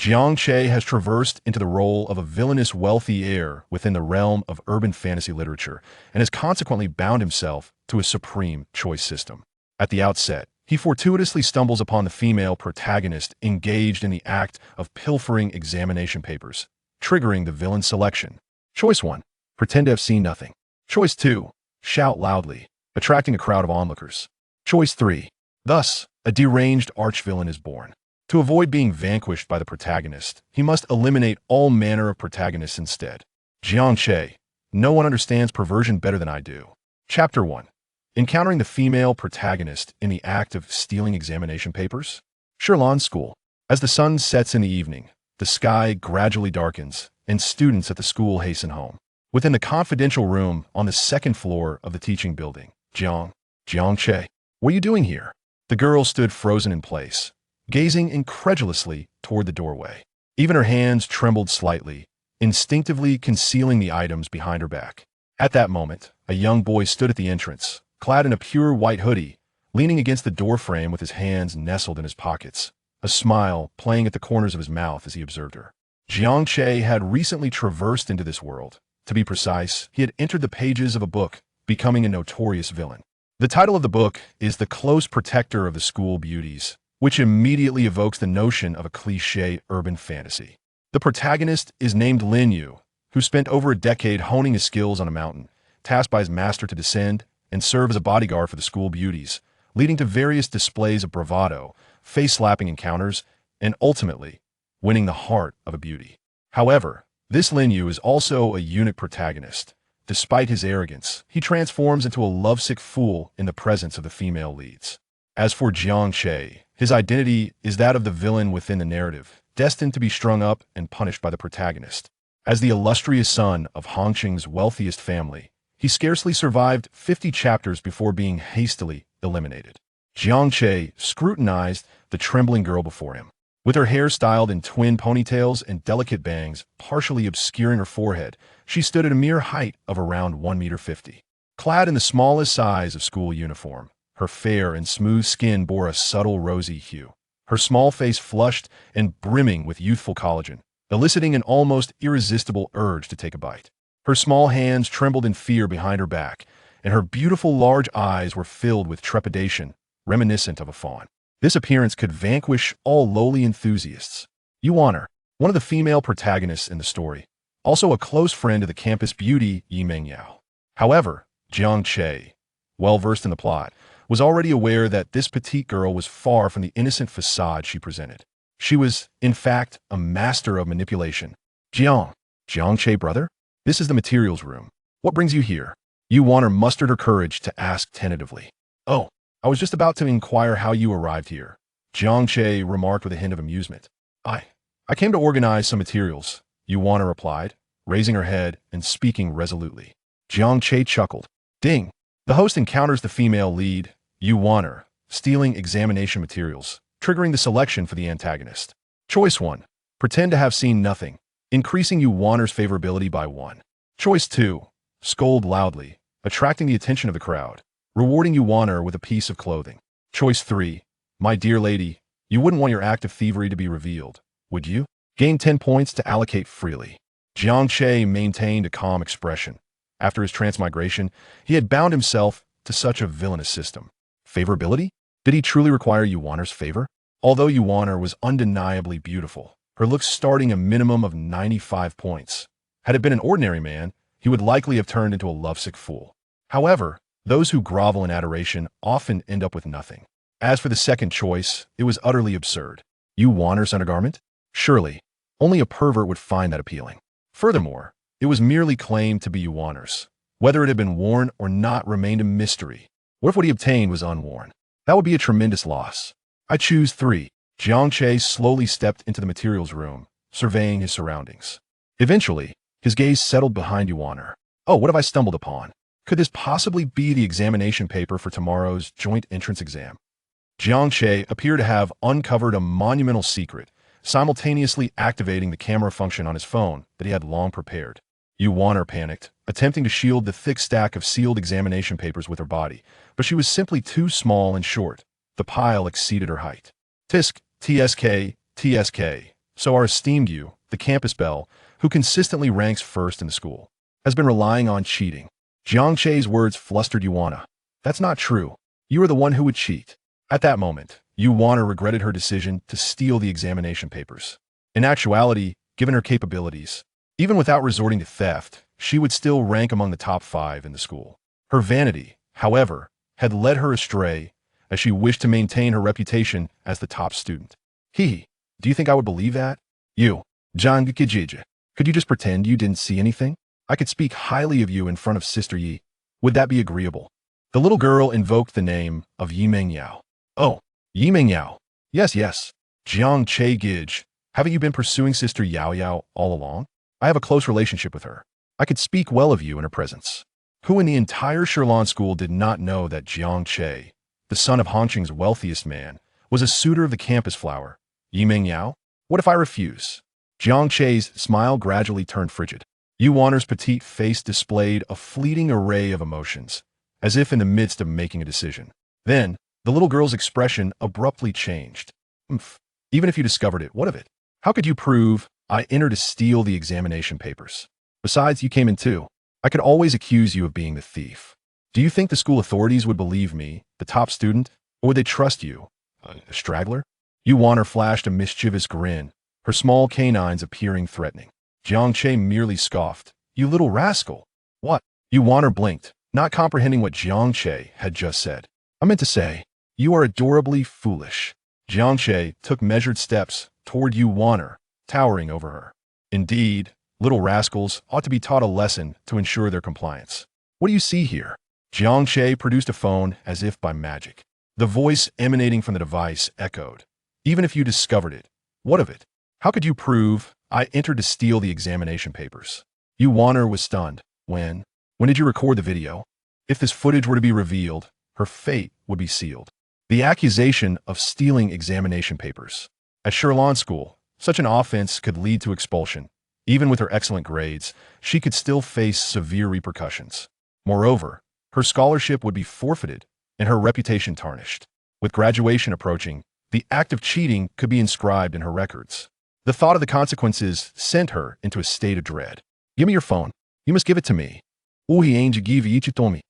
Jiang Che has traversed into the role of a villainous wealthy heir within the realm of urban fantasy literature and has consequently bound himself to a supreme choice system. At the outset, he fortuitously stumbles upon the female protagonist engaged in the act of pilfering examination papers, triggering the villain selection. Choice 1. Pretend to have seen nothing. Choice 2. Shout loudly, attracting a crowd of onlookers. Choice 3. Thus, a deranged arch-villain is born. To avoid being vanquished by the protagonist, he must eliminate all manner of protagonists instead. Jiang Che. No one understands perversion better than I do. Chapter 1. Encountering the female protagonist in the act of stealing examination papers. Sherlon's school. As the sun sets in the evening, the sky gradually darkens, and students at the school hasten home. Within the confidential room on the second floor of the teaching building, Jiang Che. What are you doing here? The girl stood frozen in place, gazing incredulously toward the doorway. Even her hands trembled slightly, instinctively concealing the items behind her back. At that moment, a young boy stood at the entrance, clad in a pure white hoodie, leaning against the doorframe with his hands nestled in his pockets, a smile playing at the corners of his mouth as he observed her. Jiang Che had recently traversed into this world. To be precise, he had entered the pages of a book, becoming a notorious villain. The title of the book is The Close Protector of the School Beauties, which immediately evokes the notion of a cliché urban fantasy. The protagonist is named Lin Yu, who spent over a decade honing his skills on a mountain, tasked by his master to descend and serve as a bodyguard for the school beauties, leading to various displays of bravado, face-slapping encounters, and ultimately, winning the heart of a beauty. However, this Lin Yu is also a eunuch protagonist. Despite his arrogance, he transforms into a lovesick fool in the presence of the female leads. As for Jiang Che, his identity is that of the villain within the narrative, destined to be strung up and punished by the protagonist. As the illustrious son of Hongqing's wealthiest family, he scarcely survived 50 chapters before being hastily eliminated. Jiang Che scrutinized the trembling girl before him. With her hair styled in twin ponytails and delicate bangs partially obscuring her forehead, she stood at a mere height of around 1.50 meters. Clad in the smallest size of school uniform, her fair and smooth skin bore a subtle rosy hue. Her small face flushed and brimming with youthful collagen, eliciting an almost irresistible urge to take a bite. Her small hands trembled in fear behind her back, and her beautiful large eyes were filled with trepidation, reminiscent of a fawn. This appearance could vanquish all lowly enthusiasts. Yuan, one of the female protagonists in the story, also a close friend of the campus beauty Yi Mengyao. However, Jiang Che, well-versed in the plot, was already aware that this petite girl was far from the innocent facade she presented. She was, in fact, a master of manipulation. Jiang Che, brother? This is the materials room. What brings you here? Yuan mustered her courage to ask tentatively. Oh, I was just about to inquire how you arrived here, Jiang Che remarked with a hint of amusement. I came to organize some materials, Yuan replied, raising her head and speaking resolutely. Jiang Che chuckled. Ding! The host encounters the female lead, Yuan, stealing examination materials, triggering the selection for the antagonist. Choice 1. Pretend to have seen nothing, increasing Yuan's favorability by 1. Choice 2. Scold loudly, attracting the attention of the crowd, rewarding Yuan with a piece of clothing. Choice 3. My dear lady, you wouldn't want your act of thievery to be revealed, would you? Gain 10 points to allocate freely. Jiang Che maintained a calm expression. After his transmigration, he had bound himself to such a villainous system. Favorability? Did he truly require Yuan's favor? Although Yuan was undeniably beautiful, her looks starting a minimum of 95 points. Had it been an ordinary man, he would likely have turned into a lovesick fool. However, those who grovel in adoration often end up with nothing. As for the second choice, it was utterly absurd. Yuan's undergarment? Surely, only a pervert would find that appealing. Furthermore, it was merely claimed to be Yuan's. Whether it had been worn or not remained a mystery. What if what he obtained was unworn? That would be a tremendous loss. I choose 3. Jiang Che slowly stepped into the materials room, surveying his surroundings. Eventually, his gaze settled behind Yuan. Oh, what have I stumbled upon? Could this possibly be the examination paper for tomorrow's joint entrance exam? Jiang Che appeared to have uncovered a monumental secret, simultaneously activating the camera function on his phone that he had long prepared. Yuan panicked, attempting to shield the thick stack of sealed examination papers with her body, but she was simply too small and short. The pile exceeded her height. Tisk, TSK, So our esteemed you, the campus belle, who consistently ranks first in the school, has been relying on cheating. Jiang Che's words flustered Yuana. That's not true. You are the one who would cheat. At that moment, Yuana regretted her decision to steal the examination papers. In actuality, given her capabilities, even without resorting to theft, she would still rank among the top 5 in the school. Her vanity, however, had led her astray, as she wished to maintain her reputation as the top student. Do you think I would believe that? You, Jiang Che, could you just pretend you didn't see anything? I could speak highly of you in front of Sister Yi. Would that be agreeable? The little girl invoked the name of Yi Mengyao. Oh, Yi Mengyao. Yes. Jiang Che Gij, haven't you been pursuing Sister Yao Yao all along? I have a close relationship with her. I could speak well of you in her presence. Who in the entire Shirlan school did not know that Jiang Che, the son of Hongqing's wealthiest man, was a suitor of the campus flower? Yi Mengyao? What if I refuse? Jiang Che's smile gradually turned frigid. Yuaner's petite face displayed a fleeting array of emotions, as if in the midst of making a decision. Then, the little girl's expression abruptly changed. Even if you discovered it, what of it? How could you prove I entered to steal the examination papers? Besides, you came in too. I could always accuse you of being the thief. Do you think the school authorities would believe me, the top student, or would they trust you, a straggler? Yuaner flashed a mischievous grin, her small canines appearing threatening. Jiang Che merely scoffed. You little rascal. What? Yuaner blinked, not comprehending what Jiang Che had just said. I meant to say, you are adorably foolish. Jiang Che took measured steps toward Yuaner, towering over her. Indeed, little rascals ought to be taught a lesson to ensure their compliance. What do you see here? Jiang Che produced a phone as if by magic. The voice emanating from the device echoed. Even if you discovered it, what of it? How could you prove I entered to steal the examination papers? Yuaner was stunned. When did you record the video? If this footage were to be revealed, her fate would be sealed. The accusation of stealing examination papers. At Shirlan School, such an offense could lead to expulsion. Even with her excellent grades, she could still face severe repercussions. Moreover, her scholarship would be forfeited and her reputation tarnished. With graduation approaching, the act of cheating could be inscribed in her records. The thought of the consequences sent her into a state of dread. Give me your phone. You must give it to me. Sobi.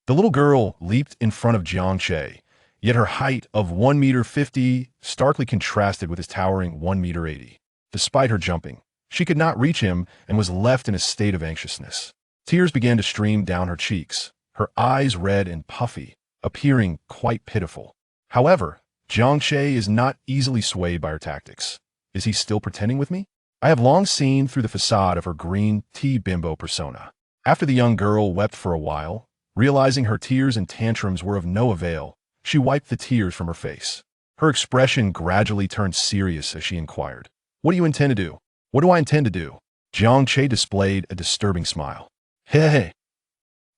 The little girl leaped in front of Jiang Che, yet her height of 1.50 meters starkly contrasted with his towering 1.80 meters. Despite her jumping, she could not reach him and was left in a state of anxiousness. Tears began to stream down her cheeks, her eyes red and puffy, appearing quite pitiful. However, Jiang Che is not easily swayed by her tactics. Is he still pretending with me? I have long seen through the facade of her green tea bimbo persona. After the young girl wept for a while, realizing her tears and tantrums were of no avail, she wiped the tears from her face. Her expression gradually turned serious as she inquired, What do you intend to do? What do I intend to do? Jiang Che displayed a disturbing smile. Hey.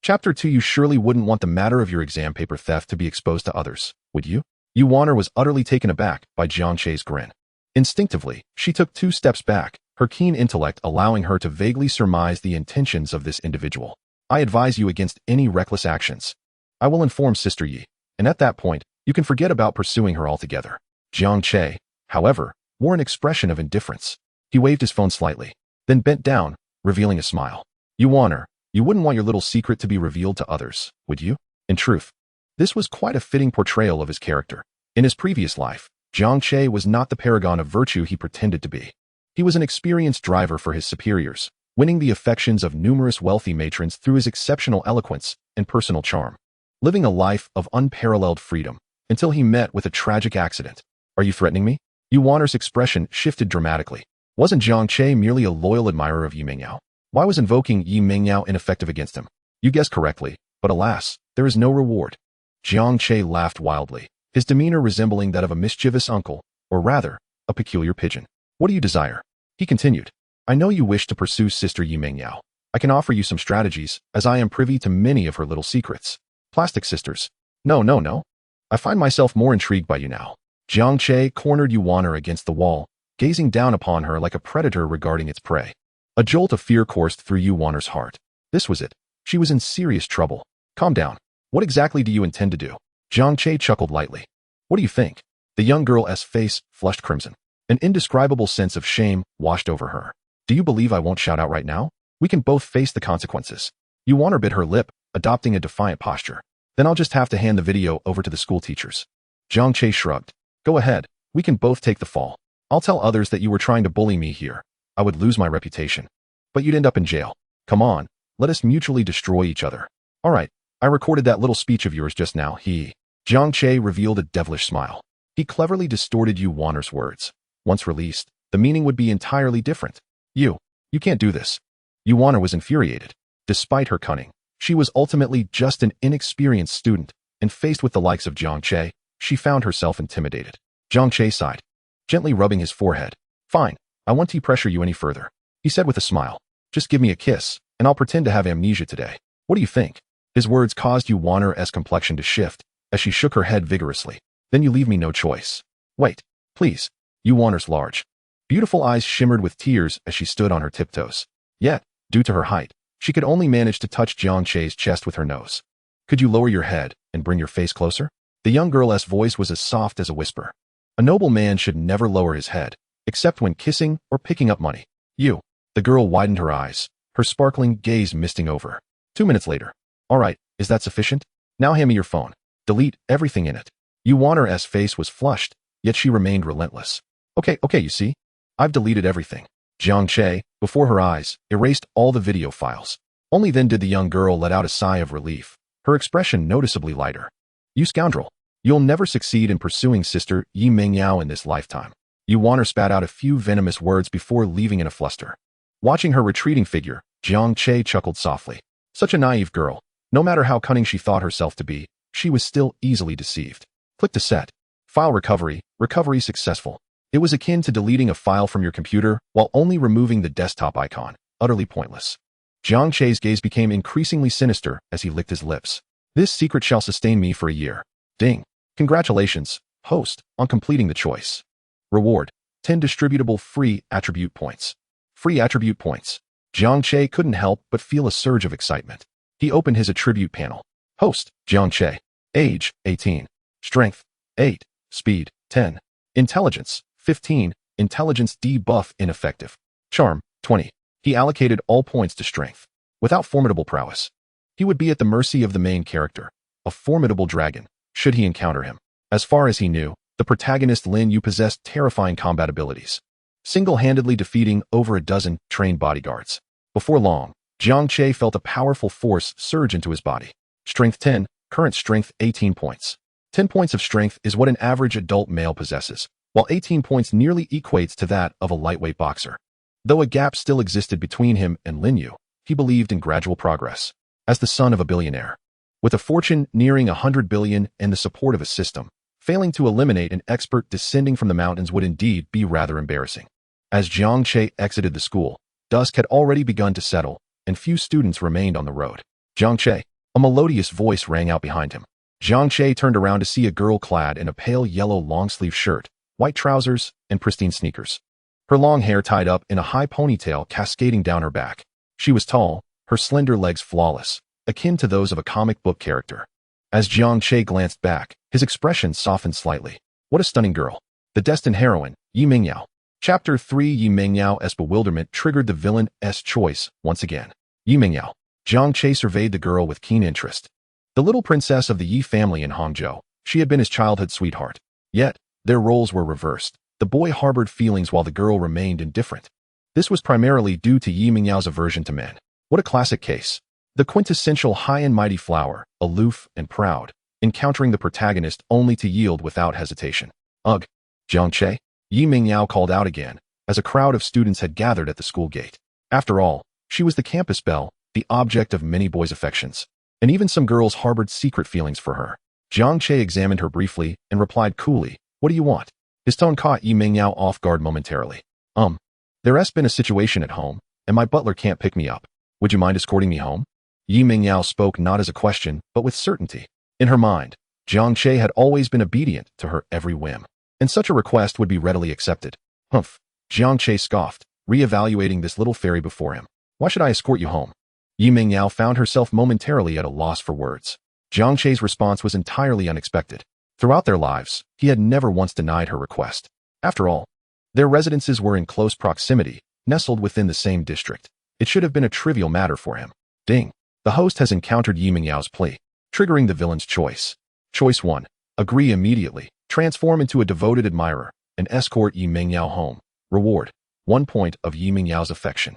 Chapter 2. You surely wouldn't want the matter of your exam paper theft to be exposed to others, would you? Yuaner was utterly taken aback by Jiang Che's grin. Instinctively, she took 2 steps back, her keen intellect allowing her to vaguely surmise the intentions of this individual. I advise you against any reckless actions. I will inform Sister Yi, and at that point, you can forget about pursuing her altogether. Jiang Che, however, wore an expression of indifference. He waved his phone slightly, then bent down, revealing a smile. Yuaner, you wouldn't want your little secret to be revealed to others, would you? In truth, this was quite a fitting portrayal of his character. In his previous life, Jiang Che was not the paragon of virtue he pretended to be. He was an experienced driver for his superiors, winning the affections of numerous wealthy matrons through his exceptional eloquence and personal charm, living a life of unparalleled freedom until he met with a tragic accident. Are you threatening me? Yuaner's expression shifted dramatically. Wasn't Jiang Che merely a loyal admirer of Yi Mengyao? Why was invoking Yi Mengyao ineffective against him? You guessed correctly, but alas, there is no reward. Jiang Che laughed wildly, his demeanor resembling that of a mischievous uncle, or rather, a peculiar pigeon. What do you desire? He continued. I know you wish to pursue Sister Yi Mengyao. I can offer you some strategies, as I am privy to many of her little secrets. Plastic sisters. No. I find myself more intrigued by you now. Jiang Che cornered Yuaner against the wall, gazing down upon her like a predator regarding its prey. A jolt of fear coursed through Yuaner's heart. This was it. She was in serious trouble. Calm down. What exactly do you intend to do? Jiang Che chuckled lightly. What do you think? The young girl's face flushed crimson. An indescribable sense of shame washed over her. Do you believe I won't shout out right now? We can both face the consequences. Yuan bit her lip, adopting a defiant posture. Then I'll just have to hand the video over to the school teachers. Jiang Che shrugged. Go ahead, we can both take the fall. I'll tell others that you were trying to bully me here. I would lose my reputation. But you'd end up in jail. Come on, let us mutually destroy each other. All right, I recorded that little speech of yours just now, Jiang Che revealed a devilish smile. He cleverly distorted Yuan's words. Once released, the meaning would be entirely different. You can't do this. Yuan was infuriated. Despite her cunning, she was ultimately just an inexperienced student, and faced with the likes of Jiang Che, she found herself intimidated. Jiang Che sighed, gently rubbing his forehead. Fine, I won't pressure you any further, he said with a smile. Just give me a kiss, and I'll pretend to have amnesia today. What do you think? His words caused Yuan's complexion to shift, as she shook her head vigorously. Then you leave me no choice. Wait, please. Yuan's large, beautiful eyes shimmered with tears as she stood on her tiptoes. Yet, due to her height, she could only manage to touch Jiang Che's chest with her nose. Could you lower your head and bring your face closer? The young girl's voice was as soft as a whisper. A noble man should never lower his head, except when kissing or picking up money. You. The girl widened her eyes, her sparkling gaze misting over. 2 minutes later. All right, is that sufficient? Now hand me your phone. Delete everything in it. Yuan's face was flushed, yet she remained relentless. Okay, you see? I've deleted everything. Jiang Che, before her eyes, erased all the video files. Only then did the young girl let out a sigh of relief, her expression noticeably lighter. You scoundrel. You'll never succeed in pursuing Sister Yi Mingyao in this lifetime. Yuan spat out a few venomous words before leaving in a fluster. Watching her retreating figure, Jiang Che chuckled softly. Such a naive girl. No matter how cunning she thought herself to be, she was still easily deceived. Click to set. File recovery successful. It was akin to deleting a file from your computer while only removing the desktop icon, utterly pointless. Jiang Che's gaze became increasingly sinister as he licked his lips. This secret shall sustain me for a year. Ding. Congratulations, host, on completing the choice. Reward, 10 distributable free attribute points. Free attribute points. Jiang Che couldn't help but feel a surge of excitement. He opened his attribute panel. Host, Jiang Che. Age, 18. Strength, 8. Speed, 10. Intelligence, 15. Intelligence debuff ineffective. Charm, 20. He allocated all points to strength. Without formidable prowess, he would be at the mercy of the main character, a formidable dragon, should he encounter him. As far as he knew, the protagonist Lin Yu possessed terrifying combat abilities, single-handedly defeating over a dozen trained bodyguards. Before long, Jiang Che felt a powerful force surge into his body. Strength 10, current strength 18 points. 10 points of strength is what an average adult male possesses, while 18 points nearly equates to that of a lightweight boxer. Though a gap still existed between him and Lin Yu, he believed in gradual progress. As the son of a billionaire, with a fortune nearing 100 billion and the support of a system, failing to eliminate an expert descending from the mountains would indeed be rather embarrassing. As Jiang Che exited the school, dusk had already begun to settle, and few students remained on the road. Jiang Che, a melodious voice rang out behind him. Jiang Che turned around to see a girl clad in a pale yellow long-sleeve shirt, white trousers, and pristine sneakers. Her long hair tied up in a high ponytail cascading down her back. She was tall, her slender legs flawless, akin to those of a comic book character. As Jiang Che glanced back, his expression softened slightly. What a stunning girl. The destined heroine, Yi Mingyao. Chapter 3. Yi Mingyao's bewilderment triggered the villain's choice once again. Yi Mingyao. Jiang Che surveyed the girl with keen interest. The little princess of the Yi family in Hangzhou, she had been his childhood sweetheart. Yet, their roles were reversed. The boy harbored feelings while the girl remained indifferent. This was primarily due to Yi Mingyao's aversion to men. What a classic case. The quintessential high and mighty flower, aloof and proud, encountering the protagonist only to yield without hesitation. Ugh. Jiang Che? Yi Mingyao called out again, as a crowd of students had gathered at the school gate. After all, she was the campus belle, the object of many boys' affections, and even some girls harbored secret feelings for her. Jiang Che examined her briefly and replied coolly, "What do you want?" His tone caught Yi Mingyao off guard momentarily. There's been a situation at home, and my butler can't pick me up. Would you mind escorting me home? Yi Mingyao spoke not as a question, but with certainty. In her mind, Jiang Che had always been obedient to her every whim, and such a request would be readily accepted. Humph. Jiang Che scoffed, re-evaluating this little fairy before him. Why should I escort you home? Yi Mingyao found herself momentarily at a loss for words. Jiang Che's response was entirely unexpected. Throughout their lives, he had never once denied her request. After all, Their residences were in close proximity, nestled within the same district. It should have been a trivial matter for him. Ding. The host has encountered Yi Mingyao's plea, triggering the villain's choice. Choice 1. Agree immediately. Transform into a devoted admirer and escort Yi Mingyao home. Reward. 1 point of Yi Mingyao's affection.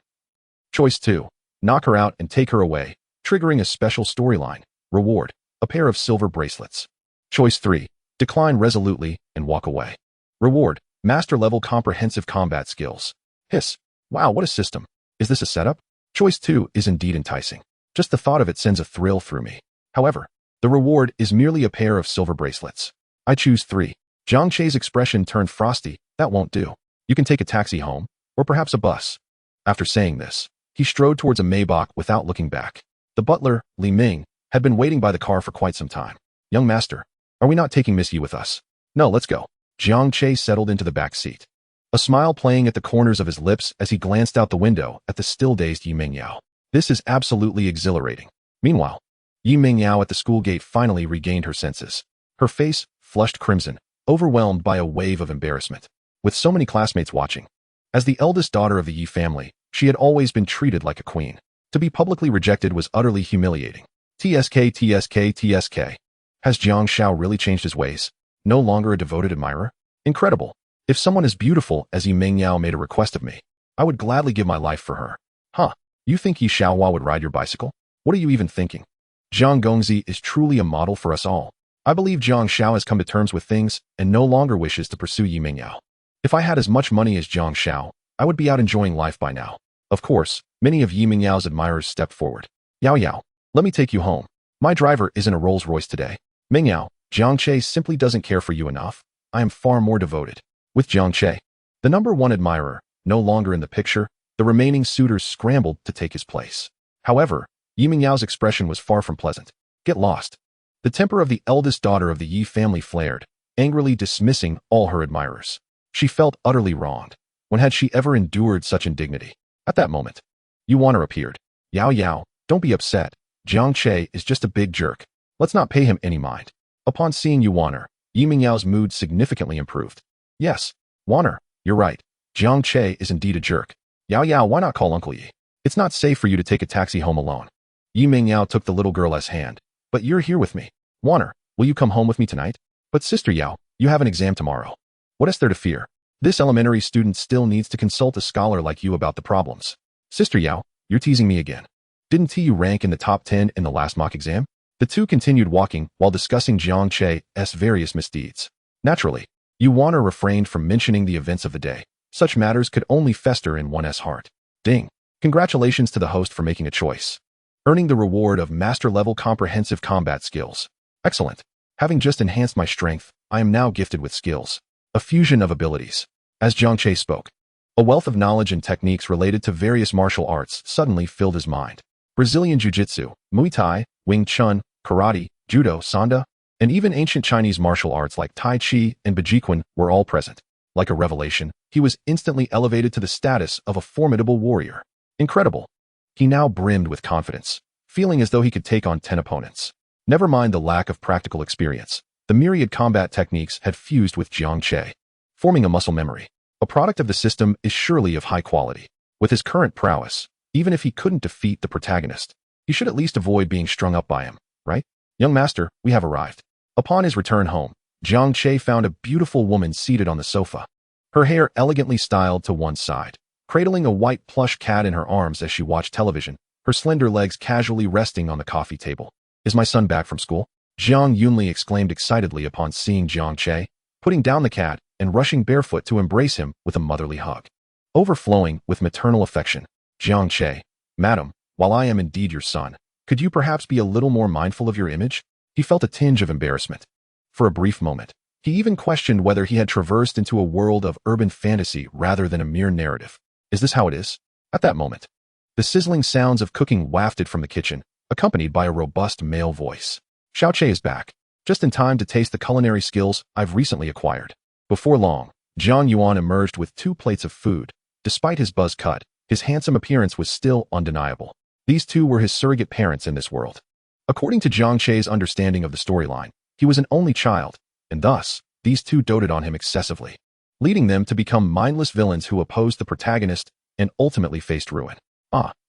Choice 2. Knock her out and take her away, triggering a special storyline. Reward. A pair of silver bracelets. Choice 3. Decline resolutely and walk away. Reward. Master-level comprehensive combat skills. Hiss. Wow, what a system. Is this a setup? Choice 2 is indeed enticing. Just the thought of it sends a thrill through me. However, the reward is merely a pair of silver bracelets. I choose 3. Jiang Che's expression turned frosty. That won't do. You can take a taxi home, or perhaps a bus. After saying this, he strode towards a Maybach without looking back. The butler, Li Ming, had been waiting by the car for quite some time. Young master, are we not taking Miss Yi with us? No, let's go. Jiang Che settled into the back seat, a smile playing at the corners of his lips as he glanced out the window at the still-dazed Yi Mingyao. This is absolutely exhilarating. Meanwhile, Yi Mingyao at the school gate finally regained her senses. Her face flushed crimson, overwhelmed by a wave of embarrassment. With so many classmates watching, as the eldest daughter of the Yi family, she had always been treated like a queen. To be publicly rejected was utterly humiliating. TSK, TSK, TSK. Has Jiang Shao really changed his ways? No longer a devoted admirer? Incredible. If someone as beautiful as Yi Mingyao made a request of me, I would gladly give my life for her. Huh? You think Yi Xiaohua would ride your bicycle? What are you even thinking? Zhang Gongzi is truly a model for us all. I believe Jiang Shao has come to terms with things and no longer wishes to pursue Yi Mingyao. If I had as much money as Jiang Shao, I would be out enjoying life by now. Of course, many of Yi Mingyao's admirers stepped forward. Yao Yao, let me take you home. My driver isn't a Rolls-Royce today. Mingyao, Jiang Che simply doesn't care for you enough. I am far more devoted. With Jiang Che, the number one admirer, no longer in the picture, the remaining suitors scrambled to take his place. However, Yi Mingyao's expression was far from pleasant. Get lost. The temper of the eldest daughter of the Yi family flared, angrily dismissing all her admirers. She felt utterly wronged. When had she ever endured such indignity? At that moment, Yuaner appeared. Yao Yao, don't be upset. Jiang Che is just a big jerk. Let's not pay him any mind. Upon seeing Yuaner, Yi Mingyao's mood significantly improved. Yes, Waner, you're right. Jiang Che is indeed a jerk. Yao Yao, why not call Uncle Yi? It's not safe for you to take a taxi home alone. Yi Mingyao took the little girl's hand. But you're here with me. Waner, will you come home with me tonight? But Sister Yao, you have an exam tomorrow. What is there to fear? This elementary student still needs to consult a scholar like you about the problems. Sister Yao, you're teasing me again. Didn't you rank in the top 10 in the last mock exam? The two continued walking while discussing Jiang Che's various misdeeds. Naturally, Yuaner refrained from mentioning the events of the day. Such matters could only fester in one's heart. Ding. Congratulations to the host for making a choice. Earning the reward of master-level comprehensive combat skills. Excellent. Having just enhanced my strength, I am now gifted with skills. A fusion of abilities. As Jiang Che spoke, a wealth of knowledge and techniques related to various martial arts suddenly filled his mind. Brazilian Jiu-Jitsu, Muay Thai, Wing Chun, Karate, Judo, Sanda, and even ancient Chinese martial arts like Tai Chi and Bajikun were all present. Like a revelation, he was instantly elevated to the status of a formidable warrior. Incredible. He now brimmed with confidence, feeling as though he could take on 10 opponents. Never mind the lack of practical experience. The myriad combat techniques had fused with Jiang Che, forming a muscle memory. A product of the system is surely of high quality. With his current prowess, even if he couldn't defeat the protagonist, he should at least avoid being strung up by him, right? Young master, we have arrived. Upon his return home, Jiang Che found a beautiful woman seated on the sofa, her hair elegantly styled to one side, cradling a white plush cat in her arms as she watched television, her slender legs casually resting on the coffee table. Is my son back from school? Jiang Yunli exclaimed excitedly upon seeing Jiang Che, putting down the cat and rushing barefoot to embrace him with a motherly hug. Overflowing with maternal affection, Jiang Che, Madam, while I am indeed your son, could you perhaps be a little more mindful of your image? He felt a tinge of embarrassment. For a brief moment, he even questioned whether he had traversed into a world of urban fantasy rather than a mere narrative. Is this how it is? At that moment, the sizzling sounds of cooking wafted from the kitchen, accompanied by a robust male voice. Xiao Che is back, just in time to taste the culinary skills I've recently acquired. Before long, Zhang Yuan emerged with 2 plates of food. Despite his buzz cut, his handsome appearance was still undeniable. These two were his surrogate parents in this world. According to Jiang Che's understanding of the storyline, he was an only child, and thus, these two doted on him excessively. leading them to become mindless villains who opposed the protagonist and ultimately faced ruin.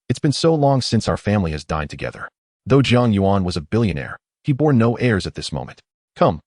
It's been so long since our family has dined together. Though Jiang Yuan was a billionaire, he bore no heirs at this moment. Come,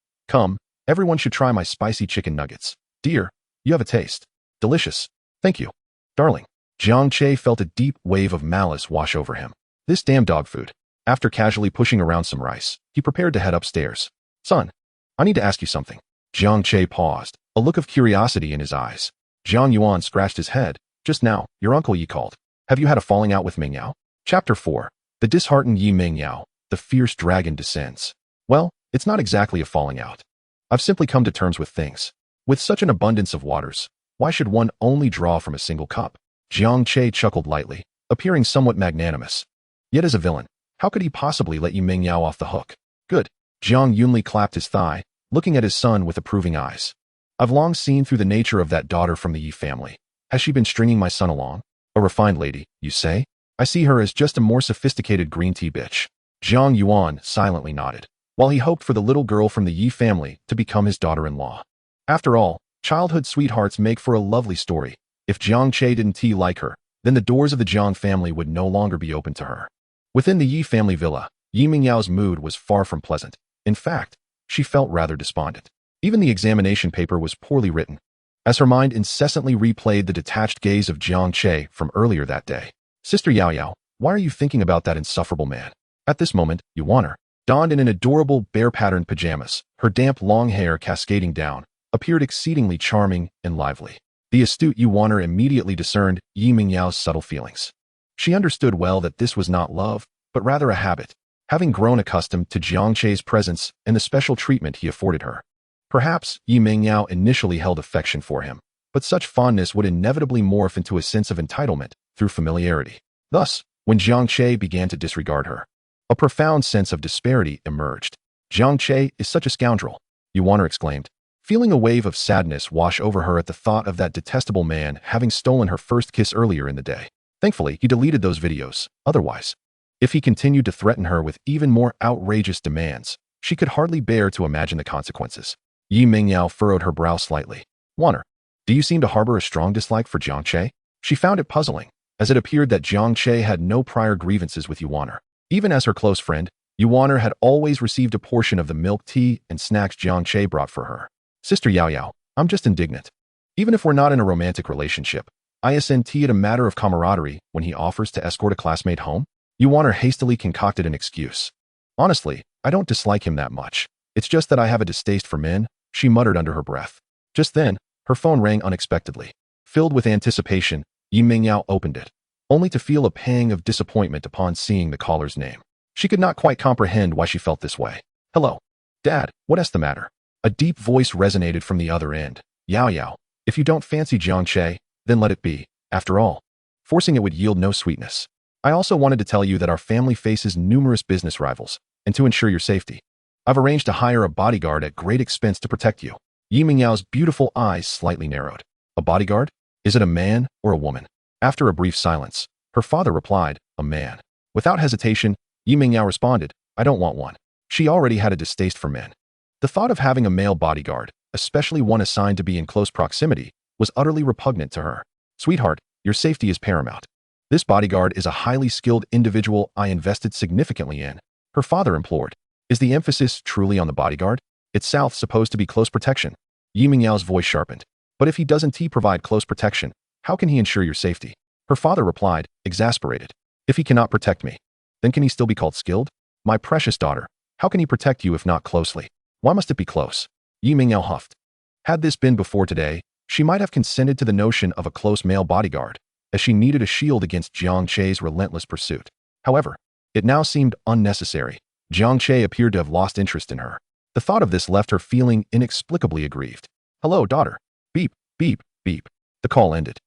everyone should try my spicy chicken nuggets. Dear, you have a taste. Delicious. Thank you. Darling. Jiang Che felt a deep wave of malice wash over him. This damn dog food. After casually pushing around some rice, he prepared to head upstairs. Son, I need to ask you something. Jiang Che paused, a look of curiosity in his eyes. Jiang Yuan scratched his head. Just now, your uncle Yi called. Have you had a falling out with Ming Yao? Chapter 4. The disheartened Yi Ming Yao, the fierce dragon descends. Well, it's not exactly a falling out. I've simply come to terms with things. With such an abundance of waters, why should one only draw from a single cup? Jiang Che chuckled lightly, appearing somewhat magnanimous. Yet as a villain, how could he possibly let Yi Ming Yao off the hook? Good. Jiang Yunli clapped his thigh, looking at his son with approving eyes. I've long seen through the nature of that daughter from the Yi family. Has she been stringing my son along? A refined lady, you say? I see her as just a more sophisticated green tea bitch. Jiang Yuan silently nodded, while he hoped for the little girl from the Yi family to become his daughter-in-law. After all, childhood sweethearts make for a lovely story. If Jiang Che didn't like her, then the doors of the Jiang family would no longer be open to her. Within the Yi family villa, Yi Mingyao's mood was far from pleasant. In fact, she felt rather despondent. Even the examination paper was poorly written, as her mind incessantly replayed the detached gaze of Jiang Che from earlier that day. Sister Yao Yao, why are you thinking about that insufferable man? At this moment, Yuaner, donned in an adorable bear-patterned pajamas, her damp long hair cascading down, appeared exceedingly charming and lively. The astute Yuaner immediately discerned Yi Mingyao's subtle feelings. She understood well that this was not love, but rather a habit, having grown accustomed to Jiang Che's presence and the special treatment he afforded her. Perhaps Yi Mingyao initially held affection for him, but such fondness would inevitably morph into a sense of entitlement through familiarity. Thus, when Jiang Che began to disregard her, a profound sense of disparity emerged. Jiang Che is such a scoundrel, Yuaner exclaimed, feeling a wave of sadness wash over her at the thought of that detestable man having stolen her first kiss earlier in the day. Thankfully, he deleted those videos. Otherwise, if he continued to threaten her with even more outrageous demands, she could hardly bear to imagine the consequences. Yi Mingyao furrowed her brow slightly. Yuaner, do you seem to harbor a strong dislike for Jiang Che? She found it puzzling, as it appeared that Jiang Che had no prior grievances with Yuaner. Even as her close friend, Yuaner had always received a portion of the milk tea and snacks Jiang Che brought for her. Sister Yao Yao, I'm just indignant. Even if we're not in a romantic relationship, isn't it a matter of camaraderie when he offers to escort a classmate home? Yuaner hastily concocted an excuse. Honestly, I don't dislike him that much. It's just that I have a distaste for men, she muttered under her breath. Just then, her phone rang unexpectedly. Filled with anticipation, Yi Mingyao opened it, only to feel a pang of disappointment upon seeing the caller's name. She could not quite comprehend why she felt this way. Hello. Dad, what's the matter? A deep voice resonated from the other end. Yao Yao, if you don't fancy Jiang Che, then let it be. After all, forcing it would yield no sweetness. I also wanted to tell you that our family faces numerous business rivals, and to ensure your safety, I've arranged to hire a bodyguard at great expense to protect you. Yi Mingyao's beautiful eyes slightly narrowed. A bodyguard? Is it a man or a woman? After a brief silence, her father replied, a man. Without hesitation, Yi Mingyao responded, I don't want one. She already had a distaste for men. The thought of having a male bodyguard, especially one assigned to be in close proximity, was utterly repugnant to her. Sweetheart, your safety is paramount. This bodyguard is a highly skilled individual I invested significantly in. Her father implored. Is the emphasis truly on the bodyguard? It's South supposed to be close protection. Yi Mingyao's voice sharpened. But if he doesn't provide close protection, how can he ensure your safety? Her father replied, exasperated. If he cannot protect me, then can he still be called skilled? My precious daughter, how can he protect you if not closely? Why must it be close? Yi Mingyao huffed. Had this been before today, she might have consented to the notion of a close male bodyguard, as she needed a shield against Jiang Che's relentless pursuit. However, it now seemed unnecessary. Jiang Che appeared to have lost interest in her. The thought of this left her feeling inexplicably aggrieved. Hello, daughter. Beep, beep, beep. The call ended.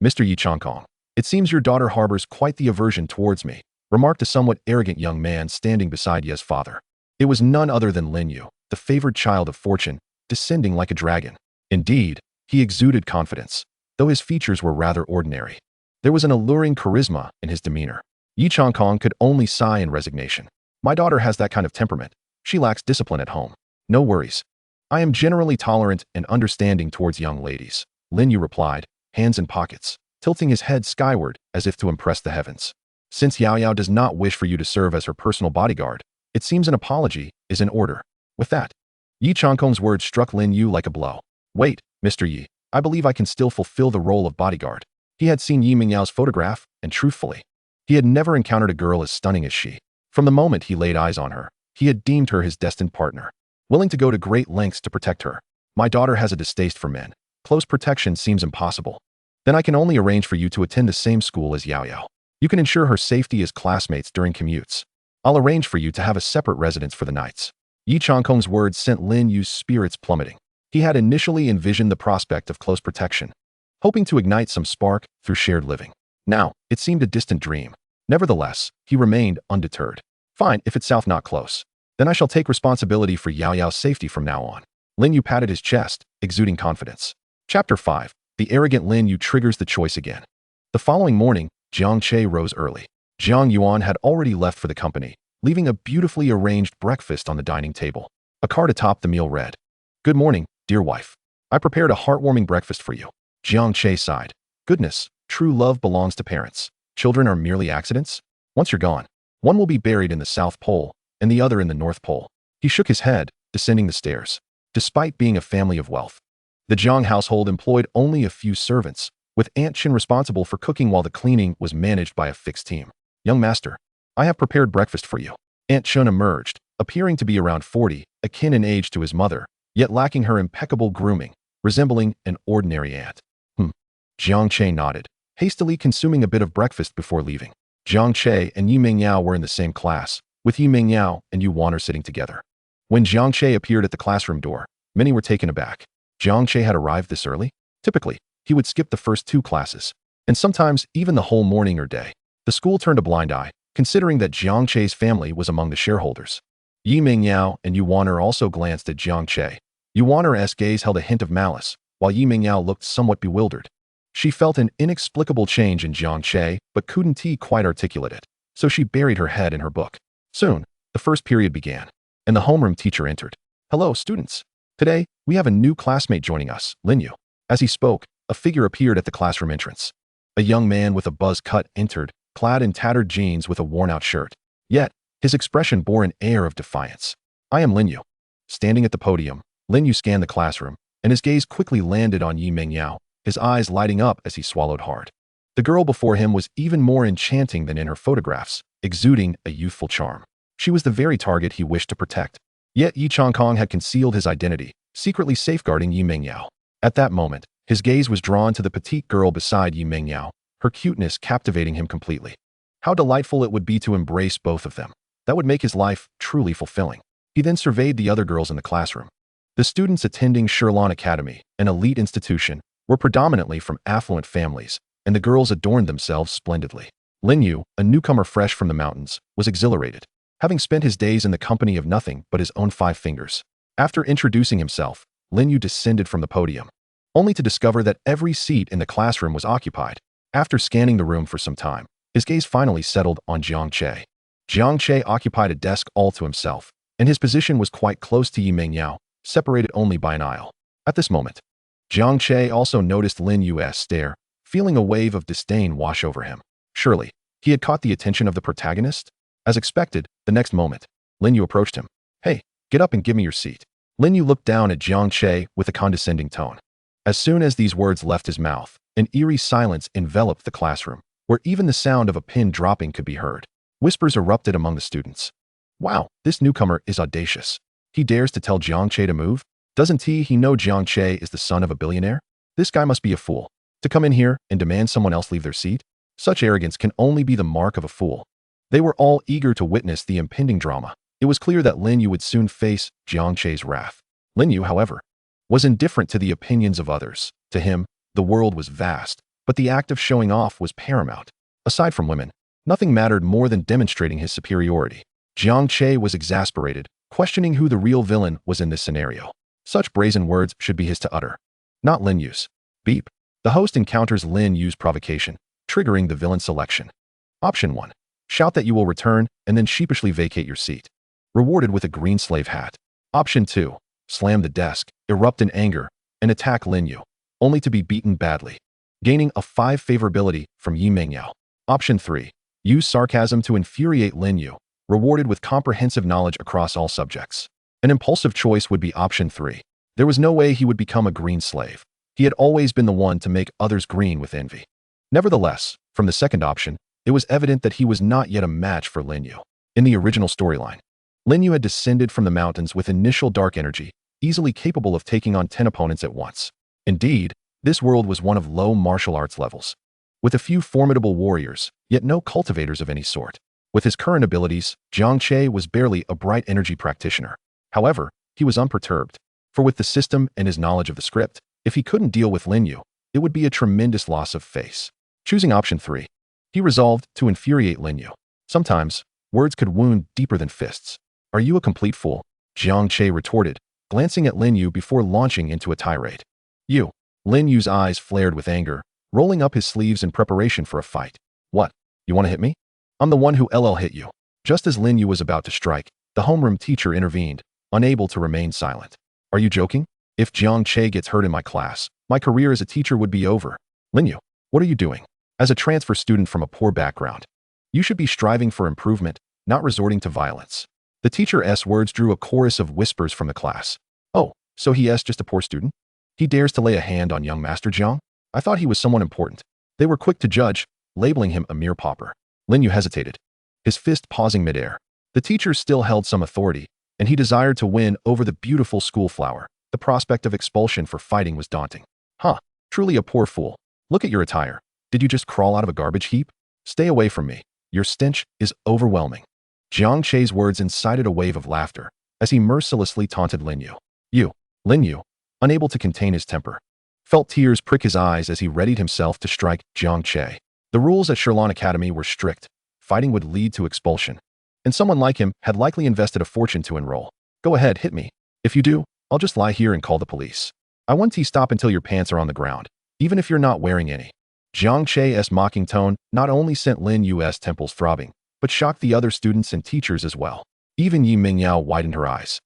Mr. Yi Changkong. It seems your daughter harbors quite the aversion towards me, remarked a somewhat arrogant young man standing beside Ye's father. It was none other than Lin Yu, the favored child of fortune, descending like a dragon. Indeed, he exuded confidence, though his features were rather ordinary. There was an alluring charisma in his demeanor. Yi Changkong could only sigh in resignation. My daughter has that kind of temperament. She lacks discipline at home. No worries. I am generally tolerant and understanding towards young ladies, Lin Yu replied, hands in pockets, tilting his head skyward as if to impress the heavens. Since Yao Yao does not wish for you to serve as her personal bodyguard, it seems an apology is in order. With that, Yi Changkong's words struck Lin Yu like a blow. Wait, Mr. Yi, I believe I can still fulfill the role of bodyguard. He had seen Yi Mingyao's photograph, and truthfully, he had never encountered a girl as stunning as she. From the moment he laid eyes on her, he had deemed her his destined partner, willing to go to great lengths to protect her. My daughter has a distaste for men. Close protection seems impossible. Then I can only arrange for you to attend the same school as Yao Yao. You can ensure her safety as classmates during commutes. I'll arrange for you to have a separate residence for the nights. Yi Changkong's words sent Lin Yu's spirits plummeting. He had initially envisioned the prospect of close protection, hoping to ignite some spark through shared living. Now, it seemed a distant dream. Nevertheless, he remained undeterred. Fine, if it's south not close. Then I shall take responsibility for Yao Yao's safety from now on. Lin Yu patted his chest, exuding confidence. Chapter 5. The arrogant Lin Yu triggers the choice again. The following morning, Jiang Che rose early. Jiang Yuan had already left for the company, leaving a beautifully arranged breakfast on the dining table. A card atop the meal read, "Good morning, dear wife. I prepared a heartwarming breakfast for you." Jiang Che sighed. Goodness, true love belongs to parents. Children are merely accidents. Once you're gone, one will be buried in the South Pole, and the other in the North Pole. He shook his head, descending the stairs. Despite being a family of wealth, the Jiang household employed only a few servants, with Aunt Chin responsible for cooking while the cleaning was managed by a fixed team. Young master, I have prepared breakfast for you. Aunt Chin emerged, appearing to be around 40, akin in age to his mother, yet lacking her impeccable grooming, resembling an ordinary aunt. Jiang Che nodded, hastily consuming a bit of breakfast before leaving. Jiang Che and Yi Mingyao were in the same class, with Yi Mingyao and Yu Waner sitting together. When Jiang Che appeared at the classroom door, many were taken aback. Jiang Che had arrived this early? Typically, he would skip the first 2 classes, and sometimes even the whole morning or day. The school turned a blind eye, considering that Jiang Che's family was among the shareholders. Yi Mingyao and Yu Waner also glanced at Jiang Che. Yu Waner's gaze held a hint of malice, while Yi Mingyao looked somewhat bewildered. She felt an inexplicable change in Jiang Che, but couldn't quite articulate it, so she buried her head in her book. Soon, the first period began, and the homeroom teacher entered. "Hello, students. Today, we have a new classmate joining us, Lin Yu." As he spoke, a figure appeared at the classroom entrance. A young man with a buzz cut entered, clad in tattered jeans with a worn-out shirt. Yet, his expression bore an air of defiance. "I am Lin Yu." Standing at the podium, Lin Yu scanned the classroom, and his gaze quickly landed on Yi Mingyao, his eyes lighting up as he swallowed hard. The girl before him was even more enchanting than in her photographs, exuding a youthful charm. She was the very target he wished to protect. Yet Yi Changkong had concealed his identity, secretly safeguarding Yi Mingyao. At that moment, his gaze was drawn to the petite girl beside Yi Mingyao, her cuteness captivating him completely. How delightful it would be to embrace both of them. That would make his life truly fulfilling. He then surveyed the other girls in the classroom. The students attending Shirlan Academy, an elite institution, were predominantly from affluent families, and the girls adorned themselves splendidly. Lin Yu, a newcomer fresh from the mountains, was exhilarated, having spent his days in the company of nothing but his own 5 fingers. After introducing himself, Lin Yu descended from the podium, only to discover that every seat in the classroom was occupied. After scanning the room for some time, his gaze finally settled on Jiang Che. Jiang Che occupied a desk all to himself, and his position was quite close to Yi Mingyao, separated only by an aisle. At this moment, Jiang Che also noticed Lin Yu's stare, feeling a wave of disdain wash over him. Surely, he had caught the attention of the protagonist? As expected, the next moment, Lin Yu approached him. "Hey, get up and give me your seat." Lin Yu looked down at Jiang Che with a condescending tone. As soon as these words left his mouth, an eerie silence enveloped the classroom, where even the sound of a pin dropping could be heard. Whispers erupted among the students. "Wow, this newcomer is audacious. He dares to tell Jiang Che to move? Doesn't he know Jiang Che is the son of a billionaire? This guy must be a fool. To come in here and demand someone else leave their seat? Such arrogance can only be the mark of a fool." They were all eager to witness the impending drama. It was clear that Lin Yu would soon face Jiang Che's wrath. Lin Yu, however, was indifferent to the opinions of others. To him, the world was vast, but the act of showing off was paramount. Aside from women, nothing mattered more than demonstrating his superiority. Jiang Che was exasperated, questioning who the real villain was in this scenario. Such brazen words should be his to utter, not Lin Yu's. Beep. The host encounters Lin Yu's provocation, triggering the villain selection. Option 1. Shout that you will return and then sheepishly vacate your seat. Rewarded with a green slave hat. Option 2. slam the desk, erupt in anger, and attack Lin Yu, only to be beaten badly, gaining a 5 favorability from Yi Mengyao. Option 3. Use sarcasm to infuriate Lin Yu, rewarded with comprehensive knowledge across all subjects. An impulsive choice would be option 3. There was no way he would become a green slave. He had always been the one to make others green with envy. Nevertheless, from the second option, it was evident that he was not yet a match for Lin Yu. In the original storyline, Lin Yu had descended from the mountains with initial dark energy, easily capable of taking on 10 opponents at once. Indeed, this world was one of low martial arts levels, with a few formidable warriors, yet no cultivators of any sort. With his current abilities, Jiang Che was barely a bright energy practitioner. However, he was unperturbed, for with the system and his knowledge of the script, if he couldn't deal with Lin Yu, it would be a tremendous loss of face. Choosing option 3, he resolved to infuriate Lin Yu. Sometimes, words could wound deeper than fists. Are you a complete fool? Jiang Che retorted, glancing at Lin Yu before launching into a tirade. You. Lin Yu's eyes flared with anger, rolling up his sleeves in preparation for a fight. What? You want to hit me? I'm the one who hit you. Just as Lin Yu was about to strike, the homeroom teacher intervened, unable to remain silent. Are you joking? If Jiang Che gets hurt in my class, my career as a teacher would be over. Lin Yu, what are you doing? As a transfer student from a poor background, you should be striving for improvement, not resorting to violence. The teacher's words drew a chorus of whispers from the class. Oh, so he's just a poor student? He dares to lay a hand on young Master Jiang? I thought he was someone important. They were quick to judge, labeling him a mere pauper. Lin Yu hesitated, his fist pausing midair. The teacher still held some authority, and he desired to win over the beautiful school flower. The prospect of expulsion for fighting was daunting. Huh, truly a poor fool. Look at your attire. Did you just crawl out of a garbage heap? Stay away from me. Your stench is overwhelming. Jiang Che's words incited a wave of laughter as he mercilessly taunted Lin Yu. Lin Yu, unable to contain his temper, felt tears prick his eyes as he readied himself to strike Jiang Che. The rules at Heroine Academy were strict. Fighting would lead to expulsion, and someone like him had likely invested a fortune to enroll. Go ahead, hit me. If you do, I'll just lie here and call the police. I want to stop until your pants are on the ground, even if you're not wearing any. Jiang Che's mocking tone not only sent Lin Yu's temples throbbing, but shocked the other students and teachers as well. Even Yi Mengyao widened her eyes,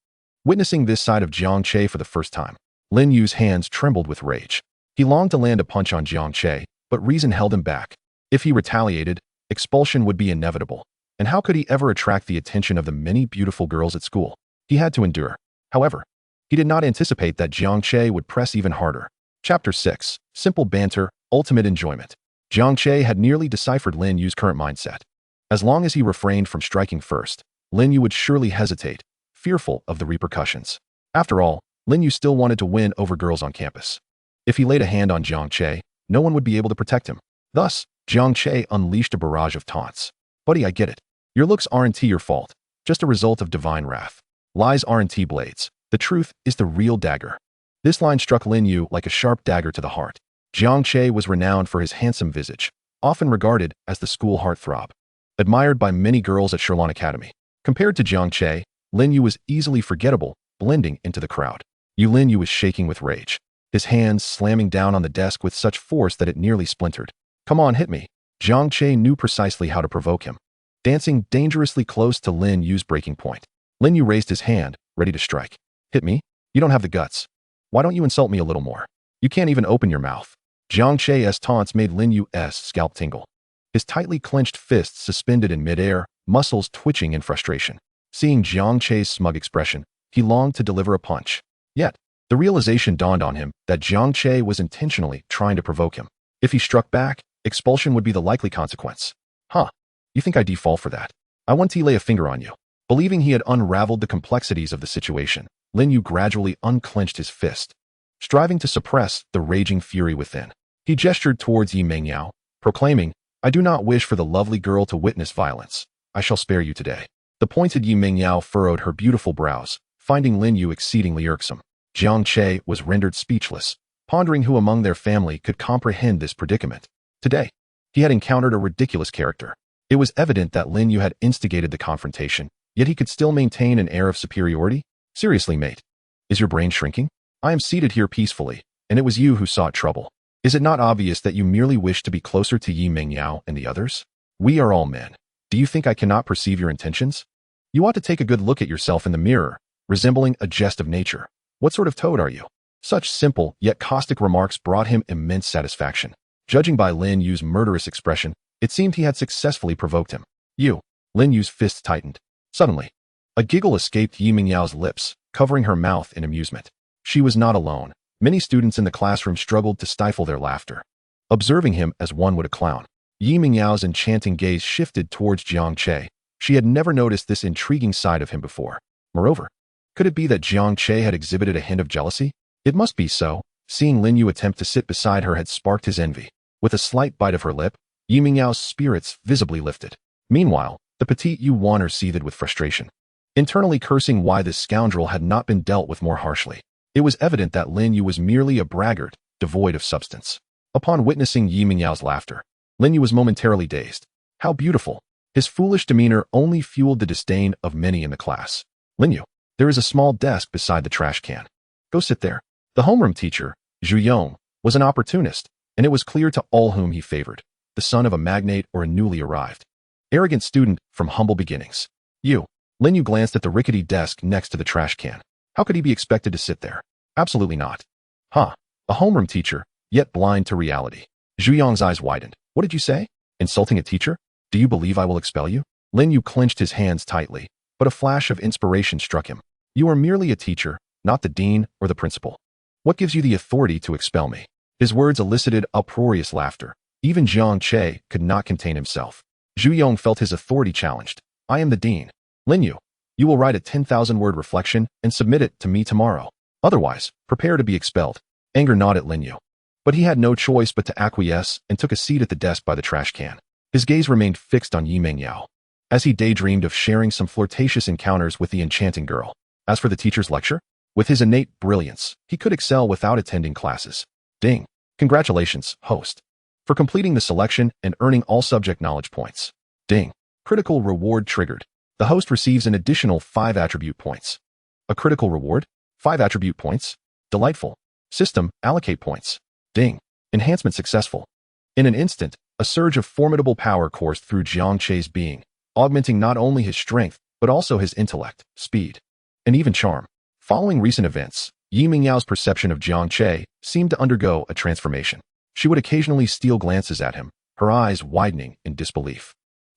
witnessing this side of Jiang Che for the first time. Lin Yu's hands trembled with rage. He longed to land a punch on Jiang Che, but reason held him back. If he retaliated, expulsion would be inevitable, and how could he ever attract the attention of the many beautiful girls at school? He had to endure. However, he did not anticipate that Jiang Che would press even harder. Chapter 6. Simple banter, ultimate enjoyment. Jiang Che had nearly deciphered Lin Yu's current mindset. As long as he refrained from striking first, Lin Yu would surely hesitate, fearful of the repercussions. After all, Lin Yu still wanted to win over girls on campus. If he laid a hand on Jiang Che, no one would be able to protect him. Thus, Jiang Che unleashed a barrage of taunts. Buddy, I get it. Your looks aren't your fault, just a result of divine wrath. Lies aren't blades. The truth is the real dagger. This line struck Lin Yu like a sharp dagger to the heart. Jiang Che was renowned for his handsome visage, often regarded as the school heartthrob, admired by many girls at Heroine Academy. Compared to Jiang Che, Lin Yu was easily forgettable, blending into the crowd. Lin Yu was shaking with rage, his hands slamming down on the desk with such force that it nearly splintered. Come on, hit me. Jiang Che knew precisely how to provoke him, dancing dangerously close to Lin Yu's breaking point. Lin Yu raised his hand, ready to strike. Hit me? You don't have the guts. Why don't you insult me a little more? You can't even open your mouth. Jiang Che's taunts made Lin Yu's scalp tingle, his tightly clenched fists suspended in midair, muscles twitching in frustration. Seeing Jiang Che's smug expression, he longed to deliver a punch. Yet, the realization dawned on him that Jiang Che was intentionally trying to provoke him. If he struck back, expulsion would be the likely consequence. Huh, you think I'd fall for that? I want to lay a finger on you. Believing he had unraveled the complexities of the situation, Lin Yu gradually unclenched his fist, striving to suppress the raging fury within. He gestured towards Yi Mengyao, proclaiming, I do not wish for the lovely girl to witness violence. I shall spare you today. The pointed Yi Mengyao furrowed her beautiful brows, finding Lin Yu exceedingly irksome. Jiang Che was rendered speechless, pondering who among their family could comprehend this predicament. Today, he had encountered a ridiculous character. It was evident that Lin Yu had instigated the confrontation, yet he could still maintain an air of superiority. Seriously, mate. Is your brain shrinking? I am seated here peacefully, and it was you who sought trouble. Is it not obvious that you merely wish to be closer to Yi Mengyao and the others? We are all men. Do you think I cannot perceive your intentions? You ought to take a good look at yourself in the mirror, resembling a jest of nature. What sort of toad are you? Such simple, yet caustic remarks brought him immense satisfaction. Judging by Lin Yu's murderous expression, it seemed he had successfully provoked him. You. Lin Yu's fists tightened. Suddenly, a giggle escaped Yi Mingyao's lips, covering her mouth in amusement. She was not alone. Many students in the classroom struggled to stifle their laughter. Observing him as one would a clown, Yi Mingyao's enchanting gaze shifted towards Jiang Che. She had never noticed this intriguing side of him before. Moreover, could it be that Jiang Che had exhibited a hint of jealousy? It must be so. Seeing Lin Yu attempt to sit beside her had sparked his envy. With a slight bite of her lip, Yi Mingyao's spirits visibly lifted. Meanwhile, the petite Yuaner seethed with frustration, internally cursing why this scoundrel had not been dealt with more harshly. It was evident that Lin Yu was merely a braggart, devoid of substance. Upon witnessing Yi Mingyao's laughter, Lin Yu was momentarily dazed. How beautiful! His foolish demeanor only fueled the disdain of many in the class. Lin Yu, there is a small desk beside the trash can. Go sit there. The homeroom teacher, Zhu Yong, was an opportunist, and it was clear to all whom he favored, the son of a magnate or a newly arrived arrogant student from humble beginnings. Lin Yu glanced at the rickety desk next to the trash can. How could he be expected to sit there? Absolutely not. A homeroom teacher, yet blind to reality. Zhu Yong's eyes widened. What did you say? Insulting a teacher? Do you believe I will expel you? Lin Yu clenched his hands tightly, but a flash of inspiration struck him. You are merely a teacher, not the dean or the principal. What gives you the authority to expel me? His words elicited uproarious laughter. Even Jiang Che could not contain himself. Zhu Yong felt his authority challenged. I am the dean. Lin Yu, you will write a 10,000-word reflection and submit it to me tomorrow. Otherwise, prepare to be expelled. Anger gnawed at Lin Yu. But he had no choice but to acquiesce and took a seat at the desk by the trash can. His gaze remained fixed on Yi Mingyao, as he daydreamed of sharing some flirtatious encounters with the enchanting girl. As for the teacher's lecture, with his innate brilliance, he could excel without attending classes. Ding. Congratulations, host, for completing the selection and earning all subject knowledge points. Ding. Critical reward triggered. The host receives an additional 5 attribute points. A critical reward? 5 attribute points? Delightful. System, allocate points. Ding. Enhancement successful. In an instant, a surge of formidable power coursed through Jiang Che's being, augmenting not only his strength, but also his intellect, speed, and even charm. Following recent events, Yi Mingyao's perception of Jiang Che seemed to undergo a transformation. She would occasionally steal glances at him, her eyes widening in disbelief.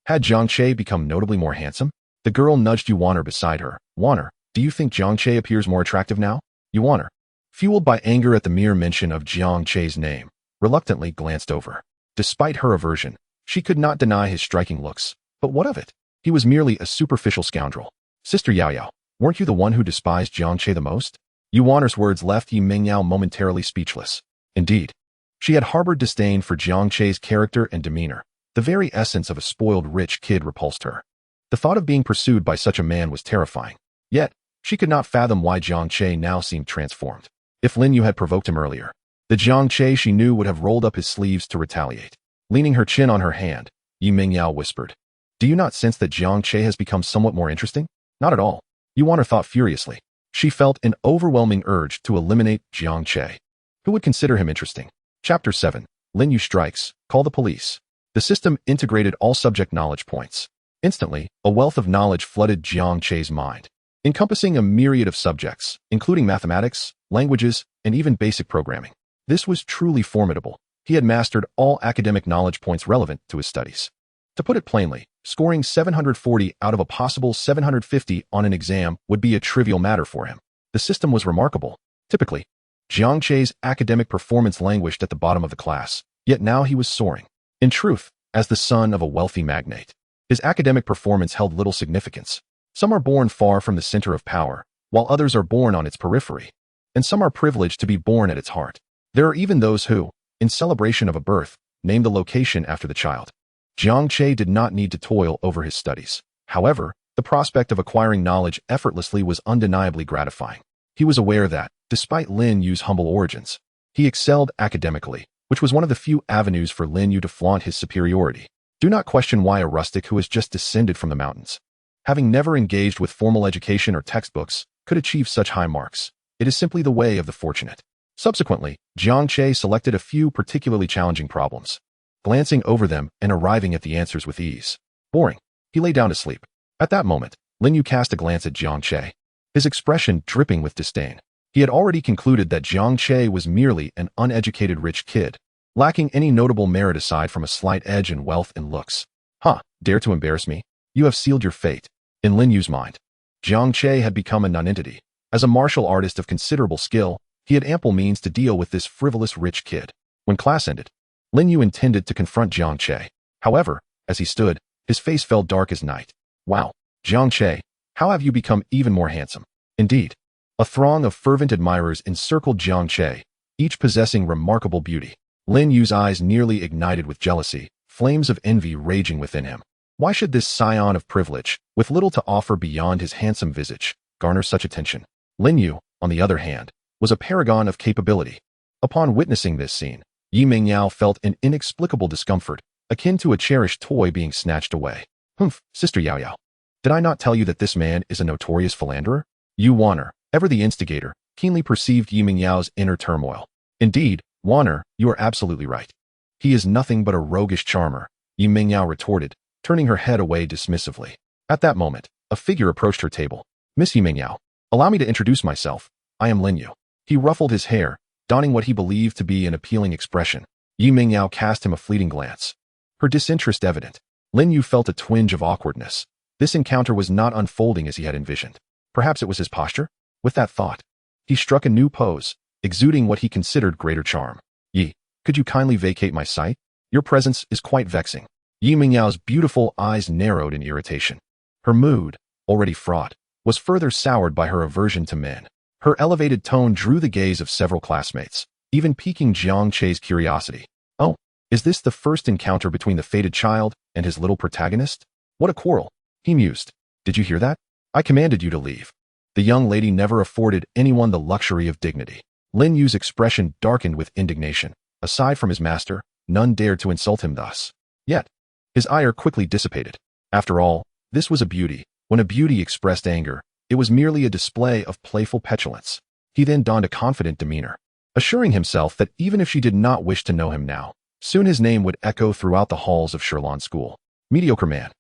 Had Jiang Che become notably more handsome? The girl nudged Yuaner beside her. Yuaner, do you think Jiang Che appears more attractive now? Yuaner, fueled by anger at the mere mention of Jiang Che's name, reluctantly glanced over. Despite her aversion, she could not deny his striking looks. But what of it? He was merely a superficial scoundrel. Sister Yao Yao, weren't you the one who despised Jiang Che the most? Yuaner's words left Yi Mingyao momentarily speechless. Indeed, she had harbored disdain for Jiang Che's character and demeanor. The very essence of a spoiled rich kid repulsed her. The thought of being pursued by such a man was terrifying. Yet, she could not fathom why Jiang Che now seemed transformed. If Lin Yu had provoked him earlier, the Jiang Che she knew would have rolled up his sleeves to retaliate. Leaning her chin on her hand, Yi Mingyao whispered, Do you not sense that Jiang Che has become somewhat more interesting? Not at all. Yuaner thought furiously. She felt an overwhelming urge to eliminate Jiang Che. Who would consider him interesting? Chapter 7. Lin Yu strikes. Call the police. The system integrated all subject knowledge points. Instantly, a wealth of knowledge flooded Jiang Che's mind, encompassing a myriad of subjects, including mathematics, languages, and even basic programming. This was truly formidable. He had mastered all academic knowledge points relevant to his studies. To put it plainly, scoring 740 out of a possible 750 on an exam would be a trivial matter for him. The system was remarkable. Typically, Jiang Che's academic performance languished at the bottom of the class, yet now he was soaring. In truth, as the son of a wealthy magnate, his academic performance held little significance. Some are born far from the center of power, while others are born on its periphery, and some are privileged to be born at its heart. There are even those who, in celebration of a birth, name the location after the child. Jiang Che did not need to toil over his studies. However, the prospect of acquiring knowledge effortlessly was undeniably gratifying. He was aware that, despite Lin Yu's humble origins, he excelled academically, which was one of the few avenues for Lin Yu to flaunt his superiority. Do not question why a rustic who has just descended from the mountains, having never engaged with formal education or textbooks, could achieve such high marks. It is simply the way of the fortunate. Subsequently, Jiang Che selected a few particularly challenging problems, glancing over them and arriving at the answers with ease. Boring. He lay down to sleep. At that moment, Lin Yu cast a glance at Jiang Che, his expression dripping with disdain. He had already concluded that Jiang Che was merely an uneducated rich kid, lacking any notable merit aside from a slight edge in wealth and looks. Dare to embarrass me? You have sealed your fate. In Lin Yu's mind, Jiang Che had become a nonentity. As a martial artist of considerable skill, he had ample means to deal with this frivolous rich kid. When class ended, Lin Yu intended to confront Jiang Che. However, as he stood, his face fell dark as night. Wow, Jiang Che, how have you become even more handsome? Indeed, a throng of fervent admirers encircled Jiang Che, each possessing remarkable beauty. Lin Yu's eyes nearly ignited with jealousy, flames of envy raging within him. Why should this scion of privilege, with little to offer beyond his handsome visage, garner such attention? Lin Yu, on the other hand, was a paragon of capability. Upon witnessing this scene, Yi Mingyao felt an inexplicable discomfort, akin to a cherished toy being snatched away. Sister Yao Yao. Did I not tell you that this man is a notorious philanderer? Yu Wanner, ever the instigator, keenly perceived Yi Mingyao's inner turmoil. Indeed, Wanner, you are absolutely right. He is nothing but a roguish charmer, Yi Mingyao retorted, turning her head away dismissively. At that moment, a figure approached her table. Miss Yi Mingyao, allow me to introduce myself. I am Lin Yu. He ruffled his hair, donning what he believed to be an appealing expression. Yi Mingyao cast him a fleeting glance. Her disinterest evident. Lin Yu felt a twinge of awkwardness. This encounter was not unfolding as he had envisioned. Perhaps it was his posture? With that thought, he struck a new pose, exuding what he considered greater charm. Yi, could you kindly vacate my sight? Your presence is quite vexing. Yi Mingyao's beautiful eyes narrowed in irritation. Her mood, already fraught, was further soured by her aversion to men. Her elevated tone drew the gaze of several classmates, even piquing Jiang Che's curiosity. Oh, is this the first encounter between the fated child and his little protagonist? What a quarrel, he mused. Did you hear that? I commanded you to leave. The young lady never afforded anyone the luxury of dignity. Lin Yu's expression darkened with indignation. Aside from his master, none dared to insult him thus. Yet, his ire quickly dissipated. After all, this was a beauty. When a beauty expressed anger, it was merely a display of playful petulance. He then donned a confident demeanor, assuring himself that even if she did not wish to know him now, soon his name would echo throughout the halls of Shirlan School. Mediocre man.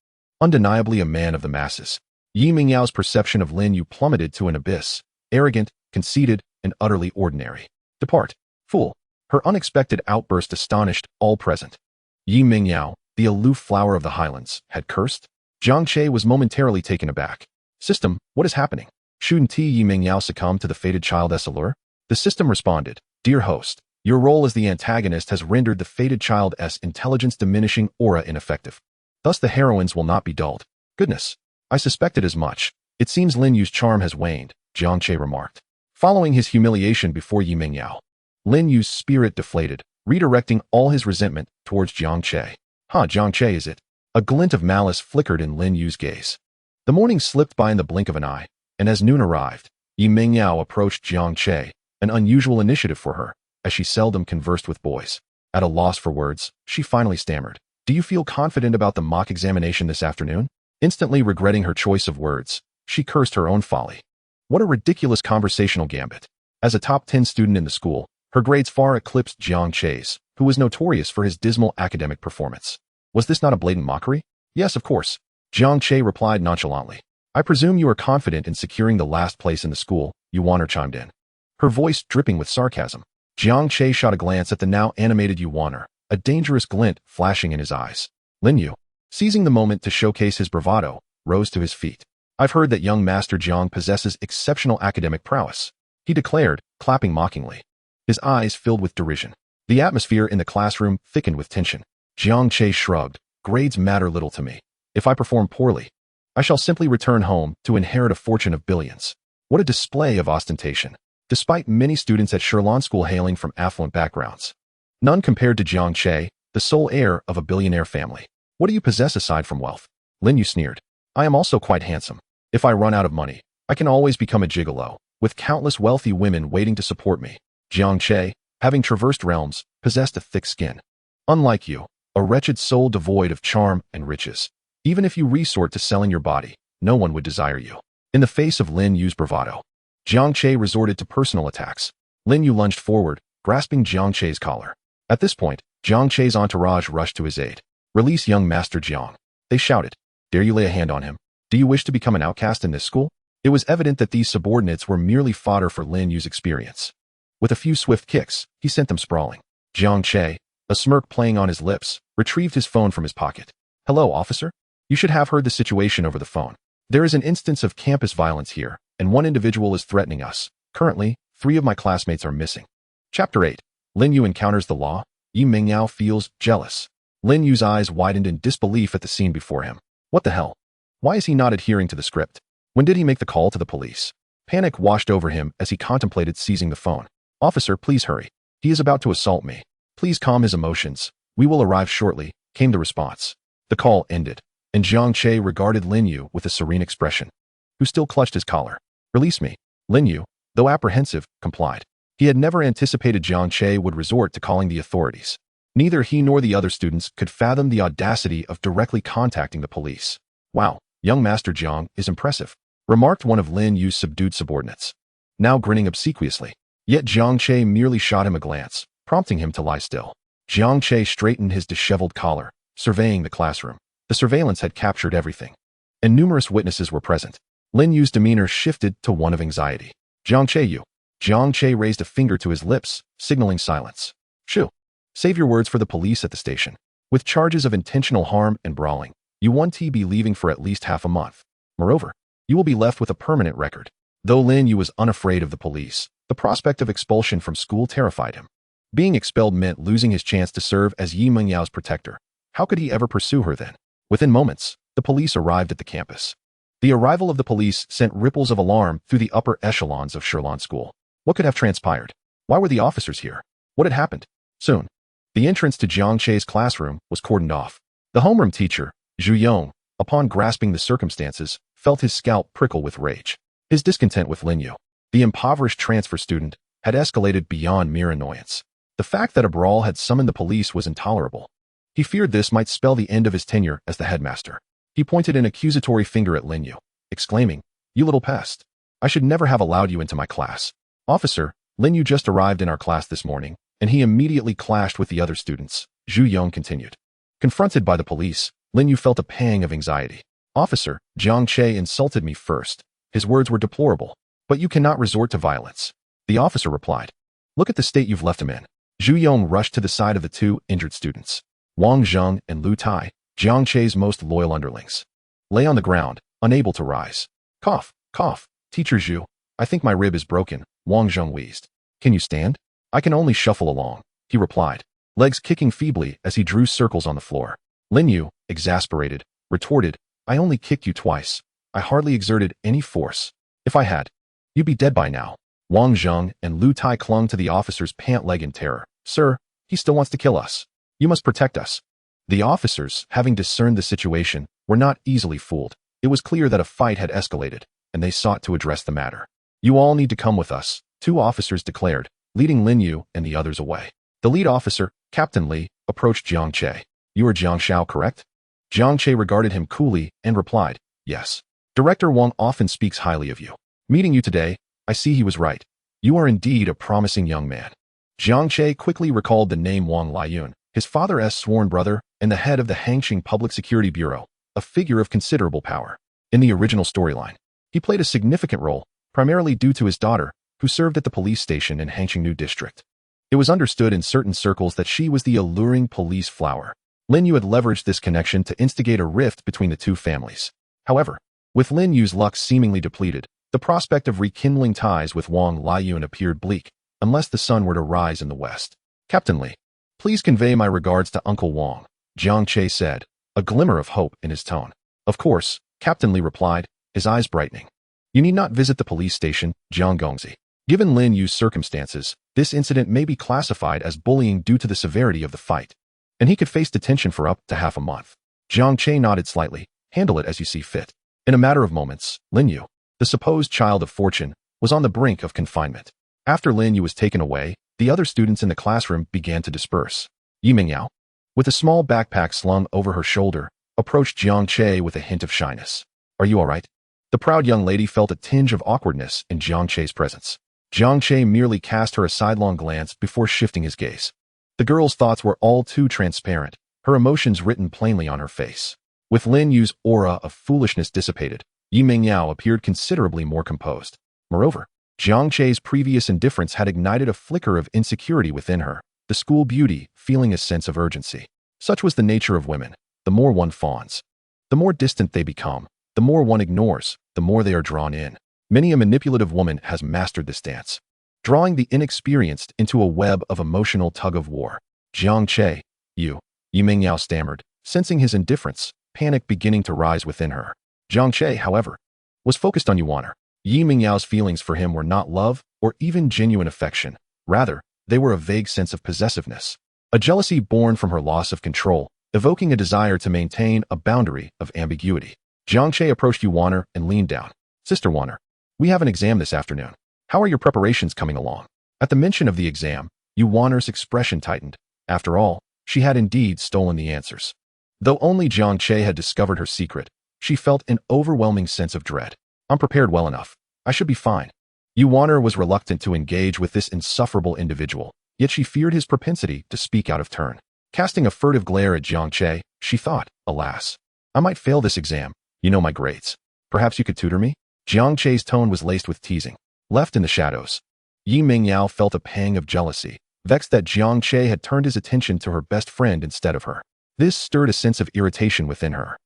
Undeniably a man of the masses. Yi Mingyao's perception of Lin Yu plummeted to an abyss. Arrogant, conceited, and utterly ordinary. Depart, fool. Her unexpected outburst astonished all present. Yi Mingyao, the aloof flower of the highlands, had cursed? Jiang Che was momentarily taken aback. System, what is happening? Shouldn't Yi Mingyao succumb to the fated child's allure? The system responded, Dear host, your role as the antagonist has rendered the fated child's intelligence-diminishing aura ineffective. Thus the heroines will not be dulled. Goodness, I suspected as much. It seems Lin Yu's charm has waned, Jiang Che remarked. Following his humiliation before Yi Mingyao, Lin Yu's spirit deflated, redirecting all his resentment towards Jiang Che. Jiang Che is it? A glint of malice flickered in Lin Yu's gaze. The morning slipped by in the blink of an eye, and as noon arrived, Yi Mingyao approached Jiang Che, an unusual initiative for her, as she seldom conversed with boys. At a loss for words, she finally stammered. Do you feel confident about the mock examination this afternoon? Instantly regretting her choice of words, she cursed her own folly. What a ridiculous conversational gambit. As a top 10 student in the school, her grades far eclipsed Jiang Che's, who was notorious for his dismal academic performance. Was this not a blatant mockery? Yes, of course. Jiang Che replied nonchalantly. I presume you are confident in securing the last place in the school, Yu Wanner chimed in. Her voice dripping with sarcasm. Jiang Che shot a glance at the now animated Yu Wanner, a dangerous glint flashing in his eyes. Lin Yu, seizing the moment to showcase his bravado, rose to his feet. I've heard that young Master Jiang possesses exceptional academic prowess, he declared, clapping mockingly. His eyes filled with derision. The atmosphere in the classroom thickened with tension. Jiang Che shrugged. Grades matter little to me. If I perform poorly, I shall simply return home to inherit a fortune of billions. What a display of ostentation. Despite many students at Shirlan School hailing from affluent backgrounds, none compared to Jiang Che, the sole heir of a billionaire family. What do you possess aside from wealth? Lin Yu sneered. I am also quite handsome. If I run out of money, I can always become a gigolo, with countless wealthy women waiting to support me. Jiang Che, having traversed realms, possessed a thick skin. Unlike you, a wretched soul devoid of charm and riches. Even if you resort to selling your body, no one would desire you. In the face of Lin Yu's bravado, Jiang Che resorted to personal attacks. Lin Yu lunged forward, grasping Jiang Che's collar. At this point, Jiang Che's entourage rushed to his aid. Release young Master Jiang, they shouted. Dare you lay a hand on him? Do you wish to become an outcast in this school? It was evident that these subordinates were merely fodder for Lin Yu's experience. With a few swift kicks, he sent them sprawling. Jiang Che, a smirk playing on his lips, retrieved his phone from his pocket. "Hello, officer? You should have heard the situation over the phone. There is an instance of campus violence here, and one individual is threatening us. Currently, 3 of my classmates are missing." Chapter 8. Lin Yu encounters the law. Yi Mingyao feels jealous. Lin Yu's eyes widened in disbelief at the scene before him. What the hell? Why is he not adhering to the script? When did he make the call to the police? Panic washed over him as he contemplated seizing the phone. "Officer, please hurry. He is about to assault me. Please calm his emotions. We will arrive shortly," came the response. The call ended, and Jiang Che regarded Lin Yu with a serene expression, who still clutched his collar. "Release me." Lin Yu, though apprehensive, complied. He had never anticipated Jiang Che would resort to calling the authorities. Neither he nor the other students could fathom the audacity of directly contacting the police. "Wow, young Master Jiang is impressive," remarked one of Lin Yu's subdued subordinates, now grinning obsequiously. Yet Jiang Che merely shot him a glance, prompting him to lie still. Jiang Che straightened his disheveled collar, surveying the classroom. The surveillance had captured everything, and numerous witnesses were present. Lin Yu's demeanor shifted to one of anxiety. "Jiang Che, you." Jiang Che raised a finger to his lips, signaling silence. "Shoo. Save your words for the police at the station. With charges of intentional harm and brawling, you won't be leaving for at least half a month. Moreover, you will be left with a permanent record." Though Lin Yu was unafraid of the police, the prospect of expulsion from school terrified him. Being expelled meant losing his chance to serve as Yi Mengyao's protector. How could he ever pursue her then? Within moments, the police arrived at the campus. The arrival of the police sent ripples of alarm through the upper echelons of Shirlan School. What could have transpired? Why were the officers here? What had happened? Soon, the entrance to Jiang Che's classroom was cordoned off. The homeroom teacher, Zhu Yong, upon grasping the circumstances, felt his scalp prickle with rage. His discontent with Lin Yu, the impoverished transfer student, had escalated beyond mere annoyance. The fact that a brawl had summoned the police was intolerable. He feared this might spell the end of his tenure as the headmaster. He pointed an accusatory finger at Lin Yu, exclaiming, "You little pest. I should never have allowed you into my class." "Officer, Lin Yu just arrived in our class this morning, and he immediately clashed with the other students," Zhu Yong continued. Confronted by the police, Lin Yu felt a pang of anxiety. "Officer, Jiang Che insulted me first. His words were deplorable, but you cannot resort to violence," the officer replied. "Look at the state you've left him in." Zhu Yong rushed to the side of the 2 injured students. Wang Zheng and Lu Tai, Jiang Che's most loyal underlings, lay on the ground, unable to rise. "Cough, cough. Teacher Zhu, I think my rib is broken," Wang Zheng wheezed. "Can you stand?" "I can only shuffle along," he replied, legs kicking feebly as he drew circles on the floor. Lin Yu, exasperated, retorted, "I only kicked you twice. I hardly exerted any force. If I had, you'd be dead by now." Wang Zheng and Lu Tai clung to the officer's pant leg in terror. "Sir, he still wants to kill us. You must protect us." The officers, having discerned the situation, were not easily fooled. It was clear that a fight had escalated, and they sought to address the matter. "You all need to come with us," 2 officers declared, leading Lin Yu and the others away. The lead officer, Captain Li, approached Jiang Che. "You are Jiang Xiao, correct?" Jiang Che regarded him coolly and replied, "Yes. Director Wang often speaks highly of you. Meeting you today, I see he was right. You are indeed a promising young man." Jiang Che quickly recalled the name Wang Liuyun, his father's sworn brother and the head of the Hangqing Public Security Bureau, a figure of considerable power. In the original storyline, he played a significant role, primarily due to his daughter, who served at the police station in Hangqing New District. It was understood in certain circles that she was the alluring police flower. Lin Yu had leveraged this connection to instigate a rift between the 2 families. However, with Lin Yu's luck seemingly depleted, the prospect of rekindling ties with Wang Liuyun appeared bleak, unless the sun were to rise in the west. "Captain Li, please convey my regards to Uncle Wang," Jiang Che said, a glimmer of hope in his tone. "Of course," Captain Li replied, his eyes brightening. "You need not visit the police station, Jiang Gongzi. Given Lin Yu's circumstances, this incident may be classified as bullying due to the severity of the fight, and he could face detention for up to half a month." Jiang Che nodded slightly. "Handle it as you see fit." In a matter of moments, Lin Yu, the supposed child of fortune, was on the brink of confinement. After Lin Yu was taken away, the other students in the classroom began to disperse. Yi Mingyao, with a small backpack slung over her shoulder, approached Jiang Che with a hint of shyness. "Are you all right?" The proud young lady felt a tinge of awkwardness in Jiang Che's presence. Jiang Che merely cast her a sidelong glance before shifting his gaze. The girl's thoughts were all too transparent, her emotions written plainly on her face. With Lin Yu's aura of foolishness dissipated, Yi Mingyao appeared considerably more composed. Moreover, Jiang Che's previous indifference had ignited a flicker of insecurity within her, the school beauty feeling a sense of urgency. Such was the nature of women. The more one fawns, the more distant they become. The more one ignores, the more they are drawn in. Many a manipulative woman has mastered this dance, drawing the inexperienced into a web of emotional tug-of-war. Jiang Che, you, Yi Mingyao stammered, sensing his indifference, panic beginning to rise within her. Jiang Che, however, was focused on Yuaner. Yi Mingyao's feelings for him were not love or even genuine affection. Rather, they were a vague sense of possessiveness, a jealousy born from her loss of control, evoking a desire to maintain a boundary of ambiguity. Jiang Che approached Yuaner and leaned down. Sister Yuaner, we have an exam this afternoon. How are your preparations coming along? At the mention of the exam, Yuaner's expression tightened. After all, she had indeed stolen the answers. Though only Jiang Che had discovered her secret, she felt an overwhelming sense of dread. I'm prepared well enough. I should be fine. Yuaner was reluctant to engage with this insufferable individual, yet she feared his propensity to speak out of turn. Casting a furtive glare at Jiang Che, she thought, alas, I might fail this exam. You know my grades. Perhaps you could tutor me? Jiang Che's tone was laced with teasing. Left in the shadows, Yi Mingyao felt a pang of jealousy, vexed that Jiang Che had turned his attention to her best friend instead of her. This stirred a sense of irritation within her.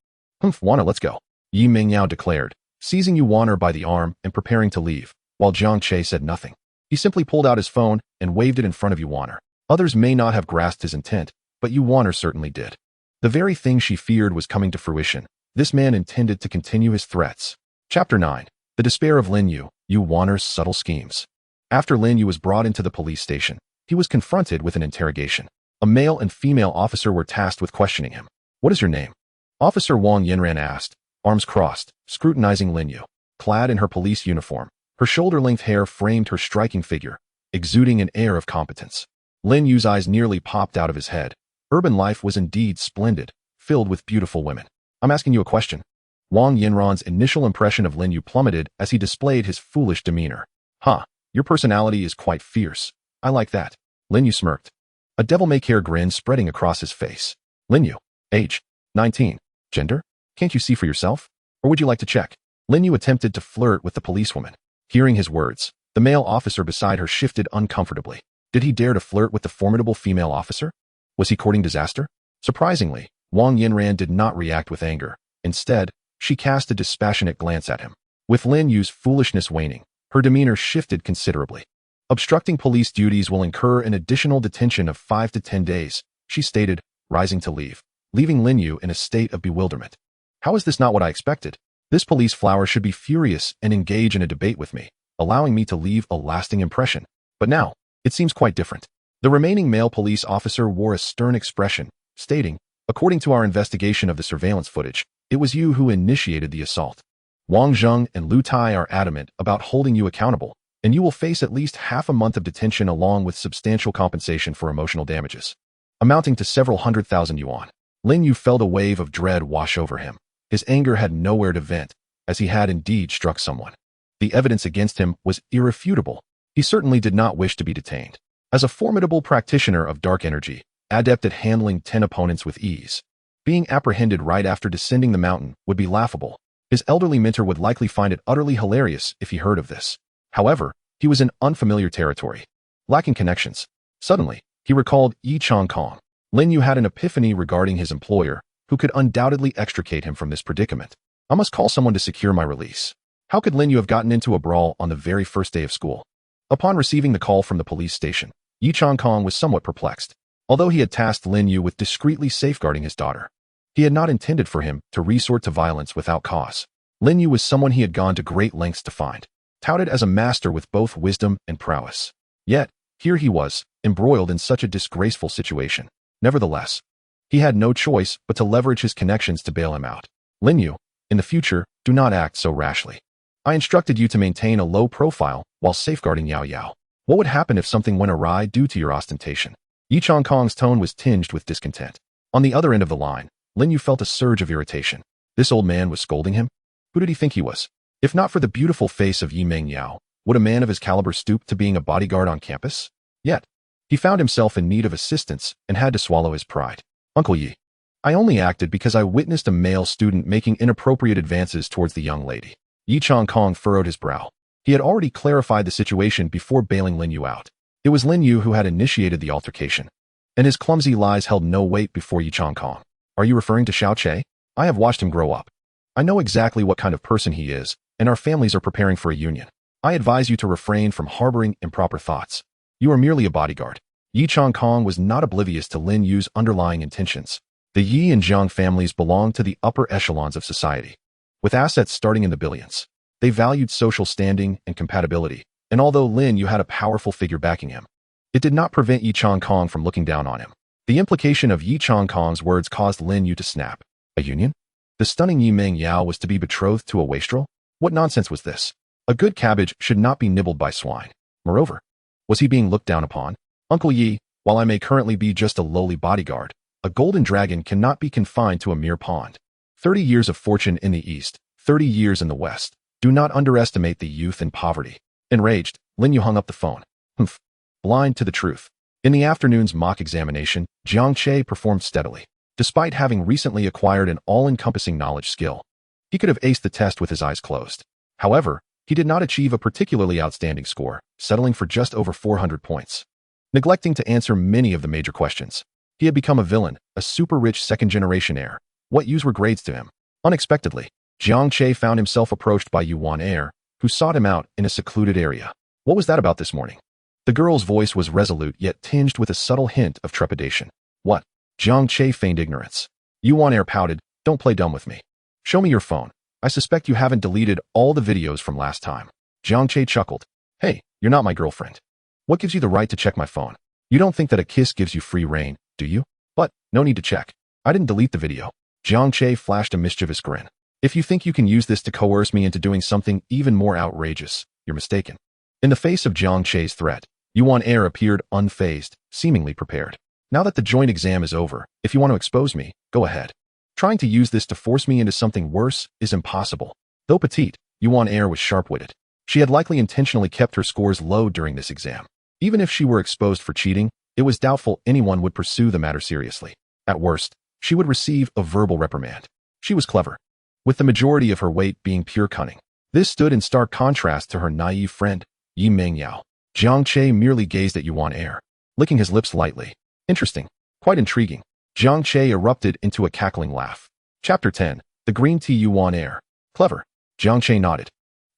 Yuaner, let's go, Yi Mingyao declared, seizing Yuaner by the arm and preparing to leave, while Jiang Che said nothing. He simply pulled out his phone and waved it in front of Yuaner. Others may not have grasped his intent, but Yuaner certainly did. The very thing she feared was coming to fruition. This man intended to continue his threats. Chapter 9. The Despair of Lin Yu, Yuaner's Subtle Schemes. After Lin Yu was brought into the police station, he was confronted with an interrogation. A male and female officer were tasked with questioning him. What is your name? Officer Wang Yinran asked, arms crossed, scrutinizing Lin Yu. Clad in her police uniform, her shoulder-length hair framed her striking figure, exuding an air of competence. Lin Yu's eyes nearly popped out of his head. Urban life was indeed splendid, filled with beautiful women. I'm asking you a question. Wang Yinran's initial impression of Lin Yu plummeted as he displayed his foolish demeanor. Huh, your personality is quite fierce. I like that. Lin Yu smirked, a devil-may-care grin spreading across his face. Lin Yu, age, 19. Gender? Can't you see for yourself? Or would you like to check? Lin Yu attempted to flirt with the policewoman. Hearing his words, the male officer beside her shifted uncomfortably. Did he dare to flirt with the formidable female officer? Was he courting disaster? Surprisingly, Wang Yinran did not react with anger. Instead, she cast a dispassionate glance at him. With Lin Yu's foolishness waning, her demeanor shifted considerably. Obstructing police duties will incur an additional detention of 5 to 10 days, she stated, rising to leave, leaving Lin Yu in a state of bewilderment. How is this not what I expected? This police flower should be furious and engage in a debate with me, allowing me to leave a lasting impression. But now, it seems quite different. The remaining male police officer wore a stern expression, stating, according to our investigation of the surveillance footage, it was you who initiated the assault. Wang Zheng and Lu Tai are adamant about holding you accountable, and you will face at least half a month of detention along with substantial compensation for emotional damages, amounting to several 100,000 yuan. Lin Yu felt a wave of dread wash over him. His anger had nowhere to vent, as he had indeed struck someone. The evidence against him was irrefutable. He certainly did not wish to be detained. As a formidable practitioner of dark energy, adept at handling 10 opponents with ease, being apprehended right after descending the mountain would be laughable. His elderly mentor would likely find it utterly hilarious if he heard of this. However, he was in unfamiliar territory, lacking connections. Suddenly, he recalled Yi Changkong. Lin Yu had an epiphany regarding his employer, who could undoubtedly extricate him from this predicament. I must call someone to secure my release. How could Lin Yu have gotten into a brawl on the very first day of school? Upon receiving the call from the police station, Yi Changkong was somewhat perplexed. Although he had tasked Lin Yu with discreetly safeguarding his daughter, he had not intended for him to resort to violence without cause. Lin Yu was someone he had gone to great lengths to find, touted as a master with both wisdom and prowess. Yet, here he was, embroiled in such a disgraceful situation. Nevertheless, he had no choice but to leverage his connections to bail him out. Lin Yu, in the future, do not act so rashly. I instructed you to maintain a low profile while safeguarding Yao Yao. What would happen if something went awry due to your ostentation? Yi Changkong's tone was tinged with discontent. On the other end of the line, Lin Yu felt a surge of irritation. This old man was scolding him? Who did he think he was? If not for the beautiful face of Yi Mingyao, would a man of his caliber stoop to being a bodyguard on campus? Yet, he found himself in need of assistance and had to swallow his pride. Uncle Yi. I only acted because I witnessed a male student making inappropriate advances towards the young lady. Yi Changkong furrowed his brow. He had already clarified the situation before bailing Lin Yu out. It was Lin Yu who had initiated the altercation, and his clumsy lies held no weight before Yi Changkong. Are you referring to Jiang Che? I have watched him grow up. I know exactly what kind of person he is, and our families are preparing for a union. I advise you to refrain from harboring improper thoughts. You are merely a bodyguard. Yi Changkong was not oblivious to Lin Yu's underlying intentions. The Yi and Jiang families belonged to the upper echelons of society, with assets starting in the billions. They valued social standing and compatibility, and although Lin Yu had a powerful figure backing him, it did not prevent Yi Changkong from looking down on him. The implication of Yi Changkong's words caused Lin Yu to snap. A union? The stunning Yi Meng Yao was to be betrothed to a wastrel? What nonsense was this? A good cabbage should not be nibbled by swine. Moreover, was he being looked down upon? Uncle Yi, while I may currently be just a lowly bodyguard, a golden dragon cannot be confined to a mere pond. 30 years of fortune in the east, 30 years in the west. Do not underestimate the youth and poverty. Enraged, Lin Yu hung up the phone. Humph. Blind to the truth. In the afternoon's mock examination, Jiang Che performed steadily. Despite having recently acquired an all-encompassing knowledge skill, he could have aced the test with his eyes closed. However, he did not achieve a particularly outstanding score, settling for just over 400 points. Neglecting to answer many of the major questions, he had become a villain, a super-rich second-generation heir. What use were grades to him? Unexpectedly, Jiang Che found himself approached by Yuan Heir, who sought him out in a secluded area. What was that about this morning? The girl's voice was resolute yet tinged with a subtle hint of trepidation. What? Jiang Che feigned ignorance. Yuan Heir pouted, don't play dumb with me. Show me your phone. I suspect you haven't deleted all the videos from last time. Jiang Che chuckled. Hey, you're not my girlfriend. What gives you the right to check my phone? You don't think that a kiss gives you free rein, do you? But, no need to check. I didn't delete the video. Jiang Che flashed a mischievous grin. If you think you can use this to coerce me into doing something even more outrageous, you're mistaken. In the face of Jiang Che's threat, Yuan Heir appeared unfazed, seemingly prepared. Now that the joint exam is over, if you want to expose me, go ahead. Trying to use this to force me into something worse is impossible. Though petite, Yuan Heir was sharp-witted. She had likely intentionally kept her scores low during this exam. Even if she were exposed for cheating, it was doubtful anyone would pursue the matter seriously. At worst, she would receive a verbal reprimand. She was clever, with the majority of her weight being pure cunning. This stood in stark contrast to her naive friend, Yi Meng Yao. Jiang Che merely gazed at Yuan Heir, licking his lips lightly. Interesting. Quite intriguing. Jiang Che erupted into a cackling laugh. Chapter 10. The Green Tea Yuan Heir. Clever. Jiang Che nodded.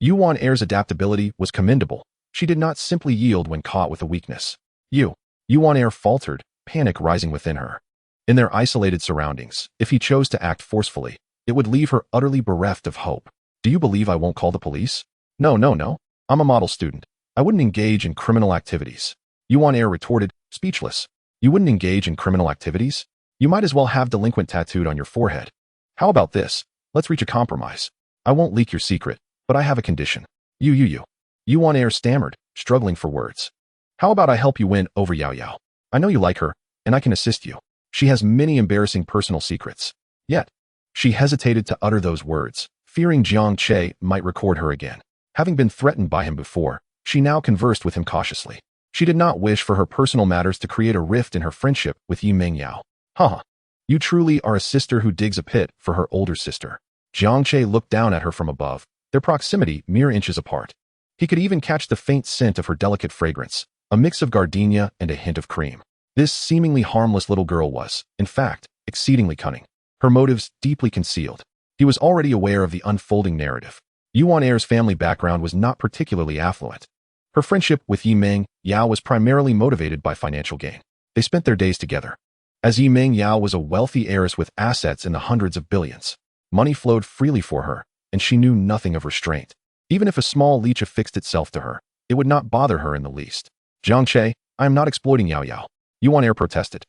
Yuan Heir's adaptability was commendable. She did not simply yield when caught with a weakness. Yuan Heir faltered, panic rising within her. In their isolated surroundings, if he chose to act forcefully, it would leave her utterly bereft of hope. Do you believe I won't call the police? No. I'm a model student. I wouldn't engage in criminal activities. Yuan Heir retorted, speechless. You wouldn't engage in criminal activities? You might as well have delinquent tattooed on your forehead. How about this? Let's reach a compromise. I won't leak your secret, but I have a condition. You. Yuan Heir stammered, struggling for words. How about I help you win over Yao Yao? I know you like her, and I can assist you. She has many embarrassing personal secrets. Yet, she hesitated to utter those words, fearing Jiang Che might record her again. Having been threatened by him before, she now conversed with him cautiously. She did not wish for her personal matters to create a rift in her friendship with Yi Meng Yao. You truly are a sister who digs a pit for her older sister. Jiang Che looked down at her from above, their proximity mere inches apart. He could even catch the faint scent of her delicate fragrance, a mix of gardenia and a hint of cream. This seemingly harmless little girl was, in fact, exceedingly cunning. Her motives deeply concealed. He was already aware of the unfolding narrative. Yuan Heir's family background was not particularly affluent. Her friendship with Yi Meng Yao was primarily motivated by financial gain. They spent their days together. As Yi Meng Yao was a wealthy heiress with assets in the hundreds of billions, money flowed freely for her, and she knew nothing of restraint. Even if a small leech affixed itself to her, it would not bother her in the least. Jiang Che, I am not exploiting Yao Yao. Yuan Heir protested,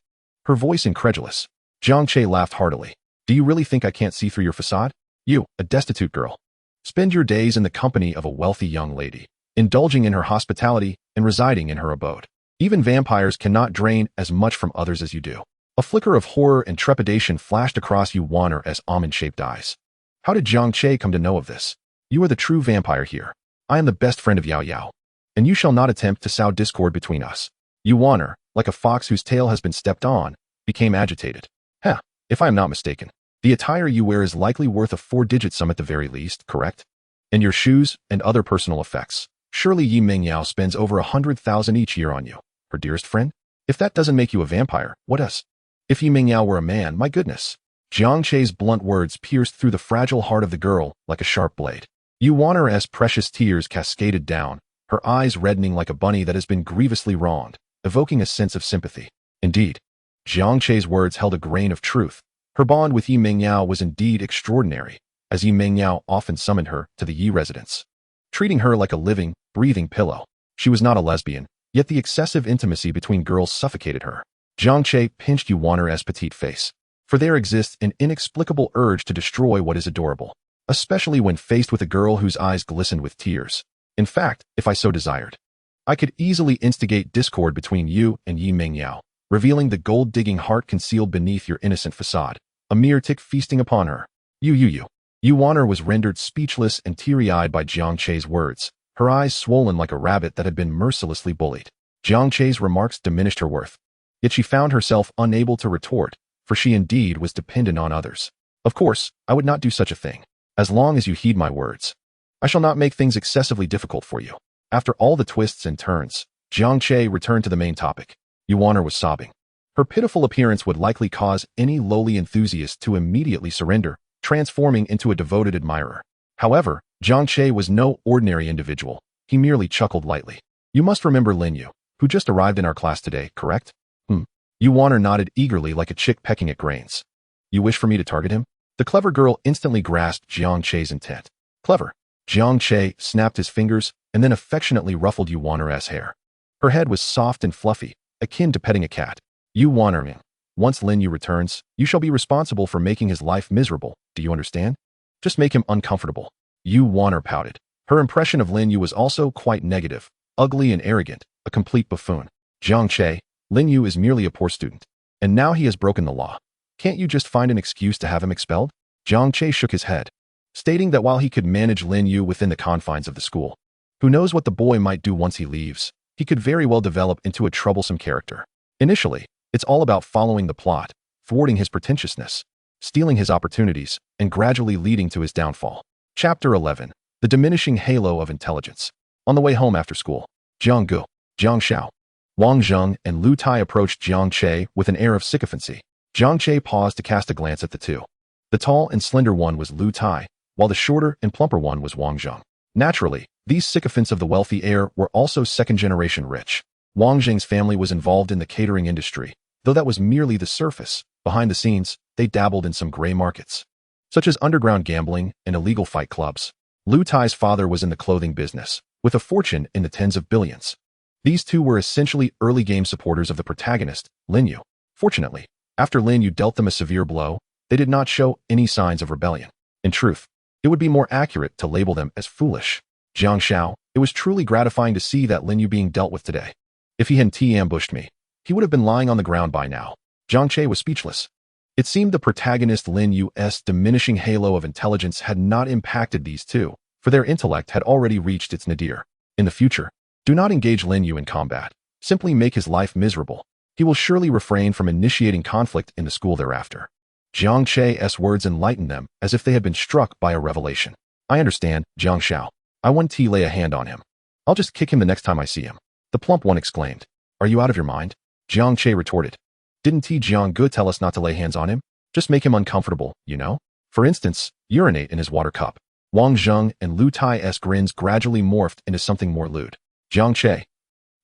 her voice incredulous. Jiang Che laughed heartily. Do you really think I can't see through your facade? You, a destitute girl. Spend your days in the company of a wealthy young lady, indulging in her hospitality and residing in her abode. Even vampires cannot drain as much from others as you do. A flicker of horror and trepidation flashed across Yuan Heir as almond-shaped eyes. How did Jiang Che come to know of this? You are the true vampire here. I am the best friend of Yao Yao, and you shall not attempt to sow discord between us. Yuan Heir, like a fox whose tail has been stepped on, became agitated. If I am not mistaken, the attire you wear is likely worth a 4-digit sum at the very least, correct? And your shoes and other personal effects. Surely Yi Mingyao spends over 100,000 each year on you, her dearest friend? If that doesn't make you a vampire, what does? If Yi Mingyao were a man, my goodness. Jiang Che's blunt words pierced through the fragile heart of the girl like a sharp blade. Yu Wanner's precious tears cascaded down, her eyes reddening like a bunny that has been grievously wronged, evoking a sense of sympathy. Indeed, Jiang Che's words held a grain of truth. Her bond with Yi Mingyao was indeed extraordinary, as Yi Mingyao often summoned her to the Yi residence, treating her like a living, breathing pillow. She was not a lesbian, yet the excessive intimacy between girls suffocated her. Jiang Che pinched Yu Wanner's petite face, for there exists an inexplicable urge to destroy what is adorable, especially when faced with a girl whose eyes glistened with tears. In fact, if I so desired, I could easily instigate discord between you and Yi Mingyao, revealing the gold-digging heart concealed beneath your innocent facade, a mere tick feasting upon her. You. Yu Wanner was rendered speechless and teary-eyed by Jiang Che's words, her eyes swollen like a rabbit that had been mercilessly bullied. Jiang Che's remarks diminished her worth, yet she found herself unable to retort, for she indeed was dependent on others. Of course, I would not do such a thing, as long as you heed my words. I shall not make things excessively difficult for you. After all the twists and turns, Jiang Che returned to the main topic. Yu Wanner was sobbing. Her pitiful appearance would likely cause any lowly enthusiast to immediately surrender, transforming into a devoted admirer. However, Jiang Che was no ordinary individual. He merely chuckled lightly. You must remember Lin Yu, who just arrived in our class today, correct? Yu Wanner nodded eagerly like a chick pecking at grains. You wish for me to target him? The clever girl instantly grasped Jiang Che's intent. Clever. Jiang Che snapped his fingers and then affectionately ruffled Yu Wanner's hair. Her head was soft and fluffy, akin to petting a cat. Yu Wanner, once Lin Yu returns, you shall be responsible for making his life miserable. Do you understand? Just make him uncomfortable. Yu Wanner pouted. Her impression of Lin Yu was also quite negative, ugly and arrogant, a complete buffoon. Jiang Che, Lin Yu is merely a poor student, and now he has broken the law. Can't you just find an excuse to have him expelled? Jiang Che shook his head, stating that while he could manage Lin Yu within the confines of the school, who knows what the boy might do once he leaves, he could very well develop into a troublesome character. Initially, it's all about following the plot, thwarting his pretentiousness, stealing his opportunities, and gradually leading to his downfall. Chapter 11. The Diminishing Halo of Intelligence. On the way home after school, Jiang Gu, Jiang Xiao, Wang Zheng, and Lu Tai approached Jiang Che with an air of sycophancy. Jiang Che paused to cast a glance at the two. The tall and slender one was Lu Tai, while the shorter and plumper one was Wang Zheng. Naturally, these sycophants of the wealthy heir were also second-generation rich. Wang Zheng's family was involved in the catering industry, though that was merely the surface. Behind the scenes, they dabbled in some gray markets, such as underground gambling and illegal fight clubs. Lu Tai's father was in the clothing business, with a fortune in the tens of billions. These two were essentially early-game supporters of the protagonist, Lin Yu. Fortunately, after Lin Yu dealt them a severe blow, they did not show any signs of rebellion. In truth, it would be more accurate to label them as foolish. Jiang Xiao, it was truly gratifying to see that Lin Yu being dealt with today. If he hadn't ambushed me, he would have been lying on the ground by now. Jiang Che was speechless. It seemed the protagonist Lin Yu's diminishing halo of intelligence had not impacted these two, for their intellect had already reached its nadir. In the future, do not engage Lin Yu in combat. Simply make his life miserable. He will surely refrain from initiating conflict in the school thereafter. Jiang Che's words enlightened them as if they had been struck by a revelation. I understand, Jiang Xiao. I want to lay a hand on him. I'll just kick him the next time I see him. The plump one exclaimed. Are you out of your mind? Jiang Che retorted. Didn't Jiang Gu tell us not to lay hands on him? Just make him uncomfortable, you know? For instance, urinate in his water cup. Wang Zheng and Lu Tai's grins gradually morphed into something more lewd. Jiang Che.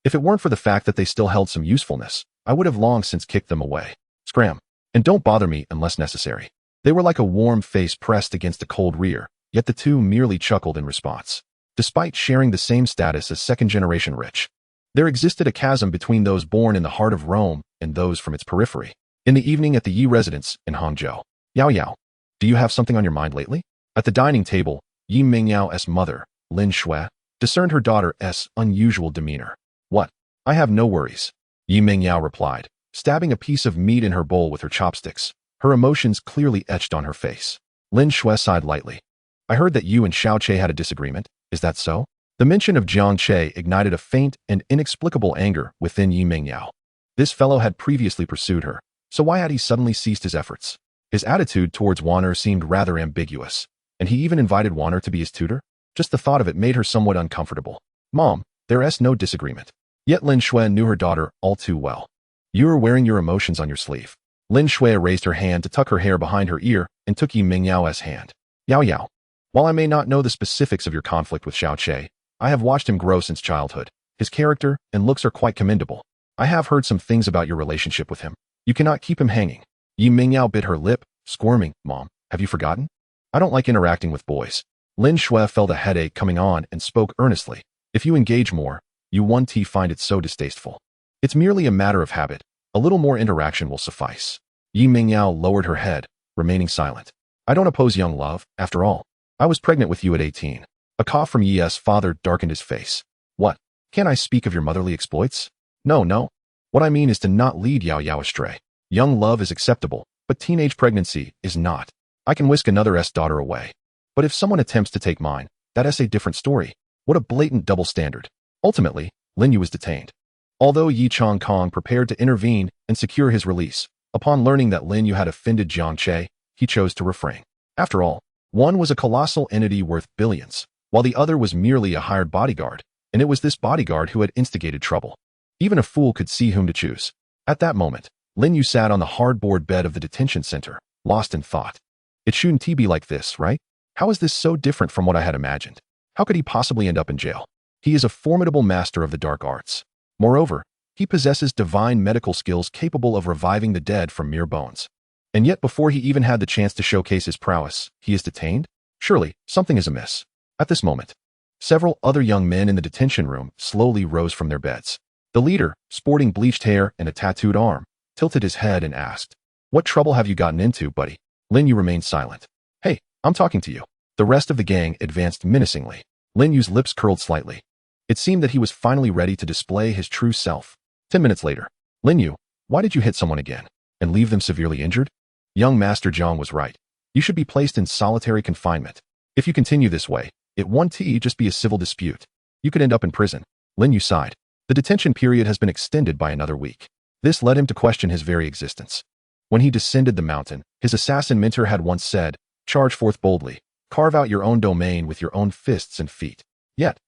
If it weren't for the fact that they still held some usefulness, I would have long since kicked them away. Scram. And don't bother me unless necessary. They were like a warm face pressed against a cold rear, yet the two merely chuckled in response. Despite sharing the same status as second-generation rich, there existed a chasm between those born in the heart of Rome and those from its periphery. In the evening at the Yi residence in Hangzhou, Yao, do you have something on your mind lately? At the dining table, Yi Mingyao's mother, Lin Shui, discerned her daughter's unusual demeanor. What? I have no worries, Yi Mingyao replied, stabbing a piece of meat in her bowl with her chopsticks, her emotions clearly etched on her face. Lin Shui sighed lightly. I heard that you and Xiao Che had a disagreement. Is that so? The mention of Jiang Che ignited a faint and inexplicable anger within Yi Mingyao. This fellow had previously pursued her, so why had he suddenly ceased his efforts? His attitude towards Wanner seemed rather ambiguous, and he even invited Wanner to be his tutor. Just the thought of it made her somewhat uncomfortable. Mom, there's no disagreement. Yet Lin Shui knew her daughter all too well. You are wearing your emotions on your sleeve. Lin Shui raised her hand to tuck her hair behind her ear and took Yi Mingyao's hand. Yao Yao. While I may not know the specifics of your conflict with Jiang Che, I have watched him grow since childhood. His character and looks are quite commendable. I have heard some things about your relationship with him. You cannot keep him hanging. Yi Mingyao bit her lip, squirming. Mom, have you forgotten? I don't like interacting with boys. Lin Shui felt a headache coming on and spoke earnestly. If you engage more, you won't find it so distasteful. It's merely a matter of habit. A little more interaction will suffice. Yi Mingyao lowered her head, remaining silent. I don't oppose young love, after all. I was pregnant with you at 18. A cough from Yi's father darkened his face. What? Can't I speak of your motherly exploits? No. What I mean is to not lead Yao Yao astray. Young love is acceptable, but teenage pregnancy is not. I can whisk another's daughter away. But if someone attempts to take mine, that's a different story. What a blatant double standard. Ultimately, Lin Yu was detained. Although Yi Chong Kong prepared to intervene and secure his release, upon learning that Lin Yu had offended Jiang Che, he chose to refrain. After all, one was a colossal entity worth billions, while the other was merely a hired bodyguard, and it was this bodyguard who had instigated trouble. Even a fool could see whom to choose. At that moment, Lin Yu sat on the hardboard bed of the detention center, lost in thought. It shouldn't be like this, right? How is this so different from what I had imagined? How could he possibly end up in jail? He is a formidable master of the dark arts. Moreover, he possesses divine medical skills capable of reviving the dead from mere bones. And yet before he even had the chance to showcase his prowess, he is detained? Surely, something is amiss. At this moment, several other young men in the detention room slowly rose from their beds. The leader, sporting bleached hair and a tattooed arm, tilted his head and asked, "What trouble have you gotten into, buddy?" Lin Yu remained silent. "Hey, I'm talking to you." The rest of the gang advanced menacingly. Lin Yu's lips curled slightly. It seemed that he was finally ready to display his true self. 10 minutes later, "Lin Yu, why did you hit someone again, and leave them severely injured?" Young Master Jiang was right. You should be placed in solitary confinement. If you continue this way, it won't just be a civil dispute. You could end up in prison. Lin Yu sighed. The detention period has been extended by another week. This led him to question his very existence. When he descended the mountain, his assassin mentor had once said, "Charge forth boldly. Carve out your own domain with your own fists and feet." Yet,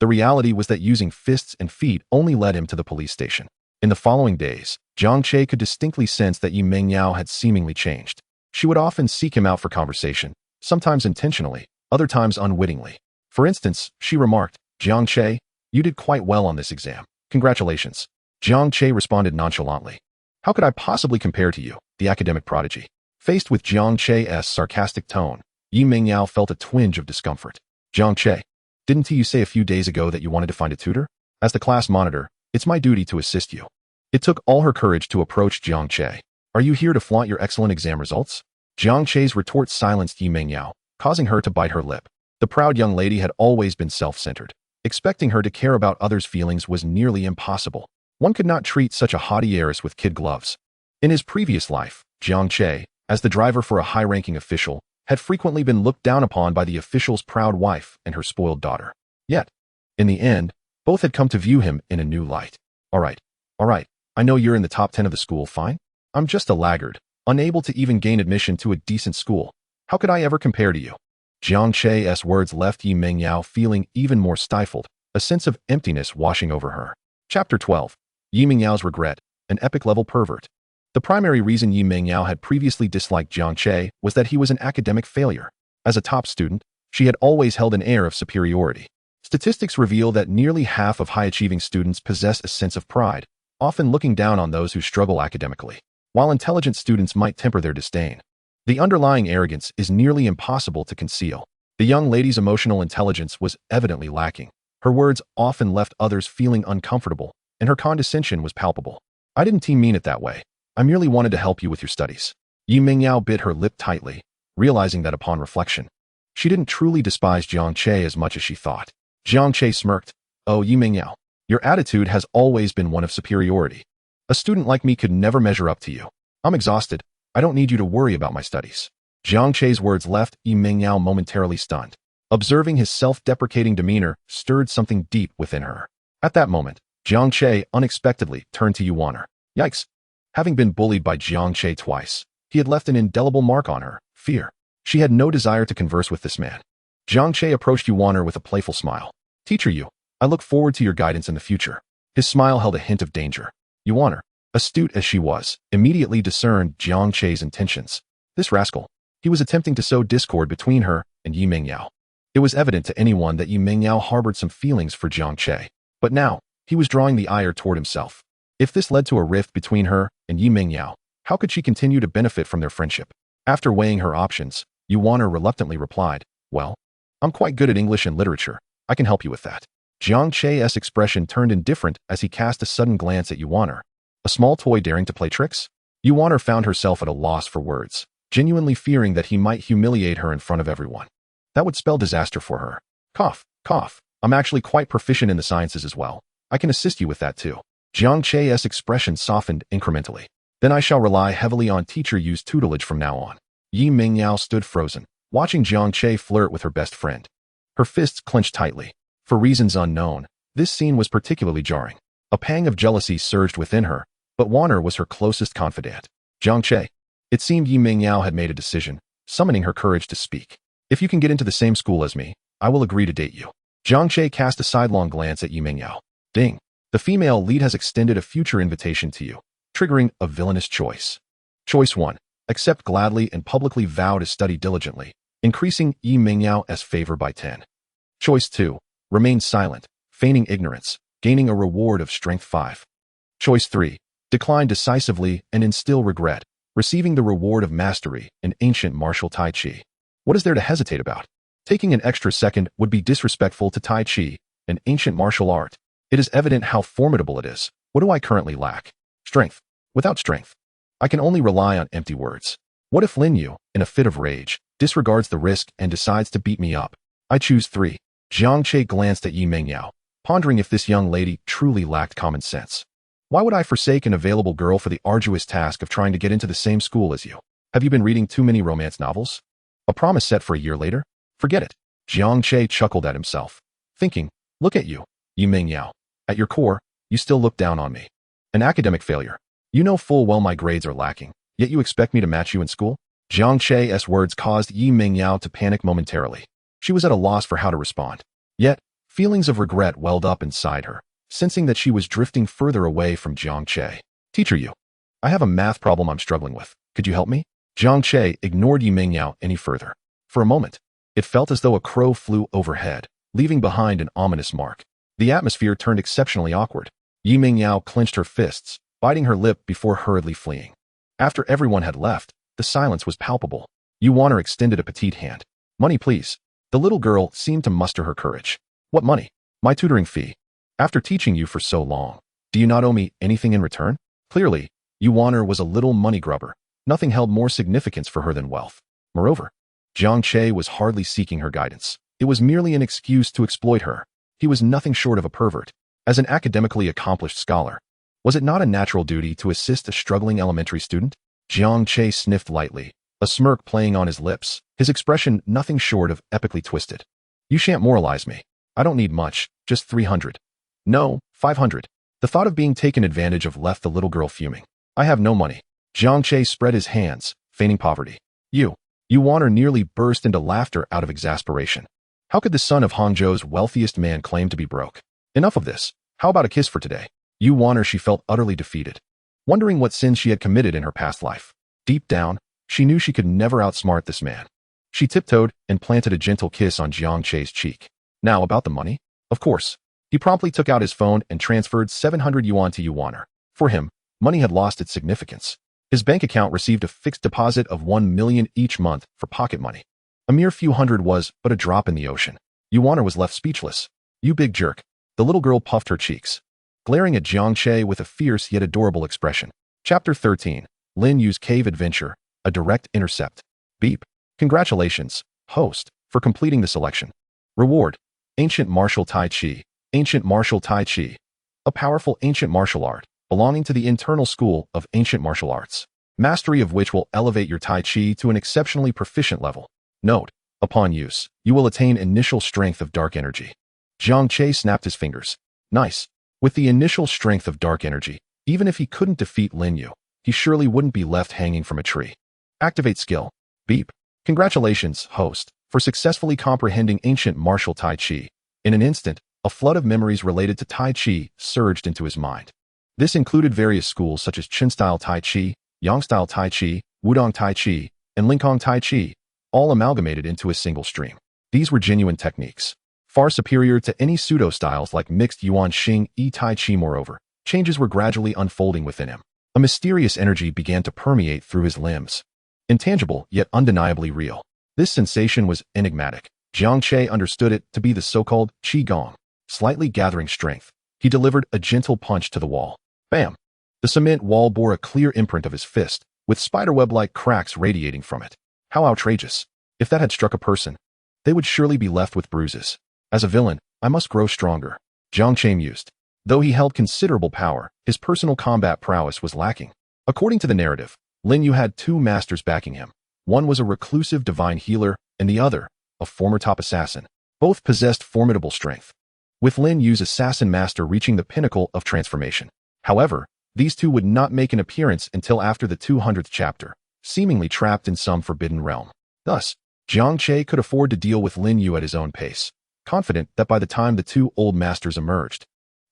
the reality was that using fists and feet only led him to the police station. In the following days, Jiang Che could distinctly sense that Yi Mingyao had seemingly changed. She would often seek him out for conversation, sometimes intentionally, other times unwittingly. For instance, she remarked, "Jiang Che, you did quite well on this exam. Congratulations." Jiang Che responded nonchalantly. "How could I possibly compare to you, the academic prodigy?" Faced with Jiang Che's sarcastic tone, Yi Mingyao felt a twinge of discomfort. "Jiang Che, didn't you say a few days ago that you wanted to find a tutor? As the class monitor, it's my duty to assist you." It took all her courage to approach Jiang Che. "Are you here to flaunt your excellent exam results?" Jiang Che's retort silenced Yi Mingyao, causing her to bite her lip. The proud young lady had always been self-centered. Expecting her to care about others' feelings was nearly impossible. One could not treat such a haughty heiress with kid gloves. In his previous life, Jiang Che, as the driver for a high-ranking official, had frequently been looked down upon by the official's proud wife and her spoiled daughter. Yet, in the end, both had come to view him in a new light. All right, I know you're in the top 10 of the school, fine? I'm just a laggard, unable to even gain admission to a decent school. How could I ever compare to you?" Jiang Che's words left Yi Mingyao feeling even more stifled, a sense of emptiness washing over her. Chapter 12. Yi Mingyao's Regret, an epic-level pervert. The primary reason Yi Mingyao had previously disliked Jiang Che was that he was an academic failure. As a top student, she had always held an air of superiority. Statistics reveal that nearly half of high-achieving students possess a sense of pride, often looking down on those who struggle academically, while intelligent students might temper their disdain. The underlying arrogance is nearly impossible to conceal. The young lady's emotional intelligence was evidently lacking. Her words often left others feeling uncomfortable, and her condescension was palpable. "I didn't mean it that way. I merely wanted to help you with your studies." Yi Mingyao bit her lip tightly, realizing that upon reflection, she didn't truly despise Jiang Che as much as she thought. Jiang Che smirked. "Oh, Yi Mingyao, your attitude has always been one of superiority. A student like me could never measure up to you. I'm exhausted. I don't need you to worry about my studies." Jiang Che's words left Yi Mingyao momentarily stunned. Observing his self-deprecating demeanor stirred something deep within her. At that moment, Jiang Che unexpectedly turned to Wanner. Yikes! Having been bullied by Jiang Che twice, He had left an indelible mark on her, fear. She had no desire to converse with this man. Jiang Che approached Yuan with a playful smile. Teacher Yu, I look forward to your guidance in the future. His smile held a hint of danger. Yuan, astute as she was, immediately discerned Jiang Che's intentions. This rascal. He was attempting to sow discord between her and Yi Mengyao. It was evident to anyone that Yi Mengyao harbored some feelings for Jiang Che. But now, he was drawing the ire toward himself. If this led to a rift between her and Yi Mengyao, how could she continue to benefit from their friendship? After weighing her options, Yuan reluctantly replied, well, I'm quite good at English and literature. I can help you with that. Jiang Che's expression turned indifferent as he cast a sudden glance at Yuan. A small toy daring to play tricks? Yuan found herself at a loss for words, genuinely fearing that he might humiliate her in front of everyone. That would spell disaster for her. Cough, cough. I'm actually quite proficient in the sciences as well. I can assist you with that too. Jiang Che's expression softened incrementally. Then I shall rely heavily on Teacher Yu's tutelage from now on. Yi Mengyao stood frozen, watching Jiang Che flirt with her best friend. Her fists clenched tightly. For reasons unknown, this scene was particularly jarring. A pang of jealousy surged within her, but Wan was her closest confidant. Jiang Che. It seemed Yi Mengyao had made a decision, summoning her courage to speak. If you can get into the same school as me, I will agree to date you. Jiang Che cast a sidelong glance at Yi Mengyao. Ding. The female lead has extended a future invitation to you, triggering a villainous choice. Choice 1. Accept gladly and publicly vow to study diligently, increasing Yi Mengyao's favor by 10. Choice 2. Remain silent, feigning ignorance, gaining a reward of strength 5. Choice 3. Decline decisively and instill regret, receiving the reward of mastery in ancient martial Tai Chi. What is there to hesitate about? Taking an extra second would be disrespectful to Tai Chi, an ancient martial art. It is evident how formidable it is. What do I currently lack? Strength. Without strength, I can only rely on empty words. What if Lin Yu, in a fit of rage, disregards the risk and decides to beat me up? I choose 3. Jiang Che glanced at Yi Mengyao, pondering if this young lady truly lacked common sense. Why would I forsake an available girl for the arduous task of trying to get into the same school as you? Have you been reading too many romance novels? A promise set for a year later? Forget it. Jiang Che chuckled at himself, thinking, look at you, Yi Mengyao. At your core, you still look down on me. An academic failure. You know full well my grades are lacking, yet you expect me to match you in school? Jiang Che's words caused Yi Mengyao to panic momentarily. She was at a loss for how to respond. Yet, feelings of regret welled up inside her, sensing that she was drifting further away from Jiang Che. Teacher Yu, I have a math problem I'm struggling with. Could you help me? Jiang Che ignored Yi Mengyao any further. For a moment, it felt as though a crow flew overhead, leaving behind an ominous mark. The atmosphere turned exceptionally awkward. Yi Mengyao clenched her fists, biting her lip before hurriedly fleeing. After everyone had left, the silence was palpable. Yuan extended a petite hand. Money, please. The little girl seemed to muster her courage. What money? My tutoring fee. After teaching you for so long, do you not owe me anything in return? Clearly, Yuan was a little money grubber. Nothing held more significance for her than wealth. Moreover, Jiang Che was hardly seeking her guidance. It was merely an excuse to exploit her. He was nothing short of a pervert. As an academically accomplished scholar, was it not a natural duty to assist a struggling elementary student? Jiang Che sniffed lightly, a smirk playing on his lips, his expression nothing short of epically twisted. You shan't moralize me. I don't need much, just 300. No, 500. The thought of being taken advantage of left the little girl fuming. I have no money. Jiang Che spread his hands, feigning poverty. Yuan nearly burst into laughter out of exasperation. How could the son of Hangzhou's wealthiest man claim to be broke? Enough of this. How about a kiss for today? She felt utterly defeated, wondering what sins she had committed in her past life. Deep down, she knew she could never outsmart this man. She tiptoed and planted a gentle kiss on Jiang Che's cheek. Now about the money? Of course. He promptly took out his phone and transferred 700 yuan to Yuan. For him, money had lost its significance. His bank account received a fixed deposit of 1 million each month for pocket money. A mere few hundred was but a drop in the ocean. Yuan was left speechless. You big jerk. The little girl puffed her cheeks, glaring at Jiang Che with a fierce yet adorable expression. Chapter 13. Lin Yu's Cave Adventure, a direct intercept. Beep. Congratulations, host, for completing the selection. Reward. Ancient Martial Tai Chi. Ancient Martial Tai Chi. A powerful ancient martial art, belonging to the internal school of ancient martial arts, mastery of which will elevate your Tai Chi to an exceptionally proficient level. Note, upon use, you will attain initial strength of dark energy. Jiang Che snapped his fingers. Nice. With the initial strength of dark energy, even if he couldn't defeat Lin Yu, he surely wouldn't be left hanging from a tree. Activate skill. Beep. Congratulations, host, for successfully comprehending ancient martial Tai Chi. In an instant, a flood of memories related to Tai Chi surged into his mind. This included various schools such as Qin-style Tai Chi, Yang-style Tai Chi, Wudong Tai Chi, and Lingkong Tai Chi, all amalgamated into a single stream. These were genuine techniques, far superior to any pseudo-styles like mixed Yuan Xing E Tai Chi. Moreover, changes were gradually unfolding within him. A mysterious energy began to permeate through his limbs. Intangible, yet undeniably real. This sensation was enigmatic. Jiang Che understood it to be the so-called Qi Gong. Slightly gathering strength, he delivered a gentle punch to the wall. Bam! The cement wall bore a clear imprint of his fist, with spiderweb-like cracks radiating from it. How outrageous! If that had struck a person, they would surely be left with bruises. As a villain, I must grow stronger, Jiang Che mused. Though he held considerable power, his personal combat prowess was lacking. According to the narrative, Lin Yu had two masters backing him. One was a reclusive divine healer, and the other, a former top assassin. Both possessed formidable strength, with Lin Yu's assassin master reaching the pinnacle of transformation. However, these two would not make an appearance until after the 200th chapter, seemingly trapped in some forbidden realm. Thus, Jiang Che could afford to deal with Lin Yu at his own pace, confident that by the time the two old masters emerged,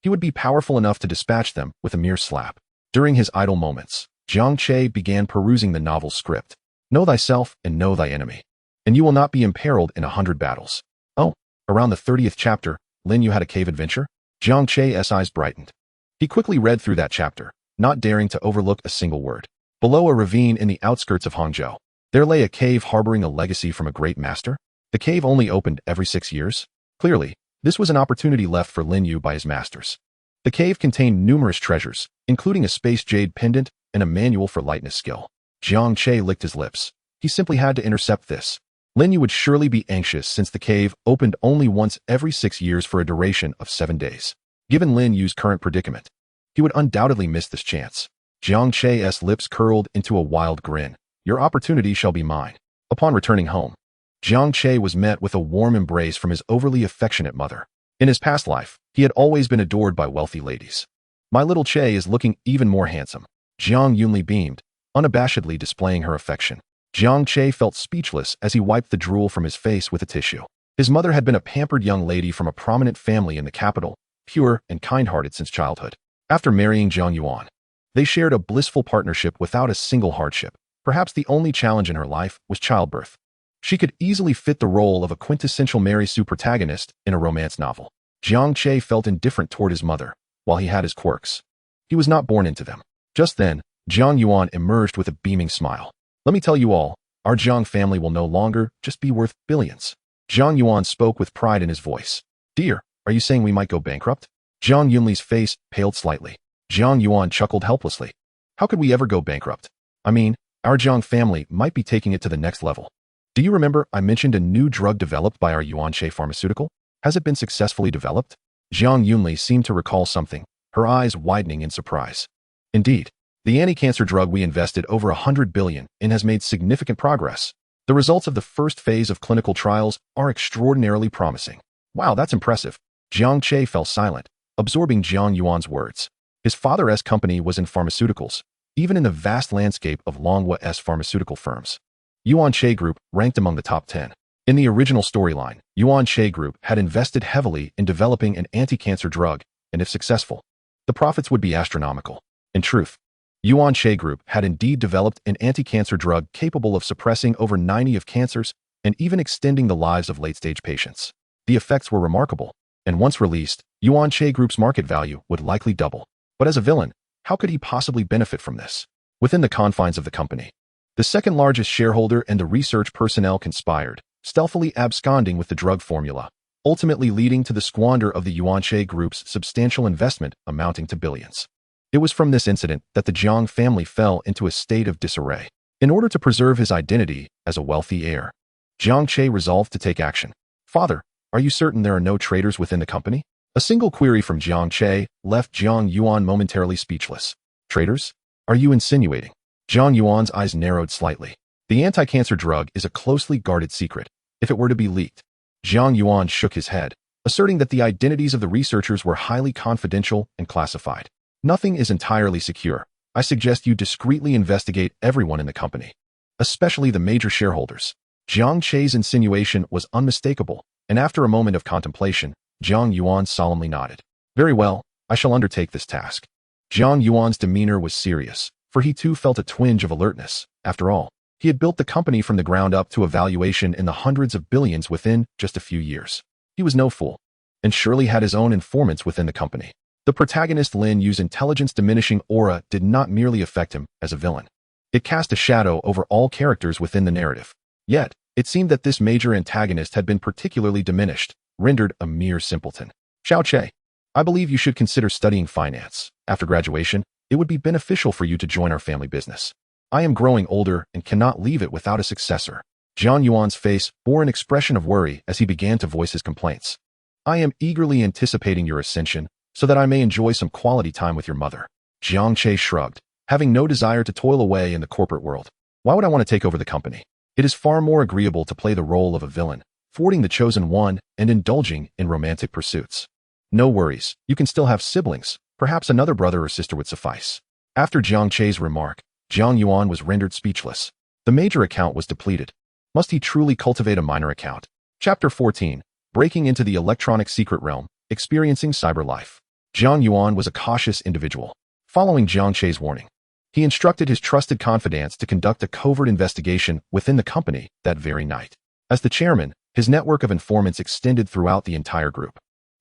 he would be powerful enough to dispatch them with a mere slap. During his idle moments, Jiang Che began perusing the novel's script. Know thyself and know thy enemy, and you will not be imperiled in 100 battles. Oh, around the 30th chapter, Lin Yu had a cave adventure? Jiang Che's eyes brightened. He quickly read through that chapter, not daring to overlook a single word. Below a ravine in the outskirts of Hangzhou, there lay a cave harboring a legacy from a great master. The cave only opened every 6 years. Clearly, this was an opportunity left for Lin Yu by his masters. The cave contained numerous treasures, including a space jade pendant and a manual for lightness skill. Jiang Che licked his lips. He simply had to intercept this. Lin Yu would surely be anxious since the cave opened only once every 6 years for a duration of 7 days. Given Lin Yu's current predicament, he would undoubtedly miss this chance. Jiang Che's lips curled into a wild grin. Your opportunity shall be mine. Upon returning home, Jiang Che was met with a warm embrace from his overly affectionate mother. In his past life, he had always been adored by wealthy ladies. My little Che is looking even more handsome. Jiang Yunli beamed, unabashedly displaying her affection. Jiang Che felt speechless as he wiped the drool from his face with a tissue. His mother had been a pampered young lady from a prominent family in the capital, pure and kind-hearted since childhood. After marrying Zhang Yuan, they shared a blissful partnership without a single hardship. Perhaps the only challenge in her life was childbirth. She could easily fit the role of a quintessential Mary Sue protagonist in a romance novel. Jiang Che felt indifferent toward his mother, while he had his quirks. He was not born into them. Just then, Zhang Yuan emerged with a beaming smile. Let me tell you all, our Jiang family will no longer just be worth billions. Zhang Yuan spoke with pride in his voice. Dear, are you saying we might go bankrupt? Zhang Yunli's face paled slightly. Zhang Yuan chuckled helplessly. How could we ever go bankrupt? I mean, our Jiang family might be taking it to the next level. Do you remember I mentioned a new drug developed by our Yuan Che pharmaceutical? Has it been successfully developed? Zhang Yunli seemed to recall something, her eyes widening in surprise. Indeed, the anti-cancer drug we invested over 100 billion in has made significant progress. The results of the first phase of clinical trials are extraordinarily promising. Wow, that's impressive. Jiang Che fell silent, absorbing Jiang Yuan's words. His father's company was in pharmaceuticals, even in the vast landscape of Longhua's pharmaceutical firms. Yuan Che Group ranked among the top 10. In the original storyline, Yuan Che Group had invested heavily in developing an anti-cancer drug, and if successful, the profits would be astronomical. In truth, Yuan Che Group had indeed developed an anti-cancer drug capable of suppressing over 90 of cancers and even extending the lives of late-stage patients. The effects were remarkable, and once released, Yuan Che Group's market value would likely double. But as a villain, how could he possibly benefit from this? Within the confines of the company, the second largest shareholder and the research personnel conspired, stealthily absconding with the drug formula, ultimately leading to the squander of the Yuan Che Group's substantial investment amounting to billions. It was from this incident that the Jiang family fell into a state of disarray. In order to preserve his identity as a wealthy heir, Jiang Che resolved to take action. Father, are you certain there are no traitors within the company? A single query from Jiang Che left Jiang Yuan momentarily speechless. Traitors? Are you insinuating? Jiang Yuan's eyes narrowed slightly. The anti-cancer drug is a closely guarded secret. If it were to be leaked, Jiang Yuan shook his head, asserting that the identities of the researchers were highly confidential and classified. Nothing is entirely secure. I suggest you discreetly investigate everyone in the company. especially the major shareholders. Jiang Che's insinuation was unmistakable, and after a moment of contemplation, Jiang Yuan solemnly nodded. Very well, I shall undertake this task. Jiang Yuan's demeanor was serious, for he too felt a twinge of alertness. After all, he had built the company from the ground up to a valuation in the hundreds of billions within just a few years. He was no fool, and surely had his own informants within the company. The protagonist Lin Yu's intelligence-diminishing aura did not merely affect him as a villain. It cast a shadow over all characters within the narrative. Yet, it seemed that this major antagonist had been particularly diminished, rendered a mere simpleton. Jiang Che, I believe you should consider studying finance. After graduation, it would be beneficial for you to join our family business. I am growing older and cannot leave it without a successor. Jiang Yuan's face bore an expression of worry as he began to voice his complaints. I am eagerly anticipating your ascension so that I may enjoy some quality time with your mother. Jiang Che shrugged, having no desire to toil away in the corporate world. Why would I want to take over the company? It is far more agreeable to play the role of a villain, thwarting the chosen one and indulging in romantic pursuits. No worries, you can still have siblings. Perhaps another brother or sister would suffice. After Jiang Che's remark, Jiang Yuan was rendered speechless. The major account was depleted. Must he truly cultivate a minor account? Chapter 14. Breaking into the electronic secret realm, experiencing cyber life. Jiang Yuan was a cautious individual. Following Jiang Che's warning, he instructed his trusted confidants to conduct a covert investigation within the company that very night. As the chairman, his network of informants extended throughout the entire group.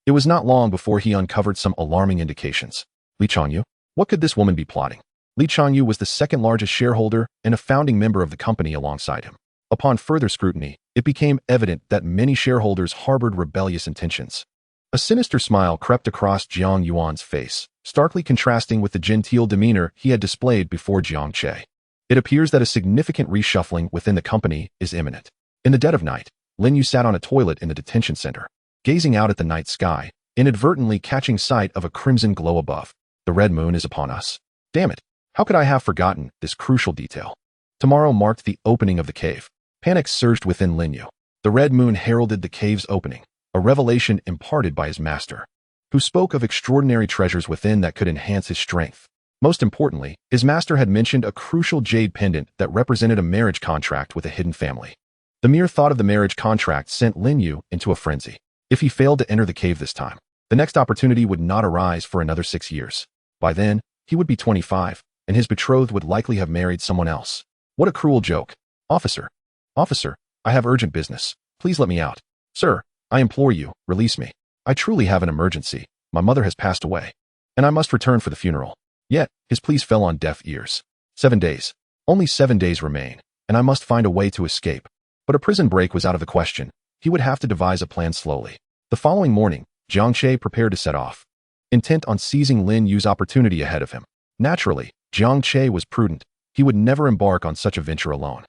It was not long before he uncovered some alarming indications. Li Changyu? What could this woman be plotting? Li Changyu was the second largest shareholder and a founding member of the company alongside him. Upon further scrutiny, it became evident that many shareholders harbored rebellious intentions. A sinister smile crept across Jiang Yuan's face, starkly contrasting with the genteel demeanor he had displayed before Jiang Che. It appears that a significant reshuffling within the company is imminent. In the dead of night, Lin Yu sat on a toilet in the detention center, gazing out at the night sky, inadvertently catching sight of a crimson glow above. The red moon is upon us. Damn it, how could I have forgotten this crucial detail? Tomorrow marked the opening of the cave. Panic surged within Lin Yu. The red moon heralded the cave's opening, a revelation imparted by his master, who spoke of extraordinary treasures within that could enhance his strength. Most importantly, his master had mentioned a crucial jade pendant that represented a marriage contract with a hidden family. The mere thought of the marriage contract sent Lin Yu into a frenzy. If he failed to enter the cave this time, the next opportunity would not arise for another 6 years. By then, he would be 25, and his betrothed would likely have married someone else. What a cruel joke. Officer, I have urgent business. Please let me out. Sir, I implore you, release me. I truly have an emergency. My mother has passed away, and I must return for the funeral. Yet, his pleas fell on deaf ears. 7 days. Only 7 days remain, and I must find a way to escape. But a prison break was out of the question. He would have to devise a plan slowly. The following morning, Jiang Che prepared to set off, intent on seizing Lin Yu's opportunity ahead of him. Naturally, Jiang Che was prudent. He would never embark on such a venture alone.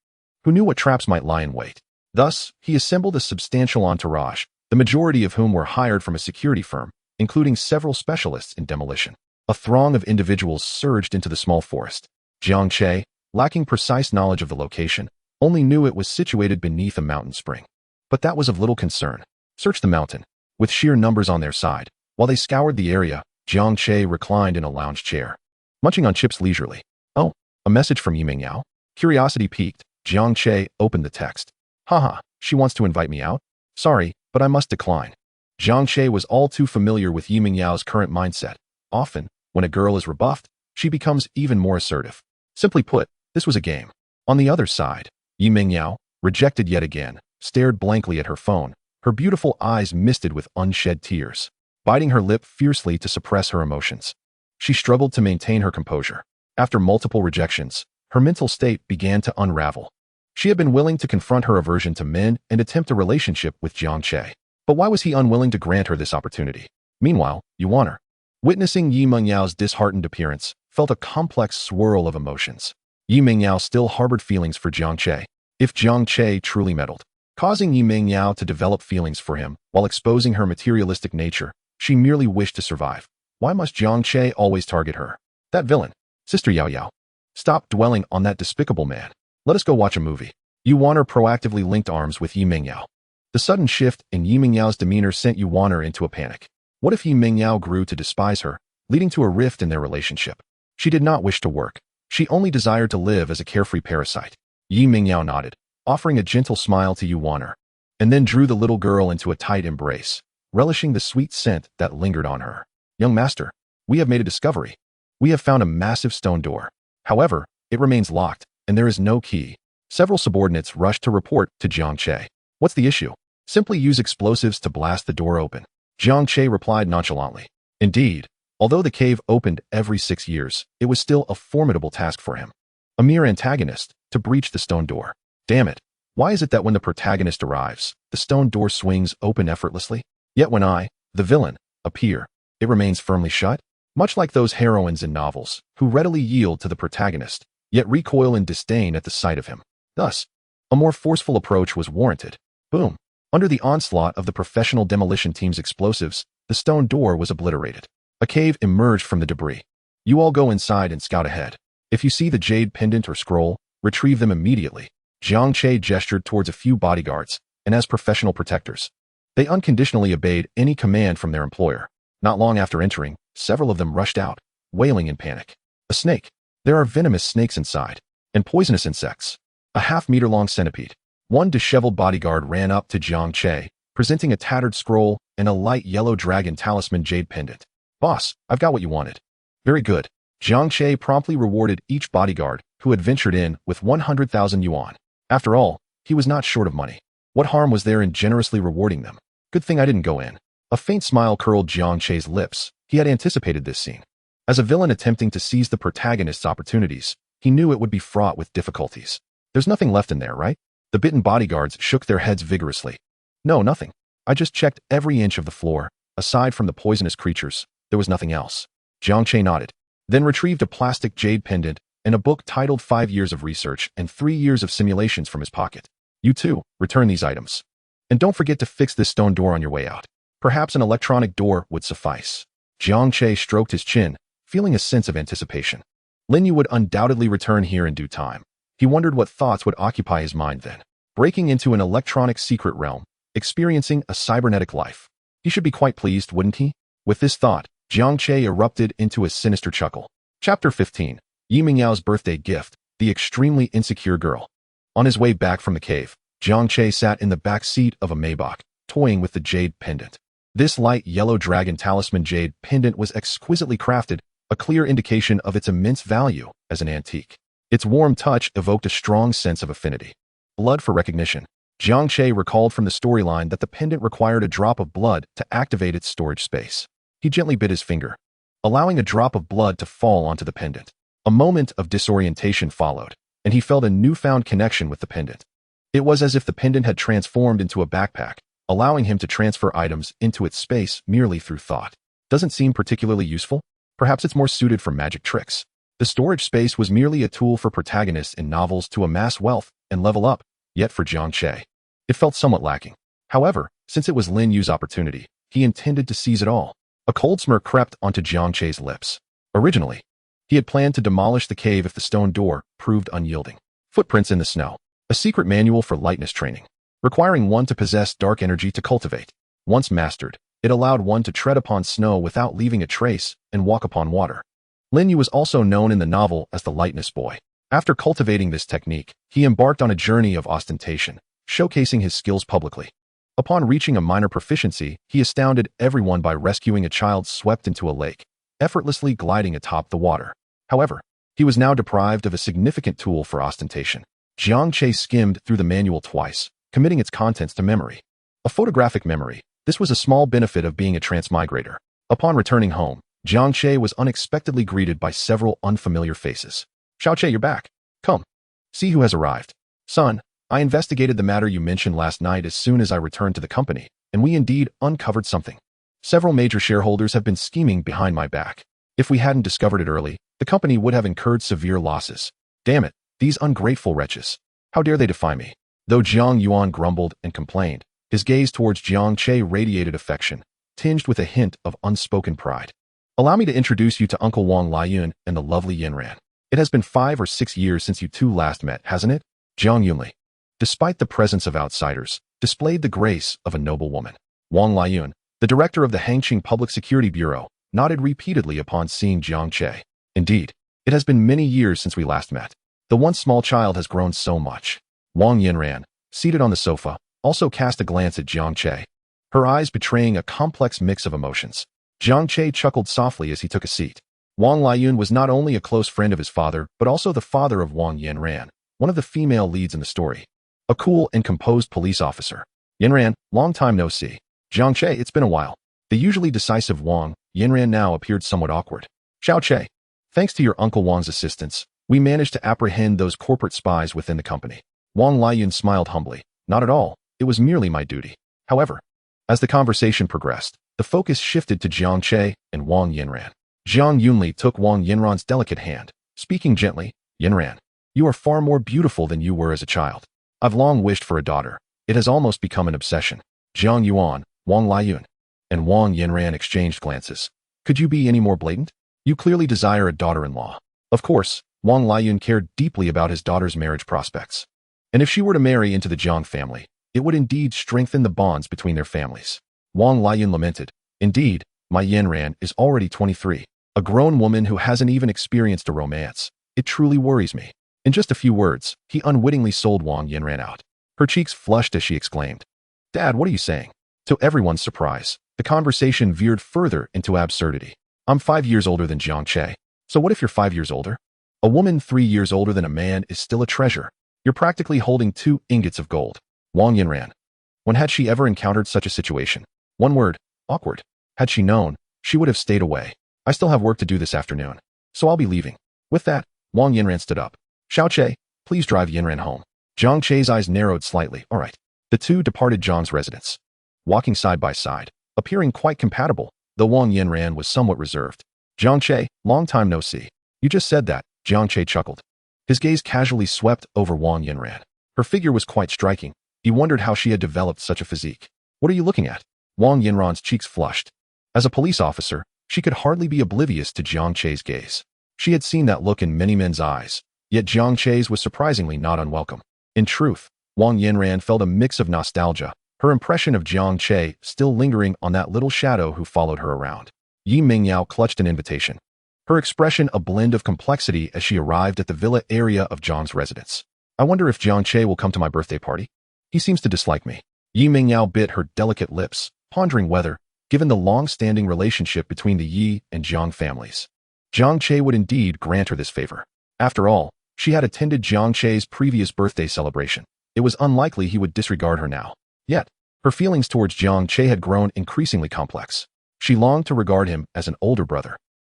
Who knew what traps might lie in wait? Thus, he assembled a substantial entourage, the majority of whom were hired from a security firm, including several specialists in demolition. A throng of individuals surged into the small forest. Jiang Che, lacking precise knowledge of the location, only knew it was situated beneath a mountain spring. But that was of little concern. Search the mountain. With sheer numbers on their side, while they scoured the area, Jiang Che reclined in a lounge chair, munching on chips leisurely. Oh, a message from Yiming Yao? Curiosity piqued, Jiang Che opened the text. Haha, she wants to invite me out? Sorry, but I must decline. Jiang Che was all too familiar with Yiming Yao's current mindset. Often, when a girl is rebuffed, she becomes even more assertive. Simply put, this was a game. On the other side, Yiming Yao, rejected yet again, stared blankly at her phone, her beautiful eyes misted with unshed tears, biting her lip fiercely to suppress her emotions. She struggled to maintain her composure. After multiple rejections, her mental state began to unravel. She had been willing to confront her aversion to men and attempt a relationship with Jiang Che. But why was he unwilling to grant her this opportunity? Meanwhile, Yuaner, witnessing Yiming Yao's disheartened appearance, felt a complex swirl of emotions. Yiming Yao still harbored feelings for Jiang Che. If Jiang Che truly meddled, causing Yiming Yao to develop feelings for him while exposing her materialistic nature, she merely wished to survive. Why must Jiang Che always target her? That villain. Sister Yao Yao. Stop dwelling on that despicable man. Let us go watch a movie. Yuaner proactively linked arms with Yiming Yao. The sudden shift in Yiming Yao's demeanor sent Yuaner into a panic. What if Yiming Yao grew to despise her, leading to a rift in their relationship? She did not wish to work. She only desired to live as a carefree parasite. Yi Mingyao nodded, offering a gentle smile to Yuaner, and then drew the little girl into a tight embrace, relishing the sweet scent that lingered on her. Young master, we have made a discovery. We have found a massive stone door. However, it remains locked, and there is no key. Several subordinates rushed to report to Jiang Che. What's the issue? Simply use explosives to blast the door open. Jiang Che replied nonchalantly. Indeed, although the cave opened every 6 years, it was still a formidable task for him. A mere antagonist to breach the stone door. Damn it. Why is it that when the protagonist arrives, the stone door swings open effortlessly? Yet when I, the villain, appear, it remains firmly shut? Much like those heroines in novels, who readily yield to the protagonist, yet recoil in disdain at the sight of him. Thus, a more forceful approach was warranted. Boom. Under the onslaught of the professional demolition team's explosives, the stone door was obliterated. A cave emerged from the debris. You all go inside and scout ahead. If you see the jade pendant or scroll, retrieve them immediately. Jiang Che gestured towards a few bodyguards, and as professional protectors, they unconditionally obeyed any command from their employer. Not long after entering, several of them rushed out, wailing in panic. A snake. There are venomous snakes inside, and poisonous insects. A half-meter-long centipede. One disheveled bodyguard ran up to Jiang Che, presenting a tattered scroll and a light yellow dragon talisman jade pendant. Boss, I've got what you wanted. Very good. Jiang Che promptly rewarded each bodyguard who had ventured in with 100,000 yuan. After all, he was not short of money. What harm was there in generously rewarding them? Good thing I didn't go in. A faint smile curled Jiang Che's lips. He had anticipated this scene. As a villain attempting to seize the protagonist's opportunities, he knew it would be fraught with difficulties. There's nothing left in there, right? The bitten bodyguards shook their heads vigorously. No, nothing. I just checked every inch of the floor. Aside from the poisonous creatures, there was nothing else. Jiang Che nodded, then retrieved a plastic jade pendant and a book titled 5 Years of Research and 3 Years of Simulations from his pocket. You too, return these items. And don't forget to fix this stone door on your way out. Perhaps an electronic door would suffice. Jiang Che stroked his chin, feeling a sense of anticipation. Lin Yu would undoubtedly return here in due time. He wondered what thoughts would occupy his mind then. Breaking into an electronic secret realm, experiencing a cybernetic life. He should be quite pleased, wouldn't he? With this thought, Jiang Che erupted into a sinister chuckle. Chapter 15. Yi Mingyao's birthday gift, the extremely insecure girl. On his way back from the cave, Jiang Che sat in the back seat of a Maybach, toying with the jade pendant. This light yellow dragon talisman jade pendant was exquisitely crafted, a clear indication of its immense value as an antique. Its warm touch evoked a strong sense of affinity. Blood for recognition. Jiang Che recalled from the storyline that the pendant required a drop of blood to activate its storage space. He gently bit his finger, allowing a drop of blood to fall onto the pendant. A moment of disorientation followed, and he felt a newfound connection with the pendant. It was as if the pendant had transformed into a backpack, allowing him to transfer items into its space merely through thought. Doesn't seem particularly useful? Perhaps it's more suited for magic tricks. The storage space was merely a tool for protagonists in novels to amass wealth and level up, yet for Jiang Che, it felt somewhat lacking. However, since it was Lin Yu's opportunity, he intended to seize it all. A cold smirk crept onto Jiang Che's lips. Originally, he had planned to demolish the cave if the stone door proved unyielding. Footprints in the snow. A secret manual for lightness training, requiring one to possess dark energy to cultivate. Once mastered, it allowed one to tread upon snow without leaving a trace and walk upon water. Lin Yu was also known in the novel as the Lightness Boy. After cultivating this technique, he embarked on a journey of ostentation, showcasing his skills publicly. Upon reaching a minor proficiency, he astounded everyone by rescuing a child swept into a lake, effortlessly gliding atop the water. However, he was now deprived of a significant tool for ostentation. Jiang Che skimmed through the manual twice, committing its contents to memory. A photographic memory. This was a small benefit of being a transmigrator. Upon returning home, Jiang Che was unexpectedly greeted by several unfamiliar faces. Xiao Che, you're back. Come. See who has arrived. Son, I investigated the matter you mentioned last night as soon as I returned to the company, and we indeed uncovered something. Several major shareholders have been scheming behind my back. If we hadn't discovered it early, the company would have incurred severe losses. Damn it, these ungrateful wretches. How dare they defy me? Though Jiang Yuan grumbled and complained, his gaze towards Jiang Che radiated affection, tinged with a hint of unspoken pride. Allow me to introduce you to Uncle Wang Liuyun and the lovely Yinran. It has been 5 or 6 years since you two last met, hasn't it? Jiang Yunli, despite the presence of outsiders, displayed the grace of a noble woman. Wang Liuyun, the director of the Hangqing Public Security Bureau, nodded repeatedly upon seeing Jiang Che. Indeed, it has been many years since we last met. The once small child has grown so much. Wang Yinran, seated on the sofa, also cast a glance at Jiang Che, her eyes betraying a complex mix of emotions. Jiang Che chuckled softly as he took a seat. Wang Liyun was not only a close friend of his father, but also the father of Wang Yinran, one of the female leads in the story. A cool and composed police officer. Yinran, long time no see. Jiang Che, it's been a while. The usually decisive Wang Yinran now appeared somewhat awkward. Xiao Che, thanks to your Uncle Wang's assistance, we managed to apprehend those corporate spies within the company. Wang Liyun smiled humbly. Not at all, it was merely my duty. However, as the conversation progressed, the focus shifted to Jiang Che and Wang Yinran. Jiang Yunli took Wang Yinran's delicate hand, speaking gently, Yinran, you are far more beautiful than you were as a child. I've long wished for a daughter. It has almost become an obsession. Jiang Yuan, Wang Liyun, and Wang Yinran exchanged glances. Could you be any more blatant? You clearly desire a daughter-in-law. Of course, Wang Liyun cared deeply about his daughter's marriage prospects. And if she were to marry into the Jiang family, it would indeed strengthen the bonds between their families. Wang Liyun lamented, indeed, my Yinran is already 23, a grown woman who hasn't even experienced a romance. It truly worries me. In just a few words, he unwittingly sold Wang Yinran out. Her cheeks flushed as she exclaimed, Dad, what are you saying? To everyone's surprise, the conversation veered further into absurdity. I'm 5 years older than Jiang Che. So what if you're 5 years older? A woman 3 years older than a man is still a treasure. You're practically holding 2 ingots of gold. Wang Yinran. When had she ever encountered such a situation? One word, awkward. Had she known, she would have stayed away. I still have work to do this afternoon, so I'll be leaving. With that, Wang Yinran stood up. Xiao Che, please drive Yinran home. Jiang Che's eyes narrowed slightly. All right. The two departed Zhang's residence, walking side by side, appearing quite compatible, though Wang Yinran was somewhat reserved. Jiang Che, long time no see. You just said that, Jiang Che chuckled. His gaze casually swept over Wang Yinran. Her figure was quite striking. He wondered how she had developed such a physique. What are you looking at? Wang Yinran's cheeks flushed. As a police officer, she could hardly be oblivious to Jiang Che's gaze. She had seen that look in many men's eyes, yet Jiang Che's was surprisingly not unwelcome. In truth, Wang Yinran felt a mix of nostalgia, her impression of Jiang Che still lingering on that little shadow who followed her around. Yi Mingyao clutched an invitation, her expression a blend of complexity as she arrived at the villa area of Zhang's residence. I wonder if Jiang Che will come to my birthday party? He seems to dislike me. Yi Mingyao bit her delicate lips, pondering whether, given the long-standing relationship between the Yi and Jiang families, Jiang Che would indeed grant her this favor. After all, she had attended Jiang Che's previous birthday celebration. It was unlikely he would disregard her now. Yet, her feelings towards Jiang Che had grown increasingly complex. She longed to regard him as an older brother,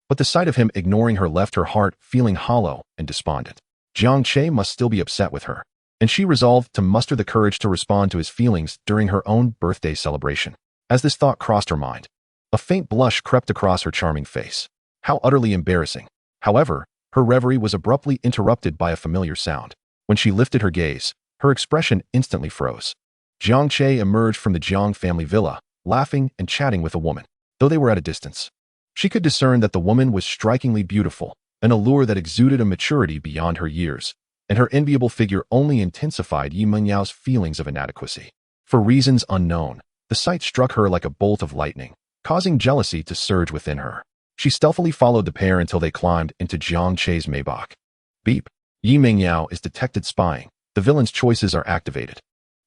but the sight of him ignoring her left her heart feeling hollow and despondent. Jiang Che must still be upset with her, and she resolved to muster the courage to respond to his feelings during her own birthday celebration. As this thought crossed her mind, a faint blush crept across her charming face. How utterly embarrassing. However, her reverie was abruptly interrupted by a familiar sound. When she lifted her gaze, her expression instantly froze. Jiang Che emerged from the Jiang family villa, laughing and chatting with a woman, though they were at a distance. She could discern that the woman was strikingly beautiful, an allure that exuded a maturity beyond her years, and her enviable figure only intensified Yi Mengyao's feelings of inadequacy. For reasons unknown, the sight struck her like a bolt of lightning, causing jealousy to surge within her. She stealthily followed the pair until they climbed into Jiang Che's Maybach. Beep. Yi Mingyao is detected spying. The villain's choices are activated.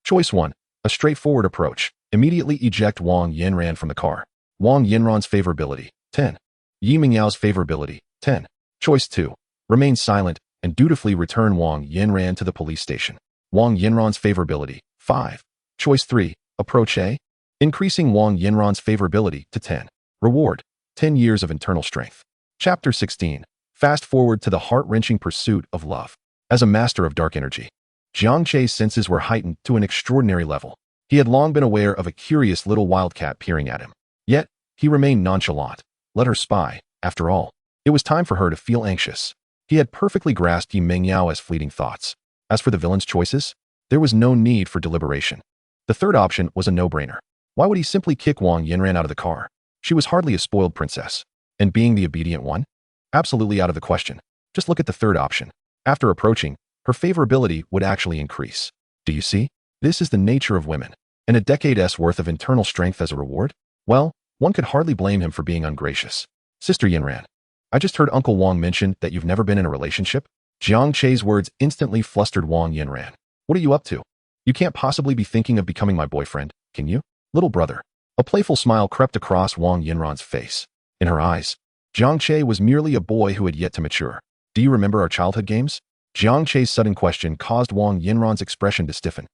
Choice 1. A straightforward approach. Immediately eject Wang Yinran from the car. Wang Yinran's favorability, 10. Yi Mingyao's favorability, 10. Choice 2. Remain silent and dutifully return Wang Yinran to the police station. Wang Yinran's favorability, 5. Choice 3. Approach A. Increasing Wang Yinran's favorability to 10. Reward, 10 years of internal strength. Chapter 16. Fast forward to the heart-wrenching pursuit of love. As a master of dark energy, Jiang Che's senses were heightened to an extraordinary level. He had long been aware of a curious little wildcat peering at him. Yet, he remained nonchalant. Let her spy, after all. It was time for her to feel anxious. He had perfectly grasped Yi Mengyao's fleeting thoughts. As for the villain's choices, there was no need for deliberation. The third option was a no-brainer. Why would he simply kick Wang Yinran out of the car? She was hardly a spoiled princess. And being the obedient one? Absolutely out of the question. Just look at the third option. After approaching, her favorability would actually increase. Do you see? This is the nature of women. And a decade's worth of internal strength as a reward? Well, one could hardly blame him for being ungracious. Sister Yinran, I just heard Uncle Wang mention that you've never been in a relationship. Jiang Che's words instantly flustered Wang Yinran. What are you up to? You can't possibly be thinking of becoming my boyfriend, can you? Little brother. A playful smile crept across Wang Yinran's face. In her eyes, Jiang Che was merely a boy who had yet to mature. Do you remember our childhood games? Jiang Che's sudden question caused Wang Yinran's expression to stiffen,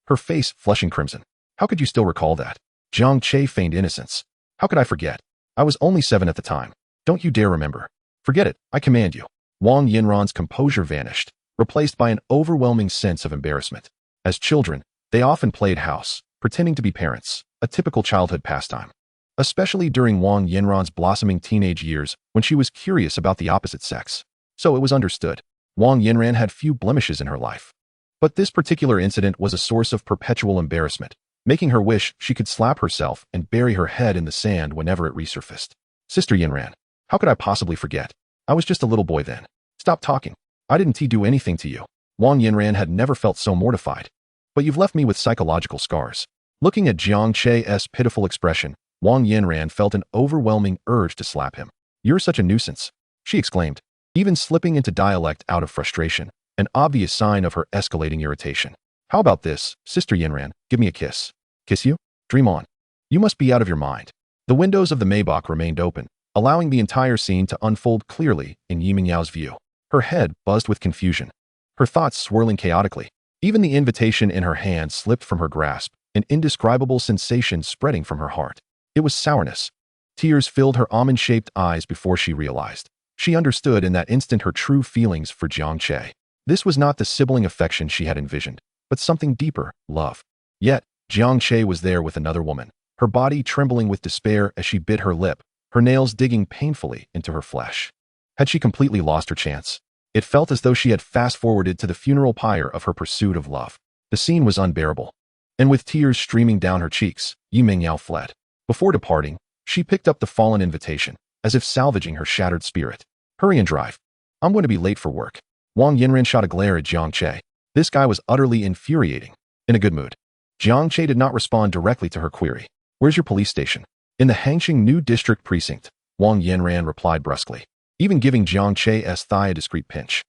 her face flushing crimson. How could you still recall that? Jiang Che feigned innocence. How could I forget? I was only 7 at the time. Don't you dare remember. Forget it, I command you. Wang Yinran's composure vanished, replaced by an overwhelming sense of embarrassment. As children, they often played house, pretending to be parents, a typical childhood pastime. Especially during Wang Yinran's blossoming teenage years when she was curious about the opposite sex. So it was understood. Wang Yinran had few blemishes in her life. But this particular incident was a source of perpetual embarrassment, making her wish she could slap herself and bury her head in the sand whenever it resurfaced. Sister Yinran, how could I possibly forget? I was just a little boy then. Stop talking. I didn't do anything to you. Wang Yinran had never felt so mortified. But you've left me with psychological scars. Looking at Jiang Che's pitiful expression, Wang Yinran felt an overwhelming urge to slap him. You're such a nuisance, she exclaimed, even slipping into dialect out of frustration, an obvious sign of her escalating irritation. How about this, Sister Yinran, give me a kiss. Kiss you? Dream on. You must be out of your mind. The windows of the Maybach remained open, allowing the entire scene to unfold clearly in Yiminyao's view. Her head buzzed with confusion, her thoughts swirling chaotically. Even the invitation in her hand slipped from her grasp, an indescribable sensation spreading from her heart. It was sourness. Tears filled her almond-shaped eyes before she realized. She understood in that instant her true feelings for Jiang Che. This was not the sibling affection she had envisioned, but something deeper, love. Yet, Jiang Che was there with another woman, her body trembling with despair as she bit her lip, her nails digging painfully into her flesh. Had she completely lost her chance? It felt as though she had fast-forwarded to the funeral pyre of her pursuit of love. The scene was unbearable. And with tears streaming down her cheeks, Yimingyao fled. Before departing, she picked up the fallen invitation, as if salvaging her shattered spirit. Hurry and drive. I'm going to be late for work. Wang Yinran shot a glare at Jiang Che. This guy was utterly infuriating. In a good mood. Jiang Che did not respond directly to her query. Where's your police station? In the Hangqing New District Precinct, Wang Yinran replied brusquely, even giving Jiang Che's thigh a discreet pinch.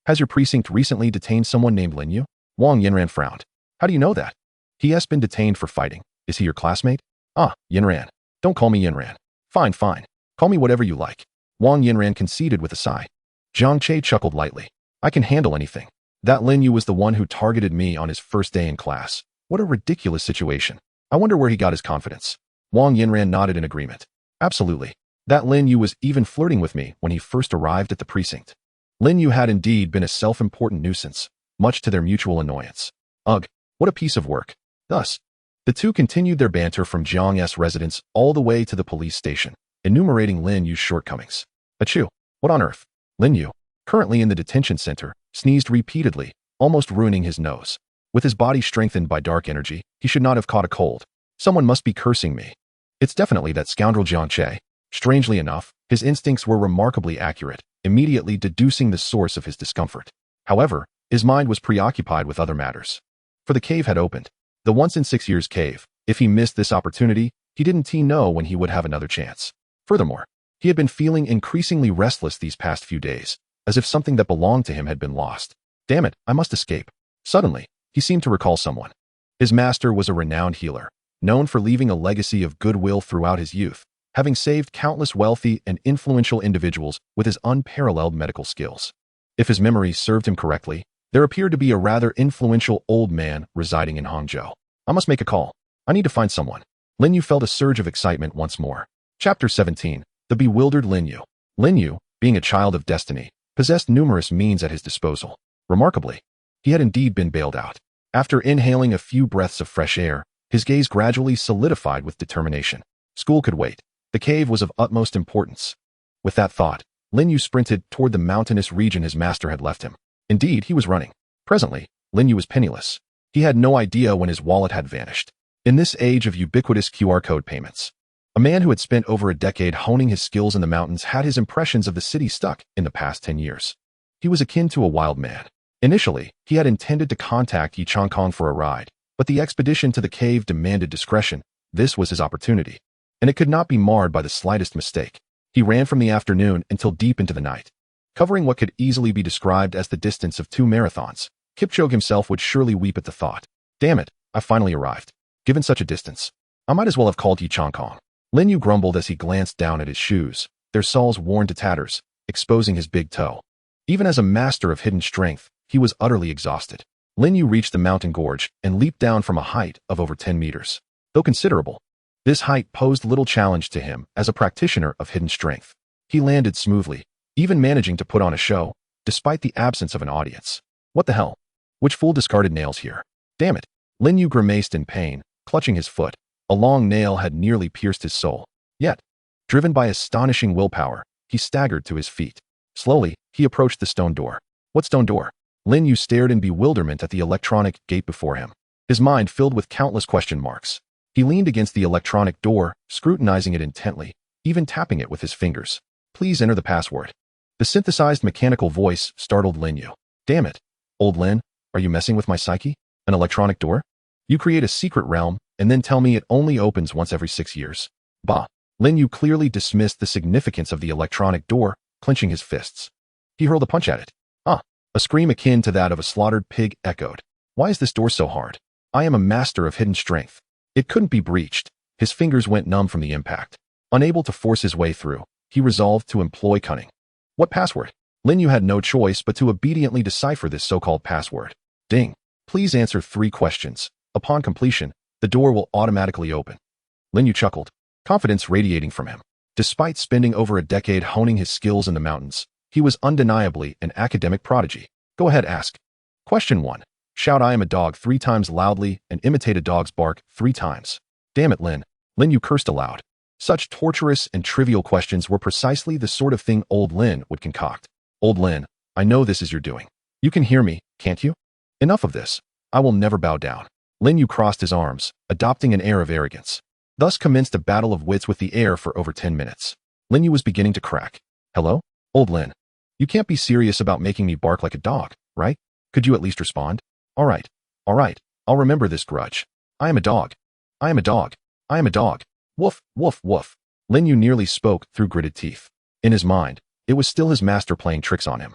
Has your precinct recently detained someone named Lin Yu? Wang Yinran frowned. How do you know that? He has been detained for fighting. Is he your classmate? Ah, Yinran. Don't call me Yinran. Fine, fine. Call me whatever you like. Wang Yinran conceded with a sigh. Jiang Che chuckled lightly. I can handle anything. That Lin Yu was the one who targeted me on his first day in class. What a ridiculous situation. I wonder where he got his confidence. Wang Yinran nodded in agreement. Absolutely. That Lin Yu was even flirting with me when he first arrived at the precinct. Lin Yu had indeed been a self-important nuisance, much to their mutual annoyance. Ugh, what a piece of work. Thus, the two continued their banter from Jiang's residence all the way to the police station, enumerating Lin Yu's shortcomings. Achoo, what on earth? Lin Yu, currently in the detention center, sneezed repeatedly, almost ruining his nose. With his body strengthened by dark energy, he should not have caught a cold. Someone must be cursing me. It's definitely that scoundrel Jiang Che. Strangely enough, his instincts were remarkably accurate, immediately deducing the source of his discomfort. However, his mind was preoccupied with other matters. For the cave had opened. The once in 6 years cave. If he missed this opportunity, he didn't know when he would have another chance. Furthermore, he had been feeling increasingly restless these past few days, as if something that belonged to him had been lost. Damn it, I must escape. Suddenly, he seemed to recall someone. His master was a renowned healer, known for leaving a legacy of goodwill throughout his youth, having saved countless wealthy and influential individuals with his unparalleled medical skills. If his memory served him correctly, there appeared to be a rather influential old man residing in Hangzhou. I must make a call. I need to find someone. Lin Yu felt a surge of excitement once more. Chapter 17. The Bewildered Lin Yu. Lin Yu, being a child of destiny, possessed numerous means at his disposal. Remarkably, he had indeed been bailed out. After inhaling a few breaths of fresh air, his gaze gradually solidified with determination. School could wait. The cave was of utmost importance. With that thought, Lin Yu sprinted toward the mountainous region his master had left him. Indeed, he was running. Presently, Lin Yu was penniless. He had no idea when his wallet had vanished. In this age of ubiquitous QR code payments, a man who had spent over a decade honing his skills in the mountains had his impressions of the city stuck in the past 10 years. He was akin to a wild man. Initially, he had intended to contact Yi Changkong for a ride, but the expedition to the cave demanded discretion. This was his opportunity, and it could not be marred by the slightest mistake. He ran from the afternoon until deep into the night. covering what could easily be described as the distance of 2 marathons. Kipchoge himself would surely weep at the thought. Damn it, I finally arrived. Given such a distance, I might as well have called you Chong Kong. Lin Yu grumbled as he glanced down at his shoes, their soles worn to tatters, exposing his big toe. Even as a master of hidden strength, he was utterly exhausted. Lin Yu reached the mountain gorge and leaped down from a height of over 10 meters. Though considerable, this height posed little challenge to him as a practitioner of hidden strength. He landed smoothly, even managing to put on a show, despite the absence of an audience. What the hell? Which fool discarded nails here? Damn it! Lin Yu grimaced in pain, clutching his foot. A long nail had nearly pierced his soul. Yet, driven by astonishing willpower, he staggered to his feet. Slowly, he approached the stone door. What stone door? Lin Yu stared in bewilderment at the electronic gate before him, his mind filled with countless question marks. He leaned against the electronic door, scrutinizing it intently, even tapping it with his fingers. Please enter the password. The synthesized mechanical voice startled Lin Yu. Damn it. Old Lin, are you messing with my psyche? An electronic door? You create a secret realm, and then tell me it only opens once every 6 years. Bah. Lin Yu clearly dismissed the significance of the electronic door, clenching his fists. He hurled a punch at it. A scream akin to that of a slaughtered pig echoed. Why is this door so hard? I am a master of hidden strength. It couldn't be breached. His fingers went numb from the impact. Unable to force his way through, he resolved to employ cunning. What password? Lin Yu had no choice but to obediently decipher this so-called password. Ding. Please answer 3 questions. Upon completion, the door will automatically open. Lin Yu chuckled, confidence radiating from him. Despite spending over a decade honing his skills in the mountains, he was undeniably an academic prodigy. Go ahead, ask. Question 1. Shout I am a dog 3 times loudly and imitate a dog's bark 3 times. Damn it, Lin. Lin Yu cursed aloud. Such torturous and trivial questions were precisely the sort of thing old Lin would concoct. Old Lin, I know this is your doing. You can hear me, can't you? Enough of this. I will never bow down. Lin Yu crossed his arms, adopting an air of arrogance. Thus commenced a battle of wits with the air for over 10 minutes. Lin Yu was beginning to crack. Hello? Old Lin. You can't be serious about making me bark like a dog, right? Could you at least respond? All right. I'll remember this grudge. I am a dog. I am a dog. I am a dog. Woof, woof, woof. Lin Yu nearly spoke through gritted teeth. In his mind, it was still his master playing tricks on him.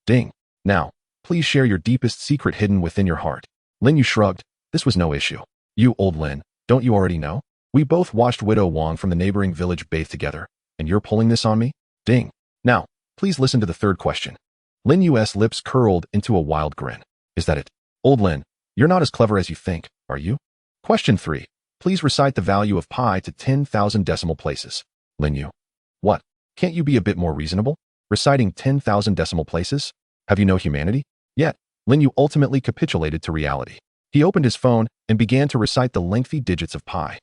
Ding. Now, please share your deepest secret hidden within your heart. Lin Yu shrugged. This was no issue. You, old Lin, don't you already know? We both watched Widow Wang from the neighboring village bathe together, and you're pulling this on me? Ding. Now, please listen to the 3rd question. Lin Yu's lips curled into a wild grin. Is that it? Old Lin, you're not as clever as you think, are you? Question 3. Please recite the value of pi to 10,000 decimal places. Lin Yu. What? Can't you be a bit more reasonable? Reciting 10,000 decimal places? Have you no humanity? Yet, Lin Yu ultimately capitulated to reality. He opened his phone and began to recite the lengthy digits of pi.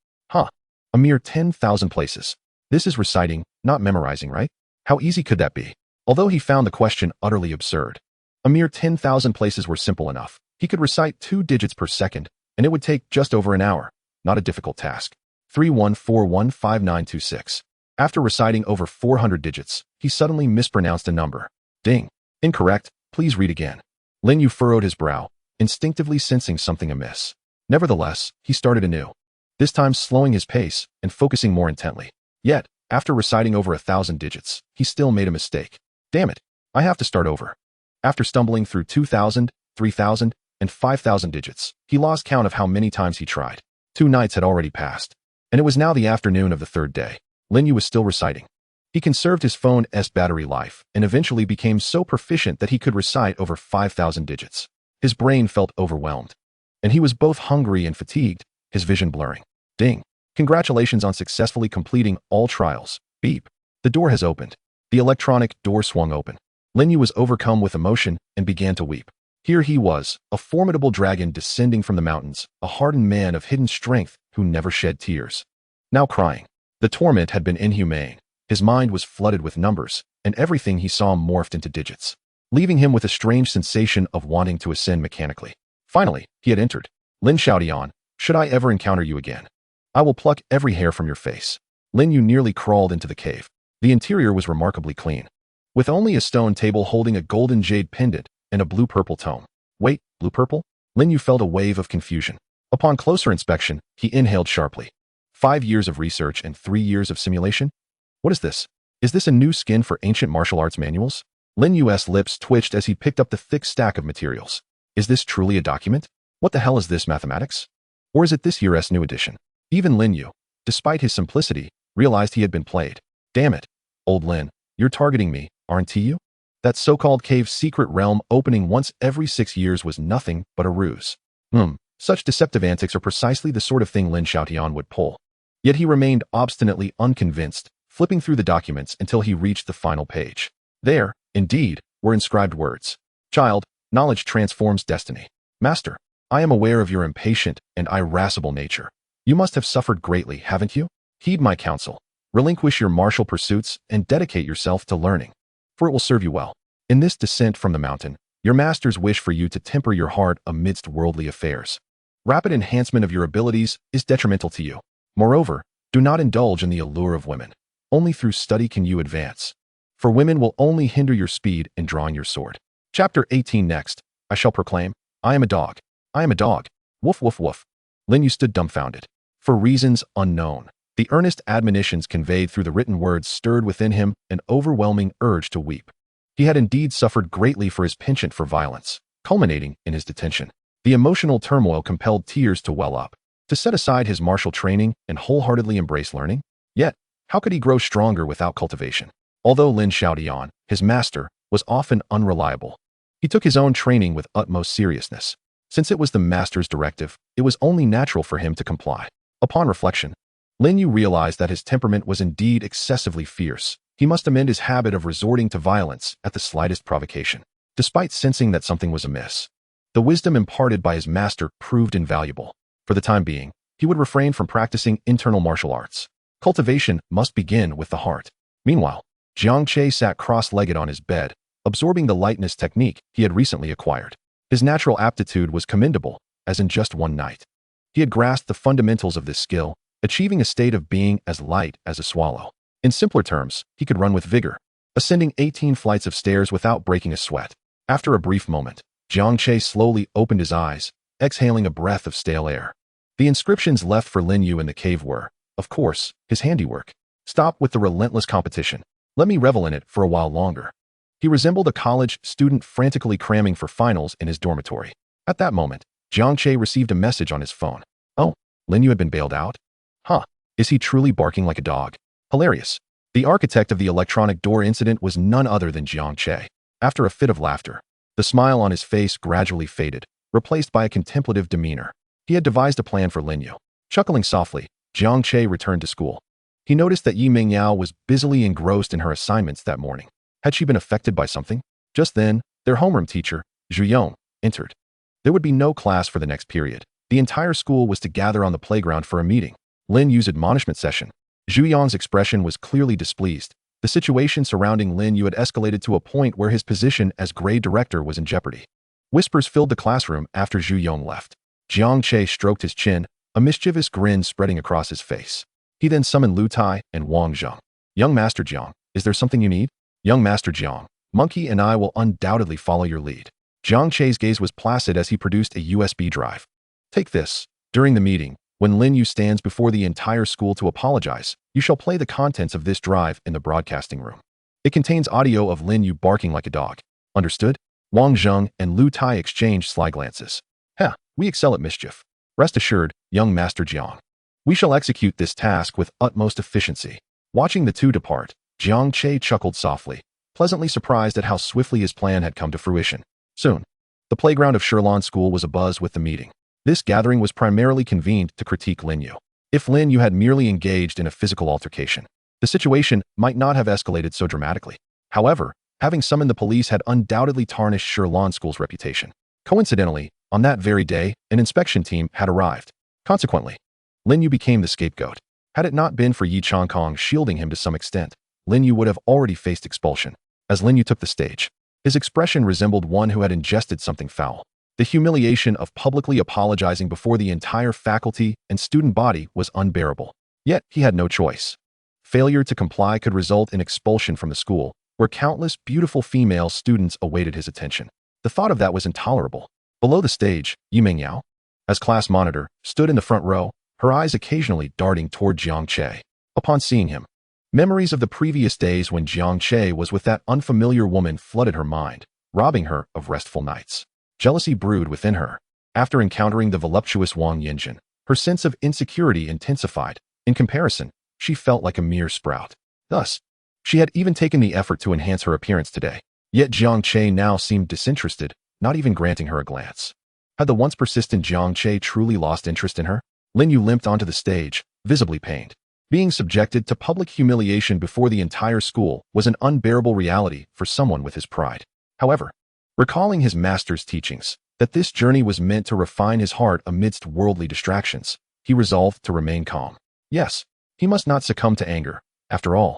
A mere 10,000 places. This is reciting, not memorizing, right? How easy could that be? Although he found the question utterly absurd. A mere 10,000 places were simple enough. He could recite 2 digits per second, and it would take just over an hour. Not a difficult task. 31415926. After reciting over 400 digits, he suddenly mispronounced a number. Ding. Incorrect. Please read again. Lin Yu furrowed his brow, instinctively sensing something amiss. Nevertheless, he started anew, this time slowing his pace and focusing more intently. Yet, after reciting over 1,000 digits, he still made a mistake. Damn it. I have to start over. After stumbling through 2,000, 3,000, and 5,000 digits, he lost count of how many times he tried. 2 nights had already passed, and it was now the afternoon of the 3rd day. Lin Yu was still reciting. He conserved his phone's battery life and eventually became so proficient that he could recite over 5,000 digits. His brain felt overwhelmed, and he was both hungry and fatigued, his vision blurring. Ding. Congratulations on successfully completing all trials. Beep. The door has opened. The electronic door swung open. Lin Yu was overcome with emotion and began to weep. Here he was, a formidable dragon descending from the mountains, a hardened man of hidden strength who never shed tears. Now crying. The torment had been inhumane. His mind was flooded with numbers, and everything he saw morphed into digits, leaving him with a strange sensation of wanting to ascend mechanically. Finally, he had entered. Lin Xiaodian, should I ever encounter you again, I will pluck every hair from your face. Lin Yu nearly crawled into the cave. The interior was remarkably clean, with only a stone table holding a golden jade pendant and a blue-purple tome. Wait, blue-purple? Lin Yu felt a wave of confusion. Upon closer inspection, he inhaled sharply. 5 years of research and 3 years of simulation? What is this? Is this a new skin for ancient martial arts manuals? Lin Yu's lips twitched as he picked up the thick stack of materials. Is this truly a document? What the hell is this, mathematics? Or is it this year's new edition? Even Lin Yu, despite his simplicity, realized he had been played. Damn it. Old Lin, you're targeting me, aren't you? That so-called cave's secret realm opening once every 6 years was nothing but a ruse. Such deceptive antics are precisely the sort of thing Lin Xiaotian would pull. Yet he remained obstinately unconvinced, flipping through the documents until he reached the final page. There, indeed, were inscribed words. Child, knowledge transforms destiny. Master, I am aware of your impatient and irascible nature. You must have suffered greatly, haven't you? Heed my counsel. Relinquish your martial pursuits and dedicate yourself to learning, for it will serve you well. In this descent from the mountain, your masters wish for you to temper your heart amidst worldly affairs. Rapid enhancement of your abilities is detrimental to you. Moreover, do not indulge in the allure of women. Only through study can you advance. For women will only hinder your speed in drawing your sword. Chapter 18 next. I shall proclaim, I am a dog. I am a dog. Woof woof woof. Lin Yu stood dumbfounded. For reasons unknown, the earnest admonitions conveyed through the written words stirred within him an overwhelming urge to weep. He had indeed suffered greatly for his penchant for violence, culminating in his detention. The emotional turmoil compelled tears to well up. To set aside his martial training and wholeheartedly embrace learning? Yet, how could he grow stronger without cultivation? Although Lin Xiaotian, his master, was often unreliable, he took his own training with utmost seriousness. Since it was the master's directive, it was only natural for him to comply. Upon reflection, Lin Yu realized that his temperament was indeed excessively fierce. He must amend his habit of resorting to violence at the slightest provocation. Despite sensing that something was amiss, the wisdom imparted by his master proved invaluable. For the time being, he would refrain from practicing internal martial arts. Cultivation must begin with the heart. Meanwhile, Jiang Che sat cross-legged on his bed, absorbing the lightness technique he had recently acquired. His natural aptitude was commendable, as in just one night. He had grasped the fundamentals of this skill, achieving a state of being as light as a swallow. In simpler terms, he could run with vigor, ascending 18 flights of stairs without breaking a sweat. After a brief moment, Jiang Che slowly opened his eyes, exhaling a breath of stale air. The inscriptions left for Lin Yu in the cave were, of course, his handiwork. Stop with the relentless competition. Let me revel in it for a while longer. He resembled a college student frantically cramming for finals in his dormitory. At that moment, Jiang Che received a message on his phone. Oh, Lin Yu had been bailed out? Huh, is he truly barking like a dog? Hilarious. The architect of the electronic door incident was none other than Jiang Che. After a fit of laughter, the smile on his face gradually faded, replaced by a contemplative demeanor. He had devised a plan for Lin Yu. Chuckling softly, Jiang Che returned to school. He noticed that Yi Mingyao was busily engrossed in her assignments that morning. Had she been affected by something? Just then, their homeroom teacher, Zhu Yong, entered. There would be no class for the next period. The entire school was to gather on the playground for a meeting. Lin Yu's admonishment session. Zhu Yong's expression was clearly displeased. The situation surrounding Lin Yu had escalated to a point where his position as grade director was in jeopardy. Whispers filled the classroom after Zhu Yong left. Jiang Che stroked his chin, a mischievous grin spreading across his face. He then summoned Lu Tai and Wang Zheng. Young Master Jiang, is there something you need? Young Master Jiang, Monkey and I will undoubtedly follow your lead. Jiang Che's gaze was placid as he produced a USB drive. Take this. During the meeting, when Lin Yu stands before the entire school to apologize, you shall play the contents of this drive in the broadcasting room. It contains audio of Lin Yu barking like a dog. Understood? Wang Zheng and Lu Tai exchanged sly glances. Heh, we excel at mischief. Rest assured, young Master Jiang. We shall execute this task with utmost efficiency. Watching the two depart, Jiang Che chuckled softly, pleasantly surprised at how swiftly his plan had come to fruition. Soon, the playground of Shirlan School was abuzz with the meeting. This gathering was primarily convened to critique Lin Yu. If Lin Yu had merely engaged in a physical altercation, the situation might not have escalated so dramatically. However, having summoned the police had undoubtedly tarnished Shirlan School's reputation. Coincidentally, on that very day, an inspection team had arrived. Consequently, Lin Yu became the scapegoat. Had it not been for Yi Changkong shielding him to some extent, Lin Yu would have already faced expulsion. As Lin Yu took the stage, his expression resembled one who had ingested something foul. The humiliation of publicly apologizing before the entire faculty and student body was unbearable. Yet, he had no choice. Failure to comply could result in expulsion from the school, where countless beautiful female students awaited his attention. The thought of that was intolerable. Below the stage, Yi Mingyao, as class monitor, stood in the front row, her eyes occasionally darting toward Jiang Che. Upon seeing him, Memories of the previous days when Jiang Che was with that unfamiliar woman flooded her mind, robbing her of restful nights. Jealousy brewed within her. After encountering the voluptuous Wang Yinjin, her sense of insecurity intensified. In comparison, she felt like a mere sprout. Thus, she had even taken the effort to enhance her appearance today. Yet Jiang Che now seemed disinterested, not even granting her a glance. Had the once persistent Jiang Che truly lost interest in her? Lin Yu limped onto the stage, visibly pained. Being subjected to public humiliation before the entire school was an unbearable reality for someone with his pride. However, recalling his master's teachings, that this journey was meant to refine his heart amidst worldly distractions, he resolved to remain calm. Yes, he must not succumb to anger. After all,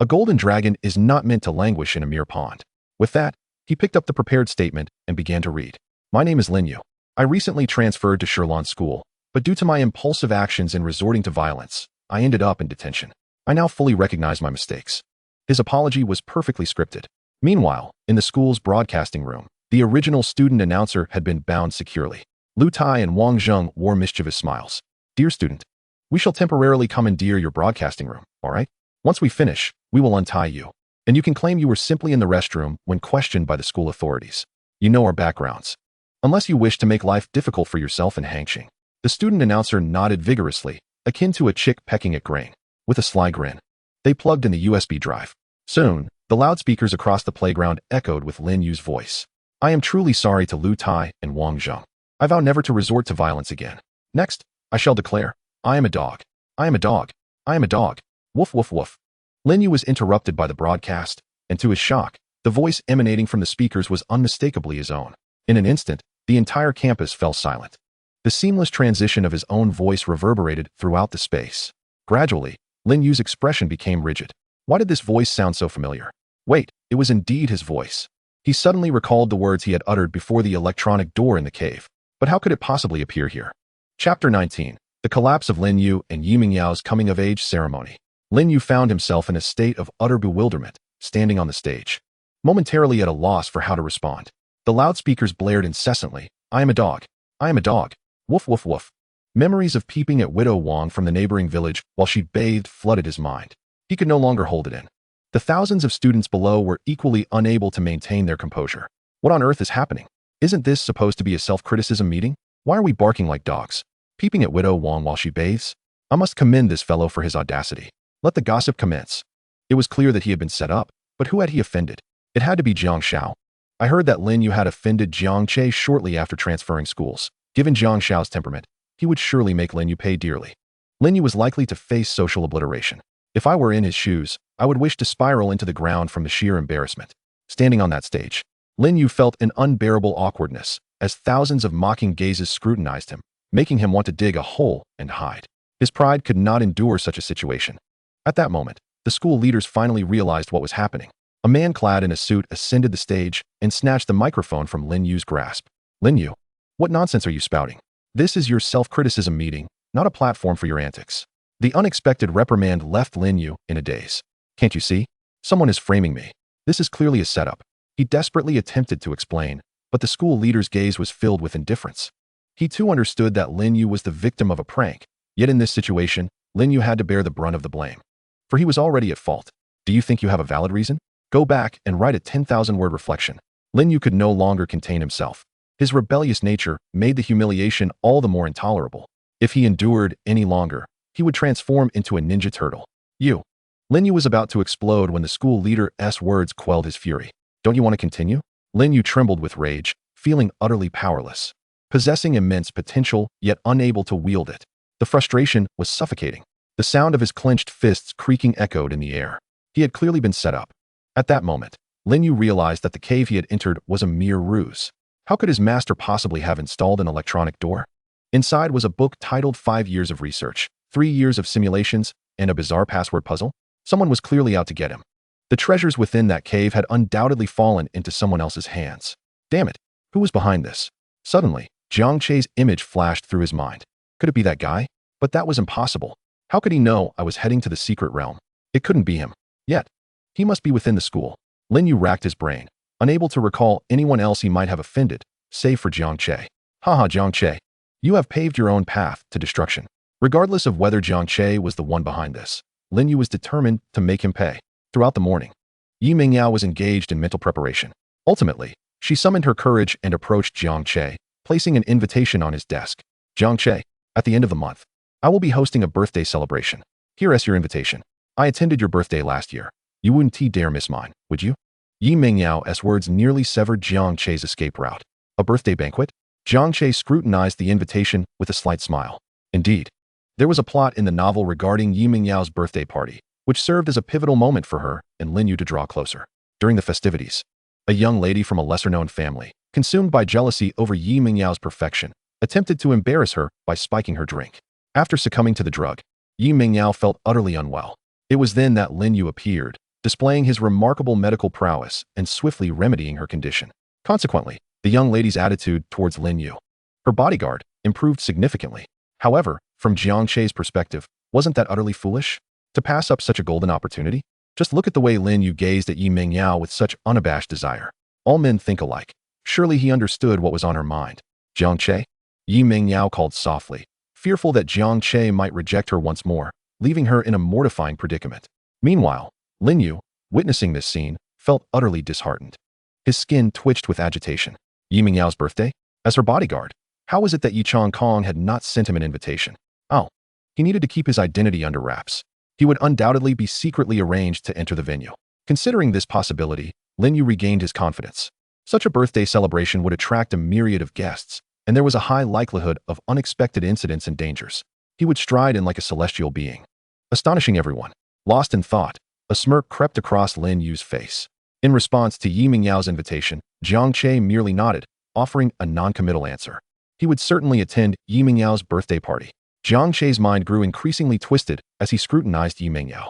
a golden dragon is not meant to languish in a mere pond. With that, he picked up the prepared statement and began to read. My name is Lin Yu. I recently transferred to Sherlon School, but due to my impulsive actions in resorting to violence, I ended up in detention. I now fully recognize my mistakes. His apology was perfectly scripted. Meanwhile, in the school's broadcasting room, the original student announcer had been bound securely. Lu Tai and Wang Zheng wore mischievous smiles. Dear student, we shall temporarily commandeer your broadcasting room, all right? Once we finish, we will untie you, and you can claim you were simply in the restroom when questioned by the school authorities. You know our backgrounds. Unless you wish to make life difficult for yourself and Hangqing. The student announcer nodded vigorously, akin to a chick pecking at grain. With a sly grin, they plugged in the USB drive. Soon, the loudspeakers across the playground echoed with Lin Yu's voice. I am truly sorry to Lu Tai and Wang Zheng. I vow never to resort to violence again. Next, I shall declare, I am a dog. I am a dog. I am a dog. Woof woof woof. Lin Yu was interrupted by the broadcast, and to his shock, the voice emanating from the speakers was unmistakably his own. In an instant, the entire campus fell silent. The seamless transition of his own voice reverberated throughout the space. Gradually, Lin Yu's expression became rigid. Why did this voice sound so familiar? Wait, it was indeed his voice. He suddenly recalled the words he had uttered before the electronic door in the cave. But how could it possibly appear here? Chapter 19. The Collapse of Lin Yu and Yiming Yao's Coming-of-Age Ceremony. Lin Yu found himself in a state of utter bewilderment, standing on the stage, momentarily at a loss for how to respond. The loudspeakers blared incessantly, I am a dog. I am a dog. Woof woof woof. Memories of peeping at Widow Wang from the neighboring village while she bathed flooded his mind. He could no longer hold it in. The thousands of students below were equally unable to maintain their composure. What on earth is happening? Isn't this supposed to be a self-criticism meeting? Why are we barking like dogs? Peeping at Widow Wang while she bathes? I must commend this fellow for his audacity. Let the gossip commence. It was clear that he had been set up, but who had he offended? It had to be Jiang Xiao. I heard that Lin Yu had offended Jiang Che shortly after transferring schools. Given Jiang Xiao's temperament, he would surely make Lin Yu pay dearly. Lin Yu was likely to face social obliteration. If I were in his shoes, I would wish to spiral into the ground from the sheer embarrassment. Standing on that stage, Lin Yu felt an unbearable awkwardness as thousands of mocking gazes scrutinized him, making him want to dig a hole and hide. His pride could not endure such a situation. At that moment, the school leaders finally realized what was happening. A man clad in a suit ascended the stage and snatched the microphone from Lin Yu's grasp. Lin Yu, what nonsense are you spouting? This is your self-criticism meeting, not a platform for your antics. The unexpected reprimand left Lin Yu in a daze. Can't you see? Someone is framing me. This is clearly a setup. He desperately attempted to explain, but the school leader's gaze was filled with indifference. He too understood that Lin Yu was the victim of a prank, yet in this situation, Lin Yu had to bear the brunt of the blame. For he was already at fault. Do you think you have a valid reason? Go back and write a 10,000-word reflection. Lin Yu could no longer contain himself. His rebellious nature made the humiliation all the more intolerable. If he endured any longer, he would transform into a ninja turtle. Lin Yu was about to explode when the school leader's words quelled his fury. Don't you want to continue? Lin Yu trembled with rage, feeling utterly powerless. Possessing immense potential, yet unable to wield it. The frustration was suffocating. The sound of his clenched fists creaking echoed in the air. He had clearly been set up. At that moment, Lin Yu realized that the cave he had entered was a mere ruse. How could his master possibly have installed an electronic door? Inside was a book titled 5 Years of Research, 3 Years of Simulations, and a bizarre password puzzle. Someone was clearly out to get him. The treasures within that cave had undoubtedly fallen into someone else's hands. Damn it, who was behind this? Suddenly, Jiang Che's image flashed through his mind. Could it be that guy? But that was impossible. How could he know I was heading to the secret realm? It couldn't be him. Yet, he must be within the school. Lin Yu racked his brain, unable to recall anyone else he might have offended, save for Jiang Che. Haha, Jiang Che. You have paved your own path to destruction. Regardless of whether Jiang Che was the one behind this, Lin Yu was determined to make him pay. Throughout the morning, Yi Mingyao was engaged in mental preparation. Ultimately, she summoned her courage and approached Jiang Che, placing an invitation on his desk. Jiang Che, at the end of the month, I will be hosting a birthday celebration. Here is your invitation. I attended your birthday last year. You wouldn't dare miss mine, would you? Yi Mingyao's words nearly severed Jiang Che's escape route. A birthday banquet? Jiang Che scrutinized the invitation with a slight smile. Indeed, there was a plot in the novel regarding Yi Mingyao's birthday party, which served as a pivotal moment for her and Lin Yu to draw closer. During the festivities, a young lady from a lesser-known family, consumed by jealousy over Yi Mingyao's perfection, attempted to embarrass her by spiking her drink. After succumbing to the drug, Yi Mingyao felt utterly unwell. It was then that Lin Yu appeared, displaying his remarkable medical prowess and swiftly remedying her condition. Consequently, the young lady's attitude towards Lin Yu, her bodyguard, improved significantly. However, from Jiang Che's perspective, wasn't that utterly foolish? To pass up such a golden opportunity? Just look at the way Lin Yu gazed at Yi Mingyao with such unabashed desire. All men think alike. Surely he understood what was on her mind. Jiang Che? Yi Mingyao called softly, fearful that Jiang Che might reject her once more, leaving her in a mortifying predicament. Meanwhile, Lin Yu, witnessing this scene, felt utterly disheartened. His skin twitched with agitation. Yi Mingyao's birthday? As her bodyguard, how was it that Yi Chong Kong had not sent him an invitation? Oh, he needed to keep his identity under wraps. He would undoubtedly be secretly arranged to enter the venue. Considering this possibility, Lin Yu regained his confidence. Such a birthday celebration would attract a myriad of guests, and there was a high likelihood of unexpected incidents and dangers. He would stride in like a celestial being, astonishing everyone. Lost in thought, a smirk crept across Lin Yu's face. In response to Yi Mingyao's invitation, Jiang Che merely nodded, offering a non-committal answer. He would certainly attend Yi Mingyao's birthday party. Jiang Che's mind grew increasingly twisted as he scrutinized Yi Mingyao.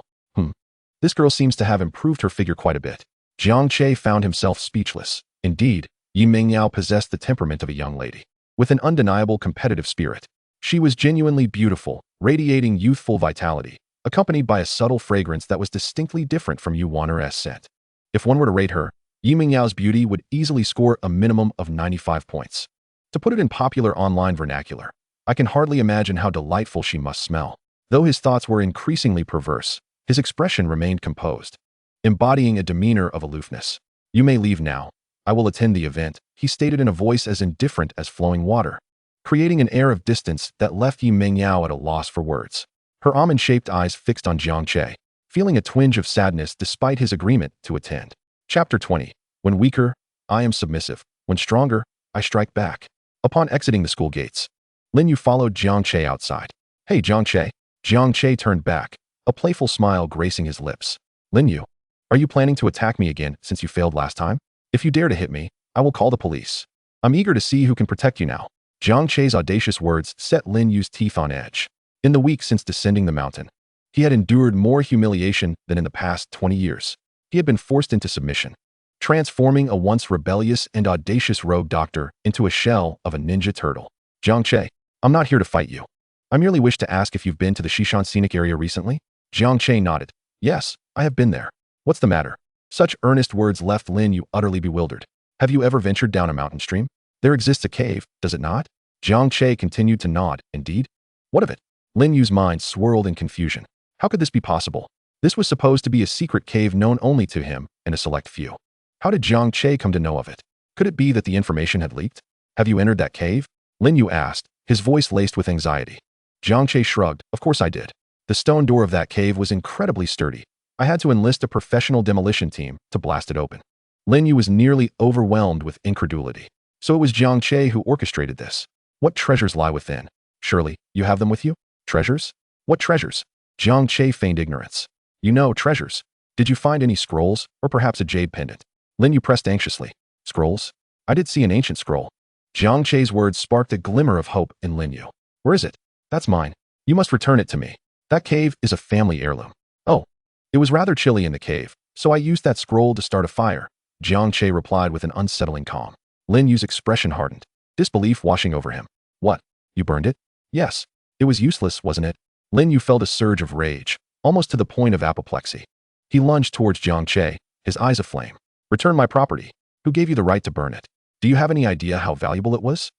This girl seems to have improved her figure quite a bit. Jiang Che found himself speechless. Indeed, Yi Mingyao possessed the temperament of a young lady, with an undeniable competitive spirit. She was genuinely beautiful, radiating youthful vitality, accompanied by a subtle fragrance that was distinctly different from Yuaner's scent. If one were to rate her, Yi Mingyao's beauty would easily score a minimum of 95 points. To put it in popular online vernacular, I can hardly imagine how delightful she must smell. Though his thoughts were increasingly perverse, his expression remained composed, embodying a demeanor of aloofness. You may leave now. I will attend the event, he stated in a voice as indifferent as flowing water, creating an air of distance that left Yi Mingyao at a loss for words. Her almond-shaped eyes fixed on Jiang Che, feeling a twinge of sadness despite his agreement to attend. Chapter 20. When weaker, I am submissive. When stronger, I strike back. Upon exiting the school gates, Lin Yu followed Jiang Che outside. Hey, Jiang Che. Jiang Che turned back, a playful smile gracing his lips. Lin Yu, are you planning to attack me again since you failed last time? If you dare to hit me, I will call the police. I'm eager to see who can protect you now. Jiang Che's audacious words set Lin Yu's teeth on edge. In the week since descending the mountain, he had endured more humiliation than in the past 20 years. He had been forced into submission, transforming a once rebellious and audacious rogue doctor into a shell of a ninja turtle. Jiang Che, I'm not here to fight you. I merely wish to ask if you've been to the Shishan scenic area recently? Jiang Che nodded. Yes, I have been there. What's the matter? Such earnest words left Lin Yu utterly bewildered. Have you ever ventured down a mountain stream? There exists a cave, does it not? Jiang Che continued to nod. Indeed? What of it? Lin Yu's mind swirled in confusion. How could this be possible? This was supposed to be a secret cave known only to him and a select few. How did Jiang Che come to know of it? Could it be that the information had leaked? Have you entered that cave? Lin Yu asked, his voice laced with anxiety. Jiang Che shrugged. Of course I did. The stone door of that cave was incredibly sturdy. I had to enlist a professional demolition team to blast it open. Lin Yu was nearly overwhelmed with incredulity. So it was Jiang Che who orchestrated this. What treasures lie within? Surely, you have them with you? Treasures? What treasures? Jiang Che feigned ignorance. You know, treasures. Did you find any scrolls, or perhaps a jade pendant? Lin Yu pressed anxiously. Scrolls? I did see an ancient scroll. Jiang Che's words sparked a glimmer of hope in Lin Yu. Where is it? That's mine. You must return it to me. That cave is a family heirloom. Oh. It was rather chilly in the cave, so I used that scroll to start a fire. Jiang Che replied with an unsettling calm. Lin Yu's expression hardened, disbelief washing over him. What? You burned it? Yes. It was useless, wasn't it? Lin Yu felt a surge of rage, almost to the point of apoplexy. He lunged towards Jiang Che, his eyes aflame. Return my property. Who gave you the right to burn it? Do you have any idea how valuable it was?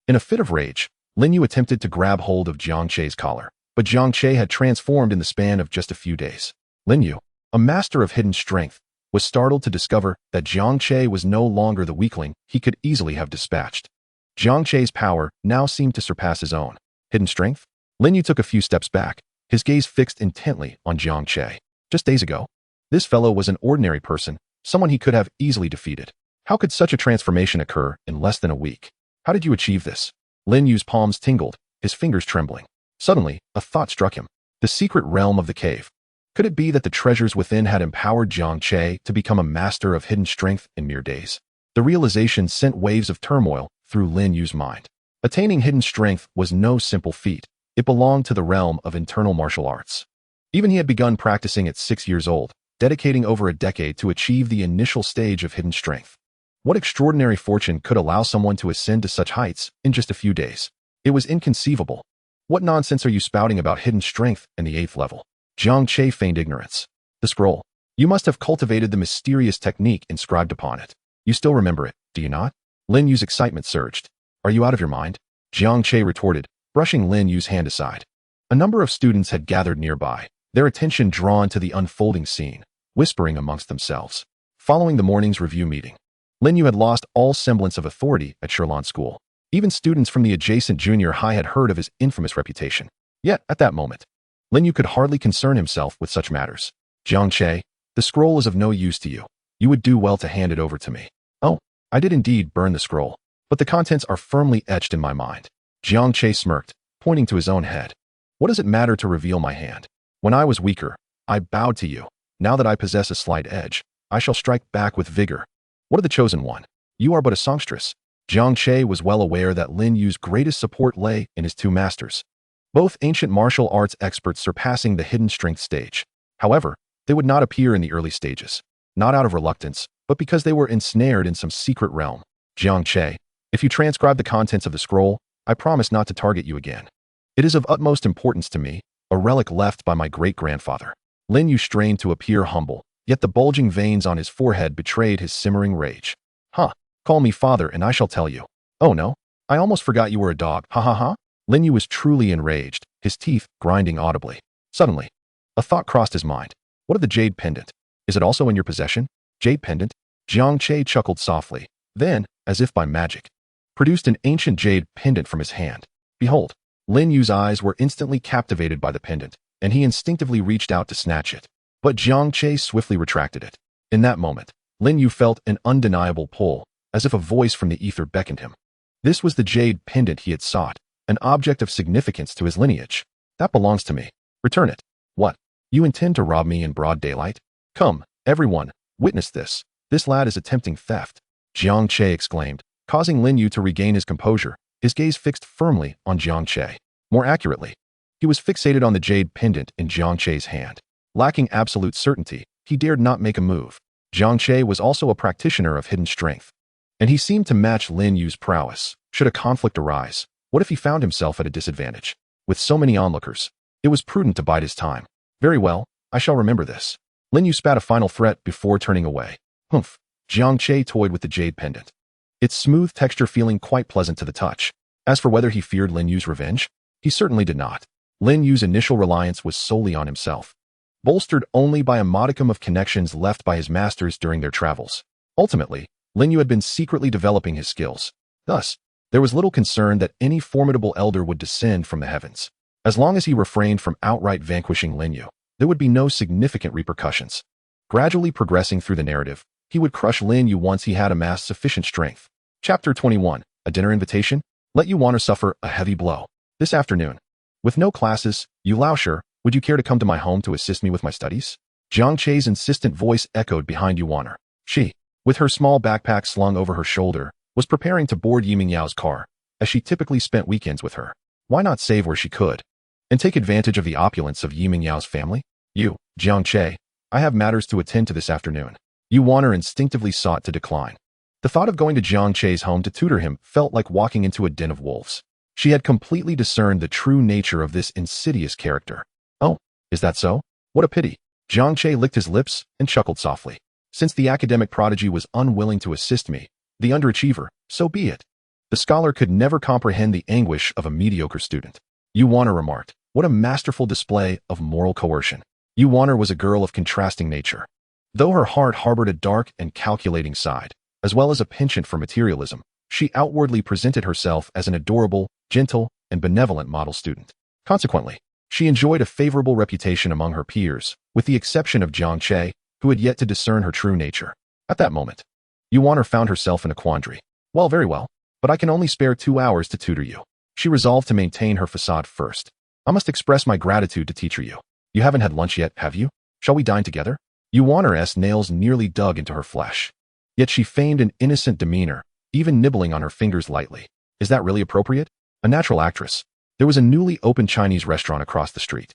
In a fit of rage, Lin Yu attempted to grab hold of Jiang Che's collar. but Jiang Che had transformed in the span of just a few days. Lin Yu, a master of hidden strength, was startled to discover that Jiang Che was no longer the weakling he could easily have dispatched. Jiang Che's power now seemed to surpass his own. Hidden strength? Lin Yu took a few steps back, his gaze fixed intently on Jiang Che. Just days ago, this fellow was an ordinary person, someone he could have easily defeated. How could such a transformation occur in less than a week? How did you achieve this? Lin Yu's palms tingled, his fingers trembling. Suddenly, a thought struck him. The secret realm of the cave. Could it be that the treasures within had empowered Jiang Che to become a master of hidden strength in mere days? The realization sent waves of turmoil through Lin Yu's mind. Attaining hidden strength was no simple feat. It belonged to the realm of internal martial arts. Even he had begun practicing at 6 years old, dedicating over a decade to achieve the initial stage of hidden strength. What extraordinary fortune could allow someone to ascend to such heights in just a few days? It was inconceivable. What nonsense are you spouting about hidden strength in the 8th level? Jiang Che feigned ignorance. The scroll. You must have cultivated the mysterious technique inscribed upon it. You still remember it, do you not? Lin Yu's excitement surged. Are you out of your mind? Jiang Che retorted, brushing Lin Yu's hand aside. A number of students had gathered nearby, their attention drawn to the unfolding scene, whispering amongst themselves. Following the morning's review meeting, Lin Yu had lost all semblance of authority at Sherlan School. Even students from the adjacent junior high had heard of his infamous reputation. Yet, at that moment, Lin Yu could hardly concern himself with such matters. Jiang Che, the scroll is of no use to you. You would do well to hand it over to me. Oh, I did indeed burn the scroll, but the contents are firmly etched in my mind. Jiang Che smirked, pointing to his own head. What does it matter to reveal my hand? When I was weaker, I bowed to you. Now that I possess a slight edge, I shall strike back with vigor. What of the chosen one? You are but a songstress. Jiang Che was well aware that Lin Yu's greatest support lay in his two masters, both ancient martial arts experts surpassing the hidden strength stage. However, they would not appear in the early stages, not out of reluctance, but because they were ensnared in some secret realm. Jiang Che, if you transcribe the contents of the scroll, I promise not to target you again. It is of utmost importance to me, a relic left by my great-grandfather. Lin Yu strained to appear humble, yet the bulging veins on his forehead betrayed his simmering rage. Huh, call me father and I shall tell you. Oh no, I almost forgot you were a dog, ha ha ha. Lin Yu was truly enraged, his teeth grinding audibly. Suddenly, a thought crossed his mind. What of the jade pendant? Is it also in your possession? Jade pendant? Jiang Che chuckled softly, then, as if by magic, produced an ancient jade pendant from his hand. Behold, Lin Yu's eyes were instantly captivated by the pendant, and he instinctively reached out to snatch it. But Jiang Che swiftly retracted it. In that moment, Lin Yu felt an undeniable pull, as if a voice from the ether beckoned him. This was the jade pendant he had sought, an object of significance to his lineage. That belongs to me. Return it. What? You intend to rob me in broad daylight? Come, everyone, witness this. This lad is attempting theft. Jiang Che exclaimed, causing Lin Yu to regain his composure, his gaze fixed firmly on Jiang Che. More accurately, he was fixated on the jade pendant in Jiang Che's hand. Lacking absolute certainty, he dared not make a move. Jiang Che was also a practitioner of hidden strength, and he seemed to match Lin Yu's prowess. Should a conflict arise, what if he found himself at a disadvantage? With so many onlookers, it was prudent to bide his time. Very well, I shall remember this. Lin Yu spat a final threat before turning away. Humph. Jiang Che toyed with the jade pendant, its smooth texture feeling quite pleasant to the touch. As for whether he feared Lin Yu's revenge, he certainly did not. Lin Yu's initial reliance was solely on himself, bolstered only by a modicum of connections left by his masters during their travels. Ultimately, Lin Yu had been secretly developing his skills. Thus, there was little concern that any formidable elder would descend from the heavens. As long as he refrained from outright vanquishing Lin Yu, there would be no significant repercussions. Gradually progressing through the narrative, he would crush Lin Yu once he had amassed sufficient strength. Chapter 21. A dinner invitation? Let you want to suffer a heavy blow. This afternoon, with no classes, you Laosher, would you care to come to my home to assist me with my studies? Jiang Che's insistent voice echoed behind Yuaner. She, with her small backpack slung over her shoulder, was preparing to board Yiming Yao's car, as she typically spent weekends with her. Why not save where she could, and take advantage of the opulence of Yiming Yao's family? You, Jiang Che, I have matters to attend to this afternoon. Yuaner instinctively sought to decline. The thought of going to Jiang Che's home to tutor him felt like walking into a den of wolves. She had completely discerned the true nature of this insidious character. Oh, is that so? What a pity. Jiang Che licked his lips and chuckled softly. Since the academic prodigy was unwilling to assist me, the underachiever, so be it. The scholar could never comprehend the anguish of a mediocre student. Yuaner remarked. What a masterful display of moral coercion. Yu Waner was a girl of contrasting nature. Though her heart harbored a dark and calculating side, as well as a penchant for materialism, she outwardly presented herself as an adorable, gentle, and benevolent model student. Consequently, she enjoyed a favorable reputation among her peers, with the exception of Jiang Che, who had yet to discern her true nature. At that moment, Yu Waner found herself in a quandary. Well, very well, but I can only spare 2 hours to tutor you. She resolved to maintain her facade first. I must express my gratitude to teacher Yu. You haven't had lunch yet, have you? Shall we dine together? Yu Waner's nails nearly dug into her flesh. Yet she feigned an innocent demeanor, even nibbling on her fingers lightly. Is that really appropriate? A natural actress. There was a newly opened Chinese restaurant across the street.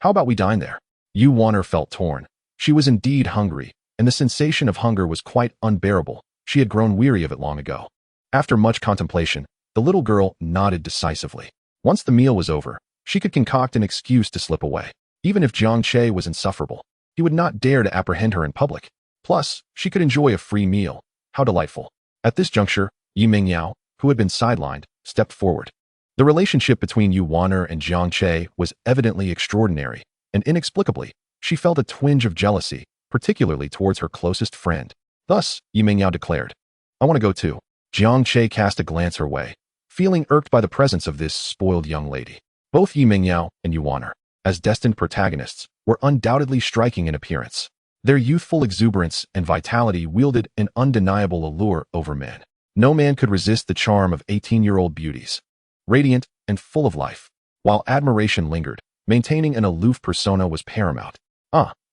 How about we dine there? Yu Waner felt torn. She was indeed hungry, and the sensation of hunger was quite unbearable. She had grown weary of it long ago. After much contemplation, the little girl nodded decisively. Once the meal was over, she could concoct an excuse to slip away. Even if Jiang Che was insufferable, he would not dare to apprehend her in public. Plus, she could enjoy a free meal. How delightful. At this juncture, Yi Mingyao, who had been sidelined, stepped forward. The relationship between Yu Waner and Jiang Che was evidently extraordinary, and inexplicably, she felt a twinge of jealousy, particularly towards her closest friend. Thus, Yi Mingyao declared, I want to go too. Jiang Che cast a glance her way, feeling irked by the presence of this spoiled young lady. Both Yi Mingyao and Yu Waner, as destined protagonists, were undoubtedly striking in appearance. Their youthful exuberance and vitality wielded an undeniable allure over men. No man could resist the charm of 18-year-old beauties, radiant and full of life. While admiration lingered, maintaining an aloof persona was paramount.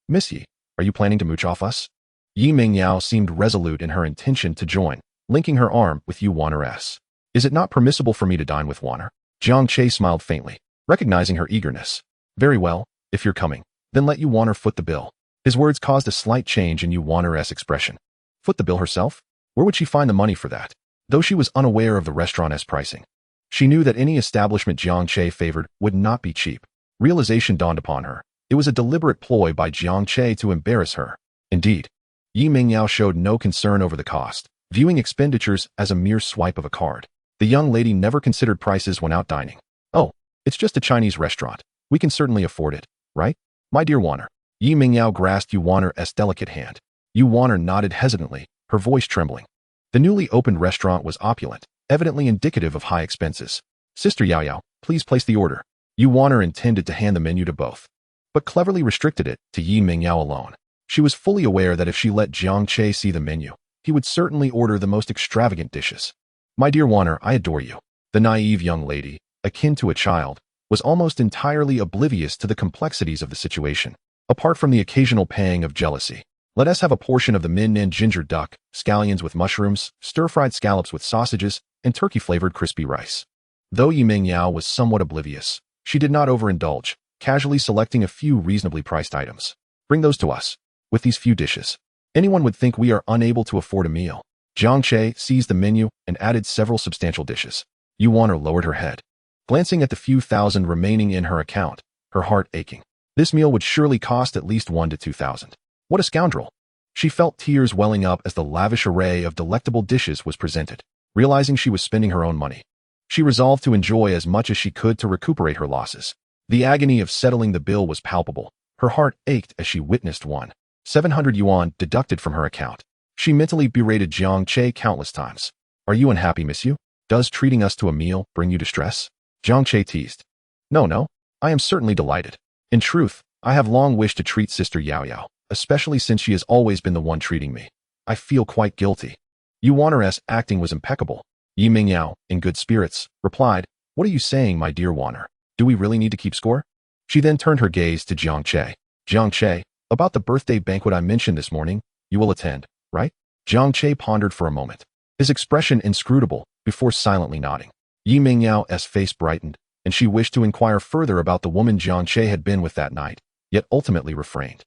Miss Yi, are you planning to mooch off us? Yi Mingyao seemed resolute in her intention to join, linking her arm with Yu Waner's. Is it not permissible for me to dine with Waner? Jiang Che smiled faintly, recognizing her eagerness. Very well, if you're coming, then let Yu Waner foot the bill. His words caused a slight change in Yu Waner's expression. Foot the bill herself? Where would she find the money for that? Though she was unaware of the restaurant's pricing, she knew that any establishment Jiang Che favored would not be cheap. Realization dawned upon her. It was a deliberate ploy by Jiang Che to embarrass her. Indeed, Yi Mingyao showed no concern over the cost, viewing expenditures as a mere swipe of a card. The young lady never considered prices when out dining. Oh, it's just a Chinese restaurant. We can certainly afford it, right? My dear Waner. Yi Mingyao grasped Yu Waner's delicate hand. Yu Waner nodded hesitantly, her voice trembling. The newly opened restaurant was opulent, evidently indicative of high expenses. Sister Yao Yao, please place the order. Yu Waner intended to hand the menu to both, but cleverly restricted it to Yi Mingyao alone. She was fully aware that if she let Jiang Che see the menu, he would certainly order the most extravagant dishes. My dear Waner, I adore you. The naive young lady, akin to a child, was almost entirely oblivious to the complexities of the situation. Apart from the occasional pang of jealousy, let us have a portion of the min nen ginger duck, scallions with mushrooms, stir-fried scallops with sausages, and turkey-flavored crispy rice. Though Yi Mingyao was somewhat oblivious, she did not overindulge, casually selecting a few reasonably priced items. Bring those to us. With these few dishes, anyone would think we are unable to afford a meal. Jiang Che seized the menu and added several substantial dishes. Yu Waner lowered her head, glancing at the few thousand remaining in her account, her heart aching. This meal would surely cost at least 1,000 to 2,000. What a scoundrel! She felt tears welling up as the lavish array of delectable dishes was presented. Realizing she was spending her own money, she resolved to enjoy as much as she could to recuperate her losses. The agony of settling the bill was palpable. Her heart ached as she witnessed 700 yuan deducted from her account. She mentally berated Jiang Che countless times. Are you unhappy, miss you? Does treating us to a meal bring you distress? Jiang Che teased. No, I am certainly delighted. In truth, I have long wished to treat Sister Yao Yao, especially since she has always been the one treating me. I feel quite guilty. Yu Waner's acting was impeccable. Yi Mingyao, in good spirits, replied, What are you saying, my dear Waner? Do we really need to keep score? She then turned her gaze to Jiang Che. Jiang Che, about the birthday banquet I mentioned this morning, you will attend, right? Jiang Che pondered for a moment, his expression inscrutable, before silently nodding. Yi Mingyao's face brightened, and she wished to inquire further about the woman Jiang Che had been with that night, yet ultimately refrained,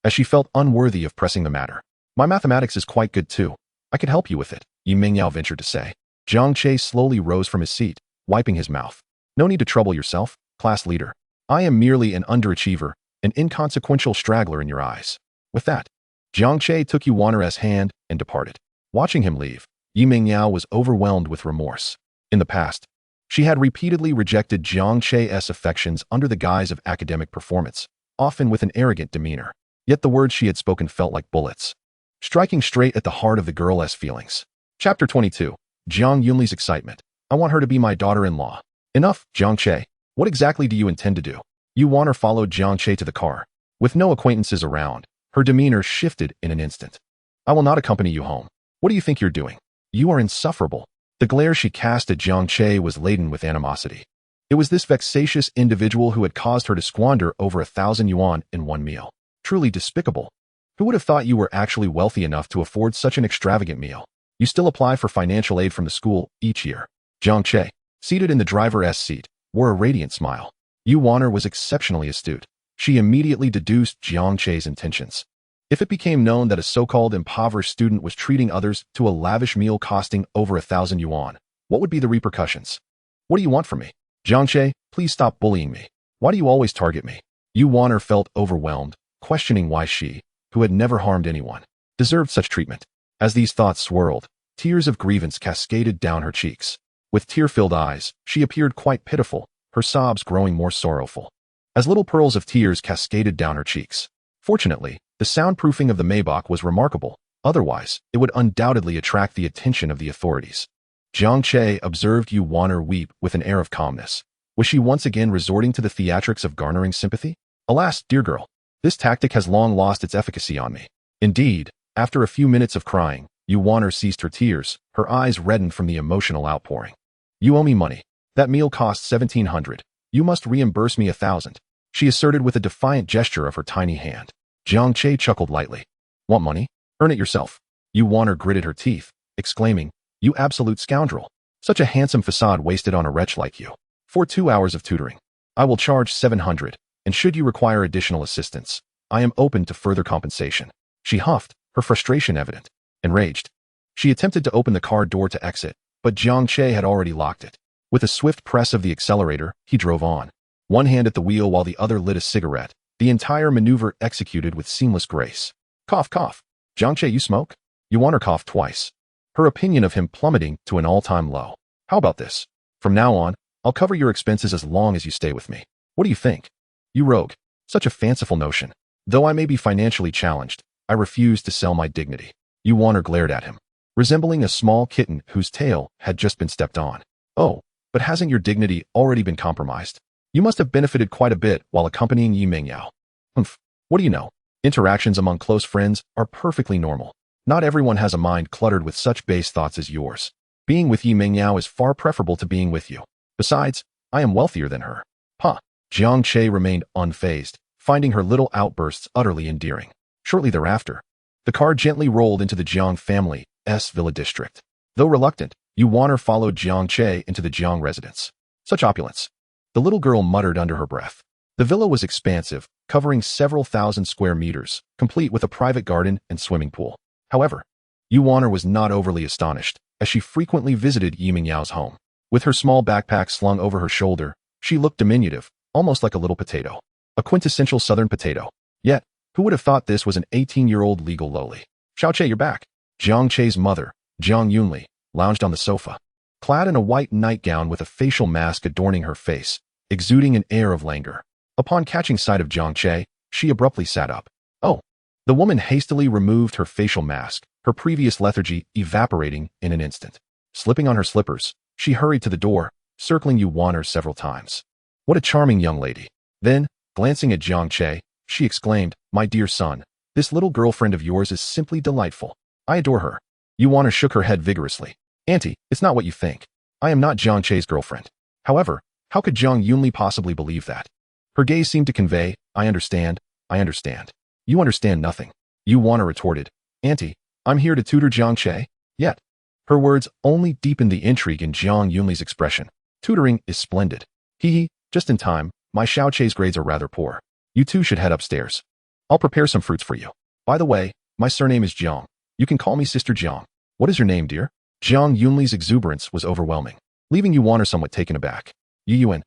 as she felt unworthy of pressing the matter. My mathematics is quite good too. I could help you with it, Yi Mingyao ventured to say. Jiang Che slowly rose from his seat, wiping his mouth. No need to trouble yourself, class leader. I am merely an underachiever, an inconsequential straggler in your eyes. With that, Jiang Che took Yu Waner's hand and departed. Watching him leave, Yi Mingyao was overwhelmed with remorse. In the past, She had repeatedly rejected Jiang Che's affections under the guise of academic performance, often with an arrogant demeanor. Yet the words she had spoken felt like bullets, striking straight at the heart of the girl's feelings. Chapter 22. Jiang Yunli's excitement. I want her to be my daughter-in-law. Enough, Jiang Che. What exactly do you intend to do? Yuan followed Jiang Che to the car. With no acquaintances around, her demeanor shifted in an instant. I will not accompany you home. What do you think you're doing? You are insufferable. The glare she cast at Jiang Che was laden with animosity. It was this vexatious individual who had caused her to squander over 1,000 yuan in one meal. Truly despicable. Who would have thought you were actually wealthy enough to afford such an extravagant meal? You still apply for financial aid from the school each year. Jiang Che, seated in the driver's seat, wore a radiant smile. Yuan was exceptionally astute. She immediately deduced Jiang Che's intentions. If it became known that a so-called impoverished student was treating others to a lavish meal costing over 1,000 yuan, what would be the repercussions? What do you want from me? Jiang Che, please stop bullying me. Why do you always target me? Yuan felt overwhelmed, questioning why she, who had never harmed anyone, deserved such treatment. As these thoughts swirled, tears of grievance cascaded down her cheeks. With tear-filled eyes, she appeared quite pitiful, her sobs growing more sorrowful, as little pearls of tears cascaded down her cheeks. Fortunately, the soundproofing of the Maybach was remarkable, otherwise, it would undoubtedly attract the attention of the authorities. Jiang Che observed Yuan weep with an air of calmness. Was she once again resorting to the theatrics of garnering sympathy? Alas, dear girl, this tactic has long lost its efficacy on me. Indeed, after a few minutes of crying, Yuan ceased her tears, her eyes reddened from the emotional outpouring. You owe me money. That meal cost 1,700. You must reimburse me 1,000. She asserted with a defiant gesture of her tiny hand. Jiang Che chuckled lightly. Want money? Earn it yourself. Yuan gritted her teeth, exclaiming, You absolute scoundrel. Such a handsome facade wasted on a wretch like you. For 2 hours of tutoring. I will charge 700, and should you require additional assistance, I am open to further compensation. She huffed, her frustration evident. Enraged, she attempted to open the car door to exit, but Jiang Che had already locked it. With a swift press of the accelerator, he drove on, one hand at the wheel while the other lit a cigarette, the entire maneuver executed with seamless grace. Cough, cough. Jiang Che, you smoke? Yuan coughed twice, her opinion of him plummeting to an all-time low. How about this? From now on, I'll cover your expenses as long as you stay with me. What do you think? You rogue. Such a fanciful notion. Though I may be financially challenged, I refuse to sell my dignity. Yuan glared at him, resembling a small kitten whose tail had just been stepped on. Oh, but hasn't your dignity already been compromised? You must have benefited quite a bit while accompanying Yi Mengyao. Humph, what do you know? Interactions among close friends are perfectly normal. Not everyone has a mind cluttered with such base thoughts as yours. Being with Yi Mengyao is far preferable to being with you. Besides, I am wealthier than her. Ha! Jiang Che remained unfazed, finding her little outbursts utterly endearing. Shortly thereafter, the car gently rolled into the Jiang family's villa district. Though reluctant, Yuan followed Jiang Che into the Jiang residence. Such opulence. The little girl muttered under her breath. The villa was expansive, covering several thousand square meters, complete with a private garden and swimming pool. However, Yuan was not overly astonished, as she frequently visited Yi Mingyao's home. With her small backpack slung over her shoulder, she looked diminutive, almost like a little potato. A quintessential southern potato. Yet, who would have thought this was an 18-year-old legal lowly? Xiao Che, you're back. Jiang Che's mother, Jiang Yunli, lounged on the sofa, clad in a white nightgown with a facial mask adorning her face, exuding an air of languor. Upon catching sight of Jiang Che, she abruptly sat up. Oh! The woman hastily removed her facial mask, her previous lethargy evaporating in an instant. Slipping on her slippers, she hurried to the door, circling Yuan several times. What a charming young lady. Then, glancing at Jiang Che, she exclaimed, My dear son, this little girlfriend of yours is simply delightful. I adore her. Yuan shook her head vigorously. Auntie, it's not what you think. I am not Jiang Che's girlfriend. However, how could Jiang Yunli possibly believe that? Her gaze seemed to convey, I understand, I understand. You understand nothing. Yuan retorted, Auntie, I'm here to tutor Jiang Che. Yet, her words only deepened the intrigue in Jiang Yunli's expression. Tutoring is splendid. Hee, just in time, my Xiao Che's grades are rather poor. You two should head upstairs. I'll prepare some fruits for you. By the way, my surname is Jiang. You can call me Sister Jiang. What is your name, dear? Jiang Yunli's exuberance was overwhelming, leaving Yuan somewhat taken aback. Yuan.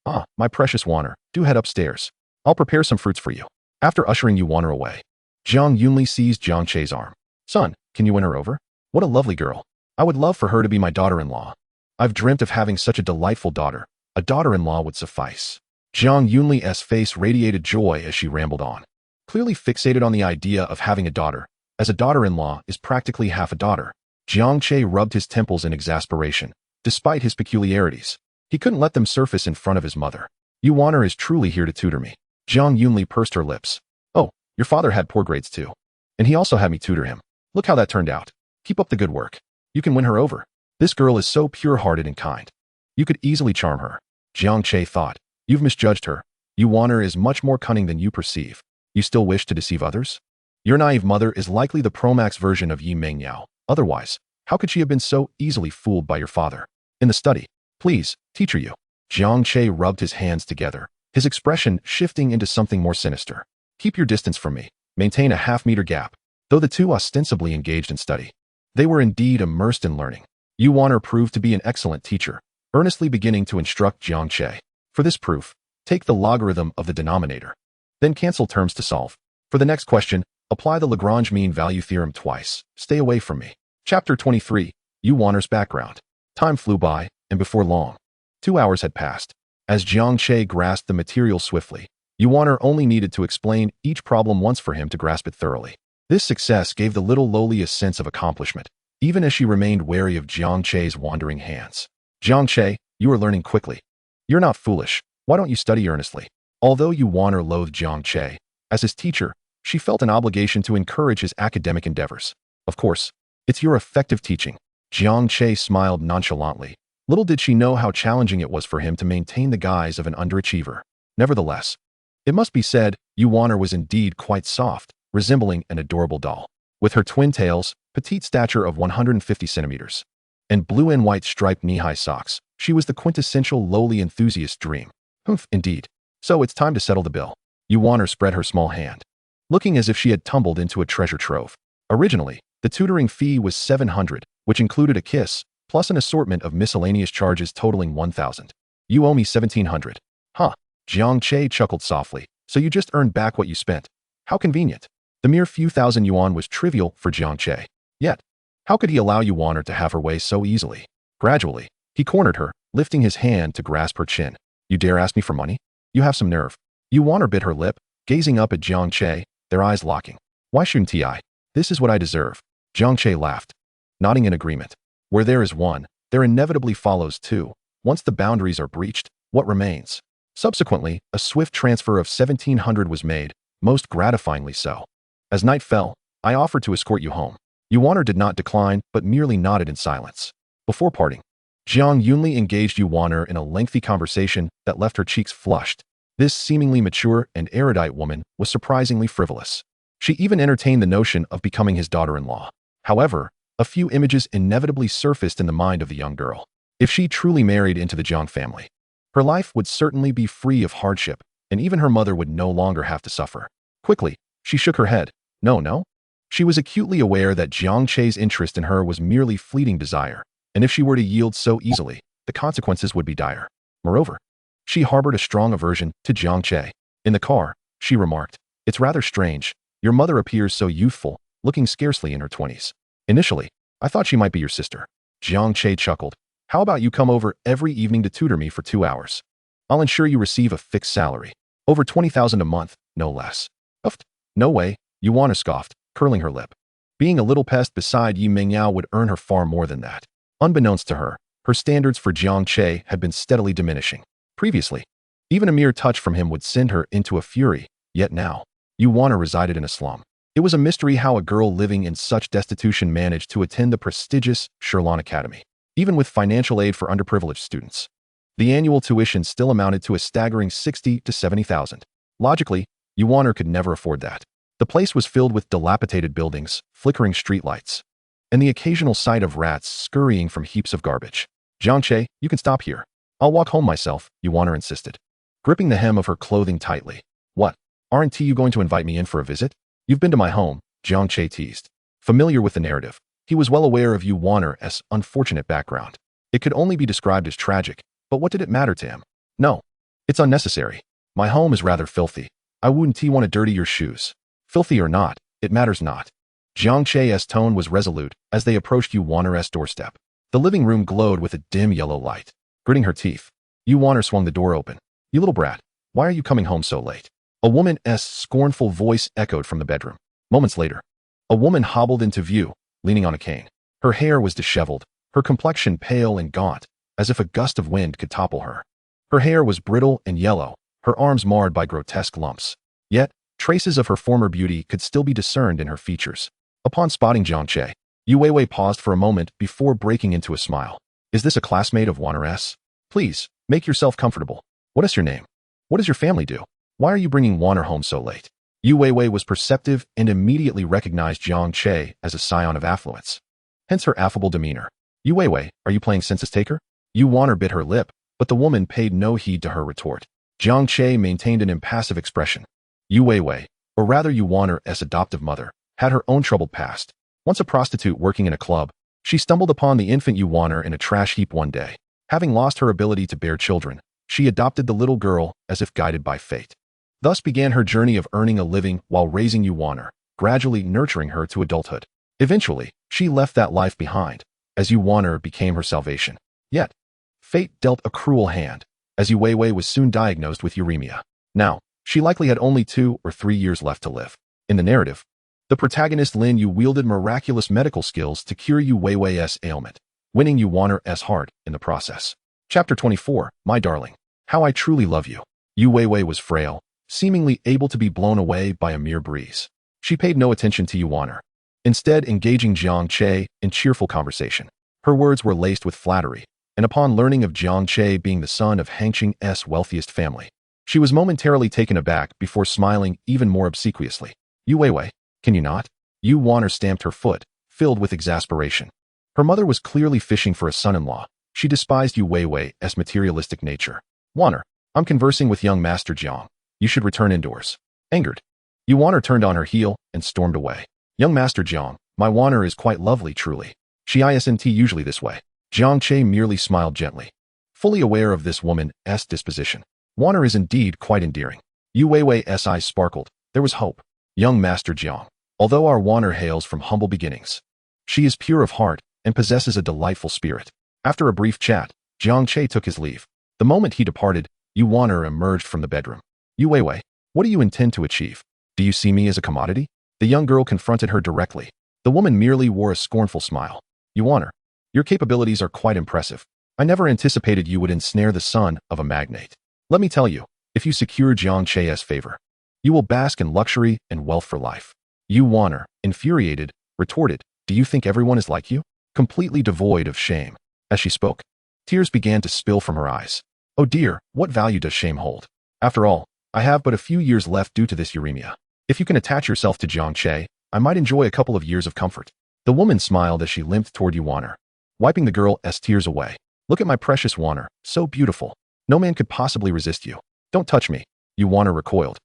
Ah, my precious Yuan, do head upstairs. I'll prepare some fruits for you. After ushering Yuan away, Jiang Yunli seized Jiang Che's arm. Son, can you win her over? What a lovely girl. I would love for her to be my daughter-in-law. I've dreamt of having such a delightful daughter. A daughter-in-law would suffice. Jiang Yunli's face radiated joy as she rambled on, clearly fixated on the idea of having a daughter, as a daughter-in-law is practically half a daughter. Jiang Che rubbed his temples in exasperation. Despite his peculiarities, he couldn't let them surface in front of his mother. Yuaner is truly here to tutor me. Jiang Yunli pursed her lips. Oh, your father had poor grades too. And he also had me tutor him. Look how that turned out. Keep up the good work. You can win her over. This girl is so pure-hearted and kind. You could easily charm her. Jiang Che thought. You've misjudged her. Yuaner is much more cunning than you perceive. You still wish to deceive others? Your naive mother is likely the Pro-Max version of Yi Mengyao. Otherwise, how could she have been so easily fooled by your father? In the study. Please, teacher you. Jiang Che rubbed his hands together, his expression shifting into something more sinister. Keep your distance from me. Maintain a half-meter gap. Though the two ostensibly engaged in study, they were indeed immersed in learning. Yuaner proved to be an excellent teacher, earnestly beginning to instruct Jiang Che. For this proof, take the logarithm of the denominator. Then cancel terms to solve. For the next question, apply the Lagrange mean value theorem twice. Stay away from me. Chapter 23. Yuaner's background. Time flew by, and before long, 2 hours had passed. As Jiang Che grasped the material swiftly, Yuaner only needed to explain each problem once for him to grasp it thoroughly. This success gave the little Loli a sense of accomplishment, even as she remained wary of Jiang Che's wandering hands. Jiang Che, you are learning quickly. You're not foolish. Why don't you study earnestly? Although Yuaner loathed Jiang Che, as his teacher, she felt an obligation to encourage his academic endeavors. Of course, it's your effective teaching. Jiang Che smiled nonchalantly. Little did she know how challenging it was for him to maintain the guise of an underachiever. Nevertheless, it must be said, Yuaner was indeed quite soft, resembling an adorable doll. With her twin tails, petite stature of 150 centimeters, and blue and white striped knee-high socks, she was the quintessential lowly enthusiast dream. Humph, indeed. So it's time to settle the bill. Yuaner spread her small hand, looking as if she had tumbled into a treasure trove. Originally, the tutoring fee was 700, which included a kiss, plus an assortment of miscellaneous charges totaling 1,000. You owe me 1,700. Huh. Jiang Che chuckled softly. So you just earned back what you spent. How convenient. The mere few thousand yuan was trivial for Jiang Che. Yet, how could he allow Yuaner to have her way so easily? Gradually, he cornered her, lifting his hand to grasp her chin. You dare ask me for money? You have some nerve. Yuaner bit her lip, gazing up at Jiang Che, their eyes locking. Why shouldn't I? This is what I deserve. Jiang Che laughed, nodding in agreement. Where there is one, there inevitably follows two. Once the boundaries are breached, what remains? Subsequently, a swift transfer of 1,700 was made, most gratifyingly so. As night fell, I offered to escort you home. Yuaner did not decline, but merely nodded in silence. Before parting, Jiang Yunli engaged Yuaner in a lengthy conversation that left her cheeks flushed. This seemingly mature and erudite woman was surprisingly frivolous. She even entertained the notion of becoming his daughter-in-law. However, a few images inevitably surfaced in the mind of the young girl. If she truly married into the Jiang family, her life would certainly be free of hardship, and even her mother would no longer have to suffer. Quickly, she shook her head. No. She was acutely aware that Jiang Che's interest in her was merely fleeting desire, and if she were to yield so easily, the consequences would be dire. Moreover, she harbored a strong aversion to Jiang Che. In the car, she remarked, It's rather strange. Your mother appears so youthful, looking scarcely in her 20s. Initially, I thought she might be your sister. Jiang Che chuckled. How about you come over every evening to tutor me for 2 hours? I'll ensure you receive a fixed salary. Over 20,000 a month, no less. Uft. No way, Yuaner scoffed, curling her lip. Being a little pest beside Yi Mengyao would earn her far more than that. Unbeknownst to her, her standards for Jiang Che had been steadily diminishing. Previously, even a mere touch from him would send her into a fury, yet now, Yuaner resided in a slum. It was a mystery how a girl living in such destitution managed to attend the prestigious Heroine Academy, even with financial aid for underprivileged students. The annual tuition still amounted to a staggering 60 to 70,000. Logically, Yuaner could never afford that. The place was filled with dilapidated buildings, flickering streetlights, and the occasional sight of rats scurrying from heaps of garbage. Jiang Che, you can stop here. I'll walk home myself, Yuaner insisted, gripping the hem of her clothing tightly. What? Aren't you going to invite me in for a visit? You've been to my home, Jiang Che teased. Familiar with the narrative, he was well aware of Yuaner's unfortunate background. It could only be described as tragic, but what did it matter to him? No, it's unnecessary. My home is rather filthy. I wouldn't want to dirty your shoes. Filthy or not, it matters not. Jiang Che's tone was resolute as they approached Yuaner's doorstep. The living room glowed with a dim yellow light. Gritting her teeth, Yu Wanner swung the door open. "You little brat, why are you coming home so late?" A woman's scornful voice echoed from the bedroom. Moments later, a woman hobbled into view, leaning on a cane. Her hair was disheveled, her complexion pale and gaunt, as if a gust of wind could topple her. Her hair was brittle and yellow, her arms marred by grotesque lumps. Yet, traces of her former beauty could still be discerned in her features. Upon spotting Jiang Che, Yu Weiwei paused for a moment before breaking into a smile. "Is this a classmate of Wanner's? Please, make yourself comfortable. What is your name? What does your family do? Why are you bringing Wanner home so late?" Yu Weiwei was perceptive and immediately recognized Jiang Che as a scion of affluence. Hence her affable demeanor. "Yu Weiwei, are you playing census taker?" Yu Wanner bit her lip, but the woman paid no heed to her retort. Jiang Che maintained an impassive expression. Yu Weiwei, or rather Yu Wanner's adoptive mother, had her own troubled past. Once a prostitute working in a club, she stumbled upon the infant Yu Wanner in a trash heap one day. Having lost her ability to bear children, she adopted the little girl as if guided by fate. Thus began her journey of earning a living while raising Yu Wanner, gradually nurturing her to adulthood. Eventually, she left that life behind, as Yu Wanner became her salvation. Yet, fate dealt a cruel hand, as Yu Weiwei was soon diagnosed with uremia. Now, she likely had only 2 or 3 years left to live. In the narrative, the protagonist Lin Yu wielded miraculous medical skills to cure Yu Weiwei's ailment, winning Yu Wanner's heart in the process. Chapter 24, My Darling, How I Truly Love You. Yu Weiwei was frail, seemingly able to be blown away by a mere breeze. She paid no attention to Yu Wanner, instead engaging Jiang Che in cheerful conversation. Her words were laced with flattery, and upon learning of Jiang Che being the son of Hangqing's wealthiest family, she was momentarily taken aback before smiling even more obsequiously. "Yu Weiwei, can you not?" Yu Wanner stamped her foot, filled with exasperation. Her mother was clearly fishing for a son-in-law. She despised Yu Weiwei's materialistic nature. "Wanner, I'm conversing with young Master Jiang. You should return indoors." Angered, Yu Wanner turned on her heel and stormed away. "Young Master Jiang, my Wanner is quite lovely truly. She isn't usually this way." Jiang Che merely smiled gently, fully aware of this woman's disposition. "Wanner is indeed quite endearing." Yu Weiwei's eyes sparkled. There was hope. "Young Master Jiang, although our Wanner hails from humble beginnings, she is pure of heart and possesses a delightful spirit." After a brief chat, Jiang Che took his leave. The moment he departed, Yu Wanner emerged from the bedroom. "Yu Weiwei, what do you intend to achieve? Do you see me as a commodity?" The young girl confronted her directly. The woman merely wore a scornful smile. "Yu Wanner, your capabilities are quite impressive. I never anticipated you would ensnare the son of a magnate. Let me tell you, if you secure Jiang Che's favor, you will bask in luxury and wealth for life." Yu Wanner, infuriated, retorted, "Do you think everyone is like you?" Completely devoid of shame. As she spoke, tears began to spill from her eyes. "Oh dear, what value does shame hold? After all, I have but a few years left due to this uremia. If you can attach yourself to Jiang Che, I might enjoy a couple of years of comfort." The woman smiled as she limped toward Yu Wanner, wiping the girl's tears away. "Look at my precious Wanner, so beautiful. No man could possibly resist you." "Don't touch me." Yu Wanner recoiled,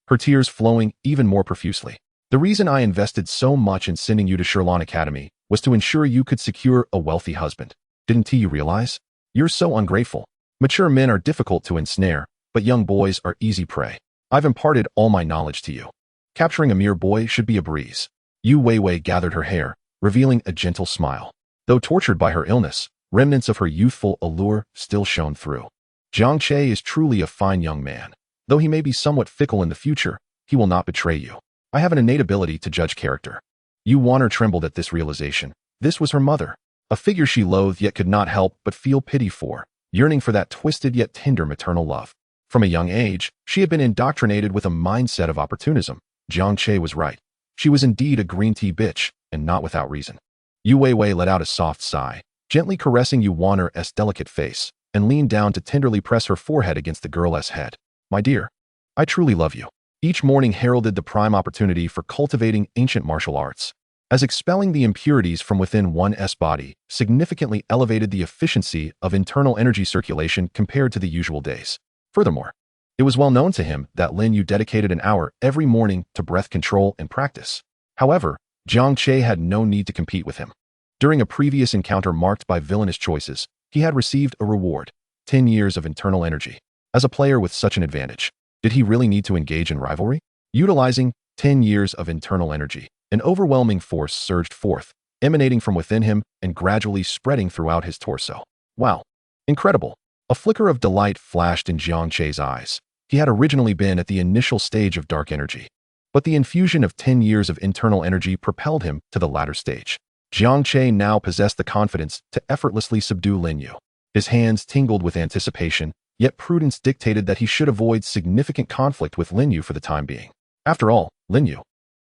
her tears flowing even more profusely. "The reason I invested so much in sending you to Sherlon Academy was to ensure you could secure a wealthy husband. Didn't you realize? You're so ungrateful. Mature men are difficult to ensnare, but young boys are easy prey. I've imparted all my knowledge to you. Capturing a mere boy should be a breeze." Yu Weiwei gathered her hair, revealing a gentle smile. Though tortured by her illness, remnants of her youthful allure still shone through. "Jiang Che is truly a fine young man. Though he may be somewhat fickle in the future, he will not betray you. I have an innate ability to judge character." Yu Wanner trembled at this realization. This was her mother, a figure she loathed yet could not help but feel pity for, yearning for that twisted yet tender maternal love. From a young age, she had been indoctrinated with a mindset of opportunism. Jiang Che was right. She was indeed a green tea bitch, and not without reason. Yu Weiwei let out a soft sigh, gently caressing Yu Wanner's delicate face, and leaned down to tenderly press her forehead against the girl's head. "My dear, I truly love you." Each morning heralded the prime opportunity for cultivating ancient martial arts, as expelling the impurities from within one's body significantly elevated the efficiency of internal energy circulation compared to the usual days. Furthermore, it was well known to him that Lin Yu dedicated an hour every morning to breath control and practice. However, Jiang Che had no need to compete with him. During a previous encounter marked by villainous choices, he had received a reward, 10 years of internal energy. As a player with such an advantage, did he really need to engage in rivalry? Utilizing 10 years of internal energy, an overwhelming force surged forth, emanating from within him and gradually spreading throughout his torso. Wow. Incredible. A flicker of delight flashed in Jiang Che's eyes. He had originally been at the initial stage of dark energy, but the infusion of 10 years of internal energy propelled him to the latter stage. Jiang Che now possessed the confidence to effortlessly subdue Lin Yu. His hands tingled with anticipation, yet prudence dictated that he should avoid significant conflict with Lin Yu for the time being. After all, Lin Yu,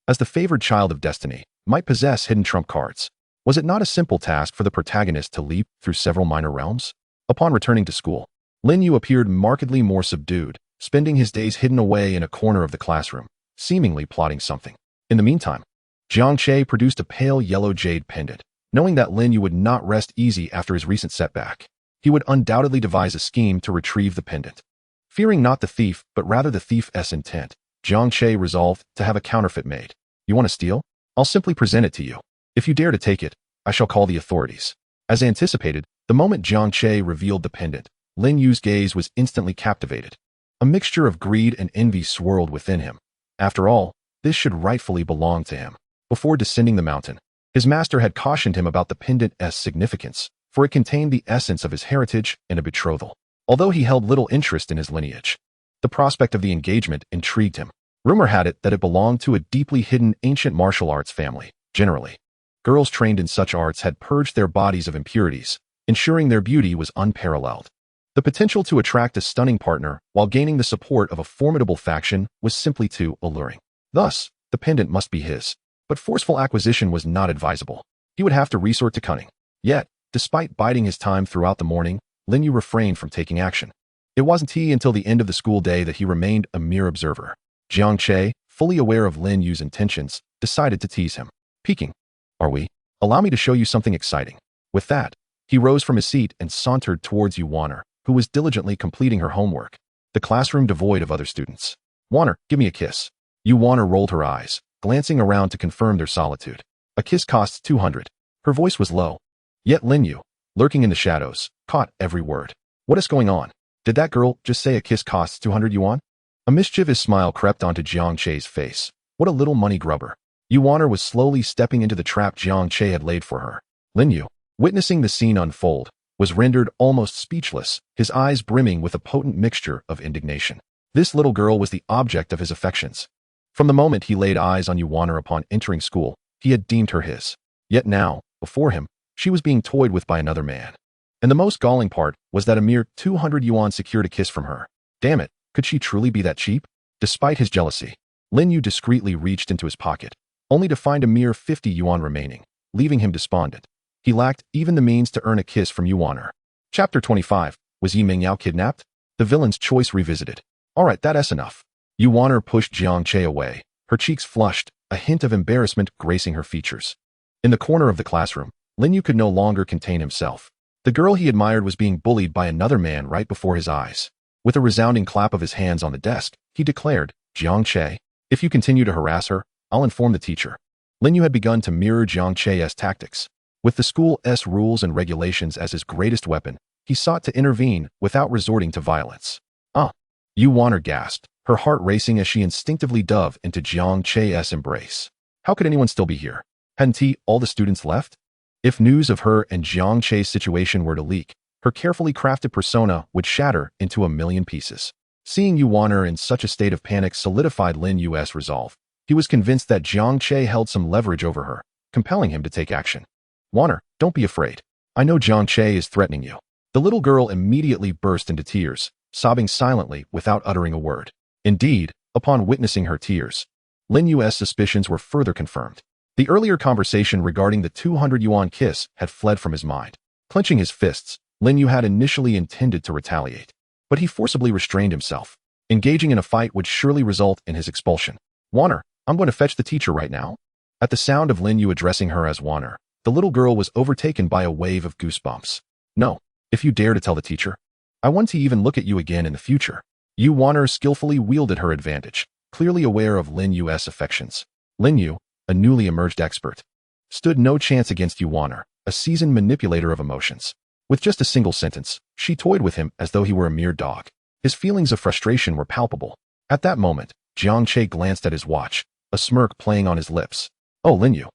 as the favored child of destiny, might possess hidden trump cards. Was it not a simple task for the protagonist to leap through several minor realms? Upon returning to school, Lin Yu appeared markedly more subdued, spending his days hidden away in a corner of the classroom, seemingly plotting something. In the meantime, Jiang Che produced a pale yellow jade pendant, knowing that Lin Yu would not rest easy after his recent setback. He would undoubtedly devise a scheme to retrieve the pendant. Fearing not the thief, but rather the thief's intent, Jiang Che resolved to have a counterfeit made. You want to steal? I'll simply present it to you. If you dare to take it, I shall call the authorities. As anticipated, the moment Jiang Che revealed the pendant, Lin Yu's gaze was instantly captivated. A mixture of greed and envy swirled within him. After all, this should rightfully belong to him. Before descending the mountain, his master had cautioned him about the pendant's significance, for it contained the essence of his heritage and a betrothal. Although he held little interest in his lineage, the prospect of the engagement intrigued him. Rumor had it that it belonged to a deeply hidden ancient martial arts family. Generally, girls trained in such arts had purged their bodies of impurities, ensuring their beauty was unparalleled. The potential to attract a stunning partner while gaining the support of a formidable faction was simply too alluring. Thus, the pendant must be his. But forceful acquisition was not advisable. He would have to resort to cunning. Yet, despite biding his time throughout the morning, Lin Yu refrained from taking action. It wasn't until the end of the school day that he remained a mere observer. Jiang Che, fully aware of Lin Yu's intentions, decided to tease him. Peeking. Are we? Allow me to show you something exciting. With that, he rose from his seat and sauntered towards Yu Wanner, who was diligently completing her homework. The classroom devoid of other students. Wanner, give me a kiss. Yu Wanner rolled her eyes, glancing around to confirm their solitude. A kiss costs 200. Her voice was low. Yet Lin Yu, lurking in the shadows, caught every word. What is going on? Did that girl just say a kiss costs 200 yuan? A mischievous smile crept onto Jiang Che's face. What a little money grubber. Yu Wanner was slowly stepping into the trap Jiang Che had laid for her. Lin Yu, witnessing the scene unfold, was rendered almost speechless, his eyes brimming with a potent mixture of indignation. This little girl was the object of his affections. From the moment he laid eyes on Yu Wanner upon entering school, he had deemed her his. Yet now, before him, she was being toyed with by another man. And the most galling part was that a mere 200 yuan secured a kiss from her. Damn it, could she truly be that cheap? Despite his jealousy, Lin Yu discreetly reached into his pocket, only to find a mere 50 yuan remaining, leaving him despondent. He lacked even the means to earn a kiss from Yu Wanner. Chapter 25. Was Yi Mingyao kidnapped? The villain's choice revisited. Alright, that's enough. Yu Wanner pushed Jiang Che away, her cheeks flushed, a hint of embarrassment gracing her features. In the corner of the classroom, Lin Yu could no longer contain himself. The girl he admired was being bullied by another man right before his eyes. With a resounding clap of his hands on the desk, he declared, Jiang Che, if you continue to harass her, I'll inform the teacher. Lin Yu had begun to mirror Jiang Che's tactics. With the school's rules and regulations as his greatest weapon, he sought to intervene without resorting to violence. Yu Wanner gasped, her heart racing as she instinctively dove into Jiang Che's embrace. How could anyone still be here? Hadn't all the students left? If news of her and Jiang Che's situation were to leak, her carefully crafted persona would shatter into a million pieces. Seeing Yu Wanner in such a state of panic solidified Lin Yu's resolve. He was convinced that Jiang Che held some leverage over her, compelling him to take action. Wanner, don't be afraid. I know Jiang Che is threatening you. The little girl immediately burst into tears, sobbing silently without uttering a word. Indeed, upon witnessing her tears, Lin Yu's suspicions were further confirmed. The earlier conversation regarding the 200 yuan kiss had fled from his mind. Clenching his fists, Lin Yu had initially intended to retaliate, but he forcibly restrained himself. Engaging in a fight would surely result in his expulsion. Wanner, I'm going to fetch the teacher right now. At the sound of Lin Yu addressing her as Wanner, the little girl was overtaken by a wave of goosebumps. No, if you dare to tell the teacher, I want to even look at you again in the future. Yu Wanner skillfully wielded her advantage, clearly aware of Lin Yu's affections. Lin Yu, a newly emerged expert, stood no chance against Yu Wanner, a seasoned manipulator of emotions. With just a single sentence, she toyed with him as though he were a mere dog. His feelings of frustration were palpable. At that moment, Jiang Che glanced at his watch, a smirk playing on his lips. Oh, Lin Yu.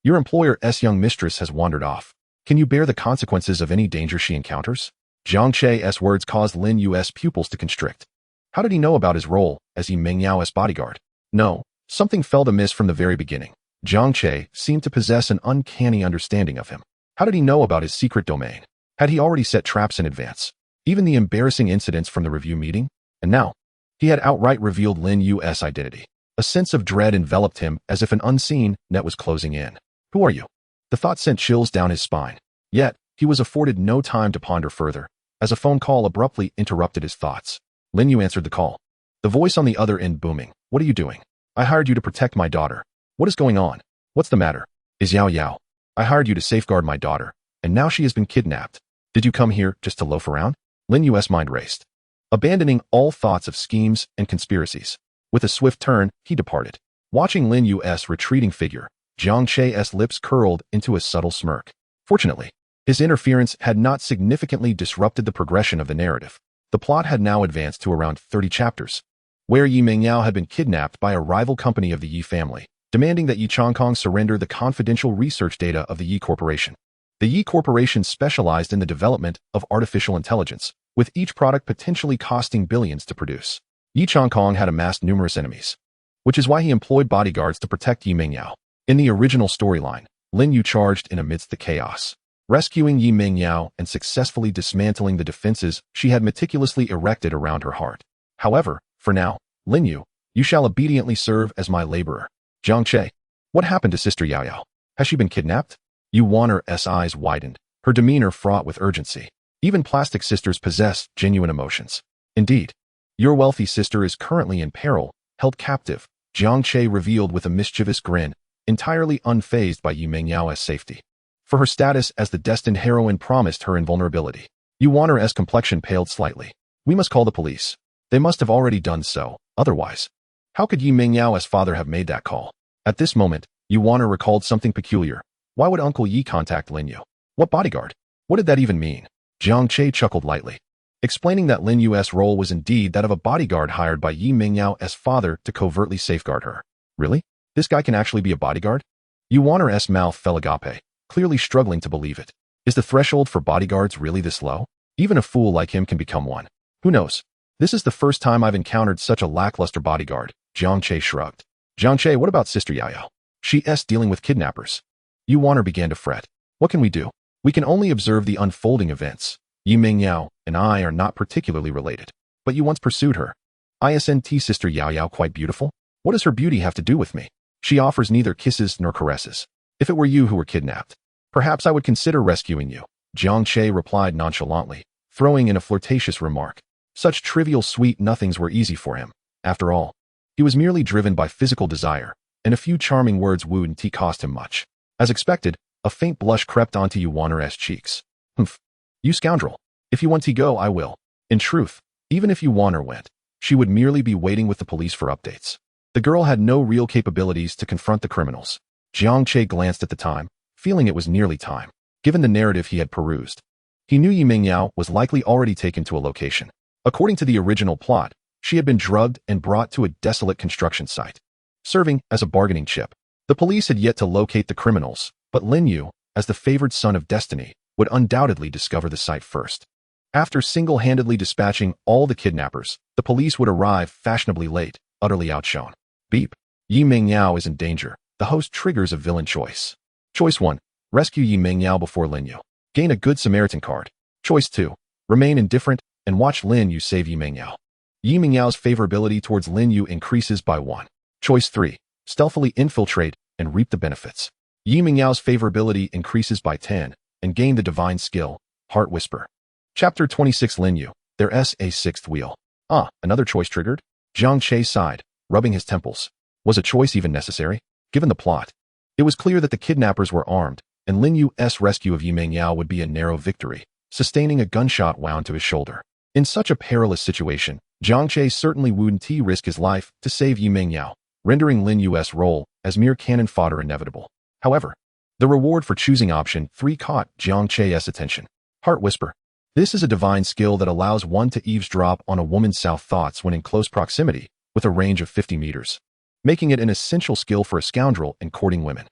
Your employer's young mistress has wandered off. Can you bear the consequences of any danger she encounters? Jiang Che's words caused Lin Yu's pupils to constrict. How did he know about his role as Yi Mengyao's bodyguard? No, something felt amiss from the very beginning. Jiang Che seemed to possess an uncanny understanding of him. How did he know about his secret domain? Had he already set traps in advance? Even the embarrassing incidents from the review meeting? And now, he had outright revealed Lin Yu's identity. A sense of dread enveloped him as if an unseen net was closing in. Who are you? The thought sent chills down his spine. Yet, he was afforded no time to ponder further, as a phone call abruptly interrupted his thoughts. Lin Yu answered the call. The voice on the other end booming. What are you doing? I hired you to protect my daughter. What is going on? What's the matter? Is Yao Yao? I hired you to safeguard my daughter, and now she has been kidnapped. Did you come here just to loaf around? Lin Yu's mind raced. Abandoning all thoughts of schemes and conspiracies. With a swift turn, he departed. Watching Lin Yu's retreating figure, Jiang Che's lips curled into a subtle smirk. Fortunately, his interference had not significantly disrupted the progression of the narrative. The plot had now advanced to around 30 chapters, where Yi Mengyao had been kidnapped by a rival company of the Yi family, demanding that Yi Changkong surrender the confidential research data of the Yi Corporation. The Yi Corporation specialized in the development of artificial intelligence, with each product potentially costing billions to produce. Yi Changkong had amassed numerous enemies, which is why he employed bodyguards to protect Yi Mengyao. In the original storyline, Lin Yu charged in amidst the chaos, rescuing Yi Mengyao and successfully dismantling the defenses she had meticulously erected around her heart. However, for now, Lin Yu, you shall obediently serve as my laborer. Jiang Che, what happened to Sister Yao Yao? Has she been kidnapped? Yu Wanner's eyes widened, her demeanor fraught with urgency. Even plastic sisters possess genuine emotions. Indeed, your wealthy sister is currently in peril, held captive, Jiang Che revealed with a mischievous grin, entirely unfazed by Yi Mengyao's safety. For her status as the destined heroine promised her invulnerability. Yu Wanner's complexion paled slightly. We must call the police. They must have already done so, otherwise. How could Yi Mengyao's father have made that call? At this moment, Yu Wanner recalled something peculiar. Why would Uncle Yi contact Lin Yu? What bodyguard? What did that even mean? Jiang Che chuckled lightly, explaining that Lin Yu's role was indeed that of a bodyguard hired by Yi Mengyao's father to covertly safeguard her. Really? This guy can actually be a bodyguard? Yu Wanner's mouth fell agape, clearly struggling to believe it. Is the threshold for bodyguards really this low? Even a fool like him can become one. Who knows? This is the first time I've encountered such a lackluster bodyguard, Jiang Che shrugged. Jiang Che, what about Sister Yao Yao? She's dealing with kidnappers. Yu Wanner began to fret. What can we do? We can only observe the unfolding events. Yi Mengyao and I are not particularly related. But you once pursued her. Isn't Sister Yao Yao quite beautiful? What does her beauty have to do with me? She offers neither kisses nor caresses. If it were you who were kidnapped, perhaps I would consider rescuing you, Jiang Che replied nonchalantly, throwing in a flirtatious remark. Such trivial sweet nothings were easy for him. After all, he was merely driven by physical desire, and a few charming words wouldn't cost him much. As expected, a faint blush crept onto Yu Wanner's cheeks. Humph. You scoundrel. If you want to go, I will. In truth, even if Yu Wanner went, she would merely be waiting with the police for updates. The girl had no real capabilities to confront the criminals. Jiang Che glanced at the time, feeling it was nearly time. Given the narrative he had perused, he knew Yi Mengyao was likely already taken to a location. According to the original plot, she had been drugged and brought to a desolate construction site, serving as a bargaining chip. The police had yet to locate the criminals, but Lin Yu, as the favored son of destiny, would undoubtedly discover the site first. After single-handedly dispatching all the kidnappers, the police would arrive fashionably late, utterly outshone. Beep. Yi Mengyao is in danger. The host triggers a villain choice. Choice 1. Rescue Yi Mengyao before Lin Yu. Gain a Good Samaritan card. Choice 2. Remain indifferent and watch Lin Yu save Yi Mengyao. Yi Mengyao's favorability towards Lin Yu increases by 1. Choice 3. Stealthily infiltrate and reap the benefits. Yi Mengyao's favorability increases by 10 and gain the divine skill, Heart Whisper. Chapter 26 Lin Yu, there's a sixth wheel. Ah, another choice triggered? Jiang Che sighed, rubbing his temples. Was a choice even necessary? Given the plot, it was clear that the kidnappers were armed, and Lin Yu's rescue of Yi Mengyao would be a narrow victory, sustaining a gunshot wound to his shoulder. In such a perilous situation, Jiang Che certainly wouldn't risk his life to save Yi Mengyao, rendering Lin Yu's role as mere cannon fodder inevitable. However, the reward for choosing option 3 caught Jiang Che's attention. Heart Whisper. This is a divine skill that allows one to eavesdrop on a woman's south thoughts when in close proximity, with a range of 50 meters, making it an essential skill for a scoundrel in courting women.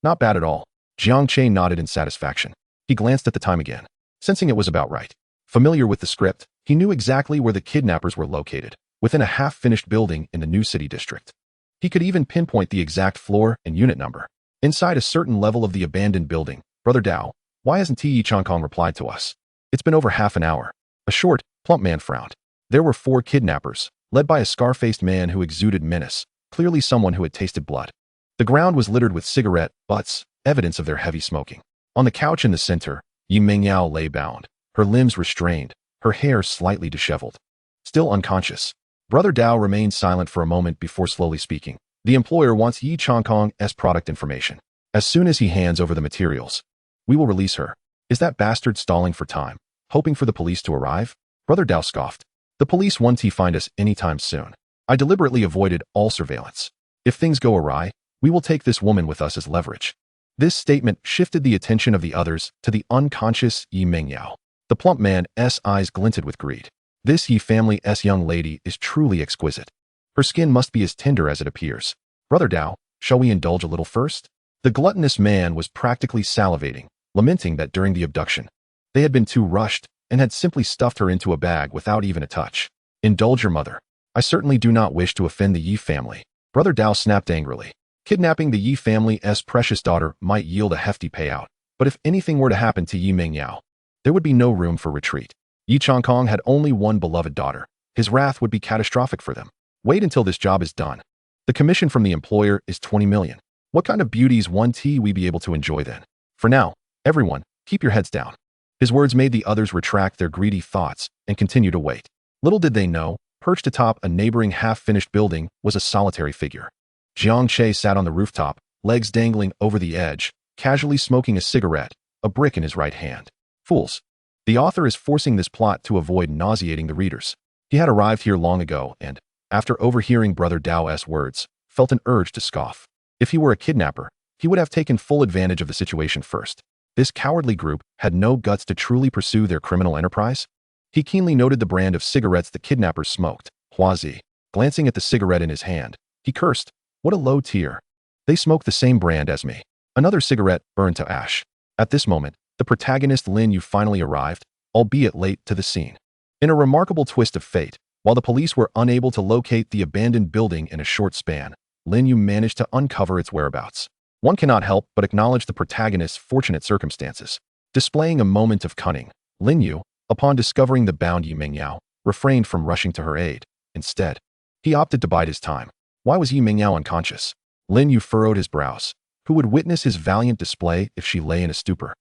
Not bad at all. Jiang Che nodded in satisfaction. He glanced at the time again, sensing it was about right. Familiar with the script, he knew exactly where the kidnappers were located, within a half-finished building in the New City district. He could even pinpoint the exact floor and unit number. Inside a certain level of the abandoned building. Brother Dao, why hasn't Yi Changkong replied to us? It's been over half an hour. A short, plump man frowned. There were 4 kidnappers, led by a scar-faced man who exuded menace, clearly someone who had tasted blood. The ground was littered with cigarette butts, evidence of their heavy smoking. On the couch in the center, Yi Mingyao lay bound, her limbs restrained, her hair slightly disheveled. Still unconscious. Brother Dao remained silent for a moment before slowly speaking. The employer wants Yi Changkong's product information. As soon as he hands over the materials, we will release her. Is that bastard stalling for time, hoping for the police to arrive? Brother Dao scoffed. The police won't find us anytime soon. I deliberately avoided all surveillance. If things go awry, we will take this woman with us as leverage. This statement shifted the attention of the others to the unconscious Yi Mingyao. The plump man's eyes glinted with greed. This Yi family's young lady is truly exquisite. Her skin must be as tender as it appears. Brother Dao, shall we indulge a little first? The gluttonous man was practically salivating, lamenting that during the abduction, they had been too rushed and had simply stuffed her into a bag without even a touch. Indulge your mother. I certainly do not wish to offend the Yi family. Brother Dao snapped angrily. Kidnapping the Yi family's precious daughter might yield a hefty payout, but if anything were to happen to Yi Mingyao, there would be no room for retreat. Yi Changkong had only one beloved daughter. His wrath would be catastrophic for them. Wait until this job is done. The commission from the employer is 20 million. What kind of beauties won't we be able to enjoy then? For now, everyone, keep your heads down. His words made the others retract their greedy thoughts and continue to wait. Little did they know, perched atop a neighboring half-finished building was a solitary figure. Jiang Che sat on the rooftop, legs dangling over the edge, casually smoking a cigarette, a brick in his right hand. Fools. The author is forcing this plot to avoid nauseating the readers. He had arrived here long ago and, after overhearing Brother Dao's words, felt an urge to scoff. If he were a kidnapper, he would have taken full advantage of the situation first. This cowardly group had no guts to truly pursue their criminal enterprise. He keenly noted the brand of cigarettes the kidnappers smoked, Huazi. Glancing at the cigarette in his hand, he cursed. What a low tier. They smoke the same brand as me. Another cigarette burned to ash. At this moment, the protagonist Lin Yu finally arrived, albeit late to the scene. In a remarkable twist of fate, while the police were unable to locate the abandoned building in a short span, Lin Yu managed to uncover its whereabouts. One cannot help but acknowledge the protagonist's fortunate circumstances. Displaying a moment of cunning, Lin Yu, upon discovering the bound Yi Mingyao, refrained from rushing to her aid. Instead, he opted to bide his time. Why was Yi Mingyao unconscious? Lin Yu furrowed his brows. Who would witness his valiant display if she lay in a stupor?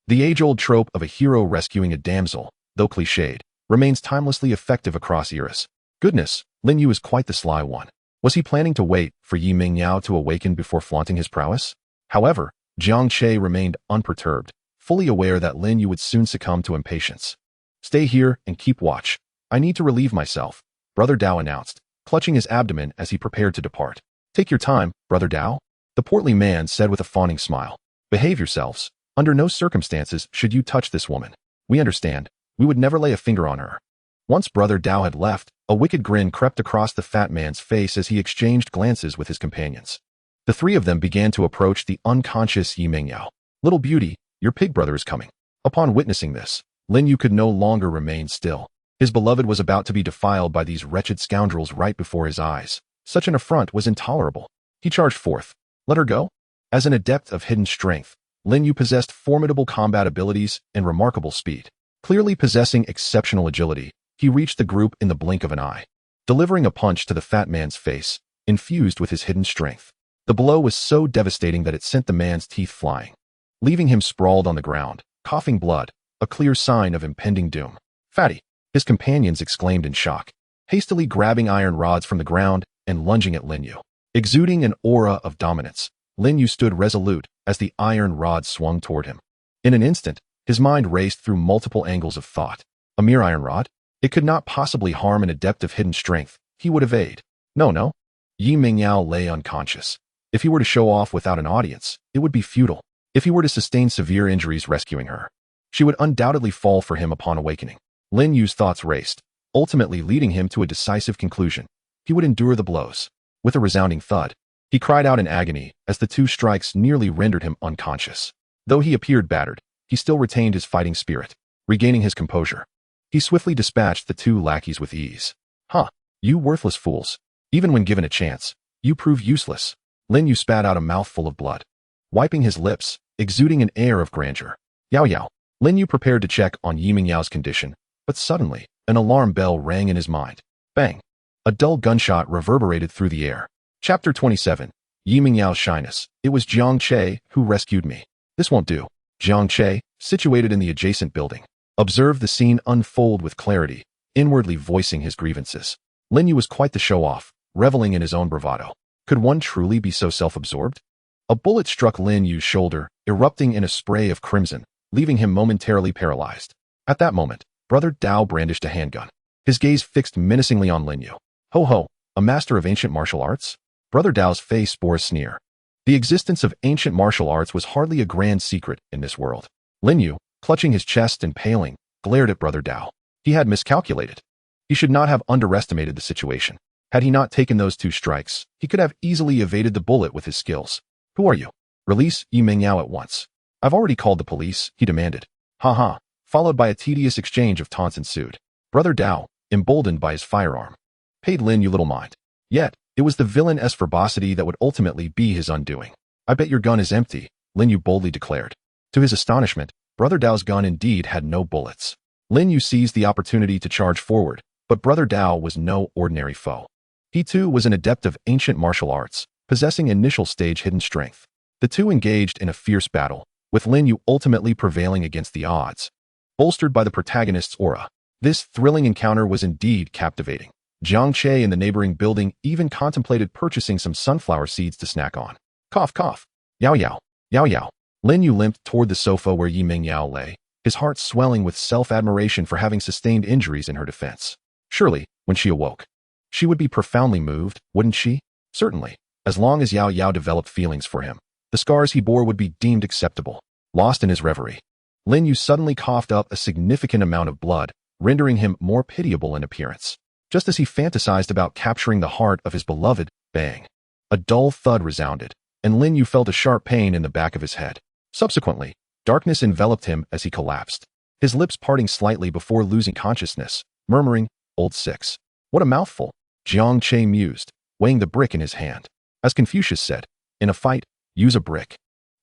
The age-old trope of a hero rescuing a damsel, though cliched, remains timelessly effective across eras. Goodness, Lin Yu is quite the sly one. Was he planning to wait for Yi Mingyao to awaken before flaunting his prowess? However, Jiang Che remained unperturbed, fully aware that Lin Yu would soon succumb to impatience. Stay here and keep watch. I need to relieve myself, Brother Dao announced, clutching his abdomen as he prepared to depart. Take your time, Brother Dao, the portly man said with a fawning smile. Behave yourselves. Under no circumstances should you touch this woman. We understand. We would never lay a finger on her. Once Brother Dao had left, a wicked grin crept across the fat man's face as he exchanged glances with his companions. The three of them began to approach the unconscious Yi Mingyao. Little beauty, your pig brother is coming. Upon witnessing this, Lin Yu could no longer remain still. His beloved was about to be defiled by these wretched scoundrels right before his eyes. Such an affront was intolerable. He charged forth. Let her go? As an adept of hidden strength, Lin Yu possessed formidable combat abilities and remarkable speed. Clearly possessing exceptional agility, he reached the group in the blink of an eye, delivering a punch to the fat man's face, infused with his hidden strength. The blow was so devastating that it sent the man's teeth flying, leaving him sprawled on the ground, coughing blood, a clear sign of impending doom. Fatty, his companions exclaimed in shock, hastily grabbing iron rods from the ground and lunging at Lin Yu. Exuding an aura of dominance, Lin Yu stood resolute as the iron rods swung toward him. In an instant, his mind raced through multiple angles of thought. A mere iron rod? It could not possibly harm an adept of hidden strength. He would evade. No. Yi Mingyao lay unconscious. If he were to show off without an audience, it would be futile. If he were to sustain severe injuries rescuing her, she would undoubtedly fall for him upon awakening. Lin Yu's thoughts raced, ultimately leading him to a decisive conclusion. He would endure the blows. With a resounding thud, He cried out in agony as the two strikes nearly rendered him unconscious. Though he appeared battered, he still retained his fighting spirit. Regaining his composure, he swiftly dispatched the two lackeys with ease. "Huh, you worthless fools. Even when given a chance, you prove useless." Lin Yu spat out a mouthful of blood, wiping his lips, exuding an air of grandeur. "Yao Yao." Lin Yu prepared to check on Yi Mingyao's condition, but suddenly, an alarm bell rang in his mind. Bang! A dull gunshot reverberated through the air. Chapter 27. Yi Mingyao's shyness. It was Jiang Che who rescued me. This won't do. Jiang Che, situated in the adjacent building, observed the scene unfold with clarity, inwardly voicing his grievances. Lin Yu was quite the show-off, reveling in his own bravado. Could one truly be so self-absorbed? A bullet struck Lin Yu's shoulder, erupting in a spray of crimson, leaving him momentarily paralyzed. At that moment, Brother Dao brandished a handgun, his gaze fixed menacingly on Lin Yu. "Ho ho, a master of ancient martial arts?" Brother Dao's face bore a sneer. The existence of ancient martial arts was hardly a grand secret in this world. Lin Yu, clutching his chest and paling, glared at Brother Dao. He had miscalculated. He should not have underestimated the situation. Had he not taken those two strikes, he could have easily evaded the bullet with his skills. "Who are you? Release Yi Mingyao at once." "I've already called the police," he demanded. "Ha ha," followed by a tedious exchange of taunts ensued. Brother Dao, emboldened by his firearm, paid Lin Yu little mind. Yet, it was the villainous verbosity that would ultimately be his undoing. "I bet your gun is empty," Lin Yu boldly declared. To his astonishment, Brother Dao's gun indeed had no bullets. Lin Yu seized the opportunity to charge forward, but Brother Dao was no ordinary foe. He too was an adept of ancient martial arts, possessing initial stage hidden strength. The two engaged in a fierce battle, with Lin Yu ultimately prevailing against the odds. Bolstered by the protagonist's aura, this thrilling encounter was indeed captivating. Jiang Che in the neighboring building even contemplated purchasing some sunflower seeds to snack on. Cough, cough. Yao Yao. Yao Yao. Lin Yu limped toward the sofa where Yi Mingyao lay, his heart swelling with self-admiration for having sustained injuries in her defense. Surely, when she awoke, she would be profoundly moved, wouldn't she? Certainly, as long as Yao Yao developed feelings for him, the scars he bore would be deemed acceptable. Lost in his reverie, Lin Yu suddenly coughed up a significant amount of blood, rendering him more pitiable in appearance. Just as he fantasized about capturing the heart of his beloved, bang! A dull thud resounded, and Lin Yu felt a sharp pain in the back of his head. Subsequently, darkness enveloped him as he collapsed, his lips parting slightly before losing consciousness, murmuring, "Old six." What a mouthful, Jiang Che mused, weighing the brick in his hand. As Confucius said, in a fight, use a brick.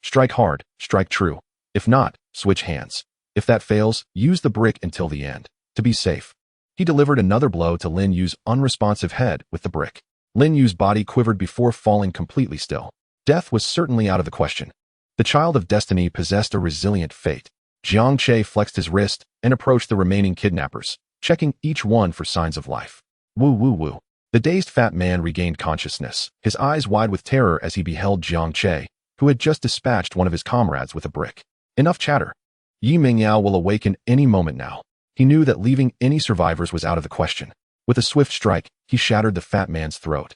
Strike hard, strike true. If not, switch hands. If that fails, use the brick until the end, to be safe. He delivered another blow to Lin Yu's unresponsive head with the brick. Lin Yu's body quivered before falling completely still. Death was certainly out of the question. The child of destiny possessed a resilient fate. Jiang Che flexed his wrist and approached the remaining kidnappers, checking each one for signs of life. Woo woo woo. The dazed fat man regained consciousness, his eyes wide with terror as he beheld Jiang Che, who had just dispatched one of his comrades with a brick. Enough chatter. Yi Mingyao will awaken any moment now. He knew that leaving any survivors was out of the question. With a swift strike, he shattered the fat man's throat,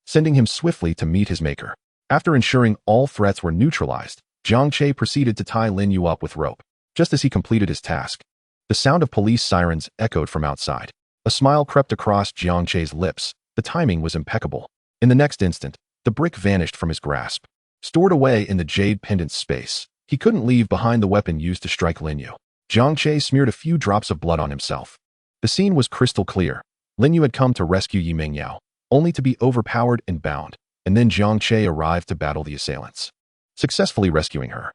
sending him swiftly to meet his maker. After ensuring all threats were neutralized, Jiang Che proceeded to tie Lin Yu up with rope. Just as he completed his task, the sound of police sirens echoed from outside. A smile crept across Jiang Che's lips. The timing was impeccable. In the next instant, the brick vanished from his grasp. Stored away in the jade pendant's space, he couldn't leave behind the weapon used to strike Lin Yu. Jiang Che smeared a few drops of blood on himself. The scene was crystal clear. Lin Yu had come to rescue Yi Mingyao, only to be overpowered and bound, and then Jiang Che arrived to battle the assailants, successfully rescuing her.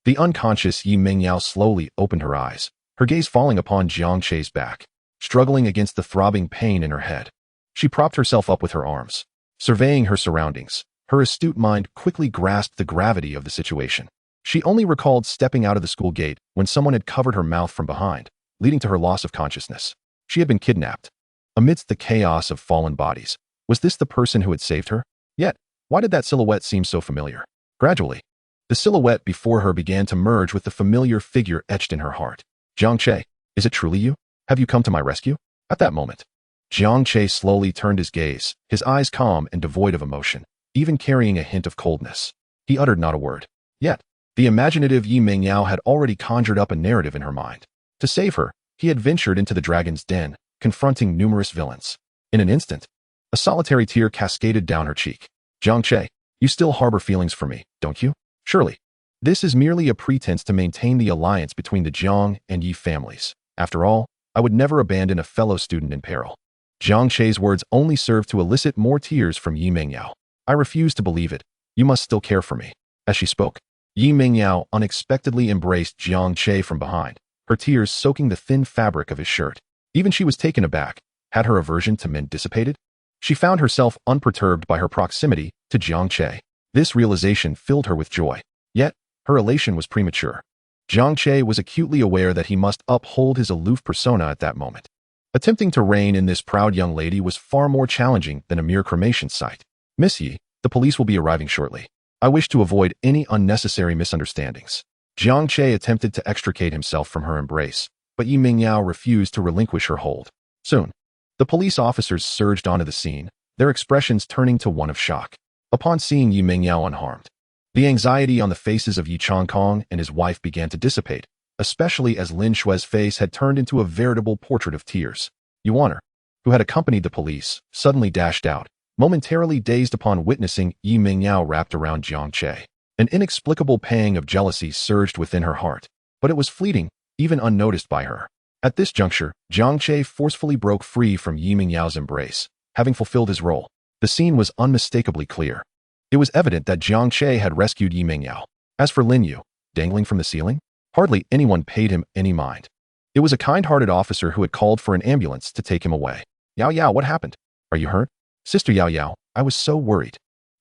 The unconscious Yi Mingyao slowly opened her eyes, her gaze falling upon Jiang Che's back, struggling against the throbbing pain in her head. She propped herself up with her arms, surveying her surroundings. Her astute mind quickly grasped the gravity of the situation. She only recalled stepping out of the school gate when someone had covered her mouth from behind, leading to her loss of consciousness. She had been kidnapped. Amidst the chaos of fallen bodies, was this the person who had saved her? Yet, why did that silhouette seem so familiar? Gradually, the silhouette before her began to merge with the familiar figure etched in her heart. Jiang Che, is it truly you? Have you come to my rescue? At that moment, Jiang Che slowly turned his gaze, his eyes calm and devoid of emotion, even carrying a hint of coldness. He uttered not a word. Yet, the imaginative Yi Mingyao had already conjured up a narrative in her mind. To save her, he had ventured into the dragon's den, confronting numerous villains. In an instant, a solitary tear cascaded down her cheek. Jiang Che, You still harbor feelings for me, don't you? Surely. This is merely a pretense to maintain the alliance between the Jiang and Yi families. After all, I would never abandon a fellow student in peril. Jiang Che's words only served to elicit more tears from Yi Mingyao. I refuse to believe it. You must still care for me. As she spoke, Yi Mingyao unexpectedly embraced Jiang Che from behind, her tears soaking the thin fabric of his shirt. Even she was taken aback. Had her aversion to men dissipated? She found herself unperturbed by her proximity to Jiang Che. This realization filled her with joy. Yet, her elation was premature. Jiang Che was acutely aware that he must uphold his aloof persona at that moment. Attempting to rein in this proud young lady was far more challenging than a mere cremation site. Miss Yi, the police will be arriving shortly. I wish to avoid any unnecessary misunderstandings. Jiang Che attempted to extricate himself from her embrace, but Yi Mingyao refused to relinquish her hold. Soon, the police officers surged onto the scene, their expressions turning to one of shock. Upon seeing Yi Mingyao unharmed, the anxiety on the faces of Yi Changkong and his wife began to dissipate, especially as Lin Shue's face had turned into a veritable portrait of tears. Yuaner, who had accompanied the police, suddenly dashed out, momentarily dazed upon witnessing Yi Mingyao wrapped around Jiang Che. An inexplicable pang of jealousy surged within her heart, but it was fleeting, even unnoticed by her. At this juncture, Jiang Che forcefully broke free from Yi Mingyao's embrace, having fulfilled his role. The scene was unmistakably clear. It was evident that Jiang Che had rescued Yi Mingyao. As for Lin Yu, dangling from the ceiling, hardly anyone paid him any mind. It was a kind-hearted officer who had called for an ambulance to take him away. Yao Yao, what happened? Are you hurt? Sister Yao Yao, I was so worried.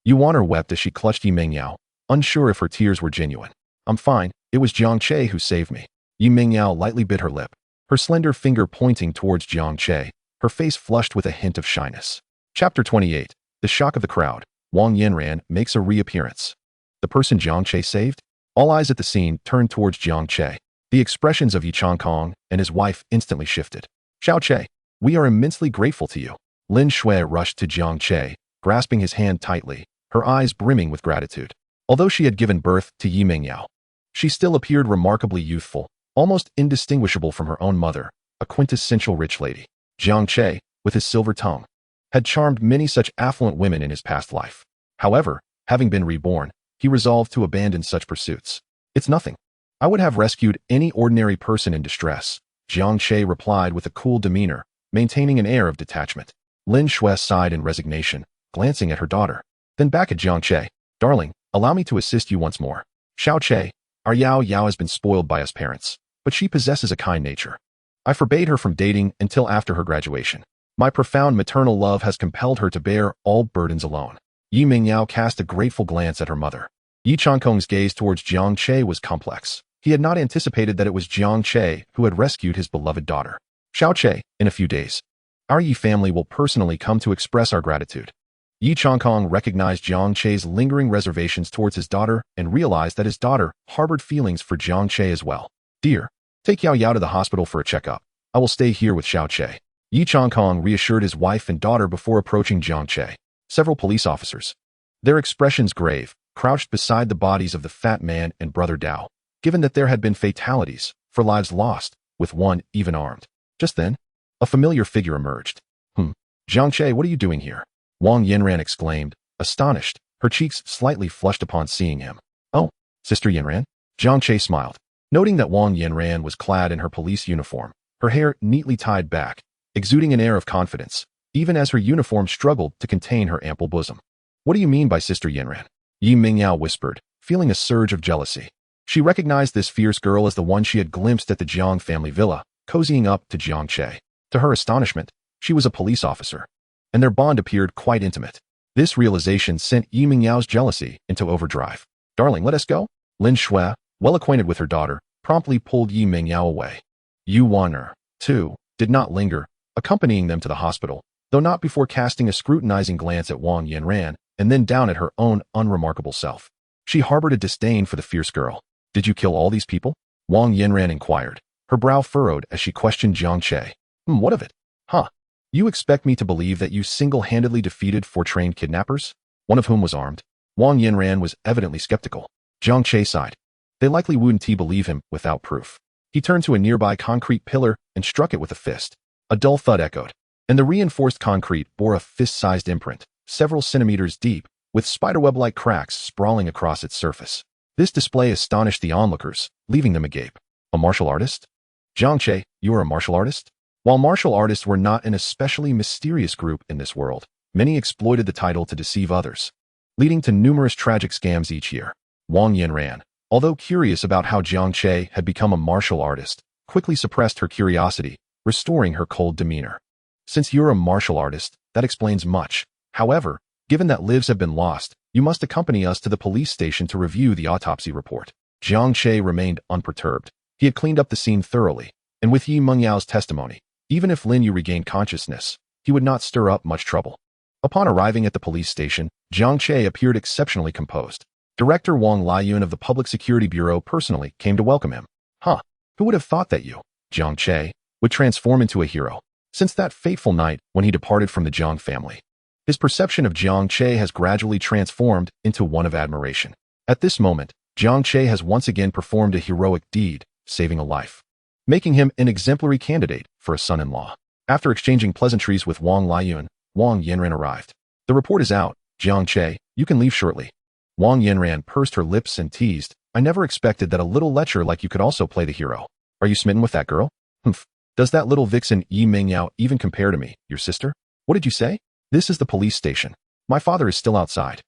Yuaner wept as she clutched Yi Mingyao, unsure if her tears were genuine. I'm fine, it was Jiang Che who saved me. Yi Mingyao lightly bit her lip, her slender finger pointing towards Jiang Che, her face flushed with a hint of shyness. Chapter 28. The shock of the crowd. Wang Yanran makes a reappearance. The person Jiang Che saved? All eyes at the scene turned towards Jiang Che. The expressions of Yi Changkong and his wife instantly shifted. Xiao Che, we are immensely grateful to you. Lin Shui rushed to Jiang Che, grasping his hand tightly, her eyes brimming with gratitude. Although she had given birth to Yi Mingyao, she still appeared remarkably youthful, almost indistinguishable from her own mother, a quintessential rich lady. Jiang Che, with his silver tongue, had charmed many such affluent women in his past life. However, having been reborn, he resolved to abandon such pursuits. It's nothing. I would have rescued any ordinary person in distress, Jiang Che replied with a cool demeanor, maintaining an air of detachment. Lin Shui sighed in resignation, glancing at her daughter. Then back at Jiang Che. Darling, allow me to assist you once more. Xiao Che, our Yao Yao has been spoiled by us parents, but she possesses a kind nature. I forbade her from dating until after her graduation. My profound maternal love has compelled her to bear all burdens alone. Yi Mingyao cast a grateful glance at her mother. Yi Changkong's gaze towards Jiang Che was complex. He had not anticipated that it was Jiang Che who had rescued his beloved daughter. Xiao Che, in a few days, our Yi family will personally come to express our gratitude. Yi Changkong recognized Jiang Che's lingering reservations towards his daughter and realized that his daughter harbored feelings for Jiang Che as well. Dear, take Yao Yao to the hospital for a checkup. I will stay here with Xiao Che. Yi Changkong reassured his wife and daughter before approaching Jiang Che. Several police officers, their expressions grave, crouched beside the bodies of the fat man and brother Dao, given that there had been fatalities, for lives lost, with one even armed. Just then, a familiar figure emerged. Jiang Che, what are you doing here? Wang Yanran exclaimed, astonished, her cheeks slightly flushed upon seeing him. Oh, Sister Yanran? Jiang Che smiled, noting that Wang Yanran was clad in her police uniform, her hair neatly tied back, exuding an air of confidence, even as her uniform struggled to contain her ample bosom. What do you mean by Sister Yanran? Yi Mingyao whispered, feeling a surge of jealousy. She recognized this fierce girl as the one she had glimpsed at the Jiang family villa, cozying up to Jiang Che. To her astonishment, she was a police officer, and their bond appeared quite intimate. This realization sent Yi Mingyao's jealousy into overdrive. Darling, let us go? Lin Shui, well acquainted with her daughter, promptly pulled Yi Mingyao away. Yu Waner, too, did not linger, accompanying them to the hospital, though not before casting a scrutinizing glance at Wang Yanran and then down at her own unremarkable self. She harbored a disdain for the fierce girl. Did you kill all these people? Wang Yanran inquired, her brow furrowed as she questioned Jiang Che. What of it? Huh? You expect me to believe that you single-handedly defeated 4 trained kidnappers, one of whom was armed? Wang Yanran was evidently skeptical. Jiang Che sighed. They likely wouldn't believe him without proof. He turned to a nearby concrete pillar and struck it with a fist. A dull thud echoed, and the reinforced concrete bore a fist-sized imprint, several centimeters deep, with spiderweb-like cracks sprawling across its surface. This display astonished the onlookers, leaving them agape. A martial artist? Jiang Che, you are a martial artist? While martial artists were not an especially mysterious group in this world, many exploited the title to deceive others, leading to numerous tragic scams each year. Wang Yanran, although curious about how Jiang Che had become a martial artist, quickly suppressed her curiosity, restoring her cold demeanor. Since you're a martial artist, that explains much. However, given that lives have been lost, you must accompany us to the police station to review the autopsy report. Jiang Che remained unperturbed. He had cleaned up the scene thoroughly, and with Yi Mengyao's testimony, even if Lin Yu regained consciousness, he would not stir up much trouble. Upon arriving at the police station, Jiang Che appeared exceptionally composed. Director Wang Liyun of the Public Security Bureau personally came to welcome him. Who would have thought that you, Jiang Che, would transform into a hero? Since that fateful night when he departed from the Jiang family, his perception of Jiang Che has gradually transformed into one of admiration. At this moment, Jiang Che has once again performed a heroic deed, saving a life, making him an exemplary candidate for a son-in-law. After exchanging pleasantries with Wang Liyun, Wang Yanran arrived. The report is out, Jiang Che, you can leave shortly. Wang Yanran pursed her lips and teased, I never expected that a little lecher like you could also play the hero. Are you smitten with that girl? Humph. Does that little vixen Yi Mengyao even compare to me, your sister? What did you say? This is the police station. My father is still outside.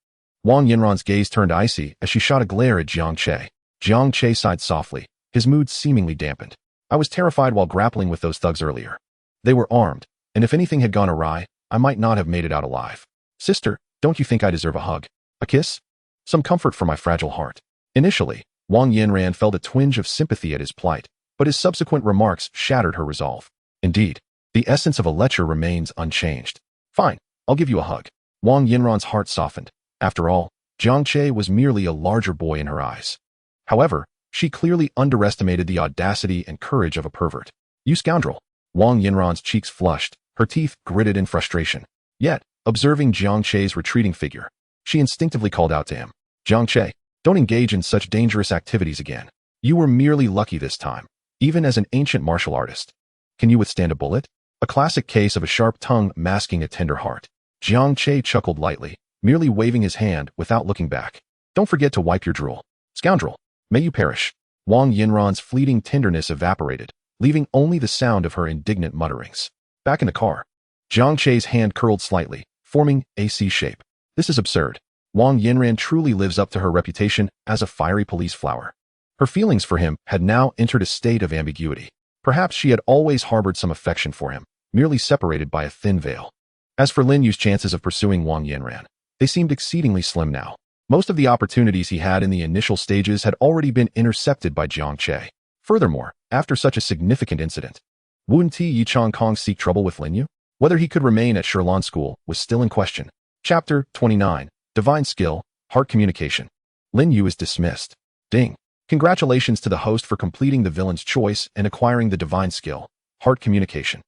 Wang Yanran's gaze turned icy as she shot a glare at Jiang Che. Jiang Che sighed softly, his mood seemingly dampened. I was terrified while grappling with those thugs earlier. They were armed, and if anything had gone awry, I might not have made it out alive. Sister, don't you think I deserve a hug? A kiss? Some comfort for my fragile heart. Initially, Wang Yanran felt a twinge of sympathy at his plight, but his subsequent remarks shattered her resolve. Indeed, the essence of a lecher remains unchanged. Fine, I'll give you a hug. Wang Yanran's heart softened. After all, Jiang Che was merely a larger boy in her eyes. However, she clearly underestimated the audacity and courage of a pervert. You scoundrel. Wang Yanran's cheeks flushed, her teeth gritted in frustration. Yet, observing Jiang Che's retreating figure, she instinctively called out to him. Jiang Che, don't engage in such dangerous activities again. You were merely lucky this time, even as an ancient martial artist. Can you withstand a bullet? A classic case of a sharp tongue masking a tender heart. Jiang Che chuckled lightly, merely waving his hand without looking back. Don't forget to wipe your drool. Scoundrel, may you perish. Wang Yanran's fleeting tenderness evaporated, leaving only the sound of her indignant mutterings. Back in the car, Jiang Che's hand curled slightly, forming a C shape. This is absurd. Wang Yanran truly lives up to her reputation as a fiery police flower. Her feelings for him had now entered a state of ambiguity. Perhaps she had always harbored some affection for him, merely separated by a thin veil. As for Lin Yu's chances of pursuing Wang Yanran, they seemed exceedingly slim now. Most of the opportunities he had in the initial stages had already been intercepted by Jiang Che. Furthermore, after such a significant incident, wouldn't Yi Chong Kong seek trouble with Lin Yu? Whether he could remain at Shirlan School was still in question. Chapter 29. Divine Skill, Heart Communication. Lin Yu is dismissed. Ding. Congratulations to the host for completing the villain's choice and acquiring the divine skill, Heart Communication.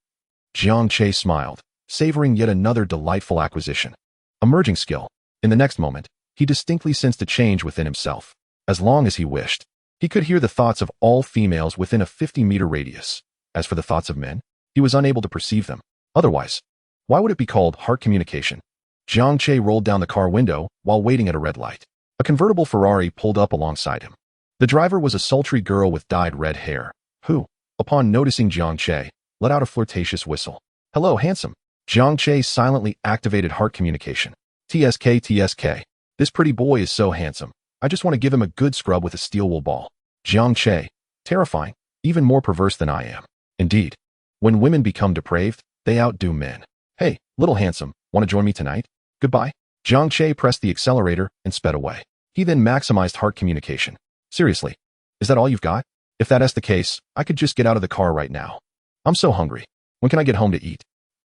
Jiang Che smiled, savoring yet another delightful acquisition. Emerging skill. In the next moment, he distinctly sensed a change within himself. As long as he wished, he could hear the thoughts of all females within a 50-meter radius. As for the thoughts of men, he was unable to perceive them. Otherwise, why would it be called heart communication? Jiang Che rolled down the car window while waiting at a red light. A convertible Ferrari pulled up alongside him. The driver was a sultry girl with dyed red hair, who, upon noticing Jiang Che, let out a flirtatious whistle. Hello, handsome. Jiang Che silently activated heart communication. TSK, TSK. This pretty boy is so handsome. I just want to give him a good scrub with a steel wool ball. Jiang Che. Terrifying. Even more perverse than I am. Indeed. When women become depraved, they outdo men. Hey, little handsome, want to join me tonight? Goodbye. Jiang Che pressed the accelerator and sped away. He then maximized heart communication. Seriously, is that all you've got? If that is the case, I could just get out of the car right now. I'm so hungry. When can I get home to eat?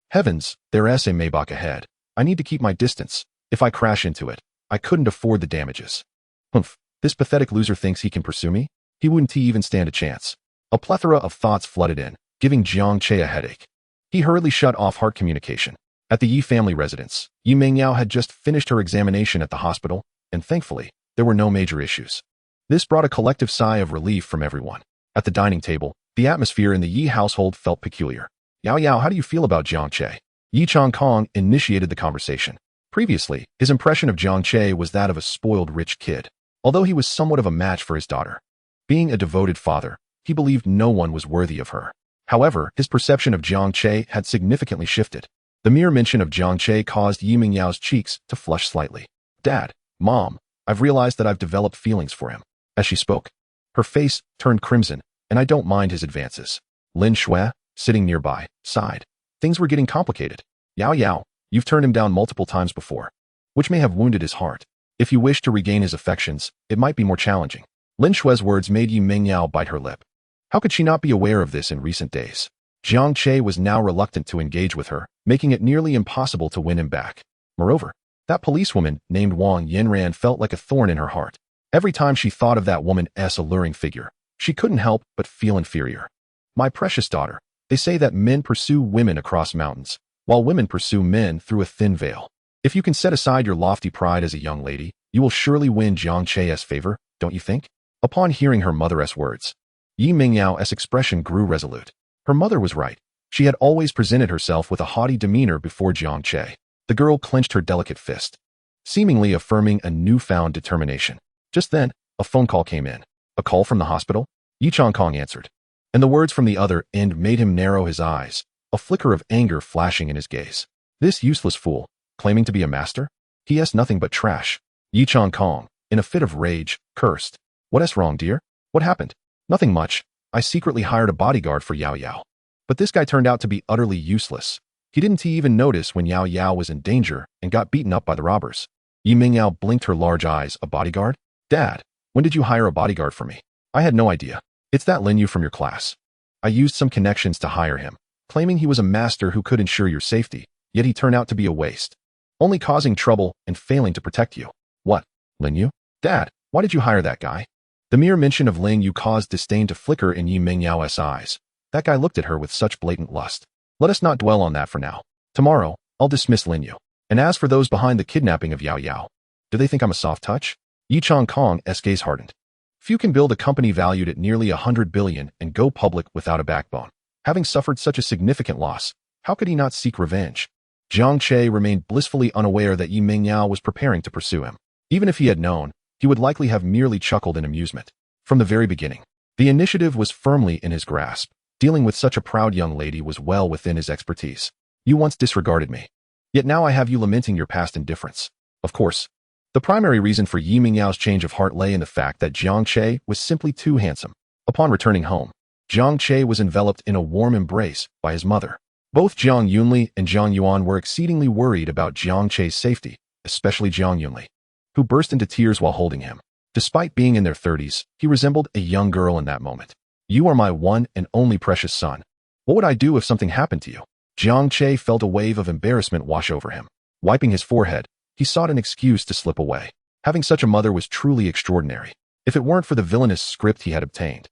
Heavens, there's a Maybach ahead. I need to keep my distance. If I crash into it, I couldn't afford the damages. Humph, this pathetic loser thinks he can pursue me? He wouldn't even stand a chance. A plethora of thoughts flooded in, giving Jiang Che a headache. He hurriedly shut off heart communication. At the Yi family residence, Yi Mengyao had just finished her examination at the hospital, and thankfully, there were no major issues. This brought a collective sigh of relief from everyone. At the dining table, the atmosphere in the Yi household felt peculiar. Yao Yao, how do you feel about Jiang Che? Yi Chong Kong initiated the conversation. Previously, his impression of Jiang Che was that of a spoiled rich kid, although he was somewhat of a match for his daughter. Being a devoted father, he believed no one was worthy of her. However, his perception of Jiang Che had significantly shifted. The mere mention of Jiang Che caused Yi Mingyao's cheeks to flush slightly. "Dad, Mom, I've realized that I've developed feelings for him." As she spoke, her face turned crimson, "and I don't mind his advances." Lin Shui, sitting nearby, sighed. Things were getting complicated. "Yao Yao, you've turned him down multiple times before, which may have wounded his heart. If you wish to regain his affections, it might be more challenging." Lin Shui's words made Yi Mingyao bite her lip. How could she not be aware of this in recent days? Jiang Che was now reluctant to engage with her, making it nearly impossible to win him back. Moreover, that policewoman named Wang Yinran felt like a thorn in her heart. Every time she thought of that woman's alluring figure, she couldn't help but feel inferior. "My precious daughter, they say that men pursue women across mountains, while women pursue men through a thin veil. If you can set aside your lofty pride as a young lady, you will surely win Jiang Che's favor, don't you think?" Upon hearing her mother's words, Yi Mingyao's expression grew resolute. Her mother was right. She had always presented herself with a haughty demeanor before Jiang Che. The girl clenched her delicate fist, seemingly affirming a newfound determination. Just then, a phone call came in. A call from the hospital? Yi Chongkong answered, and the words from the other end made him narrow his eyes, a flicker of anger flashing in his gaze. This useless fool, claiming to be a master? He has nothing but trash. Yi Chongkong, in a fit of rage, cursed. "What's wrong, dear? What happened?" "Nothing much. I secretly hired a bodyguard for Yao Yao. But this guy turned out to be utterly useless. He didn't even notice when Yao Yao was in danger and got beaten up by the robbers." Yi Mingyao blinked her large eyes. "A bodyguard? Dad, when did you hire a bodyguard for me?" "I had no idea. It's that Lin Yu from your class. I used some connections to hire him, claiming he was a master who could ensure your safety, yet he turned out to be a waste, only causing trouble and failing to protect you." "What? Lin Yu? Dad, why did you hire that guy?" The mere mention of Lin Yu caused disdain to flicker in Yi Mingyao's eyes. That guy looked at her with such blatant lust. "Let us not dwell on that for now. Tomorrow, I'll dismiss Lin Yu. And as for those behind the kidnapping of Yao Yao, do they think I'm a soft touch?" Yi Chongkong's gaze hardened. Few can build a company valued at nearly 100 billion and go public without a backbone. Having suffered such a significant loss, how could he not seek revenge? Jiang Che remained blissfully unaware that Yi Mingyao was preparing to pursue him. Even if he had known, he would likely have merely chuckled in amusement. From the very beginning, the initiative was firmly in his grasp. Dealing with such a proud young lady was well within his expertise. "You once disregarded me. Yet now I have you lamenting your past indifference." Of course, the primary reason for Yi Mingyao's change of heart lay in the fact that Jiang Che was simply too handsome. Upon returning home, Jiang Che was enveloped in a warm embrace by his mother. Both Jiang Yunli and Jiang Yuan were exceedingly worried about Jiang Che's safety, especially Jiang Yunli, who burst into tears while holding him. Despite being in their 30s, he resembled a young girl in that moment. "You are my one and only precious son. What would I do if something happened to you?" Jiang Che felt a wave of embarrassment wash over him. Wiping his forehead, he sought an excuse to slip away. Having such a mother was truly extraordinary. If it weren't for the villainous script he had obtained,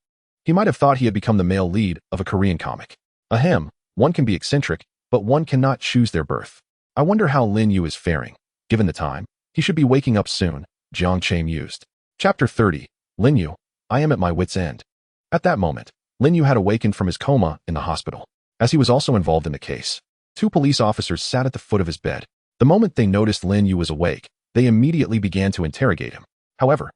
he might have thought he had become the male lead of a Korean comic. Ahem, one can be eccentric, but one cannot choose their birth. "I wonder how Lin Yu is faring. Given the time, he should be waking up soon," Jiang Che mused. Chapter 30. Lin Yu, I am at my wit's end. At that moment, Lin Yu had awakened from his coma in the hospital. As he was also involved in the case, 2 police officers sat at the foot of his bed. The moment they noticed Lin Yu was awake, they immediately began to interrogate him. However,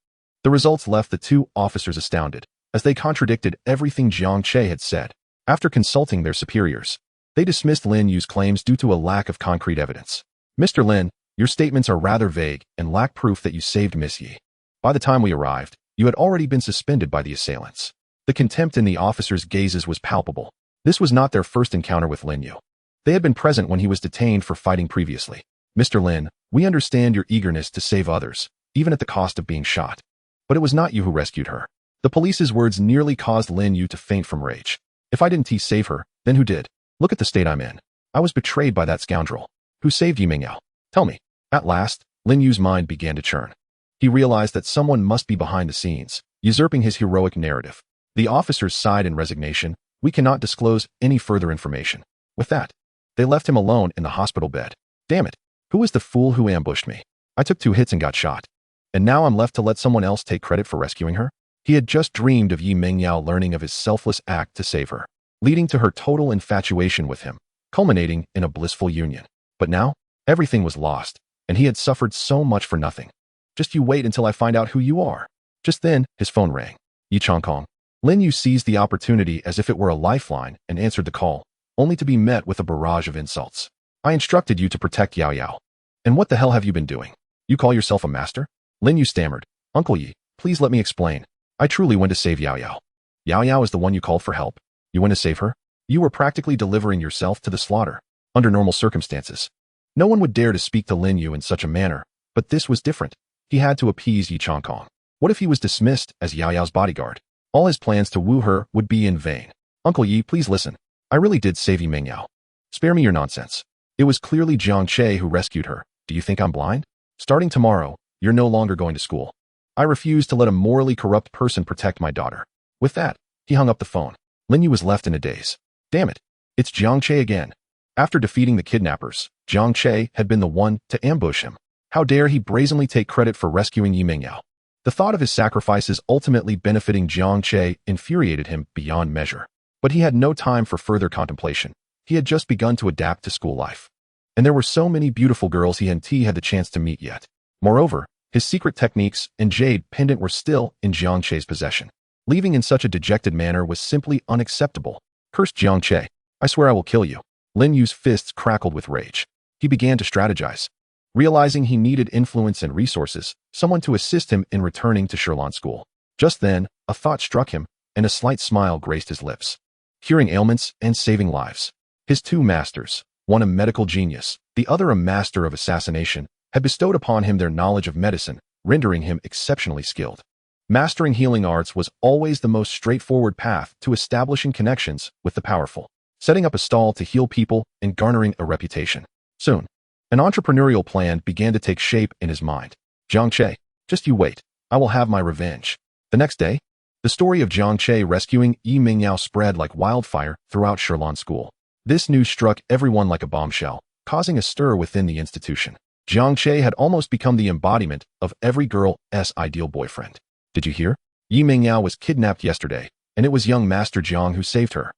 the results left the 2 officers astounded, as they contradicted everything Jiang Che had said. After consulting their superiors, they dismissed Lin Yu's claims due to a lack of concrete evidence. "Mr. Lin, your statements are rather vague and lack proof that you saved Miss Yi. By the time we arrived, you had already been suspended by the assailants." The contempt in the officers' gazes was palpable. This was not their first encounter with Lin Yu. They had been present when he was detained for fighting previously. "Mr. Lin, we understand your eagerness to save others, even at the cost of being shot. But it was not you who rescued her." The police's words nearly caused Lin Yu to faint from rage. "If I didn't save her, then who did? Look at the state I'm in. I was betrayed by that scoundrel. Who saved Yi Mingyao? Tell me." At last, Lin Yu's mind began to churn. He realized that someone must be behind the scenes, usurping his heroic narrative. The officers sighed in resignation. "We cannot disclose any further information." With that, they left him alone in the hospital bed. "Damn it, who was the fool who ambushed me? I took 2 hits and got shot. And now I'm left to let someone else take credit for rescuing her?" He had just dreamed of Yi Mingyao learning of his selfless act to save her, leading to her total infatuation with him, culminating in a blissful union. But now, everything was lost, and he had suffered so much for nothing. Just you wait until I find out who you are. Just then, his phone rang. Yi Changkong. Lin Yu seized the opportunity as if it were a lifeline and answered the call, only to be met with a barrage of insults. I instructed you to protect Yao Yao. And what the hell have you been doing? You call yourself a master? Lin Yu stammered. Uncle Yi, please let me explain. I truly went to save Yao Yao. Yao Yao is the one you called for help. You went to save her? You were practically delivering yourself to the slaughter. Under normal circumstances, no one would dare to speak to Lin Yu in such a manner, but this was different. He had to appease Yi Changkong. What if he was dismissed as Yao Yao's bodyguard? All his plans to woo her would be in vain. Uncle Yi, please listen. I really did save Yi Mengyao. Spare me your nonsense. It was clearly Jiang Che who rescued her. Do you think I'm blind? Starting tomorrow, you're no longer going to school. I refuse to let a morally corrupt person protect my daughter. With that, he hung up the phone. Lin Yu was left in a daze. Damn it. It's Jiang Che again. After defeating the kidnappers, Jiang Che had been the one to ambush him. How dare he brazenly take credit for rescuing Yi Mengyao? The thought of his sacrifices ultimately benefiting Jiang Che infuriated him beyond measure. But he had no time for further contemplation. He had just begun to adapt to school life. And there were so many beautiful girls he hadn't had the chance to meet yet. Moreover, his secret techniques and jade pendant were still in Jiang Che's possession. Leaving in such a dejected manner was simply unacceptable. Cursed Jiang Che. I swear I will kill you. Lin Yu's fists crackled with rage. He began to strategize. Realizing he needed influence and resources, someone to assist him in returning to Sherlan School. Just then, a thought struck him, and a slight smile graced his lips. Curing ailments and saving lives. His two masters, one a medical genius, the other a master of assassination, had bestowed upon him their knowledge of medicine, rendering him exceptionally skilled. Mastering healing arts was always the most straightforward path to establishing connections with the powerful, setting up a stall to heal people and garnering a reputation. Soon, an entrepreneurial plan began to take shape in his mind. Jiang Che, just you wait. I will have my revenge. The next day, the story of Jiang Che rescuing Yi Mengyao spread like wildfire throughout Sherlan School. This news struck everyone like a bombshell, causing a stir within the institution. Jiang Che had almost become the embodiment of every girl's ideal boyfriend. Did you hear? Yi Mengyao was kidnapped yesterday, and it was young Master Jiang who saved her.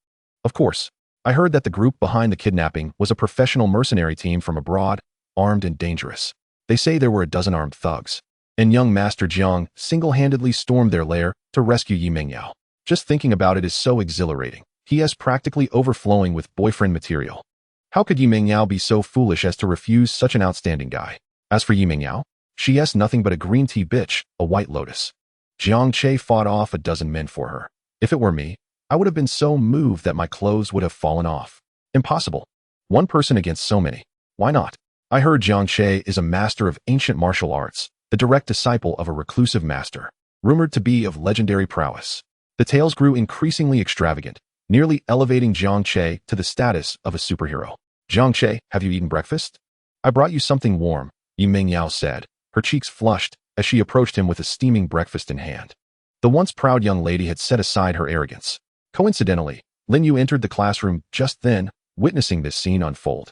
Of course, I heard that the group behind the kidnapping was a professional mercenary team from abroad, armed and dangerous. They say there were a dozen armed thugs, and young Master Jiang single-handedly stormed their lair to rescue Yi Mengyao. Just thinking about it is so exhilarating. He is practically overflowing with boyfriend material. How could Yi Mengyao be so foolish as to refuse such an outstanding guy? As for Yi Mengyao, she is nothing but a green tea bitch, a white lotus. Jiang Che fought off a dozen men for her. If it were me, I would have been so moved that my clothes would have fallen off. Impossible. One person against so many. Why not? I heard Jiang Che is a master of ancient martial arts, the direct disciple of a reclusive master, rumored to be of legendary prowess. The tales grew increasingly extravagant, nearly elevating Jiang Che to the status of a superhero. Jiang Che, have you eaten breakfast? I brought you something warm, Yi Mengyao said, her cheeks flushed as she approached him with a steaming breakfast in hand. The once proud young lady had set aside her arrogance. Coincidentally, Lin Yu entered the classroom just then, witnessing this scene unfold.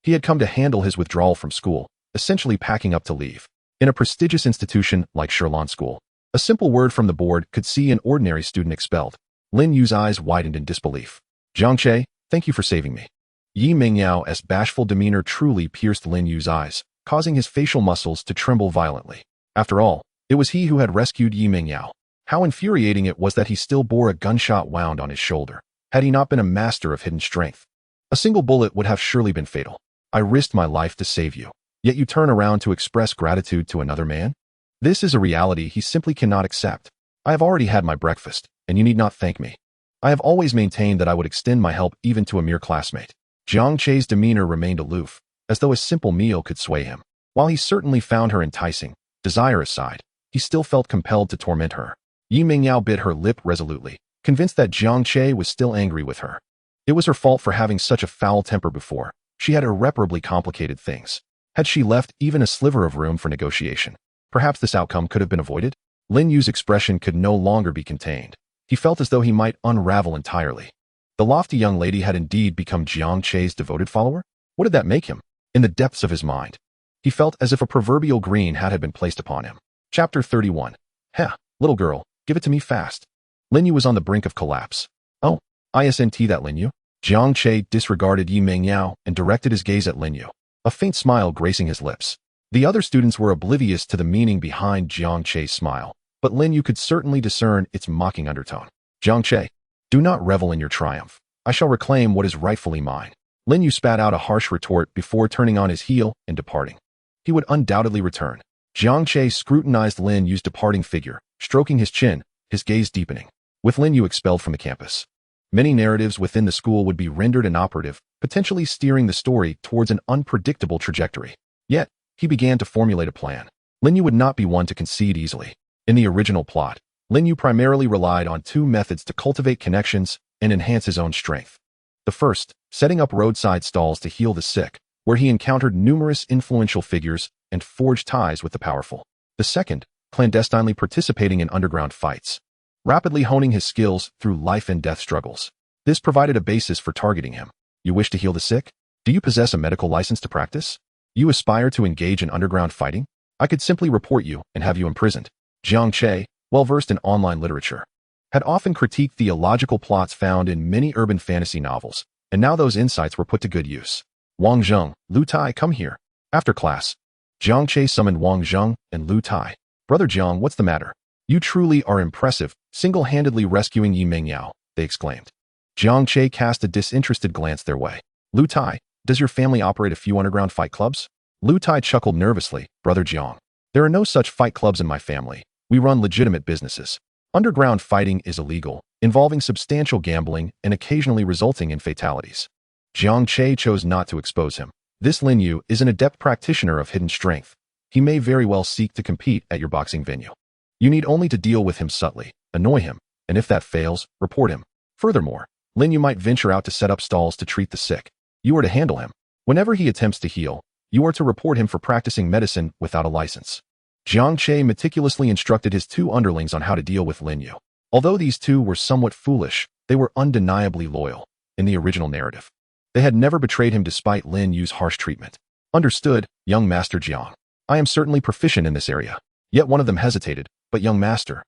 He had come to handle his withdrawal from school, essentially packing up to leave. In a prestigious institution like Sherlan School, a simple word from the board could see an ordinary student expelled. Lin Yu's eyes widened in disbelief. Jiang Che, thank you for saving me. Yi Mengyao's bashful demeanor truly pierced Lin Yu's eyes, causing his facial muscles to tremble violently. After all, it was he who had rescued Yi Mengyao. How infuriating it was that he still bore a gunshot wound on his shoulder. Had he not been a master of hidden strength, a single bullet would have surely been fatal. I risked my life to save you, yet you turn around to express gratitude to another man? This is a reality he simply cannot accept. I have already had my breakfast, and you need not thank me. I have always maintained that I would extend my help even to a mere classmate. Jiang Che's demeanor remained aloof, as though a simple meal could sway him. While he certainly found her enticing, desire aside, he still felt compelled to torment her. Yi Mengyao bit her lip resolutely, convinced that Jiang Che was still angry with her. It was her fault for having such a foul temper before. She had irreparably complicated things. Had she left even a sliver of room for negotiation, perhaps this outcome could have been avoided. Lin Yu's expression could no longer be contained. He felt as though he might unravel entirely. The lofty young lady had indeed become Jiang Che's devoted follower? What did that make him? In the depths of his mind, he felt as if a proverbial green hat had been placed upon him. Chapter 31. Heh, little girl, give it to me fast. Lin Yu was on the brink of collapse. Oh, isn't that Lin Yu? Jiang Che disregarded Yi Mengyao and directed his gaze at Lin Yu, a faint smile gracing his lips. The other students were oblivious to the meaning behind Jiang Che's smile, but Lin Yu could certainly discern its mocking undertone. Jiang Che, do not revel in your triumph. I shall reclaim what is rightfully mine. Lin Yu spat out a harsh retort before turning on his heel and departing. He would undoubtedly return. Jiang Che scrutinized Lin Yu's departing figure, stroking his chin, his gaze deepening. With Lin Yu expelled from the campus, many narratives within the school would be rendered inoperative, potentially steering the story towards an unpredictable trajectory. Yet, he began to formulate a plan. Lin Yu would not be one to concede easily. In the original plot, Lin Yu primarily relied on two methods to cultivate connections and enhance his own strength. The first, setting up roadside stalls to heal the sick, where he encountered numerous influential figures and forged ties with the powerful. The second, clandestinely participating in underground fights, rapidly honing his skills through life and death struggles. This provided a basis for targeting him. You wish to heal the sick? Do you possess a medical license to practice? You aspire to engage in underground fighting? I could simply report you and have you imprisoned. Jiang Che, well-versed in online literature, had often critiqued the illogical plots found in many urban fantasy novels, and now those insights were put to good use. Wang Zheng, Lu Tai, come here. After class, Jiang Che summoned Wang Zheng and Lu Tai. Brother Jiang, what's the matter? You truly are impressive, single-handedly rescuing Yi Mengyao, they exclaimed. Jiang Che cast a disinterested glance their way. Lu Tai, does your family operate a few underground fight clubs? Lu Tai chuckled nervously. Brother Jiang, there are no such fight clubs in my family. We run legitimate businesses. Underground fighting is illegal, involving substantial gambling and occasionally resulting in fatalities. Jiang Che chose not to expose him. This Lin Yu is an adept practitioner of hidden strength. He may very well seek to compete at your boxing venue. You need only to deal with him subtly, annoy him, and if that fails, report him. Furthermore, Lin Yu might venture out to set up stalls to treat the sick. You are to handle him. Whenever he attempts to heal, you are to report him for practicing medicine without a license. Jiang Che meticulously instructed his two underlings on how to deal with Lin Yu. Although these two were somewhat foolish, they were undeniably loyal. In the original narrative, they had never betrayed him despite Lin Yu's harsh treatment. Understood, young Master Jiang. I am certainly proficient in this area. Yet one of them hesitated. But young master,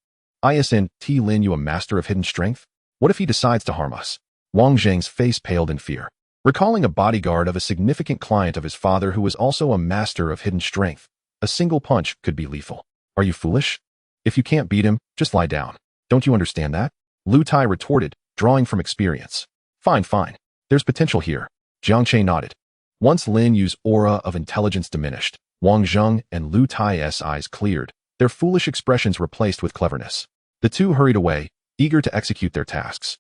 isn't Lin Yu a master of hidden strength? What if he decides to harm us? Wang Zheng's face paled in fear. Recalling a bodyguard of a significant client of his father who was also a master of hidden strength, a single punch could be lethal. Are you foolish? If you can't beat him, just lie down. Don't you understand that? Lu Tai retorted, drawing from experience. Fine. There's potential here. Jiang Che nodded. Once Lin Yu's aura of intelligence diminished, Wang Zheng and Lu Tai's eyes cleared, their foolish expressions replaced with cleverness. The two hurried away, eager to execute their tasks.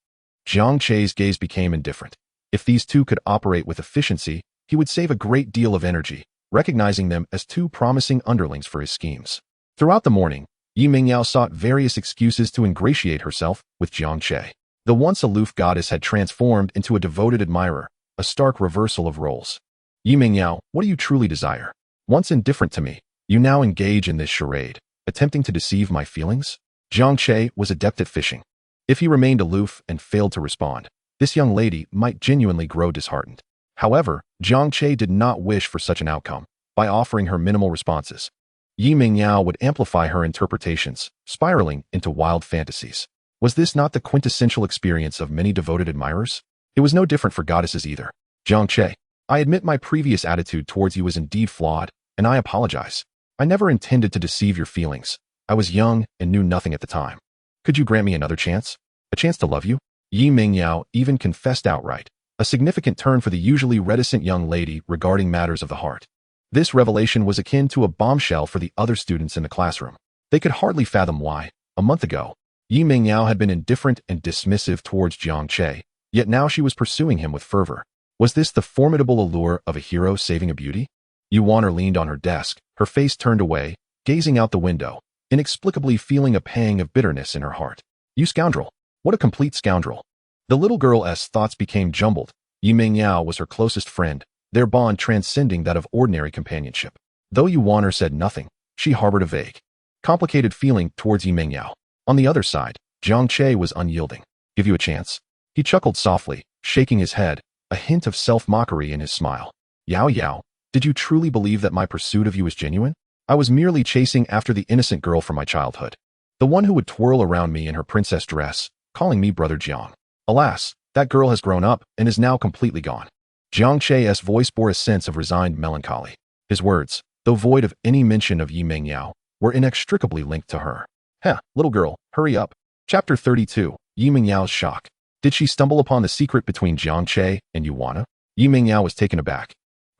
Jiang Che's gaze became indifferent. If these two could operate with efficiency, he would save a great deal of energy, recognizing them as two promising underlings for his schemes. Throughout the morning, Yi Mengyao sought various excuses to ingratiate herself with Jiang Che. The once aloof goddess had transformed into a devoted admirer, a stark reversal of roles. Yi Mengyao, what do you truly desire? Once indifferent to me, you now engage in this charade, attempting to deceive my feelings? Jiang Che was adept at fishing. If he remained aloof and failed to respond, this young lady might genuinely grow disheartened. However, Jiang Che did not wish for such an outcome. By offering her minimal responses, Yi Mengyao would amplify her interpretations, spiraling into wild fantasies. Was this not the quintessential experience of many devoted admirers? It was no different for goddesses either. Jiang Che, I admit my previous attitude towards you is indeed flawed, and I apologize. I never intended to deceive your feelings. I was young and knew nothing at the time. Could you grant me another chance? A chance to love you? Yi Mengyao even confessed outright, a significant turn for the usually reticent young lady regarding matters of the heart. This revelation was akin to a bombshell for the other students in the classroom. They could hardly fathom why, a month ago, Yi Mengyao had been indifferent and dismissive towards Jiang Che, yet now she was pursuing him with fervor. Was this the formidable allure of a hero saving a beauty? Yu Wan'er leaned on her desk, her face turned away, gazing out the window, inexplicably feeling a pang of bitterness in her heart. You scoundrel! What a complete scoundrel! The little girl's thoughts became jumbled. Yi Mengyao was her closest friend, their bond transcending that of ordinary companionship. Though Yu Wan'er said nothing, she harbored a vague, complicated feeling towards Yi Mengyao. On the other side, Jiang Che was unyielding. Give you a chance? He chuckled softly, shaking his head, a hint of self-mockery in his smile. Yao, did you truly believe that my pursuit of you is genuine? I was merely chasing after the innocent girl from my childhood, the one who would twirl around me in her princess dress, calling me Brother Jiang. Alas, that girl has grown up and is now completely gone. Jiang Che's voice bore a sense of resigned melancholy. His words, though void of any mention of Yi Mengyao, were inextricably linked to her. Heh, little girl, hurry up. Chapter 32, Yi Mengyao's Shock. Did she stumble upon the secret between Jiang Che and Yuana? Yi Mengyao was taken aback,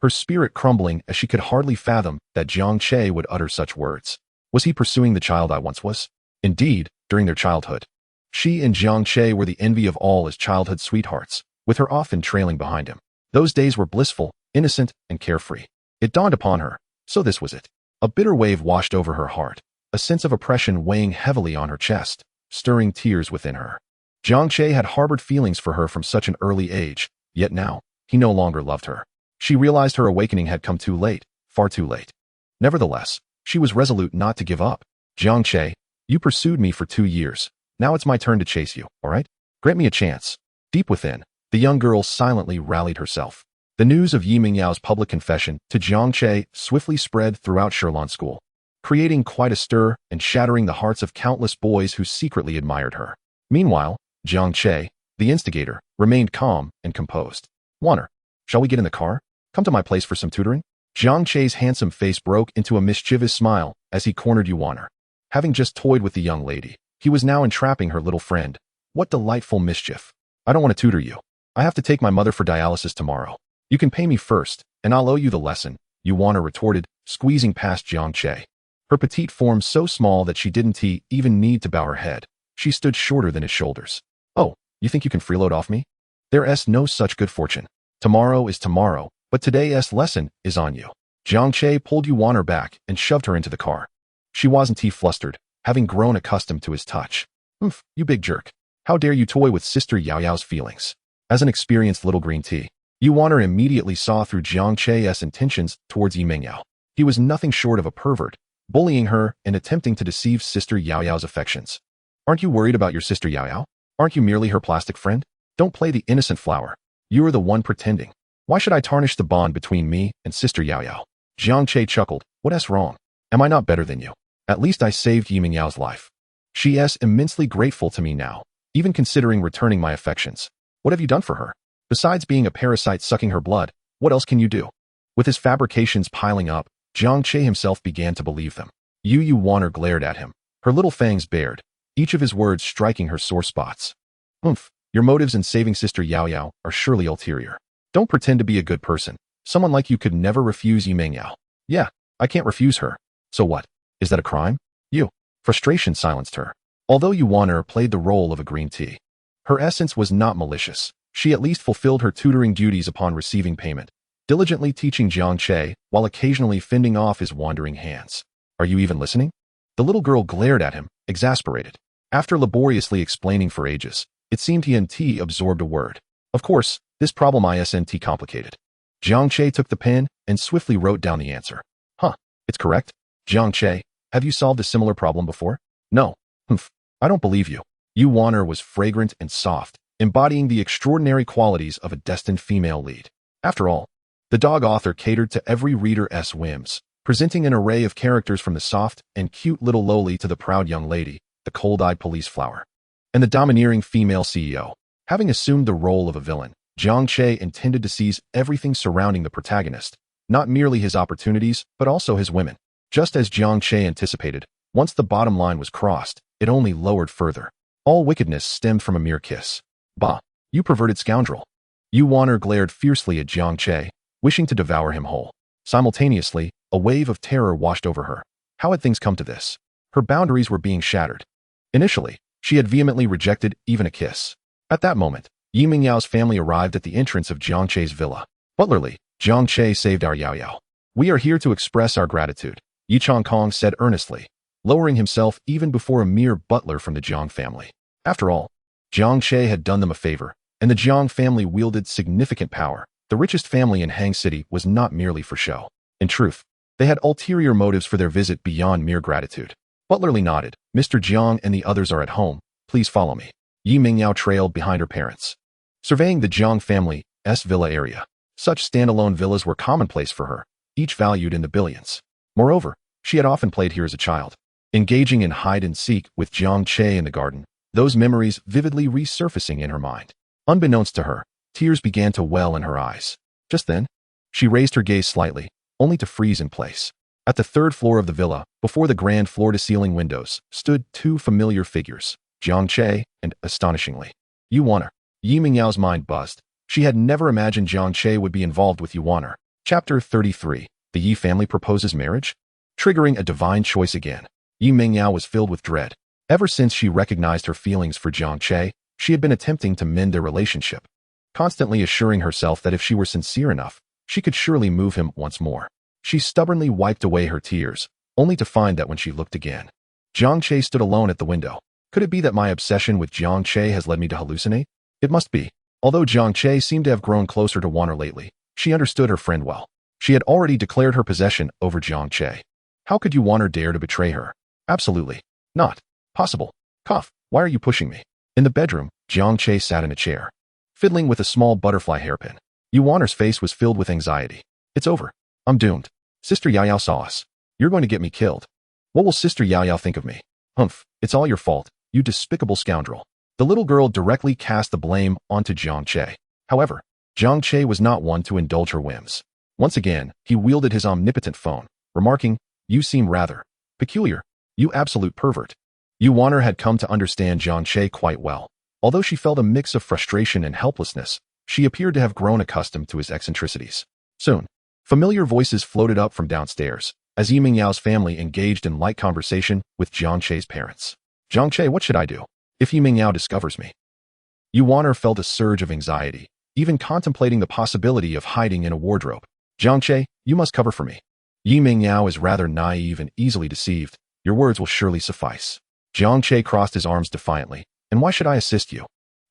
her spirit crumbling as she could hardly fathom that Jiang Che would utter such words. Was he pursuing the child I once was? Indeed, during their childhood, she and Jiang Che were the envy of all as childhood sweethearts, with her often trailing behind him. Those days were blissful, innocent, and carefree. It dawned upon her, so this was it. A bitter wave washed over her heart, a sense of oppression weighing heavily on her chest, stirring tears within her. Jiang Che had harbored feelings for her from such an early age, yet now, he no longer loved her. She realized her awakening had come too late, far too late. Nevertheless, she was resolute not to give up. Jiang Che, you pursued me for 2 years. Now it's my turn to chase you, all right? Grant me a chance. Deep within, the young girl silently rallied herself. The news of Yi Mengyao's public confession to Jiang Che swiftly spread throughout Shirlan School, creating quite a stir and shattering the hearts of countless boys who secretly admired her. Meanwhile, Jiang Che, the instigator, remained calm and composed. Wanner, shall we get in the car? Come to my place for some tutoring? Jiang Che's handsome face broke into a mischievous smile as he cornered Yuana. Having just toyed with the young lady, he was now entrapping her little friend. What delightful mischief. I don't want to tutor you. I have to take my mother for dialysis tomorrow. You can pay me first, and I'll owe you the lesson, Yuana retorted, squeezing past Jiang Che. Her petite form so small that she didn't even need to bow her head. She stood shorter than his shoulders. Oh, you think you can freeload off me? There's no such good fortune. Tomorrow is tomorrow, but today's lesson is on you. Jiang Che pulled Yuana back and shoved her into the car. She wasn't flustered, having grown accustomed to his touch. Oomph, you big jerk. How dare you toy with Sister Yao Yao's feelings? As an experienced little green tea, Yuana immediately saw through Jiang Che's intentions towards Yi Mengyao. He was nothing short of a pervert, bullying her and attempting to deceive Sister Yao Yao's affections. Aren't you worried about your Sister Yao Yao? Aren't you merely her plastic friend? Don't play the innocent flower. You are the one pretending. Why should I tarnish the bond between me and Sister Yao Yao? Jiang Che chuckled. What's wrong? Am I not better than you? At least I saved Yi Mengyao's life. She is immensely grateful to me now, even considering returning my affections. What have you done for her? Besides being a parasite sucking her blood, what else can you do? With his fabrications piling up, Jiang Che himself began to believe them. Yuana glared at him, her little fangs bared, each of his words striking her sore spots. Oomph, your motives in saving Sister Yao Yao are surely ulterior. Don't pretend to be a good person. Someone like you could never refuse Yi Mengyao. Yeah, I can't refuse her. So what? Is that a crime? Frustration silenced her. Although Yuana played the role of a green tea, her essence was not malicious. She at least fulfilled her tutoring duties upon receiving payment, diligently teaching Jiang Che while occasionally fending off his wandering hands. Are you even listening? The little girl glared at him, exasperated. After laboriously explaining for ages, it seemed he and T absorbed a word. Of course, this problem isn't complicated. Jiang Che took the pen and swiftly wrote down the answer. Huh, it's correct. Jiang Che, have you solved a similar problem before? No. Humph, I don't believe you. Yuana was fragrant and soft, embodying the extraordinary qualities of a destined female lead. After all, the dog author catered to every reader's whims, presenting an array of characters from the soft and cute little lowly to the proud young lady, the cold-eyed police flower, and the domineering female CEO. Having assumed the role of a villain, Jiang Che intended to seize everything surrounding the protagonist, not merely his opportunities, but also his women. Just as Jiang Che anticipated, once the bottom line was crossed, it only lowered further. All wickedness stemmed from a mere kiss. Bah, you perverted scoundrel. Yuana glared fiercely at Jiang Che, wishing to devour him whole. Simultaneously, a wave of terror washed over her. How had things come to this? Her boundaries were being shattered. Initially, she had vehemently rejected even a kiss. At that moment, Yi Mengyao's family arrived at the entrance of Jiang Che's villa. Butlerly, Jiang Che saved our Yao Yao. We are here to express our gratitude, Yi Chongkong said earnestly, lowering himself even before a mere butler from the Jiang family. After all, Jiang Che had done them a favor, and the Jiang family wielded significant power. The richest family in Hang City was not merely for show. In truth, they had ulterior motives for their visit beyond mere gratitude. Butlerly nodded. Mr. Jiang and the others are at home. Please follow me. Yi Mengyao trailed behind her parents, surveying the Jiang family's villa area. Such standalone villas were commonplace for her, each valued in the billions. Moreover, she had often played here as a child, engaging in hide-and-seek with Jiang Che in the garden, those memories vividly resurfacing in her mind. Unbeknownst to her, tears began to well in her eyes. Just then, she raised her gaze slightly, only to freeze in place. At the third floor of the villa, before the grand floor-to-ceiling windows, stood two familiar figures, Jiang Che and, astonishingly, Yuaner. Yi Mingyao's mind buzzed. She had never imagined Jiang Che would be involved with Yuaner. Chapter 33. The Yi family proposes marriage? Triggering a divine choice again. Yi Mingyao was filled with dread. Ever since she recognized her feelings for Jiang Che, she had been attempting to mend their relationship, constantly assuring herself that if she were sincere enough, she could surely move him once more. She stubbornly wiped away her tears, only to find that when she looked again, Jiang Che stood alone at the window. Could it be that my obsession with Jiang Che has led me to hallucinate? It must be. Although Jiang Che seemed to have grown closer to Waner lately, she understood her friend well. She had already declared her possession over Jiang Che. How could Waner dare to betray her? Absolutely not possible. Cough, why are you pushing me? In the bedroom, Jiang Che sat in a chair, fiddling with a small butterfly hairpin. Waner's face was filled with anxiety. It's over. I'm doomed. Sister Yao Yao saw us. You're going to get me killed. What will Sister Yao Yao think of me? Humph, it's all your fault, you despicable scoundrel. The little girl directly cast the blame onto Jiang Che. However, Jiang Che was not one to indulge her whims. Once again, he wielded his omnipotent phone, remarking, "You seem rather peculiar, you absolute pervert." Waner had come to understand Jiang Che quite well. Although she felt a mix of frustration and helplessness, she appeared to have grown accustomed to his eccentricities. Soon, familiar voices floated up from downstairs, as Yi Mingyao's family engaged in light conversation with Jiang Che's parents. "Jiang Che, what should I do if Yi Mingyao discovers me?" Waner felt a surge of anxiety, even contemplating the possibility of hiding in a wardrobe. "Jiang Che, you must cover for me. Yi Mingyao is rather naive and easily deceived. Your words will surely suffice." Jiang Che crossed his arms defiantly. "And why should I assist you?"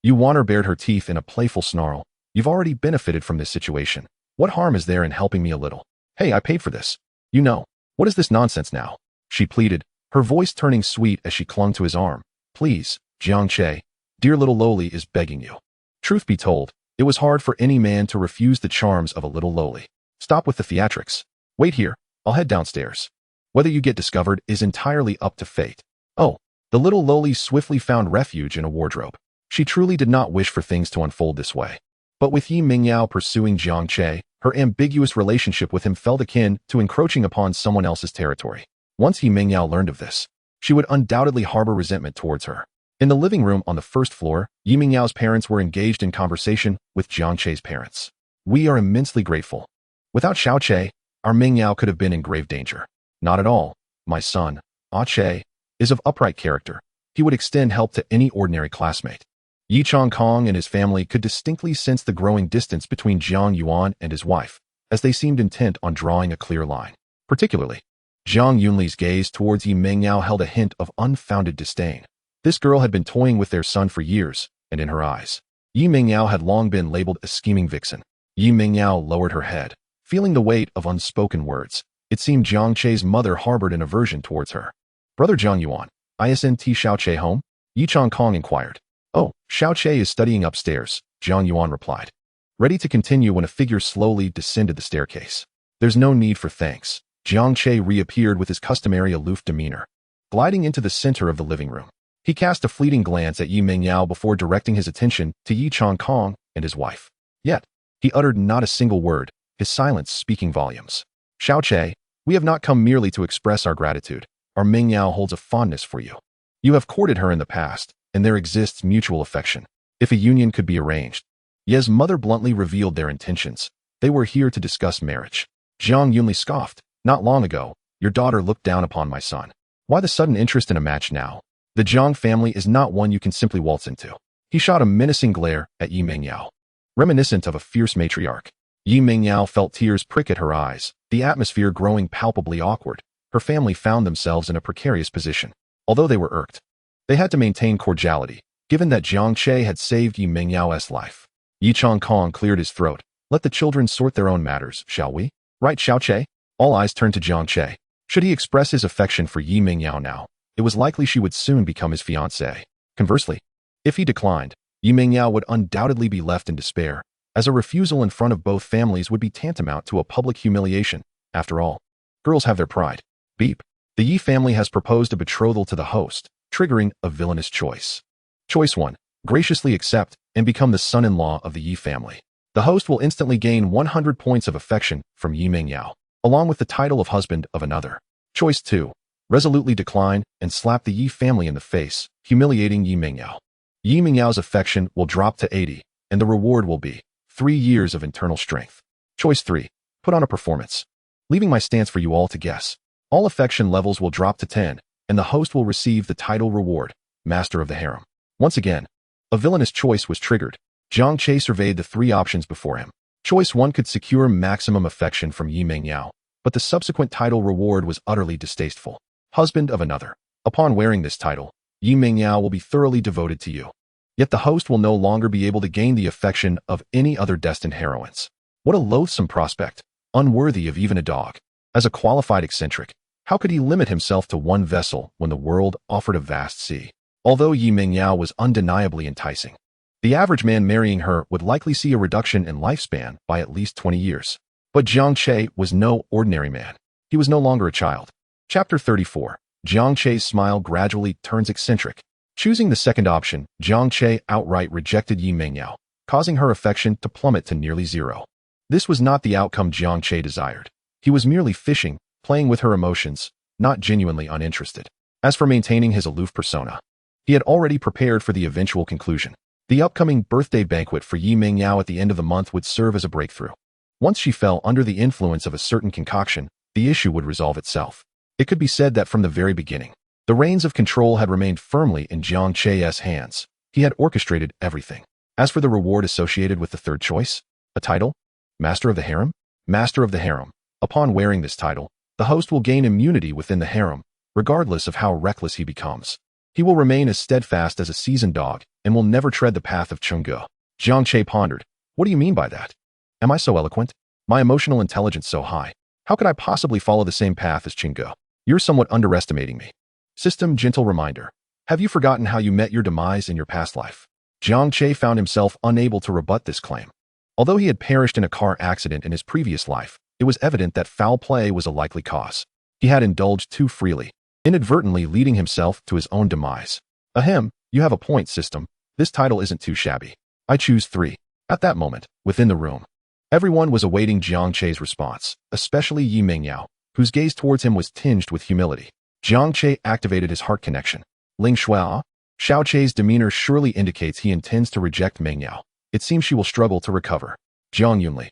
Waner bared her teeth in a playful snarl. "You've already benefited from this situation. What harm is there in helping me a little? Hey, I paid for this. You know, what is this nonsense now?" she pleaded, her voice turning sweet as she clung to his arm. "Please, Jiang Che, dear little Loli is begging you." Truth be told, it was hard for any man to refuse the charms of a little Loli. "Stop with the theatrics. Wait here, I'll head downstairs. Whether you get discovered is entirely up to fate." Oh, the little Loli swiftly found refuge in a wardrobe. She truly did not wish for things to unfold this way. But with Yi Mingyao pursuing Jiang Che, her ambiguous relationship with him felt akin to encroaching upon someone else's territory. Once Yi Mingyao learned of this, she would undoubtedly harbor resentment towards her. In the living room on the first floor, Yi Mingyao's parents were engaged in conversation with Jiang Che's parents. "We are immensely grateful. Without Xiao Che, our Mingyao could have been in grave danger." "Not at all. My son, Che, is of upright character. He would extend help to any ordinary classmate." Yi Chongkong and his family could distinctly sense the growing distance between Jiang Yuan and his wife, as they seemed intent on drawing a clear line. Particularly, Jiang Yunli's gaze towards Yi Mingyao held a hint of unfounded disdain. This girl had been toying with their son for years, and in her eyes, Yi Mingyao had long been labeled a scheming vixen. Yi Mingyao lowered her head, feeling the weight of unspoken words. It seemed Jiang Che's mother harbored an aversion towards her. "Brother Jiang Yuan, isn't Xiao Che home?" Yi Chongkong inquired. "Oh, Xiao Che is studying upstairs," Jiang Yuan replied, ready to continue when a figure slowly descended the staircase. "There's no need for thanks." Jiang Che reappeared with his customary aloof demeanor, gliding into the center of the living room. He cast a fleeting glance at Yi Mingyao before directing his attention to Yi Chongkong and his wife. Yet, he uttered not a single word, his silence speaking volumes. "Xiao Che, we have not come merely to express our gratitude. Our Mingyao holds a fondness for you. You have courted her in the past, and there exists mutual affection. If a union could be arranged." Ye's mother bluntly revealed their intentions. They were here to discuss marriage. Jiang Yunli scoffed. "Not long ago, your daughter looked down upon my son. Why the sudden interest in a match now? The Jiang family is not one you can simply waltz into." He shot a menacing glare at Yi Mingyao, reminiscent of a fierce matriarch. Yi Mingyao felt tears prick at her eyes, the atmosphere growing palpably awkward. Her family found themselves in a precarious position. Although they were irked, they had to maintain cordiality, given that Jiang Che had saved Yi Mingyao's life. Yi Chongkong cleared his throat. "Let the children sort their own matters, shall we? Right, Xiao Che?" All eyes turned to Jiang Che. Should he express his affection for Yi Mingyao now, it was likely she would soon become his fiancée. Conversely, if he declined, Yi Mingyao would undoubtedly be left in despair, as a refusal in front of both families would be tantamount to a public humiliation. After all, girls have their pride. Beep. The Yi family has proposed a betrothal to the host, triggering a villainous choice. Choice 1. Graciously accept and become the son-in-law of the Yi family. The host will instantly gain 100 points of affection from Yi Mingyao. along with the title of husband of another. Choice 2. Resolutely decline and slap the Yi family in the face, humiliating Yi Mingyao. Yi Mingyao's affection will drop to 80, and the reward will be 3 years of internal strength. Choice 3. Put on a performance. Leaving my stance for you all to guess. All affection levels will drop to 10, and the host will receive the title reward, Master of the Harem. Once again, a villainous choice was triggered. Jiang Che surveyed the 3 options before him. Choice 1 could secure maximum affection from Yi Mingyao, but the subsequent title reward was utterly distasteful. Husband of another. Upon wearing this title, Yi Mingyao will be thoroughly devoted to you. Yet the host will no longer be able to gain the affection of any other destined heroines. What a loathsome prospect, unworthy of even a dog. As a qualified eccentric, how could he limit himself to one vessel when the world offered a vast sea? Although Yi Mingyao was undeniably enticing, the average man marrying her would likely see a reduction in lifespan by at least 20 years. But Jiang Che was no ordinary man. He was no longer a child. Chapter 34. Jiang Che's smile gradually turns eccentric. Choosing the second option, Jiang Che outright rejected Yi Mingyao, causing her affection to plummet to nearly 0. This was not the outcome Jiang Che desired. He was merely fishing, playing with her emotions, not genuinely uninterested. As for maintaining his aloof persona, he had already prepared for the eventual conclusion. The upcoming birthday banquet for Yi Mingyao at the end of the month would serve as a breakthrough. Once she fell under the influence of a certain concoction, the issue would resolve itself. It could be said that from the very beginning, the reins of control had remained firmly in Jiang Che's hands. He had orchestrated everything. As for the reward associated with the third choice, a title, Master of the Harem? Master of the Harem. Upon wearing this title, the host will gain immunity within the harem, regardless of how reckless he becomes. He will remain as steadfast as a seasoned dog and will never tread the path of Chengge. Jiang Che pondered. What do you mean by that? Am I so eloquent? My emotional intelligence so high? How could I possibly follow the same path as Chengge? You're somewhat underestimating me. System gentle reminder. Have you forgotten how you met your demise in your past life? Jiang Che found himself unable to rebut this claim. Although he had perished in a car accident in his previous life, it was evident that foul play was a likely cause. He had indulged too freely, inadvertently leading himself to his own demise. Ahem, you have a point, system. This title isn't too shabby. I choose 3. At that moment, within the room, everyone was awaiting Jiang Che's response, especially Yi Mingyao, whose gaze towards him was tinged with humility. Jiang Che activated his heart connection. Ling Shuai, Xiao Che's demeanor surely indicates he intends to reject Mingyao. It seems she will struggle to recover. Jiang Yunli.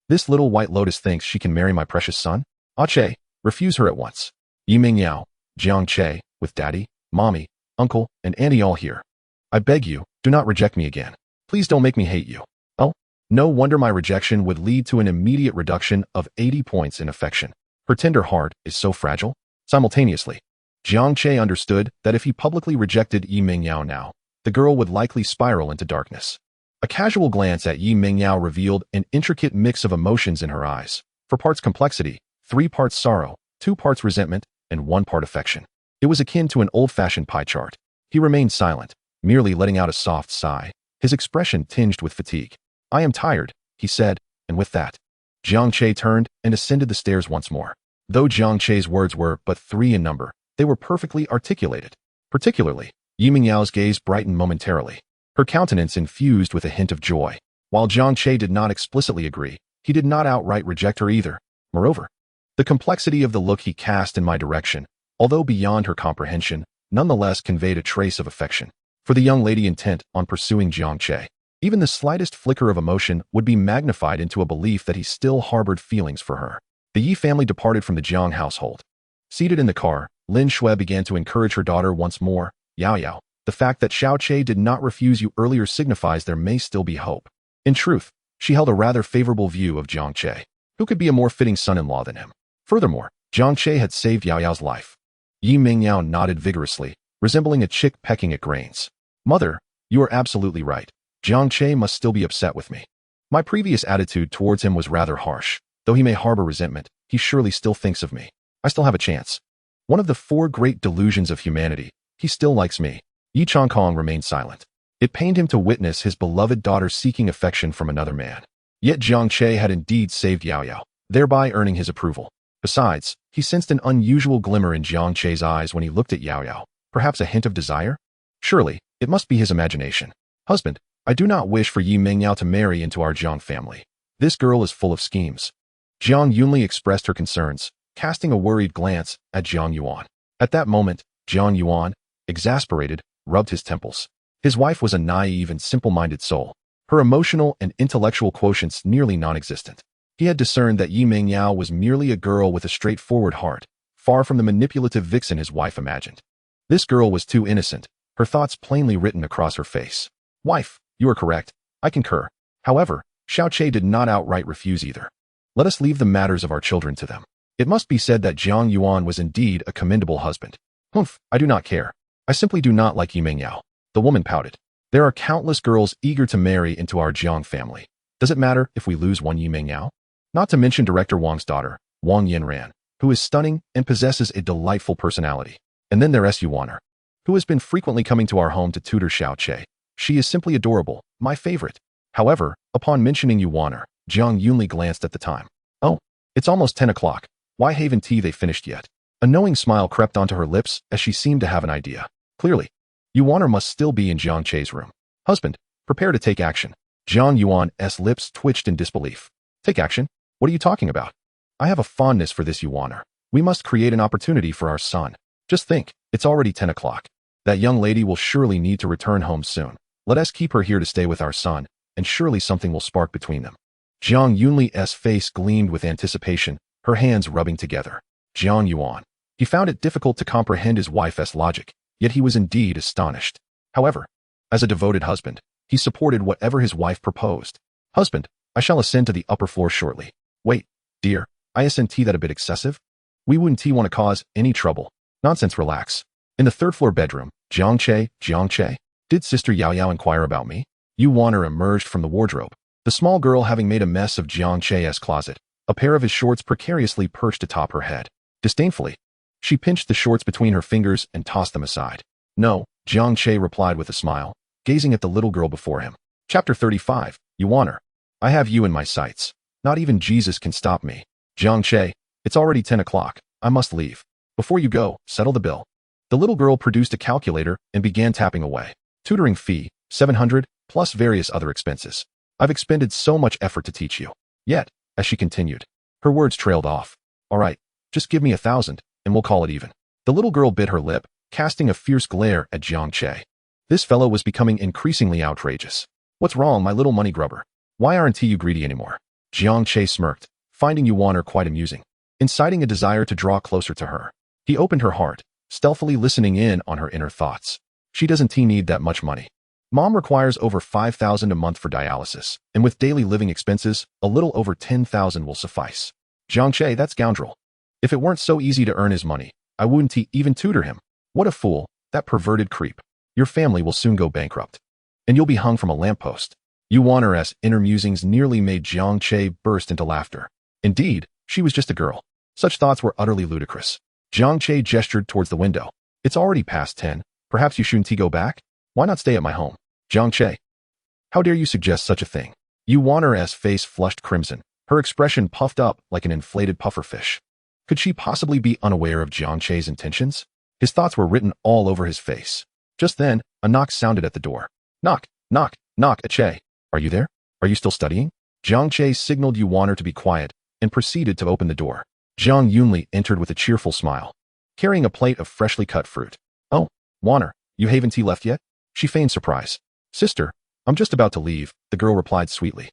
This little white lotus thinks she can marry my precious son? Ah Che, refuse her at once. Yi Mingyao, Jiang Che, with daddy, mommy, uncle, and auntie all here. I beg you, do not reject me again. Please don't make me hate you. Oh, no wonder my rejection would lead to an immediate reduction of 80 points in affection. Her tender heart is so fragile. Simultaneously, Jiang Che understood that if he publicly rejected Yi Mingyao now, the girl would likely spiral into darkness. A casual glance at Yi Mingyao revealed an intricate mix of emotions in her eyes. 4 parts complexity, 3 parts sorrow, 2 parts resentment, and 1 part affection. It was akin to an old-fashioned pie chart. He remained silent, merely letting out a soft sigh, his expression tinged with fatigue. I am tired, he said, and with that, Jiang Che turned and ascended the stairs once more. Though Jiang Che's words were but 3 in number, they were perfectly articulated. Particularly, Yi Mingyao's gaze brightened momentarily, her countenance infused with a hint of joy. While Jiang Che did not explicitly agree, he did not outright reject her either. Moreover, the complexity of the look he cast in my direction, although beyond her comprehension, nonetheless conveyed a trace of affection. For the young lady intent on pursuing Jiang Che, even the slightest flicker of emotion would be magnified into a belief that he still harbored feelings for her. The Yi family departed from the Jiang household. Seated in the car, Lin Shui began to encourage her daughter once more. Yao Yao, the fact that Xiao Che did not refuse you earlier signifies there may still be hope. In truth, she held a rather favorable view of Jiang Che. Who could be a more fitting son-in-law than him? Furthermore, Jiang Che had saved Yao Yao's life. Yi Mingyao nodded vigorously, resembling a chick pecking at grains. Mother, you are absolutely right. Jiang Che must still be upset with me. My previous attitude towards him was rather harsh. Though he may harbor resentment, he surely still thinks of me. I still have a chance. One of the 4 great delusions of humanity, he still likes me. Yi Changkong remained silent. It pained him to witness his beloved daughter seeking affection from another man. Yet Jiang Che had indeed saved Yao Yao, thereby earning his approval. Besides, he sensed an unusual glimmer in Jiang Che's eyes when he looked at Yao Yao. Perhaps a hint of desire? Surely, it must be his imagination. Husband, I do not wish for Yi Mingyao to marry into our Jiang family. This girl is full of schemes. Jiang Yunli expressed her concerns, casting a worried glance at Jiang Yuan. At that moment, Jiang Yuan, exasperated, rubbed his temples. His wife was a naive and simple-minded soul, her emotional and intellectual quotients nearly non-existent. He had discerned that Yi Mengyao was merely a girl with a straightforward heart, far from the manipulative vixen his wife imagined. This girl was too innocent, her thoughts plainly written across her face. Wife, you are correct. I concur. However, Xiao Che did not outright refuse either. Let us leave the matters of our children to them. It must be said that Jiang Yuan was indeed a commendable husband. Humph, I do not care. I simply do not like Yi Mengyao. The woman pouted. There are countless girls eager to marry into our Jiang family. Does it matter if we lose one Yi Mengyao? Not to mention Director Wang's daughter, Wang Yanran, who is stunning and possesses a delightful personality. And then there's Yuaner, who has been frequently coming to our home to tutor Xiao Che. She is simply adorable, my favorite. However, upon mentioning Yuaner, Jiang Yunli glanced at the time. Oh, it's almost 10 o'clock. Why haven't they finished yet? A knowing smile crept onto her lips as she seemed to have an idea. Clearly, Yuaner must still be in Jiang Che's room. Husband, prepare to take action. Jiang Yuan's lips twitched in disbelief. Take action? What are you talking about? I have a fondness for this Yuaner. We must create an opportunity for our son. Just think, it's already 10 o'clock. That young lady will surely need to return home soon. Let us keep her here to stay with our son, and surely something will spark between them. Jiang Yunli's face gleamed with anticipation, her hands rubbing together. Jiang Yuan. He found it difficult to comprehend his wife's logic, yet he was indeed astonished. However, as a devoted husband, he supported whatever his wife proposed. Husband, I shall ascend to the upper floor shortly. Wait, dear, isn't that a bit excessive? We wouldn't want to cause any trouble. Nonsense, relax. In the third-floor bedroom, Jiang Che, did Sister Yao Yao inquire about me? Yuaner emerged from the wardrobe, the small girl having made a mess of Jiang Che's closet, a pair of his shorts precariously perched atop her head. Disdainfully, she pinched the shorts between her fingers and tossed them aside. No, Jiang Che replied with a smile, gazing at the little girl before him. Chapter 35, Yuaner. I have you in my sights. Not even Jesus can stop me. Jiang Che, it's already 10 o'clock. I must leave. Before you go, settle the bill. The little girl produced a calculator and began tapping away. Tutoring fee, 700, plus various other expenses. I've expended so much effort to teach you. Yet, as she continued, her words trailed off. All right, just give me 1,000, and we'll call it even. The little girl bit her lip, casting a fierce glare at Jiang Che. This fellow was becoming increasingly outrageous. What's wrong, my little money grubber? Why aren't you greedy anymore? Jiang Che smirked, finding Yuaner quite amusing, inciting a desire to draw closer to her. He opened her heart, stealthily listening in on her inner thoughts. She doesn't need that much money. Mom requires over 5,000 a month for dialysis, and with daily living expenses, a little over 10,000 will suffice. Jiang Che, that scoundrel. If it weren't so easy to earn his money, I wouldn't even tutor him. What a fool, that perverted creep. Your family will soon go bankrupt, and you'll be hung from a lamppost. Yuaner's inner musings nearly made Jiang Che burst into laughter. Indeed, she was just a girl. Such thoughts were utterly ludicrous. Jiang Che gestured towards the window. It's already past 10. Perhaps you shouldn't go back? Why not stay at my home? Jiang Che. How dare you suggest such a thing? Yuaner's face flushed crimson, her expression puffed up like an inflated pufferfish. Could she possibly be unaware of Jiang Che's intentions? His thoughts were written all over his face. Just then, a knock sounded at the door. Knock, knock, knock, Che. Are you there? Are you still studying? Jiang Che signaled Yuaner to be quiet and proceeded to open the door. Jiang Yunli entered with a cheerful smile, carrying a plate of freshly cut fruit. Oh, Yuaner, you haven't left yet? She feigned surprise. Sister, I'm just about to leave, the girl replied sweetly.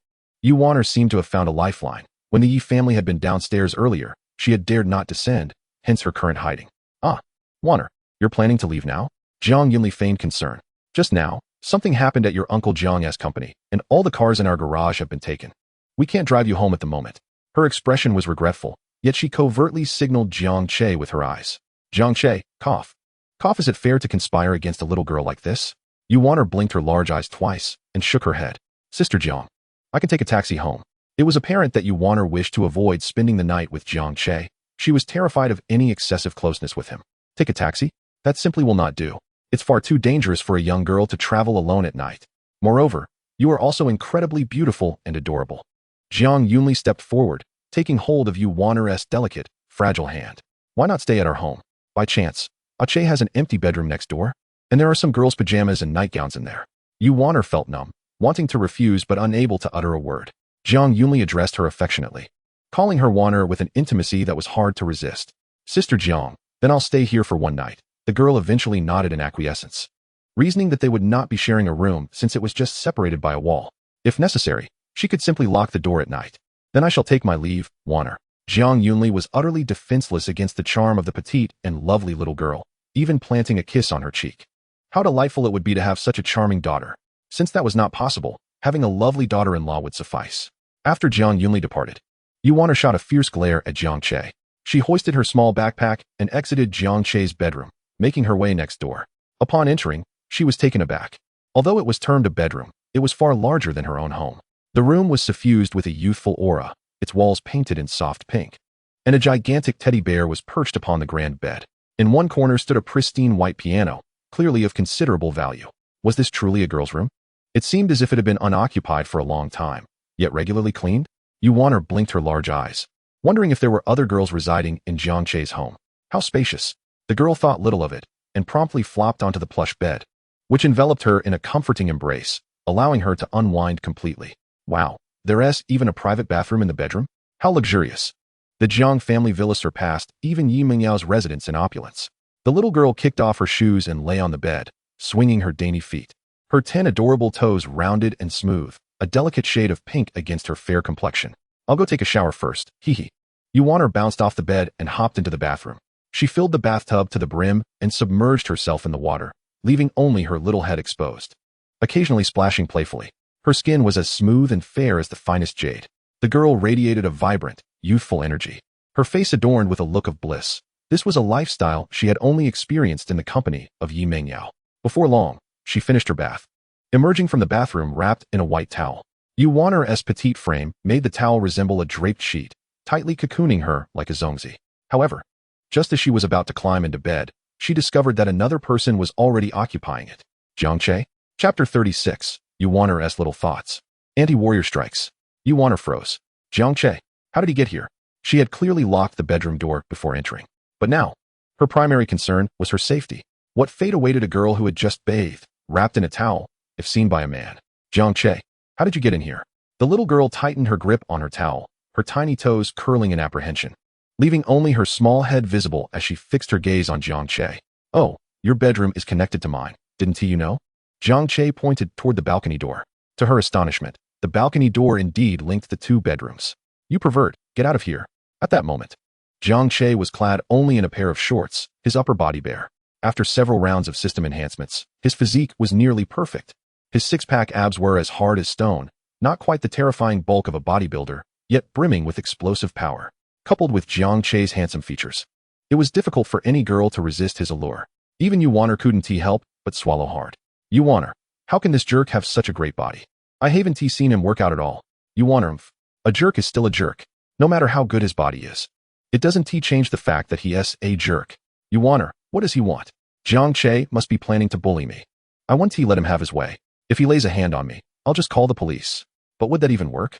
Yuaner seemed to have found a lifeline. When the Yi family had been downstairs earlier, she had dared not descend, hence her current hiding. Ah, Yuaner, you're planning to leave now? Jiang Yunli feigned concern. Just now, something happened at your Uncle Jiang's company, and all the cars in our garage have been taken. We can't drive you home at the moment. Her expression was regretful, yet she covertly signaled Jiang Che with her eyes. Jiang Che, cough. Cough, is it fair to conspire against a little girl like this? Yuaner blinked her large eyes twice and shook her head. Sister Jiang, I can take a taxi home. It was apparent that Yuaner wished to avoid spending the night with Jiang Che. She was terrified of any excessive closeness with him. Take a taxi? That simply will not do. It's far too dangerous for a young girl to travel alone at night. Moreover, you are also incredibly beautiful and adorable. Jiang Yunli stepped forward, taking hold of Yuaner's delicate, fragile hand. Why not stay at our home? By chance, Che has an empty bedroom next door, and there are some girls' pajamas and nightgowns in there. Yuaner felt numb, wanting to refuse but unable to utter a word. Jiang Yunli addressed her affectionately. calling her Wanner with an intimacy that was hard to resist. Sister Jiang, then I'll stay here for one night. The girl eventually nodded in acquiescence, reasoning that they would not be sharing a room since it was just separated by a wall. If necessary, she could simply lock the door at night. Then I shall take my leave, Wanner. Jiang Yunli was utterly defenseless against the charm of the petite and lovely little girl, even planting a kiss on her cheek. How delightful it would be to have such a charming daughter. Since that was not possible, having a lovely daughter-in-law would suffice. After Jiang Yunli departed, Wanner shot a fierce glare at Jiang Che. She hoisted her small backpack and exited Jiang Che's bedroom, making her way next door. Upon entering, she was taken aback. Although it was termed a bedroom, it was far larger than her own home. The room was suffused with a youthful aura, its walls painted in soft pink, and a gigantic teddy bear was perched upon the grand bed. In one corner stood a pristine white piano, clearly of considerable value. Was this truly a girl's room? It seemed as if it had been unoccupied for a long time, yet regularly cleaned. Wanner blinked her large eyes, wondering if there were other girls residing in Jiang Che's home. How spacious. The girl thought little of it, and promptly flopped onto the plush bed, which enveloped her in a comforting embrace, allowing her to unwind completely. Wow, there's even a private bathroom in the bedroom? How luxurious. The Jiang family villa surpassed even Yi Mingyao's residence in opulence. The little girl kicked off her shoes and lay on the bed, swinging her dainty feet. Her 10 adorable toes rounded and smooth, a delicate shade of pink against her fair complexion. I'll go take a shower first, hee. Wanner bounced off the bed and hopped into the bathroom. She filled the bathtub to the brim and submerged herself in the water, leaving only her little head exposed, occasionally splashing playfully. Her skin was as smooth and fair as the finest jade. The girl radiated a vibrant, youthful energy, her face adorned with a look of bliss. This was a lifestyle she had only experienced in the company of Yi Mingyao. Before long, she finished her bath, emerging from the bathroom wrapped in a white towel. Wanner's petite frame made the towel resemble a draped sheet, tightly cocooning her like a zongzi. However, just as she was about to climb into bed, she discovered that another person was already occupying it. Jiang Che? Chapter 36. Wanner's little thoughts. Anti-warrior strikes. Wanner froze. Jiang Che, how did he get here? She had clearly locked the bedroom door before entering. But now, her primary concern was her safety. What fate awaited a girl who had just bathed, wrapped in a towel, if seen by a man? Jiang Che, how did you get in here? The little girl tightened her grip on her towel, her tiny toes curling in apprehension, leaving only her small head visible as she fixed her gaze on Jiang Che. Oh, your bedroom is connected to mine, didn't you know? Jiang Che pointed toward the balcony door. To her astonishment, the balcony door indeed linked the two bedrooms. You pervert, get out of here. At that moment, Jiang Che was clad only in a pair of shorts, his upper body bare. After several rounds of system enhancements, his physique was nearly perfect. His six-pack abs were as hard as stone, not quite the terrifying bulk of a bodybuilder, yet brimming with explosive power. Coupled with Jiang Che's handsome features, it was difficult for any girl to resist his allure. Even Wanner couldn't help but swallow hard. Wanner, how can this jerk have such a great body? I haven't seen him work out at all. Wanner, a jerk is still a jerk, no matter how good his body is. It doesn't change the fact that he is a jerk. Wanner, what does he want? Jiang Che must be planning to bully me. I want to let him have his way. If he lays a hand on me, I'll just call the police. But would that even work?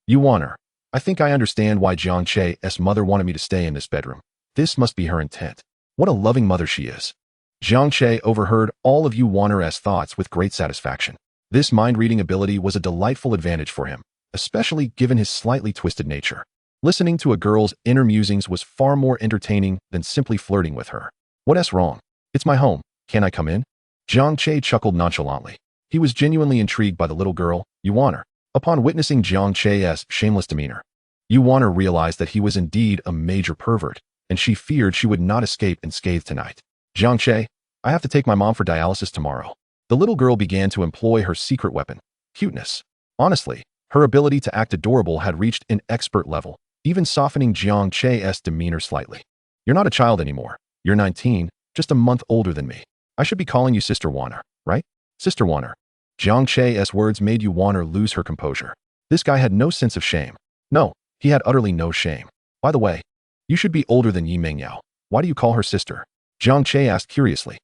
Wanner, I think I understand why Jiang Che's mother wanted me to stay in this bedroom. This must be her intent. What a loving mother she is. Jiang Che overheard all of Wanner's thoughts with great satisfaction. This mind-reading ability was a delightful advantage for him, especially given his slightly twisted nature. Listening to a girl's inner musings was far more entertaining than simply flirting with her. What's wrong? It's my home. Can I come in? Jiang Che chuckled nonchalantly. He was genuinely intrigued by the little girl, Wanner. Upon witnessing Jiang Che's shameless demeanor, Wanner realized that he was indeed a major pervert, and she feared she would not escape unscathed tonight. Jiang Che, I have to take my mom for dialysis tomorrow. The little girl began to employ her secret weapon, cuteness. Honestly, her ability to act adorable had reached an expert level, even softening Jiang Che's demeanor slightly. You're not a child anymore. You're 19, just a month older than me. I should be calling you Sister Wanner, right? Sister Wanner. Jiang Che's words made Wanner lose her composure. This guy had no sense of shame. No, he had utterly no shame. By the way, you should be older than Yi Mingyao. Why do you call her sister? Jiang Che asked curiously.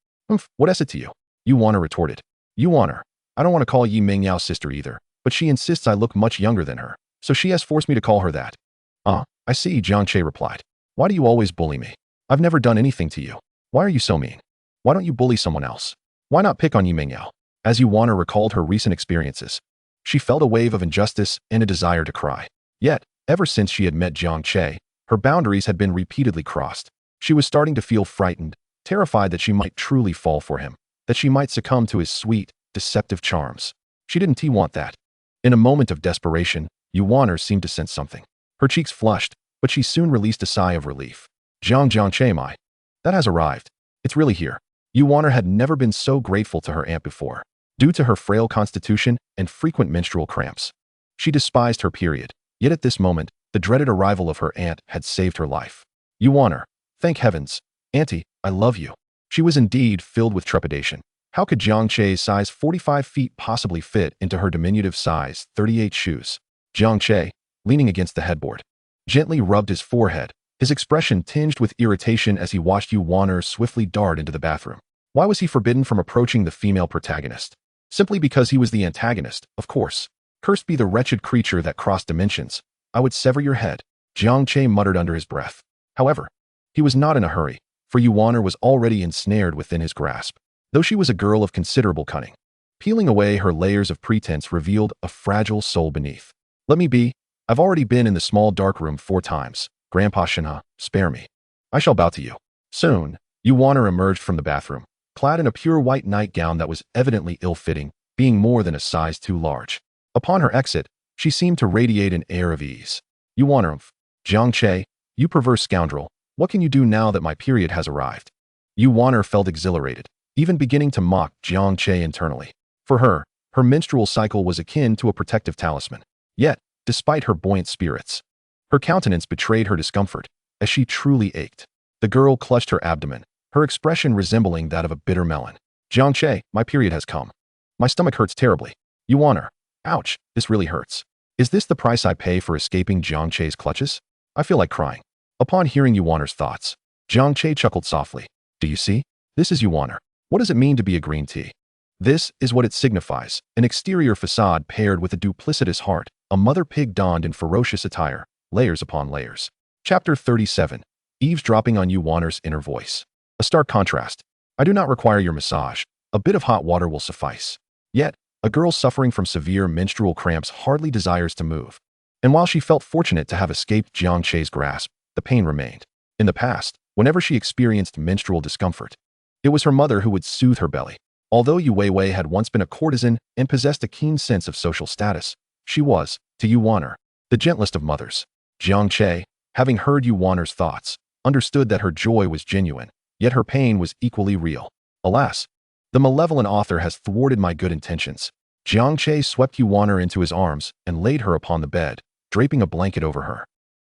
What is it to you? Wanner retorted. Wanner, I don't want to call Yi Mingyao sister either, but she insists I look much younger than her, so she has forced me to call her that. I see, Jiang Che replied. Why do you always bully me? I've never done anything to you. Why are you so mean? Why don't you bully someone else? Why not pick on Yi Mingyao? As Wanner recalled her recent experiences, she felt a wave of injustice and a desire to cry. Yet, Ever since she had met Jiang Che, her boundaries had been repeatedly crossed. She was starting to feel frightened, terrified that she might truly fall for him, that she might succumb to his sweet, deceptive charms. She didn't want that. In a moment of desperation, Yuaner seemed to sense something. Her cheeks flushed, but she soon released a sigh of relief. Jiang Che mai. That has arrived. It's really here. Yuaner had never been so grateful to her aunt before. Due to her frail constitution and frequent menstrual cramps, she despised her period. Yet at this moment, the dreaded arrival of her aunt had saved her life. Yuaner, thank heavens. Auntie, I love you. She was indeed filled with trepidation. How could Jiang Che's size 45 feet possibly fit into her diminutive size 38 shoes? Jiang Che, leaning against the headboard, gently rubbed his forehead, his expression tinged with irritation as he watched Yuaner swiftly dart into the bathroom. Why was he forbidden from approaching the female protagonist? Simply because he was the antagonist, of course. Cursed be the wretched creature that crossed dimensions. I would sever your head, Jiang Che muttered under his breath. However, he was not in a hurry, for Yuaner was already ensnared within his grasp. Though she was a girl of considerable cunning, peeling away her layers of pretense revealed a fragile soul beneath. Let me be. I've already been in the small dark room 4 times. Grandpa Shinha, spare me. I shall bow to you. Soon, Yuaner emerged from the bathroom, clad in a pure white nightgown that was evidently ill-fitting, being more than a size too large. Upon her exit, she seemed to radiate an air of ease. Yuaner, Jiang Che, you perverse scoundrel, what can you do now that my period has arrived? Yuaner felt exhilarated, even beginning to mock Jiang Che internally. For her, her menstrual cycle was akin to a protective talisman. Yet, despite her buoyant spirits, her countenance betrayed her discomfort, as she truly ached. The girl clutched her abdomen, her expression resembling that of a bitter melon. Jiang Che, my period has come. My stomach hurts terribly. Yuaner, ouch, this really hurts. Is this the price I pay for escaping Jiang Che's clutches? I feel like crying. Upon hearing Yuaner's thoughts, Jiang Che chuckled softly. Do you see? This is Yuaner. What does it mean to be a green tea? This is what it signifies, an exterior facade paired with a duplicitous heart, a mother pig donned in ferocious attire, layers upon layers. Chapter 37. Eavesdropping on Yuaner's inner voice. A stark contrast. I do not require your massage. A bit of hot water will suffice. Yet, a girl suffering from severe menstrual cramps hardly desires to move. And while she felt fortunate to have escaped Jiang Che's grasp, the pain remained. In the past, whenever she experienced menstrual discomfort, it was her mother who would soothe her belly. Although Yu Weiwei had once been a courtesan and possessed a keen sense of social status, she was, to Yuaner, the gentlest of mothers. Jiang Che, having heard Yuaner's thoughts, understood that her joy was genuine, yet her pain was equally real. Alas, the malevolent author has thwarted my good intentions. Jiang Che swept Yuaner into his arms and laid her upon the bed, draping a blanket over her,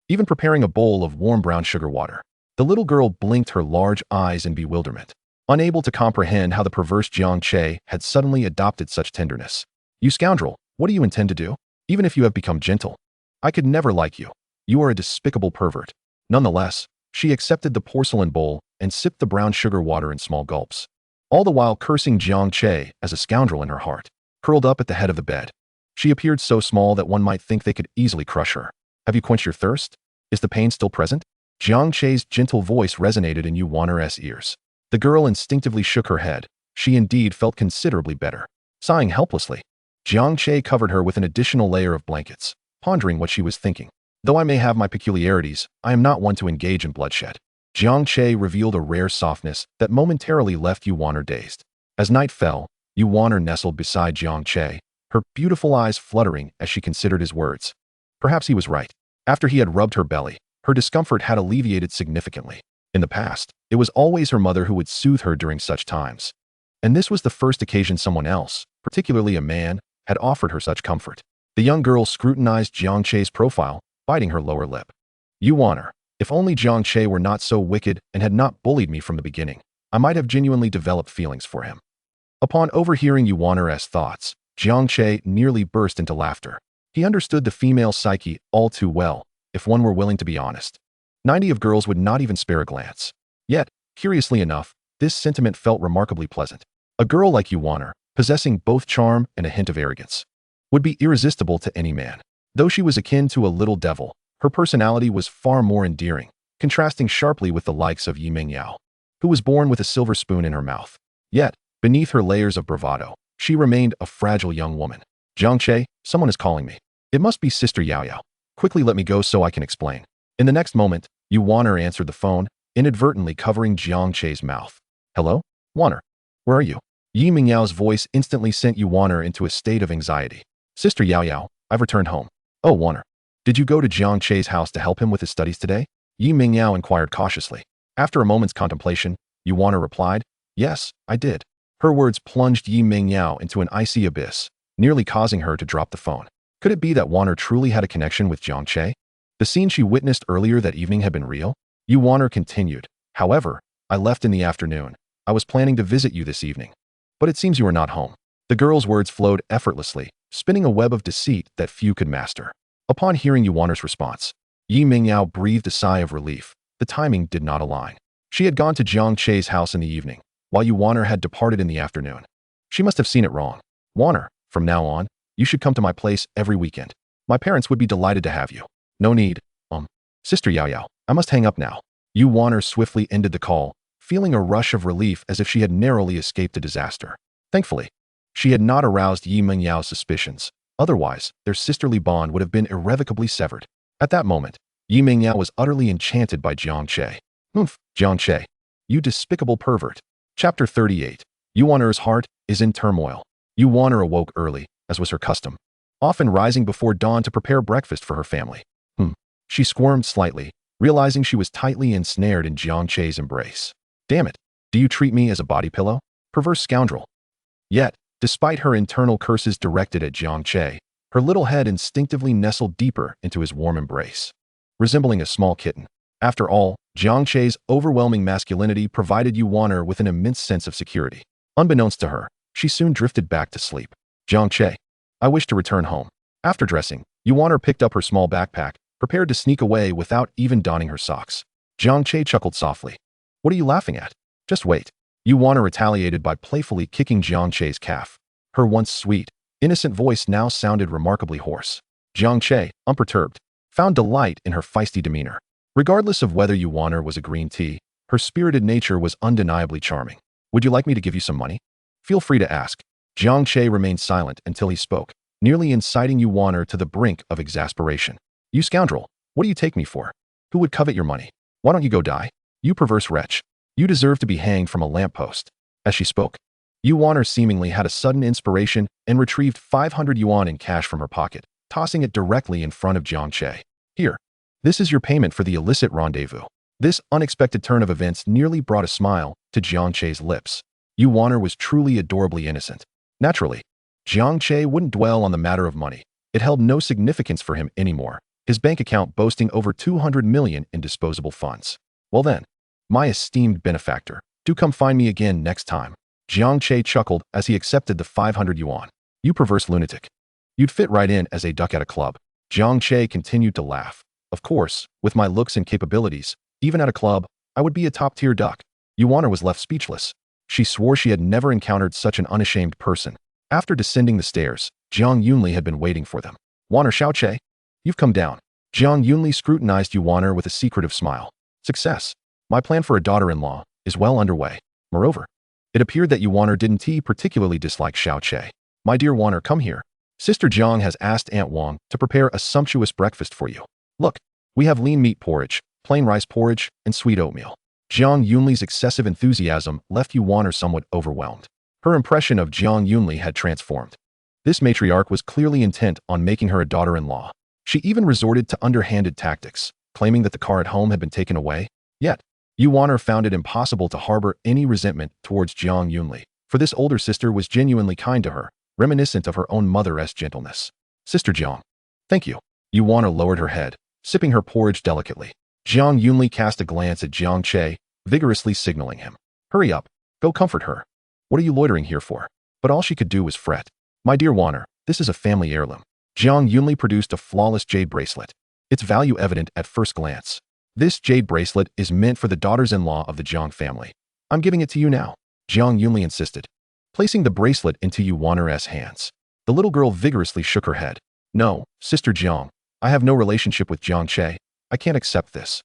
even preparing a bowl of warm brown sugar water. The little girl blinked her large eyes in bewilderment, unable to comprehend how the perverse Jiang Che had suddenly adopted such tenderness. You scoundrel, what do you intend to do? Even if you have become gentle, I could never like you. You are a despicable pervert. Nonetheless, she accepted the porcelain bowl and sipped the brown sugar water in small gulps, all the while cursing Jiang Che as a scoundrel in her heart. Curled up at the head of the bed, she appeared so small that one might think they could easily crush her. Have you quenched your thirst? Is the pain still present? Jiang Che's gentle voice resonated in Yuaner's ears. The girl instinctively shook her head. She indeed felt considerably better. Sighing helplessly, Jiang Che covered her with an additional layer of blankets, pondering what she was thinking. Though I may have my peculiarities, I am not one to engage in bloodshed. Jiang Che revealed a rare softness that momentarily left Yuaner dazed. As night fell, Yuaner nestled beside Jiang Che, her beautiful eyes fluttering as she considered his words. Perhaps he was right. After he had rubbed her belly, her discomfort had alleviated significantly. In the past, it was always her mother who would soothe her during such times. And this was the first occasion someone else, particularly a man, had offered her such comfort. The young girl scrutinized Jiang Che's profile, biting her lower lip. Yuaner, if only Jiang Che were not so wicked and had not bullied me from the beginning, I might have genuinely developed feelings for him. Upon overhearing Yuaner's thoughts, Jiang Che nearly burst into laughter. He understood the female psyche all too well, if one were willing to be honest. 90 of girls would not even spare a glance. Yet, curiously enough, this sentiment felt remarkably pleasant. A girl like Yuaner, possessing both charm and a hint of arrogance, would be irresistible to any man. Though she was akin to a little devil, her personality was far more endearing, contrasting sharply with the likes of Yi Mingyao, who was born with a silver spoon in her mouth. Yet, beneath her layers of bravado, she remained a fragile young woman. Jiang Che, someone is calling me. It must be Sister Yao Yao. Quickly let me go so I can explain. In the next moment, Yu Waner answered the phone, inadvertently covering Jiang Che's mouth. Hello? Waner. Where are you? Yi Mingyao's voice instantly sent Yu Waner into a state of anxiety. Sister Yao Yao, I've returned home. Oh, Waner. Did you go to Jiang Che's house to help him with his studies today? Yi Mingyao inquired cautiously. After a moment's contemplation, Yu Waner replied, Yes, I did. Her words plunged Yi Mingyao into an icy abyss, nearly causing her to drop the phone. Could it be that Waner truly had a connection with Jiang Che? The scene she witnessed earlier that evening had been real? Yu Waner continued, However, I left in the afternoon. I was planning to visit you this evening. But it seems you are not home. The girl's words flowed effortlessly, spinning a web of deceit that few could master. Upon hearing Yu Waner's response, Yi Mingyao breathed a sigh of relief. The timing did not align. She had gone to Jiang Che's house in the evening, while Yu Waner had departed in the afternoon. She must have seen it wrong. Waner, from now on, you should come to my place every weekend. My parents would be delighted to have you. No need. Sister Yao Yao, I must hang up now. Yu Waner swiftly ended the call, feeling a rush of relief as if she had narrowly escaped a disaster. Thankfully, she had not aroused Yi Mingyao's suspicions. Otherwise, their sisterly bond would have been irrevocably severed. At that moment, Yi Mingyao was utterly enchanted by Jiang Che. Jiang Che, you despicable pervert. Chapter 38. Yu Waner's heart is in turmoil. Yu Waner awoke early, as was her custom, often rising before dawn to prepare breakfast for her family. She squirmed slightly, realizing she was tightly ensnared in Jiang Che's embrace. Damn it, do you treat me as a body pillow? Perverse scoundrel. Yet, despite her internal curses directed at Jiang Che, her little head instinctively nestled deeper into his warm embrace. Resembling a small kitten. After all, Jiang Che's overwhelming masculinity provided Yu Waner with an immense sense of security. Unbeknownst to her, she soon drifted back to sleep. Jiang Che, I wish to return home. After dressing, Yu Waner picked up her small backpack, prepared to sneak away without even donning her socks. Jiang Che chuckled softly. What are you laughing at? Just wait. Yu Waner retaliated by playfully kicking Jiang Che's calf. Her once sweet, innocent voice now sounded remarkably hoarse. Jiang Che, unperturbed, found delight in her feisty demeanor. Regardless of whether Yu Waner was a green tea, her spirited nature was undeniably charming. Would you like me to give you some money? Feel free to ask. Jiang Che remained silent until he spoke, nearly inciting Yu Waner to the brink of exasperation. You scoundrel, what do you take me for? Who would covet your money? Why don't you go die? You perverse wretch. You deserve to be hanged from a lamppost. As she spoke, Yu Waner seemingly had a sudden inspiration and retrieved 500 yuan in cash from her pocket, tossing it directly in front of Jiang Che. Here, this is your payment for the illicit rendezvous. This unexpected turn of events nearly brought a smile to Jiang Che's lips. Yu Waner was truly adorably innocent. Naturally, Jiang Che wouldn't dwell on the matter of money. It held no significance for him anymore, his bank account boasting over 200 million in disposable funds. Well then, my esteemed benefactor, do come find me again next time. Jiang Che chuckled as he accepted the 500 yuan. You perverse lunatic. You'd fit right in as a duck at a club. Jiang Che continued to laugh. Of course, with my looks and capabilities, even at a club, I would be a top-tier duck. Yu Waner was left speechless. She swore she had never encountered such an unashamed person. After descending the stairs, Jiang Yunli had been waiting for them. Waner Xiao Che, you've come down. Jiang Yunli scrutinized Yu Waner with a secretive smile. Success. My plan for a daughter-in-law is well underway. Moreover, it appeared that Yu Waner didn't particularly dislike Xiao Che. My dear Waner, come here. Sister Jiang has asked Aunt Wang to prepare a sumptuous breakfast for you. Look, we have lean meat porridge, plain rice porridge, and sweet oatmeal. Jiang Yunli's excessive enthusiasm left Yu Waner somewhat overwhelmed. Her impression of Jiang Yunli had transformed. This matriarch was clearly intent on making her a daughter-in-law. She even resorted to underhanded tactics, claiming that the car at home had been taken away. Yet, Yu Waner found it impossible to harbor any resentment towards Jiang Yunli, for this older sister was genuinely kind to her, reminiscent of her own mother's gentleness. Sister Jiang. Thank you. Yu Waner lowered her head, sipping her porridge delicately. Jiang Yunli cast a glance at Jiang Che, vigorously signaling him. Hurry up. Go comfort her. What are you loitering here for? But all she could do was fret. My dear Waner, this is a family heirloom. Jiang Yunli produced a flawless jade bracelet. Its value evident at first glance. This jade bracelet is meant for the daughters-in-law of the Jiang family. I'm giving it to you now. Jiang Yunli insisted, placing the bracelet into Yu Waner's hands. The little girl vigorously shook her head. No, Sister Jiang, I have no relationship with Jiang Che. I can't accept this.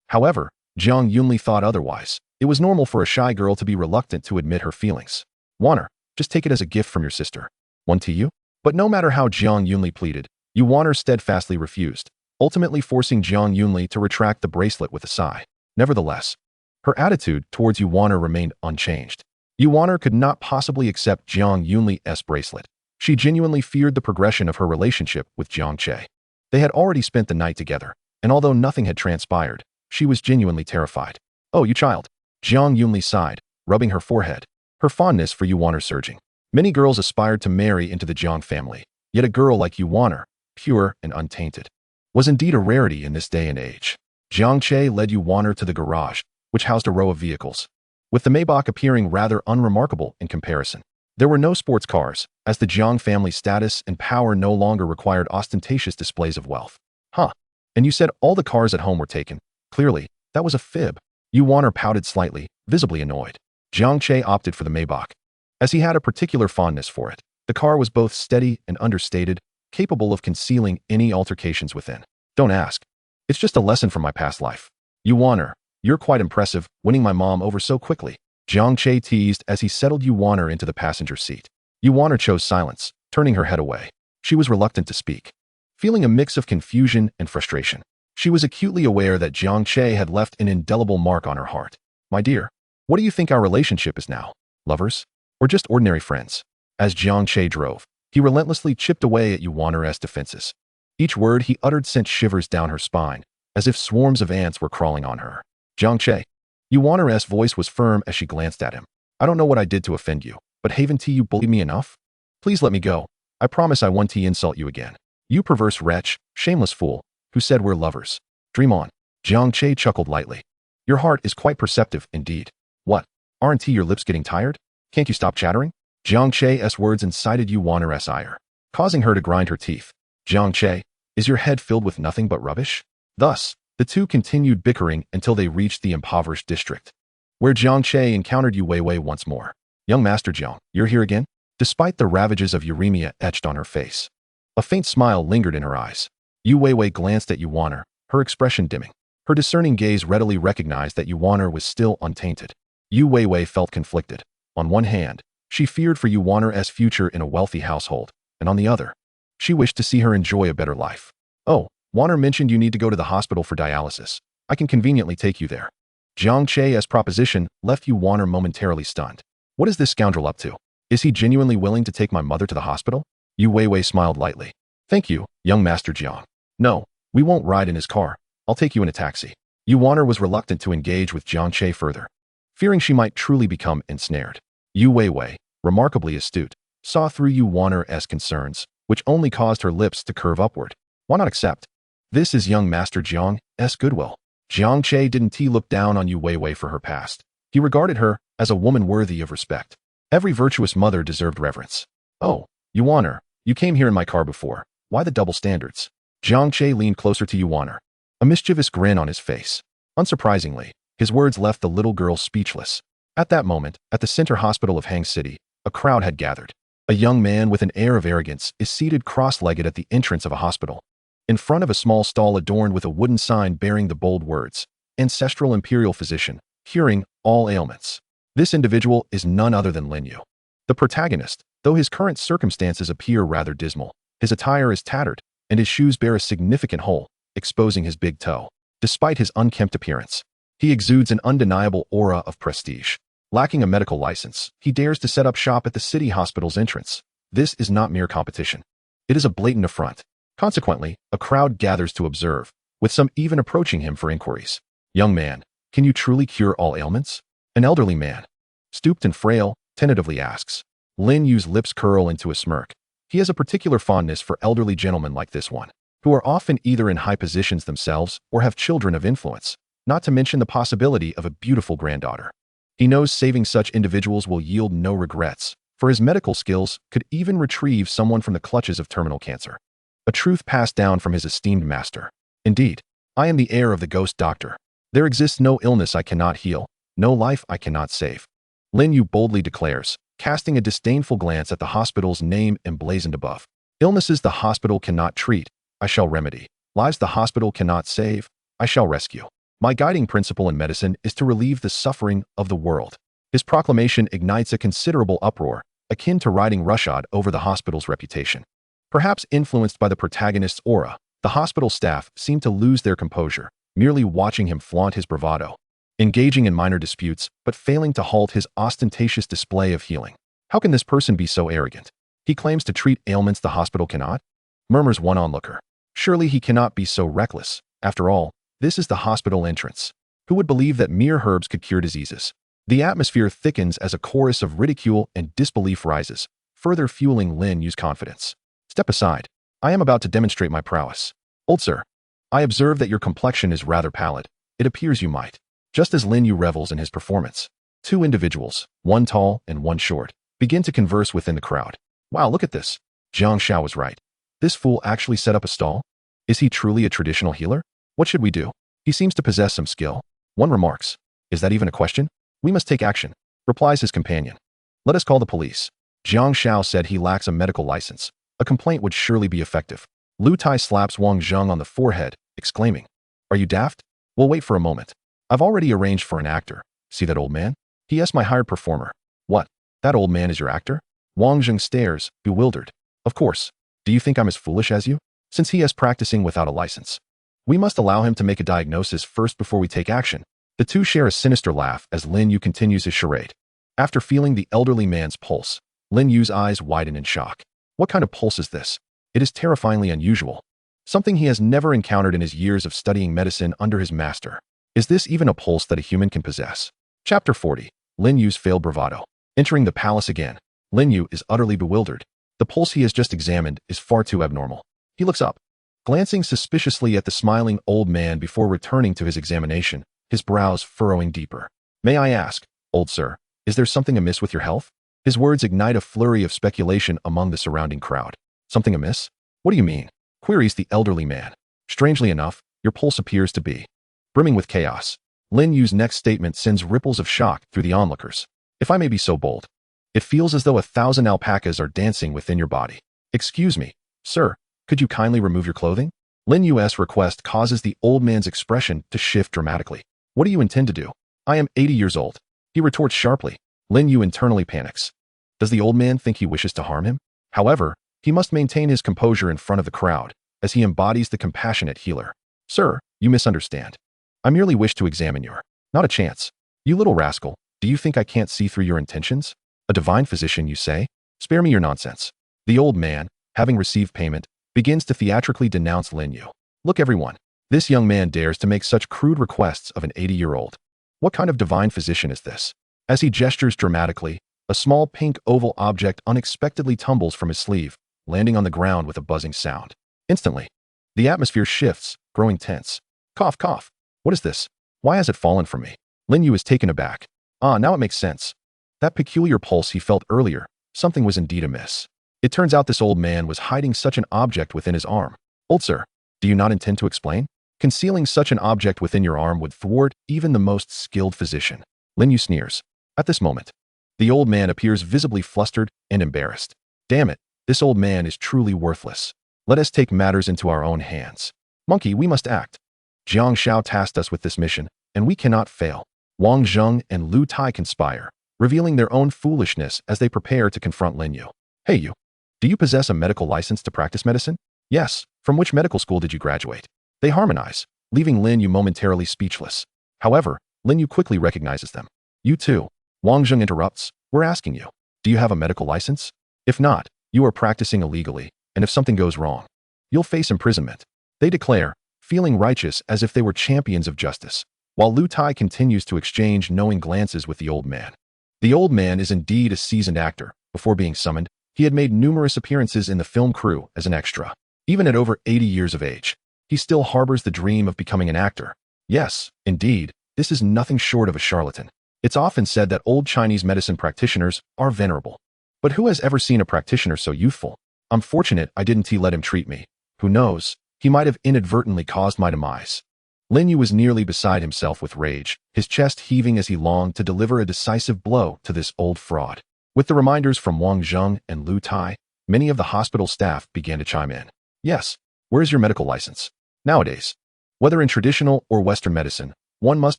However, Jiang Yunli thought otherwise. It was normal for a shy girl to be reluctant to admit her feelings. Waner, just take it as a gift from your sister. One to you? But no matter how Jiang Yunli pleaded, Yu Waner steadfastly refused. ultimately forcing Jiang Yunli to retract the bracelet with a sigh. Nevertheless, her attitude towards Yuwaner remained unchanged. Yuwaner could not possibly accept Jiang Yunli's bracelet. She genuinely feared the progression of her relationship with Jiang Che. They had already spent the night together, and although nothing had transpired, she was genuinely terrified. "Oh, you child." Jiang Yunli sighed, rubbing her forehead, her fondness for Yuwaner surging. Many girls aspired to marry into the Jiang family, yet a girl like Yuwaner, pure and untainted, was indeed a rarity in this day and age. Jiang Che led Yuwaner to the garage, which housed a row of vehicles, with the Maybach appearing rather unremarkable in comparison. There were no sports cars, as the Jiang family's status and power no longer required ostentatious displays of wealth. "Huh. And you said all the cars at home were taken. Clearly, that was a fib." Yuwaner pouted slightly, visibly annoyed. Jiang Che opted for the Maybach, as he had a particular fondness for it. The car was both steady and understated, capable of concealing any altercations within. "Don't ask. It's just a lesson from my past life." "Yuwaner, you're quite impressive, winning my mom over so quickly," Jiang Che teased as he settled Yuwaner into the passenger seat. Yuwaner chose silence, turning her head away. She was reluctant to speak, feeling a mix of confusion and frustration. She was acutely aware that Jiang Che had left an indelible mark on her heart. "My dear, what do you think our relationship is now? Lovers? Or just ordinary friends?" As Jiang Che drove, he relentlessly chipped away at Yuwaner's defenses. Each word he uttered sent shivers down her spine, as if swarms of ants were crawling on her. "Jiang Che." Yuwaner's voice was firm as she glanced at him. "I don't know what I did to offend you, but haven't you bullied me enough? Please let me go. I promise I won't insult you again. You perverse wretch, shameless fool, who said we're lovers. Dream on." Jiang Che chuckled lightly. "Your heart is quite perceptive indeed. What? Aren't your lips getting tired? Can't you stop chattering?" Jiang Che's words incited Yuwaner's ire, causing her to grind her teeth. "Jiang Che, is your head filled with nothing but rubbish?" Thus, the two continued bickering until they reached the impoverished district, where Jiang Che encountered Yu Weiwei once more. "Young Master Jiang, you're here again?" Despite the ravages of uremia etched on her face, a faint smile lingered in her eyes. Yu Weiwei glanced at Yuwaner, her expression dimming. Her discerning gaze readily recognized that Yuwaner was still untainted. Yu Weiwei felt conflicted. On one hand, she feared for Yuwaner's future in a wealthy household, and on the other, she wished to see her enjoy a better life. "Oh, Yuwaner mentioned you need to go to the hospital for dialysis. I can conveniently take you there." Jiang Che's proposition left Yuwaner momentarily stunned. What is this scoundrel up to? Is he genuinely willing to take my mother to the hospital? Yu Weiwei smiled lightly. "Thank you, young Master Jiang. No, we won't ride in his car. I'll take you in a taxi." Yuwaner was reluctant to engage with Jiang Che further, fearing she might truly become ensnared. Yu Weiwei, remarkably astute, saw through Yuwaner's concerns, which only caused her lips to curve upward. Why not accept? This is young Master Jiang's goodwill. Jiang Che didn't look down on Yu Weiwei for her past. He regarded her as a woman worthy of respect. Every virtuous mother deserved reverence. "Oh, Yuwaner, you came here in my car before. Why the double standards?" Jiang Che leaned closer to Yuwaner, a mischievous grin on his face. Unsurprisingly, his words left the little girl speechless. At that moment, at the center hospital of Hang City, a crowd had gathered. A young man with an air of arrogance is seated cross-legged at the entrance of a hospital, in front of a small stall adorned with a wooden sign bearing the bold words, "Ancestral Imperial Physician, curing all ailments." This individual is none other than Lin Yu. The protagonist, though his current circumstances appear rather dismal, his attire is tattered, and his shoes bear a significant hole, exposing his big toe. Despite his unkempt appearance, he exudes an undeniable aura of prestige. Lacking a medical license, he dares to set up shop at the city hospital's entrance. This is not mere competition. It is a blatant affront. Consequently, a crowd gathers to observe, with some even approaching him for inquiries. "Young man, can you truly cure all ailments?" An elderly man, stooped and frail, tentatively asks. Lin Yu's lips curl into a smirk. He has a particular fondness for elderly gentlemen like this one, who are often either in high positions themselves or have children of influence, not to mention the possibility of a beautiful granddaughter. He knows saving such individuals will yield no regrets, for his medical skills could even retrieve someone from the clutches of terminal cancer. A truth passed down from his esteemed master. "Indeed, I am the heir of the ghost doctor. There exists no illness I cannot heal, no life I cannot save," Lin Yu boldly declares, casting a disdainful glance at the hospital's name emblazoned above. "Illnesses the hospital cannot treat, I shall remedy. Lives the hospital cannot save, I shall rescue. My guiding principle in medicine is to relieve the suffering of the world." His proclamation ignites a considerable uproar, akin to riding roughshod over the hospital's reputation. Perhaps influenced by the protagonist's aura, The hospital staff seemed to lose their composure, merely watching him flaunt his bravado, engaging in minor disputes, but failing to halt his ostentatious display of healing. How can this person be so arrogant? He claims to treat ailments the hospital cannot? Murmurs one onlooker. Surely he cannot be so reckless. After all, this is the hospital entrance. Who would believe that mere herbs could cure diseases? The atmosphere thickens as a chorus of ridicule and disbelief rises, further fueling Lin Yu's confidence. Step aside. I am about to demonstrate my prowess. Old sir, I observe that your complexion is rather pallid. It appears you might. Just as Lin Yu revels in his performance, two individuals, one tall and one short, begin to converse within the crowd. Wow, look at this. Jiang Che was right. This fool actually set up a stall? Is he truly a traditional healer? What should we do? He seems to possess some skill. One remarks. Is that even a question? We must take action, replies his companion. Let us call the police. Jiang Che said he lacks a medical license. A complaint would surely be effective. Lu Tai slaps Wang Zheng on the forehead, exclaiming, Are you daft? We'll wait for a moment. I've already arranged for an actor. See that old man? He is my hired performer. What? That old man is your actor? Wang Zheng stares, bewildered. Of course. Do you think I'm as foolish as you? Since he is practicing without a license. We must allow him to make a diagnosis first before we take action. The two share a sinister laugh as Lin Yu continues his charade. After feeling the elderly man's pulse, Lin Yu's eyes widen in shock. What kind of pulse is this? It is terrifyingly unusual. Something he has never encountered in his years of studying medicine under his master. Is this even a pulse that a human can possess? Chapter 40. Lin Yu's failed bravado. Entering the palace again, Lin Yu is utterly bewildered. The pulse he has just examined is far too abnormal. He looks up, glancing suspiciously at the smiling old man before returning to his examination, his brows furrowing deeper. May I ask, old sir, is there something amiss with your health? His words ignite a flurry of speculation among the surrounding crowd. Something amiss? What do you mean? Queries the elderly man. Strangely enough, your pulse appears to be brimming with chaos. Lin Yu's next statement sends ripples of shock through the onlookers. If I may be so bold, it feels as though 1,000 alpacas are dancing within your body. Excuse me, sir, could you kindly remove your clothing? Lin Yu's request causes the old man's expression to shift dramatically. What do you intend to do? I am 80 years old. He retorts sharply. Lin Yu internally panics. Does the old man think he wishes to harm him? However, he must maintain his composure in front of the crowd, as he embodies the compassionate healer. Sir, you misunderstand. I merely wish to examine your— Not a chance. You little rascal, do you think I can't see through your intentions? A divine physician, you say? Spare me your nonsense. The old man, having received payment, begins to theatrically denounce Lin Yu. Look everyone, this young man dares to make such crude requests of an 80-year-old. What kind of divine physician is this? As he gestures dramatically, a small pink oval object unexpectedly tumbles from his sleeve, landing on the ground with a buzzing sound. Instantly, the atmosphere shifts, growing tense. Cough, cough. What is this? Why has it fallen from me? Lin Yu is taken aback. Ah, now it makes sense. That peculiar pulse he felt earlier, something was indeed amiss. It turns out this old man was hiding such an object within his arm. Old sir, do you not intend to explain? Concealing such an object within your arm would thwart even the most skilled physician. Lin Yu sneers. At this moment, the old man appears visibly flustered and embarrassed. Damn it, this old man is truly worthless. Let us take matters into our own hands. Monkey, we must act. Jiang Che tasked us with this mission, and we cannot fail. Wang Zheng and Lu Tai conspire, revealing their own foolishness as they prepare to confront Lin Yu. Hey you, do you possess a medical license to practice medicine? Yes. From which medical school did you graduate? They harmonize, leaving Lin Yu momentarily speechless. However, Lin Yu quickly recognizes them. You too. Wang Zheng interrupts. We're asking you, do you have a medical license? If not, you are practicing illegally, and if something goes wrong, you'll face imprisonment. They declare, feeling righteous as if they were champions of justice, while Lu Tai continues to exchange knowing glances with the old man. The old man is indeed a seasoned actor. Before being summoned, he had made numerous appearances in the film crew as an extra. Even at over 80 years of age, he still harbors the dream of becoming an actor. Yes, indeed, this is nothing short of a charlatan. It's often said that old Chinese medicine practitioners are venerable. But who has ever seen a practitioner so youthful? I'm fortunate I didn't let him treat me. Who knows, he might have inadvertently caused my demise. Lin Yu was nearly beside himself with rage, his chest heaving as he longed to deliver a decisive blow to this old fraud. With the reminders from Wang Zheng and Lu Tai, many of the hospital staff began to chime in. Yes, where is your medical license? Nowadays, whether in traditional or Western medicine, one must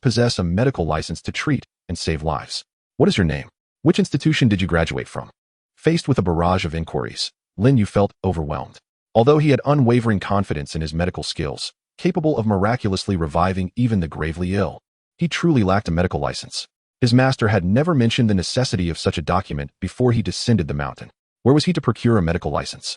possess a medical license to treat and save lives. What is your name? Which institution did you graduate from? Faced with a barrage of inquiries, Lin Yu felt overwhelmed. Although he had unwavering confidence in his medical skills, capable of miraculously reviving even the gravely ill, he truly lacked a medical license. His master had never mentioned the necessity of such a document before he descended the mountain. Where was he to procure a medical license?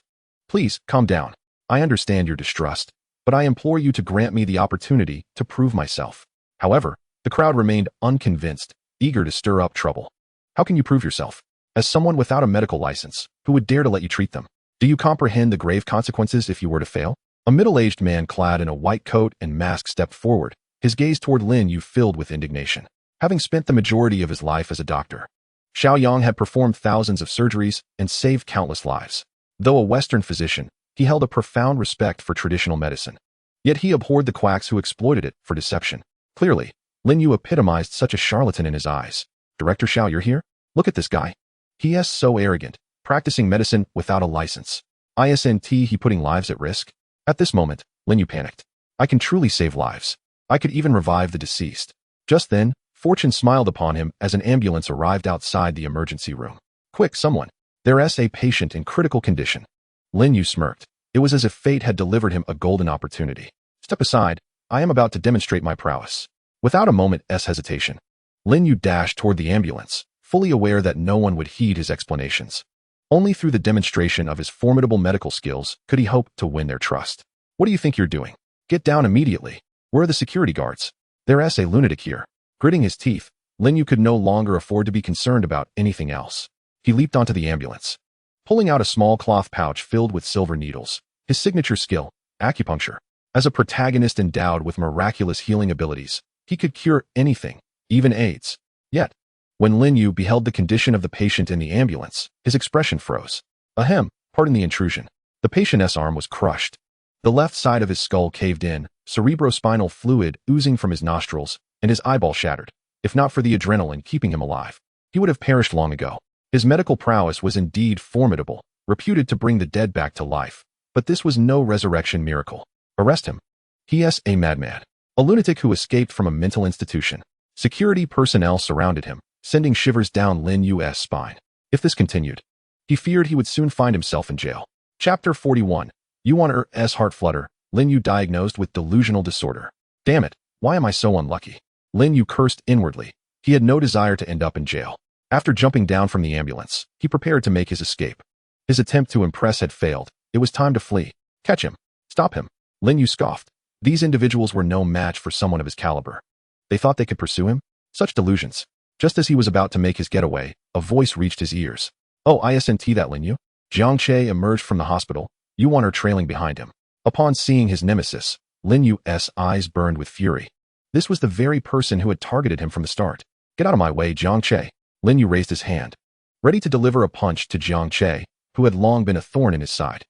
Please, calm down. I understand your distrust, but I implore you to grant me the opportunity to prove myself. However, the crowd remained unconvinced, eager to stir up trouble. How can you prove yourself? As someone without a medical license, who would dare to let you treat them? Do you comprehend the grave consequences if you were to fail? A middle-aged man clad in a white coat and mask stepped forward, his gaze toward Lin Yu filled with indignation. Having spent the majority of his life as a doctor, Xiao Yang had performed thousands of surgeries and saved countless lives. Though a Western physician, he held a profound respect for traditional medicine. Yet he abhorred the quacks who exploited it for deception. Clearly, Lin Yu epitomized such a charlatan in his eyes. Director Xiao, you're here? Look at this guy. He is so arrogant, practicing medicine without a license. Isn't he putting lives at risk? At this moment, Lin Yu panicked. I can truly save lives. I could even revive the deceased. Just then, fortune smiled upon him as an ambulance arrived outside the emergency room. Quick, someone. There's a patient in critical condition. Lin Yu smirked. It was as if fate had delivered him a golden opportunity. Step aside. I am about to demonstrate my prowess. Without a moment's hesitation, Lin Yu dashed toward the ambulance, fully aware that no one would heed his explanations. Only through the demonstration of his formidable medical skills could he hope to win their trust. What do you think you're doing? Get down immediately. Where are the security guards? There's a lunatic here. Gritting his teeth, Lin Yu could no longer afford to be concerned about anything else. He leaped onto the ambulance, pulling out a small cloth pouch filled with silver needles. His signature skill, acupuncture. As a protagonist endowed with miraculous healing abilities, he could cure anything, even AIDS. Yet, when Lin Yu beheld the condition of the patient in the ambulance, his expression froze. Ahem, pardon the intrusion. The patient's arm was crushed. The left side of his skull caved in, cerebrospinal fluid oozing from his nostrils, and his eyeball shattered. If not for the adrenaline keeping him alive, he would have perished long ago. His medical prowess was indeed formidable, reputed to bring the dead back to life. But this was no resurrection miracle. Arrest him. He is a madman. A lunatic who escaped from a mental institution. Security personnel surrounded him, sending shivers down Lin Yu's spine. If this continued, he feared he would soon find himself in jail. Chapter 41. Yuan's heart flutter. Lin Yu diagnosed with delusional disorder. Damn it, why am I so unlucky? Lin Yu cursed inwardly. He had no desire to end up in jail. After jumping down from the ambulance, he prepared to make his escape. His attempt to impress had failed. It was time to flee. Catch him. Stop him. Lin Yu scoffed. These individuals were no match for someone of his caliber. They thought they could pursue him? Such delusions. Just as he was about to make his getaway, a voice reached his ears. Oh, isn't that Lin Yu? Jiang Che emerged from the hospital, Yuan trailing behind him. Upon seeing his nemesis, Lin Yu's eyes burned with fury. This was the very person who had targeted him from the start. Get out of my way, Jiang Che. Lin Yu raised his hand, ready to deliver a punch to Jiang Che, who had long been a thorn in his side.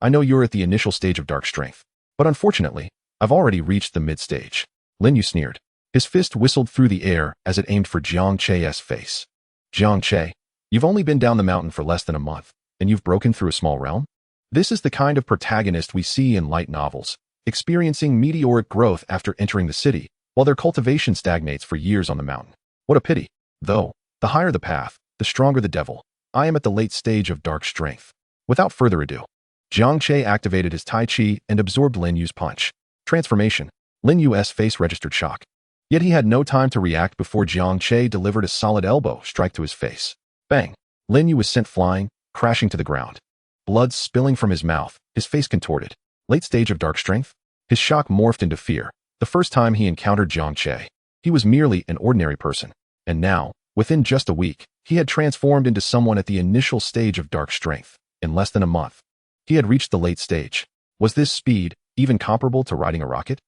I know you're at the initial stage of dark strength, but unfortunately, I've already reached the mid-stage. Lin Yu sneered. His fist whistled through the air as it aimed for Jiang Che's face. Jiang Che, you've only been down the mountain for less than a month, and you've broken through a small realm? This is the kind of protagonist we see in light novels, experiencing meteoric growth after entering the city, while their cultivation stagnates for years on the mountain. What a pity. Though, the higher the path, the stronger the devil. I am at the late stage of dark strength. Without further ado, Jiang Che activated his Tai Chi and absorbed Lin Yu's punch. Transformation. Lin Yu's face registered shock. Yet he had no time to react before Jiang Che delivered a solid elbow strike to his face. Bang! Lin Yu was sent flying, crashing to the ground. Blood spilling from his mouth, his face contorted. Late stage of dark strength? His shock morphed into fear. The first time he encountered Jiang Che, he was merely an ordinary person. And now, within just a week, he had transformed into someone at the initial stage of dark strength. In less than a month, he had reached the late stage. Was this speed even comparable to riding a rocket?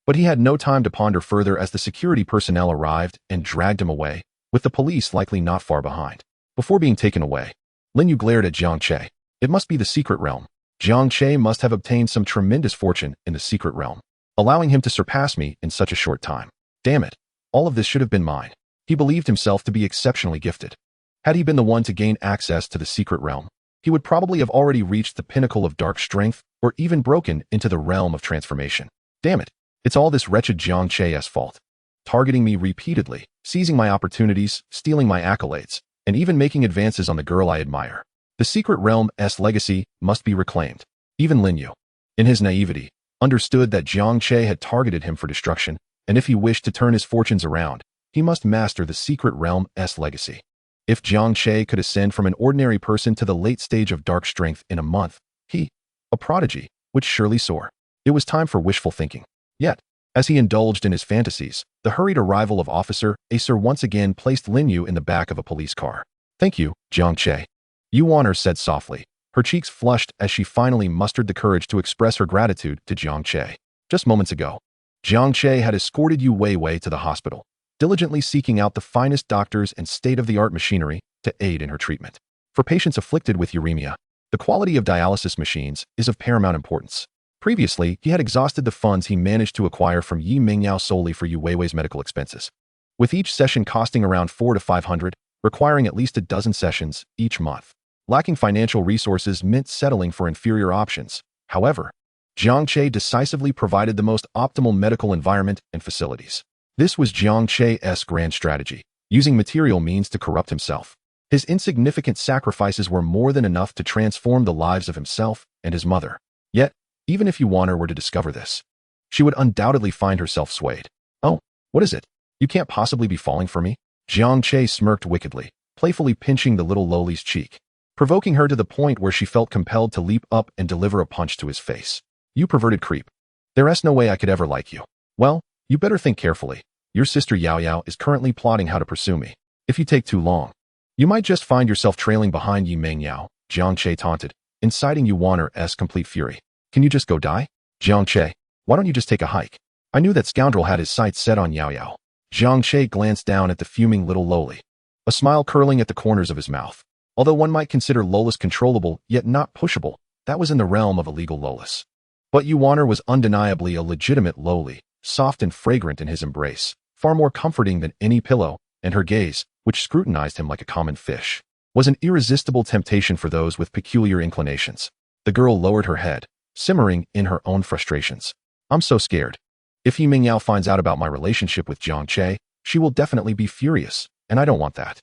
But he had no time to ponder further as the security personnel arrived and dragged him away, with the police likely not far behind. Before being taken away, Lin Yu glared at Jiang Che. It must be the secret realm. Jiang Che must have obtained some tremendous fortune in the secret realm, allowing him to surpass me in such a short time. Damn it, all of this should have been mine. He believed himself to be exceptionally gifted. Had he been the one to gain access to the secret realm, he would probably have already reached the pinnacle of dark strength or even broken into the realm of transformation. Damn it, it's all this wretched Jiang Che's fault. Targeting me repeatedly, seizing my opportunities, stealing my accolades, and even making advances on the girl I admire. The secret realm's legacy must be reclaimed. Even Lin Yu, in his naivety, understood that Jiang Che had targeted him for destruction, and if he wished to turn his fortunes around, he must master the secret realm's legacy. If Jiang Che could ascend from an ordinary person to the late stage of dark strength in a month, he, a prodigy, would surely soar. It was time for wishful thinking. Yet, as he indulged in his fantasies, the hurried arrival of Officer Acer once again placed Lin Yu in the back of a police car. "Thank you, Jiang Che," Yuaner said softly. Her cheeks flushed as she finally mustered the courage to express her gratitude to Jiang Che. Just moments ago, Jiang Che had escorted Yu Weiwei to the hospital, diligently seeking out the finest doctors and state-of-the-art machinery to aid in her treatment. For patients afflicted with uremia, the quality of dialysis machines is of paramount importance. Previously, he had exhausted the funds he managed to acquire from Yi Mingyao solely for Yu Weiwei's medical expenses, with each session costing around 400 to 500, requiring at least a dozen sessions each month. Lacking financial resources meant settling for inferior options. However, Jiang Che decisively provided the most optimal medical environment and facilities. This was Jiang Che's grand strategy, using material means to corrupt himself. His insignificant sacrifices were more than enough to transform the lives of himself and his mother. Yet, even if Yuaner were to discover this, she would undoubtedly find herself swayed. "Oh, what is it? You can't possibly be falling for me?" Jiang Che smirked wickedly, playfully pinching the little lowly's cheek, provoking her to the point where she felt compelled to leap up and deliver a punch to his face. "You perverted creep. There's no way I could ever like you. Well, you better think carefully. Your sister Yao Yao is currently plotting how to pursue me. If you take too long, you might just find yourself trailing behind Yi Mingyao," Jiang Che taunted, inciting Yuaner's complete fury. "Can you just go die? Jiang Che, why don't you just take a hike?" I knew that scoundrel had his sights set on Yao Yao. Jiang Che glanced down at the fuming little lowly, a smile curling at the corners of his mouth. Although one might consider Lolis controllable yet not pushable, that was in the realm of illegal Lolis. But Yuaner was undeniably a legitimate lowly, soft and fragrant in his embrace, far more comforting than any pillow, and her gaze, which scrutinized him like a common fish, was an irresistible temptation for those with peculiar inclinations. The girl lowered her head, simmering in her own frustrations. "I'm so scared. If Yi Mingyao finds out about my relationship with Jiang Che, she will definitely be furious, and I don't want that."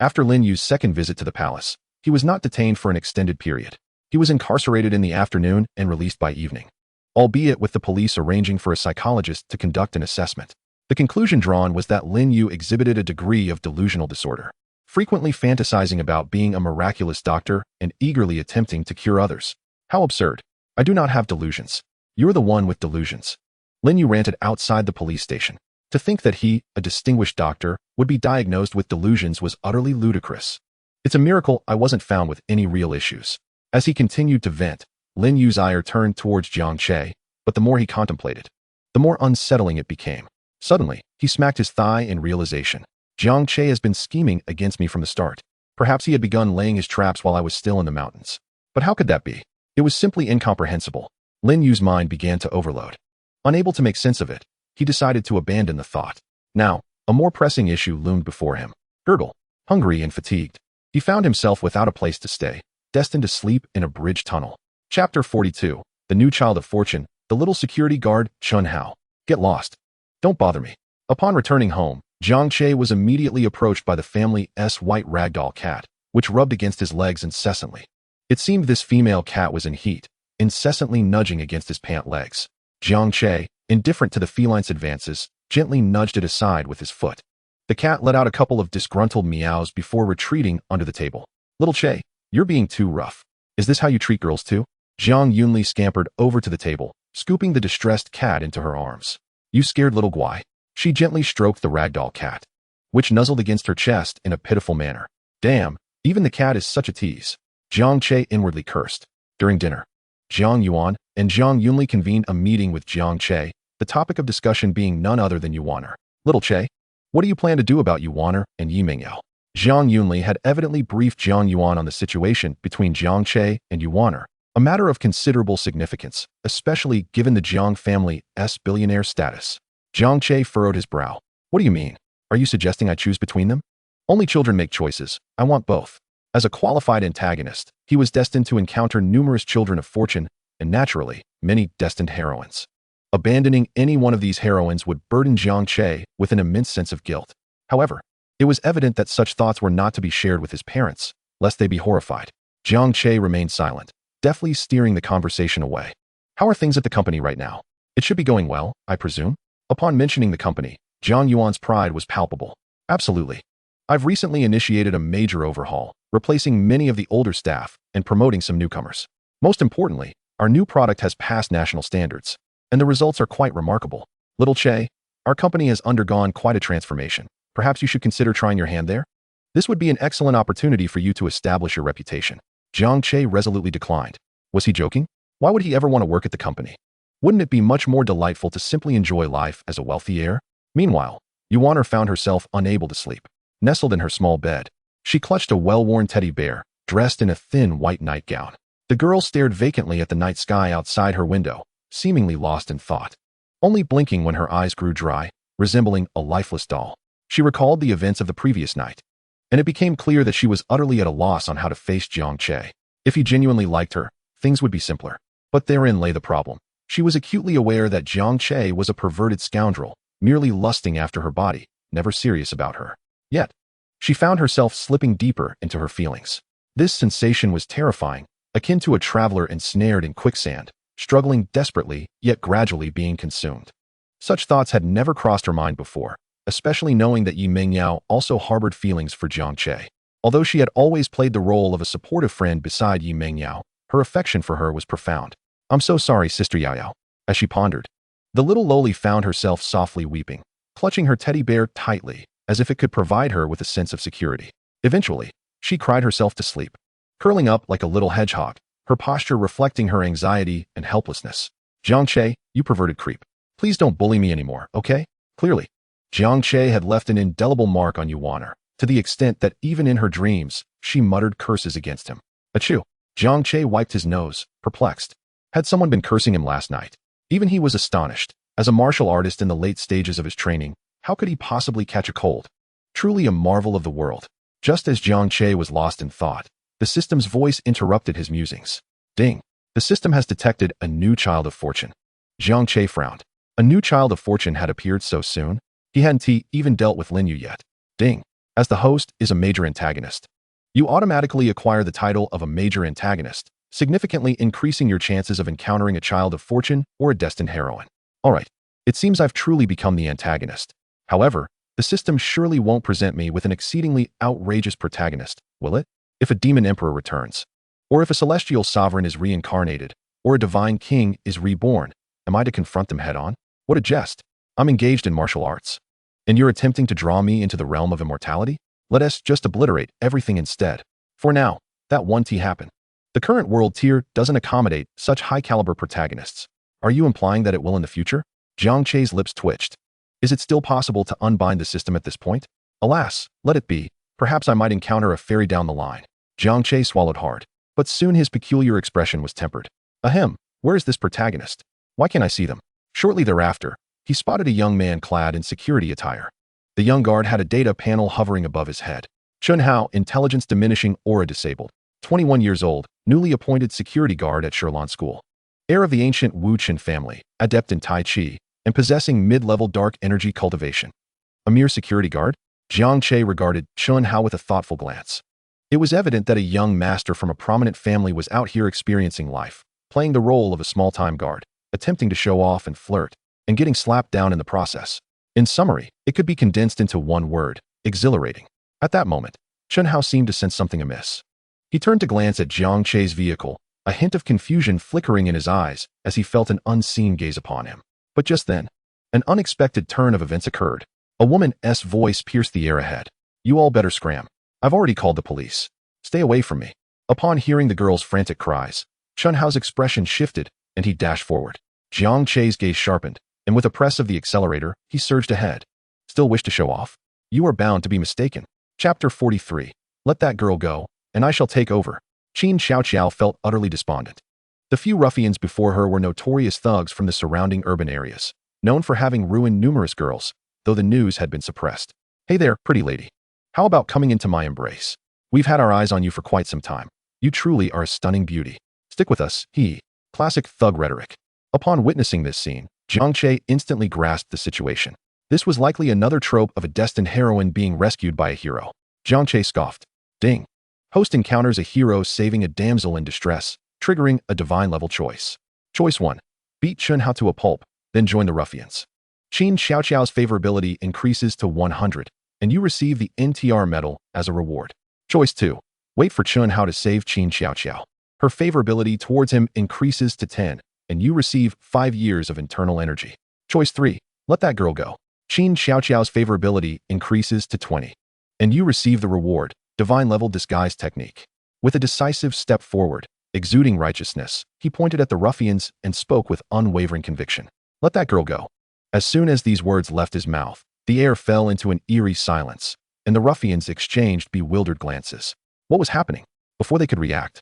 After Lin Yu's second visit to the palace, he was not detained for an extended period. He was incarcerated in the afternoon and released by evening, albeit with the police arranging for a psychologist to conduct an assessment. The conclusion drawn was that Lin Yu exhibited a degree of delusional disorder, frequently fantasizing about being a miraculous doctor and eagerly attempting to cure others. "How absurd. I do not have delusions. You're the one with delusions." Lin Yu ranted outside the police station. To think that he, a distinguished doctor, would be diagnosed with delusions was utterly ludicrous. "It's a miracle I wasn't found with any real issues." As he continued to vent, Lin Yu's ire turned towards Jiang Che, but the more he contemplated, the more unsettling it became. Suddenly, he smacked his thigh in realization. Jiang Che has been scheming against me from the start. Perhaps he had begun laying his traps while I was still in the mountains. But how could that be? It was simply incomprehensible. Lin Yu's mind began to overload. Unable to make sense of it, he decided to abandon the thought. Now, a more pressing issue loomed before him. Girdle, hungry and fatigued, he found himself without a place to stay, destined to sleep in a bridge tunnel. Chapter 42, The New Child of Fortune, the little security guard, Chun Hao. "Get lost. Don't bother me." Upon returning home, Jiang Che was immediately approached by the family's white ragdoll cat, which rubbed against his legs incessantly. It seemed this female cat was in heat, incessantly nudging against his pant legs. Jiang Che, indifferent to the feline's advances, gently nudged it aside with his foot. The cat let out a couple of disgruntled meows before retreating under the table. "Little Che, you're being too rough. Is this how you treat girls too?" Jiang Yunli scampered over to the table, scooping the distressed cat into her arms. "You scared little Guai." She gently stroked the ragdoll cat, which nuzzled against her chest in a pitiful manner. "Damn, even the cat is such a tease." Jiang Che inwardly cursed. During dinner, Jiang Yuan and Jiang Yunli convened a meeting with Jiang Che, the topic of discussion being none other than Yuaner. "Little Che, what do you plan to do about Yuaner and Yi Mingyao?" Jiang Yunli had evidently briefed Jiang Yuan on the situation between Jiang Che and Yuaner, a matter of considerable significance, especially given the Jiang family's billionaire status. Jiang Che furrowed his brow. "What do you mean? Are you suggesting I choose between them? Only children make choices. I want both." As a qualified antagonist, he was destined to encounter numerous children of fortune and, naturally, many destined heroines. Abandoning any one of these heroines would burden Jiang Che with an immense sense of guilt. However, it was evident that such thoughts were not to be shared with his parents, lest they be horrified. Jiang Che remained silent, deftly steering the conversation away. How are things at the company right now? It should be going well, I presume? Upon mentioning the company, Jiang Yuan's pride was palpable. Absolutely. I've recently initiated a major overhaul, replacing many of the older staff and promoting some newcomers. Most importantly, our new product has passed national standards, and the results are quite remarkable. Little Che, our company has undergone quite a transformation. Perhaps you should consider trying your hand there? This would be an excellent opportunity for you to establish your reputation. Jiang Che resolutely declined. Was he joking? Why would he ever want to work at the company? Wouldn't it be much more delightful to simply enjoy life as a wealthy heir? Meanwhile, Yuan found herself unable to sleep. Nestled in her small bed, she clutched a well-worn teddy bear, dressed in a thin white nightgown. The girl stared vacantly at the night sky outside her window, seemingly lost in thought, only blinking when her eyes grew dry, resembling a lifeless doll. She recalled the events of the previous night, and it became clear that she was utterly at a loss on how to face Jiang Che. If he genuinely liked her, things would be simpler. But therein lay the problem. She was acutely aware that Jiang Che was a perverted scoundrel, merely lusting after her body, never serious about her. Yet, she found herself slipping deeper into her feelings. This sensation was terrifying, akin to a traveler ensnared in quicksand, struggling desperately, yet gradually being consumed. Such thoughts had never crossed her mind before, especially knowing that Yi Mengyao also harbored feelings for Jiang Che. Although she had always played the role of a supportive friend beside Yi Mengyao, her affection for her was profound. I'm so sorry, Sister Yao Yao. As she pondered, the little loli found herself softly weeping, clutching her teddy bear tightly, as if it could provide her with a sense of security. Eventually, she cried herself to sleep, curling up like a little hedgehog, her posture reflecting her anxiety and helplessness. Jiang Che, you perverted creep. Please don't bully me anymore, okay? Clearly, Jiang Che had left an indelible mark on Yuan, to the extent that even in her dreams, she muttered curses against him. Achoo! Jiang Che wiped his nose, perplexed. Had someone been cursing him last night? Even he was astonished. As a martial artist in the late stages of his training, how could he possibly catch a cold? Truly a marvel of the world. Just as Jiang Che was lost in thought, the system's voice interrupted his musings. Ding! The system has detected a new child of fortune. Jiang Che frowned. A new child of fortune had appeared so soon? He hadn't even dealt with Lin Yu yet. Ding! As the host is a major antagonist, you automatically acquire the title of a major antagonist, significantly increasing your chances of encountering a child of fortune or a destined heroine. Alright, it seems I've truly become the antagonist. However, the system surely won't present me with an exceedingly outrageous protagonist, will it? If a demon emperor returns, or if a celestial sovereign is reincarnated, or a divine king is reborn, am I to confront them head-on? What a jest! I'm engaged in martial arts, and you're attempting to draw me into the realm of immortality? Let us just obliterate everything instead. For now, that won't happen. The current world tier doesn't accommodate such high-caliber protagonists. Are you implying that it will in the future? Jiang Che's lips twitched. Is it still possible to unbind the system at this point? Alas, let it be. Perhaps I might encounter a fairy down the line. Jiang Che swallowed hard, but soon his peculiar expression was tempered. Ahem, where is this protagonist? Why can't I see them? Shortly thereafter, he spotted a young man clad in security attire. The young guard had a data panel hovering above his head. Chun Hao, intelligence diminishing, aura disabled. 21 years old, newly appointed security guard at Sherlan School. Heir of the ancient Wu Qin family, adept in Tai Chi, and possessing mid-level dark energy cultivation. A mere security guard? Jiang Che regarded Chun Hao with a thoughtful glance. It was evident that a young master from a prominent family was out here experiencing life, playing the role of a small-time guard, attempting to show off and flirt, and getting slapped down in the process. In summary, it could be condensed into one word: exhilarating. At that moment, Chun Hao seemed to sense something amiss. He turned to glance at Jiang Che's vehicle, a hint of confusion flickering in his eyes as he felt an unseen gaze upon him. But just then, an unexpected turn of events occurred. A woman's voice pierced the air ahead. You all better scram. I've already called the police. Stay away from me. Upon hearing the girl's frantic cries, Chun Hao's expression shifted and he dashed forward. Jiang Che's gaze sharpened, and with a press of the accelerator, he surged ahead. Still wish to show off? You are bound to be mistaken. Chapter 43. Let that girl go, and I shall take over. Qin Xiaoqiao felt utterly despondent. The few ruffians before her were notorious thugs from the surrounding urban areas, known for having ruined numerous girls, though the news had been suppressed. Hey there, pretty lady. How about coming into my embrace? We've had our eyes on you for quite some time. You truly are a stunning beauty. Stick with us, Classic thug rhetoric. Upon witnessing this scene, Jiang Che instantly grasped the situation. This was likely another trope of a destined heroine being rescued by a hero. Jiang Che scoffed. Ding. Host encounters a hero saving a damsel in distress, triggering a divine-level choice. Choice 1. Beat Chun Hao to a pulp, then join the ruffians. Qin Xiaoqiao's favorability increases to 100, and you receive the NTR medal as a reward. Choice 2. Wait for Chun Hao to save Qin Xiaoqiao. Her favorability towards him increases to 10, and you receive 5 years of internal energy. Choice 3. Let that girl go. Qin Xiaoqiao's favorability increases to 20, and you receive the reward, divine-level disguise technique. With a decisive step forward, exuding righteousness, he pointed at the ruffians and spoke with unwavering conviction. Let that girl go. As soon as these words left his mouth, the air fell into an eerie silence, and the ruffians exchanged bewildered glances. What was happening? Before they could react,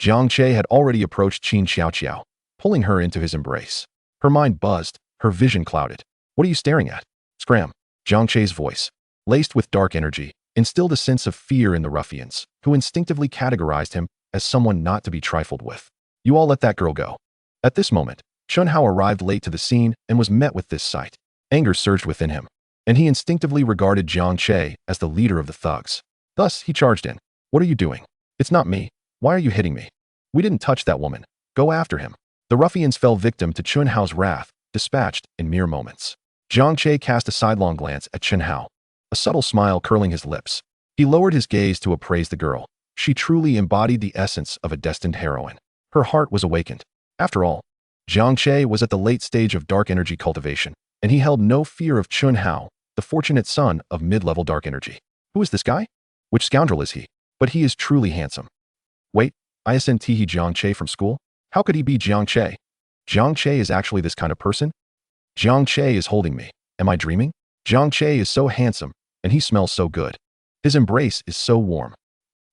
Jiang Che had already approached Qin Xiaoqiao, pulling her into his embrace. Her mind buzzed, her vision clouded. What are you staring at? Scram! Jiang Che's voice, laced with dark energy, instilled a sense of fear in the ruffians, who instinctively categorized him as someone not to be trifled with. You all let that girl go. At this moment, Chun Hao arrived late to the scene and was met with this sight. Anger surged within him, and he instinctively regarded Jiang Che as the leader of the thugs. Thus, he charged in. What are you doing? It's not me. Why are you hitting me? We didn't touch that woman. Go after him. The ruffians fell victim to Chun Hao's wrath, dispatched in mere moments. Jiang Che cast a sidelong glance at Chun Hao, a subtle smile curling his lips. He lowered his gaze to appraise the girl. She truly embodied the essence of a destined heroine. Her heart was awakened. After all, Jiang Che was at the late stage of dark energy cultivation, and he held no fear of Chun Hao, the fortunate son of mid-level dark energy. Who is this guy? Which scoundrel is he? But he is truly handsome. Wait, isn't he Jiang Che from school? How could he be Jiang Che? Jiang Che is actually this kind of person? Jiang Che is holding me. Am I dreaming? Jiang Che is so handsome, and he smells so good. His embrace is so warm.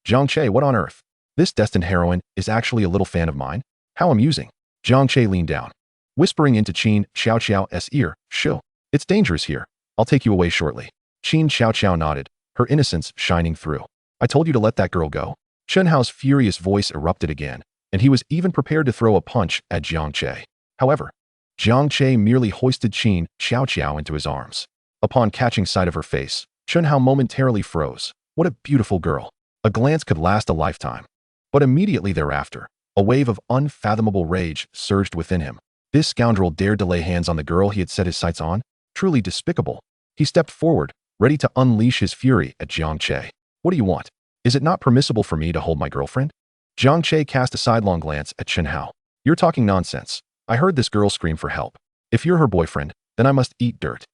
Jiang Che, what on earth? This destined heroine is actually a little fan of mine? How amusing. Jiang Che leaned down, whispering into Qin Xiaoqiao's ear, Shoo, it's dangerous here. I'll take you away shortly. Qin Xiaoqiao nodded, her innocence shining through. I told you to let that girl go. Chun Hao's furious voice erupted again, and he was even prepared to throw a punch at Jiang Che. However, Jiang Che merely hoisted Qin Xiaoqiao into his arms. Upon catching sight of her face, Chun Hao momentarily froze. What a beautiful girl. A glance could last a lifetime. But immediately thereafter, a wave of unfathomable rage surged within him. This scoundrel dared to lay hands on the girl he had set his sights on? Truly despicable. He stepped forward, ready to unleash his fury at Jiang Che. What do you want? Is it not permissible for me to hold my girlfriend? Jiang Che cast a sidelong glance at Chun Hao. You're talking nonsense. I heard this girl scream for help. If you're her boyfriend, then I must eat dirt.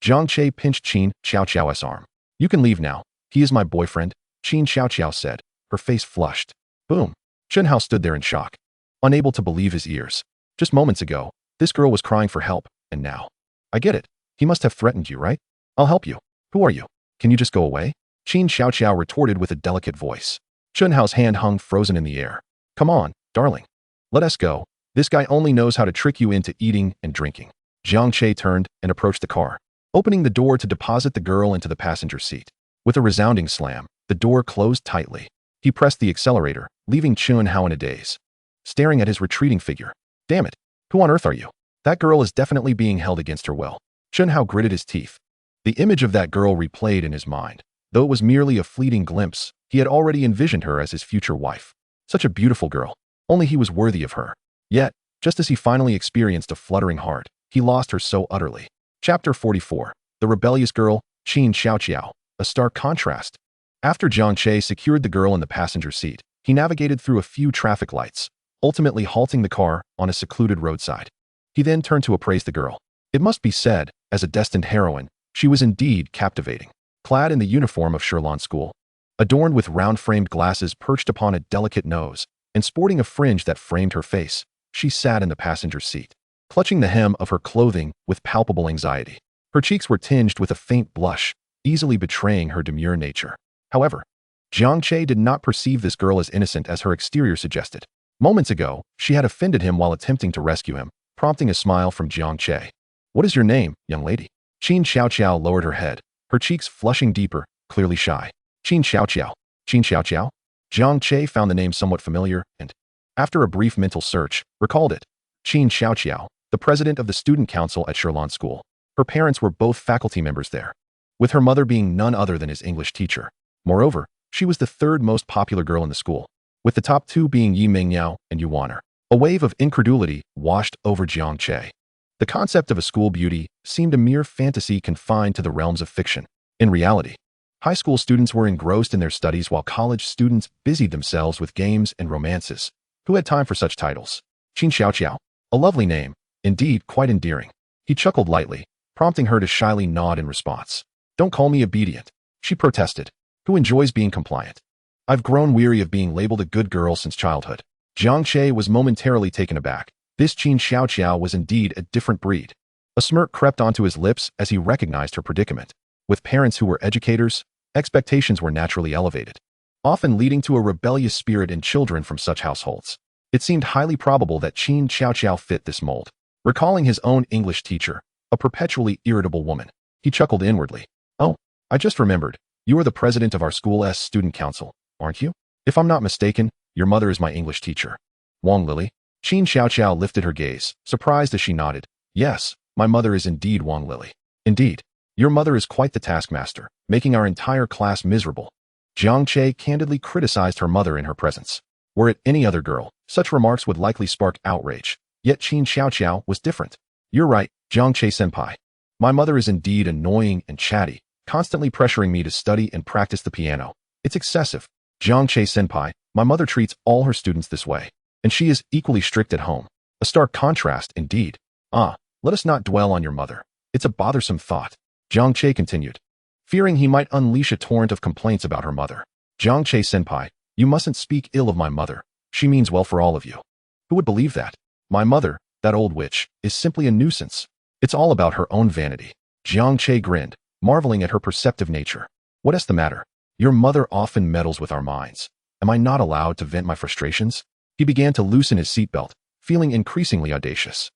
Jiang Che pinched Qin Xiaoqiao's arm. You can leave now. He is my boyfriend, Qin Xiaoqiao said, her face flushed. Boom. Chun Hao stood there in shock, unable to believe his ears. Just moments ago, this girl was crying for help, and now. I get it. He must have threatened you, right? I'll help you. Who are you? Can you just go away? Qin Xiaoqiao retorted with a delicate voice. Chun Hao's hand hung frozen in the air. Come on, darling. Let us go. This guy only knows how to trick you into eating and drinking. Jiang Che turned and approached the car, opening the door to deposit the girl into the passenger seat. With a resounding slam, the door closed tightly. He pressed the accelerator, leaving Chun Hao in a daze, staring at his retreating figure. Damn it. Who on earth are you? That girl is definitely being held against her will. Chun Hao gritted his teeth. The image of that girl replayed in his mind. Though it was merely a fleeting glimpse, he had already envisioned her as his future wife. Such a beautiful girl. Only he was worthy of her. Yet, just as he finally experienced a fluttering heart, he lost her so utterly. Chapter 44. The rebellious girl, Qin Xiaoqiao. A stark contrast. After Jiang Che secured the girl in the passenger seat, he navigated through a few traffic lights, ultimately halting the car on a secluded roadside. He then turned to appraise the girl. It must be said, as a destined heroine, she was indeed captivating. Clad in the uniform of Sherlan School, adorned with round-framed glasses perched upon a delicate nose, and sporting a fringe that framed her face, she sat in the passenger seat, clutching the hem of her clothing with palpable anxiety. Her cheeks were tinged with a faint blush, easily betraying her demure nature. However, Jiang Che did not perceive this girl as innocent as her exterior suggested. Moments ago, she had offended him while attempting to rescue him, prompting a smile from Jiang Che. What is your name, young lady? Qin Xiaoqiao lowered her head, her cheeks flushing deeper, clearly shy. Qin Xiaoqiao. Qin Xiaoqiao? Jiang Che found the name somewhat familiar and, after a brief mental search, recalled it. Qin Xiaoqiao, the president of the student council at Sherlan School. Her parents were both faculty members there, with her mother being none other than his English teacher. Moreover, she was the third most popular girl in the school. with the top two being Yi Mingyao and Yu Waner. A wave of incredulity washed over Jiang Che. The concept of a school beauty seemed a mere fantasy confined to the realms of fiction. In reality, high school students were engrossed in their studies while college students busied themselves with games and romances. Who had time for such titles? Qin Xiaoqiao. A lovely name, indeed quite endearing. He chuckled lightly, prompting her to shyly nod in response. Don't call me obedient, she protested. Who enjoys being compliant? I've grown weary of being labeled a good girl since childhood. Jiang Che was momentarily taken aback. This Qin Xiaoqiao was indeed a different breed. A smirk crept onto his lips as he recognized her predicament. With parents who were educators, expectations were naturally elevated, often leading to a rebellious spirit in children from such households. It seemed highly probable that Qin Xiaoqiao fit this mold. Recalling his own English teacher, a perpetually irritable woman, he chuckled inwardly. Oh, I just remembered. You are the president of our school's student council, aren't you? If I'm not mistaken, your mother is my English teacher. Wang Lily? Qin Xiaoqiao lifted her gaze, surprised as she nodded. Yes, my mother is indeed Wang Lily. Indeed, your mother is quite the taskmaster, making our entire class miserable. Jiang Che candidly criticized her mother in her presence. Were it any other girl, such remarks would likely spark outrage. Yet Qin Xiaoqiao was different. You're right, Jiang Che senpai. My mother is indeed annoying and chatty, constantly pressuring me to study and practice the piano. It's excessive. Jiang Che senpai, my mother treats all her students this way, and she is equally strict at home. A stark contrast, indeed. Let us not dwell on your mother. It's a bothersome thought. Jiang Che continued, fearing he might unleash a torrent of complaints about her mother. Jiang Che senpai, you mustn't speak ill of my mother. She means well for all of you. Who would believe that? My mother, that old witch, is simply a nuisance. It's all about her own vanity. Jiang Che grinned, marveling at her perceptive nature. What's the matter? Your mother often meddles with our minds. Am I not allowed to vent my frustrations? He began to loosen his seatbelt, feeling increasingly audacious.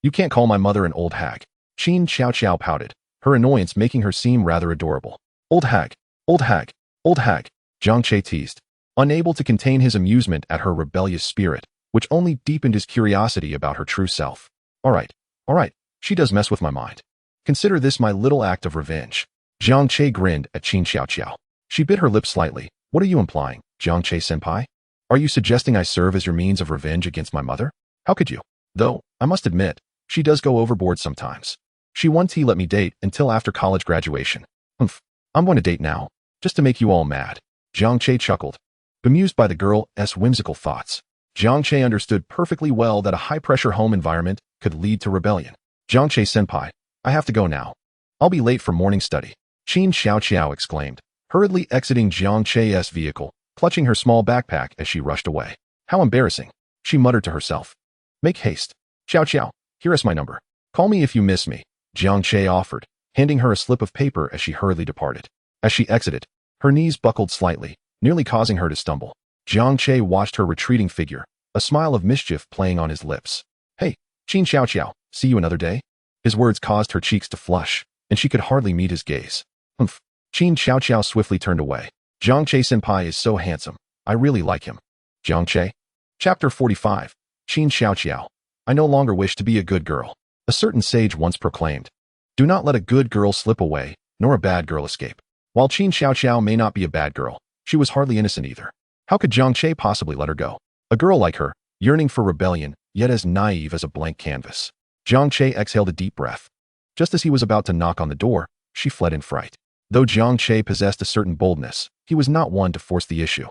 You can't call my mother an old hag. Qin Xiaoqiao pouted, her annoyance making her seem rather adorable. Old hag, old hag, old hag, Jiang Che teased, unable to contain his amusement at her rebellious spirit, which only deepened his curiosity about her true self. All right, she does mess with my mind. Consider this my little act of revenge. Jiang Che grinned at Qin Xiaoqiao. She bit her lips slightly. What are you implying, Jiang Che senpai? Are you suggesting I serve as your means of revenge against my mother? How could you? Though, I must admit, she does go overboard sometimes. She once let me date until after college graduation. Humph, I'm going to date now, just to make you all mad. Jiang Che chuckled, bemused by the girl's whimsical thoughts. Jiang Che understood perfectly well that a high-pressure home environment could lead to rebellion. Jiang Che senpai, I have to go now. I'll be late for morning study. Qin Xiaoqiao exclaimed, hurriedly exiting Jiang Che's vehicle, clutching her small backpack as she rushed away. How embarrassing, she muttered to herself. Make haste. Xiaoqiao, here is my number. Call me if you miss me, Jiang Che offered, handing her a slip of paper as she hurriedly departed. As she exited, her knees buckled slightly, nearly causing her to stumble. Jiang Che watched her retreating figure, a smile of mischief playing on his lips. Hey, Qin Xiaoqiao, see you another day? His words caused her cheeks to flush, and she could hardly meet his gaze. Humph. Qin Xiaoqiao swiftly turned away. Jiang Che senpai is so handsome. I really like him. Jiang Che. Chapter 45. Qin Xiaoqiao. I no longer wish to be a good girl. A certain sage once proclaimed, do not let a good girl slip away, nor a bad girl escape. While Qin Xiaoqiao may not be a bad girl, she was hardly innocent either. How could Jiang Che possibly let her go? A girl like her, yearning for rebellion, yet as naive as a blank canvas. Jiang Che exhaled a deep breath. Just as he was about to knock on the door, she fled in fright. Though Jiang Che possessed a certain boldness, he was not one to force the issue.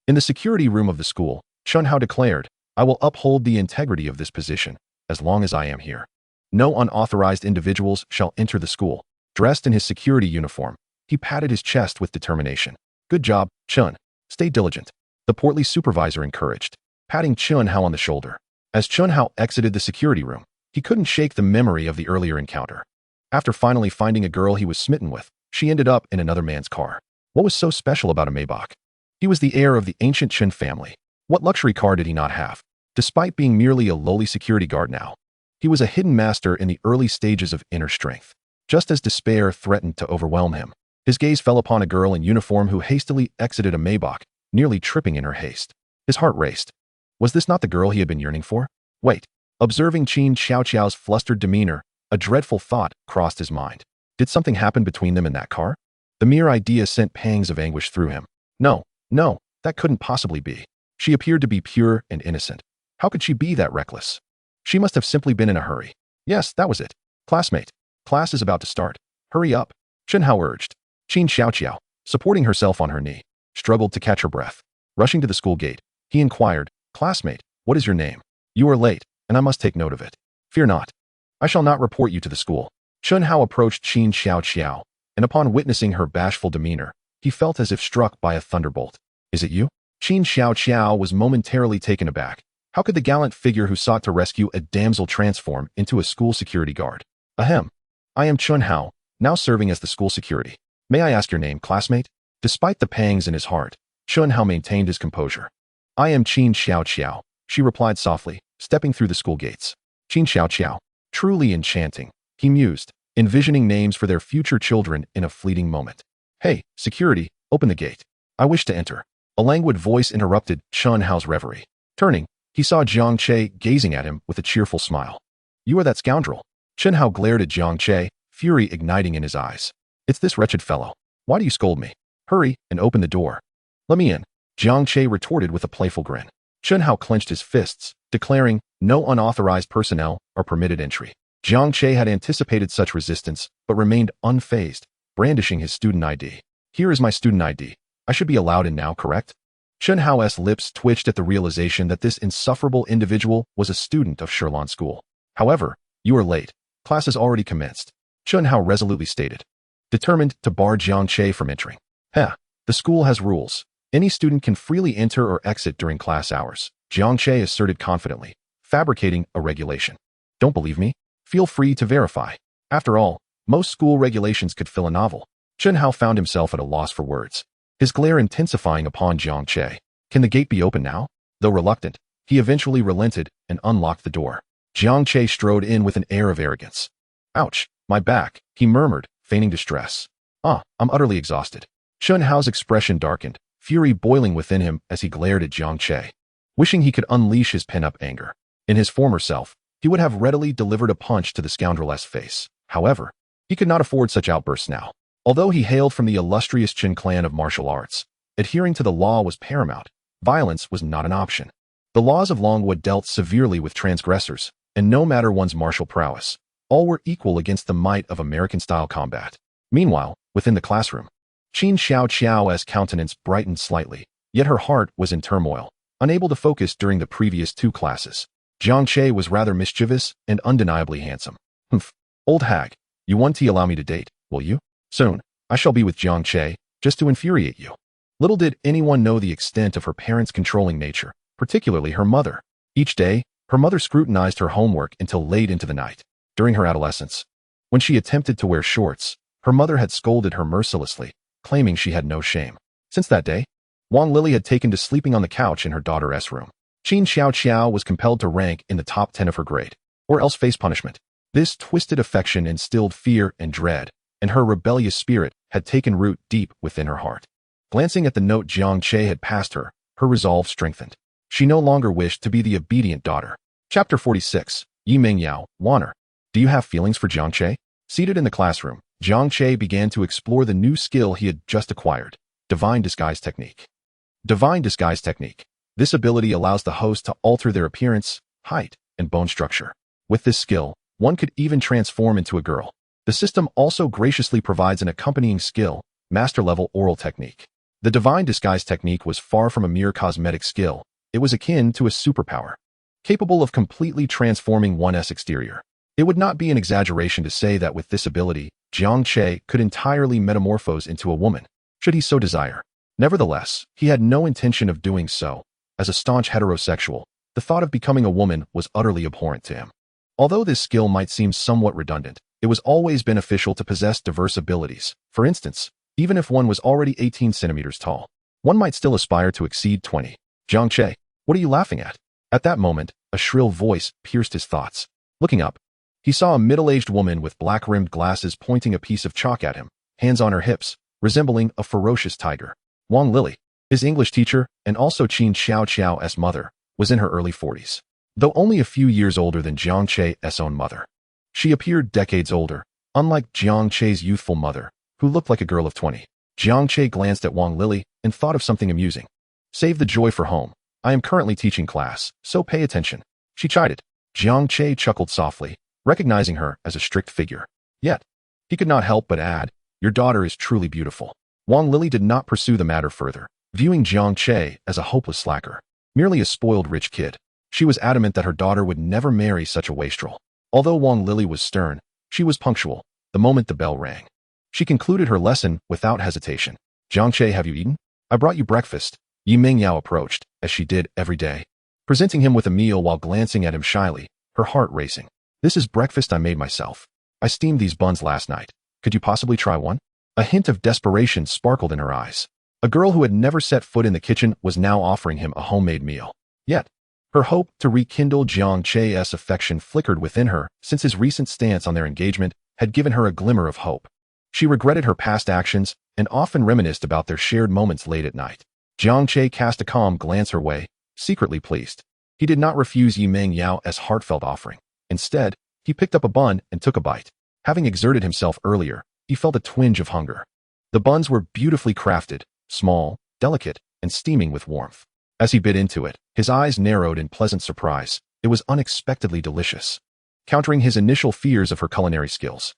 In the security room of the school, Chun Hao declared, I will uphold the integrity of this position, as long as I am here. No unauthorized individuals shall enter the school. Dressed in his security uniform, he patted his chest with determination. Good job, Chun. Stay diligent. The portly supervisor encouraged, patting Chun Hao on the shoulder. As Chun Hao exited the security room, he couldn't shake the memory of the earlier encounter. After finally finding a girl he was smitten with, she ended up in another man's car. What was so special about a Maybach? He was the heir of the ancient Chen family. What luxury car did he not have? Despite being merely a lowly security guard now, he was a hidden master in the early stages of inner strength. Just as despair threatened to overwhelm him, his gaze fell upon a girl in uniform who hastily exited a Maybach, nearly tripping in her haste. His heart raced. Was this not the girl he had been yearning for? Wait. Observing Qin Xiaoqiao's flustered demeanor, a dreadful thought crossed his mind. Did something happen between them in that car? The mere idea sent pangs of anguish through him. No, that couldn't possibly be. She appeared to be pure and innocent. How could she be that reckless? She must have simply been in a hurry. Yes, that was it. Classmate, class is about to start. Hurry up, Chen Hao urged. Qin Xiaoqiao, supporting herself on her knee, struggled to catch her breath. Rushing to the school gate, he inquired, Classmate, what is your name? You are late, and I must take note of it. Fear not. I shall not report you to the school. Chen Hao approached Qin Xiaoqiao, and upon witnessing her bashful demeanor, he felt as if struck by a thunderbolt. Is it you? Qin Xiaoqiao was momentarily taken aback. How could the gallant figure who sought to rescue a damsel transform into a school security guard? Ahem. I am Chen Hao, now serving as the school security. May I ask your name, classmate? Despite the pangs in his heart, Chen Hao maintained his composure. I am Qin Xiaoqiao, she replied softly, stepping through the school gates. Qin Xiaoqiao. Truly enchanting, he mused, envisioning names for their future children in a fleeting moment. Hey, security, open the gate. I wish to enter. A languid voice interrupted Chen Hao's reverie. Turning, he saw Jiang Che gazing at him with a cheerful smile. You are that scoundrel. Chen Hao glared at Jiang Che, fury igniting in his eyes. It's this wretched fellow. Why do you scold me? Hurry and open the door. Let me in. Jiang Che retorted with a playful grin. Chen Hao clenched his fists, declaring, no unauthorized personnel are permitted entry. Jiang Che had anticipated such resistance, but remained unfazed, brandishing his student ID. Here is my student ID. I should be allowed in now, correct? Chen Hao's lips twitched at the realization that this insufferable individual was a student of Shirlan School. However, you are late. Class has already commenced, Chen Hao resolutely stated, determined to bar Jiang Che from entering. The school has rules. Any student can freely enter or exit during class hours, Jiang Che asserted confidently, fabricating a regulation. Don't believe me? Feel free to verify. After all, most school regulations could fill a novel. Chen Hao found himself at a loss for words, his glare intensifying upon Jiang Che. Can the gate be open now? Though reluctant, he eventually relented and unlocked the door. Jiang Che strode in with an air of arrogance. Ouch, my back, he murmured, feigning distress. I'm utterly exhausted. Chen Hao's expression darkened, fury boiling within him as he glared at Jiang Che. Wishing he could unleash his pent-up anger. In his former self, he would have readily delivered a punch to the scoundrel's face. However, he could not afford such outbursts now. Although he hailed from the illustrious Qin clan of martial arts, adhering to the law was paramount. Violence was not an option. The laws of Longwood dealt severely with transgressors, and no matter one's martial prowess, all were equal against the might of American-style combat. Meanwhile, within the classroom, Qin Xiaoqiao's countenance brightened slightly, yet her heart was in turmoil, unable to focus during the previous 2 classes. Jiang Che was rather mischievous and undeniably handsome. Humph, old hag, you won't allow me to date, will you? Soon, I shall be with Jiang Che, just to infuriate you. Little did anyone know the extent of her parents' controlling nature, particularly her mother. Each day, her mother scrutinized her homework until late into the night. During her adolescence, when she attempted to wear shorts, her mother had scolded her mercilessly, claiming she had no shame. Since that day, Wang Lily had taken to sleeping on the couch in her daughter's room. Qin Xiaoqiao was compelled to rank in the top 10 of her grade, or else face punishment. This twisted affection instilled fear and dread, and her rebellious spirit had taken root deep within her heart. Glancing at the note Jiang Che had passed her, her resolve strengthened. She no longer wished to be the obedient daughter. Chapter 46. Yi Mingyao, Wanner. Do you have feelings for Jiang Che? Seated in the classroom, Jiang Che began to explore the new skill he had just acquired, Divine Disguise Technique. Divine Disguise Technique. This ability allows the host to alter their appearance, height, and bone structure. With this skill, one could even transform into a girl. The system also graciously provides an accompanying skill, Master-Level Oral Technique. The Divine Disguise Technique was far from a mere cosmetic skill. It was akin to a superpower, capable of completely transforming one's exterior. It would not be an exaggeration to say that with this ability, Jiang Che could entirely metamorphose into a woman, should he so desire. Nevertheless, he had no intention of doing so. As a staunch heterosexual, the thought of becoming a woman was utterly abhorrent to him. Although this skill might seem somewhat redundant, it was always beneficial to possess diverse abilities. For instance, even if one was already 18 centimeters tall, one might still aspire to exceed 20. Jiang Che, what are you laughing at? At that moment, a shrill voice pierced his thoughts. Looking up, he saw a middle-aged woman with black-rimmed glasses pointing a piece of chalk at him, hands on her hips, resembling a ferocious tiger. Wang Lily, his English teacher, and also Qin Xiaoqiao's mother, was in her early 40s, though only a few years older than Jiang Che's own mother. She appeared decades older, unlike Jiang Che's youthful mother, who looked like a girl of 20. Jiang Che glanced at Wang Lily and thought of something amusing. Save the joy for home. I am currently teaching class, so pay attention. She chided. Jiang Che chuckled softly, recognizing her as a strict figure. Yet, he could not help but add, your daughter is truly beautiful. Wang Lili did not pursue the matter further, viewing Jiang Che as a hopeless slacker, merely a spoiled rich kid. She was adamant that her daughter would never marry such a wastrel. Although Wang Lili was stern, she was punctual, the moment the bell rang. She concluded her lesson without hesitation. Jiang Che, have you eaten? I brought you breakfast. Yi Mingyao approached, as she did every day, presenting him with a meal while glancing at him shyly, her heart racing. This is breakfast I made myself. I steamed these buns last night. Could you possibly try one? A hint of desperation sparkled in her eyes. A girl who had never set foot in the kitchen was now offering him a homemade meal. Yet, her hope to rekindle Jiang Che's affection flickered within her since his recent stance on their engagement had given her a glimmer of hope. She regretted her past actions and often reminisced about their shared moments late at night. Jiang Che cast a calm glance her way, secretly pleased. He did not refuse Yi Mingyao's heartfelt offering. Instead, he picked up a bun and took a bite. Having exerted himself earlier, he felt a twinge of hunger. The buns were beautifully crafted, small, delicate, and steaming with warmth. As he bit into it, his eyes narrowed in pleasant surprise. It was unexpectedly delicious, countering his initial fears of her culinary skills.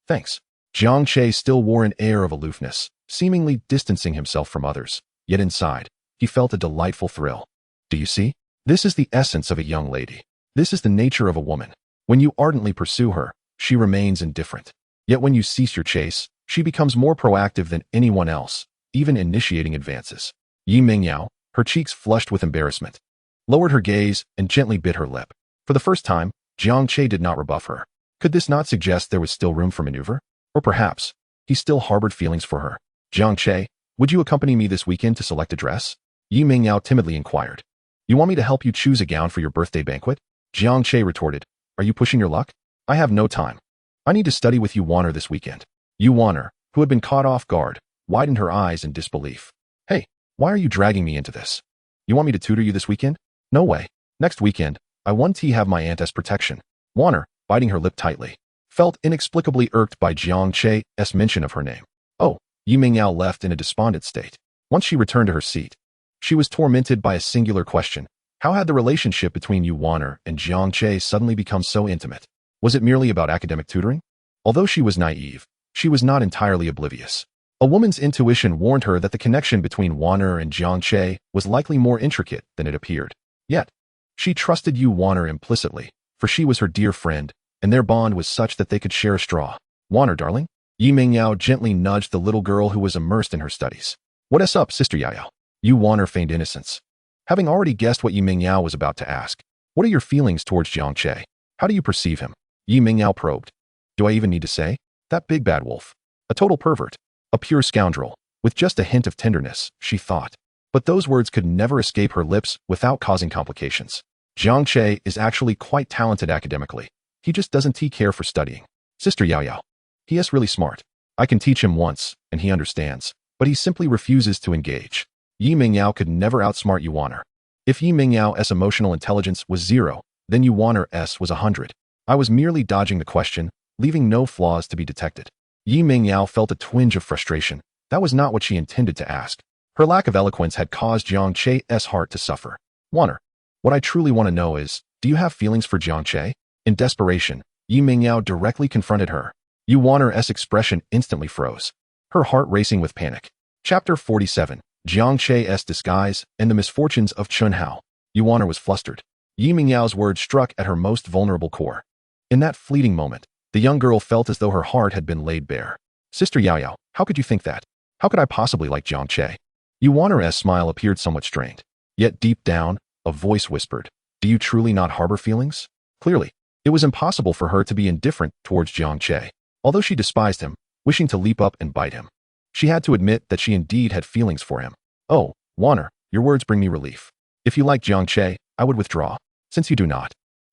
Thanks. Jiang Che still wore an air of aloofness, seemingly distancing himself from others. Yet inside, he felt a delightful thrill. Do you see? This is the essence of a young lady. This is the nature of a woman. When you ardently pursue her, she remains indifferent. Yet when you cease your chase, she becomes more proactive than anyone else, even initiating advances. Yi Mingyao, her cheeks flushed with embarrassment, lowered her gaze and gently bit her lip. For the first time, Jiang Che did not rebuff her. Could this not suggest there was still room for maneuver? Or perhaps, he still harbored feelings for her. Jiang Che, would you accompany me this weekend to select a dress? Yi Mingyao timidly inquired. You want me to help you choose a gown for your birthday banquet? Jiang Che retorted. Are you pushing your luck? I have no time. I need to study with Yu Wanner this weekend. Yu Wanner, who had been caught off guard, widened her eyes in disbelief. Hey, why are you dragging me into this? You want me to tutor you this weekend? No way. Next weekend, I want to have my aunt's protection. Wanner, biting her lip tightly, felt inexplicably irked by Jiang Che's mention of her name. Oh, Yi Mingyao left in a despondent state. Once she returned to her seat, she was tormented by a singular question. How had the relationship between Yu Wanner and Jiang Che suddenly become so intimate? Was it merely about academic tutoring? Although she was naive, she was not entirely oblivious. A woman's intuition warned her that the connection between Wanner and Jiang Che was likely more intricate than it appeared. Yet, she trusted Yu Wanner implicitly, for she was her dear friend, and their bond was such that they could share a straw. Wanner, darling? Yi Mingyao gently nudged the little girl who was immersed in her studies. What's up, Sister Yao? Yu Wanner feigned innocence, having already guessed what Yi Mingyao was about to ask. What are your feelings towards Jiang Che? How do you perceive him? Yi Mingyao probed. Do I even need to say? That big bad wolf. A total pervert. A pure scoundrel. With just a hint of tenderness, she thought. But those words could never escape her lips without causing complications. Jiang Che is actually quite talented academically. He just doesn't care for studying. Sister Yao. He is really smart. I can teach him once, and he understands. But he simply refuses to engage. Yi Mingyao could never outsmart Yu Wanner. If Yi Mingyao's emotional intelligence was 0, then Yu Wanner's was 100. I was merely dodging the question, leaving no flaws to be detected. Yi Mingyao felt a twinge of frustration. That was not what she intended to ask. Her lack of eloquence had caused Jiang Che's heart to suffer. Wanner, what I truly want to know is, do you have feelings for Jiang Che? In desperation, Yi Mingyao directly confronted her. Yu Wanner's expression instantly froze, her heart racing with panic. Chapter 47. Jiang Che's disguise and the misfortunes of Chun Hao. Yu Wanner was flustered. Yi Mingyao's words struck at her most vulnerable core. In that fleeting moment, the young girl felt as though her heart had been laid bare. Sister Yao, how could you think that? How could I possibly like Jiang Che? Yu Wanner's smile appeared somewhat strained. Yet deep down, a voice whispered, do you truly not harbor feelings? Clearly, it was impossible for her to be indifferent towards Jiang Che. Although she despised him, wishing to leap up and bite him, she had to admit that she indeed had feelings for him. Oh, Wanner, your words bring me relief. If you like Jiang Che, I would withdraw. Since you do not,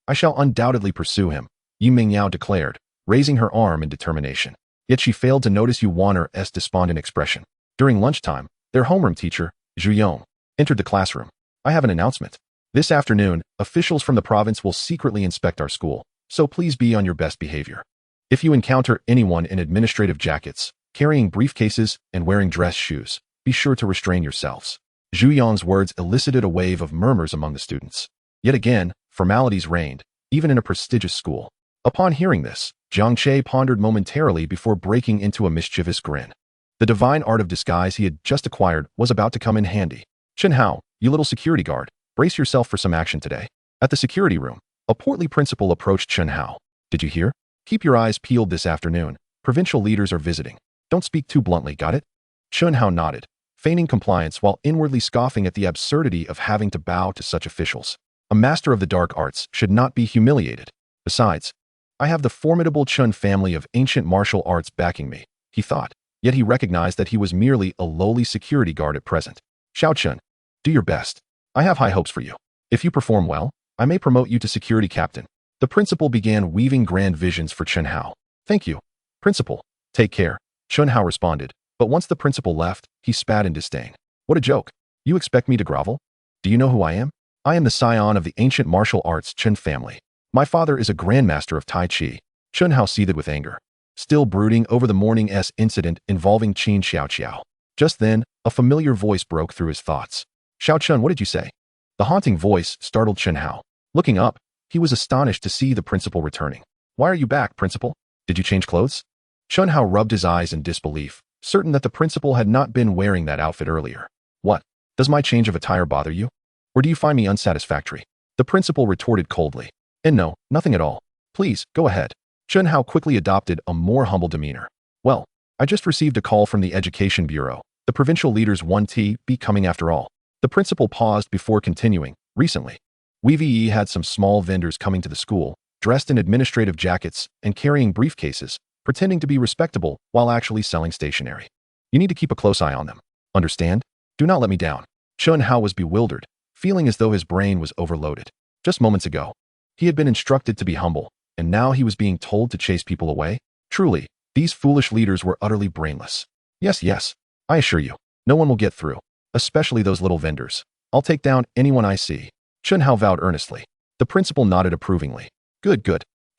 I shall undoubtedly pursue him, Yi Mingyao declared, raising her arm in determination. Yet she failed to notice Yu Wanner's despondent expression. During lunchtime, their homeroom teacher, Zhu Yong, entered the classroom. I have an announcement. This afternoon, officials from the province will secretly inspect our school, so please be on your best behavior. If you encounter anyone in administrative jackets, carrying briefcases, and wearing dress shoes, be sure to restrain yourselves. Zhu Yang's words elicited a wave of murmurs among the students. Yet again, formalities reigned, even in a prestigious school. Upon hearing this, Jiang Che pondered momentarily before breaking into a mischievous grin. The divine art of disguise he had just acquired was about to come in handy. Chen Hao, you little security guard, brace yourself for some action today. At the security room, a portly principal approached Chen Hao. Did you hear? Keep your eyes peeled this afternoon. Provincial leaders are visiting. Don't speak too bluntly, got it? Chen Hao nodded, feigning compliance while inwardly scoffing at the absurdity of having to bow to such officials. A master of the dark arts should not be humiliated. Besides, I have the formidable Chun family of ancient martial arts backing me, he thought, yet he recognized that he was merely a lowly security guard at present. Xiao Chun, do your best. I have high hopes for you. If you perform well, I may promote you to security captain. The principal began weaving grand visions for Chen Hao. Thank you, principal. Take care, Chen Hao responded, but once the principal left, he spat in disdain. What a joke. You expect me to grovel? Do you know who I am? I am the scion of the ancient martial arts Chen family. My father is a grandmaster of Tai Chi. Chen Hao seethed with anger, still brooding over the morning's incident involving Qin Xiaoqiao. Just then, a familiar voice broke through his thoughts. Xiao Chun, what did you say? The haunting voice startled Chen Hao. Looking up, he was astonished to see the principal returning. Why are you back, principal? Did you change clothes? Chen Hao rubbed his eyes in disbelief, certain that the principal had not been wearing that outfit earlier. What? Does my change of attire bother you? Or do you find me unsatisfactory? The principal retorted coldly. And no, nothing at all. Please, go ahead. Chen Hao quickly adopted a more humble demeanor. Well, I just received a call from the Education Bureau. The provincial leaders want to be coming after all. The principal paused before continuing. Recently, we had some small vendors coming to the school, dressed in administrative jackets and carrying briefcases, pretending to be respectable while actually selling stationery. You need to keep a close eye on them. Understand? Do not let me down. Chen Hao was bewildered, feeling as though his brain was overloaded. Just moments ago, he had been instructed to be humble, and now he was being told to chase people away? Truly, these foolish leaders were utterly brainless. Yes, I assure you, no one will get through, especially those little vendors. I'll take down anyone I see. Chen Hao vowed earnestly. The principal nodded approvingly. Good.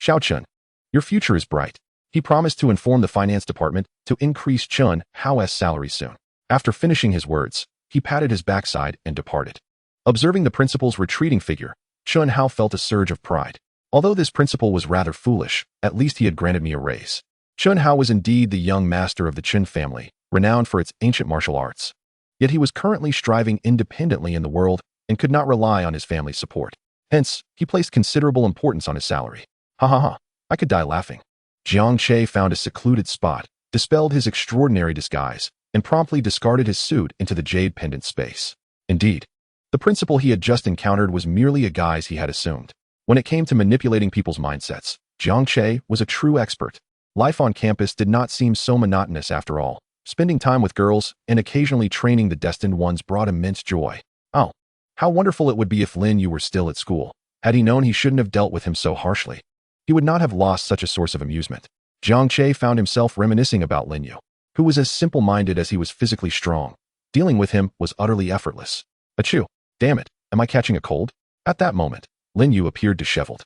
Xiao Chun, your future is bright. He promised to inform the finance department to increase Chen Hao's salary soon. After finishing his words, he patted his backside and departed. Observing the principal's retreating figure, Chen Hao felt a surge of pride. Although this principal was rather foolish, at least he had granted me a raise. Chen Hao was indeed the young master of the Qin family, renowned for its ancient martial arts. Yet he was currently striving independently in the world and could not rely on his family's support. Hence, he placed considerable importance on his salary. Ha, I could die laughing. Jiang Che found a secluded spot, dispelled his extraordinary disguise, and promptly discarded his suit into the jade pendant space. Indeed, the principal he had just encountered was merely a guise he had assumed. When it came to manipulating people's mindsets, Jiang Che was a true expert. Life on campus did not seem so monotonous after all. Spending time with girls and occasionally training the destined ones brought immense joy. Oh, how wonderful it would be if Lin Yu were still at school. Had he known he shouldn't have dealt with him so harshly, he would not have lost such a source of amusement. Jiang Che found himself reminiscing about Lin Yu, who was as simple-minded as he was physically strong. Dealing with him was utterly effortless. Achoo! Damn it, am I catching a cold? At that moment, Lin Yu appeared disheveled,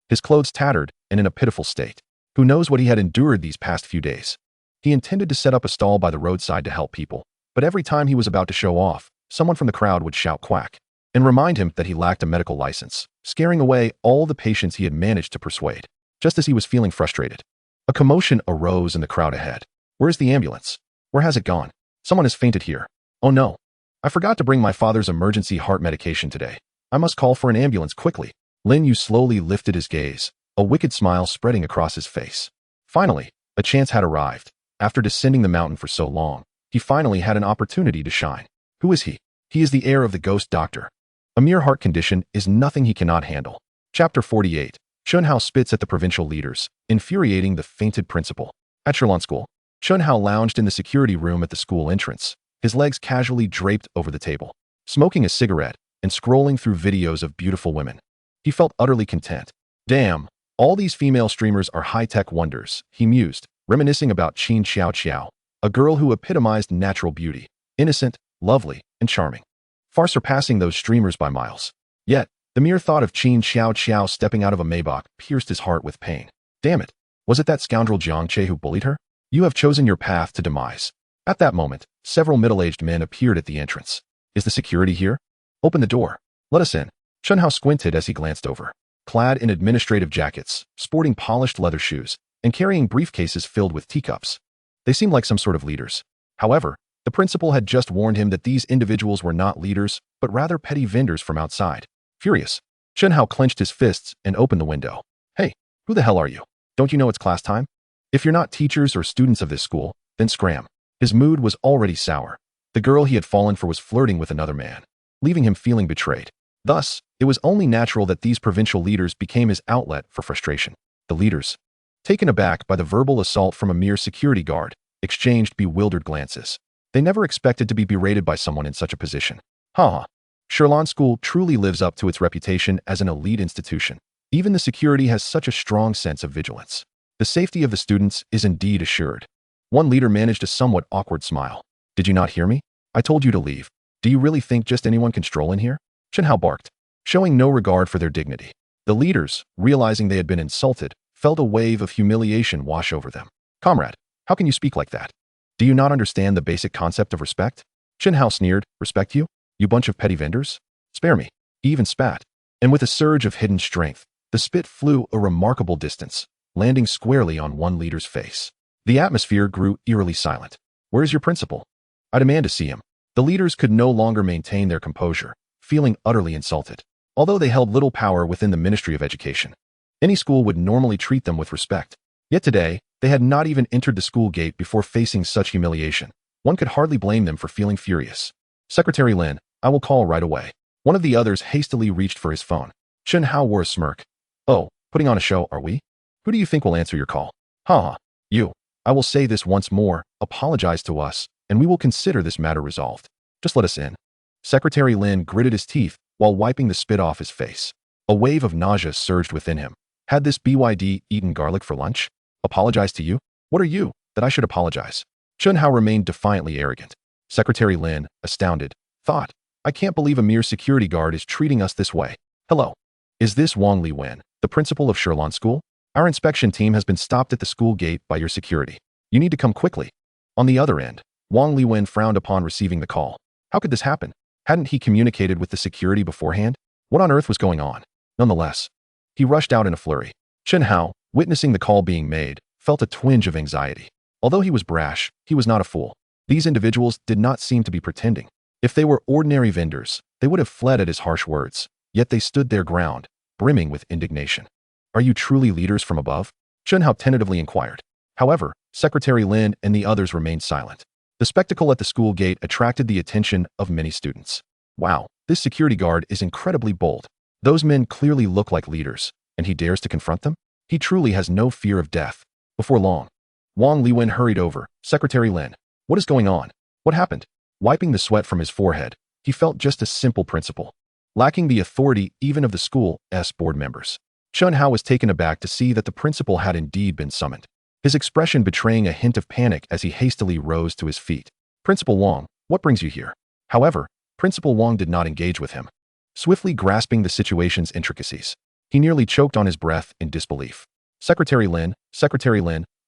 his clothes tattered and in a pitiful state. Who knows what he had endured these past few days? He intended to set up a stall by the roadside to help people, but every time he was about to show off, someone from the crowd would shout quack and remind him that he lacked a medical license, scaring away all the patients he had managed to persuade. Just as he was feeling frustrated, a commotion arose in the crowd ahead. Where's the ambulance? Where has it gone? Someone has fainted here. Oh no. I forgot to bring my father's emergency heart medication today. I must call for an ambulance quickly. Lin Yu slowly lifted his gaze, a wicked smile spreading across his face. Finally, a chance had arrived. After descending the mountain for so long, he finally had an opportunity to shine. Who is he? He is the heir of the ghost doctor. A mere heart condition is nothing he cannot handle. Chapter 48. Chen Hao spits at the provincial leaders, infuriating the fainted principal. At Sherlon School, Chen Hao lounged in the security room at the school entrance, his legs casually draped over the table, smoking a cigarette and scrolling through videos of beautiful women. He felt utterly content. Damn, all these female streamers are high-tech wonders, he mused, reminiscing about Qin Xiaoqiao, a girl who epitomized natural beauty, innocent, lovely, and charming, far surpassing those streamers by miles. Yet, the mere thought of Qin Xiaoqiao stepping out of a Maybach pierced his heart with pain. Damn it, was it that scoundrel Jiang Che who bullied her? You have chosen your path to demise. At that moment, several middle-aged men appeared at the entrance. Is the security here? Open the door. Let us in. Chun Hao squinted as he glanced over. Clad in administrative jackets, sporting polished leather shoes, and carrying briefcases filled with teacups. They seemed like some sort of leaders. However, the principal had just warned him that these individuals were not leaders, but rather petty vendors from outside. Furious, Chun Hao clenched his fists and opened the window. Hey, who the hell are you? Don't you know it's class time? If you're not teachers or students of this school, then scram. His mood was already sour. The girl he had fallen for was flirting with another man, leaving him feeling betrayed. Thus, it was only natural that these provincial leaders became his outlet for frustration. The leaders, taken aback by the verbal assault from a mere security guard, exchanged bewildered glances. They never expected to be berated by someone in such a position. Haha. Heroine School truly lives up to its reputation as an elite institution. Even the security has such a strong sense of vigilance. The safety of the students is indeed assured. One leader managed a somewhat awkward smile. Did you not hear me? I told you to leave. Do you really think just anyone can stroll in here? Chun Hao barked, showing no regard for their dignity. The leaders, realizing they had been insulted, felt a wave of humiliation wash over them. Comrade, how can you speak like that? Do you not understand the basic concept of respect? Chun Hao sneered. Respect you? You bunch of petty vendors? Spare me. He even spat. And with a surge of hidden strength, the spit flew a remarkable distance, landing squarely on one leader's face. The atmosphere grew eerily silent. Where is your principal? I demand to see him. The leaders could no longer maintain their composure, feeling utterly insulted. Although they held little power within the Ministry of Education, any school would normally treat them with respect. Yet today, they had not even entered the school gate before facing such humiliation. One could hardly blame them for feeling furious. Secretary Lin, I will call right away. One of the others hastily reached for his phone. Chun Hao wore a smirk. Oh, putting on a show, are we? Who do you think will answer your call? Haha. You. I will say this once more, apologize to us, and we will consider this matter resolved. Just let us in. Secretary Lin gritted his teeth while wiping the spit off his face. A wave of nausea surged within him. Had this BYD eaten garlic for lunch? Apologize to you? What are you, that I should apologize? Chun Hao remained defiantly arrogant. Secretary Lin, astounded, thought, I can't believe a mere security guard is treating us this way. Hello. Is this Wang Liwen, the principal of Heroine School? Our inspection team has been stopped at the school gate by your security. You need to come quickly. On the other end, Wang Liwen frowned upon receiving the call. How could this happen? Hadn't he communicated with the security beforehand? What on earth was going on? Nonetheless, he rushed out in a flurry. Chun Hao, witnessing the call being made, felt a twinge of anxiety. Although he was brash, he was not a fool. These individuals did not seem to be pretending. If they were ordinary vendors, they would have fled at his harsh words. Yet they stood their ground, brimming with indignation. Are you truly leaders from above? Chun Hao tentatively inquired. However, Secretary Lin and the others remained silent. The spectacle at the school gate attracted the attention of many students. Wow, this security guard is incredibly bold. Those men clearly look like leaders, and he dares to confront them? He truly has no fear of death. Before long, Wang Liwen hurried over. Secretary Lin, what is going on? What happened? Wiping the sweat from his forehead, he felt just a simple principal, lacking the authority even of the school's board members. Chun Hao was taken aback to see that the principal had indeed been summoned, his expression betraying a hint of panic as he hastily rose to his feet. Principal Wang, what brings you here? However, Principal Wang did not engage with him. Swiftly grasping the situation's intricacies, he nearly choked on his breath in disbelief. Secretary Lin,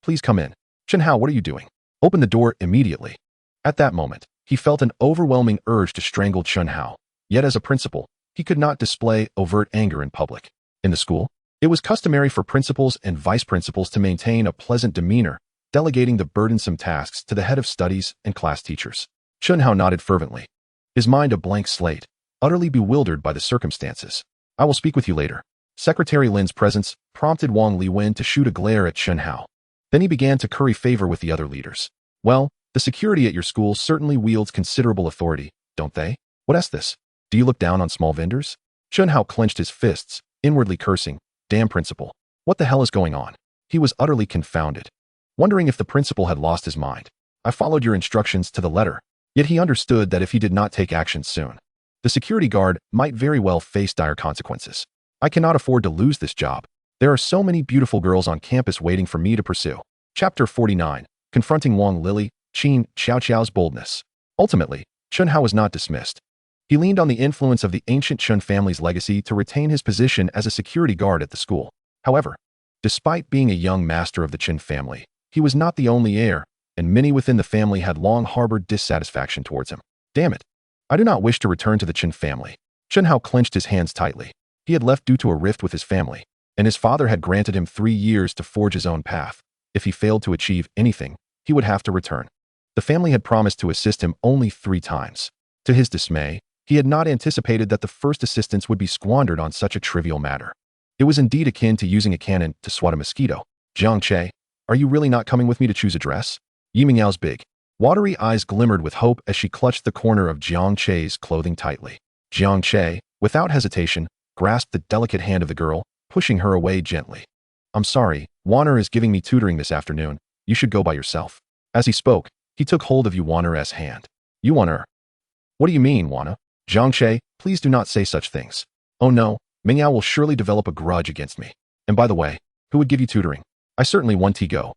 please come in. Chun Hao, what are you doing? Open the door immediately. At that moment, he felt an overwhelming urge to strangle Chun Hao. Yet as a principal, he could not display overt anger in public. In the school, it was customary for principals and vice principals to maintain a pleasant demeanor, delegating the burdensome tasks to the head of studies and class teachers. Chun Hao nodded fervently, his mind a blank slate, utterly bewildered by the circumstances. I will speak with you later. Secretary Lin's presence prompted Wang Liwen to shoot a glare at Chun Hao. Then he began to curry favor with the other leaders. Well, the security at your school certainly wields considerable authority, don't they? What's this? Do you look down on small vendors? Chun Hao clenched his fists, inwardly cursing, damn principal. What the hell is going on? He was utterly confounded, wondering if the principal had lost his mind. I followed your instructions to the letter, yet he understood that if he did not take action soon, the security guard might very well face dire consequences. I cannot afford to lose this job. There are so many beautiful girls on campus waiting for me to pursue. Chapter 49, Confronting Wang Lili, Qin Xiao's boldness. Ultimately, Chun Hao was not dismissed. He leaned on the influence of the ancient Chun family's legacy to retain his position as a security guard at the school. However, despite being a young master of the Qin family, he was not the only heir, and many within the family had long harbored dissatisfaction towards him. Damn it. I do not wish to return to the Chen family. Chen Hao clenched his hands tightly. He had left due to a rift with his family, and his father had granted him 3 years to forge his own path. If he failed to achieve anything, he would have to return. The family had promised to assist him only 3 times. To his dismay, he had not anticipated that the first assistance would be squandered on such a trivial matter. It was indeed akin to using a cannon to swat a mosquito. Jiang Che, are you really not coming with me to choose a dress? Yi Mingyao's big, watery eyes glimmered with hope as she clutched the corner of Jiang Che's clothing tightly. Jiang Che, without hesitation, grasped the delicate hand of the girl, pushing her away gently. I'm sorry, Wanner is giving me tutoring this afternoon. You should go by yourself. As he spoke, he took hold of Wanner's hand. You Wanner? What do you mean, Wanner? Jiang Che, please do not say such things. Oh no, Mingyao will surely develop a grudge against me. And by the way, who would give you tutoring? I certainly want to go.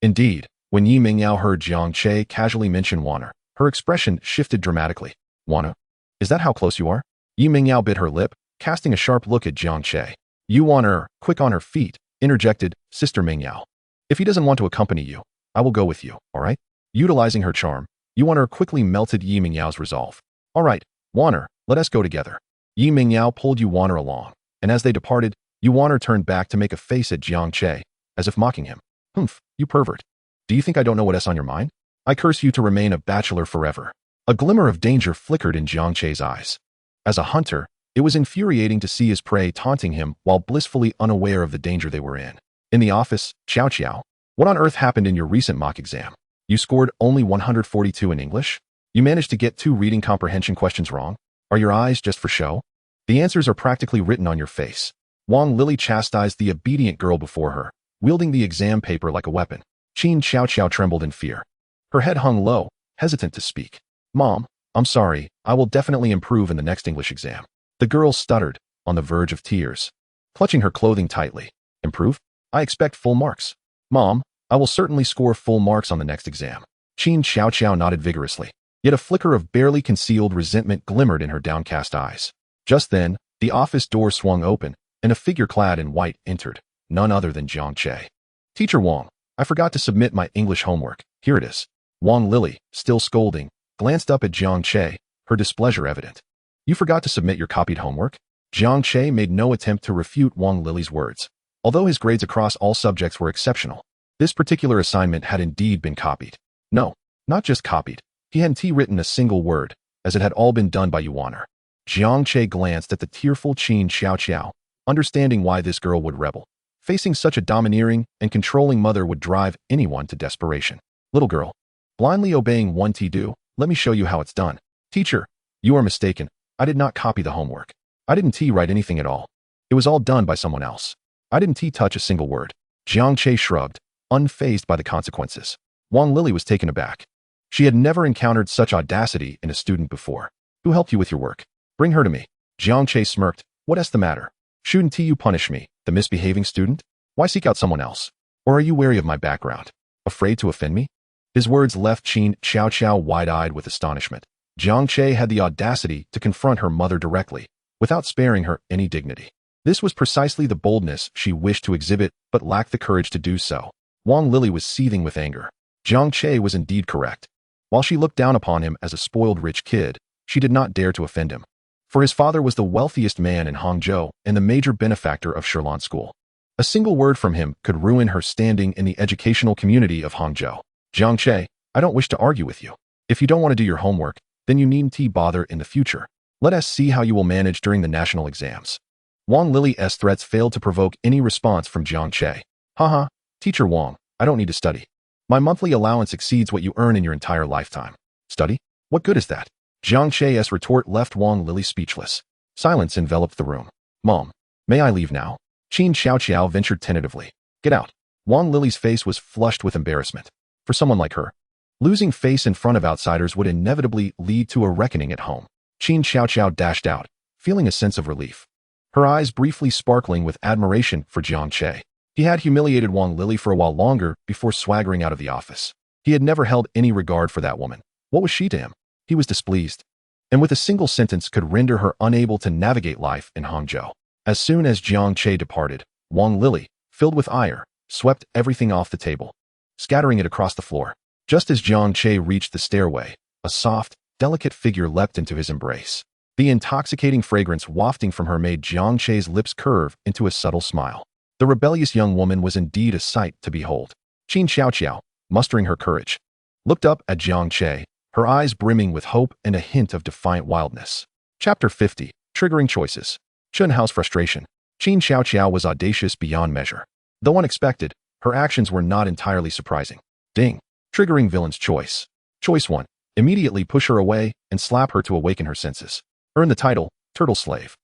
Indeed, when Yi Mingyao heard Jiang Che casually mention Wanner, her expression shifted dramatically. Wanner? Is that how close you are? Yi Mingyao bit her lip, casting a sharp look at Jiang Che. You Wanner, quick on her feet, interjected Sister Mingyao. If he doesn't want to accompany you, I will go with you, all right? Utilizing her charm, Wanner quickly melted Yi Mingyao's resolve. All right, Wanner, let us go together. Yi Mingyao pulled Wanner along, and as they departed, Wanner turned back to make a face at Jiang Che, as if mocking him. Humph, you pervert. Do you think I don't know what's on your mind? I curse you to remain a bachelor forever. A glimmer of danger flickered in Jiang Che's eyes. As a hunter, it was infuriating to see his prey taunting him while blissfully unaware of the danger they were in. In the office, Xiao, what on earth happened in your recent mock exam? You scored only 142 in English? You managed to get 2 reading comprehension questions wrong? Are your eyes just for show? The answers are practically written on your face. Wang Lili chastised the obedient girl before her, wielding the exam paper like a weapon. Qin Xiao trembled in fear. Her head hung low, hesitant to speak. Mom, I'm sorry, I will definitely improve in the next English exam. The girl stuttered, on the verge of tears. Clutching her clothing tightly. Improve? I expect full marks. Mom, I will certainly score full marks on the next exam. Qin Xiao nodded vigorously, yet a flicker of barely concealed resentment glimmered in her downcast eyes. Just then, the office door swung open, and a figure clad in white entered, none other than Jiang Che. Teacher Wang, I forgot to submit my English homework. Here it is. Wang Lili, still scolding, glanced up at Jiang Che, her displeasure evident. You forgot to submit your copied homework? Jiang Che made no attempt to refute Wang Lili's words. Although his grades across all subjects were exceptional, this particular assignment had indeed been copied. No, not just copied. He hadn't written a single word, as it had all been done by Wanner. Jiang Che glanced at the tearful Qin Xiao, understanding why this girl would rebel. Facing such a domineering and controlling mother would drive anyone to desperation. Little girl, blindly obeying one do, let me show you how it's done. Teacher, you are mistaken. I did not copy the homework. I didn't write anything at all. It was all done by someone else. I didn't touch a single word. Jiang Che shrugged, unfazed by the consequences. Wang Lili was taken aback. She had never encountered such audacity in a student before. Who helped you with your work? Bring her to me. Jiang Che smirked. What's the matter? Shouldn't you punish me, the misbehaving student? Why seek out someone else? Or are you wary of my background? Afraid to offend me? His words left Qin Xiao wide-eyed with astonishment. Jiang Che had the audacity to confront her mother directly, without sparing her any dignity. This was precisely the boldness she wished to exhibit, but lacked the courage to do so. Wang Lili was seething with anger. Jiang Che was indeed correct. While she looked down upon him as a spoiled rich kid, she did not dare to offend him. For his father was the wealthiest man in Hangzhou and the major benefactor of Shirlan School. A single word from him could ruin her standing in the educational community of Hangzhou. Jiang Che, I don't wish to argue with you. If you don't want to do your homework, then you needn't bother in the future. Let us see how you will manage during the national exams. Wang Lili's threats failed to provoke any response from Jiang Che. Haha, Teacher Wang, I don't need to study. My monthly allowance exceeds what you earn in your entire lifetime. Study? What good is that? Jiang Che's retort left Wang Lili speechless. Silence enveloped the room. Mom, may I leave now? Qin Xiao ventured tentatively. Get out. Wang Lili's face was flushed with embarrassment. For someone like her, losing face in front of outsiders would inevitably lead to a reckoning at home. Qin Xiao dashed out, feeling a sense of relief. Her eyes briefly sparkling with admiration for Jiang Che. He had humiliated Wang Lili for a while longer before swaggering out of the office. He had never held any regard for that woman. What was she to him? He was displeased, and with a single sentence could render her unable to navigate life in Hangzhou. As soon as Jiang Che departed, Wang Lili, filled with ire, swept everything off the table, scattering it across the floor. Just as Jiang Che reached the stairway, a soft, delicate figure leapt into his embrace. The intoxicating fragrance wafting from her made Jiang Che's lips curve into a subtle smile. The rebellious young woman was indeed a sight to behold. Qin Xiaoqiao, mustering her courage, looked up at Jiang Che, her eyes brimming with hope and a hint of defiant wildness. Chapter 50. Triggering Choices. Chun Hao's frustration. Qin Xiaoqiao was audacious beyond measure. Though unexpected, her actions were not entirely surprising. Ding. Triggering villain's choice. Choice 1. Immediately push her away and slap her to awaken her senses. Earn the title, Turtle Slave.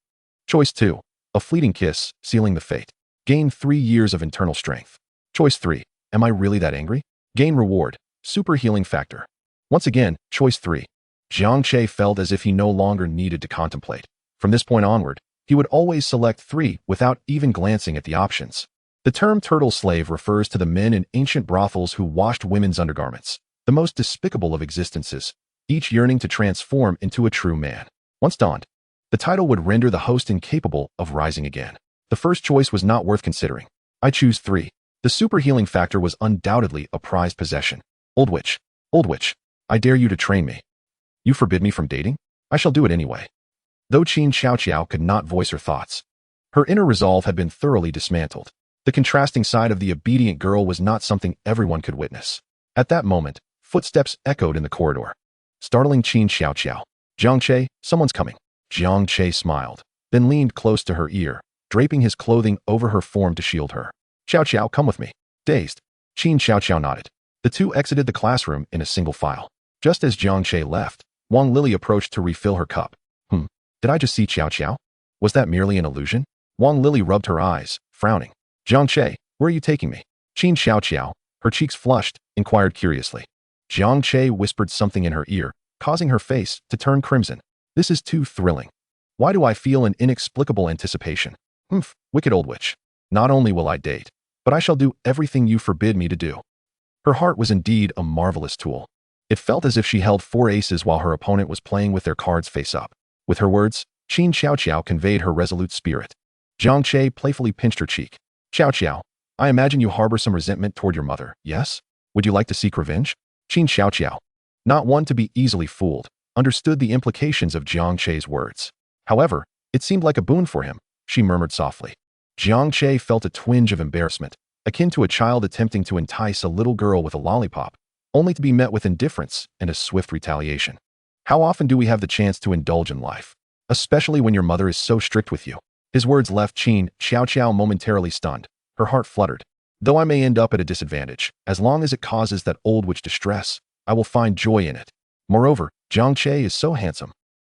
Choice 2. A fleeting kiss, sealing the fate. Gain 3 years of internal strength. Choice 3. Am I really that angry? Gain reward, super healing factor. Once again, choice 3. Jiang Che felt as if he no longer needed to contemplate. From this point onward, he would always select 3 without even glancing at the options. The term turtle slave refers to the men in ancient brothels who washed women's undergarments, the most despicable of existences, each yearning to transform into a true man. Once donned, the title would render the host incapable of rising again. The first choice was not worth considering. I choose 3. The super healing factor was undoubtedly a prized possession. Old witch, I dare you to train me. You forbid me from dating? I shall do it anyway. Though Qin Xiaoqiao could not voice her thoughts, her inner resolve had been thoroughly dismantled. The contrasting side of the obedient girl was not something everyone could witness. At that moment, footsteps echoed in the corridor, startling Qin Xiaoqiao. Jiang Che, someone's coming. Jiang Che smiled, then leaned close to her ear, draping his clothing over her form to shield her. Xiaoqiao, come with me. Dazed, Qin Xiaoqiao nodded. The two exited the classroom in a single file. Just as Jiang Che left, Wang Lily approached to refill her cup. Did I just see Xiaoqiao? Was that merely an illusion? Wang Lily rubbed her eyes, frowning. Jiang Che, where are you taking me? Qin Xiaoqiao, her cheeks flushed, inquired curiously. Jiang Che whispered something in her ear, causing her face to turn crimson. This is too thrilling. Why do I feel an inexplicable anticipation? Wicked old witch. Not only will I date, but I shall do everything you forbid me to do. Her heart was indeed a marvelous tool. It felt as if she held 4 aces while her opponent was playing with their cards face up. With her words, Qin Xiaoqiao conveyed her resolute spirit. Jiang Che playfully pinched her cheek. Xiaoqiao, I imagine you harbor some resentment toward your mother, yes? Would you like to seek revenge? Qin Xiaoqiao, not one to be easily fooled, understood the implications of Jiang Che's words. However, it seemed like a boon for him, she murmured softly. Jiang Che felt a twinge of embarrassment, akin to a child attempting to entice a little girl with a lollipop, only to be met with indifference and a swift retaliation. How often do we have the chance to indulge in life, especially when your mother is so strict with you? His words left Qin Xiaoqiao momentarily stunned. Her heart fluttered. Though I may end up at a disadvantage, as long as it causes that old witch distress, I will find joy in it. Moreover, Jiang Che is so handsome.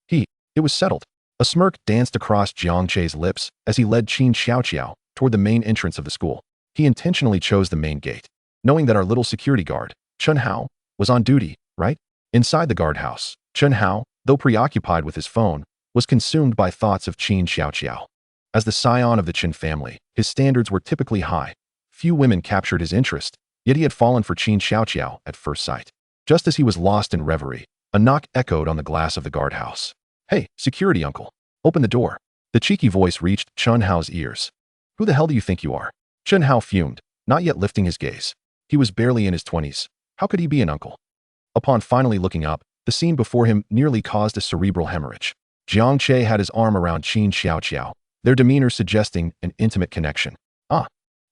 It was settled. A smirk danced across Jiang Che's lips as he led Qin Xiaoqiao toward the main entrance of the school. He intentionally chose the main gate, knowing that our little security guard, Chun Hao, was on duty, right? Inside the guardhouse, Chun Hao, though preoccupied with his phone, was consumed by thoughts of Qin Xiaoqiao. As the scion of the Qin family, his standards were typically high. Few women captured his interest, yet he had fallen for Qin Xiaoqiao at first sight. Just as he was lost in reverie, a knock echoed on the glass of the guardhouse. Hey, security uncle, open the door. The cheeky voice reached Chun Hao's ears. Who the hell do you think you are? Chun Hao fumed, not yet lifting his gaze. He was barely in his 20s. How could he be an uncle? Upon finally looking up, the scene before him nearly caused a cerebral hemorrhage. Jiang Che had his arm around Qin Xiaoqiao, their demeanor suggesting an intimate connection.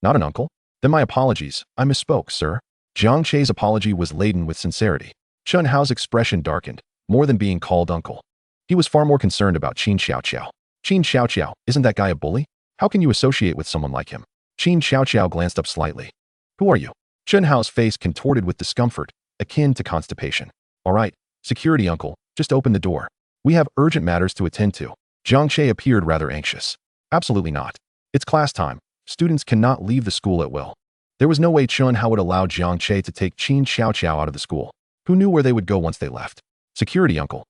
Not an uncle? Then my apologies, I misspoke, sir. Jiang Che's apology was laden with sincerity. Chun Hao's expression darkened, more than being called uncle. He was far more concerned about Qin Xiaoqiao. Qin Xiaoqiao, isn't that guy a bully? How can you associate with someone like him? Qin Xiaoqiao glanced up slightly. Who are you? Chun Hao's face contorted with discomfort, akin to constipation. All right, security uncle, just open the door. We have urgent matters to attend to. Jiang Che appeared rather anxious. Absolutely not. It's class time. Students cannot leave the school at will. There was no way Chun Hao would allow Jiang Che to take Qin Xiaoqiao out of the school. Who knew where they would go once they left? Security uncle,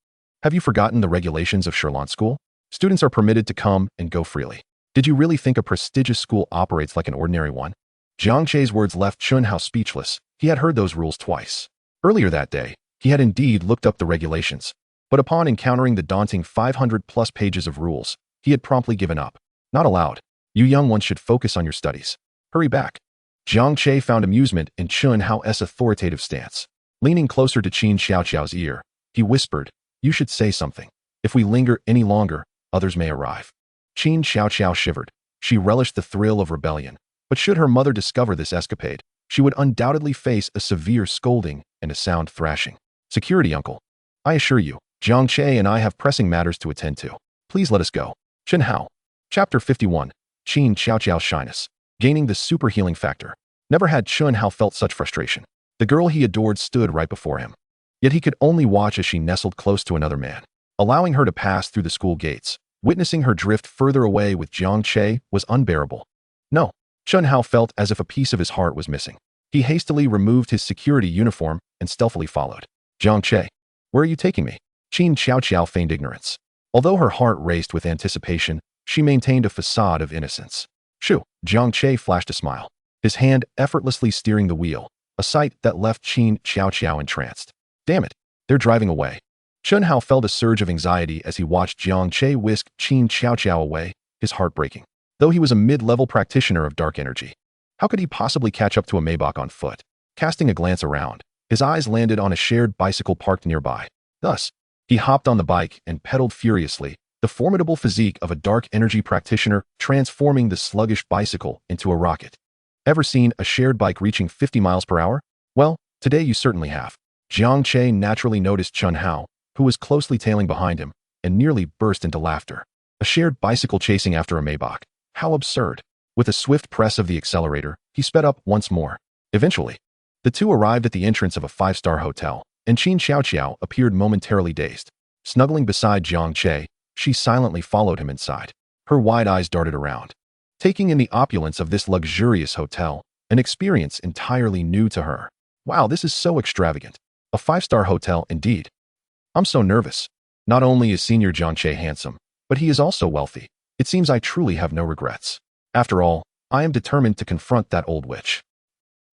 have you forgotten the regulations of Shirlan School? Students are permitted to come and go freely. Did you really think a prestigious school operates like an ordinary one? Jiang Che's words left Chun Hao speechless. He had heard those rules twice. Earlier that day, he had indeed looked up the regulations. But upon encountering the daunting 500-plus pages of rules, he had promptly given up. Not allowed. You young ones should focus on your studies. Hurry back. Jiang Che found amusement in Chun Hao's authoritative stance. Leaning closer to Qin Xiaoqiao's ear, he whispered, You should say something. If we linger any longer, others may arrive. Qin Xiaoqiao shivered. She relished the thrill of rebellion. But should her mother discover this escapade, she would undoubtedly face a severe scolding and a sound thrashing. Security, uncle. I assure you, Jiang Che and I have pressing matters to attend to. Please let us go. Chen Hao. Chapter 51. Qin Xiaoqiao's shyness. Gaining the super healing factor. Never had Chen Hao felt such frustration. The girl he adored stood right before him. Yet he could only watch as she nestled close to another man, allowing her to pass through the school gates. Witnessing her drift further away with Jiang Che was unbearable. No, Chen Hao felt as if a piece of his heart was missing. He hastily removed his security uniform and stealthily followed. Jiang Che, where are you taking me? Qin Xiaoqiao feigned ignorance. Although her heart raced with anticipation, she maintained a facade of innocence. Shoo, Jiang Che flashed a smile, his hand effortlessly steering the wheel, a sight that left Qin Xiaoqiao entranced. Damn it, they're driving away. Chen Hao felt a surge of anxiety as he watched Jiang Che whisk Qin Xiaoqiao away, his heart breaking. Though he was a mid-level practitioner of dark energy, how could he possibly catch up to a Maybach on foot? Casting a glance around, his eyes landed on a shared bicycle parked nearby. Thus, he hopped on the bike and pedaled furiously, the formidable physique of a dark energy practitioner transforming the sluggish bicycle into a rocket. Ever seen a shared bike reaching 50 miles per hour? Well, today you certainly have. Jiang Che naturally noticed Chen Hao, who was closely tailing behind him, and nearly burst into laughter. A shared bicycle chasing after a Maybach. How absurd. With a swift press of the accelerator, he sped up once more. Eventually, the two arrived at the entrance of a five-star hotel, and Qin Xiaoqiao appeared momentarily dazed. Snuggling beside Jiang Che, she silently followed him inside. Her wide eyes darted around, taking in the opulence of this luxurious hotel, an experience entirely new to her. Wow, this is so extravagant. A five-star hotel indeed. I'm so nervous. Not only is Senior Jiang Che handsome, but he is also wealthy. It seems I truly have no regrets. After all, I am determined to confront that old witch.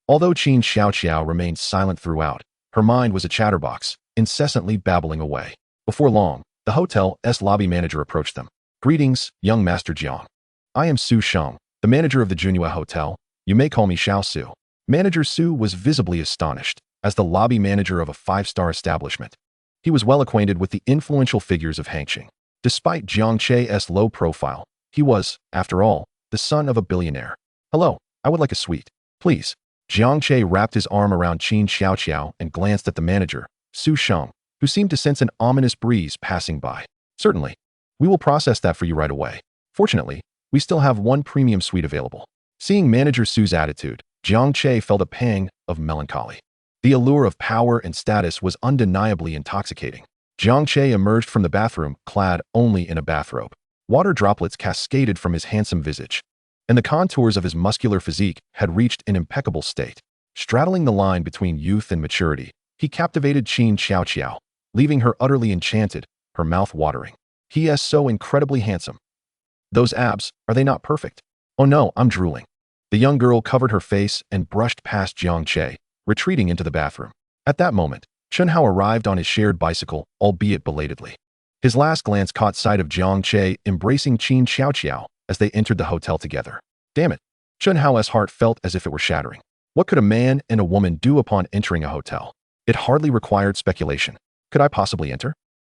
Although Qin Xiaoqiao remained silent throughout, her mind was a chatterbox, incessantly babbling away. Before long, the hotel's lobby manager approached them. Greetings, young Master Jiang. I am Su Sheng, the manager of the Junhua Hotel. You may call me Xiao Su. Manager Su was visibly astonished. As the lobby manager of a five-star establishment, he was well acquainted with the influential figures of Hangqing. Despite Jiang Che's low profile, he was, after all, the son of a billionaire. Hello, I would like a suite, please. Jiang Che wrapped his arm around Qin Xiaoqiao and glanced at the manager, Su Sheng, who seemed to sense an ominous breeze passing by. Certainly. We will process that for you right away. Fortunately, we still have one premium suite available. Seeing Manager Su's attitude, Jiang Che felt a pang of melancholy. The allure of power and status was undeniably intoxicating. Jiang Che emerged from the bathroom, clad only in a bathrobe. Water droplets cascaded from his handsome visage, and the contours of his muscular physique had reached an impeccable state. Straddling the line between youth and maturity, he captivated Qin Xiaoqiao, leaving her utterly enchanted, her mouth watering. He is so incredibly handsome. Those abs, are they not perfect? Oh no, I'm drooling. The young girl covered her face and brushed past Jiang Che, retreating into the bathroom. At that moment, Chen Hao arrived on his shared bicycle, albeit belatedly. His last glance caught sight of Jiang Che embracing Qin Xiaoqiao as they entered the hotel together. Damn it, Chen Hao's heart felt as if it were shattering. What could a man and a woman do upon entering a hotel? It hardly required speculation. Could I possibly enter?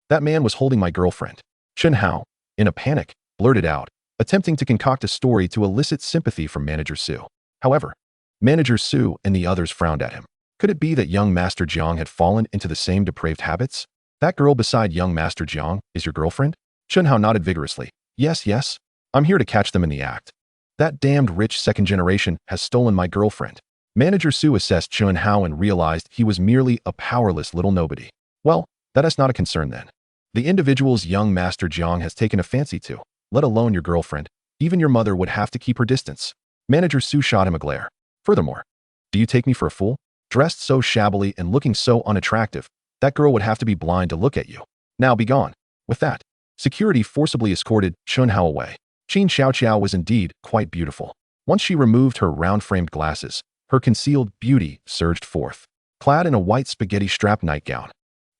That man was holding my girlfriend. Chen Hao, in a panic, blurted out, attempting to concoct a story to elicit sympathy from Manager Su. However, Manager Su and the others frowned at him. Could it be that young Master Jiang had fallen into the same depraved habits? That girl beside young Master Jiang is your girlfriend? Chen Hao nodded vigorously. Yes, yes. I'm here to catch them in the act. That damned rich second generation has stolen my girlfriend. Manager Su assessed Chen Hao and realized he was merely a powerless little nobody. Well, that is not a concern then. The individuals young Master Jiang has taken a fancy to, let alone your girlfriend, even your mother would have to keep her distance. Manager Su shot him a glare. Furthermore, do you take me for a fool? Dressed so shabbily and looking so unattractive, that girl would have to be blind to look at you. Now be gone. With that, security forcibly escorted Chen Hao away. Qin Xiaoqiao was indeed quite beautiful. Once she removed her round-framed glasses, her concealed beauty surged forth. Clad in a white spaghetti-strap nightgown,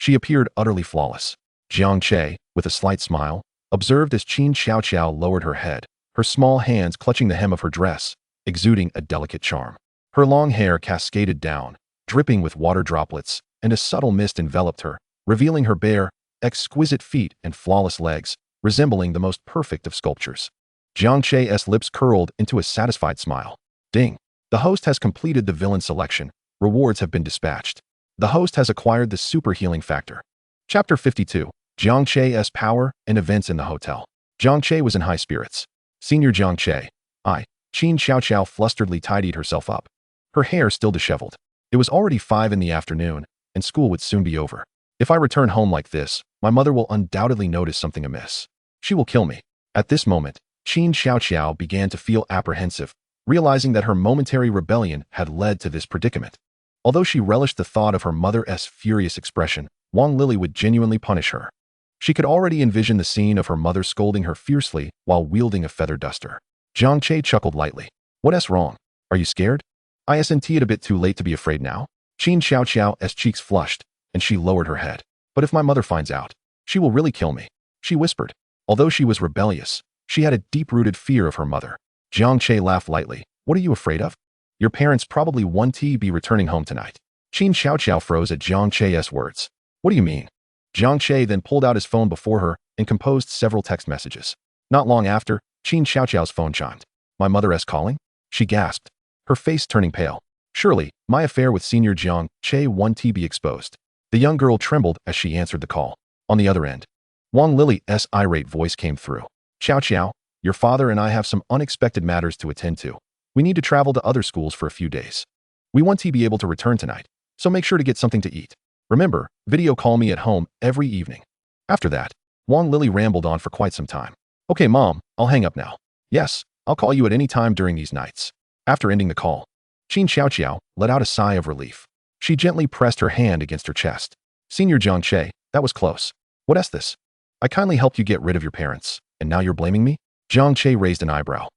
she appeared utterly flawless. Jiang Che, with a slight smile, observed as Qin Xiaoqiao lowered her head, her small hands clutching the hem of her dress, exuding a delicate charm. Her long hair cascaded down, dripping with water droplets, and a subtle mist enveloped her, revealing her bare, exquisite feet and flawless legs, resembling the most perfect of sculptures. Jiang Che's lips curled into a satisfied smile. Ding. The host has completed the villain selection. Rewards have been dispatched. The host has acquired the super healing factor. Chapter 52. Jiang Che's power and events in the hotel. Jiang Che was in high spirits. Senior Jiang Che. Qin Xiao flusteredly tidied herself up. Her hair still disheveled. It was already 5 in the afternoon, and school would soon be over. If I return home like this, my mother will undoubtedly notice something amiss. She will kill me. At this moment, Qin Xiao began to feel apprehensive, realizing that her momentary rebellion had led to this predicament. Although she relished the thought of her mother's furious expression, Wang Lili would genuinely punish her. She could already envision the scene of her mother scolding her fiercely while wielding a feather duster. Jiang Che chuckled lightly. What's wrong? Are you scared? Isn't it a bit too late to be afraid now? Qin Xiao's cheeks flushed, and she lowered her head. But if my mother finds out, she will really kill me, she whispered. Although she was rebellious, she had a deep-rooted fear of her mother. Jiang Che laughed lightly. What are you afraid of? Your parents probably won't be returning home tonight. Qin Xiao froze at Jiang Che's words. What do you mean? Jiang Che then pulled out his phone before her and composed several text messages. Not long after, Qin Xiao's phone chimed. My mother is calling? She gasped, her face turning pale. Surely, my affair with Senior Jiang Che won't be exposed. The young girl trembled as she answered the call. On the other end, Wang Lili's irate voice came through. Xiao, your father and I have some unexpected matters to attend to. We need to travel to other schools for a few days. We won't be able to return tonight, so make sure to get something to eat. Remember, video call me at home every evening. After that, Wang Lili rambled on for quite some time. Okay, Mom, I'll hang up now. Yes, I'll call you at any time during these nights. After ending the call, Qin Xiao let out a sigh of relief. She gently pressed her hand against her chest. Senior Jiang Che, that was close. What's this? I kindly helped you get rid of your parents, and now you're blaming me? Jiang Che raised an eyebrow.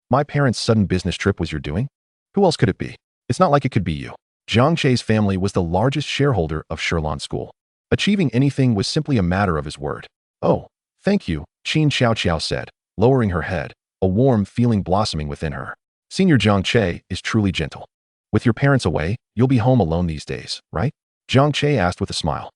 My parents' sudden business trip was your doing? Who else could it be? It's not like it could be you. Jiang Che's family was the largest shareholder of Shirlan School. Achieving anything was simply a matter of his word. Oh, thank you, Qin Xiao said, lowering her head, a warm feeling blossoming within her. Senior Jiang Che is truly gentle. With your parents away, you'll be home alone these days, right? Jiang Che asked with a smile.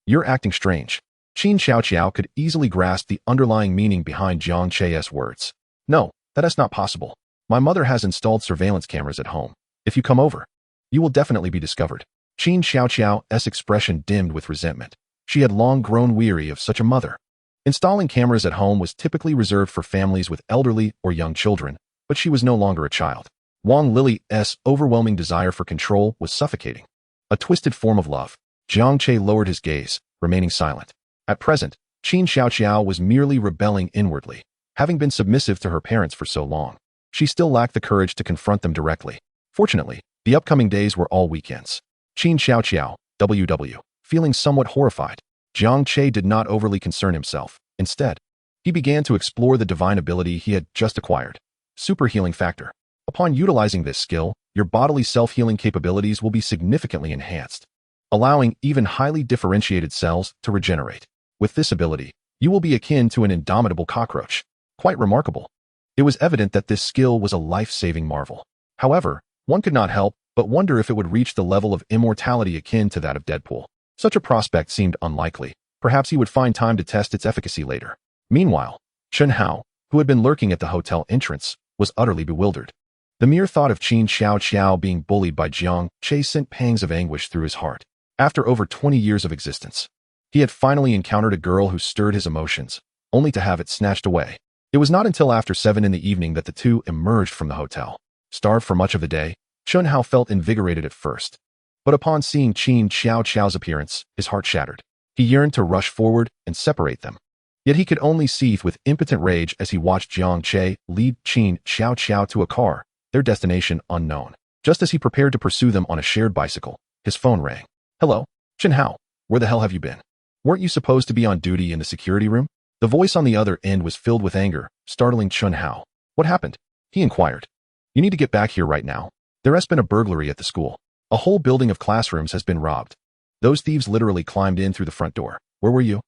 You're acting strange. Qin Xiao could easily grasp the underlying meaning behind Jiang Che's words. No, that is not possible. My mother has installed surveillance cameras at home. If you come over, you will definitely be discovered. Qin Xiao's expression dimmed with resentment. She had long grown weary of such a mother. Installing cameras at home was typically reserved for families with elderly or young children, but she was no longer a child. Wang Lili's overwhelming desire for control was suffocating. A twisted form of love. Jiang Che lowered his gaze, remaining silent. At present, Qin Xiao was merely rebelling inwardly. Having been submissive to her parents for so long, she still lacked the courage to confront them directly. Fortunately, the upcoming days were all weekends. Qin Xiao, WW, feeling somewhat horrified, Jiang Che did not overly concern himself. Instead, he began to explore the divine ability he had just acquired. Super healing factor. Upon utilizing this skill, your bodily self-healing capabilities will be significantly enhanced, allowing even highly differentiated cells to regenerate. With this ability, you will be akin to an indomitable cockroach. Quite remarkable. It was evident that this skill was a life-saving marvel. However, one could not help but wonder if it would reach the level of immortality akin to that of Deadpool. Such a prospect seemed unlikely. Perhaps he would find time to test its efficacy later. Meanwhile, Chen Hao, who had been lurking at the hotel entrance, was utterly bewildered. The mere thought of Qin Xiao being bullied by Jiang Che sent pangs of anguish through his heart. After over 20 years of existence, he had finally encountered a girl who stirred his emotions, only to have it snatched away. It was not until after 7 in the evening that the two emerged from the hotel. Starved for much of the day, Chen Hao felt invigorated at first. But upon seeing Qin Xiao's appearance, his heart shattered. He yearned to rush forward and separate them. Yet he could only seethe with impotent rage as he watched Jiang Che lead Qin Xiao to a car, their destination unknown. Just as he prepared to pursue them on a shared bicycle, his phone rang. Hello, Chen Hao, where the hell have you been? Weren't you supposed to be on duty in the security room? The voice on the other end was filled with anger, startling Chen Hao. What happened? He inquired. You need to get back here right now. There has been a burglary at the school. A whole building of classrooms has been robbed. Those thieves literally climbed in through the front door. Where were you?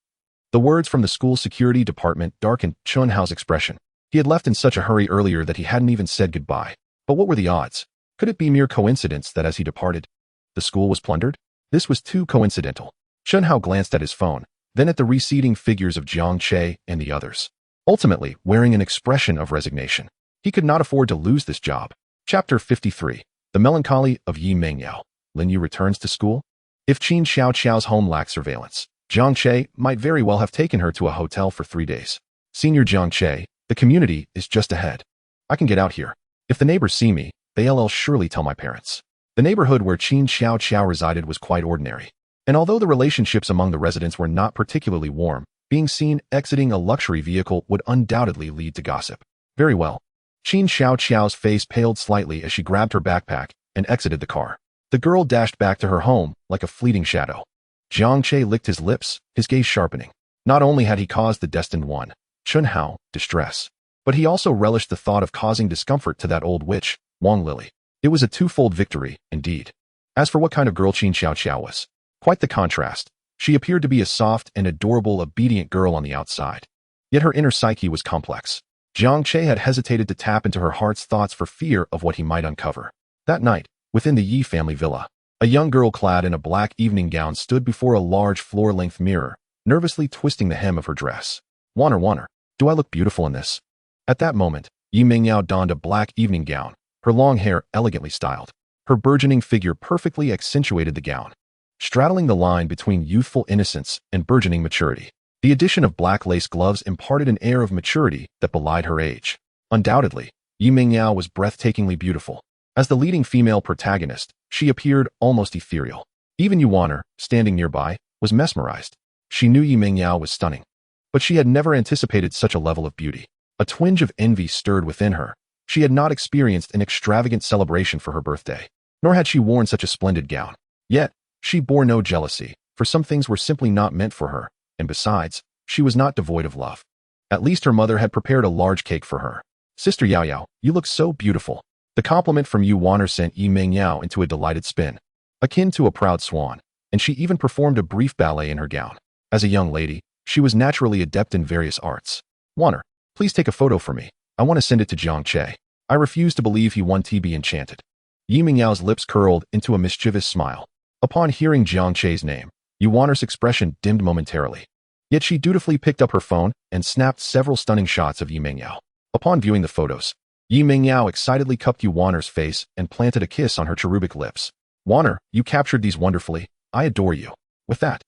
The words from the school security department darkened Chen Hao's expression. He had left in such a hurry earlier that he hadn't even said goodbye. But what were the odds? Could it be mere coincidence that as he departed, the school was plundered? This was too coincidental. Chen Hao glanced at his phone, then at the receding figures of Jiang Che and the others, ultimately wearing an expression of resignation. He could not afford to lose this job. Chapter 53. The Melancholy of Yi Mengyao. Lin Yu returns to school? If Qin Xiaoqiao's home lacked surveillance, Jiang Che might very well have taken her to a hotel for 3 days. Senior Jiang Che, the community is just ahead. I can get out here. If the neighbors see me, they'll surely tell my parents. The neighborhood where Qin Xiaoqiao resided was quite ordinary. And although the relationships among the residents were not particularly warm, being seen exiting a luxury vehicle would undoubtedly lead to gossip. Very well. Qin Xiaoqiao's face paled slightly as she grabbed her backpack and exited the car. The girl dashed back to her home like a fleeting shadow. Jiang Che licked his lips, his gaze sharpening. Not only had he caused the destined one, Chun Hao, distress, but he also relished the thought of causing discomfort to that old witch, Wang Lily. It was a twofold victory, indeed. As for what kind of girl Qin Xiaoqiao was, quite the contrast. She appeared to be a soft and adorable, obedient girl on the outside. Yet her inner psyche was complex. Jiang Che had hesitated to tap into her heart's thoughts for fear of what he might uncover. That night, within the Yi family villa, a young girl clad in a black evening gown stood before a large floor-length mirror, nervously twisting the hem of her dress. Wanner, do I look beautiful in this? At that moment, Yi Mengyao donned a black evening gown, her long hair elegantly styled. Her burgeoning figure perfectly accentuated the gown, straddling the line between youthful innocence and burgeoning maturity. The addition of black lace gloves imparted an air of maturity that belied her age. Undoubtedly, Yi Mengyao was breathtakingly beautiful. As the leading female protagonist, she appeared almost ethereal. Even Yuaner, standing nearby, was mesmerized. She knew Yi Mengyao was stunning, but she had never anticipated such a level of beauty. A twinge of envy stirred within her. She had not experienced an extravagant celebration for her birthday, nor had she worn such a splendid gown. Yet, she bore no jealousy, for some things were simply not meant for her, and besides, she was not devoid of love. At least her mother had prepared a large cake for her. Sister Yao Yao, you look so beautiful. The compliment from Yu Waner sent Yi Mengyao into a delighted spin, akin to a proud swan, and she even performed a brief ballet in her gown. As a young lady, she was naturally adept in various arts. Waner, please take a photo for me. I want to send it to Jiang Che. I refuse to believe he won to be enchanted. Yi Mengyao's lips curled into a mischievous smile. Upon hearing Jiang Che's name, Yu Waner's expression dimmed momentarily. Yet she dutifully picked up her phone and snapped several stunning shots of Yi Mengyao. Upon viewing the photos, Yi Mengyao excitedly cupped Yu Waner's face and planted a kiss on her cherubic lips. Waner, you captured these wonderfully. I adore you. With that,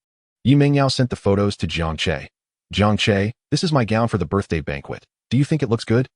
Yi Mengyao sent the photos to Jiang Che. Jiang Che, this is my gown for the birthday banquet. Do you think it looks good?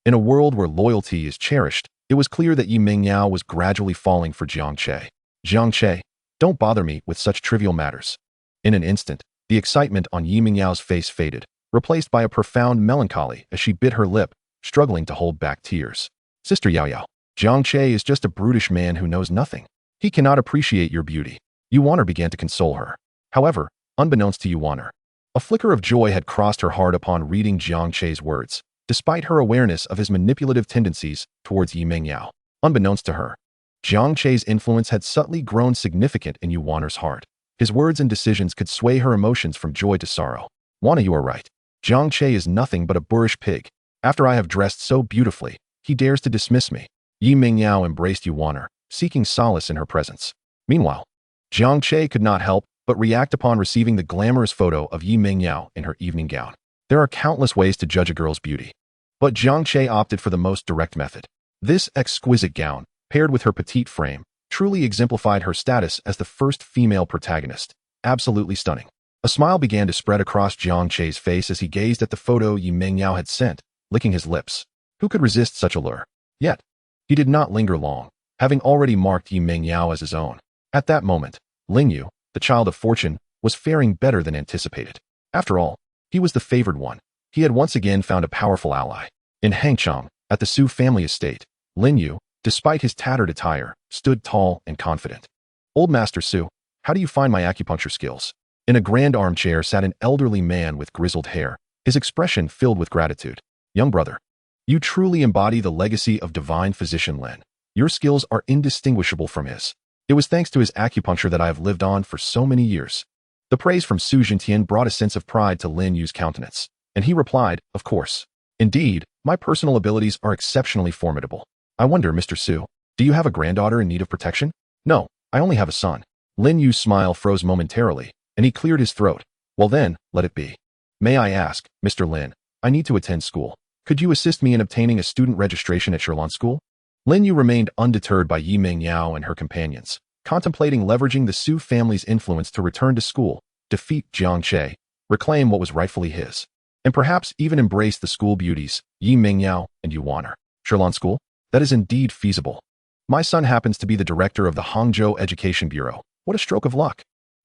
In a world where loyalty is cherished, it was clear that Yi Mengyao was gradually falling for Jiang Che. Jiang Che, don't bother me with such trivial matters. In an instant, the excitement on Yi Mengyao's face faded, replaced by a profound melancholy as she bit her lip, struggling to hold back tears. Sister Yao Yao, Jiang Che is just a brutish man who knows nothing. He cannot appreciate your beauty. Yu Waner began to console her. However, unbeknownst to Yu Waner, a flicker of joy had crossed her heart upon reading Jiang Che's words, despite her awareness of his manipulative tendencies towards Yi Mengyao. Unbeknownst to her, Jiang Che's influence had subtly grown significant in Yu Waner's heart. His words and decisions could sway her emotions from joy to sorrow. Wana, you are right. Jiang Che is nothing but a boorish pig. After I have dressed so beautifully, he dares to dismiss me. Yi Mengyao embraced Yu Waner, seeking solace in her presence. Meanwhile, Jiang Che could not help but react upon receiving the glamorous photo of Yi Mengyao in her evening gown. There are countless ways to judge a girl's beauty, but Jiang Che opted for the most direct method. This exquisite gown, paired with her petite frame, truly exemplified her status as the first female protagonist. Absolutely stunning. A smile began to spread across Jiang Che's face as he gazed at the photo Yi Mengyao had sent, licking his lips. Who could resist such a lure? Yet, he did not linger long, having already marked Yi Mengyao as his own. At that moment, Ling Yu, the child of fortune, was faring better than anticipated. After all, he was the favored one. He had once again found a powerful ally. In Hangchang, at the Su family estate, Lin Yu, despite his tattered attire, stood tall and confident. Old Master Su, how do you find my acupuncture skills? In a grand armchair sat an elderly man with grizzled hair, his expression filled with gratitude. Young brother, you truly embody the legacy of divine physician Lin. Your skills are indistinguishable from his. It was thanks to his acupuncture that I have lived on for so many years. The praise from Su Jintian brought a sense of pride to Lin Yu's countenance, and he replied, of course. Indeed, my personal abilities are exceptionally formidable. I wonder, Mr. Su, do you have a granddaughter in need of protection? No, I only have a son. Lin Yu's smile froze momentarily, and he cleared his throat. Well then, let it be. May I ask, Mr. Lin, I need to attend school. Could you assist me in obtaining a student registration at Sherlon School? Lin Yu remained undeterred by Yi Mingyao and her companions, contemplating leveraging the Su family's influence to return to school, defeat Jiang Che, reclaim what was rightfully his, and perhaps even embrace the school beauties, Yi Mingyao and Yu Waner. Sherlon School? That is indeed feasible. My son happens to be the director of the Hangzhou Education Bureau. What a stroke of luck.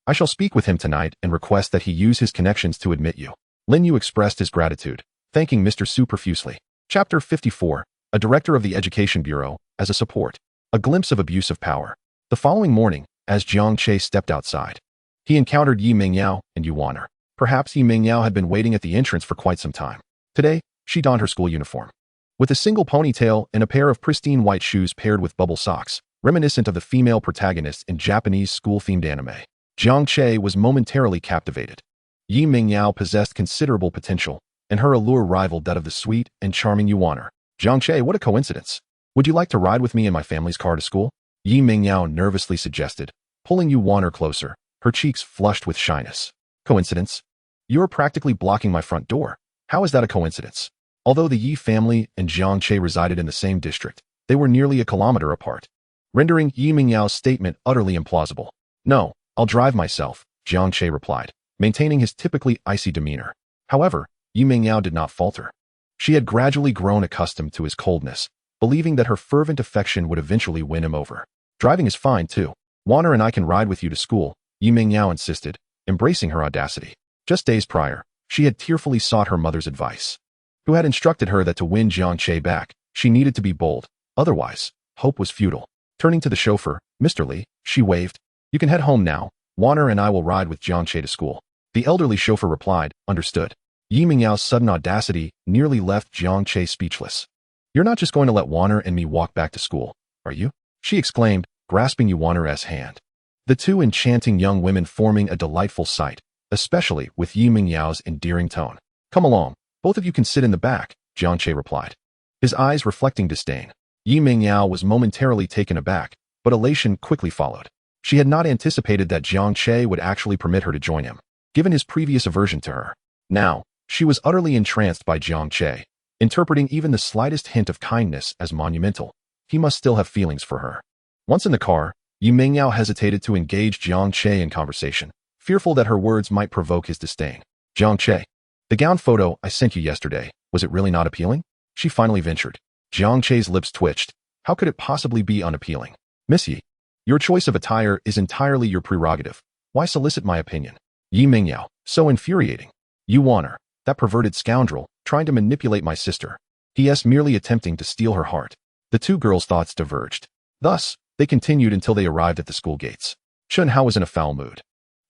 I shall speak with him tonight and request that he use his connections to admit you. Lin Yu expressed his gratitude, thanking Mr. Su profusely. Chapter 54. A director of the Education Bureau, as a support. A glimpse of abusive power. The following morning, as Jiang Che stepped outside, he encountered Yi Mingyao and Yu Waner. Perhaps Yi Mingyao had been waiting at the entrance for quite some time. Today, she donned her school uniform. With a single ponytail and a pair of pristine white shoes paired with bubble socks, reminiscent of the female protagonists in Japanese school-themed anime, Jiang Che was momentarily captivated. Yi Mingyao possessed considerable potential, and her allure rivaled that of the sweet and charming Yu Waner. Jiang Che, what a coincidence. Would you like to ride with me in my family's car to school? Yi Mingyao nervously suggested, pulling Yu Waner closer, her cheeks flushed with shyness. Coincidence? You're practically blocking my front door. How is that a coincidence? Although the Yi family and Jiang Che resided in the same district, they were nearly a kilometer apart, rendering Yi Mingyao's statement utterly implausible. No, I'll drive myself, Jiang Che replied, maintaining his typically icy demeanor. However, Yi Mingyao did not falter. She had gradually grown accustomed to his coldness, believing that her fervent affection would eventually win him over. Driving is fine, too. Waner and I can ride with you to school, Yi Mingyao insisted, embracing her audacity. Just days prior, she had tearfully sought her mother's advice, who had instructed her that to win Jiang Che back, she needed to be bold. Otherwise, hope was futile. Turning to the chauffeur, Mr. Li, she waved. You can head home now. Waner and I will ride with Jiang Che to school. The elderly chauffeur replied, understood. Yi Mingyao's sudden audacity nearly left Jiang Che speechless. You're not just going to let Waner and me walk back to school, are you? She exclaimed, grasping Yu Waner's hand. The two enchanting young women forming a delightful sight, especially with Yi Mingyao's endearing tone. Come along. Both of you can sit in the back, Jiang Che replied, his eyes reflecting disdain. Yi Mingyao was momentarily taken aback, but elation quickly followed. She had not anticipated that Jiang Che would actually permit her to join him, given his previous aversion to her. Now, she was utterly entranced by Jiang Che, interpreting even the slightest hint of kindness as monumental. He must still have feelings for her. Once in the car, Yi Mingyao hesitated to engage Jiang Che in conversation, fearful that her words might provoke his disdain. Jiang Che, the gown photo I sent you yesterday, was it really not appealing? She finally ventured. Jiang Che's lips twitched. How could it possibly be unappealing? Miss Yi, your choice of attire is entirely your prerogative. Why solicit my opinion? Yi Mingyao, so infuriating. Yu Waner, that perverted scoundrel, trying to manipulate my sister. P.S. merely attempting to steal her heart. The two girls' thoughts diverged. Thus, they continued until they arrived at the school gates. Chun Hao was in a foul mood.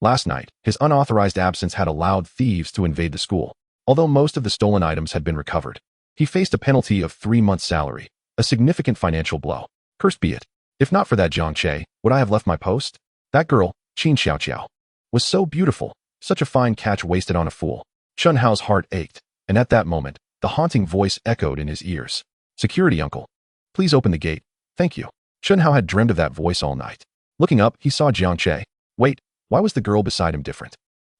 Last night, his unauthorized absence had allowed thieves to invade the school. Although most of the stolen items had been recovered, he faced a penalty of 3 months' salary, a significant financial blow. Cursed be it. If not for that Jiang Che, would I have left my post? That girl, Qin Xiaoqiao, was so beautiful, such a fine catch wasted on a fool. Chun Hao's heart ached, and at that moment, the haunting voice echoed in his ears. Security, uncle. Please open the gate. Thank you. Chun Hao had dreamed of that voice all night. Looking up, he saw Jiang Che. Wait, why was the girl beside him different?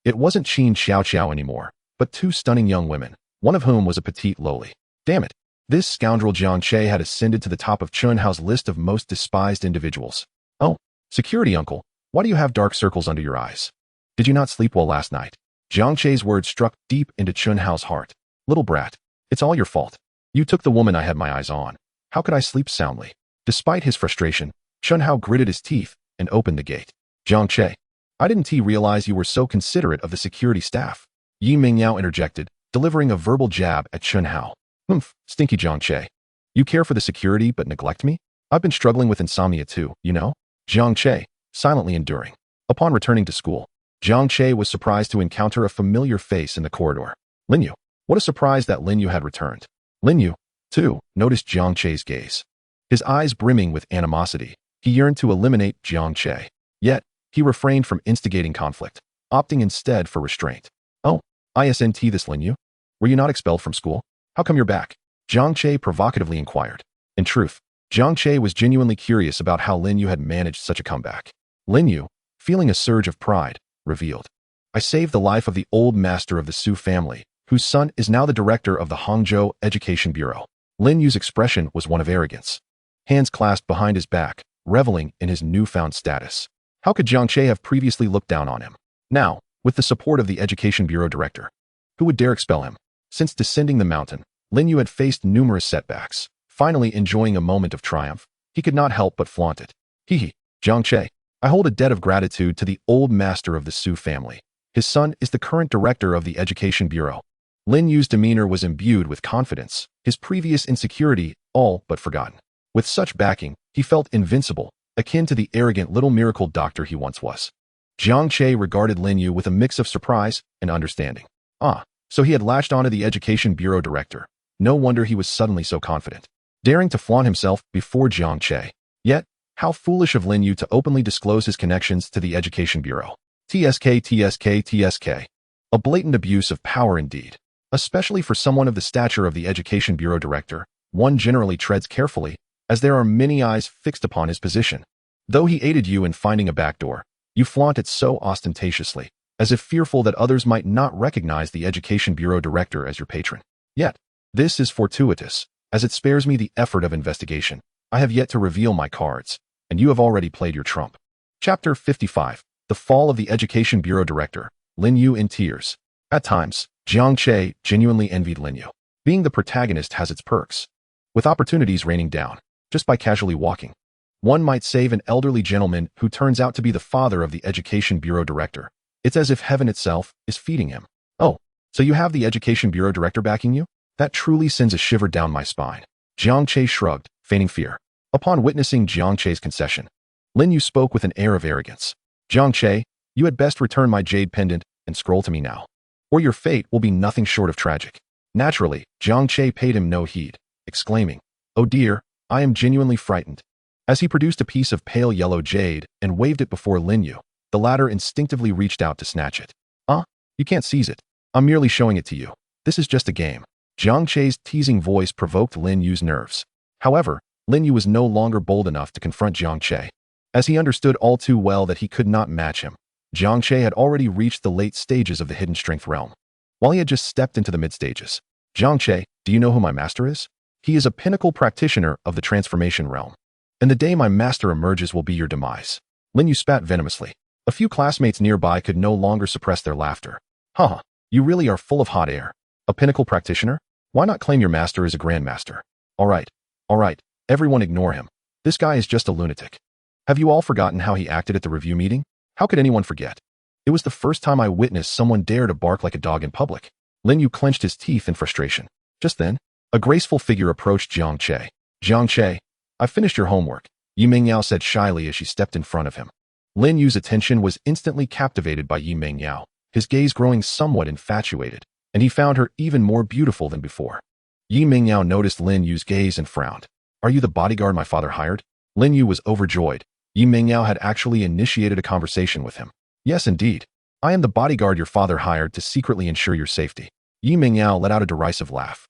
It wasn't Qin Xiaoqiao anymore, but 2 stunning young women, one of whom was a petite lowly. Damn it. This scoundrel Jiang Che had ascended to the top of Chun Hao's list of most despised individuals. Oh, security, uncle. Why do you have dark circles under your eyes? Did you not sleep well last night? Jiang Che's words struck deep into Chun Hao's heart. Little brat, it's all your fault. You took the woman I had my eyes on. How could I sleep soundly? Despite his frustration, Chun Hao gritted his teeth and opened the gate. Jiang Che, I didn't realize you were so considerate of the security staff. Yi Mingyao interjected, delivering a verbal jab at Chun Hao. Humph, stinky Jiang Che. You care for the security but neglect me? I've been struggling with insomnia too, you know? Jiang Che, silently enduring. Upon returning to school, Jiang Che was surprised to encounter a familiar face in the corridor. Lin Yu. What a surprise that Lin Yu had returned. Lin Yu, too, noticed Jiang Che's gaze. His eyes brimming with animosity, he yearned to eliminate Jiang Che. Yet, he refrained from instigating conflict, opting instead for restraint. Oh, isn't this Lin Yu? Were you not expelled from school? How come you're back? Jiang Che provocatively inquired. In truth, Jiang Che was genuinely curious about how Lin Yu had managed such a comeback. Lin Yu, feeling a surge of pride, revealed. I saved the life of the old master of the Su family, whose son is now the director of the Hangzhou Education Bureau. Lin Yu's expression was one of arrogance. Hands clasped behind his back, reveling in his newfound status. How could Jiang Che have previously looked down on him? Now, with the support of the Education Bureau director, who would dare expel him? Since descending the mountain, Lin Yu had faced numerous setbacks. Finally enjoying a moment of triumph, he could not help but flaunt it. Hee, Jiang Che, I hold a debt of gratitude to the old master of the Su family. His son is the current director of the Education Bureau. Lin Yu's demeanor was imbued with confidence, his previous insecurity all but forgotten. With such backing, he felt invincible, akin to the arrogant little miracle doctor he once was. Jiang Che regarded Lin Yu with a mix of surprise and understanding. Ah, so he had latched onto the Education Bureau director. No wonder he was suddenly so confident, daring to flaunt himself before Jiang Che. Yet, how foolish of Lin Yu to openly disclose his connections to the Education Bureau. TSK. A blatant abuse of power indeed. Especially for someone of the stature of the Education Bureau director, one generally treads carefully, as there are many eyes fixed upon his position. Though he aided you in finding a backdoor, you flaunt it so ostentatiously, as if fearful that others might not recognize the Education Bureau director as your patron. Yet, this is fortuitous, as it spares me the effort of investigation. I have yet to reveal my cards, and you have already played your trump. Chapter 55. The Fall of the Education Bureau Director, Lin Yu in tears. At times, Jiang Che genuinely envied Lin Yu. Being the protagonist has its perks, with opportunities raining down, just by casually walking. One might save an elderly gentleman who turns out to be the father of the Education Bureau Director. It's as if heaven itself is feeding him. Oh, so you have the Education Bureau Director backing you? That truly sends a shiver down my spine. Jiang Che shrugged, feigning fear. Upon witnessing Jiang Che's concession, Lin Yu spoke with an air of arrogance. Jiang Che, you had best return my jade pendant and scroll to me now, or your fate will be nothing short of tragic. Naturally, Jiang Che paid him no heed, exclaiming, "Oh dear, I am genuinely frightened." As he produced a piece of pale yellow jade and waved it before Lin Yu, the latter instinctively reached out to snatch it. You can't seize it. I'm merely showing it to you. This is just a game. Jiang Che's teasing voice provoked Lin Yu's nerves. However, Lin Yu was no longer bold enough to confront Jiang Che, as he understood all too well that he could not match him. Jiang Che had already reached the late stages of the hidden strength realm, while he had just stepped into the mid-stages. Jiang Che, do you know who my master is? He is a pinnacle practitioner of the transformation realm, and the day my master emerges will be your demise. Lin Yu spat venomously. A few classmates nearby could no longer suppress their laughter. Haha, you really are full of hot air. A pinnacle practitioner? Why not claim your master is a grandmaster? All right, everyone ignore him. This guy is just a lunatic. Have you all forgotten how he acted at the review meeting? How could anyone forget? It was the first time I witnessed someone dare to bark like a dog in public. Lin Yu clenched his teeth in frustration. Just then, a graceful figure approached Jiang Che. Jiang Che, I finished your homework, Yi Mingyao said shyly as she stepped in front of him. Lin Yu's attention was instantly captivated by Yi Mingyao, his gaze growing somewhat infatuated, and he found her even more beautiful than before. Yi Mingyao noticed Lin Yu's gaze and frowned. Are you the bodyguard my father hired? Lin Yu was overjoyed. Yi Mingyao had actually initiated a conversation with him. Yes, indeed. I am the bodyguard your father hired to secretly ensure your safety. Yi Mingyao let out a derisive laugh.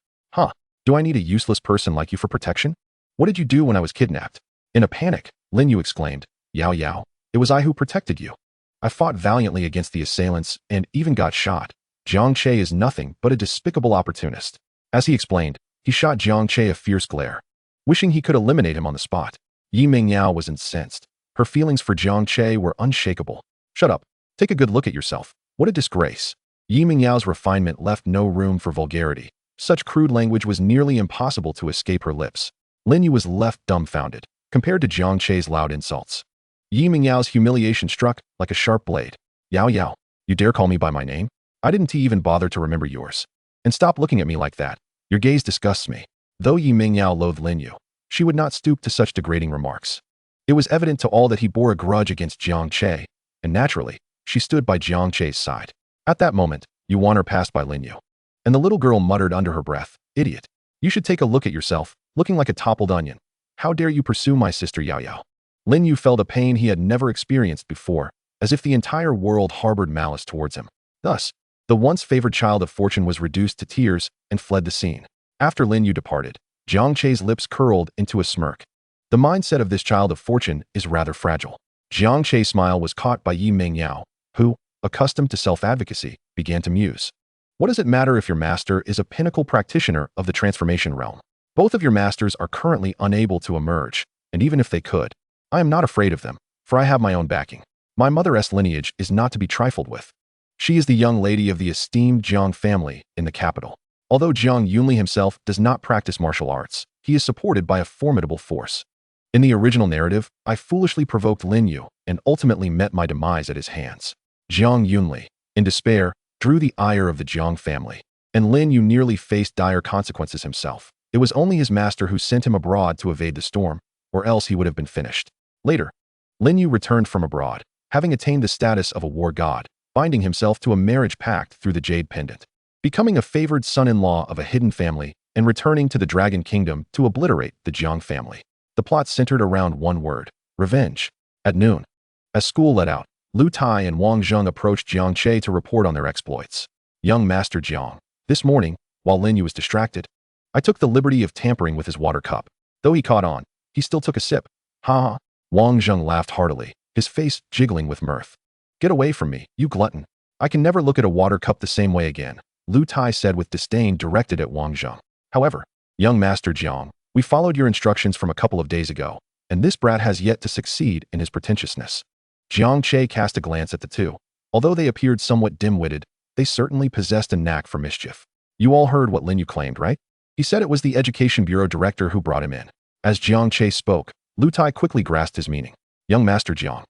Do I need a useless person like you for protection? What did you do when I was kidnapped? In a panic, Lin Yu exclaimed. Yao, it was I who protected you. I fought valiantly against the assailants and even got shot. Jiang Che is nothing but a despicable opportunist. As he explained, he shot Jiang Che a fierce glare, wishing he could eliminate him on the spot. Yi Mingyao was incensed. Her feelings for Jiang Che were unshakable. Shut up. Take a good look at yourself. What a disgrace. Yi Mingyao's refinement left no room for vulgarity. Such crude language was nearly impossible to escape her lips. Lin Yu was left dumbfounded, compared to Jiang Che's loud insults. Yi Mingyao's humiliation struck like a sharp blade. Yao, you dare call me by my name? I didn't even bother to remember yours. And stop looking at me like that. Your gaze disgusts me. Though Yi Mingyao loathed Lin Yu, she would not stoop to such degrading remarks. It was evident to all that he bore a grudge against Jiang Che, and naturally, she stood by Jiang Che's side. At that moment, Yuan passed by Lin Yu, and the little girl muttered under her breath, "Idiot. You should take a look at yourself, looking like a toppled onion. How dare you pursue my sister Yao?" Lin Yu felt a pain he had never experienced before, as if the entire world harbored malice towards him. Thus, the once favored child of fortune was reduced to tears and fled the scene. After Lin Yu departed, Jiang Che's lips curled into a smirk. The mindset of this child of fortune is rather fragile. Jiang Che's smile was caught by Yi Mingyao, who, accustomed to self-advocacy, began to muse. What does it matter if your master is a pinnacle practitioner of the transformation realm? Both of your masters are currently unable to emerge, and even if they could, I am not afraid of them, for I have my own backing. My mother's lineage is not to be trifled with. She is the young lady of the esteemed Jiang family in the capital. Although Jiang Yunli himself does not practice martial arts, he is supported by a formidable force. In the original narrative, I foolishly provoked Lin Yu and ultimately met my demise at his hands. Jiang Yunli, in despair, drew the ire of the Jiang family, and Lin Yu nearly faced dire consequences himself. It was only his master who sent him abroad to evade the storm, or else he would have been finished. Later, Lin Yu returned from abroad, having attained the status of a war god, binding himself to a marriage pact through the Jade Pendant, becoming a favored son-in-law of a hidden family, and returning to the Dragon Kingdom to obliterate the Jiang family. The plot centered around one word: revenge. At noon, as school let out, Lu Tai and Wang Zheng approached Jiang Che to report on their exploits. Young Master Jiang, this morning, while Lin Yu was distracted, I took the liberty of tampering with his water cup. Though he caught on, he still took a sip. Ha ha. Wang Zheng laughed heartily, his face jiggling with mirth. Get away from me, you glutton. I can never look at a water cup the same way again, Lu Tai said with disdain directed at Wang Zheng. However, young Master Jiang, we followed your instructions from a couple of days ago, and this brat has yet to succeed in his pretentiousness. Jiang Che cast a glance at the two. Although they appeared somewhat dim-witted, they certainly possessed a knack for mischief. You all heard what Lin Yu claimed, right? He said it was the Education Bureau director who brought him in. As Jiang Che spoke, Lu Tai quickly grasped his meaning. Young Master Jiang,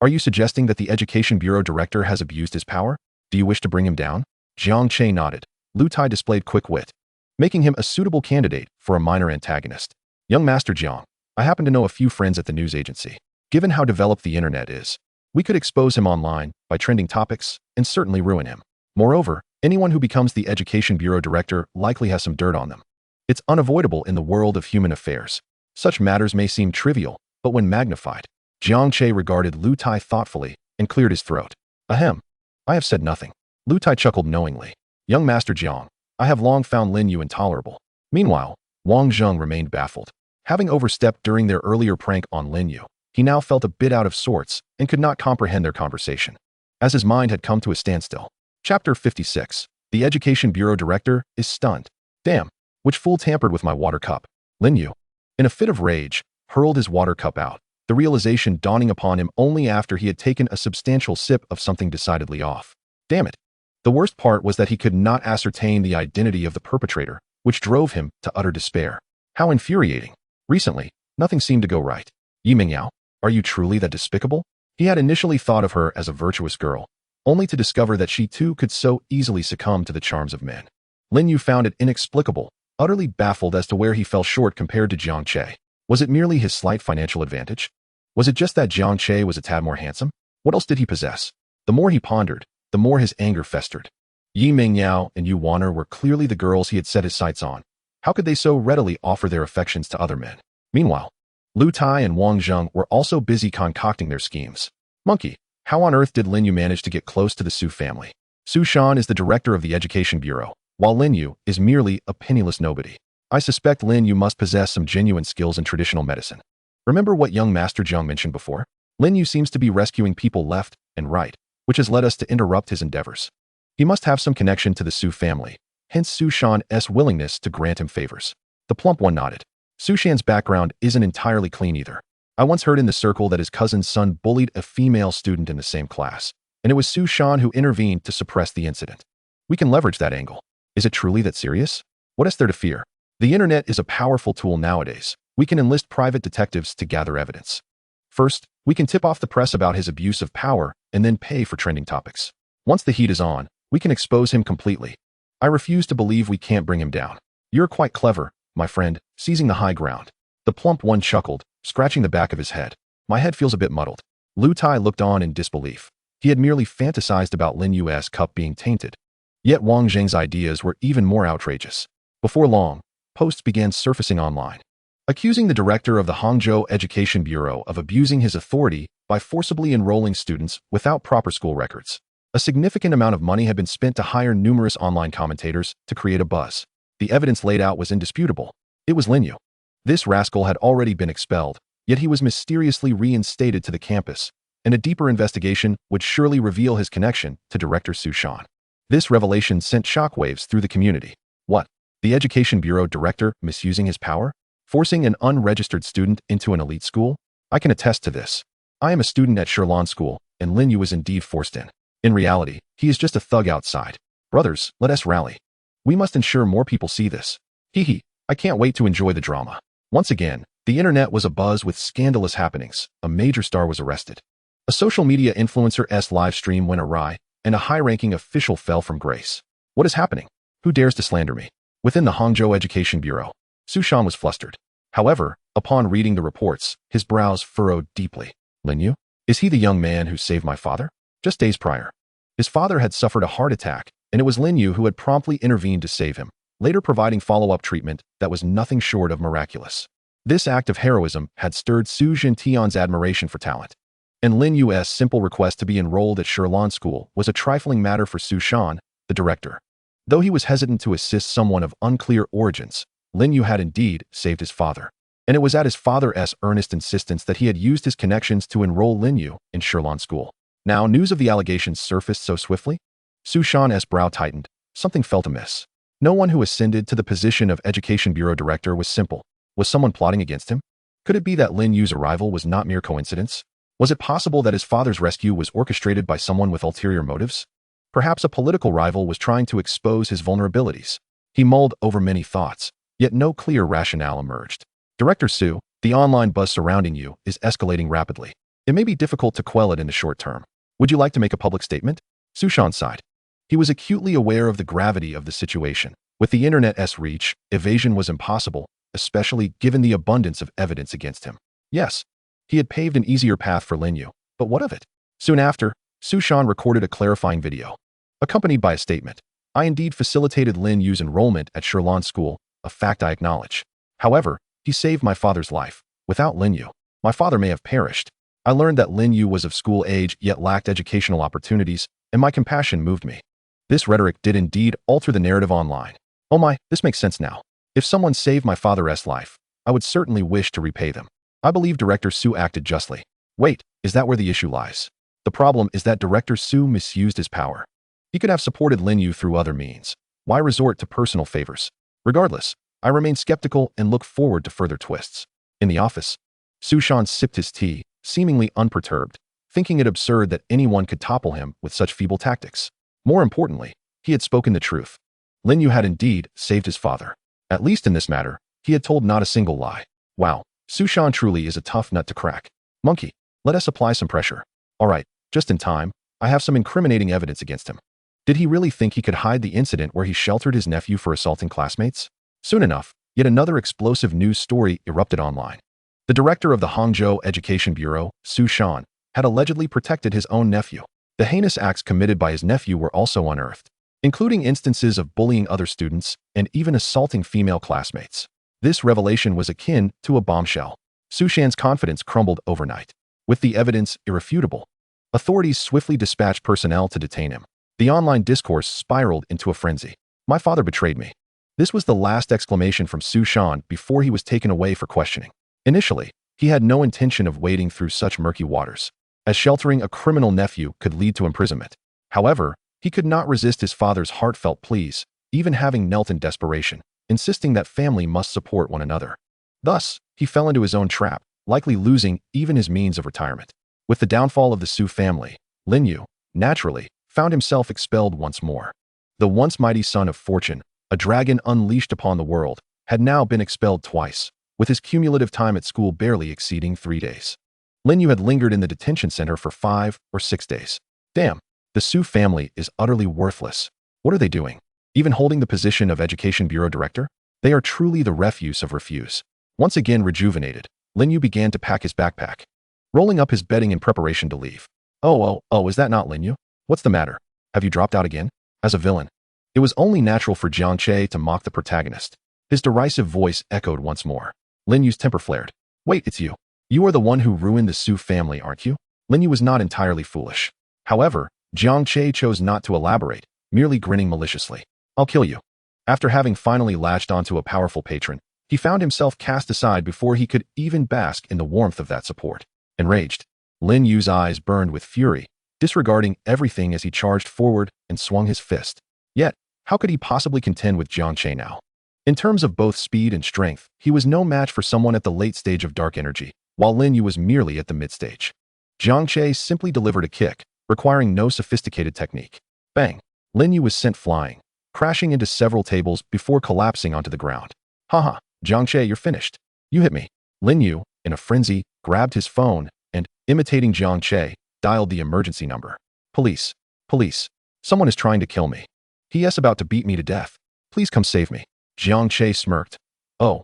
are you suggesting that the Education Bureau director has abused his power? Do you wish to bring him down? Jiang Che nodded. Lu Tai displayed quick wit, making him a suitable candidate for a minor antagonist. Young Master Jiang, I happen to know a few friends at the news agency. Given how developed the internet is, we could expose him online by trending topics and certainly ruin him. Moreover, anyone who becomes the Education Bureau director likely has some dirt on them. It's unavoidable in the world of human affairs. Such matters may seem trivial, but when magnified. Jiang Che regarded Lu Tai thoughtfully and cleared his throat. Ahem. I have said nothing. Lu Tai chuckled knowingly. Young Master Jiang, I have long found Lin Yu intolerable. Meanwhile, Wang Zheng remained baffled. Having overstepped during their earlier prank on Lin Yu, he now felt a bit out of sorts and could not comprehend their conversation, as his mind had come to a standstill. Chapter 56. The Education Bureau director is stunned. Damn, which fool tampered with my water cup? Lin Yu, in a fit of rage, hurled his water cup out, the realization dawning upon him only after he had taken a substantial sip of something decidedly off. Damn it. The worst part was that he could not ascertain the identity of the perpetrator, which drove him to utter despair. How infuriating. Recently, nothing seemed to go right. Yi Mingyao, are you truly that despicable? He had initially thought of her as a virtuous girl, only to discover that she too could so easily succumb to the charms of men. Lin Yu found it inexplicable, utterly baffled as to where he fell short compared to Jiang Che. Was it merely his slight financial advantage? Was it just that Jiang Che was a tad more handsome? What else did he possess? The more he pondered, the more his anger festered. Yi Mingyao and Yu Waner were clearly the girls he had set his sights on. How could they so readily offer their affections to other men? Meanwhile, Lu Tai and Wang Zheng were also busy concocting their schemes. Monkey, how on earth did Lin Yu manage to get close to the Su family? Su Shan is the director of the Education Bureau, while Lin Yu is merely a penniless nobody. I suspect Lin Yu must possess some genuine skills in traditional medicine. Remember what young Master Jiang mentioned before? Lin Yu seems to be rescuing people left and right, which has led us to interrupt his endeavors. He must have some connection to the Su family, hence Su Shan's willingness to grant him favors. The plump one nodded. Su Shan's background isn't entirely clean either. I once heard in the circle that his cousin's son bullied a female student in the same class, and it was Su Shan who intervened to suppress the incident. We can leverage that angle. Is it truly that serious? What is there to fear? The internet is a powerful tool nowadays. We can enlist private detectives to gather evidence. First, we can tip off the press about his abuse of power and then pay for trending topics. Once the heat is on, we can expose him completely. I refuse to believe we can't bring him down. You're quite clever, my friend, seizing the high ground. The plump one chuckled, scratching the back of his head. My head feels a bit muddled. Lu Tai looked on in disbelief. He had merely fantasized about Lin Yu's cup being tainted. Yet Wang Zheng's ideas were even more outrageous. Before long, posts began surfacing online, accusing the director of the Hangzhou Education Bureau of abusing his authority by forcibly enrolling students without proper school records. A significant amount of money had been spent to hire numerous online commentators to create a buzz. The evidence laid out was indisputable. It was Lin Yu. This rascal had already been expelled, yet he was mysteriously reinstated to the campus, and a deeper investigation would surely reveal his connection to director Su Shan. This revelation sent shockwaves through the community. What? The Education Bureau director misusing his power? Forcing an unregistered student into an elite school? I can attest to this. I am a student at Heroine School, and Lin Yu was indeed forced in. In reality, he is just a thug outside. Brothers, let us rally. We must ensure more people see this. Hee, I can't wait to enjoy the drama. Once again, the internet was abuzz with scandalous happenings. A major star was arrested. A social media influencer's live stream went awry, and a high-ranking official fell from grace. What is happening? Who dares to slander me? Within the Hangzhou Education Bureau, Su Shan was flustered. However, upon reading the reports, his brows furrowed deeply. Lin Yu? Is he the young man who saved my father? Just days prior, his father had suffered a heart attack, and it was Lin Yu who had promptly intervened to save him, later providing follow-up treatment that was nothing short of miraculous. This act of heroism had stirred Su Jintian's admiration for talent, and Lin Yu's simple request to be enrolled at Heroine School was a trifling matter for Su Shan, the director. Though he was hesitant to assist someone of unclear origins, Lin Yu had indeed saved his father, and it was at his father's earnest insistence that he had used his connections to enroll Lin Yu in Heroine School. Now, news of the allegations surfaced so swiftly. Su Shan's brow tightened. Something felt amiss. No one who ascended to the position of Education Bureau Director was simple. Was someone plotting against him? Could it be that Lin Yu's arrival was not mere coincidence? Was it possible that his father's rescue was orchestrated by someone with ulterior motives? Perhaps a political rival was trying to expose his vulnerabilities. He mulled over many thoughts, yet no clear rationale emerged. Director Su, the online buzz surrounding you is escalating rapidly. It may be difficult to quell it in the short term. Would you like to make a public statement? Su Shan sighed. He was acutely aware of the gravity of the situation. With the internet's reach, evasion was impossible, especially given the abundance of evidence against him. Yes, he had paved an easier path for Lin Yu, but what of it? Soon after, Su Shan recorded a clarifying video, accompanied by a statement. I indeed facilitated Lin Yu's enrollment at Heroine School, a fact I acknowledge. However, he saved my father's life. Without Lin Yu, my father may have perished. I learned that Lin Yu was of school age yet lacked educational opportunities, and my compassion moved me. This rhetoric did indeed alter the narrative online. Oh my, this makes sense now. If someone saved my father's life, I would certainly wish to repay them. I believe Director Su acted justly. Wait, is that where the issue lies? The problem is that Director Su misused his power. He could have supported Lin Yu through other means. Why resort to personal favors? Regardless, I remain skeptical and look forward to further twists. In the office, Su Shan sipped his tea, seemingly unperturbed, thinking it absurd that anyone could topple him with such feeble tactics. More importantly, he had spoken the truth. Lin Yu had indeed saved his father. At least in this matter, he had told not a single lie. Wow, Su Shan truly is a tough nut to crack. Monkey, let us apply some pressure. All right, just in time, I have some incriminating evidence against him. Did he really think he could hide the incident where he sheltered his nephew for assaulting classmates? Soon enough, yet another explosive news story erupted online. The director of the Hangzhou Education Bureau, Su Shan, had allegedly protected his own nephew. The heinous acts committed by his nephew were also unearthed, including instances of bullying other students and even assaulting female classmates. This revelation was akin to a bombshell. Su Shan's confidence crumbled overnight. With the evidence irrefutable, authorities swiftly dispatched personnel to detain him. The online discourse spiraled into a frenzy. My father betrayed me. This was the last exclamation from Su Shan before he was taken away for questioning. Initially, he had no intention of wading through such murky waters, as sheltering a criminal nephew could lead to imprisonment. However, he could not resist his father's heartfelt pleas, even having knelt in desperation, insisting that family must support one another. Thus, he fell into his own trap, likely losing even his means of retirement. With the downfall of the Su family, Lin Yu, naturally, found himself expelled once more. The once mighty son of fortune, a dragon unleashed upon the world, had now been expelled twice, with his cumulative time at school barely exceeding 3 days. Lin Yu had lingered in the detention center for 5 or 6 days. Damn, the Su family is utterly worthless. What are they doing? Even holding the position of Education Bureau Director? They are truly the refuse of refuse. Once again rejuvenated, Lin Yu began to pack his backpack, rolling up his bedding in preparation to leave. Oh, is that not Lin Yu? What's the matter? Have you dropped out again? As a villain, it was only natural for Jiang Che to mock the protagonist. His derisive voice echoed once more. Lin Yu's temper flared. Wait, it's you. You are the one who ruined the Su family, aren't you? Lin Yu was not entirely foolish. However, Jiang Che chose not to elaborate, merely grinning maliciously. I'll kill you. After having finally latched onto a powerful patron, he found himself cast aside before he could even bask in the warmth of that support. Enraged, Lin Yu's eyes burned with fury, disregarding everything as he charged forward and swung his fist. Yet, how could he possibly contend with Jiang Che now? In terms of both speed and strength, he was no match for someone at the late stage of dark energy, while Lin Yu was merely at the mid-stage. Jiang Che simply delivered a kick, requiring no sophisticated technique. Bang! Lin Yu was sent flying, crashing into several tables before collapsing onto the ground. Haha, Jiang Che, you're finished. You hit me. Lin Yu, in a frenzy, grabbed his phone and, imitating Jiang Che, dialed the emergency number. Police. Police. Someone is trying to kill me. He is about to beat me to death. Please come save me. Jiang Che smirked. Oh,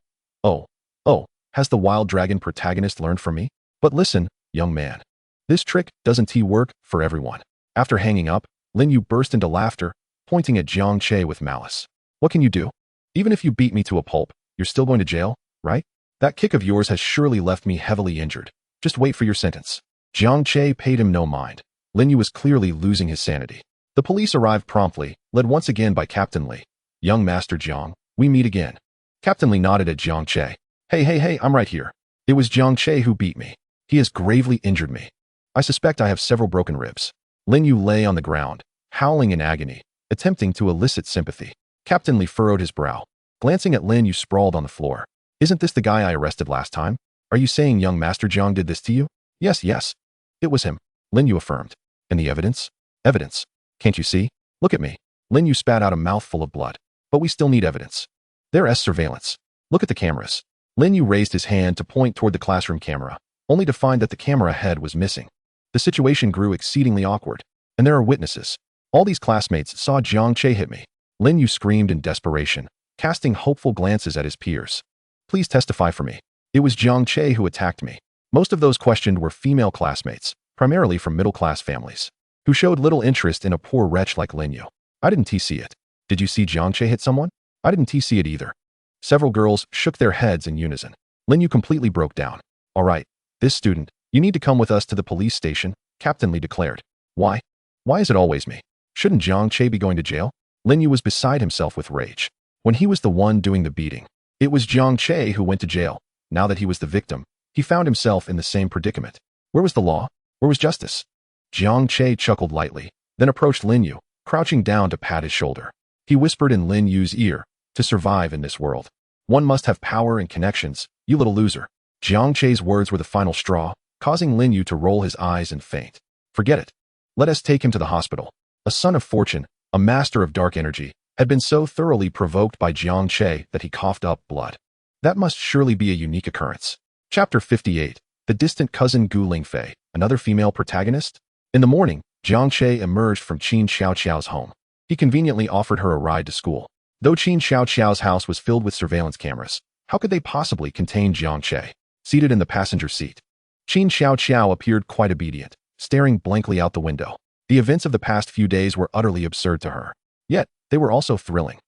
has the Wild Dragon protagonist learned from me? But listen, young man. This trick doesn't work for everyone. After hanging up, Lin Yu burst into laughter, pointing at Jiang Che with malice. What can you do? Even if you beat me to a pulp, you're still going to jail, right? That kick of yours has surely left me heavily injured. Just wait for your sentence. Jiang Che paid him no mind. Lin Yu was clearly losing his sanity. The police arrived promptly, led once again by Captain Li. Young Master Jiang, we meet again. Captain Li nodded at Jiang Che. Hey, I'm right here. It was Jiang Che who beat me. He has gravely injured me. I suspect I have several broken ribs. Lin Yu lay on the ground, howling in agony, attempting to elicit sympathy. Captain Li furrowed his brow, glancing at Lin Yu sprawled on the floor. Isn't this the guy I arrested last time? Are you saying young Master Jiang did this to you? Yes. It was him, Lin Yu affirmed. And the evidence? Evidence. Can't you see? Look at me. Lin Yu spat out a mouthful of blood. But we still need evidence. There's surveillance. Look at the cameras. Lin Yu raised his hand to point toward the classroom camera, only to find that the camera head was missing. The situation grew exceedingly awkward, and there are witnesses. All these classmates saw Jiang Che hit me. Lin Yu screamed in desperation, casting hopeful glances at his peers. Please testify for me. It was Jiang Che who attacked me. Most of those questioned were female classmates, primarily from middle-class families, who showed little interest in a poor wretch like Lin Yu. I didn't see it. Did you see Jiang Che hit someone? I didn't see it either. Several girls shook their heads in unison. Lin Yu completely broke down. All right, this student, you need to come with us to the police station, Captain Li declared. Why? Why is it always me? Shouldn't Jiang Che be going to jail? Lin Yu was beside himself with rage. When he was the one doing the beating, it was Jiang Che who went to jail. Now that he was the victim, he found himself in the same predicament. Where was the law? Where was justice? Jiang Che chuckled lightly, then approached Lin Yu, crouching down to pat his shoulder. He whispered in Lin Yu's ear, to survive in this world, one must have power and connections, you little loser. Jiang Che's words were the final straw, causing Lin Yu to roll his eyes and faint. Forget it. Let us take him to the hospital. A son of fortune, a master of dark energy, had been so thoroughly provoked by Jiang Che that he coughed up blood. That must surely be a unique occurrence. Chapter 58. The distant cousin Gu Lingfei, another female protagonist? In the morning, Jiang Che emerged from Qin Xiaoqiao's home. He conveniently offered her a ride to school. Though Qin Xiaoqiao's house was filled with surveillance cameras, how could they possibly contain Jiang Che, seated in the passenger seat? Qin Xiaoqiao appeared quite obedient, staring blankly out the window. The events of the past few days were utterly absurd to her. Yet, they were also thrilling.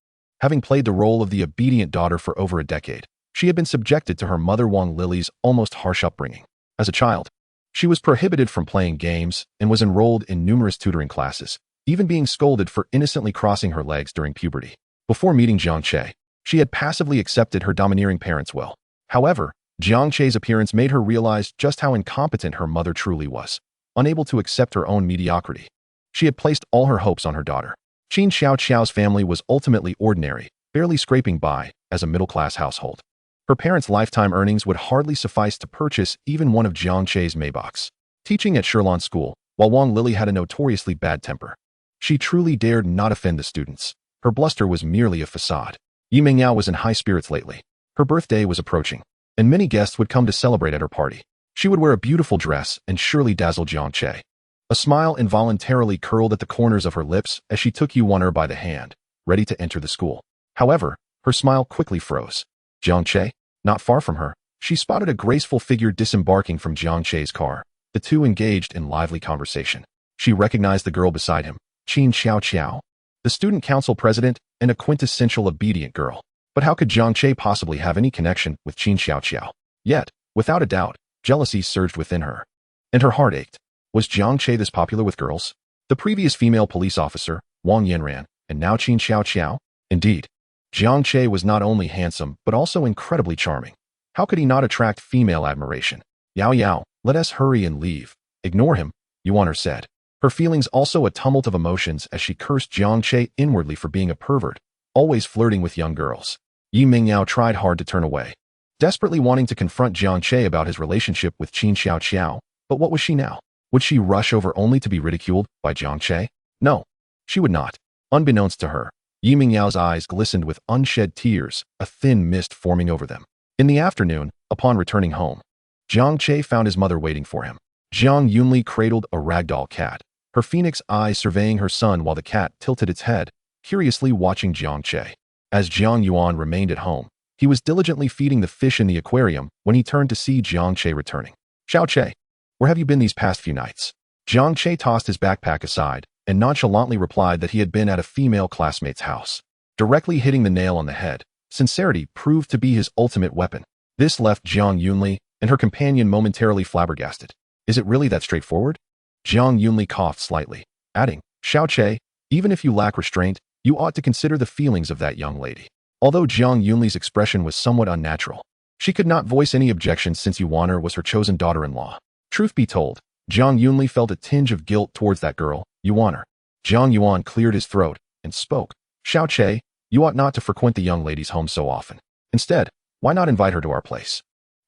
Having played the role of the obedient daughter for over a decade, she had been subjected to her mother Wang Lily's almost harsh upbringing. As a child, she was prohibited from playing games and was enrolled in numerous tutoring classes, even being scolded for innocently crossing her legs during puberty. Before meeting Jiang Che, she had passively accepted her domineering parents' will. However, Jiang Che's appearance made her realize just how incompetent her mother truly was, unable to accept her own mediocrity. She had placed all her hopes on her daughter. Qin Xiaoqiao's family was ultimately ordinary, barely scraping by as a middle-class household. Her parents' lifetime earnings would hardly suffice to purchase even one of Jiang Che's Maybachs. Teaching at Shirlan School, while Wang Lily had a notoriously bad temper, she truly dared not offend the students. Her bluster was merely a facade. Yi Mingyao was in high spirits lately. Her birthday was approaching, and many guests would come to celebrate at her party. She would wear a beautiful dress and surely dazzle Jiang Che. A smile involuntarily curled at the corners of her lips as she took Yu Wan'er by the hand, ready to enter the school. However, her smile quickly froze. Jiang Che? Not far from her, she spotted a graceful figure disembarking from Jiang Che's car. The two engaged in lively conversation. She recognized the girl beside him, Qin Xiaoqiao, the student council president and a quintessential obedient girl. But how could Jiang Che possibly have any connection with Qin Xiaoqiao? Yet, without a doubt, jealousy surged within her. And her heart ached. Was Jiang Che this popular with girls? The previous female police officer, Wang Yanran, and now Qin Xiaoqiao? Indeed. Jiang Che was not only handsome, but also incredibly charming. How could he not attract female admiration? Yao, let us hurry and leave. Ignore him, Yuan said. Her feelings also a tumult of emotions as she cursed Jiang Che inwardly for being a pervert, always flirting with young girls. Yi Mingyao tried hard to turn away, desperately wanting to confront Jiang Che about his relationship with Qin Xiao, but what was she now? Would she rush over only to be ridiculed by Jiang Che? No, she would not. Unbeknownst to her, Yi Mingyao's eyes glistened with unshed tears, a thin mist forming over them. In the afternoon, upon returning home, Jiang Che found his mother waiting for him. Jiang Yunli cradled a ragdoll cat, her phoenix eyes surveying her son while the cat tilted its head, curiously watching Jiang Che. As Jiang Yuan remained at home, he was diligently feeding the fish in the aquarium when he turned to see Jiang Che returning. Xiao Che, where have you been these past few nights? Jiang Che tossed his backpack aside and nonchalantly replied that he had been at a female classmate's house. Directly hitting the nail on the head, sincerity proved to be his ultimate weapon. This left Jiang Yunli and her companion momentarily flabbergasted. Is it really that straightforward? Jiang Yunli coughed slightly, adding, Xiao Che, even if you lack restraint, you ought to consider the feelings of that young lady. Although Jiang Yunli's expression was somewhat unnatural, she could not voice any objection since Yuaner was her chosen daughter-in-law. Truth be told, Jiang Yunli felt a tinge of guilt towards that girl, Yuaner. Jiang Yuan cleared his throat and spoke. Xiao Che, you ought not to frequent the young lady's home so often. Instead, why not invite her to our place?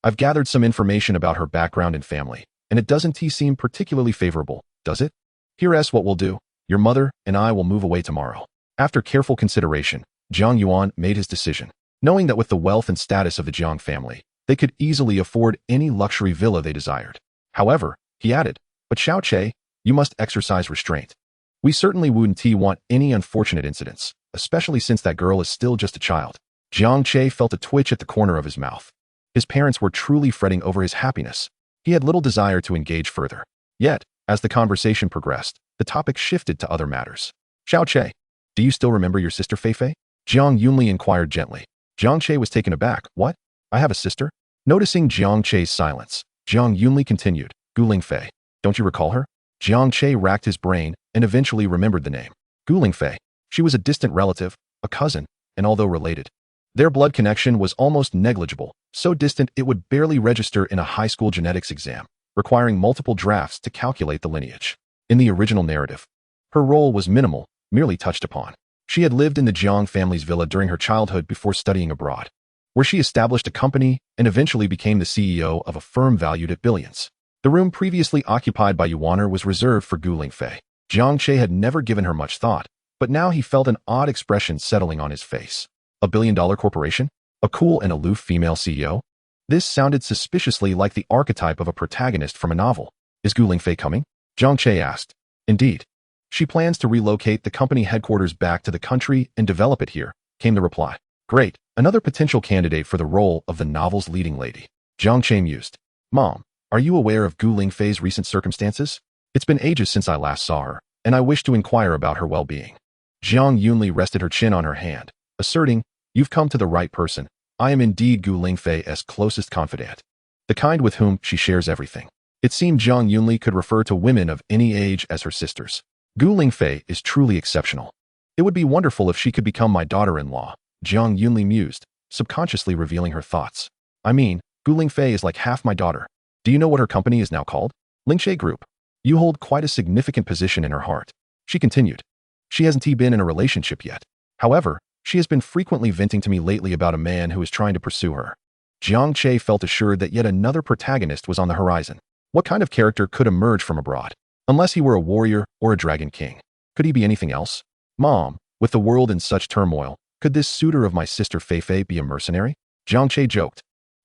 I've gathered some information about her background and family, and it doesn't seem particularly favorable, does it? Here's what we'll do. Your mother and I will move away tomorrow. After careful consideration, Jiang Yuan made his decision, knowing that with the wealth and status of the Jiang family, they could easily afford any luxury villa they desired. However, he added, but Xiao Che, you must exercise restraint. We certainly wouldn't want any unfortunate incidents, especially since that girl is still just a child. Jiang Che felt a twitch at the corner of his mouth. His parents were truly fretting over his happiness. He had little desire to engage further. Yet, as the conversation progressed, the topic shifted to other matters. Xiao Che, do you still remember your sister Feifei? Jiang Yunli inquired gently. Jiang Che was taken aback. What? I have a sister? Noticing Jiang Che's silence, Jiang Yunli continued. Guling Fei. Don't you recall her? Jiang Che racked his brain and eventually remembered the name. Guling Fei. She was a distant relative, a cousin, and although related, their blood connection was almost negligible, so distant it would barely register in a high school genetics exam, requiring multiple drafts to calculate the lineage. In the original narrative, her role was minimal, merely touched upon. She had lived in the Jiang family's villa during her childhood before studying abroad, where she established a company and eventually became the CEO of a firm valued at billions. The room previously occupied by Yuaner was reserved for Guling Fei. Jiang Che had never given her much thought, but now he felt an odd expression settling on his face. A billion-dollar corporation? A cool and aloof female CEO? This sounded suspiciously like the archetype of a protagonist from a novel. Is Guling Fei coming? Jiang Che asked. Indeed. She plans to relocate the company headquarters back to the country and develop it here, came the reply. Great, another potential candidate for the role of the novel's leading lady. Jiang Che mused. Mom, are you aware of Guling Fei's recent circumstances? It's been ages since I last saw her, and I wish to inquire about her well-being. Jiang Yunli rested her chin on her hand, asserting, You've come to the right person. I am indeed Guling Fei's closest confidant, the kind with whom she shares everything. It seemed Jiang Yunli could refer to women of any age as her sisters. Guling Fei is truly exceptional. It would be wonderful if she could become my daughter-in-law, Jiang Yunli mused, subconsciously revealing her thoughts. I mean, Guling Fei is like half my daughter. Do you know what her company is now called? Lingxie Group. You hold quite a significant position in her heart. She continued. She hasn't been in a relationship yet. However, she has been frequently venting to me lately about a man who is trying to pursue her. Jiang Che felt assured that yet another protagonist was on the horizon. What kind of character could emerge from abroad? Unless he were a warrior or a dragon king. Could he be anything else? Mom, with the world in such turmoil, could this suitor of my sister Feifei be a mercenary? Jiang Che joked.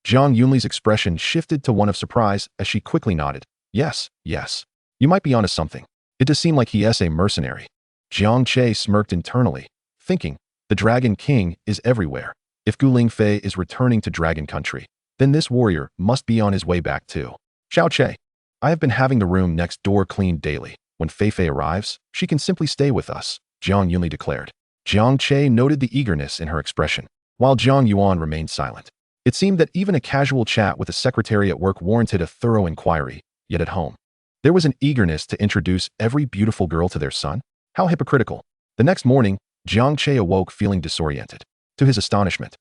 Jiang Yunli's expression shifted to one of surprise as she quickly nodded. Yes. You might be onto something. It does seem like he is a mercenary. Jiang Che smirked internally, thinking, the Dragon King is everywhere. If Guling Fei is returning to Dragon Country, then this warrior must be on his way back too. Xiao Che, I have been having the room next door cleaned daily. When Feifei arrives, she can simply stay with us, Jiang Yunli declared. Jiang Che noted the eagerness in her expression, while Jiang Yuan remained silent. It seemed that even a casual chat with a secretary at work warranted a thorough inquiry, yet at home, there was an eagerness to introduce every beautiful girl to their son? How hypocritical. The next morning, Jiang Che awoke feeling disoriented. To his astonishment,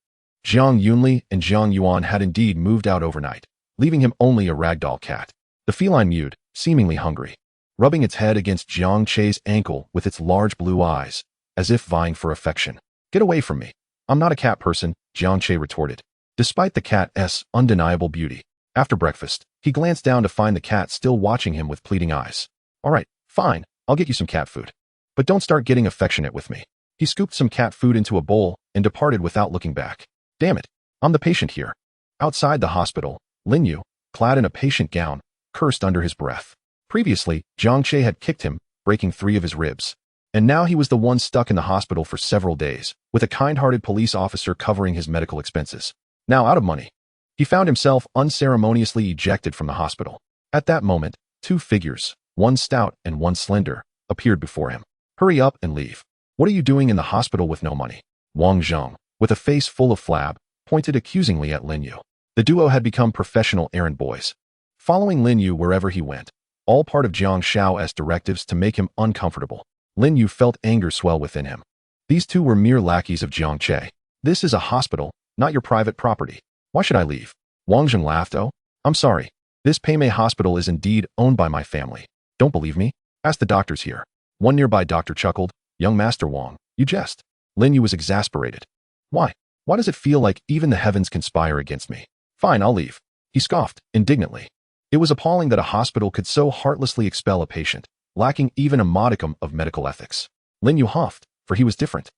Jiang Yunli and Jiang Yuan had indeed moved out overnight, leaving him only a ragdoll cat. The feline mewed, seemingly hungry, rubbing its head against Jiang Che's ankle with its large blue eyes, as if vying for affection. Get away from me. I'm not a cat person, Jiang Che retorted, despite the cat's undeniable beauty. After breakfast, he glanced down to find the cat still watching him with pleading eyes. All right, fine, I'll get you some cat food. But don't start getting affectionate with me. He scooped some cat food into a bowl and departed without looking back. Damn it, I'm the patient here. Outside the hospital, Lin Yu, clad in a patient gown, cursed under his breath. Previously, Jiang Che had kicked him, breaking 3 of his ribs. And now he was the one stuck in the hospital for several days, with a kind-hearted police officer covering his medical expenses. Now out of money, he found himself unceremoniously ejected from the hospital. At that moment, 2 figures, one stout and one slender, appeared before him. Hurry up and leave. What are you doing in the hospital with no money? Wang Zheng, with a face full of flab, pointed accusingly at Lin Yu. The duo had become professional errand boys, following Lin Yu wherever he went, all part of Jiang Shao's directives to make him uncomfortable. Lin Yu felt anger swell within him. These 2 were mere lackeys of Jiang Che. This is a hospital, not your private property. Why should I leave? Wang Zheng laughed. Oh, I'm sorry. This Peimei hospital is indeed owned by my family. Don't believe me? Ask the doctors here. One nearby doctor chuckled. Young Master Wang, you jest. Lin Yu was exasperated. Why? Why does it feel like even the heavens conspire against me? Fine, I'll leave. He scoffed, indignantly. It was appalling that a hospital could so heartlessly expel a patient, lacking even a modicum of medical ethics. Lin Yu huffed, for he was different.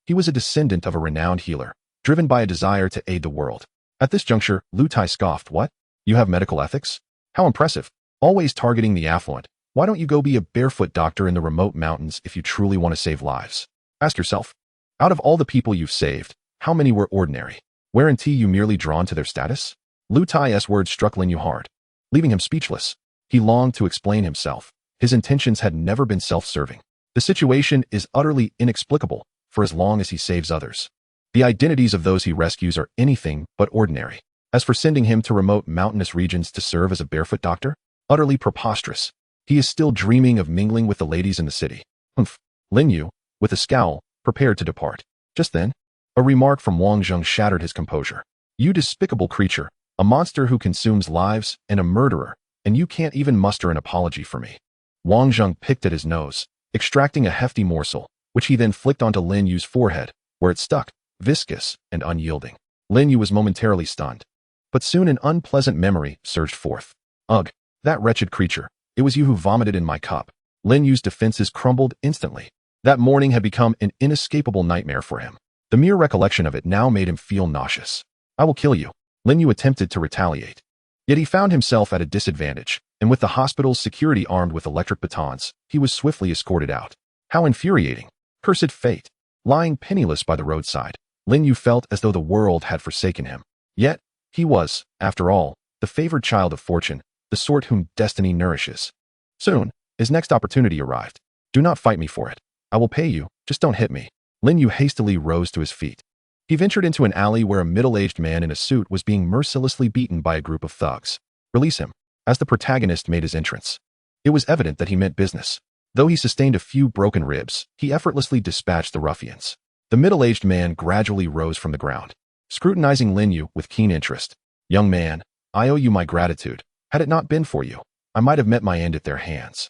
He was a descendant of a renowned healer, driven by a desire to aid the world. At this juncture, Lu Tai scoffed. What? You have medical ethics? How impressive. Always targeting the affluent. Why don't you go be a barefoot doctor in the remote mountains if you truly want to save lives? Ask yourself. Out of all the people you've saved, how many were ordinary? Weren't you merely drawn to their status? Lu Tai's words struck Lin Yu hard, leaving him speechless. He longed to explain himself. His intentions had never been self-serving. The situation is utterly inexplicable, for as long as he saves others, the identities of those he rescues are anything but ordinary. As for sending him to remote mountainous regions to serve as a barefoot doctor, utterly preposterous. He is still dreaming of mingling with the ladies in the city. Humph. Lin Yu, with a scowl, prepared to depart. Just then, a remark from Wang Zheng shattered his composure. You despicable creature, a monster who consumes lives and a murderer, and you can't even muster an apology for me. Wang Zheng picked at his nose, extracting a hefty morsel, which he then flicked onto Lin Yu's forehead, where it stuck, viscous and unyielding. Lin Yu was momentarily stunned, but soon an unpleasant memory surged forth. Ugh, that wretched creature. It was you who vomited in my cup. Lin Yu's defenses crumbled instantly. That morning had become an inescapable nightmare for him. The mere recollection of it now made him feel nauseous. I will kill you. Lin Yu attempted to retaliate. Yet he found himself at a disadvantage, and with the hospital's security armed with electric batons, he was swiftly escorted out. How infuriating. Cursed fate. Lying penniless by the roadside, Lin Yu felt as though the world had forsaken him. Yet, he was, after all, the favored child of fortune, the sort whom destiny nourishes. Soon, his next opportunity arrived. Do not fight me for it. I will pay you, just don't hit me. Lin Yu hastily rose to his feet. He ventured into an alley where a middle-aged man in a suit was being mercilessly beaten by a group of thugs. Release him. As the protagonist made his entrance, it was evident that he meant business. Though he sustained a few broken ribs, he effortlessly dispatched the ruffians. The middle-aged man gradually rose from the ground, scrutinizing Lin Yu with keen interest. Young man, I owe you my gratitude. Had it not been for you, I might have met my end at their hands.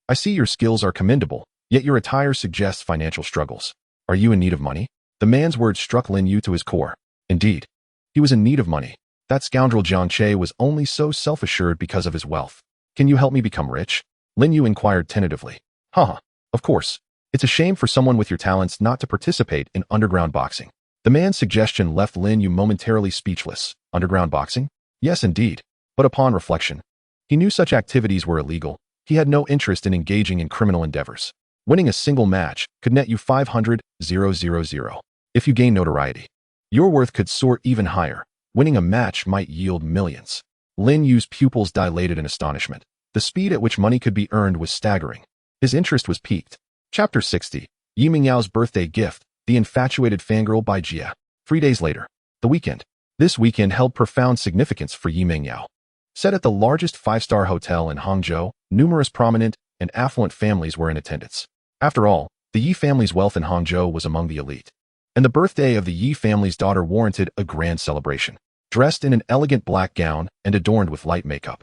I see your skills are commendable, yet your attire suggests financial struggles. Are you in need of money? The man's words struck Lin Yu to his core. Indeed, he was in need of money. That scoundrel Jiang Che was only so self-assured because of his wealth. Can you help me become rich? Lin Yu inquired tentatively. Haha, of course. It's a shame for someone with your talents not to participate in underground boxing. The man's suggestion left Lin Yu momentarily speechless. Underground boxing? Yes, indeed. But upon reflection, he knew such activities were illegal. He had no interest in engaging in criminal endeavors. Winning a single match could net you 500,000. If you gain notoriety, your worth could soar even higher. Winning a match might yield millions. Lin Yu's pupils dilated in astonishment. The speed at which money could be earned was staggering. His interest was piqued. Chapter 60. Yi Mingyao's Birthday Gift, The Infatuated Fangirl by Jia. 3 days later. The weekend. This weekend held profound significance for Yi Mingyao. Set at the largest five-star hotel in Hangzhou, numerous prominent and affluent families were in attendance. After all, the Yi family's wealth in Hangzhou was among the elite, and the birthday of the Yi family's daughter warranted a grand celebration. Dressed in an elegant black gown and adorned with light makeup,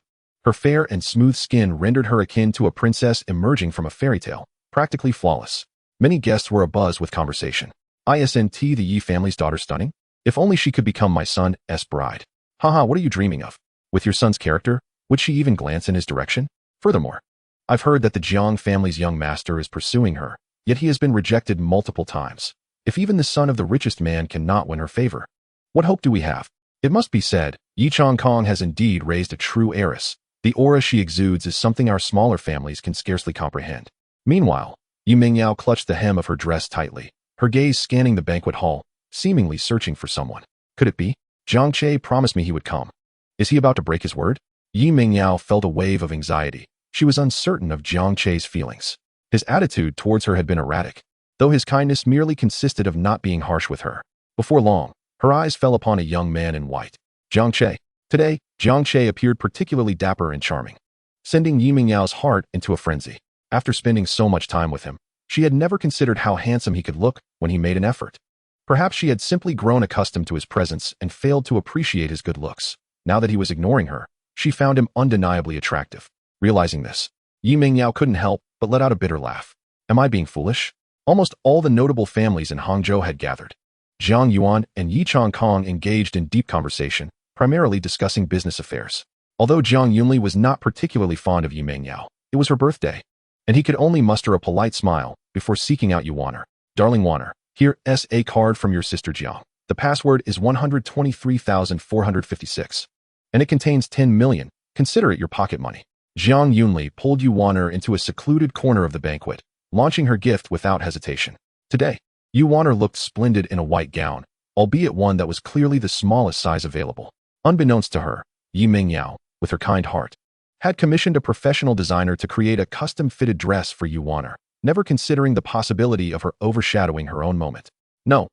Her fair and smooth skin rendered her akin to a princess emerging from a fairy tale, practically flawless. Many guests were abuzz with conversation. Isn't the Yi family's daughter stunning? If only she could become my son's bride. Haha, what are you dreaming of? With your son's character, would she even glance in his direction? Furthermore, I've heard that the Jiang family's young master is pursuing her, yet he has been rejected multiple times. If even the son of the richest man cannot win her favor, what hope do we have? It must be said, Yi Changkong has indeed raised a true heiress. The aura she exudes is something our smaller families can scarcely comprehend. Meanwhile, Yi Mingyao clutched the hem of her dress tightly, her gaze scanning the banquet hall, seemingly searching for someone. Could it be? Jiang Che promised me he would come. Is he about to break his word? Yi Mingyao felt a wave of anxiety. She was uncertain of Jiang Che's feelings. His attitude towards her had been erratic, though his kindness merely consisted of not being harsh with her. Before long, her eyes fell upon a young man in white. Jiang Che. Today, Jiang Che appeared particularly dapper and charming, sending Yi Mingyao's heart into a frenzy. After spending so much time with him, she had never considered how handsome he could look when he made an effort. Perhaps she had simply grown accustomed to his presence and failed to appreciate his good looks. Now that he was ignoring her, she found him undeniably attractive. Realizing this, Yi Mingyao couldn't help but let out a bitter laugh. Am I being foolish? Almost all the notable families in Hangzhou had gathered. Zhang Yuan and Yi Changkong engaged in deep conversation, primarily discussing business affairs. Although Jiang Yunli was not particularly fond of Yi Mingyao, it was her birthday, and he could only muster a polite smile before seeking out Yuaner. Darling Waner, here's a card from your sister Jiang. The password is 123,456, and it contains 10 million. Consider it your pocket money. Jiang Yunli pulled Yuaner into a secluded corner of the banquet, launching her gift without hesitation. Today, Yuaner looked splendid in a white gown, albeit one that was clearly the smallest size available. Unbeknownst to her, Yi Mingyao, with her kind heart, had commissioned a professional designer to create a custom-fitted dress for Yuaner, never considering the possibility of her overshadowing her own moment. No,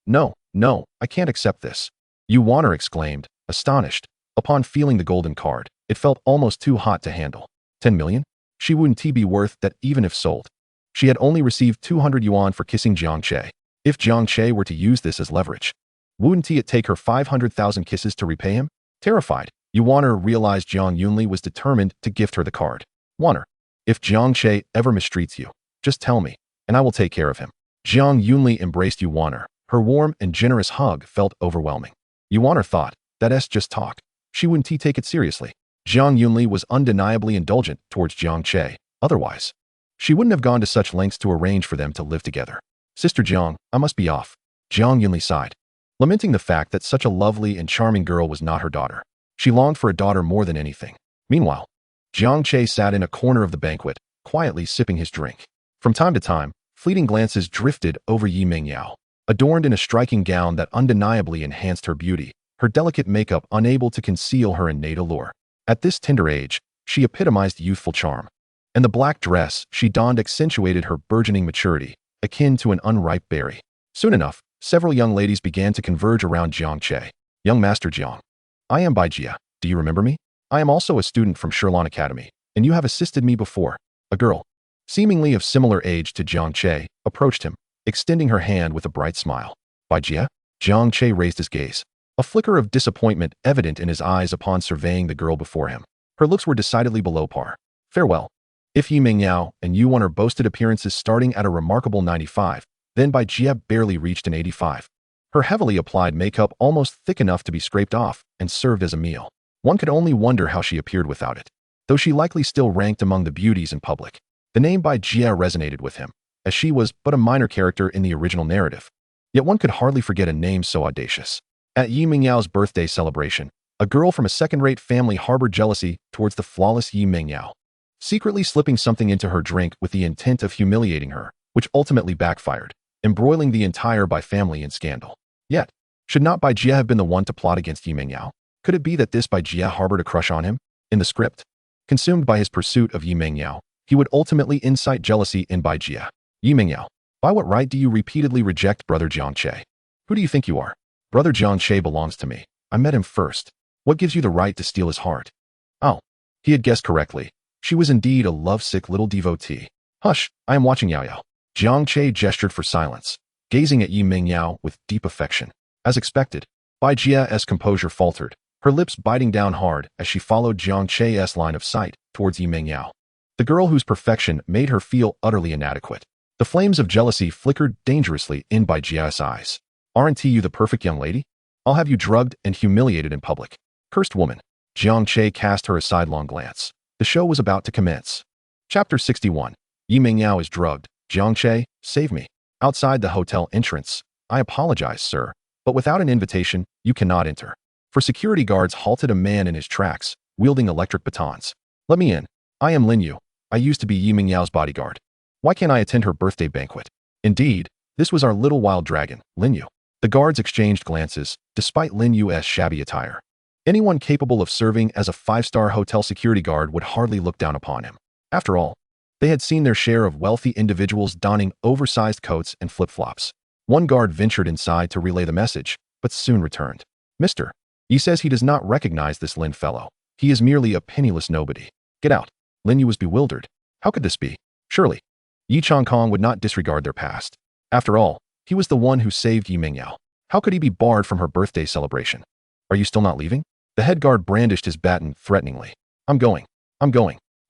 I can't accept this. Yuaner exclaimed, astonished. Upon feeling the golden card, it felt almost too hot to handle. 10 million? She wouldn't be worth that even if sold. She had only received 200 yuan for kissing Jiang Che. If Jiang Che were to use this as leverage, wouldn't it take her 500,000 kisses to repay him? Terrified, Yuaner realized Jiang Yunli was determined to gift her the card. Waner, if Jiang Che ever mistreats you, just tell me, and I will take care of him. Jiang Yunli embraced Yuaner. Her warm and generous hug felt overwhelming. Yuaner thought, that's just talk. She wouldn't take it seriously. Jiang Yunli was undeniably indulgent towards Jiang Che. Otherwise, she wouldn't have gone to such lengths to arrange for them to live together. Sister Jiang, I must be off. Jiang Yunli sighed, lamenting the fact that such a lovely and charming girl was not her daughter. She longed for a daughter more than anything. Meanwhile, Jiang Che sat in a corner of the banquet, quietly sipping his drink. From time to time, fleeting glances drifted over Yi Mingyao. Adorned in a striking gown that undeniably enhanced her beauty, her delicate makeup unable to conceal her innate allure. At this tender age, she epitomized youthful charm, and the black dress she donned accentuated her burgeoning maturity, akin to an unripe berry. Soon enough, several young ladies began to converge around Jiang Che. Young Master Jiang, I am Bai Jia. Do you remember me? I am also a student from Shirlan Academy, and you have assisted me before. A girl, seemingly of similar age to Jiang Che, approached him, extending her hand with a bright smile. Bai Jia? Jiang Che raised his gaze, a flicker of disappointment evident in his eyes upon surveying the girl before him. Her looks were decidedly below par. Farewell. If Yi Mingyao and Yuan boasted appearances starting at a remarkable 95, then Bai Jia barely reached an 85. Her heavily applied makeup almost thick enough to be scraped off and served as a meal. One could only wonder how she appeared without it. Though she likely still ranked among the beauties in public, the name Bai Jia resonated with him, as she was but a minor character in the original narrative. Yet one could hardly forget a name so audacious. At Yi Mingyao's birthday celebration, a girl from a second-rate family harbored jealousy towards the flawless Yi Mingyao, secretly slipping something into her drink with the intent of humiliating her, which ultimately backfired, embroiling the entire Bai family in scandal. Yet, should not Bai Jia have been the one to plot against Yi Mingyao? Could it be that this Bai Jia harbored a crush on him? In the script, consumed by his pursuit of Yi Mingyao, he would ultimately incite jealousy in Bai Jia. Yi Mingyao, by what right do you repeatedly reject brother Jiang Che? Who do you think you are? Brother Jiang Che belongs to me. I met him first. What gives you the right to steal his heart? Oh, he had guessed correctly. She was indeed a lovesick little devotee. Hush, I am watching Yao Yao. Jiang Che gestured for silence, gazing at Yi Mingyao with deep affection. As expected, Bai Jia's composure faltered. her lips biting down hard as she followed Jiang Che's line of sight towards Yi Mengyao, the girl whose perfection made her feel utterly inadequate. The flames of jealousy flickered dangerously in Bai Jia's eyes. Aren't you the perfect young lady? I'll have you drugged and humiliated in public. Cursed woman. Jiang Che cast her a sidelong glance. The show was about to commence. Chapter 61. Yi Mengyao is drugged. Jiang Che, save me. Outside the hotel entrance. I apologize, sir, but without an invitation, you cannot enter. For security guards halted a man in his tracks, wielding electric batons. Let me in. I am Lin Yu. I used to be Yi Mengyao's bodyguard. Why can't I attend her birthday banquet? Indeed, this was our little wild dragon, Lin Yu. The guards exchanged glances, despite Lin Yu's shabby attire. Anyone capable of serving as a five-star hotel security guard would hardly look down upon him. After all, they had seen their share of wealthy individuals donning oversized coats and flip-flops. One guard ventured inside to relay the message, but soon returned. Mister, he says he does not recognize this Lin fellow. He is merely a penniless nobody. Get out. Lin Yu was bewildered. How could this be? Surely, Yi Changkong would not disregard their past. After all, he was the one who saved Yi Mengyao. How could he be barred from her birthday celebration? Are you still not leaving? The head guard brandished his baton threateningly. I'm going.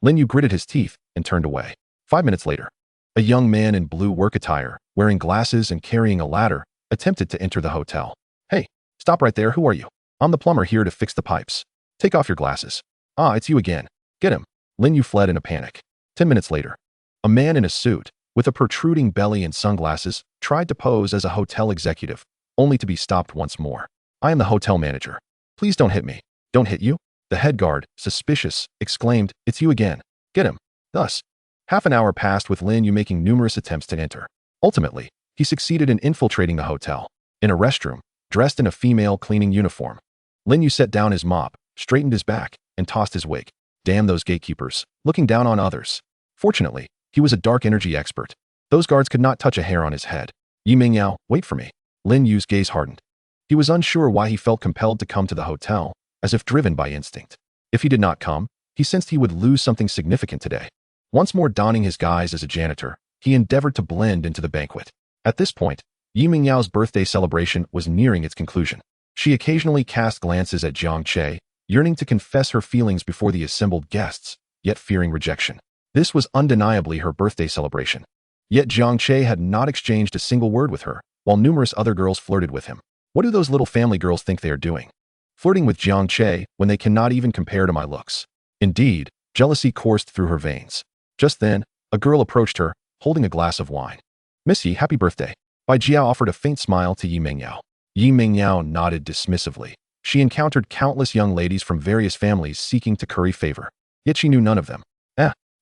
Lin Yu gritted his teeth and turned away. 5 minutes later, a young man in blue work attire, wearing glasses and carrying a ladder, attempted to enter the hotel. Hey, stop right there. Who are you? I'm the plumber here to fix the pipes. Take off your glasses. Ah, it's you again. Get him. Lin Yu fled in a panic. 10 minutes later, a man in a suit, with a protruding belly and sunglasses, tried to pose as a hotel executive, only to be stopped once more. I am the hotel manager. Please don't hit me. Don't hit you? The head guard, suspicious, exclaimed, It's you again. Get him. Thus, half an hour passed with Lin Yu making numerous attempts to enter. Ultimately, he succeeded in infiltrating the hotel. In a restroom, dressed in a female cleaning uniform, Lin Yu set down his mop, straightened his back, and tossed his wig. Damn those gatekeepers, looking down on others. Fortunately, he was a dark energy expert. Those guards could not touch a hair on his head. Yi Mengyao, wait for me. Lin Yu's gaze hardened. He was unsure why he felt compelled to come to the hotel, as if driven by instinct. If he did not come, he sensed he would lose something significant today. Once more donning his guise as a janitor, he endeavored to blend into the banquet. At this point, Yi Mengyao's birthday celebration was nearing its conclusion. She occasionally cast glances at Jiang Che, yearning to confess her feelings before the assembled guests, yet fearing rejection. This was undeniably her birthday celebration. Yet Jiang Che had not exchanged a single word with her, while numerous other girls flirted with him. What do those little family girls think they are doing? Flirting with Jiang Che when they cannot even compare to my looks. Indeed, jealousy coursed through her veins. Just then, a girl approached her, holding a glass of wine. Miss Yi, happy birthday. Bai Jia offered a faint smile to Yi Mengyao. Yi Mengyao nodded dismissively. She encountered countless young ladies from various families seeking to curry favor. Yet she knew none of them.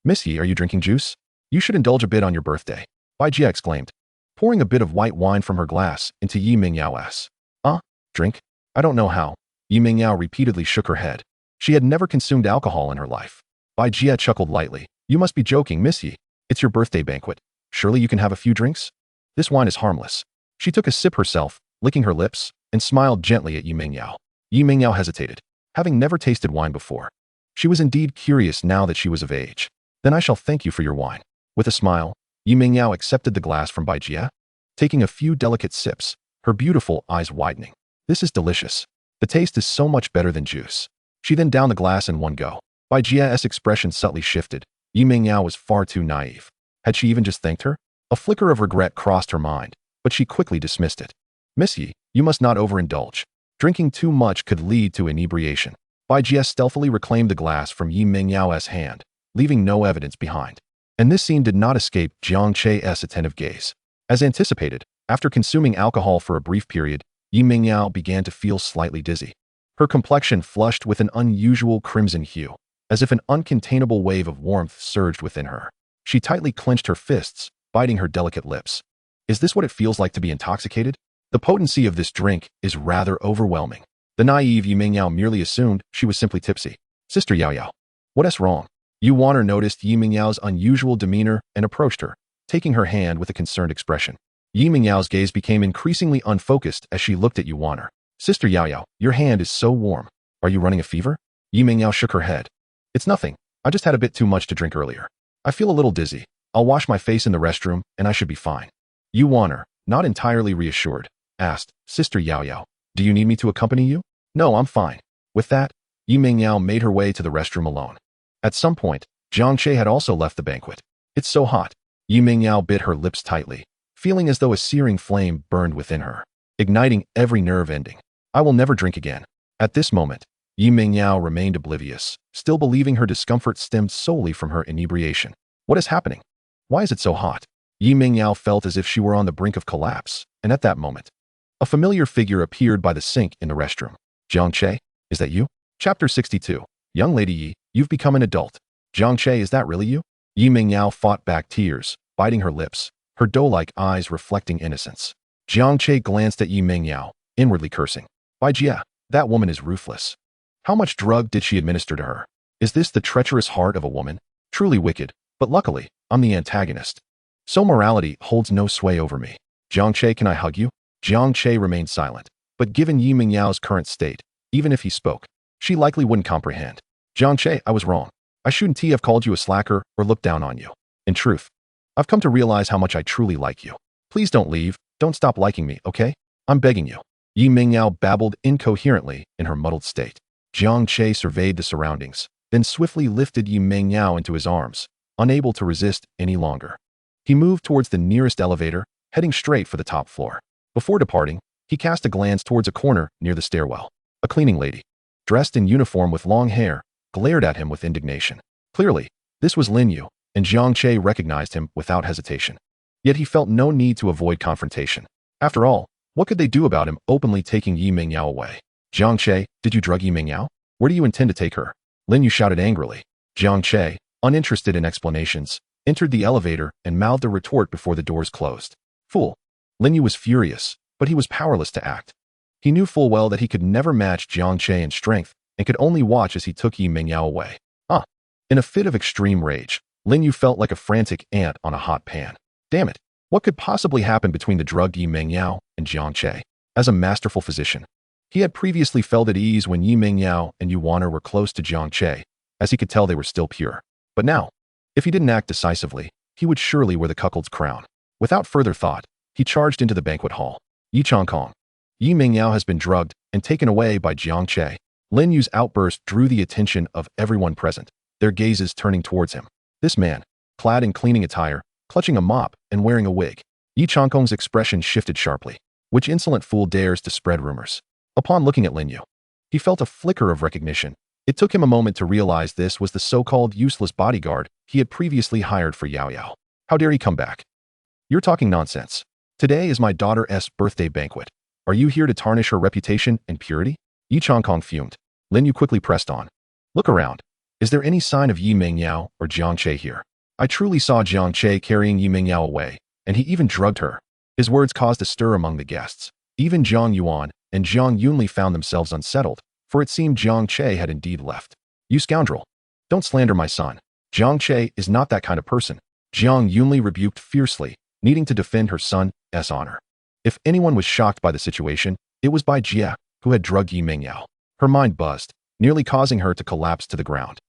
Miss Yi, are you drinking juice? You should indulge a bit on your birthday. Bai Jia exclaimed, pouring a bit of white wine from her glass into Yi Mengyao's. Drink? I don't know how. Yi Mengyao repeatedly shook her head. She had never consumed alcohol in her life. Bai Jia chuckled lightly. You must be joking, Miss Yi. It's your birthday banquet. Surely you can have a few drinks? This wine is harmless. She took a sip herself, licking her lips, and smiled gently at Yi Mengyao. Yi Mengyao hesitated, having never tasted wine before. She was indeed curious now that she was of age. Then I shall thank you for your wine. With a smile, Yi Mengyao accepted the glass from Bai Jia, taking a few delicate sips, her beautiful eyes widening. This is delicious. The taste is so much better than juice. She then downed the glass in one go. Bai Jia's expression subtly shifted. Yi Mengyao was far too naive. Had she even just thanked her? A flicker of regret crossed her mind, but she quickly dismissed it. Miss Yi, you must not overindulge. Drinking too much could lead to inebriation. Bai Jia stealthily reclaimed the glass from Yi Mengyao's hand, leaving no evidence behind. And this scene did not escape Jiang Che's attentive gaze. As anticipated, after consuming alcohol for a brief period, Yi Mengyao began to feel slightly dizzy. Her complexion flushed with an unusual crimson hue, as if an uncontainable wave of warmth surged within her. She tightly clenched her fists, biting her delicate lips. Is this what it feels like to be intoxicated? The potency of this drink is rather overwhelming. The naive Yi Mengyao merely assumed she was simply tipsy. Sister Yao Yao. What's wrong? Yu Wanner noticed Yi Mengyao's unusual demeanor and approached her, taking her hand with a concerned expression. Yi Mengyao's gaze became increasingly unfocused as she looked at Yu Wanner. Sister Yao Yao, your hand is so warm. Are you running a fever? Yi Mengyao shook her head. It's nothing. I just had a bit too much to drink earlier. I feel a little dizzy. I'll wash my face in the restroom, and I should be fine. Yu Wanner, not entirely reassured, asked, Sister Yao Yao, do you need me to accompany you? No, I'm fine. With that, Yi Mingyao made her way to the restroom alone. At some point, Jiang Che had also left the banquet. It's so hot. Yi Mingyao bit her lips tightly, feeling as though a searing flame burned within her, igniting every nerve ending. I will never drink again. At this moment, Yi Mingyao remained oblivious, still believing her discomfort stemmed solely from her inebriation. What is happening? Why is it so hot? Yi Mingyao felt as if she were on the brink of collapse, and at that moment, a familiar figure appeared by the sink in the restroom. Jiang Che, is that you? Chapter 62. Young Lady Yi, you've become an adult. Jiang Che, is that really you? Yi Mingyao fought back tears, biting her lips, her doe-like eyes reflecting innocence. Jiang Che glanced at Yi Mingyao, inwardly cursing. By Jia, that woman is ruthless. How much drug did she administer to her? Is this the treacherous heart of a woman? Truly wicked, but luckily, I'm the antagonist. So morality holds no sway over me. Jiang Che, can I hug you? Jiang Che remained silent, but given Yi Mingyao's current state, even if he spoke, she likely wouldn't comprehend. Jiang Che, I was wrong. I shouldn't have called you a slacker or looked down on you. In truth, I've come to realize how much I truly like you. Please don't leave, don't stop liking me, okay? I'm begging you. Yi Mingyao babbled incoherently in her muddled state. Jiang Che surveyed the surroundings, then swiftly lifted Yi Mingyao into his arms, unable to resist any longer. He moved towards the nearest elevator, heading straight for the top floor. Before departing, he cast a glance towards a corner near the stairwell. A cleaning lady, dressed in uniform with long hair, glared at him with indignation. Clearly, this was Lin Yu, and Jiang Che recognized him without hesitation. Yet he felt no need to avoid confrontation. After all, what could they do about him openly taking Yi Mingyao away? Jiang Che, did you drug Yi Mingyao? Where do you intend to take her? Lin Yu shouted angrily. Jiang Che, uninterested in explanations, entered the elevator and mouthed a retort before the doors closed. Fool. Lin Yu was furious, but he was powerless to act. He knew full well that he could never match Jiang Che in strength and could only watch as he took Yi Mingyao away. In a fit of extreme rage, Lin Yu felt like a frantic ant on a hot pan. Damn it, what could possibly happen between the drugged Yi Mingyao and Jiang Che? As a masterful physician, he had previously felt at ease when Yi Mingyao and Yuaner were close to Jiang Che, as he could tell they were still pure. But now, if he didn't act decisively, he would surely wear the cuckold's crown. Without further thought, he charged into the banquet hall. Yi Changkong. Yi Mingyao has been drugged and taken away by Jiang Che. Lin Yu's outburst drew the attention of everyone present, their gazes turning towards him. This man, clad in cleaning attire, clutching a mop and wearing a wig. Yi Changkong's expression shifted sharply. Which insolent fool dares to spread rumors? Upon looking at Lin Yu, he felt a flicker of recognition. It took him a moment to realize this was the so-called useless bodyguard he had previously hired for Yao Yao. How dare he come back? You're talking nonsense. Today is my daughter's birthday banquet. Are you here to tarnish her reputation and purity? Yi Changkong fumed. Lin Yu quickly pressed on. Look around. Is there any sign of Yi Mingyao or Jiang Che here? I truly saw Jiang Che carrying Yi Mingyao away, and he even drugged her. His words caused a stir among the guests. Even Zhang Yuan and Zhang Yunli found themselves unsettled, for it seemed Jiang Che had indeed left. You scoundrel! Don't slander my son. Jiang Che is not that kind of person. Zhang Yunli rebuked fiercely, needing to defend her son's honor. If anyone was shocked by the situation, it was by Jia, who had drugged Yi Mingyao. Her mind buzzed, nearly causing her to collapse to the ground.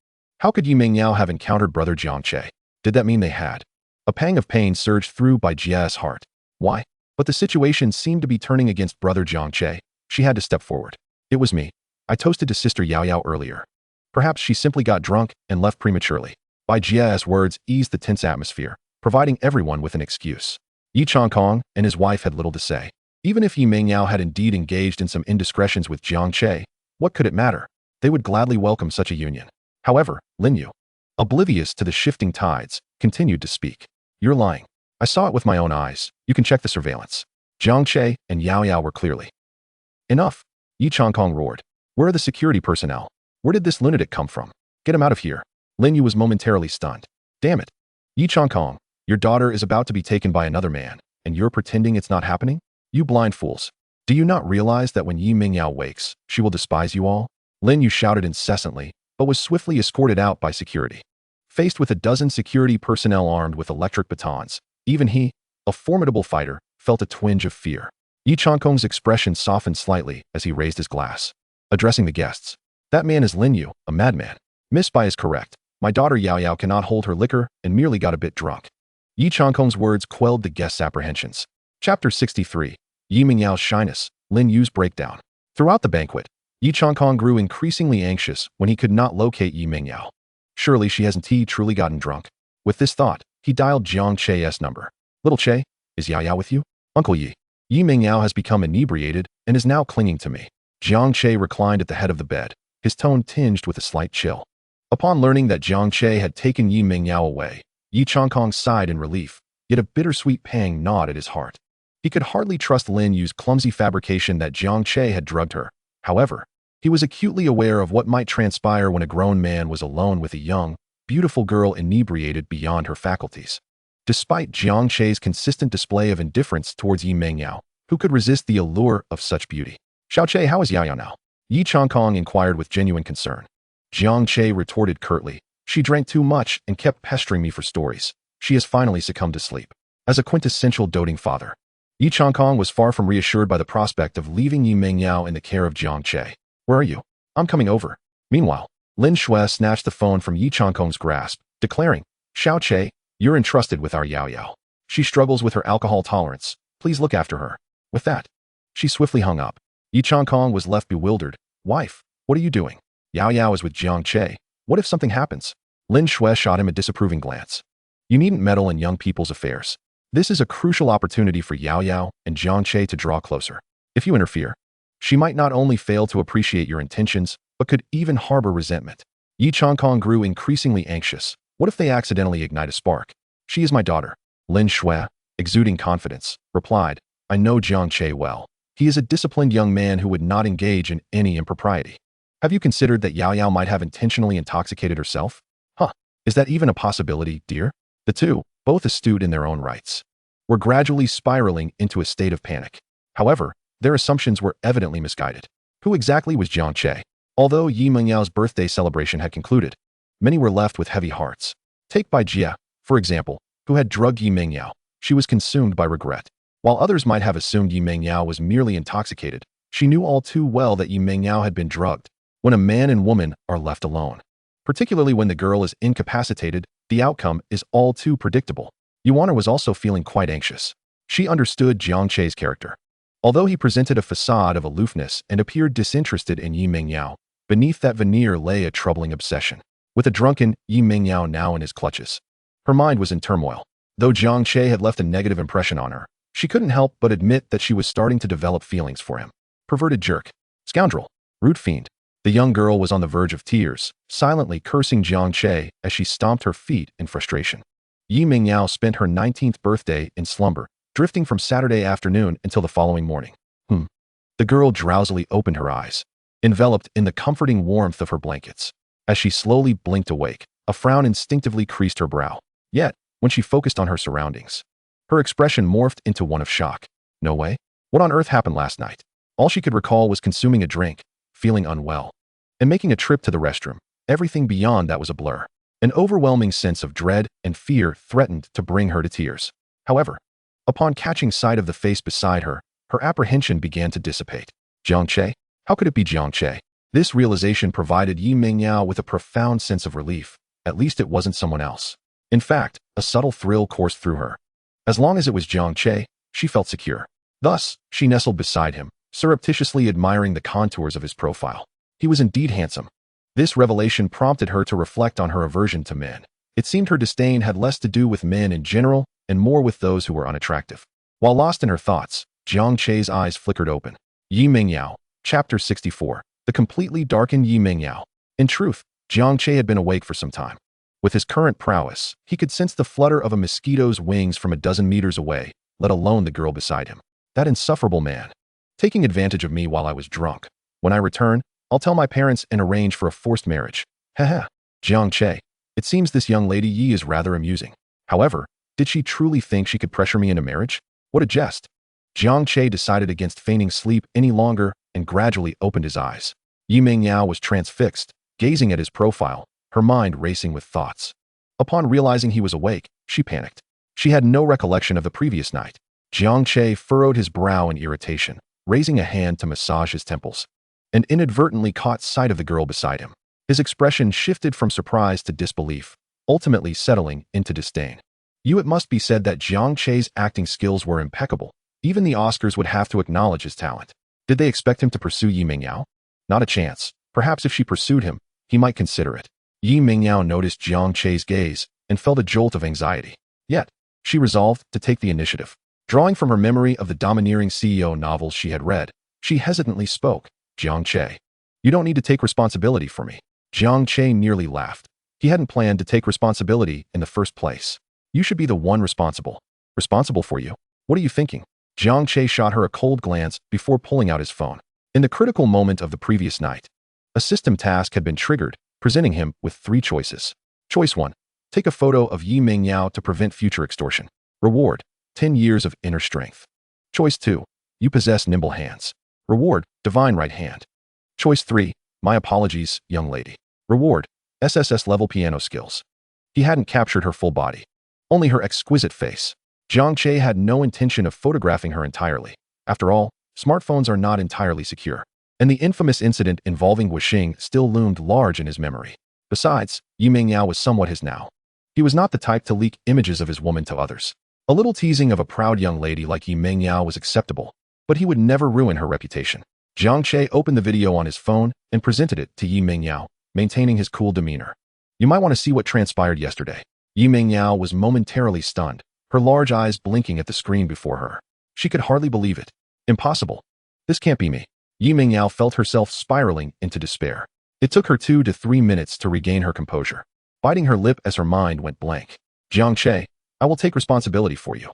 How could Yi Mingyao have encountered brother Jiang Che? Did that mean they had? A pang of pain surged through by Jia's heart. Why? But the situation seemed to be turning against brother Jiang Che. She had to step forward. It was me. I toasted to sister Yao Yao earlier. Perhaps she simply got drunk and left prematurely. Bai Jia's words eased the tense atmosphere, providing everyone with an excuse. Yi Changkong and his wife had little to say. Even if Yi Mingyao had indeed engaged in some indiscretions with Jiang Che, what could it matter? They would gladly welcome such a union. However, Lin Yu, oblivious to the shifting tides, continued to speak. You're lying. I saw it with my own eyes. You can check the surveillance. Jiang Che and Yao Yao were clearly. Enough! Yi Changkong roared. Where are the security personnel? Where did this lunatic come from? Get him out of here. Lin Yu was momentarily stunned. Damn it. Yi Changkong, your daughter is about to be taken by another man, and you're pretending it's not happening? You blind fools. Do you not realize that when Yi Mingyao wakes, she will despise you all? Lin Yu shouted incessantly, but was swiftly escorted out by security. Faced with a dozen security personnel armed with electric batons, even he, a formidable fighter, felt a twinge of fear. Yi Changkong's expression softened slightly as he raised his glass. Addressing the guests. That man is Lin Yu, a madman. Miss Bai is correct. My daughter Yao Yao cannot hold her liquor and merely got a bit drunk. Yi Changkong's words quelled the guests' apprehensions. Chapter 63. Yi Mingyao's shyness, Lin Yu's breakdown. Throughout the banquet, Yi Changkong grew increasingly anxious when he could not locate Yi Mingyao. Surely she hasn't truly gotten drunk. With this thought, he dialed Jiang Che's number. Little Che, is Yao Yao with you? Uncle Yi. Yi Mingyao has become inebriated and is now clinging to me. Jiang Che reclined at the head of the bed, his tone tinged with a slight chill. Upon learning that Jiang Che had taken Yi Mingyao away, Yi Changkong sighed in relief, yet a bittersweet pang gnawed at his heart. He could hardly trust Lin Yu's clumsy fabrication that Jiang Che had drugged her. However, he was acutely aware of what might transpire when a grown man was alone with a young, beautiful girl inebriated beyond her faculties. Despite Jiang Che's consistent display of indifference towards Yi Mingyao, who could resist the allure of such beauty? Xiao Che, how is Yao Yao now? Yi Changkong inquired with genuine concern. Jiang Che retorted curtly, she drank too much and kept pestering me for stories. She has finally succumbed to sleep. As a quintessential doting father, Yi Changkong was far from reassured by the prospect of leaving Yi Mingyao in the care of Jiang Che. Where are you? I'm coming over. Meanwhile, Lin Shui snatched the phone from Yi Changkong's grasp, declaring, Xiao Che, you're entrusted with our Yao Yao. She struggles with her alcohol tolerance. Please look after her. With that, she swiftly hung up. Yi Changkong was left bewildered. Wife, what are you doing? Yao Yao is with Jiang Che. What if something happens? Lin Shui shot him a disapproving glance. You needn't meddle in young people's affairs. This is a crucial opportunity for Yao Yao and Jiang Che to draw closer. If you interfere, she might not only fail to appreciate your intentions, but could even harbor resentment. Yi Changkong grew increasingly anxious. What if they accidentally ignite a spark? She is my daughter. Lin Shui, exuding confidence, replied, I know Jiang Che well. He is a disciplined young man who would not engage in any impropriety. Have you considered that Yao Yao might have intentionally intoxicated herself? Huh, is that even a possibility, dear? The two, both astute in their own rights, were gradually spiraling into a state of panic. However, their assumptions were evidently misguided. Who exactly was Jiang Che? Although Yi Mingyao's birthday celebration had concluded, many were left with heavy hearts. Take Bai Jia, for example, who had drugged Yi Mingyao. She was consumed by regret. While others might have assumed Yi Mingyao was merely intoxicated, she knew all too well that Yi Mingyao had been drugged. When a man and woman are left alone, particularly when the girl is incapacitated, the outcome is all too predictable. Yuana was also feeling quite anxious. She understood Jiang Che's character. Although he presented a facade of aloofness and appeared disinterested in Yi Mingyao, beneath that veneer lay a troubling obsession. With a drunken Yi Mingyao now in his clutches, her mind was in turmoil. Though Jiang Che had left a negative impression on her, she couldn't help but admit that she was starting to develop feelings for him. Perverted jerk. Scoundrel. Rude fiend. The young girl was on the verge of tears, silently cursing Jiang Che as she stomped her feet in frustration. Yi Mingyao spent her 19th birthday in slumber, drifting from Saturday afternoon until the following morning. The girl drowsily opened her eyes, enveloped in the comforting warmth of her blankets. As she slowly blinked awake, a frown instinctively creased her brow. Yet, when she focused on her surroundings, her expression morphed into one of shock. No way? What on earth happened last night? All she could recall was consuming a drink, feeling unwell, and making a trip to the restroom. Everything beyond that was a blur. An overwhelming sense of dread and fear threatened to bring her to tears. However, upon catching sight of the face beside her, her apprehension began to dissipate. Jiang Che? How could it be Jiang Che? This realization provided Yi Mingyao with a profound sense of relief. At least it wasn't someone else. In fact, a subtle thrill coursed through her. As long as it was Jiang Che, she felt secure. Thus, she nestled beside him, surreptitiously admiring the contours of his profile. He was indeed handsome. This revelation prompted her to reflect on her aversion to men. It seemed her disdain had less to do with men in general and more with those who were unattractive. While lost in her thoughts, Jiang Che's eyes flickered open. Yi Mingyao, Chapter 64. The completely darkened Yi Mingyao. In truth, Jiang Che had been awake for some time. With his current prowess, he could sense the flutter of a mosquito's wings from a dozen meters away, let alone the girl beside him. That insufferable man. Taking advantage of me while I was drunk. When I return, I'll tell my parents and arrange for a forced marriage. Haha. Jiang Che. It seems this young lady Yi is rather amusing. However, did she truly think she could pressure me into marriage? What a jest. Jiang Che decided against feigning sleep any longer and gradually opened his eyes. Yi Mingyao was transfixed, gazing at his profile, her mind racing with thoughts. Upon realizing he was awake, she panicked. She had no recollection of the previous night. Jiang Che furrowed his brow in irritation, raising a hand to massage his temples, and inadvertently caught sight of the girl beside him. His expression shifted from surprise to disbelief, ultimately settling into disdain. It must be said that Jiang Che's acting skills were impeccable. Even the Oscars would have to acknowledge his talent. Did they expect him to pursue Yi Mingyao? Not a chance. Perhaps if she pursued him, he might consider it. Yi Mingyao noticed Jiang Che's gaze and felt a jolt of anxiety. Yet, she resolved to take the initiative. Drawing from her memory of the domineering CEO novels she had read, she hesitantly spoke, "Jiang Che. You don't need to take responsibility for me." Jiang Che nearly laughed. He hadn't planned to take responsibility in the first place. "You should be the one responsible." "Responsible for you? What are you thinking?" Jiang Che shot her a cold glance before pulling out his phone. In the critical moment of the previous night, a system task had been triggered, presenting him with 3 choices. Choice 1. Take a photo of Yi Mingyao to prevent future extortion. Reward: 10 years of inner strength. Choice 2. You possess nimble hands. Reward: divine right hand. Choice 3. My apologies, young lady. Reward: SSS level piano skills. He hadn't captured her full body, only her exquisite face. Jiang Che had no intention of photographing her entirely. After all, smartphones are not entirely secure, and the infamous incident involving Wuxing still loomed large in his memory. Besides, Yi Mingyao was somewhat his now. He was not the type to leak images of his woman to others. A little teasing of a proud young lady like Yi Mingyao was acceptable, but he would never ruin her reputation. Jiang Che opened the video on his phone and presented it to Yi Mingyao, maintaining his cool demeanor. "You might want to see what transpired yesterday." Yi Mingyao was momentarily stunned, her large eyes blinking at the screen before her. She could hardly believe it. Impossible. This can't be me. Yi Mingyao felt herself spiraling into despair. It took her 2 to 3 minutes to regain her composure, biting her lip as her mind went blank. "Jiang Che, I will take responsibility for you."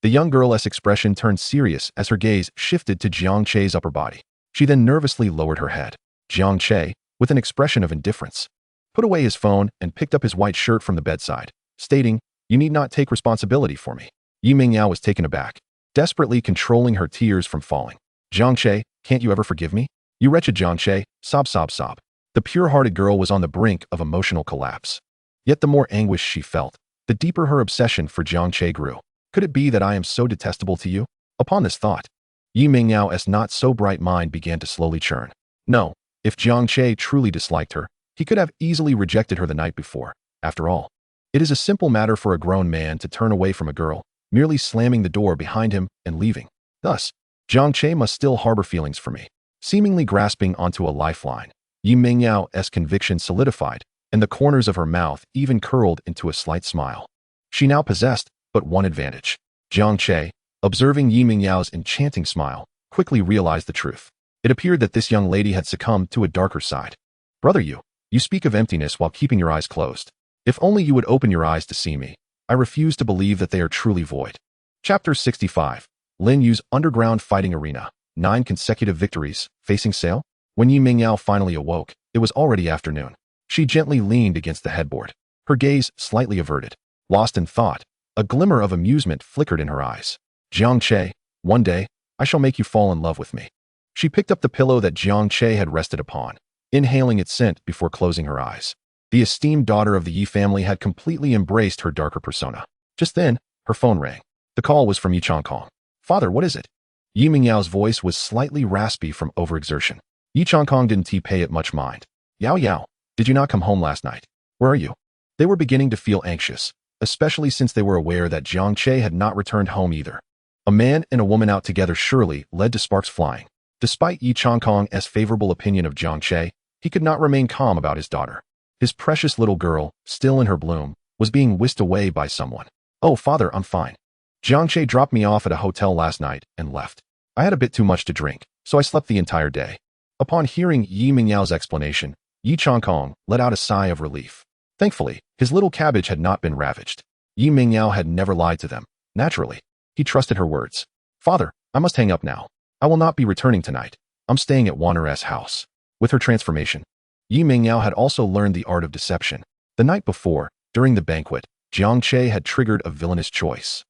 The young girl's expression turned serious as her gaze shifted to Jiang Che's upper body. She then nervously lowered her head. Jiang Che, with an expression of indifference, put away his phone and picked up his white shirt from the bedside, stating, "You need not take responsibility for me." Yi Mingyao was taken aback, desperately controlling her tears from falling. "Jiang Che, can't you ever forgive me? You wretched Jiang Che, sob sob sob." The pure-hearted girl was on the brink of emotional collapse. Yet the more anguish she felt, the deeper her obsession for Jiang Che grew. "Could it be that I am so detestable to you?" Upon this thought, Yi Mingyao's not-so-bright mind began to slowly churn. No, if Jiang Che truly disliked her, he could have easily rejected her the night before. After all, it is a simple matter for a grown man to turn away from a girl, merely slamming the door behind him and leaving. Thus, Jiang Che must still harbor feelings for me. Seemingly grasping onto a lifeline, Yi Mingyao's conviction solidified, and the corners of her mouth even curled into a slight smile. She now possessed but one advantage. Jiang Che, observing Yi Mingyao's enchanting smile, quickly realized the truth. It appeared that this young lady had succumbed to a darker side. "Brother, you speak of emptiness while keeping your eyes closed. If only you would open your eyes to see me. I refuse to believe that they are truly void." Chapter 65. Lin Yu's Underground Fighting Arena. 9 consecutive victories, facing Sale? When Yi Mingyao finally awoke, it was already afternoon. She gently leaned against the headboard, her gaze slightly averted. Lost in thought, a glimmer of amusement flickered in her eyes. "Jiang Che, one day, I shall make you fall in love with me." She picked up the pillow that Jiang Che had rested upon, inhaling its scent before closing her eyes. The esteemed daughter of the Yi family had completely embraced her darker persona. Just then, her phone rang. The call was from Yi Changkong. "Father, what is it?" Yi Mingyao's voice was slightly raspy from overexertion. Yi Changkong didn't pay it much mind. "Yao Yao, did you not come home last night? Where are you?" They were beginning to feel anxious, especially since they were aware that Jiang Che had not returned home either. A man and a woman out together surely led to sparks flying. Despite Yi Changkong's favorable opinion of Jiang Che, he could not remain calm about his daughter. His precious little girl, still in her bloom, was being whisked away by someone. "Oh, father, I'm fine. Jiang Che dropped me off at a hotel last night and left. I had a bit too much to drink, so I slept the entire day." Upon hearing Yi Mingyao's explanation, Yi Changkong let out a sigh of relief. Thankfully, his little cabbage had not been ravaged. Yi Mingyao had never lied to them. Naturally, he trusted her words. "Father, I must hang up now. I will not be returning tonight. I'm staying at Wanner's house." With her transformation, Yi Mingyao had also learned the art of deception. The night before, during the banquet, Jiang Che had triggered a villainous choice,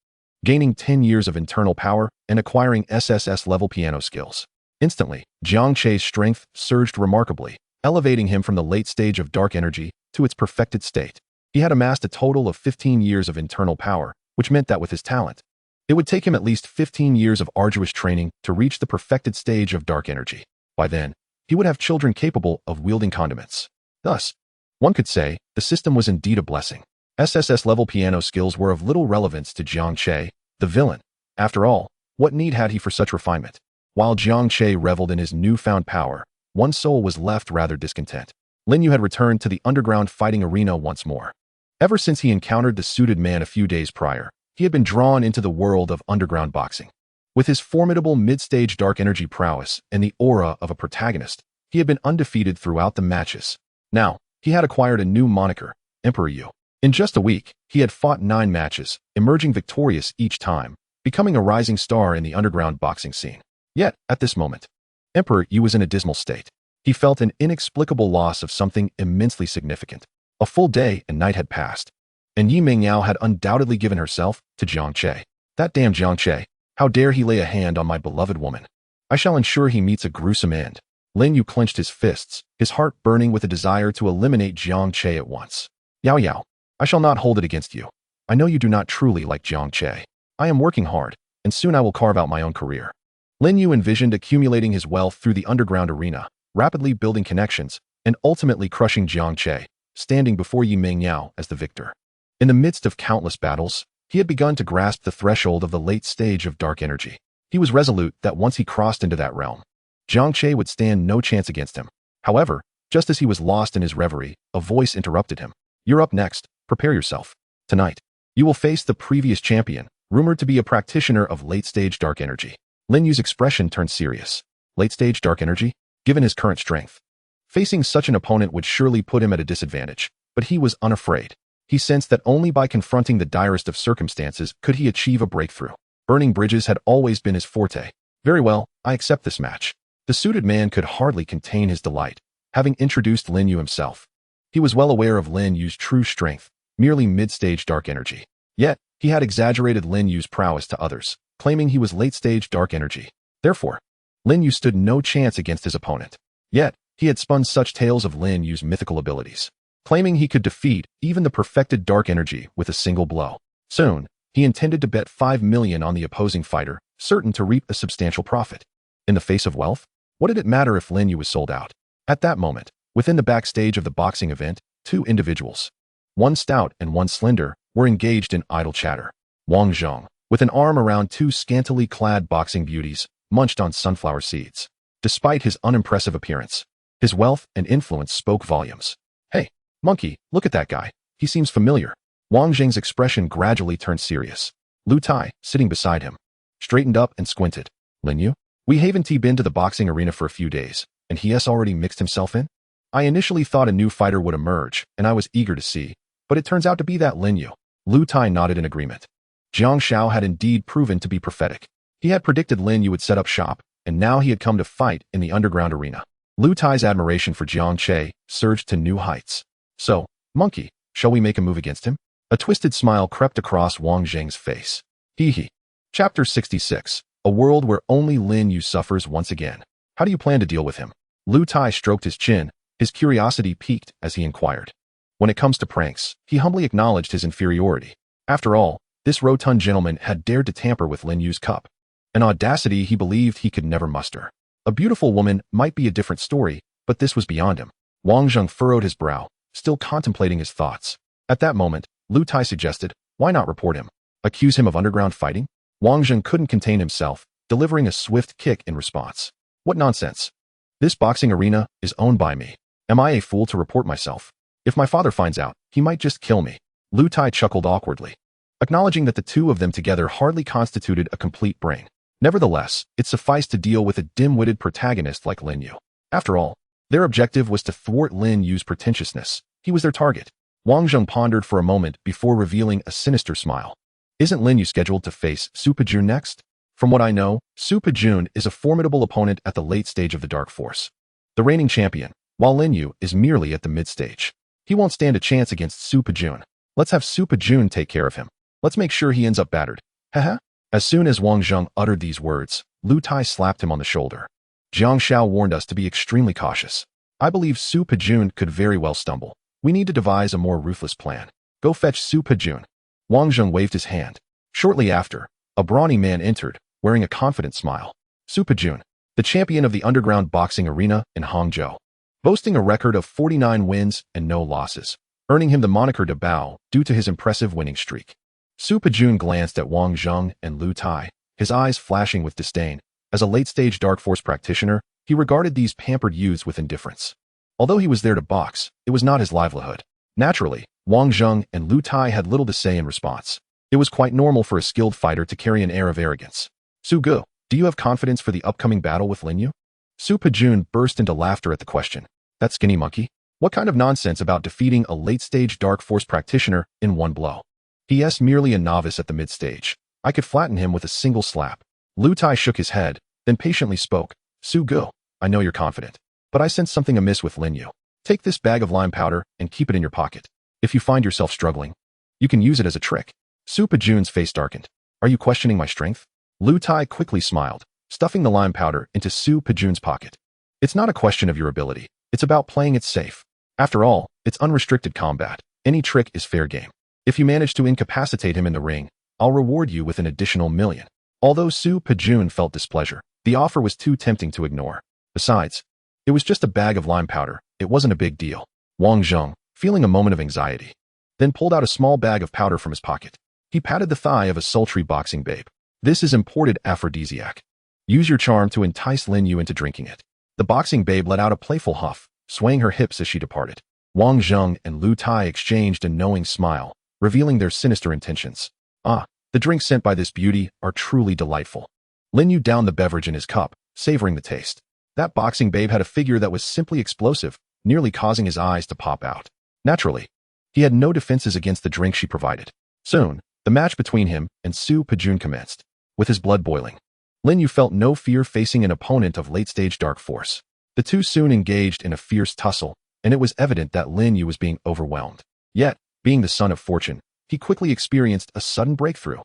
gaining 10 years of internal power and acquiring SSS-level piano skills. Instantly, Jiang Che's strength surged remarkably, elevating him from the late stage of dark energy to its perfected state. He had amassed a total of 15 years of internal power, which meant that with his talent, it would take him at least 15 years of arduous training to reach the perfected stage of dark energy. By then, he would have children capable of wielding condiments. Thus, one could say, the system was indeed a blessing. SSS-level piano skills were of little relevance to Jiang Che, the villain. After all, what need had he for such refinement? While Jiang Che reveled in his newfound power, one soul was left rather discontent. Lin Yu had returned to the underground fighting arena once more. Ever since he encountered the suited man a few days prior, he had been drawn into the world of underground boxing. With his formidable mid-stage dark energy prowess and the aura of a protagonist, he had been undefeated throughout the matches. Now, he had acquired a new moniker, Emperor Yu. In just a week, he had fought 9 matches, emerging victorious each time, becoming a rising star in the underground boxing scene. Yet, at this moment, Emperor Yu was in a dismal state. He felt an inexplicable loss of something immensely significant. A full day and night had passed, and Yi Mingyao had undoubtedly given herself to Jiang Che. That damn Jiang Che! How dare he lay a hand on my beloved woman? I shall ensure he meets a gruesome end. Lin Yu clenched his fists, his heart burning with a desire to eliminate Jiang Che at once. Yao Yao, I shall not hold it against you. I know you do not truly like Jiang Che. I am working hard, and soon I will carve out my own career. Lin Yu envisioned accumulating his wealth through the underground arena, rapidly building connections, and ultimately crushing Jiang Che, standing before Yi Mingyao as the victor. In the midst of countless battles, he had begun to grasp the threshold of the late stage of dark energy. He was resolute that once he crossed into that realm, Jiang Che would stand no chance against him. However, just as he was lost in his reverie, a voice interrupted him. You're up next. Prepare yourself. Tonight, you will face the previous champion, rumored to be a practitioner of late-stage dark energy. Lin Yu's expression turned serious. Late-stage dark energy? Given his current strength, facing such an opponent would surely put him at a disadvantage, but he was unafraid. He sensed that only by confronting the direst of circumstances could he achieve a breakthrough. Burning bridges had always been his forte. Very well, I accept this match. The suited man could hardly contain his delight, having introduced Lin Yu himself. He was well aware of Lin Yu's true strength, merely mid-stage dark energy. Yet, he had exaggerated Lin Yu's prowess to others, claiming he was late-stage dark energy. Therefore, Lin Yu stood no chance against his opponent. Yet, he had spun such tales of Lin Yu's mythical abilities, claiming he could defeat even the perfected dark energy with a single blow. Soon, he intended to bet 5 million on the opposing fighter, certain to reap a substantial profit. In the face of wealth, what did it matter if Lin Yu was sold out? At that moment, within the backstage of the boxing event, 2 individuals, one stout and one slender, were engaged in idle chatter. Wang Zhong, with an arm around 2 scantily clad boxing beauties, munched on sunflower seeds. Despite his unimpressive appearance, his wealth and influence spoke volumes. Hey, monkey, look at that guy. He seems familiar. Wang Zheng's expression gradually turned serious. Lu Tai, sitting beside him, straightened up and squinted. Lin Yu? We haven't been to the boxing arena for a few days, and he has already mixed himself in? I initially thought a new fighter would emerge, and I was eager to see, but it turns out to be that Lin Yu. Lu Tai nodded in agreement. Jiang Shao had indeed proven to be prophetic. He had predicted Lin Yu would set up shop, and now he had come to fight in the underground arena. Lu Tai's admiration for Jiang Che surged to new heights. So, monkey, shall we make a move against him? A twisted smile crept across Wang Zheng's face. Hee hee. Chapter 66. A world where only Lin Yu suffers once again. How do you plan to deal with him? Lu Tai stroked his chin, his curiosity piqued as he inquired. When it comes to pranks, he humbly acknowledged his inferiority. After all, this rotund gentleman had dared to tamper with Lin Yu's cup, an audacity he believed he could never muster. A beautiful woman might be a different story, but this was beyond him. Wang Zheng furrowed his brow, still contemplating his thoughts. At that moment, Lu Tai suggested, why not report him? Accuse him of underground fighting? Wang Zheng couldn't contain himself, delivering a swift kick in response. What nonsense. This boxing arena is owned by me. Am I a fool to report myself? If my father finds out, he might just kill me. Lu Tai chuckled awkwardly, acknowledging that the two of them together hardly constituted a complete brain. Nevertheless, it sufficed to deal with a dim-witted protagonist like Lin Yu. After all, their objective was to thwart Lin Yu's pretentiousness. He was their target. Wang Zheng pondered for a moment before revealing a sinister smile. Isn't Lin Yu scheduled to face Su Pejun next? From what I know, Su Pejun is a formidable opponent at the late stage of the Dark Force, the reigning champion, while Lin Yu is merely at the mid-stage. He won't stand a chance against Su Pejun. Let's have Su Pejun take care of him. Let's make sure he ends up battered. Haha. As soon as Wang Zheng uttered these words, Lu Tai slapped him on the shoulder. Jiang Shao warned us to be extremely cautious. I believe Su Pejun could very well stumble. We need to devise a more ruthless plan. Go fetch Su Pejun. Wang Zheng waved his hand. Shortly after, a brawny man entered, wearing a confident smile. Su Pejun, the champion of the underground boxing arena in Hangzhou, boasting a record of 49 wins and no losses, earning him the moniker De Bao due to his impressive winning streak. Su Pejun glanced at Wang Zheng and Lu Tai, his eyes flashing with disdain. As a late-stage Dark Force practitioner, He regarded these pampered youths with indifference. Although he was there to box, it was not his livelihood. Naturally, Wang Zheng and Lu Tai had little to say in response. It was quite normal for a skilled fighter to carry an air of arrogance. Su Gu, do you have confidence for the upcoming battle with Lin Yu? Su Pejun burst into laughter at the question. That skinny monkey? What kind of nonsense about defeating a late-stage dark force practitioner in one blow? He is merely a novice at the mid-stage. I could flatten him with a single slap. Lu Tai shook his head, then patiently spoke. Su Gu, I know you're confident, but I sense something amiss with Lin Yu. Take this bag of lime powder and keep it in your pocket. If you find yourself struggling, you can use it as a trick. Su Pejun's face darkened. Are you questioning my strength? Lu Tai quickly smiled, stuffing the lime powder into Su Pejun's pocket. It's not a question of your ability. It's about playing it safe. After all, it's unrestricted combat. Any trick is fair game. If you manage to incapacitate him in the ring, I'll reward you with an additional $1 million. Although Su Pejun felt displeasure, the offer was too tempting to ignore. Besides, it was just a bag of lime powder. It wasn't a big deal. Wang Zheng, feeling a moment of anxiety, then pulled out a small bag of powder from his pocket. He patted the thigh of a sultry boxing babe. This is imported aphrodisiac. Use your charm to entice Lin Yu into drinking it. The boxing babe let out a playful huff, swaying her hips as she departed. Wang Zheng and Lu Tai exchanged a knowing smile, revealing their sinister intentions. Ah, the drinks sent by this beauty are truly delightful. Lin Yu downed the beverage in his cup, savoring the taste. That boxing babe had a figure that was simply explosive, nearly causing his eyes to pop out. Naturally, he had no defenses against the drink she provided. Soon, the match between him and Su Pejun commenced. With his blood boiling, Lin Yu felt no fear facing an opponent of late-stage dark force. The two soon engaged in a fierce tussle, and it was evident that Lin Yu was being overwhelmed. Yet, being the son of fortune, he quickly experienced a sudden breakthrough.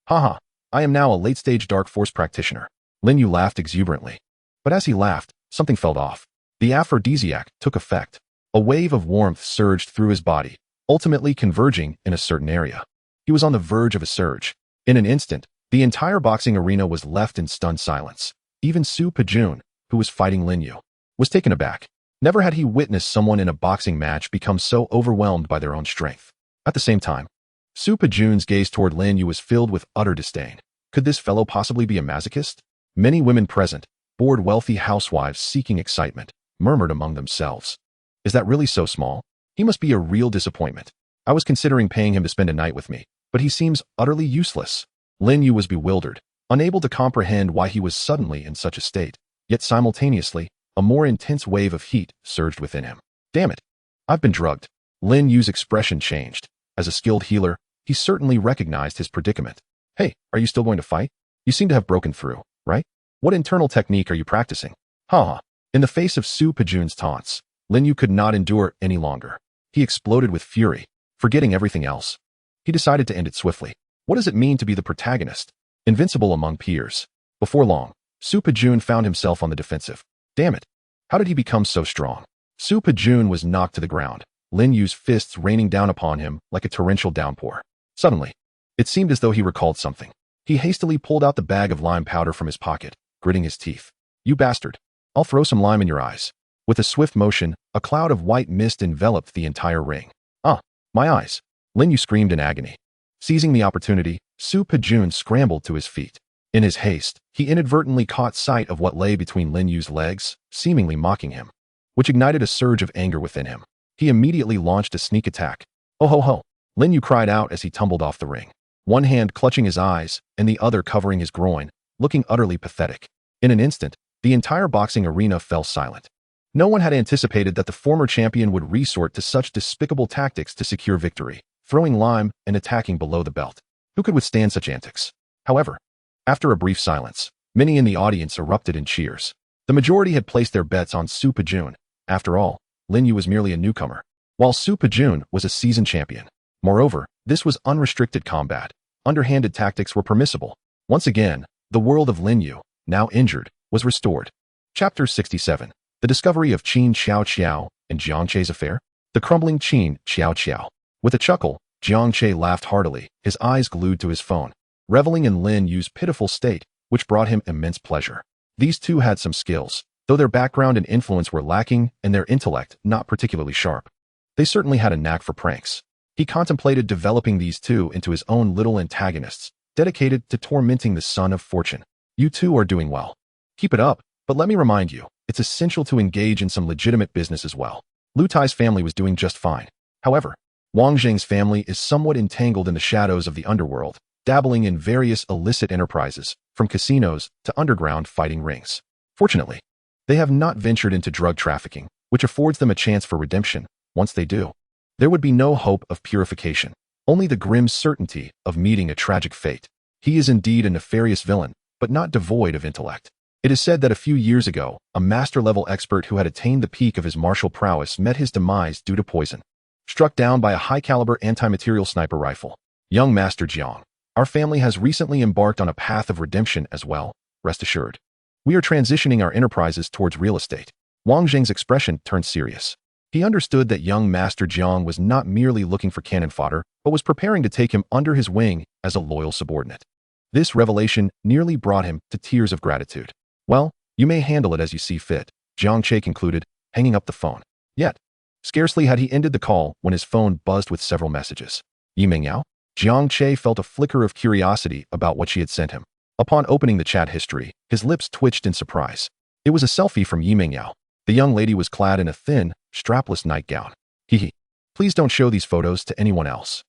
Haha, I am now a late-stage dark force practitioner. Lin Yu laughed exuberantly. But as he laughed, something felt off. The aphrodisiac took effect. A wave of warmth surged through his body, ultimately converging in a certain area. He was on the verge of a surge. In an instant, the entire boxing arena was left in stunned silence. Even Su Pejun, who was fighting Lin Yu, was taken aback. Never had he witnessed someone in a boxing match become so overwhelmed by their own strength. At the same time, Su Pejun's gaze toward Lin Yu was filled with utter disdain. Could this fellow possibly be a masochist? Many women present, bored wealthy housewives seeking excitement, murmured among themselves. Is that really so small? He must be a real disappointment. I was considering paying him to spend a night with me, but he seems utterly useless. Lin Yu was bewildered, unable to comprehend why he was suddenly in such a state. Yet simultaneously, a more intense wave of heat surged within him. Damn it! I've been drugged. Lin Yu's expression changed. As a skilled healer, he certainly recognized his predicament. Hey, are you still going to fight? You seem to have broken through, right? What internal technique are you practicing? Ha! In the face of Su Pejun's taunts, Lin Yu could not endure any longer. He exploded with fury, forgetting everything else. He decided to end it swiftly. What does it mean to be the protagonist? Invincible among peers. Before long, Su Pejun found himself on the defensive. Damn it! How did he become so strong? Su Pejun was knocked to the ground, Lin Yu's fists raining down upon him like a torrential downpour. Suddenly, it seemed as though he recalled something. He hastily pulled out the bag of lime powder from his pocket, gritting his teeth. You bastard! I'll throw some lime in your eyes. With a swift motion, a cloud of white mist enveloped the entire ring. Ah, my eyes! Lin Yu screamed in agony. Seizing the opportunity, Su Pejun scrambled to his feet. In his haste, he inadvertently caught sight of what lay between Lin Yu's legs, seemingly mocking him, which ignited a surge of anger within him. He immediately launched a sneak attack. Oh ho ho! Lin Yu cried out as he tumbled off the ring, one hand clutching his eyes and the other covering his groin, looking utterly pathetic. In an instant, the entire boxing arena fell silent. No one had anticipated that the former champion would resort to such despicable tactics to secure victory, throwing lime and attacking below the belt. Who could withstand such antics? However, after a brief silence, many in the audience erupted in cheers. The majority had placed their bets on Su Pejun. After all, Lin Yu was merely a newcomer, while Su Pejun was a seasoned champion. Moreover, this was unrestricted combat. Underhanded tactics were permissible. Once again, the world of Lin Yu, now injured, was restored. Chapter 67. The discovery of Qin Xiao Xiao and Jiang Che's affair. The crumbling Qin Xiao Xiao. With a chuckle, Jiang Che laughed heartily, his eyes glued to his phone, reveling in Lin Yu's pitiful state, which brought him immense pleasure. These two had some skills, though their background and influence were lacking and their intellect not particularly sharp. They certainly had a knack for pranks. He contemplated developing these two into his own little antagonists, dedicated to tormenting the son of fortune. You two are doing well. Keep it up, but let me remind you, it's essential to engage in some legitimate business as well. Lu Tai's family was doing just fine. However, Wang Zheng's family is somewhat entangled in the shadows of the underworld, dabbling in various illicit enterprises, from casinos to underground fighting rings. Fortunately, they have not ventured into drug trafficking, which affords them a chance for redemption. Once they do, there would be no hope of purification, only the grim certainty of meeting a tragic fate. He is indeed a nefarious villain, but not devoid of intellect. It is said that a few years ago, a master-level expert who had attained the peak of his martial prowess met his demise due to poison, struck down by a high-caliber anti-material sniper rifle. Young Master Jiang, our family has recently embarked on a path of redemption as well, rest assured. We are transitioning our enterprises towards real estate. Wang Zheng's expression turned serious. He understood that young Master Jiang was not merely looking for cannon fodder, but was preparing to take him under his wing as a loyal subordinate. This revelation nearly brought him to tears of gratitude. Well, you may handle it as you see fit, Jiang Che concluded, hanging up the phone. Yet, scarcely had he ended the call when his phone buzzed with several messages. Yi Mingyao? Jiang Che felt a flicker of curiosity about what she had sent him. Upon opening the chat history, his lips twitched in surprise. It was a selfie from Yi Mingyao. The young lady was clad in a thin, strapless nightgown. Hee. Please don't show these photos to anyone else.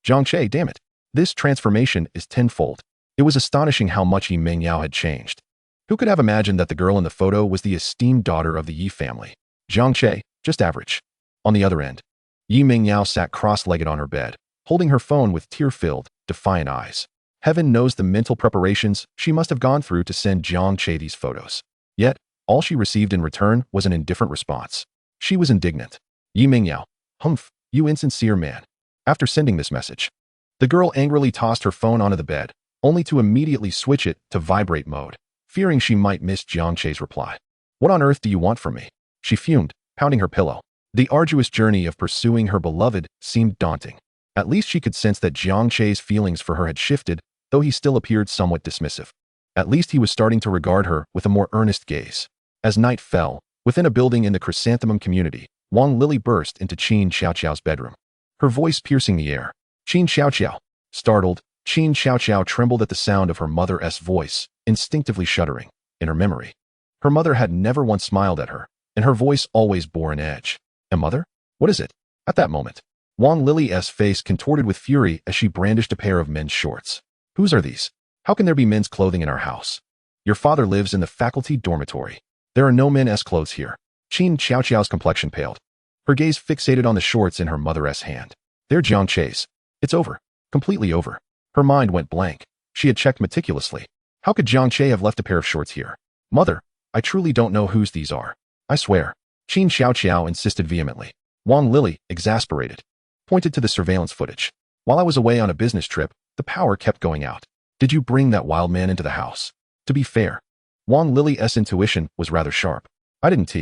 Jiang Che, damn it. This transformation is tenfold. It was astonishing how much Yi Mingyao had changed. Who could have imagined that the girl in the photo was the esteemed daughter of the Yi family? Jiang Che, just average. On the other end, Yi Mingyao sat cross-legged on her bed, holding her phone with tear-filled, defiant eyes. Heaven knows the mental preparations she must have gone through to send Jiang Che these photos. Yet, all she received in return was an indifferent response. She was indignant. Yi Mingyao, humph, you insincere man. After sending this message, the girl angrily tossed her phone onto the bed, only to immediately switch it to vibrate mode, fearing she might miss Jiang Che's reply. What on earth do you want from me? She fumed, pounding her pillow. The arduous journey of pursuing her beloved seemed daunting. At least she could sense that Jiang Che's feelings for her had shifted, though he still appeared somewhat dismissive. At least he was starting to regard her with a more earnest gaze. As night fell, within a building in the Chrysanthemum community, Wang Lily burst into Qin Xiaoqiao's bedroom, her voice piercing the air. Qin Xiaoqiao. Startled, Qin Xiaoqiao trembled at the sound of her mother's voice, instinctively shuddering. In her memory, her mother had never once smiled at her, and her voice always bore an edge. And mother? What is it? At that moment, Wang Lily's face contorted with fury as she brandished a pair of men's shorts. Whose are these? How can there be men's clothing in our house? Your father lives in the faculty dormitory. There are no men's clothes here. Qin Xiaoqiao's complexion paled. Her gaze fixated on the shorts in her mother's hand. They're Jiang Che's. It's over. Completely over. Her mind went blank. She had checked meticulously. How could Jiang Che have left a pair of shorts here? Mother, I truly don't know whose these are. I swear. Qin Xiaoqiao insisted vehemently. Wang Lily, exasperated, pointed to the surveillance footage. While I was away on a business trip, the power kept going out. Did you bring that wild man into the house? To be fair, Wang Lily's intuition was rather sharp. I didn't.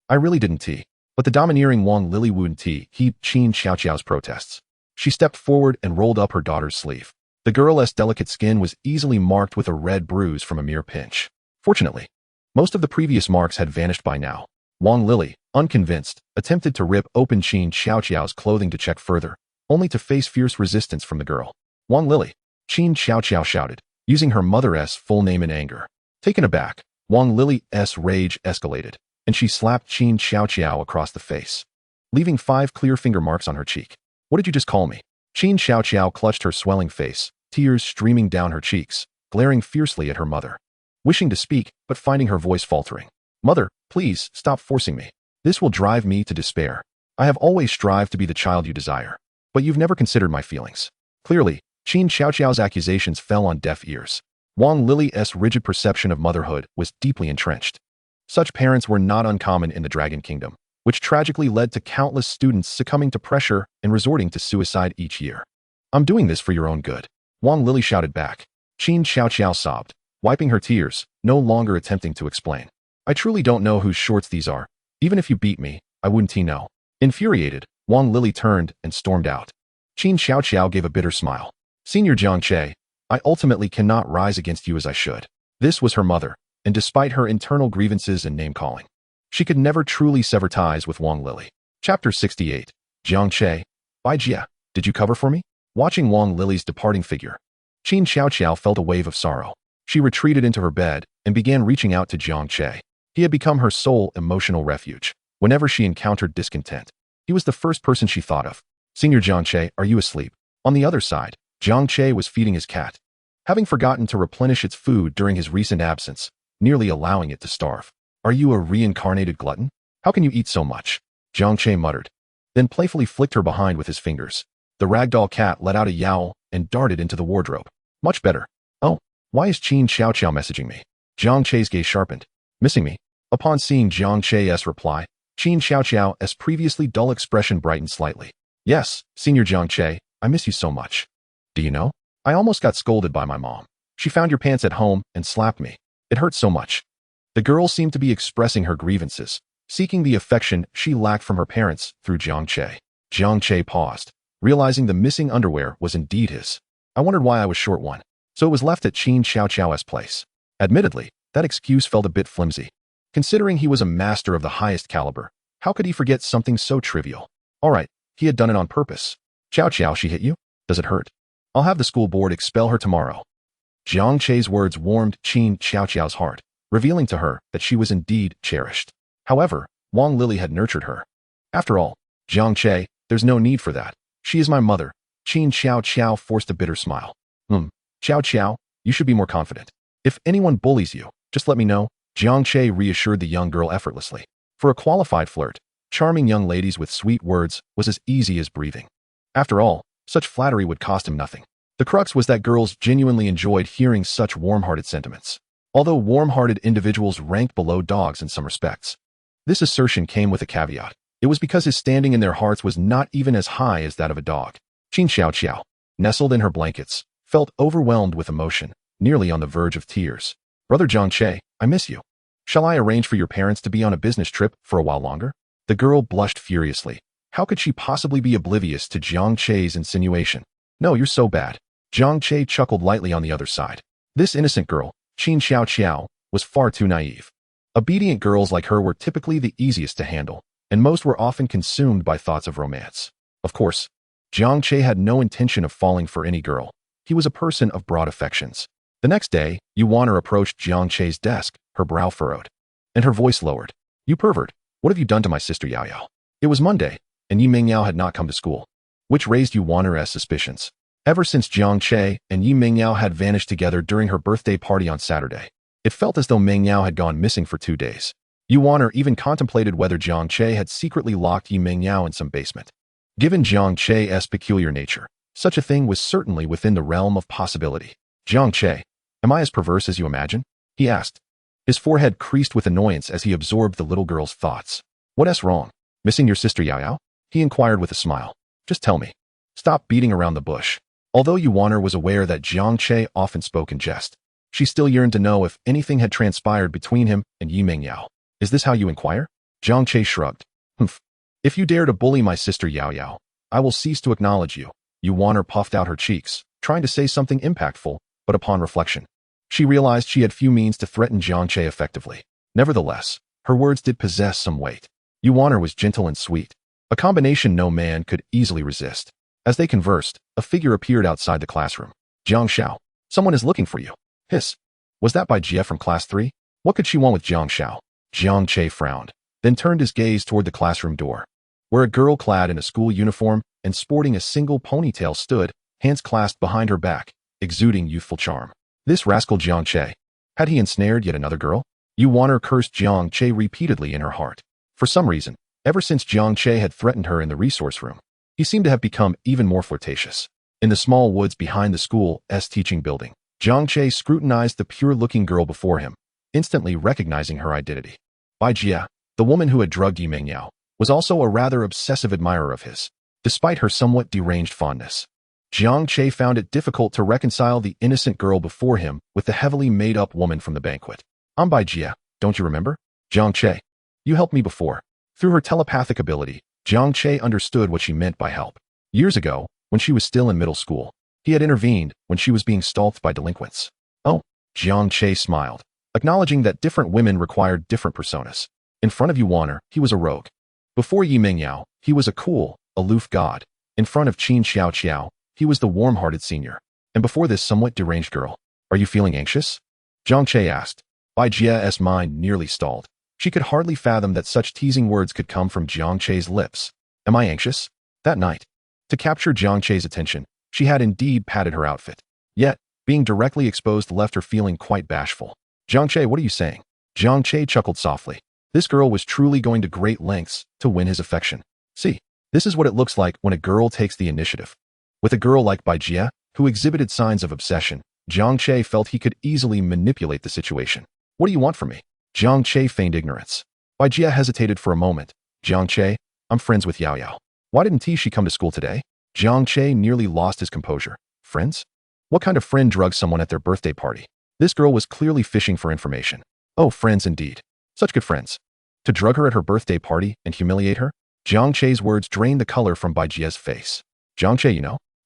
I really didn't. But the domineering Wang Lily wouldn't heed Qin Xiaoqiao's protests. She stepped forward and rolled up her daughter's sleeve. The girl's delicate skin was easily marked with a red bruise from a mere pinch. Fortunately, most of the previous marks had vanished by now. Wang Lily, unconvinced, attempted to rip open Qin Xiaoqiao's clothing to check further, only to face fierce resistance from the girl. Wang Lily, Qin Xiaoqiao shouted, using her mother's full name in anger. Taken aback, Wang Lily's rage escalated, and she slapped Qin Xiaoqiao across the face, leaving 5 clear finger marks on her cheek. What did you just call me? Qin Xiaoqiao clutched her swelling face, tears streaming down her cheeks, glaring fiercely at her mother. Wishing to speak, but finding her voice faltering. Mother, please, stop forcing me. This will drive me to despair. I have always strived to be the child you desire, but you've never considered my feelings. Clearly, Qin Xiaoqiao's accusations fell on deaf ears. Wang Lily's rigid perception of motherhood was deeply entrenched. Such parents were not uncommon in the Dragon Kingdom, which tragically led to countless students succumbing to pressure and resorting to suicide each year. I'm doing this for your own good. Wang Lily shouted back. Qin Xiaoqiao sobbed, wiping her tears, no longer attempting to explain. I truly don't know whose shorts these are. Even if you beat me, I wouldn't know. Infuriated, Wang Lily turned and stormed out. Qin Xiaoqiao gave a bitter smile. Senior Jiang Che, I ultimately cannot rise against you as I should. This was her mother, and despite her internal grievances and name-calling, she could never truly sever ties with Wang Lily. Chapter 68. Jiang Che. By Jia, did you cover for me? Watching Wang Lily's departing figure, Qin Xiaoqiao felt a wave of sorrow. She retreated into her bed and began reaching out to Jiang Che. He had become her sole emotional refuge. Whenever she encountered discontent, he was the first person she thought of. Senior Jiang Che, are you asleep? On the other side, Jiang Che was feeding his cat, having forgotten to replenish its food during his recent absence, nearly allowing it to starve. Are you a reincarnated glutton? How can you eat so much? Jiang Che muttered, then playfully flicked her behind with his fingers. The ragdoll cat let out a yowl and darted into the wardrobe. Much better. Oh, why is Qin Xiao Xiao messaging me? Jiang Che's gaze sharpened. Missing me? Upon seeing Jiang Che's reply, Qin Xiao Xiao's previously dull expression brightened slightly. Yes, Senior Jiang Che, I miss you so much. Do you know? I almost got scolded by my mom. She found your pants at home and slapped me. It hurt so much. The girl seemed to be expressing her grievances, seeking the affection she lacked from her parents through Jiang Che. Jiang Che paused, realizing the missing underwear was indeed his. I wondered why I was short one, so it was left at Qin Xiao Xiao's place. Admittedly, that excuse felt a bit flimsy. Considering he was a master of the highest caliber, how could he forget something so trivial? All right, he had done it on purpose. Xiao Xiao, she hit you? Does it hurt? I'll have the school board expel her tomorrow. Jiang Che's words warmed Qin Xiao Xiao's heart, revealing to her that she was indeed cherished. However, Wang Lily had nurtured her. After all, Jiang Che, there's no need for that. She is my mother. Qin Xiao Xiao forced a bitter smile. Xiao Xiao, you should be more confident. If anyone bullies you, just let me know. Jiang Che reassured the young girl effortlessly. For a qualified flirt, charming young ladies with sweet words was as easy as breathing. After all, such flattery would cost him nothing. The crux was that girls genuinely enjoyed hearing such warm-hearted sentiments. Although warm-hearted individuals ranked below dogs in some respects, this assertion came with a caveat. It was because his standing in their hearts was not even as high as that of a dog. Qin Xiao Xiao, nestled in her blankets, felt overwhelmed with emotion, nearly on the verge of tears. Brother Jiang Che, I miss you. Shall I arrange for your parents to be on a business trip for a while longer? The girl blushed furiously. How could she possibly be oblivious to Jiang Che's insinuation? No, you're so bad. Jiang Che chuckled lightly on the other side. This innocent girl, Qin Xiao Xiao, was far too naive. Obedient girls like her were typically the easiest to handle, and most were often consumed by thoughts of romance. Of course, Jiang Che had no intention of falling for any girl. He was a person of broad affections. The next day, Yuaner approached Jiang Che's desk, her brow furrowed, and her voice lowered. You pervert, what have you done to my sister Yao Yao? It was Monday, and Yi Mingyao had not come to school, which raised Yuaner's suspicions. Ever since Jiang Che and Yi Mingyao had vanished together during her birthday party on Saturday, it felt as though Mingyao had gone missing for 2 days. Yuaner even contemplated whether Jiang Che had secretly locked Yi Mingyao in some basement. Given Jiang Che's peculiar nature, such a thing was certainly within the realm of possibility. Jiang Che, am I as perverse as you imagine? He asked. His forehead creased with annoyance as he absorbed the little girl's thoughts. What's wrong? Missing your sister Yao Yao? He inquired with a smile. Just tell me. Stop beating around the bush. Although Yuaner was aware that Jiang Che often spoke in jest, she still yearned to know if anything had transpired between him and Yi Mingyao. Is this how you inquire? Jiang Che shrugged. Humph. If you dare to bully my sister Yao Yao, I will cease to acknowledge you. Yuaner puffed out her cheeks, trying to say something impactful, but upon reflection, she realized she had few means to threaten Jiang Che effectively. Nevertheless, her words did possess some weight. Yuaner was gentle and sweet, a combination no man could easily resist. As they conversed, a figure appeared outside the classroom. Jiang Xiao, someone is looking for you. Hiss. Was that by Jia from class 3? What could she want with Jiang Xiao? Jiang Che frowned, then turned his gaze toward the classroom door, where a girl clad in a school uniform and sporting a single ponytail stood, hands clasped behind her back, exuding youthful charm. This rascal Jiang Che. Had he ensnared yet another girl? Yuaner cursed Jiang Che repeatedly in her heart. For some reason, ever since Jiang Che had threatened her in the resource room, he seemed to have become even more flirtatious. In the small woods behind the school's teaching building, Jiang Che scrutinized the pure-looking girl before him, instantly recognizing her identity. Bai Jia, the woman who had drugged Yi Mingyao, was also a rather obsessive admirer of his, despite her somewhat deranged fondness. Jiang Che found it difficult to reconcile the innocent girl before him with the heavily made-up woman from the banquet. I'm Bai Jia, don't you remember? Jiang Che. You helped me before. Through her telepathic ability, Jiang Che understood what she meant by help. Years ago, when she was still in middle school, he had intervened when she was being stalked by delinquents. Oh, Jiang Che smiled, acknowledging that different women required different personas. In front of Yuaner, he was a rogue. Before Yi Mingyao, he was a cool, aloof god. In front of Qin Xiao Xiao, he was the warm-hearted senior. And before this somewhat deranged girl. Are you feeling anxious? Jiang Che asked. Bai Jia's mind nearly stalled. She could hardly fathom that such teasing words could come from Jiang Che's lips. Am I anxious? That night, to capture Jiang Che's attention, she had indeed patted her outfit. Yet, being directly exposed left her feeling quite bashful. Jiang Che, what are you saying? Jiang Che chuckled softly. This girl was truly going to great lengths to win his affection. See, this is what it looks like when a girl takes the initiative. With a girl like Bai Jie, who exhibited signs of obsession, Jiang Che felt he could easily manipulate the situation. What do you want from me? Jiang Che feigned ignorance. Bai Jie hesitated for a moment. Jiang Che, I'm friends with Yao Yao. Why didn't she come to school today? Jiang Che nearly lost his composure. Friends? What kind of friend drugs someone at their birthday party? This girl was clearly fishing for information. Oh, friends indeed. Such good friends. To drug her at her birthday party and humiliate her? Jiang Che's words drained the color from Bai Jie's face. Jiang Che,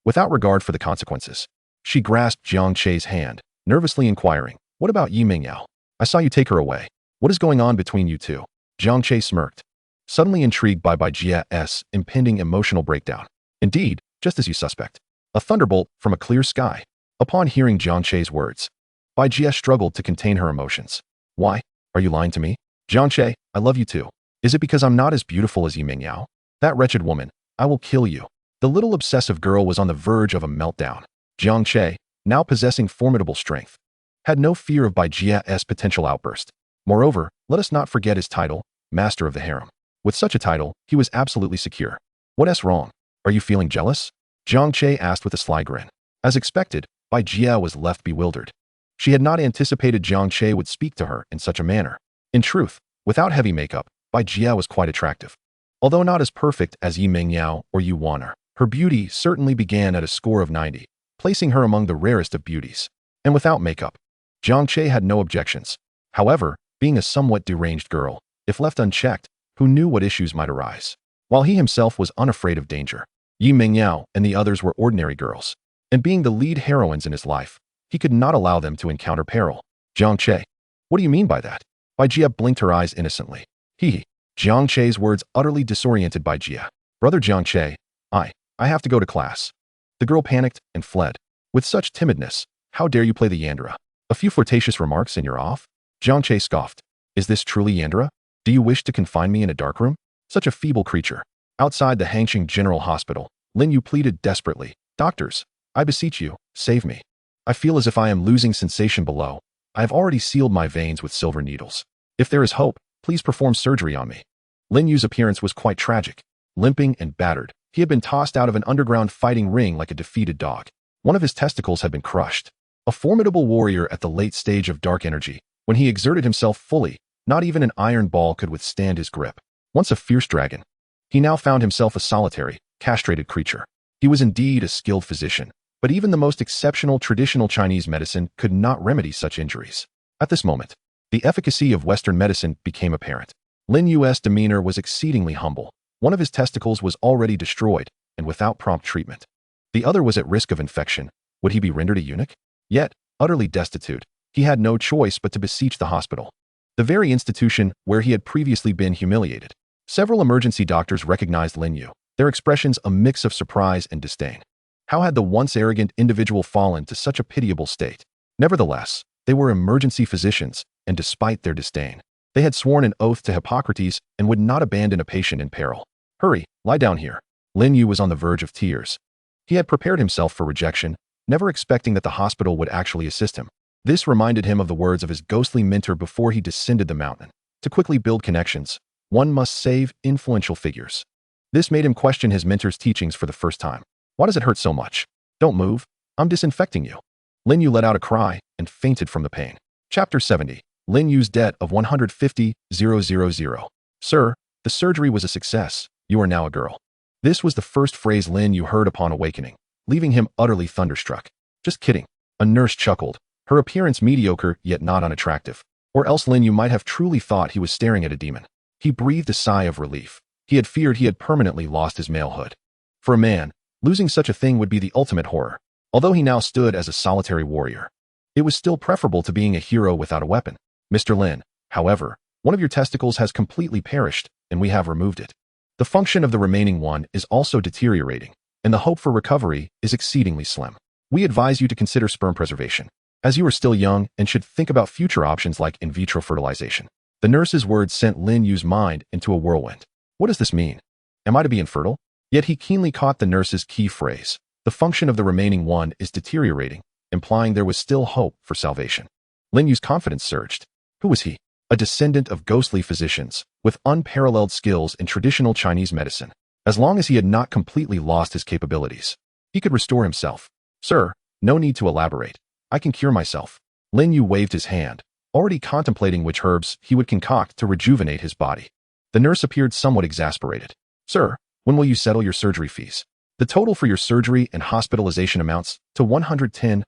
without regard for the consequences. She grasped Jiang Che's hand, nervously inquiring, what about Yi Mingyao? I saw you take her away. What is going on between you two? Jiang Che smirked, suddenly intrigued by Bai Jie's impending emotional breakdown. Indeed, just as you suspect. A thunderbolt from a clear sky. Upon hearing Jiang Che's words, Bai Jie struggled to contain her emotions. Why? Are you lying to me? Jiang Che, I love you too. Is it because I'm not as beautiful as Yi Mingyao? That wretched woman, I will kill you. The little obsessive girl was on the verge of a meltdown. Jiang Che, now possessing formidable strength, had no fear of Bai Jie's potential outburst. Moreover, let us not forget his title, Master of the Harem. With such a title, he was absolutely secure. What's wrong? Are you feeling jealous? Jiang Che asked with a sly grin. As expected, Bai Jie was left bewildered. She had not anticipated Jiang Che would speak to her in such a manner. In truth, without heavy makeup, Bai Jie was quite attractive. Although not as perfect as Yi Mingyao or Yu Waner, her beauty certainly began at a score of 90, placing her among the rarest of beauties. And without makeup, Jiang Che had no objections. However, being a somewhat deranged girl, if left unchecked, who knew what issues might arise? While he himself was unafraid of danger, Yi Mingyao and the others were ordinary girls. And being the lead heroines in his life, he could not allow them to encounter peril. Jiang Che, what do you mean by that? Bai Jie blinked her eyes innocently. Jiang Che's words utterly disoriented Bai Jie. Brother Jiang Che, I have to go to class. The girl panicked and fled. With such timidness, how dare you play the Yandere? A few flirtatious remarks and you're off? Jiang Che scoffed. Is this truly Yandere? Do you wish to confine me in a dark room? Such a feeble creature. Outside the Hangqing General Hospital, Lin Yu pleaded desperately. Doctors, I beseech you, save me. I feel as if I am losing sensation below. I have already sealed my veins with silver needles. If there is hope, please perform surgery on me. Lin Yu's appearance was quite tragic. Limping and battered, he had been tossed out of an underground fighting ring like a defeated dog. One of his testicles had been crushed. A formidable warrior at the late stage of dark energy, when he exerted himself fully, not even an iron ball could withstand his grip. Once a fierce dragon, he now found himself a solitary, castrated creature. He was indeed a skilled physician, but even the most exceptional traditional Chinese medicine could not remedy such injuries. At this moment, the efficacy of Western medicine became apparent. Lin Yu's demeanor was exceedingly humble. One of his testicles was already destroyed, and without prompt treatment. The other was at risk of infection. Would he be rendered a eunuch? Yet, utterly destitute, he had no choice but to beseech the hospital, the very institution where he had previously been humiliated. Several emergency doctors recognized Lin Yu, their expressions a mix of surprise and disdain. How had the once arrogant individual fallen to such a pitiable state? Nevertheless, they were emergency physicians, and despite their disdain, they had sworn an oath to Hippocrates and would not abandon a patient in peril. Hurry, lie down here. Lin Yu was on the verge of tears. He had prepared himself for rejection, never expecting that the hospital would actually assist him. This reminded him of the words of his ghostly mentor before he descended the mountain. To quickly build connections, one must save influential figures. This made him question his mentor's teachings for the first time. Why does it hurt so much? Don't move. I'm disinfecting you. Lin Yu let out a cry and fainted from the pain. Chapter 70. Lin Yu's debt of 150,000. Sir, the surgery was a success. You are now a girl. This was the first phrase Lin Yu heard upon awakening, leaving him utterly thunderstruck. Just kidding. A nurse chuckled, her appearance mediocre yet not unattractive. Or else Lin Yu might have truly thought he was staring at a demon. He breathed a sigh of relief. He had feared he had permanently lost his malehood. For a man, losing such a thing would be the ultimate horror. Although he now stood as a solitary warrior, it was still preferable to being a hero without a weapon. Mr. Lin, however, one of your testicles has completely perished, and we have removed it. The function of the remaining one is also deteriorating, and the hope for recovery is exceedingly slim. We advise you to consider sperm preservation, as you are still young and should think about future options like in vitro fertilization. The nurse's words sent Lin Yu's mind into a whirlwind. What does this mean? Am I to be infertile? Yet he keenly caught the nurse's key phrase. The function of the remaining one is deteriorating, implying there was still hope for salvation. Lin Yu's confidence surged. Who was he? A descendant of ghostly physicians, with unparalleled skills in traditional Chinese medicine. As long as he had not completely lost his capabilities, he could restore himself. Sir, no need to elaborate. I can cure myself. Lin Yu waved his hand, already contemplating which herbs he would concoct to rejuvenate his body. The nurse appeared somewhat exasperated. Sir, when will you settle your surgery fees? The total for your surgery and hospitalization amounts to 110,000.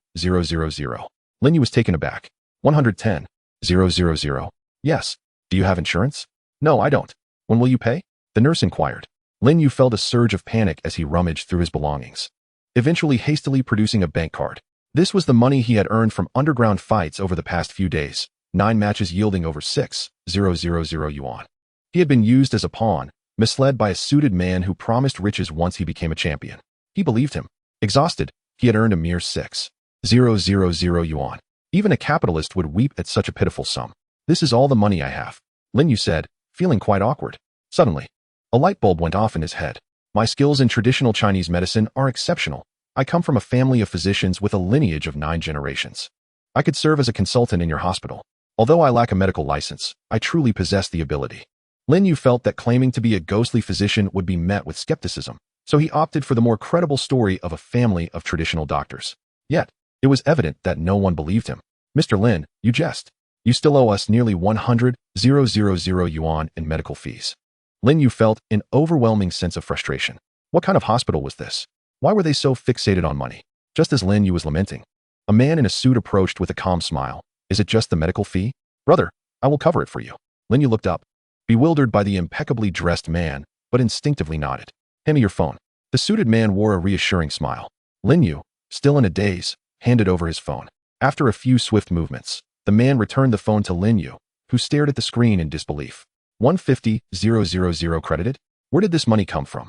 Lin Yu was taken aback. 110,000. Yes. Do you have insurance? No, I don't. When will you pay? The nurse inquired. Lin Yu felt a surge of panic as he rummaged through his belongings, eventually hastily producing a bank card. This was the money he had earned from underground fights over the past few days, 9 matches yielding over 6,000 yuan. He had been used as a pawn, misled by a suited man who promised riches once he became a champion. He believed him. Exhausted, he had earned a mere 6,000 yuan. Even a capitalist would weep at such a pitiful sum. This is all the money I have, Lin Yu said, feeling quite awkward. Suddenly, a light bulb went off in his head. My skills in traditional Chinese medicine are exceptional. I come from a family of physicians with a lineage of 9 generations. I could serve as a consultant in your hospital. Although I lack a medical license, I truly possess the ability. Lin Yu felt that claiming to be a ghostly physician would be met with skepticism, so he opted for the more credible story of a family of traditional doctors. Yet, it was evident that no one believed him. Mr. Lin, you jest. You still owe us nearly 100,000 yuan in medical fees. Lin Yu felt an overwhelming sense of frustration. What kind of hospital was this? Why were they so fixated on money? Just as Lin Yu was lamenting, a man in a suit approached with a calm smile. Is it just the medical fee? Brother, I will cover it for you. Lin Yu looked up, bewildered by the impeccably dressed man, but instinctively nodded. Hand me your phone. The suited man wore a reassuring smile. Lin Yu, still in a daze, handed over his phone. After a few swift movements, the man returned the phone to Lin Yu, who stared at the screen in disbelief. 150,000 credited? Where did this money come from?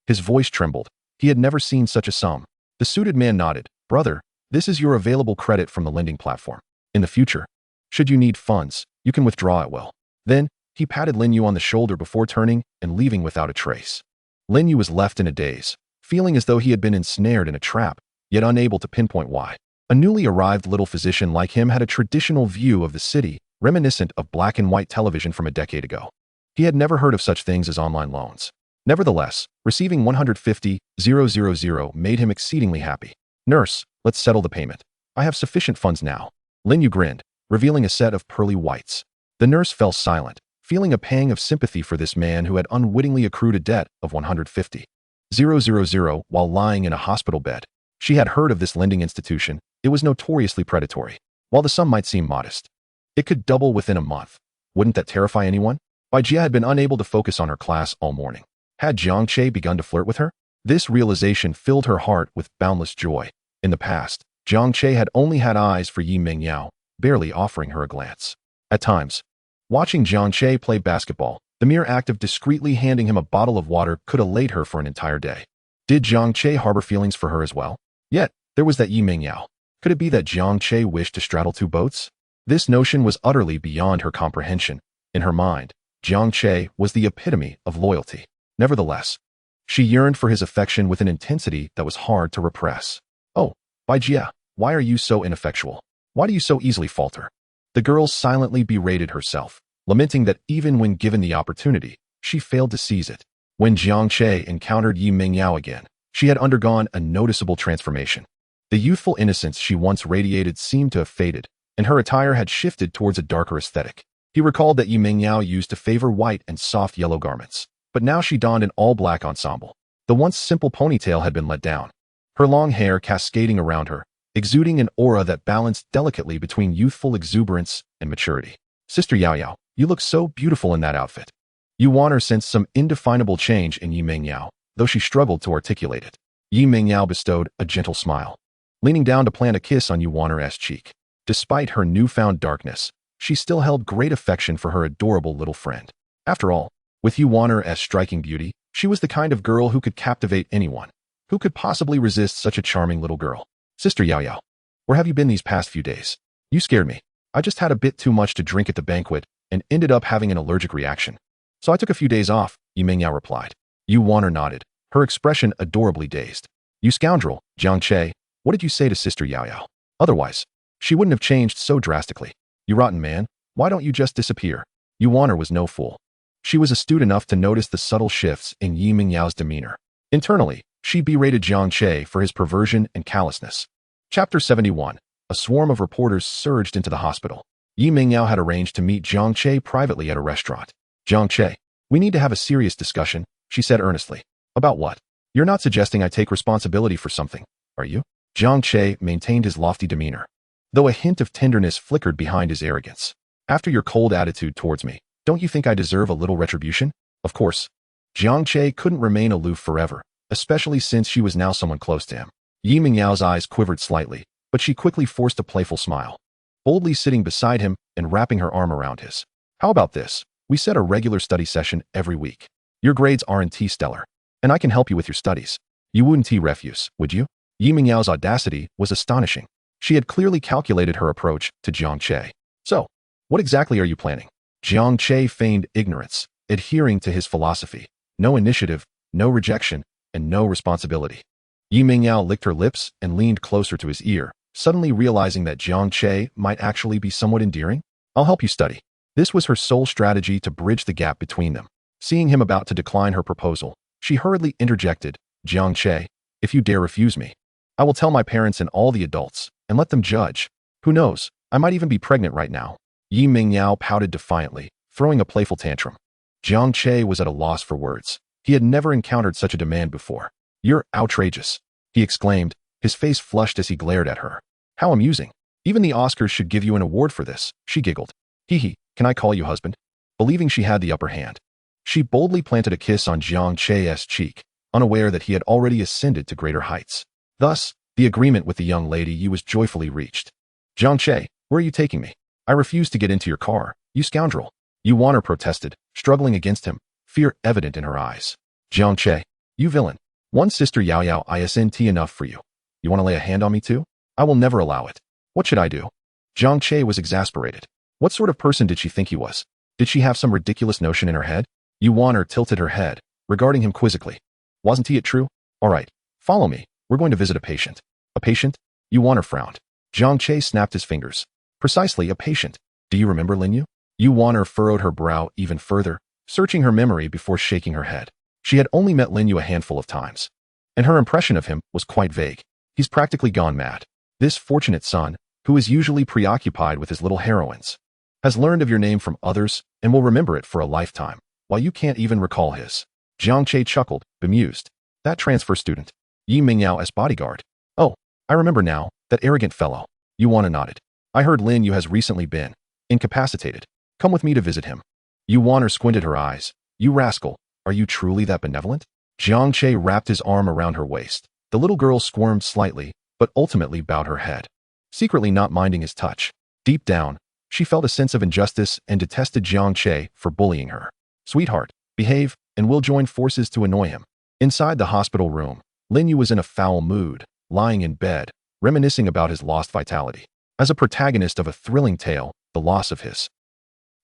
His voice trembled. He had never seen such a sum. The suited man nodded. Brother, this is your available credit from the lending platform. In the future, should you need funds, you can withdraw at will. Then, he patted Lin Yu on the shoulder before turning and leaving without a trace. Lin Yu was left in a daze, feeling as though he had been ensnared in a trap, yet unable to pinpoint why. A newly arrived little physician like him had a traditional view of the city, reminiscent of black and white television from a decade ago. He had never heard of such things as online loans. Nevertheless, receiving 150,000 made him exceedingly happy. Nurse, let's settle the payment. I have sufficient funds now. Lin Yu grinned, revealing a set of pearly whites. The nurse fell silent, feeling a pang of sympathy for this man who had unwittingly accrued a debt of 150,000 while lying in a hospital bed. She had heard of this lending institution. It was notoriously predatory. While the sum might seem modest, it could double within a month. Wouldn't that terrify anyone? Jia had been unable to focus on her class all morning. Had Jiang Che begun to flirt with her? This realization filled her heart with boundless joy. In the past, Jiang Che had only had eyes for Yi Mingyao, barely offering her a glance. At times, watching Jiang Che play basketball, the mere act of discreetly handing him a bottle of water could elate her for an entire day. Did Jiang Che harbor feelings for her as well? Yet, there was that Yi Mingyao. Could it be that Jiang Che wished to straddle 2 boats? This notion was utterly beyond her comprehension. In her mind, Jiang Che was the epitome of loyalty. Nevertheless, she yearned for his affection with an intensity that was hard to repress. Oh, Jia, why are you so ineffectual? Why do you so easily falter? The girl silently berated herself, lamenting that even when given the opportunity, she failed to seize it. When Jiang Che encountered Yi Mingyao again, she had undergone a noticeable transformation. The youthful innocence she once radiated seemed to have faded, and her attire had shifted towards a darker aesthetic. He recalled that Yi Mingyao used to favor white and soft yellow garments, but now she donned an all-black ensemble. The once simple ponytail had been let down, her long hair cascading around her, exuding an aura that balanced delicately between youthful exuberance and maturity. Sister Yao Yao, you look so beautiful in that outfit. Yu Wan'er sensed some indefinable change in Yi Mingyao, though she struggled to articulate it. Yi Mingyao bestowed a gentle smile, leaning down to plant a kiss on Yu Wan'er's cheek. Despite her newfound darkness, she still held great affection for her adorable little friend. After all, with Yu Wan'er's striking beauty, she was the kind of girl who could captivate anyone. Who could possibly resist such a charming little girl? Sister Yao Yao, where have you been these past few days? You scared me. I just had a bit too much to drink at the banquet, and ended up having an allergic reaction. So I took a few days off, Yi Mingyao replied. Yu Wanner nodded, her expression adorably dazed. You scoundrel, Jiang Che, what did you say to Sister Yao Yao? Otherwise, she wouldn't have changed so drastically. You rotten man, why don't you just disappear? Yu Wanner was no fool. She was astute enough to notice the subtle shifts in Yi Mingyao's demeanor. Internally, she berated Jiang Che for his perversion and callousness. Chapter 71. A swarm of reporters surged into the hospital. Yi Mingyao had arranged to meet Jiang Che privately at a restaurant. Jiang Che, we need to have a serious discussion, she said earnestly. About what? You're not suggesting I take responsibility for something, are you? Jiang Che maintained his lofty demeanor, though a hint of tenderness flickered behind his arrogance. After your cold attitude towards me, don't you think I deserve a little retribution? Of course. Jiang Che couldn't remain aloof forever, especially since she was now someone close to him. Yi Mingyao's eyes quivered slightly, but she quickly forced a playful smile, boldly sitting beside him and wrapping her arm around his. How about this? We set a regular study session every week. Your grades aren't stellar, and I can help you with your studies. You wouldn't refuse, would you? Yi Mingyao's audacity was astonishing. She had clearly calculated her approach to Jiang Che. So, what exactly are you planning? Jiang Che feigned ignorance, adhering to his philosophy. No initiative, no rejection, and no responsibility. Yi Mingyao licked her lips and leaned closer to his ear, suddenly realizing that Jiang Che might actually be somewhat endearing. I'll help you study. This was her sole strategy to bridge the gap between them. Seeing him about to decline her proposal, she hurriedly interjected, Jiang Che, if you dare refuse me, I will tell my parents and all the adults, and let them judge. Who knows, I might even be pregnant right now. Yi Mingyao pouted defiantly, throwing a playful tantrum. Jiang Che was at a loss for words. He had never encountered such a demand before. You're outrageous, he exclaimed, his face flushed as he glared at her. How amusing. Even the Oscars should give you an award for this, she giggled. Hee, can I call you husband? Believing she had the upper hand, she boldly planted a kiss on Jiang Che's cheek, unaware that he had already ascended to greater heights. Thus, the agreement with the young lady was joyfully reached. Jiang Che, where are you taking me? I refuse to get into your car, you scoundrel. Yu Wanner protested, struggling against him, fear evident in her eyes. Jiang Che, you villain. One Sister Yao Yao isn't enough for you. You want to lay a hand on me too? I will never allow it. What should I do? Jiang Che was exasperated. What sort of person did she think he was? Did she have some ridiculous notion in her head? Yu Wanner tilted her head, regarding him quizzically. Wasn't it true? All right, follow me. We're going to visit a patient. A patient? Yu Wanner frowned. Jiang Che snapped his fingers. Precisely, a patient. Do you remember Linyu? Yu Wanner furrowed her brow even further, searching her memory before shaking her head. She had only met Linyu a handful of times, and her impression of him was quite vague. He's practically gone mad. This fortunate son, who is usually preoccupied with his little heroines, has learned of your name from others and will remember it for a lifetime, while you can't even recall his. Jiang Che chuckled, bemused. That transfer student. Yi Mingyao as bodyguard. Oh, I remember now, that arrogant fellow. Yu Wanner nodded. I heard Lin Yu has recently been incapacitated. Come with me to visit him. Yu Wanner squinted her eyes. You rascal, are you truly that benevolent? Jiang Che wrapped his arm around her waist. The little girl squirmed slightly, but ultimately bowed her head, secretly not minding his touch. Deep down, she felt a sense of injustice and detested Jiang Che for bullying her. Sweetheart, behave, and we'll join forces to annoy him. Inside the hospital room, Lin Yu was in a foul mood, lying in bed, reminiscing about his lost vitality. As a protagonist of a thrilling tale, the loss of his.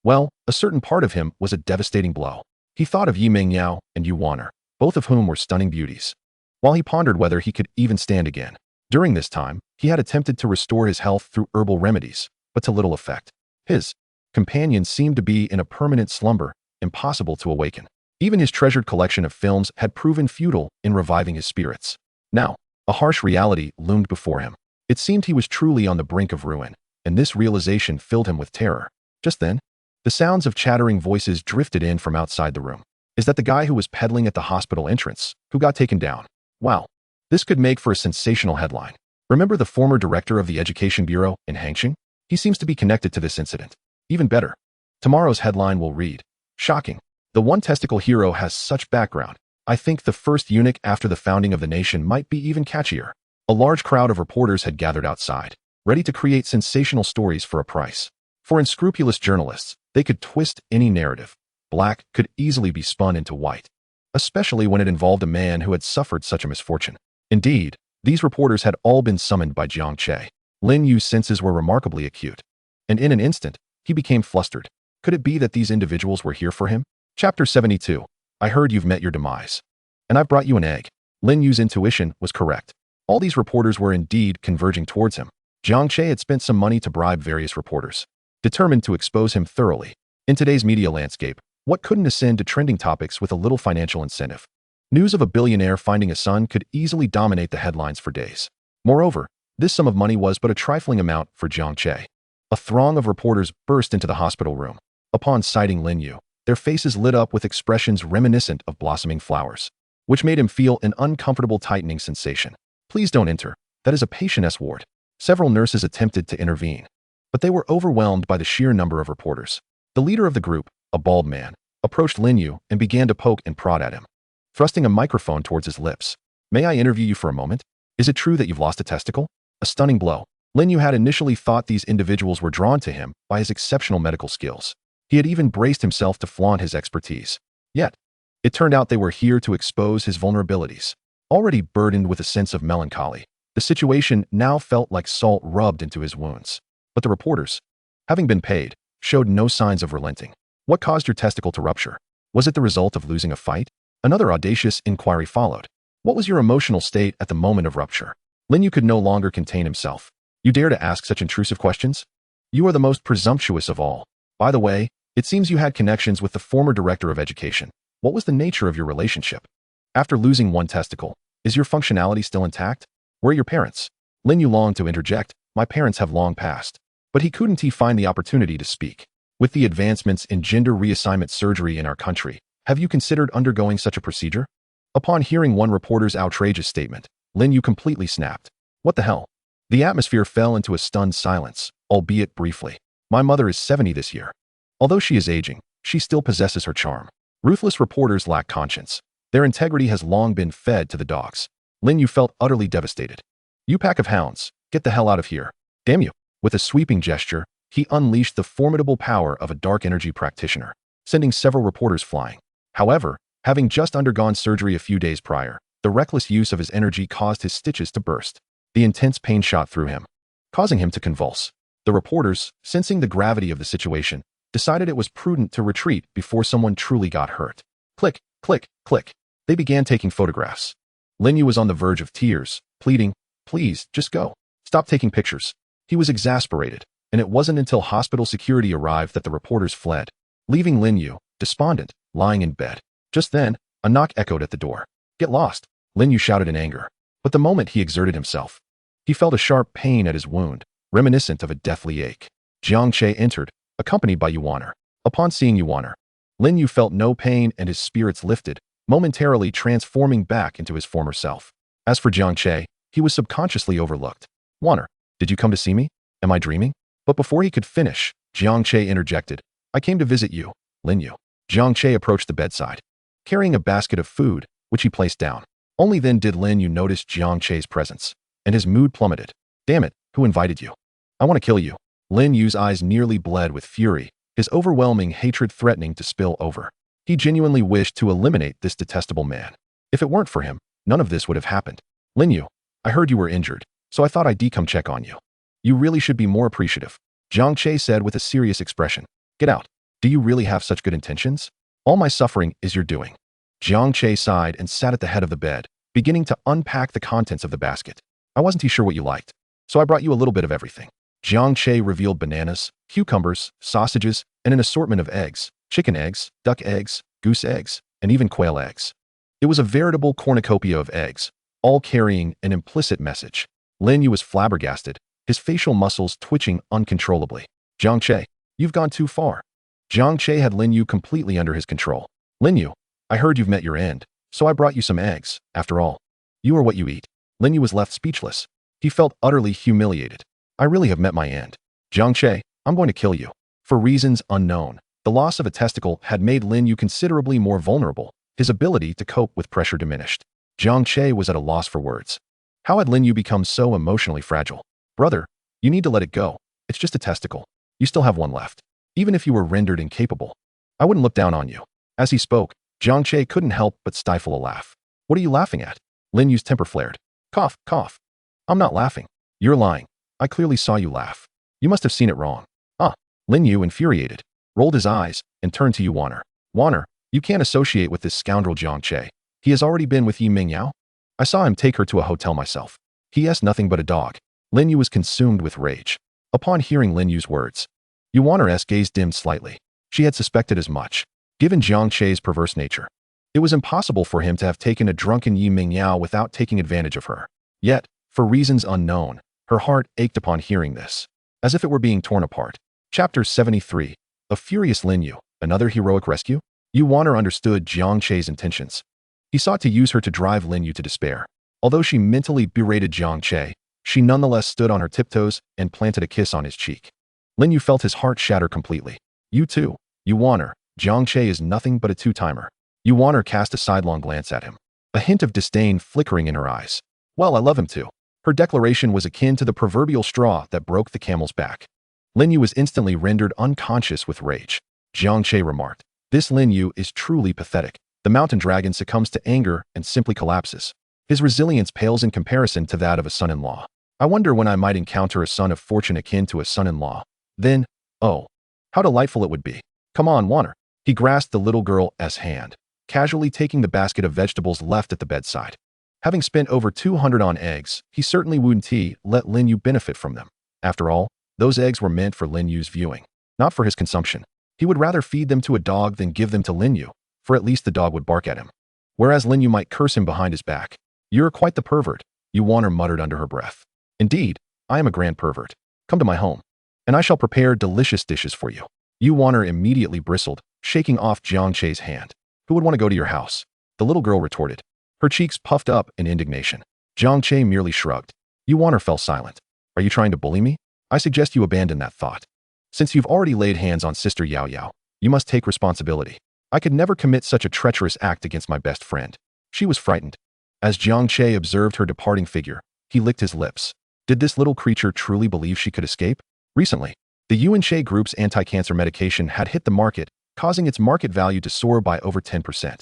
Well, a certain part of him was a devastating blow. He thought of Yi Mingyao and Yu Wanner, both of whom were stunning beauties, while he pondered whether he could even stand again. During this time, he had attempted to restore his health through herbal remedies, but to little effect. His companion seemed to be in a permanent slumber, impossible to awaken. Even his treasured collection of films had proven futile in reviving his spirits. Now, a harsh reality loomed before him. It seemed he was truly on the brink of ruin, and this realization filled him with terror. Just then, the sounds of chattering voices drifted in from outside the room. Is that the guy who was peddling at the hospital entrance, who got taken down? Wow, this could make for a sensational headline. Remember the former director of the Education Bureau in Hangqing? He seems to be connected to this incident. Even better, tomorrow's headline will read, shocking. The one-testicle hero has such background. I think the first eunuch after the founding of the nation might be even catchier. A large crowd of reporters had gathered outside, ready to create sensational stories for a price. For unscrupulous journalists, they could twist any narrative. Black could easily be spun into white, especially when it involved a man who had suffered such a misfortune. Indeed, these reporters had all been summoned by Jiang Che. Lin Yu's senses were remarkably acute, and in an instant, he became flustered. Could it be that these individuals were here for him? Chapter 72. I heard you've met your demise. And I've brought you an egg. Lin Yu's intuition was correct. All these reporters were indeed converging towards him. Jiang Che had spent some money to bribe various reporters, determined to expose him thoroughly. In today's media landscape, what couldn't ascend to trending topics with a little financial incentive? News of a billionaire finding a son could easily dominate the headlines for days. Moreover, this sum of money was but a trifling amount for Jiang Che. A throng of reporters burst into the hospital room. Upon sighting Lin Yu, their faces lit up with expressions reminiscent of blossoming flowers, which made him feel an uncomfortable tightening sensation. Please don't enter. That is a patient's ward. Several nurses attempted to intervene, but they were overwhelmed by the sheer number of reporters. The leader of the group, a bald man, approached Lin Yu and began to poke and prod at him, thrusting a microphone towards his lips. May I interview you for a moment? Is it true that you've lost a testicle? A stunning blow. Lin Yu had initially thought these individuals were drawn to him by his exceptional medical skills. He had even braced himself to flaunt his expertise. Yet, it turned out they were here to expose his vulnerabilities. Already burdened with a sense of melancholy, the situation now felt like salt rubbed into his wounds. But the reporters, having been paid, showed no signs of relenting. What caused your testicle to rupture? Was it the result of losing a fight? Another audacious inquiry followed. What was your emotional state at the moment of rupture? Lin Yu could no longer contain himself. You dare to ask such intrusive questions? You are the most presumptuous of all. By the way, it seems you had connections with the former director of education. What was the nature of your relationship? After losing one testicle, is your functionality still intact? Where are your parents? Lin Yu longed to interject. My parents have long passed. But he couldn't find the opportunity to speak. With the advancements in gender reassignment surgery in our country, have you considered undergoing such a procedure? Upon hearing one reporter's outrageous statement, Lin Yu completely snapped. What the hell? The atmosphere fell into a stunned silence, albeit briefly. My mother is 70 this year. Although she is aging, she still possesses her charm. Ruthless reporters lack conscience. Their integrity has long been fed to the dogs. Lin Yu felt utterly devastated. You pack of hounds, get the hell out of here. Damn you. With a sweeping gesture, he unleashed the formidable power of a dark energy practitioner, sending several reporters flying. However, having just undergone surgery a few days prior, the reckless use of his energy caused his stitches to burst. The intense pain shot through him, causing him to convulse. The reporters, sensing the gravity of the situation, decided it was prudent to retreat before someone truly got hurt. Click, click, click. They began taking photographs. Lin Yu was on the verge of tears, pleading, please, just go. Stop taking pictures. He was exasperated, and it wasn't until hospital security arrived that the reporters fled, leaving Lin Yu, despondent, lying in bed. Just then, a knock echoed at the door. Get lost, Lin Yu shouted in anger. But the moment he exerted himself, he felt a sharp pain at his wound, reminiscent of a deathly ache. Jiang Che entered, accompanied by Yuaner. Upon seeing Yuaner, Lin Yu felt no pain and his spirits lifted, momentarily transforming back into his former self. As for Jiang Che, he was subconsciously overlooked. Yuaner, did you come to see me? Am I dreaming? But before he could finish, Jiang Che interjected. I came to visit you, Lin Yu. Jiang Che approached the bedside, carrying a basket of food, which he placed down. Only then did Lin Yu notice Jiang Che's presence, and his mood plummeted. Damn it, who invited you? I want to kill you. Lin Yu's eyes nearly bled with fury, his overwhelming hatred threatening to spill over. He genuinely wished to eliminate this detestable man. If it weren't for him, none of this would have happened. Lin Yu, I heard you were injured, so I thought I'd come check on you. You really should be more appreciative, Jiang Che said with a serious expression. Get out. Do you really have such good intentions? All my suffering is your doing. Jiang Che sighed and sat at the head of the bed, beginning to unpack the contents of the basket. I wasn't sure what you liked, so I brought you a little bit of everything. Jiang Che revealed bananas, cucumbers, sausages, and an assortment of eggs, chicken eggs, duck eggs, goose eggs, and even quail eggs. It was a veritable cornucopia of eggs, all carrying an implicit message. Lin Yu was flabbergasted, his facial muscles twitching uncontrollably. Jiang Che, you've gone too far. Jiang Che had Lin Yu completely under his control. Lin Yu, I heard you've met your end, so I brought you some eggs. After all, you are what you eat. Lin Yu was left speechless. He felt utterly humiliated. I really have met my end. Jiang Che, I'm going to kill you. For reasons unknown, the loss of a testicle had made Lin Yu considerably more vulnerable. His ability to cope with pressure diminished. Jiang Che was at a loss for words. How had Lin Yu become so emotionally fragile? Brother, you need to let it go. It's just a testicle. You still have one left. Even if you were rendered incapable, I wouldn't look down on you. As he spoke, Jiang Che couldn't help but stifle a laugh. What are you laughing at? Lin Yu's temper flared. Cough, cough. I'm not laughing. You're lying. I clearly saw you laugh. You must have seen it wrong. Ah, Lin Yu, infuriated. rolled his eyes, and turned to Yuaner. Yuaner, you can't associate with this scoundrel Jiang Che. He has already been with Yi Mingyao. I saw him take her to a hotel myself. He is nothing but a dog. Lin Yu was consumed with rage. Upon hearing Lin Yu's words, Yuaner's gaze dimmed slightly. She had suspected as much. Given Jiang Che's perverse nature, it was impossible for him to have taken a drunken Yi Mingyao without taking advantage of her. Yet, for reasons unknown, her heart ached upon hearing this, as if it were being torn apart. Chapter 73. A furious Lin Yu, another heroic rescue? Yuaner understood Jiang Che's intentions. He sought to use her to drive Lin Yu to despair. Although she mentally berated Jiang Che, she nonetheless stood on her tiptoes and planted a kiss on his cheek. Lin Yu felt his heart shatter completely. You too, Yuaner. Jiang Che is nothing but a two-timer. Yuaner cast a sidelong glance at him, a hint of disdain flickering in her eyes. Well, I love him too. Her declaration was akin to the proverbial straw that broke the camel's back. Lin Yu was instantly rendered unconscious with rage. Jiang Che remarked, "This Lin Yu is truly pathetic. The mountain dragon succumbs to anger and simply collapses. His resilience pales in comparison to that of a son-in-law. I wonder when I might encounter a son of fortune akin to a son-in-law. Then, oh, how delightful it would be. Come on, Yuaner." He grasped the little girl's hand, casually taking the basket of vegetables left at the bedside. Having spent over 200 on eggs, he certainly wouldn't let Lin Yu benefit from them. After all, those eggs were meant for Lin Yu's viewing, not for his consumption. He would rather feed them to a dog than give them to Lin Yu, for at least the dog would bark at him. Whereas Lin Yu might curse him behind his back. You're quite the pervert, Yuaner muttered under her breath. Indeed, I am a grand pervert. Come to my home, and I shall prepare delicious dishes for you. Yuaner immediately bristled, shaking off Jiang Che's hand. Who would want to go to your house? The little girl retorted, her cheeks puffed up in indignation. Jiang Che merely shrugged. Yuaner fell silent. Are you trying to bully me? I suggest you abandon that thought. Since you've already laid hands on Sister Yao Yao, you must take responsibility. I could never commit such a treacherous act against my best friend. She was frightened. As Jiang Che observed her departing figure, he licked his lips. Did this little creature truly believe she could escape? Recently, the Yuan Che Group's anti-cancer medication had hit the market, causing its market value to soar by over 10%.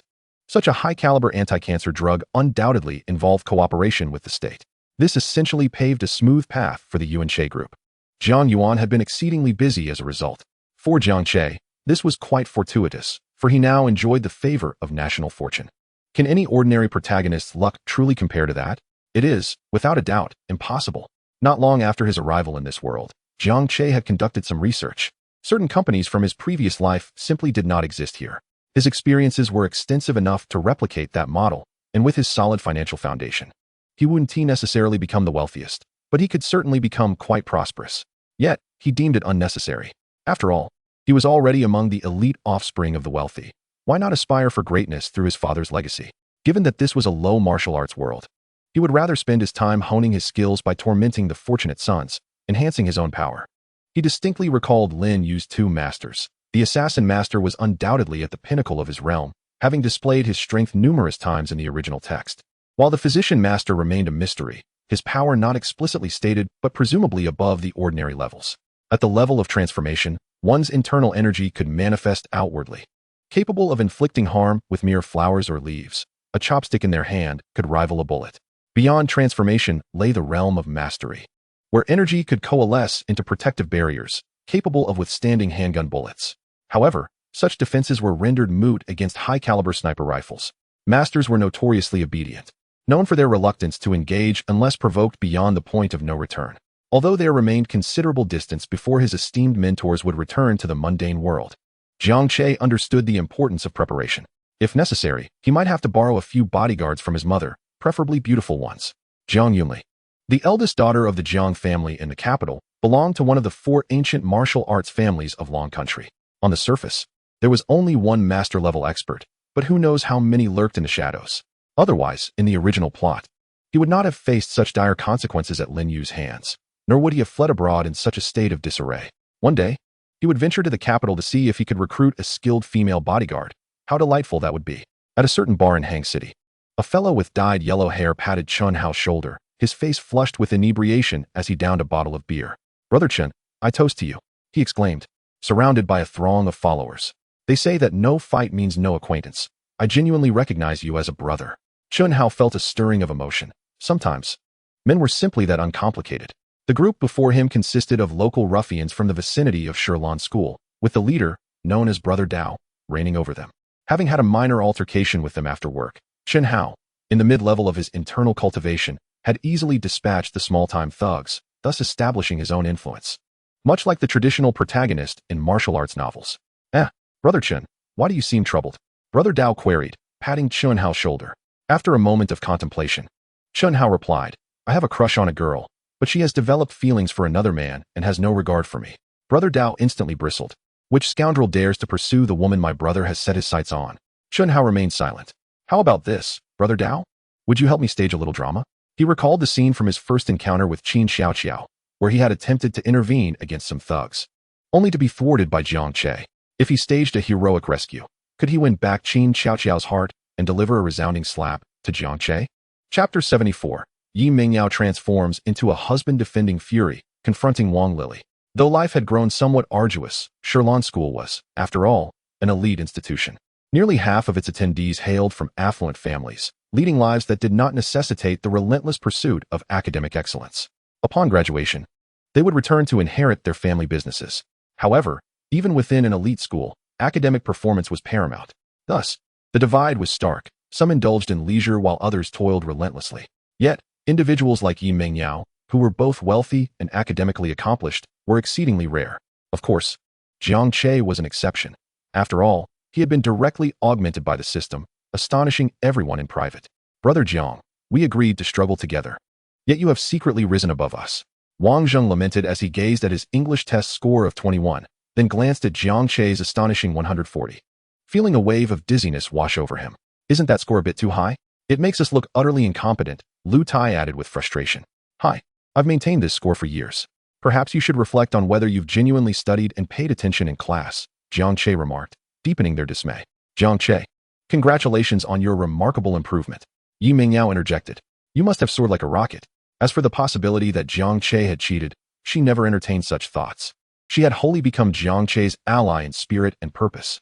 Such a high-caliber anti-cancer drug undoubtedly involved cooperation with the state. This essentially paved a smooth path for the Yuan Che Group. Jiang Yuan had been exceedingly busy as a result. For Jiang Che, this was quite fortuitous, for he now enjoyed the favor of national fortune. Can any ordinary protagonist's luck truly compare to that? It is, without a doubt, impossible. Not long after his arrival in this world, Jiang Che had conducted some research. Certain companies from his previous life simply did not exist here. His experiences were extensive enough to replicate that model, and with his solid financial foundation, he wouldn't necessarily become the wealthiest, but he could certainly become quite prosperous. Yet, he deemed it unnecessary. After all, he was already among the elite offspring of the wealthy. Why not aspire for greatness through his father's legacy? Given that this was a low martial arts world, he would rather spend his time honing his skills by tormenting the fortunate sons, enhancing his own power. He distinctly recalled Lin Yu's two masters. The assassin master was undoubtedly at the pinnacle of his realm, having displayed his strength numerous times in the original text. While the physician master remained a mystery, his power not explicitly stated but presumably above the ordinary levels. At the level of transformation, one's internal energy could manifest outwardly. Capable of inflicting harm with mere flowers or leaves, a chopstick in their hand could rival a bullet. Beyond transformation lay the realm of mastery, where energy could coalesce into protective barriers, capable of withstanding handgun bullets. However, such defenses were rendered moot against high-caliber sniper rifles. Masters were notoriously obedient, known for their reluctance to engage unless provoked beyond the point of no return. Although there remained considerable distance before his esteemed mentors would return to the mundane world, Jiang Che understood the importance of preparation. If necessary, he might have to borrow a few bodyguards from his mother, preferably beautiful ones. Jiang Yunli, the eldest daughter of the Jiang family in the capital, belonged to one of the four ancient martial arts families of Long Country. On the surface, there was only one master-level expert, but who knows how many lurked in the shadows. Otherwise, in the original plot, he would not have faced such dire consequences at Lin Yu's hands, nor would he have fled abroad in such a state of disarray. One day, he would venture to the capital to see if he could recruit a skilled female bodyguard. How delightful that would be. At a certain bar in Hang City, a fellow with dyed yellow hair patted Chun Hao's shoulder, his face flushed with inebriation as he downed a bottle of beer. "Brother Chun, I toast to you," he exclaimed, surrounded by a throng of followers. "They say that no fight means no acquaintance. I genuinely recognize you as a brother." Chun Hao felt a stirring of emotion. Sometimes, men were simply that uncomplicated. The group before him consisted of local ruffians from the vicinity of Shirlan School, with the leader, known as Brother Dao, reigning over them. Having had a minor altercation with them after work, Chen Hao, in the mid-level of his internal cultivation, had easily dispatched the small-time thugs, thus establishing his own influence. Much like the traditional protagonist in martial arts novels. Brother Chen, why do you seem troubled? Brother Dao queried, patting Chen Hao's shoulder. After a moment of contemplation, Chen Hao replied, I have a crush on a girl, but she has developed feelings for another man and has no regard for me. Brother Dao instantly bristled. Which scoundrel dares to pursue the woman my brother has set his sights on? Chen Hao remained silent. How about this, Brother Dao? Would you help me stage a little drama? He recalled the scene from his first encounter with Qin Xiaoqiao, where he had attempted to intervene against some thugs, only to be thwarted by Jiang Che. If he staged a heroic rescue, could he win back Qin Xiaoqiao's heart and deliver a resounding slap to Jiang Che? Chapter 74. Yi Mingyao transforms into a husband-defending fury, confronting Wang Lili. Though life had grown somewhat arduous, Shirlan School was, after all, an elite institution. Nearly half of its attendees hailed from affluent families, leading lives that did not necessitate the relentless pursuit of academic excellence. Upon graduation, they would return to inherit their family businesses. However, even within an elite school, academic performance was paramount. Thus, the divide was stark. Some indulged in leisure while others toiled relentlessly. Yet, individuals like Yi Mingyao, who were both wealthy and academically accomplished, were exceedingly rare. Of course, Jiang Che was an exception. After all, he had been directly augmented by the system, astonishing everyone in private. Brother Jiang, we agreed to struggle together. Yet you have secretly risen above us. Wang Zheng lamented as he gazed at his English test score of 21, then glanced at Jiang Che's astonishing 140. Feeling a wave of dizziness wash over him. Isn't that score a bit too high? It makes us look utterly incompetent, Lu Tai added with frustration. Hi, I've maintained this score for years. Perhaps you should reflect on whether you've genuinely studied and paid attention in class, Jiang Che remarked, deepening their dismay. Jiang Che, congratulations on your remarkable improvement. Yi Mingyao interjected. You must have soared like a rocket. As for the possibility that Jiang Che had cheated, she never entertained such thoughts. She had wholly become Jiang Che's ally in spirit and purpose.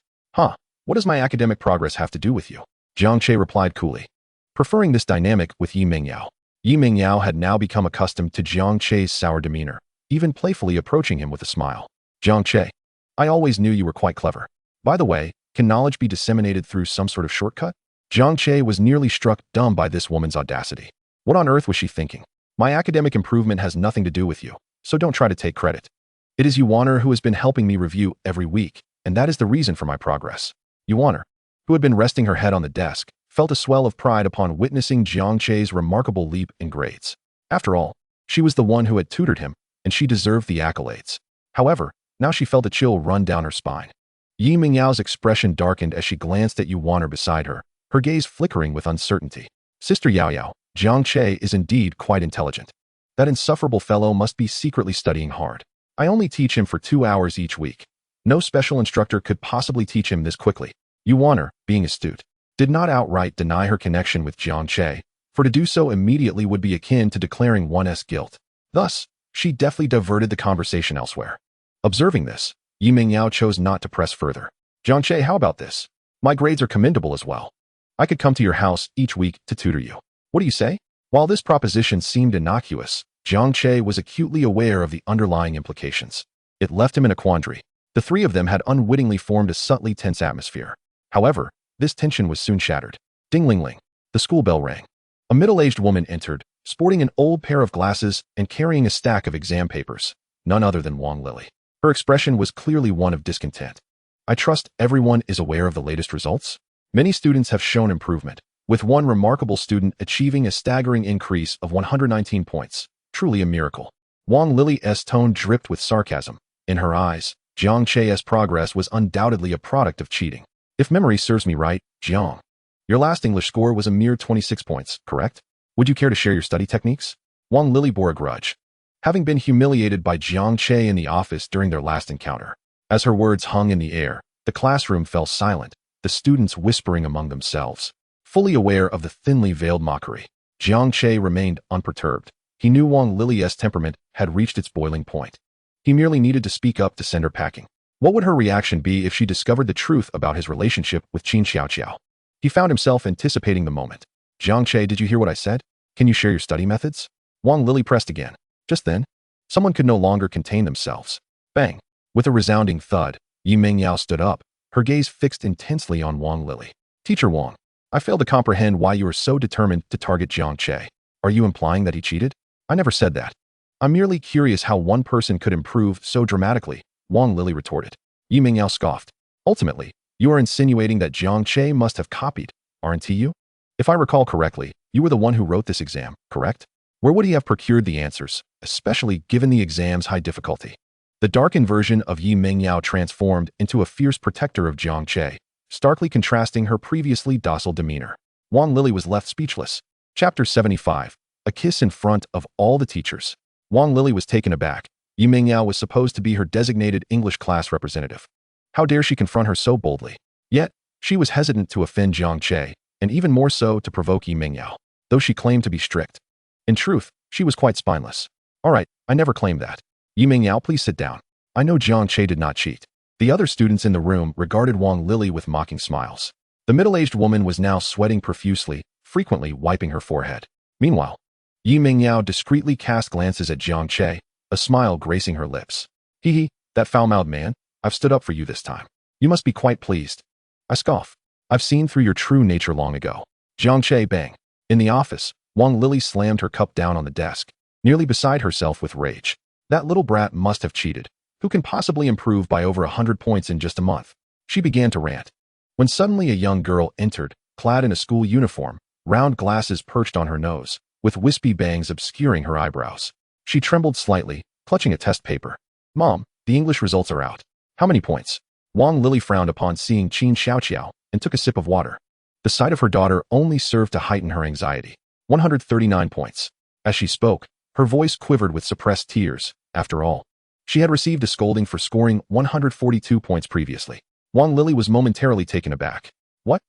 What does my academic progress have to do with you? Jiang Che replied coolly, preferring this dynamic with Yi Mingyao. Yi Mingyao had now become accustomed to Jiang Che's sour demeanor, even playfully approaching him with a smile. Jiang Che, I always knew you were quite clever. By the way, can knowledge be disseminated through some sort of shortcut? Jiang Che was nearly struck dumb by this woman's audacity. What on earth was she thinking? My academic improvement has nothing to do with you, so don't try to take credit. It is Yuaner who has been helping me review every week, and that is the reason for my progress. Yuaner, who had been resting her head on the desk, felt a swell of pride upon witnessing Jiang Che's remarkable leap in grades. After all, she was the one who had tutored him, and she deserved the accolades. However, now she felt a chill run down her spine. Yi Mingyao's expression darkened as she glanced at Yuaner beside her, her gaze flickering with uncertainty. Sister Yao Yao, Jiang Che is indeed quite intelligent. That insufferable fellow must be secretly studying hard. I only teach him for 2 hours each week. No special instructor could possibly teach him this quickly. Yuaner, being astute, did not outright deny her connection with Jiang Che, for to do so immediately would be akin to declaring one's guilt. Thus, she deftly diverted the conversation elsewhere. Observing this, Yi Mingyao chose not to press further. Jiang Che, how about this? My grades are commendable as well. I could come to your house each week to tutor you. What do you say? While this proposition seemed innocuous, Jiang Che was acutely aware of the underlying implications. It left him in a quandary. The three of them had unwittingly formed a subtly tense atmosphere. However, this tension was soon shattered. Ding-ling-ling. The school bell rang. A middle-aged woman entered, sporting an old pair of glasses and carrying a stack of exam papers, none other than Wang Lili. Her expression was clearly one of discontent. I trust everyone is aware of the latest results? Many students have shown improvement, with one remarkable student achieving a staggering increase of 119 points. Truly a miracle. Wang Lili's tone dripped with sarcasm. In her eyes, Jiang Che's progress was undoubtedly a product of cheating. If memory serves me right, Jiang, your last English score was a mere 26 points, correct? Would you care to share your study techniques? Wang Lili bore a grudge, having been humiliated by Jiang Che in the office during their last encounter. As her words hung in the air, the classroom fell silent, the students whispering among themselves. Fully aware of the thinly veiled mockery, Jiang Che remained unperturbed. He knew Wang Lili's temperament had reached its boiling point. He merely needed to speak up to send her packing. What would her reaction be if she discovered the truth about his relationship with Qin Xiaoqiao? He found himself anticipating the moment. Jiang Che, did you hear what I said? Can you share your study methods? Wang Lili pressed again. Just then, someone could no longer contain themselves. Bang! With a resounding thud, Yi Mingyao stood up, her gaze fixed intensely on Wang Lili. Teacher Wang, I fail to comprehend why you are so determined to target Jiang Che. Are you implying that he cheated? I never said that. I'm merely curious how one person could improve so dramatically, Wang Lili retorted. Yi Mingyao scoffed. Ultimately, you are insinuating that Jiang Che must have copied, aren't you? If I recall correctly, you were the one who wrote this exam, correct? Where would he have procured the answers, especially given the exam's high difficulty? The darkened version of Yi Mingyao transformed into a fierce protector of Jiang Che, starkly contrasting her previously docile demeanor. Wang Lili was left speechless. Chapter 75. A kiss in front of all the teachers. Wang Lili was taken aback. Yi Mingyao was supposed to be her designated English class representative. How dare she confront her so boldly? Yet, she was hesitant to offend Jiang Che, and even more so to provoke Yi Mingyao, though she claimed to be strict. In truth, she was quite spineless. All right, I never claimed that. Yi Mingyao, please sit down. I know Jiang Che did not cheat. The other students in the room regarded Wang Lili with mocking smiles. The middle-aged woman was now sweating profusely, frequently wiping her forehead. Meanwhile, Yi Mingyao discreetly cast glances at Jiang Che, a smile gracing her lips. Hee, that foul-mouthed man, I've stood up for you this time. You must be quite pleased. I scoff. I've seen through your true nature long ago. Jiang Che bang. In the office, Wang Lili slammed her cup down on the desk, nearly beside herself with rage. That little brat must have cheated. Who can possibly improve by over 100 points in just a month? She began to rant. When suddenly a young girl entered, clad in a school uniform, round glasses perched on her nose, with wispy bangs obscuring her eyebrows. She trembled slightly, clutching a test paper. Mom, the English results are out. How many points? Wang Lili frowned upon seeing Qin Xiaoqiao and took a sip of water. The sight of her daughter only served to heighten her anxiety. 139 points. As she spoke, her voice quivered with suppressed tears. After all, she had received a scolding for scoring 142 points previously. Wang Lili was momentarily taken aback. What?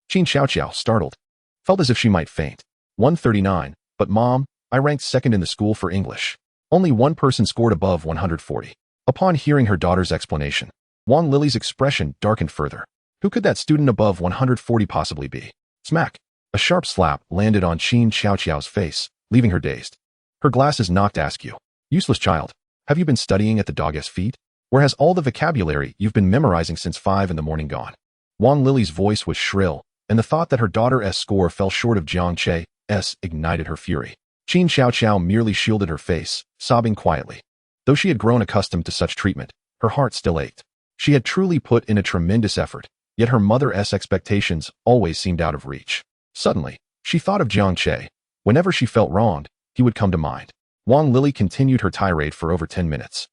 Qin Xiaoqiao, startled, felt as if she might faint. 139, but Mom, I ranked second in the school for English. Only one person scored above 140. Upon hearing her daughter's explanation, Wang Lili's expression darkened further. Who could that student above 140 possibly be? Smack! A sharp slap landed on Qin Xiaoqiao's face, leaving her dazed. Her glasses knocked askew. Useless child. Have you been studying at the dog's feet? Where has all the vocabulary you've been memorizing since 5 in the morning gone? Wang Lili's voice was shrill, and the thought that her daughter's score fell short of Jiang Che's ignited her fury. Qin Xiaoqiao merely shielded her face, sobbing quietly. Though she had grown accustomed to such treatment, her heart still ached. She had truly put in a tremendous effort, yet her mother's expectations always seemed out of reach. Suddenly, she thought of Jiang Che. Whenever she felt wronged, he would come to mind. Wang Lili continued her tirade for over 10 minutes,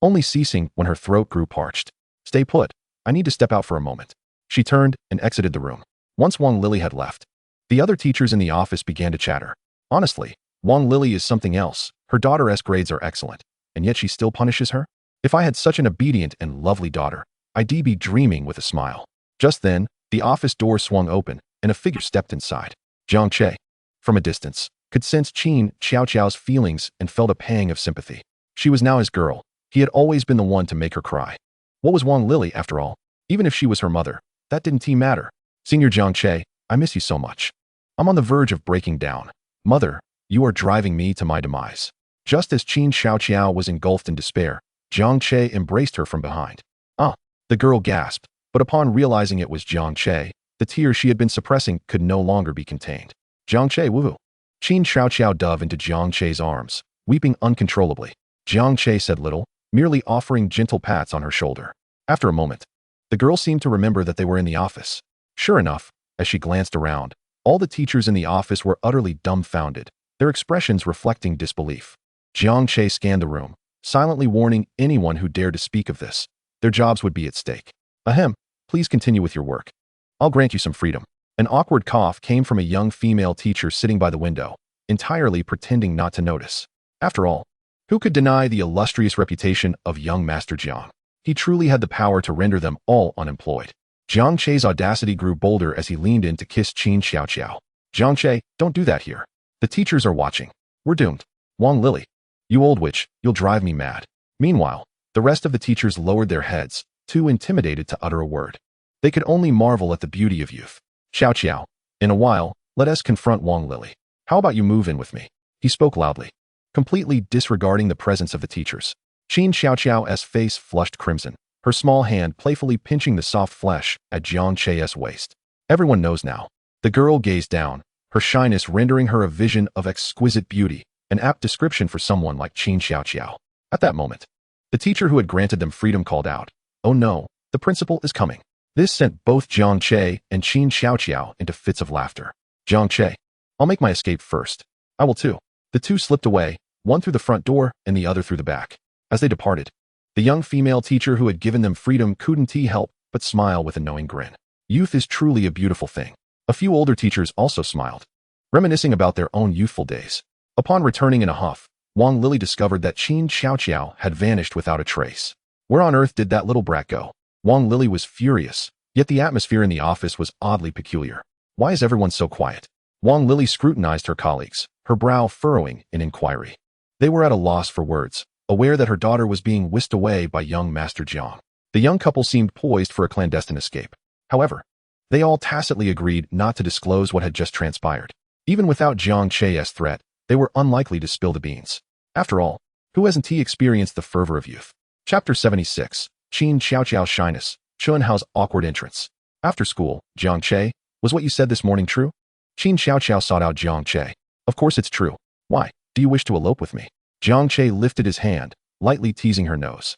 only ceasing when her throat grew parched. Stay put. I need to step out for a moment. She turned and exited the room. Once Wang Lili had left, the other teachers in the office began to chatter. Honestly, Wang Lili is something else. Her daughter's grades are excellent, and yet she still punishes her? If I had such an obedient and lovely daughter, I'd be dreaming with a smile. Just then, the office door swung open, and a figure stepped inside. Jiang Che, from a distance, could sense Qin Xiaoqiao's feelings and felt a pang of sympathy. She was now his girl. He had always been the one to make her cry. What was Wang Lili, after all? Even if she was her mother, that didn't matter. Senior Jiang Che, I miss you so much. I'm on the verge of breaking down. Mother, you are driving me to my demise. Just as Qin Xiaoqiao was engulfed in despair, Jiang Che embraced her from behind. Ah, the girl gasped, but upon realizing it was Jiang Che, the tears she had been suppressing could no longer be contained. Jiang Che, woo! Qin Xiaoqiao dove into Jiang Che's arms, weeping uncontrollably. Jiang Che said little, merely offering gentle pats on her shoulder. After a moment, the girl seemed to remember that they were in the office. Sure enough, as she glanced around, all the teachers in the office were utterly dumbfounded, their expressions reflecting disbelief. Jiang Che scanned the room, silently warning anyone who dared to speak of this. Their jobs would be at stake. Ahem, please continue with your work. I'll grant you some freedom. An awkward cough came from a young female teacher sitting by the window, entirely pretending not to notice. After all, who could deny the illustrious reputation of young Master Jiang? He truly had the power to render them all unemployed. Jiang Che's audacity grew bolder as he leaned in to kiss Qin Xiaoqiao. Jiang Che, don't do that here. The teachers are watching. We're doomed. Wang Lili, you old witch, you'll drive me mad. Meanwhile, the rest of the teachers lowered their heads, too intimidated to utter a word. They could only marvel at the beauty of youth. Xiaoqiao, in a while, let us confront Wang Lili. How about you move in with me? He spoke loudly, completely disregarding the presence of the teachers. Qin Xiaoqiao's face flushed crimson, her small hand playfully pinching the soft flesh at Jiang Che's waist. Everyone knows now. The girl gazed down, her shyness rendering her a vision of exquisite beauty, an apt description for someone like Qin Xiaoqiao. At that moment, the teacher who had granted them freedom called out, "Oh no, the principal is coming." This sent both Jiang Che and Qin Xiaoqiao into fits of laughter. Jiang Che, "I'll make my escape first." "I will too." The two slipped away, one through the front door and the other through the back. As they departed, the young female teacher who had given them freedom couldn't help but smile with a knowing grin. Youth is truly a beautiful thing. A few older teachers also smiled, reminiscing about their own youthful days. Upon returning in a huff, Wang Lili discovered that Qin Xiaoqiao had vanished without a trace. Where on earth did that little brat go? Wang Lili was furious, yet the atmosphere in the office was oddly peculiar. Why is everyone so quiet? Wang Lili scrutinized her colleagues, her brow furrowing in inquiry. They were at a loss for words, aware that her daughter was being whisked away by young Master Jiang. The young couple seemed poised for a clandestine escape. However, they all tacitly agreed not to disclose what had just transpired. Even without Jiang Che's threat, they were unlikely to spill the beans. After all, who hasn't experienced the fervor of youth? Chapter 76, Qin Xiaoqiao's shyness, Chunhao's awkward entrance. After school, Jiang Che, was what you said this morning true? Qin Xiaoqiao sought out Jiang Che. Of course it's true. Why, do you wish to elope with me? Jiang Che lifted his hand, lightly teasing her nose.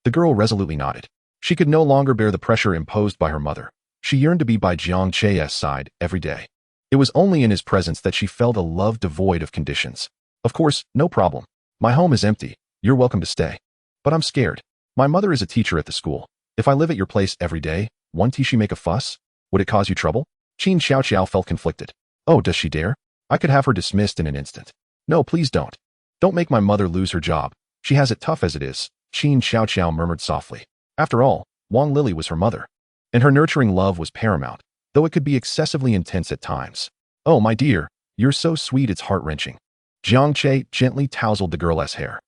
The girl resolutely nodded. She could no longer bear the pressure imposed by her mother. She yearned to be by Jiang Che's side every day. It was only in his presence that she felt a love devoid of conditions. Of course, no problem. My home is empty. You're welcome to stay. But I'm scared. My mother is a teacher at the school. If I live at your place every day, won't she make a fuss? Would it cause you trouble? Qin Xiaoqiao felt conflicted. Oh, does she dare? I could have her dismissed in an instant. No, please don't. Don't make my mother lose her job. She has it tough as it is, Qin Xiaoqiao murmured softly. After all, Wang Lili was her mother, and her nurturing love was paramount, though it could be excessively intense at times. Oh, my dear, you're so sweet it's heart-wrenching. Jiang Che gently tousled the girl's hair.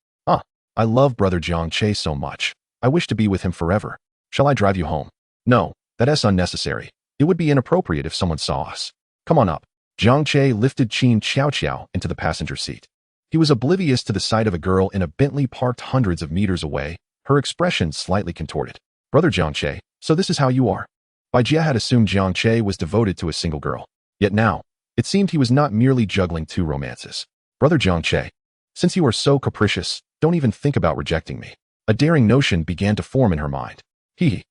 I love brother Jiang Che so much. I wish to be with him forever. Shall I drive you home? No, that is unnecessary. It would be inappropriate if someone saw us. Come on up. Jiang Che lifted Qin Xiaoqiao into the passenger seat. He was oblivious to the sight of a girl in a Bentley parked hundreds of meters away, her expression slightly contorted. Brother Jiang Che, so this is how you are. Bai Jia had assumed Jiang Che was devoted to a single girl. Yet now, it seemed he was not merely juggling two romances. Brother Jiang Che, since you are so capricious, don't even think about rejecting me. A daring notion began to form in her mind. Hey,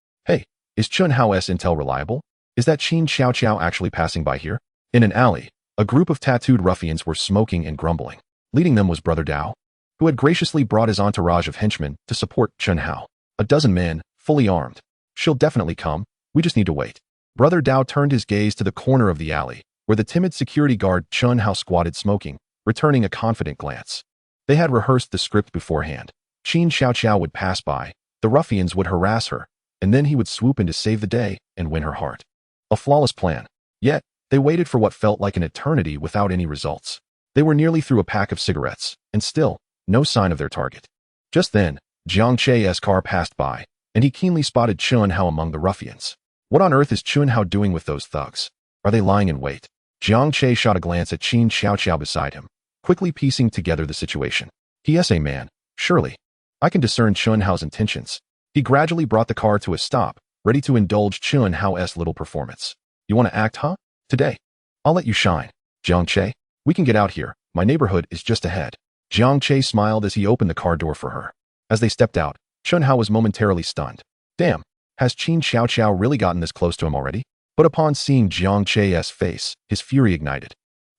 is Chunhao's intel reliable? Is that Qin Xiaoqiao actually passing by here? In an alley, a group of tattooed ruffians were smoking and grumbling. Leading them was Brother Dao, who had graciously brought his entourage of henchmen to support Chunhao. A dozen men, fully armed. She'll definitely come, we just need to wait. Brother Dao turned his gaze to the corner of the alley, where the timid security guard Chunhao squatted smoking, returning a confident glance. They had rehearsed the script beforehand. Qin Xiaoqiao would pass by, the ruffians would harass her, and then he would swoop in to save the day and win her heart. A flawless plan. Yet, they waited for what felt like an eternity without any results. They were nearly through a pack of cigarettes, and still, no sign of their target. Just then, Jiang Che's car passed by, and he keenly spotted Chunhao among the ruffians. What on earth is Chunhao doing with those thugs? Are they lying in wait? Jiang Che shot a glance at Qin Xiaoqiao beside him, quickly piecing together the situation. He is a man, surely. I can discern Chunhao's intentions. He gradually brought the car to a stop, ready to indulge Chunhao's little performance. You want to act, huh? Today. I'll let you shine. Jiang Che, we can get out here. My neighborhood is just ahead. Jiang Che smiled as he opened the car door for her. As they stepped out, Chunhao was momentarily stunned. Damn, has Qin Xiaoqiao really gotten this close to him already? But upon seeing Jiang Che's face, his fury ignited.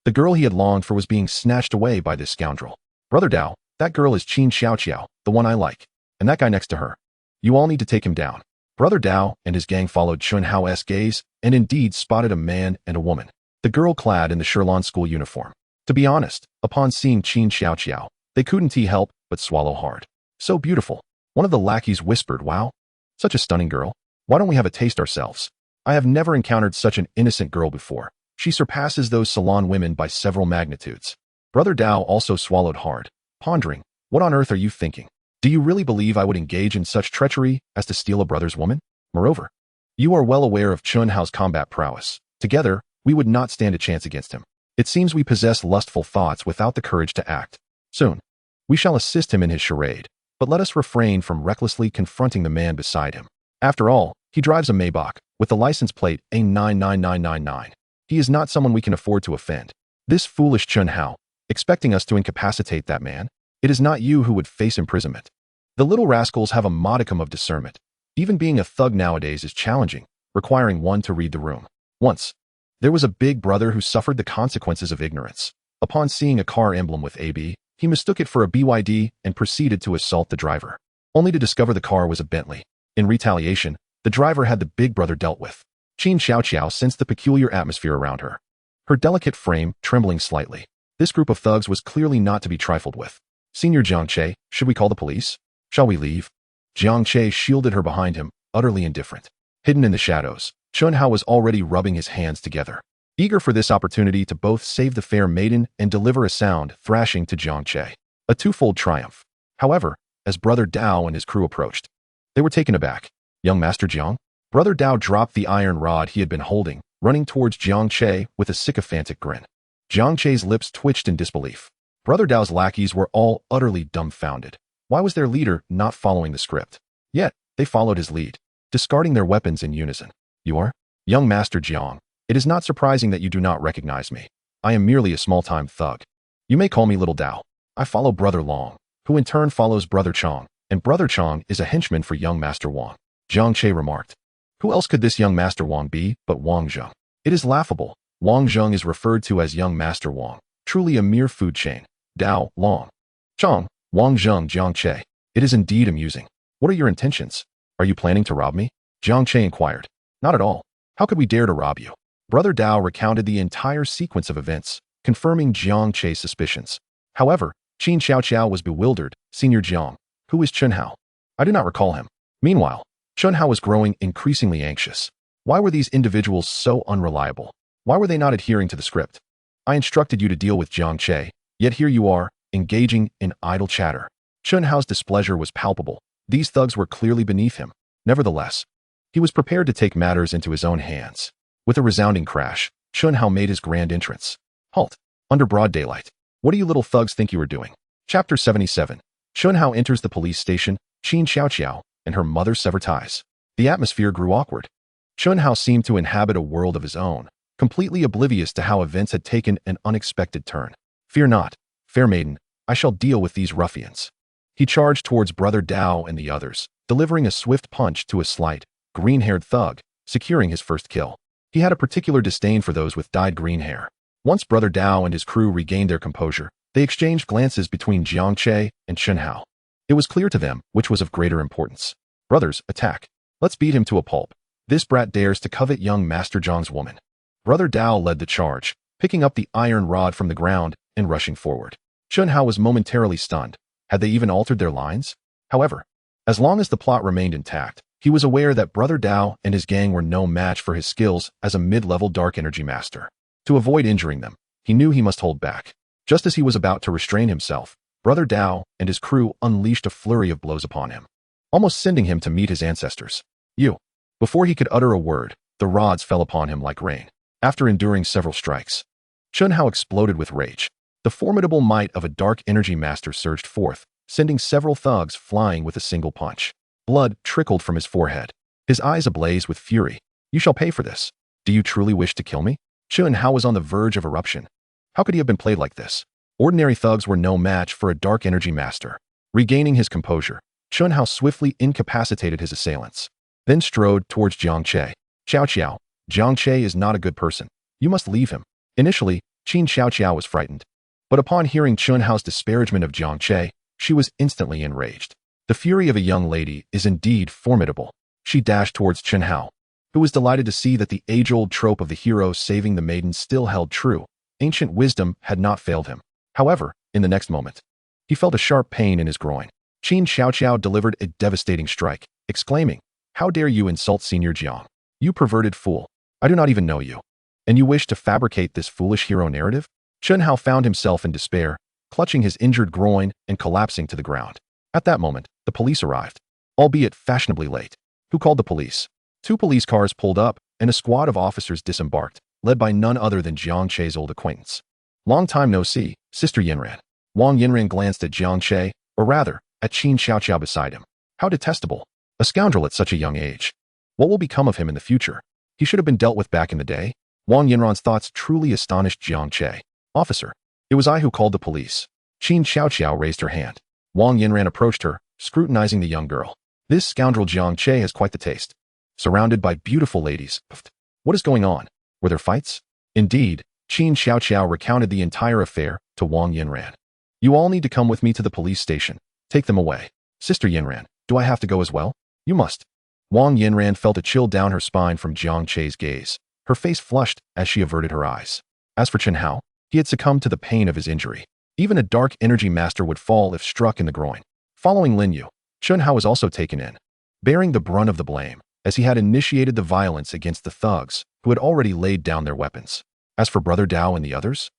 The girl he had longed for was being snatched away by this scoundrel. Brother Dao, that girl is Qin Xiaoqiao, the one I like. And that guy next to her. You all need to take him down. Brother Dao and his gang followed Chunhao's gaze, and indeed spotted a man and a woman. The girl clad in the Sherlon school uniform. To be honest, upon seeing Qin Xiaoqiao, they couldn't help but swallow hard. So beautiful. One of the lackeys whispered, wow. Such a stunning girl. Why don't we have a taste ourselves? I have never encountered such an innocent girl before. She surpasses those salon women by several magnitudes. Brother Dao also swallowed hard, pondering, what on earth are you thinking? Do you really believe I would engage in such treachery as to steal a brother's woman? Moreover, you are well aware of Chunhao's combat prowess. Together, we would not stand a chance against him. It seems we possess lustful thoughts without the courage to act. Soon, we shall assist him in his charade. but let us refrain from recklessly confronting the man beside him. After all, he drives a Maybach with the license plate A99999. He is not someone we can afford to offend. This foolish Chun Hao, expecting us to incapacitate that man? It is not you who would face imprisonment. The little rascals have a modicum of discernment. Even being a thug nowadays is challenging, requiring one to read the room. Once, there was a big brother who suffered the consequences of ignorance. Upon seeing a car emblem with AB, he mistook it for a BYD and proceeded to assault the driver, only to discover the car was a Bentley. In retaliation, the driver had the big brother dealt with. Qin Xiaoqiao sensed the peculiar atmosphere around her, her delicate frame trembling slightly. This group of thugs was clearly not to be trifled with. Senior Jiang Che, should we call the police? Shall we leave? Jiang Che shielded her behind him, utterly indifferent. Hidden in the shadows, Chun Hao was already rubbing his hands together, eager for this opportunity to both save the fair maiden and deliver a sound thrashing to Jiang Che. A twofold triumph. However, as Brother Dao and his crew approached, they were taken aback. Young Master Jiang? Brother Dao dropped the iron rod he had been holding, running towards Jiang Che with a sycophantic grin. Jiang Che's lips twitched in disbelief. Brother Dao's lackeys were all utterly dumbfounded. Why was their leader not following the script? Yet, they followed his lead, discarding their weapons in unison. You are? Young Master Jiang, it is not surprising that you do not recognize me. I am merely a small-time thug. You may call me Little Dao. I follow Brother Long, who in turn follows Brother Chong, and Brother Chong is a henchman for young Master Wang. Jiang Che remarked. Who else could this young Master Wang be but Wang Zheng? It is laughable. Wang Zheng is referred to as young Master Wang, truly a mere food chain. Dao, Long, Chong, Wang Zheng, Jiang Che. It is indeed amusing. What are your intentions? Are you planning to rob me? Jiang Che inquired. Not at all. How could we dare to rob you? Brother Dao recounted the entire sequence of events, confirming Jiang Che's suspicions. However, Qin Xiaoqiao was bewildered. Senior Jiang, who is Chun Hao? I do not recall him. Meanwhile, Chun Hao was growing increasingly anxious. Why were these individuals so unreliable? Why were they not adhering to the script? I instructed you to deal with Jiang Che, yet here you are, engaging in idle chatter. Chun Hao's displeasure was palpable. These thugs were clearly beneath him. Nevertheless, he was prepared to take matters into his own hands. With a resounding crash, Chun Hao made his grand entrance. Halt! Under broad daylight. What do you little thugs think you are doing? Chapter 77. Chun Hao enters the police station. Qin Xiaoqiao and her mother sever ties. The atmosphere grew awkward. Chun Hao seemed to inhabit a world of his own, completely oblivious to how events had taken an unexpected turn. Fear not, fair maiden, I shall deal with these ruffians. He charged towards Brother Dao and the others, delivering a swift punch to a slight, green-haired thug, securing his first kill. He had a particular disdain for those with dyed green hair. Once Brother Dao and his crew regained their composure, they exchanged glances between Jiang Che and Chun Hao. It was clear to them which was of greater importance. Brothers, attack. Let's beat him to a pulp. This brat dares to covet young Master Zhang's woman. Brother Dao led the charge, picking up the iron rod from the ground and rushing forward. Chun Hao was momentarily stunned. Had they even altered their lines? However, as long as the plot remained intact, he was aware that Brother Dao and his gang were no match for his skills as a mid-level dark energy master. To avoid injuring them, he knew he must hold back. Just as he was about to restrain himself, Brother Dao and his crew unleashed a flurry of blows upon him, almost sending him to meet his ancestors. You. Before he could utter a word, the rods fell upon him like rain. After enduring several strikes, Chun Hao exploded with rage. The formidable might of a dark energy master surged forth, sending several thugs flying with a single punch. Blood trickled from his forehead, his eyes ablaze with fury. You shall pay for this. Do you truly wish to kill me? Chun Hao was on the verge of eruption. How could he have been played like this? Ordinary thugs were no match for a dark energy master. Regaining his composure, Chun Hao swiftly incapacitated his assailants, then strode towards Jiang Che. Xiaoqiao, Jiang Che is not a good person. You must leave him. Initially, Qin Xiaoqiao was frightened, but upon hearing Chun Hao's disparagement of Jiang Che, she was instantly enraged. The fury of a young lady is indeed formidable. She dashed towards Chun Hao, who was delighted to see that the age-old trope of the hero saving the maiden still held true. Ancient wisdom had not failed him. However, in the next moment, he felt a sharp pain in his groin. Qin Xiaoqiao delivered a devastating strike, exclaiming, How dare you insult Senior Jiang? You perverted fool. I do not even know you. And you wish to fabricate this foolish hero narrative? Chun Hao found himself in despair, clutching his injured groin and collapsing to the ground. At that moment, the police arrived, albeit fashionably late. Who called the police? 2 police cars pulled up, and a squad of officers disembarked, led by none other than Jiang Che's old acquaintance. Long time no see, Sister Yinran. Wang Yinran glanced at Jiang Che, or rather, at Qin Xiaoqiao beside him. How detestable. A scoundrel at such a young age. What will become of him in the future? He should have been dealt with back in the day. Wang Yinran's thoughts truly astonished Jiang Che. Officer, it was I who called the police. Qin Xiaoqiao raised her hand. Wang Yinran approached her, scrutinizing the young girl. This scoundrel Jiang Che has quite the taste. Surrounded by beautiful ladies. What is going on? Were there fights? Indeed, Qin Xiaoqiao recounted the entire affair to Wang Yinran. You all need to come with me to the police station. Take them away. Sister Yinran, do I have to go as well? You must. Wang Yinran felt a chill down her spine from Jiang Che's gaze. Her face flushed as she averted her eyes. As for Chen Hao, he had succumbed to the pain of his injury. Even a dark energy master would fall if struck in the groin. Following Lin Yu, Chen Hao was also taken in, bearing the brunt of the blame, as he had initiated the violence against the thugs who had already laid down their weapons. As for Brother Dao and the others,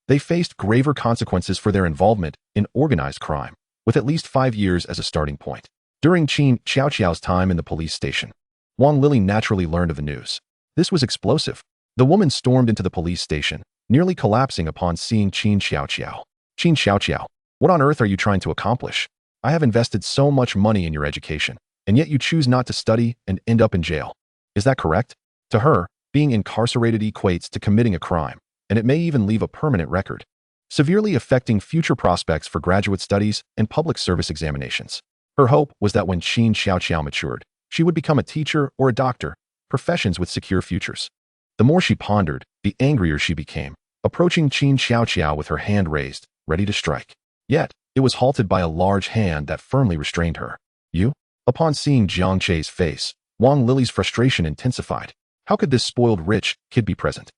they faced graver consequences for their involvement in organized crime, with at least 5 years as a starting point. During Qin Xiaoqiao's time in the police station, Wang Lili naturally learned of the news. This was explosive. The woman stormed into the police station, nearly collapsing upon seeing Qin Xiaoqiao. Qin Xiaoqiao, what on earth are you trying to accomplish? I have invested so much money in your education, and yet you choose not to study and end up in jail. Is that correct? To her, being incarcerated equates to committing a crime, and it may even leave a permanent record, severely affecting future prospects for graduate studies and public service examinations. Her hope was that when Qin Xiaoqiao matured, she would become a teacher or a doctor, professions with secure futures. The more she pondered, the angrier she became, approaching Qin Xiaoqiao with her hand raised, ready to strike. Yet, it was halted by a large hand that firmly restrained her. You? Upon seeing Jiang Che's face, Wang Lili's frustration intensified. How could this spoiled rich kid be present?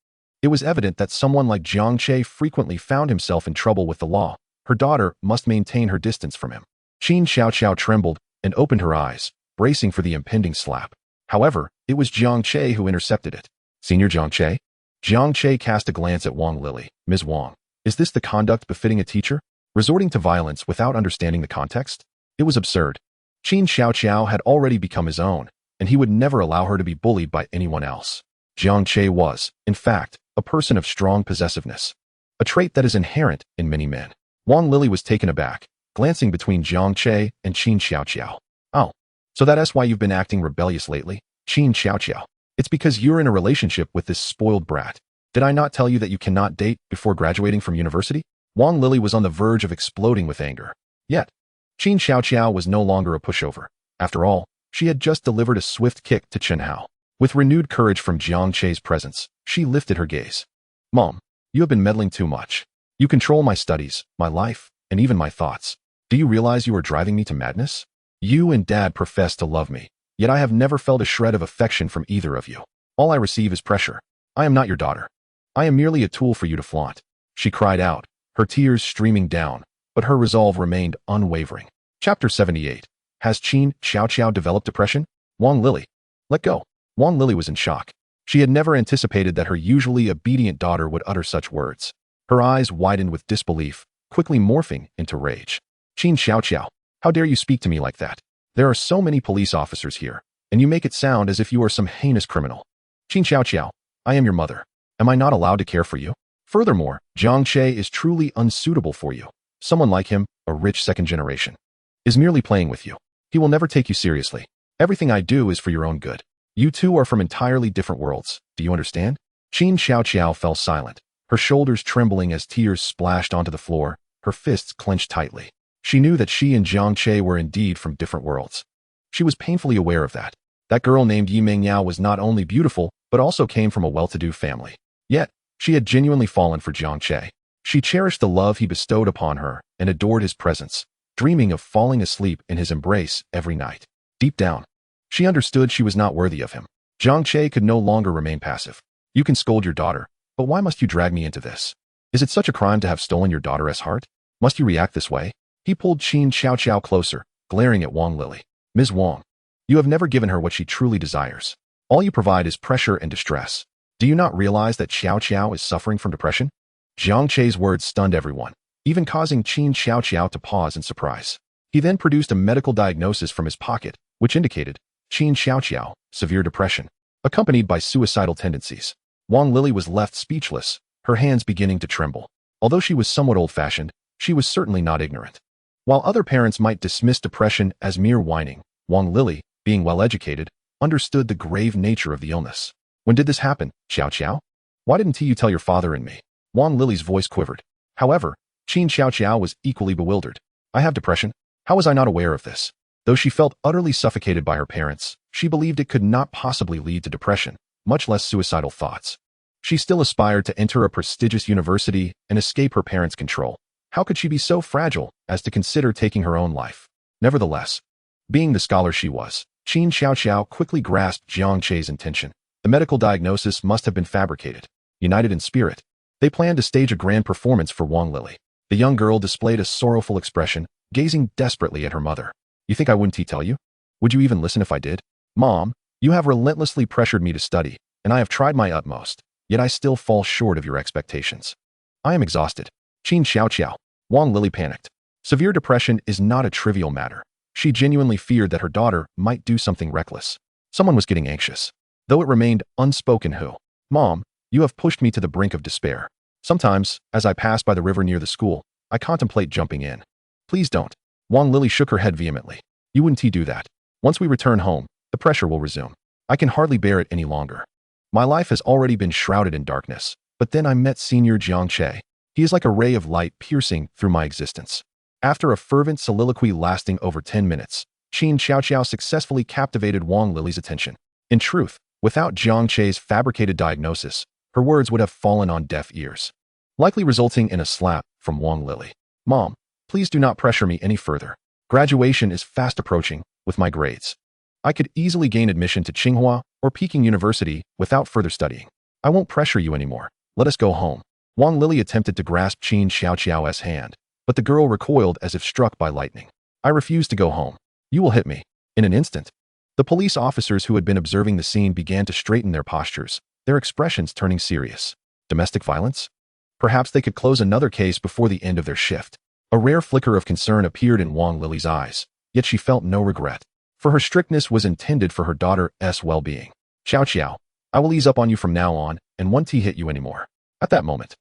It was evident that someone like Jiang Che frequently found himself in trouble with the law. Her daughter must maintain her distance from him. Qin Xiaoqiao trembled and opened her eyes, bracing for the impending slap. However, it was Jiang Che who intercepted it. Senior Jiang Che? Jiang Che cast a glance at Wang Lili. Ms. Wang, is this the conduct befitting a teacher? Resorting to violence without understanding the context? It was absurd. Qin Xiaoqiao had already become his own, and he would never allow her to be bullied by anyone else. Jiang Che was, in fact, a person of strong possessiveness, a trait that is inherent in many men. Wang Lili was taken aback, glancing between Jiang Che and Qin Xiaoqiao. Oh, so that's why you've been acting rebellious lately, Qin Xiaoqiao. It's because you're in a relationship with this spoiled brat. Did I not tell you that you cannot date before graduating from university? Wang Lili was on the verge of exploding with anger. Yet, Qin Xiaoqiao was no longer a pushover. After all, she had just delivered a swift kick to Chen Hao. With renewed courage from Jiang Che's presence, she lifted her gaze. Mom, you have been meddling too much. You control my studies, my life, and even my thoughts. Do you realize you are driving me to madness? You and Dad profess to love me, yet I have never felt a shred of affection from either of you. All I receive is pressure. I am not your daughter. I am merely a tool for you to flaunt. She cried out, her tears streaming down, but her resolve remained unwavering. Chapter 78. Has Qin Xiaoqiao developed depression? Wang Lili. Let go. Wang Lili was in shock. She had never anticipated that her usually obedient daughter would utter such words. Her eyes widened with disbelief, quickly morphing into rage. Qin Xiaoqiao, how dare you speak to me like that? There are so many police officers here, and you make it sound as if you are some heinous criminal. Qin Xiaoqiao, I am your mother. Am I not allowed to care for you? Furthermore, Jiang Che is truly unsuitable for you. Someone like him, a rich second generation, is merely playing with you. He will never take you seriously. Everything I do is for your own good. You two are from entirely different worlds. Do you understand? Qin Xiaoqiao fell silent, her shoulders trembling as tears splashed onto the floor, her fists clenched tightly. She knew that she and Jiang Che were indeed from different worlds. She was painfully aware of that. That girl named Yi Mingyao was not only beautiful, but also came from a well-to-do family. Yet, she had genuinely fallen for Jiang Che. She cherished the love he bestowed upon her and adored his presence, dreaming of falling asleep in his embrace every night. Deep down, she understood she was not worthy of him. Jiang Che could no longer remain passive. You can scold your daughter, but why must you drag me into this? Is it such a crime to have stolen your daughter's heart? Must you react this way? He pulled Qin Xiaoqiao closer, glaring at Wang Lili. Ms. Wang, you have never given her what she truly desires. All you provide is pressure and distress. Do you not realize that Xiaoqiao is suffering from depression? Jiang Che's words stunned everyone, even causing Qin Xiaoqiao to pause in surprise. He then produced a medical diagnosis from his pocket, which indicated Qin Xiaoqiao, severe depression, accompanied by suicidal tendencies. Wang Lili was left speechless, her hands beginning to tremble. Although she was somewhat old-fashioned, she was certainly not ignorant. While other parents might dismiss depression as mere whining, Wang Lili, being well-educated, understood the grave nature of the illness. When did this happen, Xiao Xiao? Why didn't you tell your father and me? Wang Lili's voice quivered. However, Qin Xiao Xiao was equally bewildered. I have depression? How was I not aware of this? Though she felt utterly suffocated by her parents, she believed it could not possibly lead to depression, much less suicidal thoughts. She still aspired to enter a prestigious university and escape her parents' control. How could she be so fragile as to consider taking her own life? Nevertheless, being the scholar she was, Qin Xiao Xiao quickly grasped Jiang Che's intention. The medical diagnosis must have been fabricated. United in spirit, they planned to stage a grand performance for Wang Lili. The young girl displayed a sorrowful expression, gazing desperately at her mother. You think I wouldn't tell you? Would you even listen if I did? Mom, you have relentlessly pressured me to study, and I have tried my utmost, yet I still fall short of your expectations. I am exhausted. Qin Xiao Xiao. Wang Lili panicked. Severe depression is not a trivial matter. She genuinely feared that her daughter might do something reckless. Someone was getting anxious. Though it remained unspoken who. Mom, you have pushed me to the brink of despair. Sometimes, as I pass by the river near the school, I contemplate jumping in. Please don't. Wang Lili shook her head vehemently. You wouldn't do that. Once we return home, the pressure will resume. I can hardly bear it any longer. My life has already been shrouded in darkness, but then I met Senior Jiang Che. He is like a ray of light piercing through my existence. After a fervent soliloquy lasting over 10 minutes, Qin Xiao Xiao successfully captivated Wang Lili's attention. In truth, without Jiang Che's fabricated diagnosis, her words would have fallen on deaf ears, likely resulting in a slap from Wang Lili. Mom, please do not pressure me any further. Graduation is fast approaching with my grades. I could easily gain admission to Tsinghua or Peking University without further studying. I won't pressure you anymore. Let us go home. Wang Lili attempted to grasp Qin Xiao Xiao's hand, but the girl recoiled as if struck by lightning. I refuse to go home. You will hit me. In an instant. The police officers who had been observing the scene began to straighten their postures, their expressions turning serious. Domestic violence? Perhaps they could close another case before the end of their shift. A rare flicker of concern appeared in Wang Lili's eyes, yet she felt no regret, for her strictness was intended for her daughter's well-being. Xiao Xiao, I will ease up on you from now on, and won't hit you anymore. At that moment,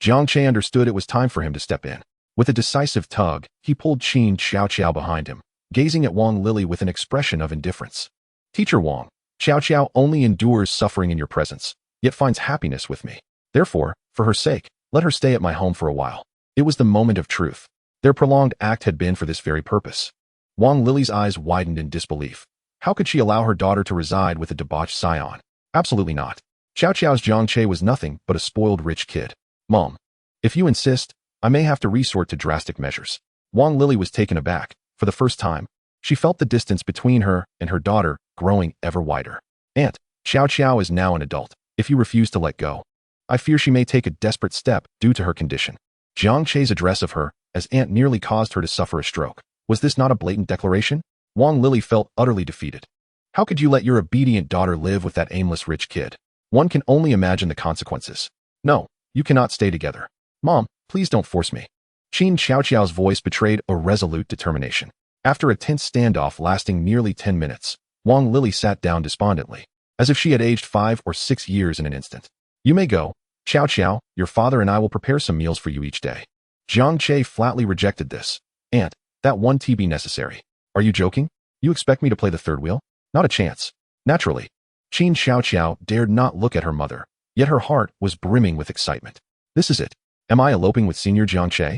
Jiang Che understood it was time for him to step in. With a decisive tug, he pulled Qin Xiao Xiao behind him, gazing at Wang Lili with an expression of indifference. Teacher Wang, Xiao Xiao only endures suffering in your presence, yet finds happiness with me. Therefore, for her sake, let her stay at my home for a while. It was the moment of truth. Their prolonged act had been for this very purpose. Wang Lili's eyes widened in disbelief. How could she allow her daughter to reside with a debauched scion? Absolutely not. Xiao Xiao's Jiang Che was nothing but a spoiled rich kid. Mom, if you insist, I may have to resort to drastic measures. Wang Lili was taken aback. For the first time, she felt the distance between her and her daughter growing ever wider. Aunt, Xiao Xiao is now an adult. If you refuse to let go, I fear she may take a desperate step due to her condition. Jiang Che's address of her as aunt nearly caused her to suffer a stroke. Was this not a blatant declaration? Wang Lili felt utterly defeated. How could you let your obedient daughter live with that aimless rich kid? One can only imagine the consequences. No, you cannot stay together. Mom, please don't force me. Qin Xiao Xiao's voice betrayed a resolute determination. After a tense standoff lasting nearly 10 minutes, Wang Lili sat down despondently, as if she had aged 5 or 6 years in an instant. You may go. Xiao Xiao, your father and I will prepare some meals for you each day. Jiang Che flatly rejected this. Aunt, that won't be necessary. Are you joking? You expect me to play the third wheel? Not a chance. Naturally. Qin Xiao Xiao dared not look at her mother, yet her heart was brimming with excitement. This is it. Am I eloping with Senior Jiang Che?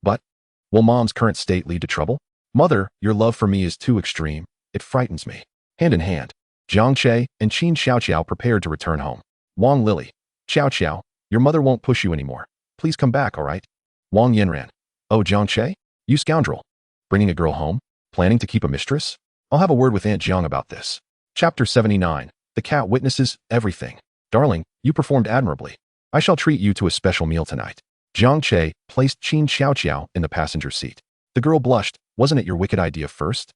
But, will Mom's current state lead to trouble? Mother, your love for me is too extreme. It frightens me. Hand in hand, Jiang Che and Qin Xiao Xiao prepared to return home. Wang Lili, Xiao Xiao, your mother won't push you anymore. Please come back, all right? Wang Yanran. Oh, Jiang Che? You scoundrel. Bringing a girl home? Planning to keep a mistress? I'll have a word with Aunt Jiang about this. Chapter 79. The cat witnesses everything. Darling, you performed admirably. I shall treat you to a special meal tonight. Jiang Che placed Qin Xiao Xiao in the passenger seat. The girl blushed. Wasn't it your wicked idea first?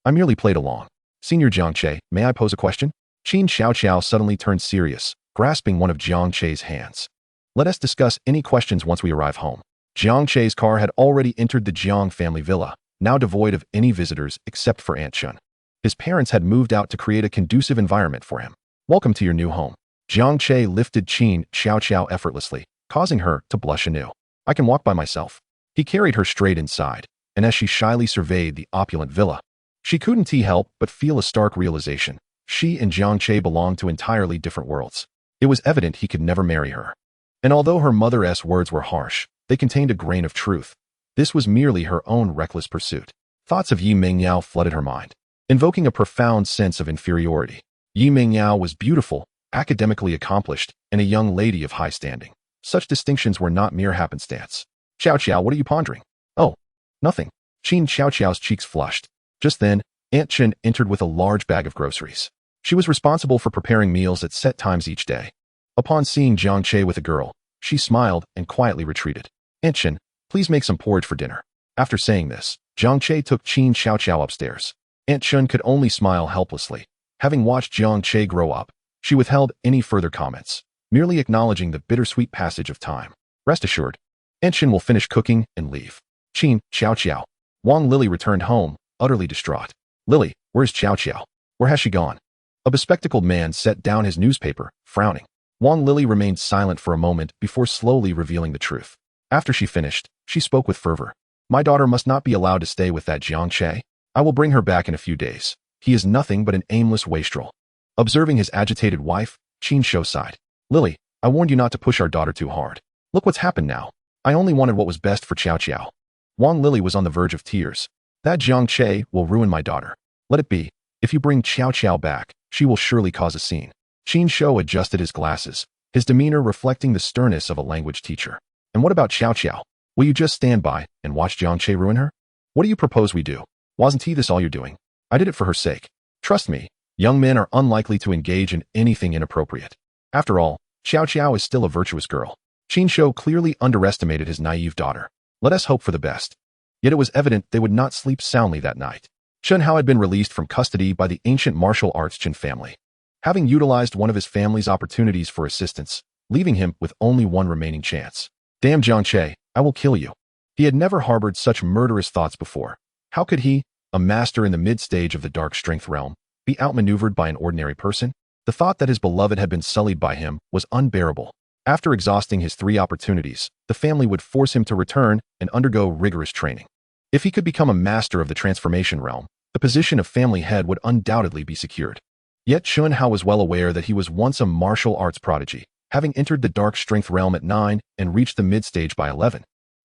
I merely played along. Senior Jiang Che, may I pose a question? Qin Xiao Xiao suddenly turned serious, grasping one of Jiang Che's hands. Let us discuss any questions once we arrive home. Jiang Che's car had already entered the Jiang family villa, now devoid of any visitors except for Aunt Chun. His parents had moved out to create a conducive environment for him. Welcome to your new home. Jiang Che lifted Qin Xiao Xiao effortlessly, causing her to blush anew. I can walk by myself. He carried her straight inside. and as she shyly surveyed the opulent villa, she couldn't help but feel a stark realization. She and Jiang Che belonged to entirely different worlds. It was evident he could never marry her. And although her mother's words were harsh, they contained a grain of truth. This was merely her own reckless pursuit. Thoughts of Yi Mingyao flooded her mind, invoking a profound sense of inferiority. Yi Mingyao was beautiful, academically accomplished, and a young lady of high standing. Such distinctions were not mere happenstance. Xiao Xiao, what are you pondering? Oh, nothing. Qin Xiao Xiao's cheeks flushed. Just then, Aunt Chen entered with a large bag of groceries. She was responsible for preparing meals at set times each day. Upon seeing Jiang Che with a girl, she smiled and quietly retreated. Aunt Chen, please make some porridge for dinner. After saying this, Jiang Che took Qin Xiao Xiao upstairs. Aunt Chen could only smile helplessly. Having watched Jiang Che grow up, she withheld any further comments, merely acknowledging the bittersweet passage of time. Rest assured, Aunt Chen will finish cooking and leave. Qin Xiao Xiao. Wang Lily returned home, utterly distraught. Lily, where's Xiao Xiao? Where has she gone? A bespectacled man set down his newspaper, frowning. Wang Lily remained silent for a moment before slowly revealing the truth. After she finished, she spoke with fervor. My daughter must not be allowed to stay with that Jiang Che. I will bring her back in a few days. He is nothing but an aimless wastrel. Observing his agitated wife, Qin Shou sighed. Lily, I warned you not to push our daughter too hard. Look what's happened now. I only wanted what was best for Xiao Xiao. Wang Lily was on the verge of tears. That Jiang Che will ruin my daughter. Let it be. If you bring Xiao Xiao back, she will surely cause a scene. Qin Shou adjusted his glasses, his demeanor reflecting the sternness of a language teacher. And what about Xiao Xiao? Will you just stand by and watch Jiang Che ruin her? What do you propose we do? Wasn't this all you're doing? I did it for her sake. Trust me, young men are unlikely to engage in anything inappropriate. After all, Xiao Xiao is still a virtuous girl. Qin Shou clearly underestimated his naive daughter. Let us hope for the best. Yet it was evident they would not sleep soundly that night. Chen Hao had been released from custody by the ancient martial arts Chen family, having utilized one of his family's opportunities for assistance, leaving him with only one remaining chance. Damn Jiang Che, I will kill you. He had never harbored such murderous thoughts before. How could he, a master in the mid-stage of the dark strength realm, be outmaneuvered by an ordinary person? The thought that his beloved had been sullied by him was unbearable. After exhausting his 3 opportunities, the family would force him to return and undergo rigorous training. If he could become a master of the transformation realm, the position of family head would undoubtedly be secured. Yet Chen Hao was well aware that he was once a martial arts prodigy, having entered the dark strength realm at 9 and reached the mid-stage by 11,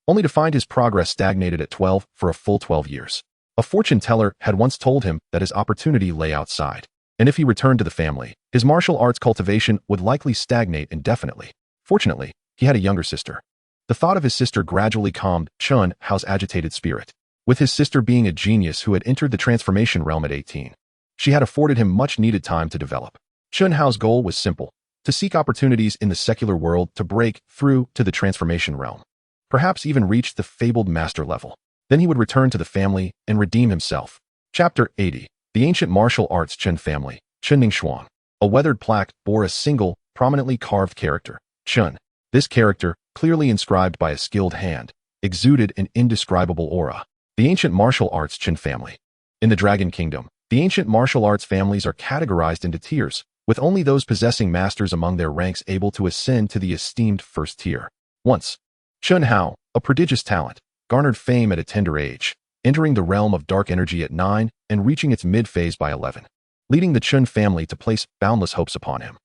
only to find his progress stagnated at 12 for a full 12 years. A fortune teller had once told him that his opportunity lay outside, and if he returned to the family, his martial arts cultivation would likely stagnate indefinitely. Fortunately, he had a younger sister. The thought of his sister gradually calmed Chen Hao's agitated spirit. With his sister being a genius who had entered the transformation realm at 18, she had afforded him much-needed time to develop. Chen Hao's goal was simple: to seek opportunities in the secular world to break through to the transformation realm, perhaps even reach the fabled master level. Then he would return to the family and redeem himself. Chapter 80. The Ancient Martial Arts Chen Family, Chen Ningxuan. A weathered plaque bore a single, prominently carved character, Chen. This character, clearly inscribed by a skilled hand, exuded an indescribable aura. The Ancient Martial Arts Chen Family. In the Dragon Kingdom, the ancient martial arts families are categorized into tiers, with only those possessing masters among their ranks able to ascend to the esteemed first tier. Once, Chen Hao, a prodigious talent, garnered fame at a tender age, entering the realm of dark energy at 9 and reaching its mid-phase by 11, leading the Chen family to place boundless hopes upon him.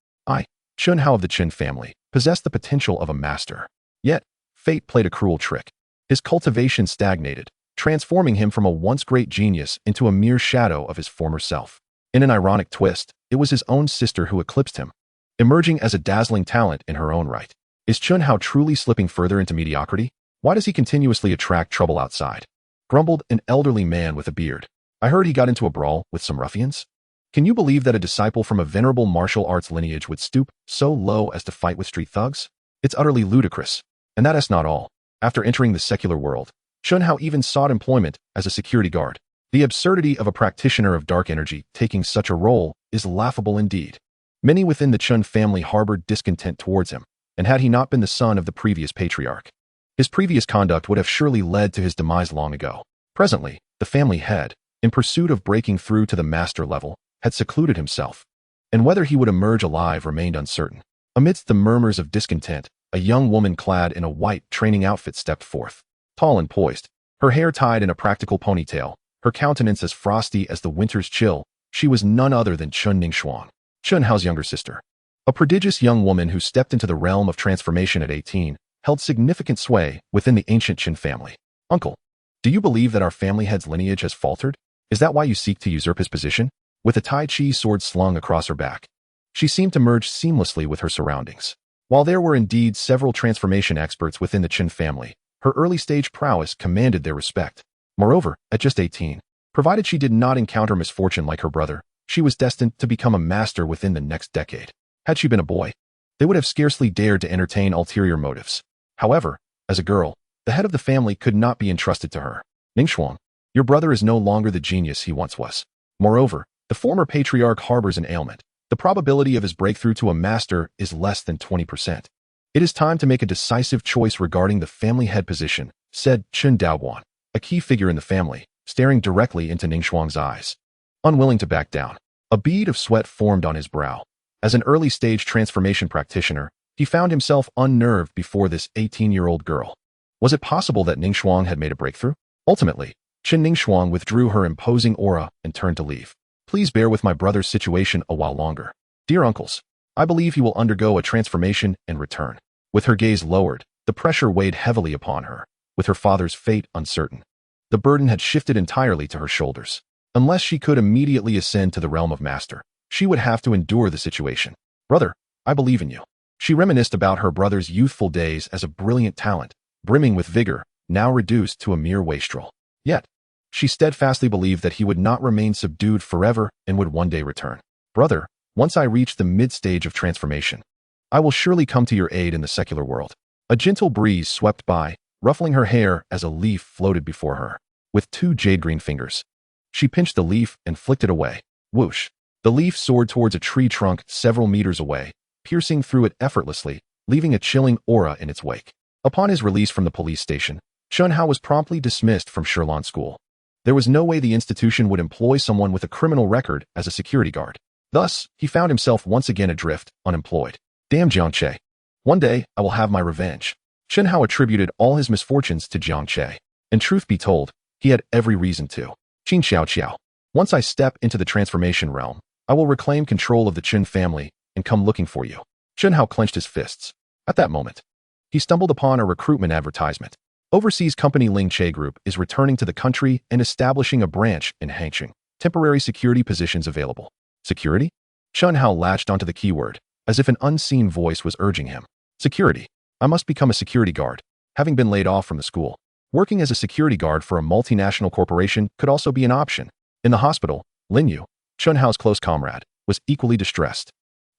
Chen Hao of the Chen family, possessed the potential of a master. Yet, fate played a cruel trick. His cultivation stagnated, transforming him from a once great genius into a mere shadow of his former self. In an ironic twist, it was his own sister who eclipsed him, emerging as a dazzling talent in her own right. Is Chen Hao truly slipping further into mediocrity? Why does he continuously attract trouble outside? Grumbled an elderly man with a beard. I heard he got into a brawl with some ruffians. Can you believe that a disciple from a venerable martial arts lineage would stoop so low as to fight with street thugs? It's utterly ludicrous. And that is not all. After entering the secular world, Chen Hao even sought employment as a security guard. The absurdity of a practitioner of dark energy taking such a role is laughable indeed. Many within the Chen family harbored discontent towards him, and had he not been the son of the previous patriarch, his previous conduct would have surely led to his demise long ago. Presently, the family head, in pursuit of breaking through to the master level, had secluded himself, and whether he would emerge alive remained uncertain. Amidst the murmurs of discontent, a young woman clad in a white training outfit stepped forth. Tall and poised, Her hair tied in a practical ponytail, her countenance as frosty as the winter's chill, she was none other than Chun Ningxuang, Chun Hao's younger sister. A prodigious young woman who stepped into the realm of transformation at 18, held significant sway within the ancient Qin family. Uncle, do you believe that our family head's lineage has faltered? Is that why you seek to usurp his position? With a Tai Chi sword slung across her back, she seemed to merge seamlessly with her surroundings. While there were indeed several transformation experts within the Qin family, her early-stage prowess commanded their respect. Moreover, at just 18, provided she did not encounter misfortune like her brother, she was destined to become a master within the next decade. Had she been a boy, they would have scarcely dared to entertain ulterior motives. However, as a girl, the head of the family could not be entrusted to her. Ningxuang, your brother is no longer the genius he once was. Moreover, the former patriarch harbors an ailment. The probability of his breakthrough to a master is less than 20%. It is time to make a decisive choice regarding the family head position, said Chen Daoguan, a key figure in the family, staring directly into Ningxuang's eyes. Unwilling to back down, a bead of sweat formed on his brow. As an early-stage transformation practitioner, he found himself unnerved before this 18-year-old girl. Was it possible that Ningxuang had made a breakthrough? Ultimately, Chen Ningxuang withdrew her imposing aura and turned to leave. Please bear with my brother's situation a while longer. Dear uncles, I believe he will undergo a transformation and return. With her gaze lowered, the pressure weighed heavily upon her. With her father's fate uncertain, the burden had shifted entirely to her shoulders. Unless she could immediately ascend to the realm of master, she would have to endure the situation. Brother, I believe in you. She reminisced about her brother's youthful days as a brilliant talent, brimming with vigor, now reduced to a mere wastrel. Yet, she steadfastly believed that he would not remain subdued forever and would one day return. Brother, once I reach the mid-stage of transformation, I will surely come to your aid in the secular world. A gentle breeze swept by, ruffling her hair as a leaf floated before her. With two jade-green fingers, she pinched the leaf and flicked it away. Whoosh! The leaf soared towards a tree trunk several meters away, piercing through it effortlessly, leaving a chilling aura in its wake. Upon his release from the police station, Chun Hao was promptly dismissed from Shirlan School. There was no way the institution would employ someone with a criminal record as a security guard. Thus, he found himself once again adrift, unemployed. Damn Jiang Che. One day, I will have my revenge. Chen Hao attributed all his misfortunes to Jiang Che. And truth be told, he had every reason to. Qin Xiao Qiao. Once I step into the transformation realm, I will reclaim control of the Qin family and come looking for you. Chen Hao clenched his fists. At that moment, he stumbled upon a recruitment advertisement. Overseas company Ling Che Group is returning to the country and establishing a branch in Hangqing. Temporary security positions available. Security? Chen Hao latched onto the keyword, as if an unseen voice was urging him. Security. I must become a security guard. Having been laid off from the school, working as a security guard for a multinational corporation could also be an option. In the hospital, Lin Yu, Chen Hao's close comrade, was equally distressed.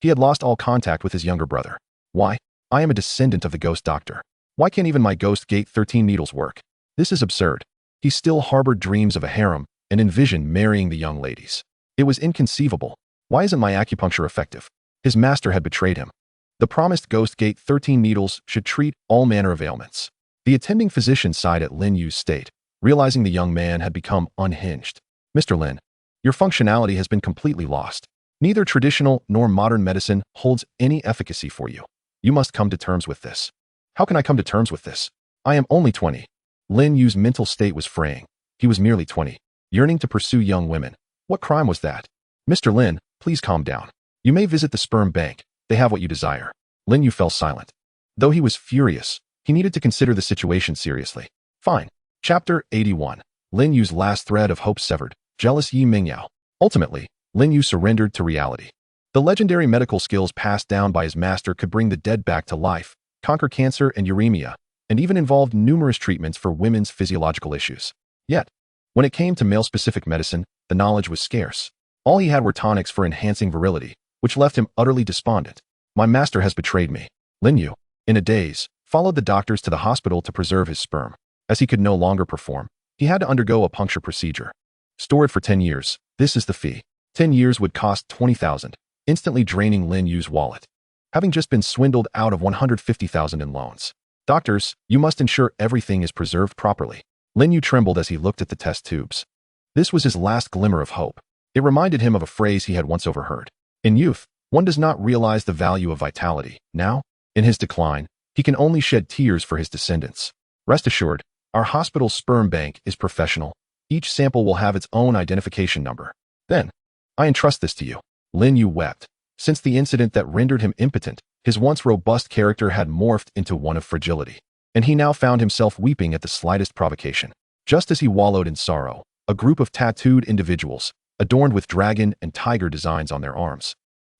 He had lost all contact with his younger brother. Why? I am a descendant of the ghost doctor. Why can't even my ghost gate 13 needles work? This is absurd. He still harbored dreams of a harem and envisioned marrying the young ladies. It was inconceivable. Why isn't my acupuncture effective? His master had betrayed him. The promised ghost gate 13 needles should treat all manner of ailments. The attending physician sighed at Lin Yu's state, realizing the young man had become unhinged. Mr. Lin, your functionality has been completely lost. Neither traditional nor modern medicine holds any efficacy for you. You must come to terms with this. How can I come to terms with this? I am only 20. Lin Yu's mental state was fraying. He was merely 20, yearning to pursue young women. What crime was that? Mr. Lin, please calm down. You may visit the sperm bank. They have what you desire. Lin Yu fell silent. Though he was furious, he needed to consider the situation seriously. Fine. Chapter 81. Lin Yu's last thread of hope severed. Jealous Yi Mingyao. Ultimately, Lin Yu surrendered to reality. The legendary medical skills passed down by his master could bring the dead back to life, conquer cancer and uremia, and even involved numerous treatments for women's physiological issues. Yet, when it came to male-specific medicine, the knowledge was scarce. All he had were tonics for enhancing virility, which left him utterly despondent. My master has betrayed me. Lin Yu, in a daze, followed the doctors to the hospital to preserve his sperm. As he could no longer perform, he had to undergo a puncture procedure. Store it for 10 years. This is the fee. 10 years would cost 20,000, instantly draining Lin Yu's wallet. Having just been swindled out of 150,000 in loans. Doctors, you must ensure everything is preserved properly. Lin Yu trembled as he looked at the test tubes. This was his last glimmer of hope. It reminded him of a phrase he had once overheard. In youth, one does not realize the value of vitality. Now, in his decline, he can only shed tears for his descendants. Rest assured, Our hospital's sperm bank is professional. Each sample will have its own identification number. Then, I entrust this to you. Lin Yu wept. Since the incident that rendered him impotent, his once robust character had morphed into one of fragility, and he now found himself weeping at the slightest provocation. Just as he wallowed in sorrow, a group of tattooed individuals, adorned with dragon and tiger designs on their arms,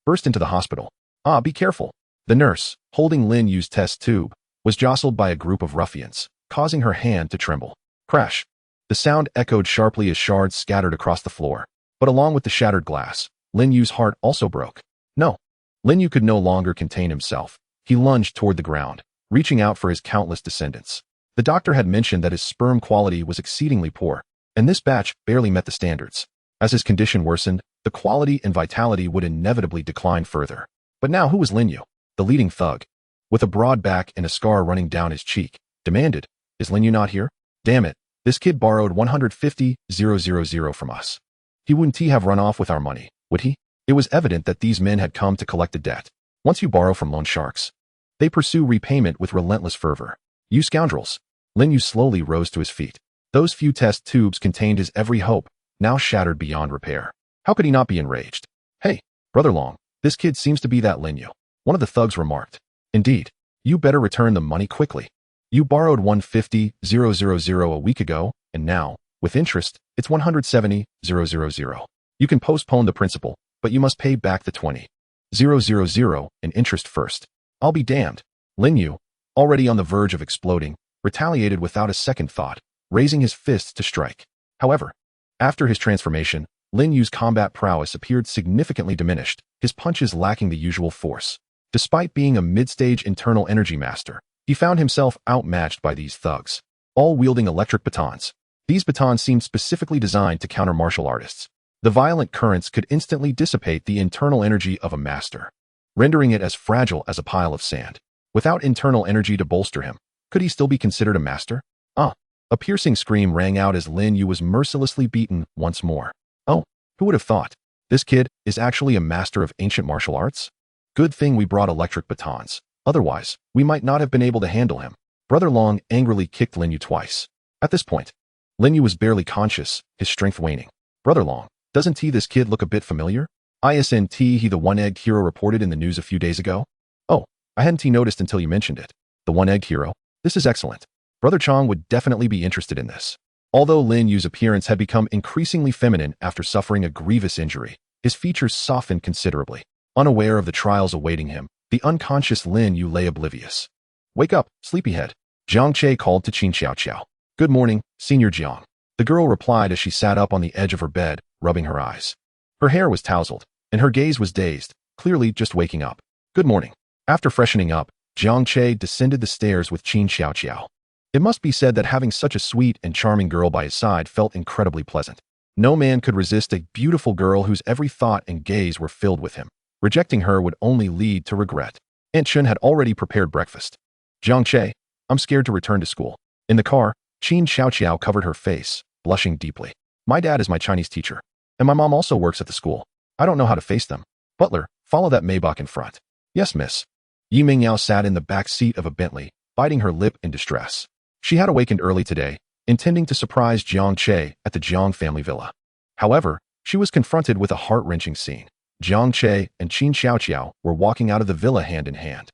burst into the hospital. Ah, be careful. The nurse, holding Lin Yu's test tube, was jostled by a group of ruffians, causing her hand to tremble. Crash. The sound echoed sharply as shards scattered across the floor. But along with the shattered glass, Lin Yu's heart also broke. No. Lin Yu could no longer contain himself. He lunged toward the ground, reaching out for his countless descendants. The doctor had mentioned that his sperm quality was exceedingly poor, and this batch barely met the standards. As his condition worsened, the quality and vitality would inevitably decline further. But now who was Lin Yu? The leading thug, with a broad back and a scar running down his cheek, demanded, "Is Lin Yu not here? Damn it, this kid borrowed 150,000 from us. He wouldn't have run off with our money, would he?" It was evident that these men had come to collect a debt. Once you borrow from loan sharks, they pursue repayment with relentless fervor. You scoundrels. Lin Yu slowly rose to his feet. Those few test tubes contained his every hope, now shattered beyond repair. How could he not be enraged? Hey, Brother Long, this kid seems to be that Lin Yu. One of the thugs remarked. Indeed, you better return the money quickly. You borrowed 150,000 a week ago, and now, with interest, it's 170,000. You can postpone the principal, but you must pay back the 20,000 in interest first. I'll be damned. Lin Yu, already on the verge of exploding, retaliated without a second thought, raising his fists to strike. However, after his transformation, Lin Yu's combat prowess appeared significantly diminished, his punches lacking the usual force. Despite being a mid-stage internal energy master, he found himself outmatched by these thugs, all wielding electric batons. These batons seemed specifically designed to counter martial artists. The violent currents could instantly dissipate the internal energy of a master, rendering it as fragile as a pile of sand. Without internal energy to bolster him, could he still be considered a master? Ah! A piercing scream rang out as Lin Yu was mercilessly beaten once more. Oh, who would have thought? This kid is actually a master of ancient martial arts? Good thing we brought electric batons. Otherwise, we might not have been able to handle him. Brother Long angrily kicked Lin Yu twice. At this point, Lin Yu was barely conscious, his strength waning. Brother Long, doesn't this kid look a bit familiar? Isn't he the one-egged hero reported in the news a few days ago? Oh, I hadn't noticed until you mentioned it. The one-egged hero? This is excellent. Brother Chong would definitely be interested in this. Although Lin Yu's appearance had become increasingly feminine after suffering a grievous injury, his features softened considerably. Unaware of the trials awaiting him, the unconscious Lin Yu lay oblivious. Wake up, sleepyhead. Jiang Che called to Qin Xiao. Good morning, Senior Jiang. The girl replied as she sat up on the edge of her bed, rubbing her eyes. Her hair was tousled, and her gaze was dazed, clearly just waking up. Good morning. After freshening up, Jiang Che descended the stairs with Qin Xiao. It must be said that having such a sweet and charming girl by his side felt incredibly pleasant. No man could resist a beautiful girl whose every thought and gaze were filled with him. Rejecting her would only lead to regret. Aunt Chen had already prepared breakfast. Jiang Che, I'm scared to return to school. In the car, Qin Xiao covered her face, blushing deeply. My dad is my Chinese teacher, and my mom also works at the school. I don't know how to face them. Butler, follow that Maybach in front. Yes, miss. Yi Mingyao sat in the back seat of a Bentley, biting her lip in distress. She had awakened early today, intending to surprise Jiang Che at the Jiang family villa. However, she was confronted with a heart-wrenching scene. Jiang Che and Qin Xiao were walking out of the villa hand in hand.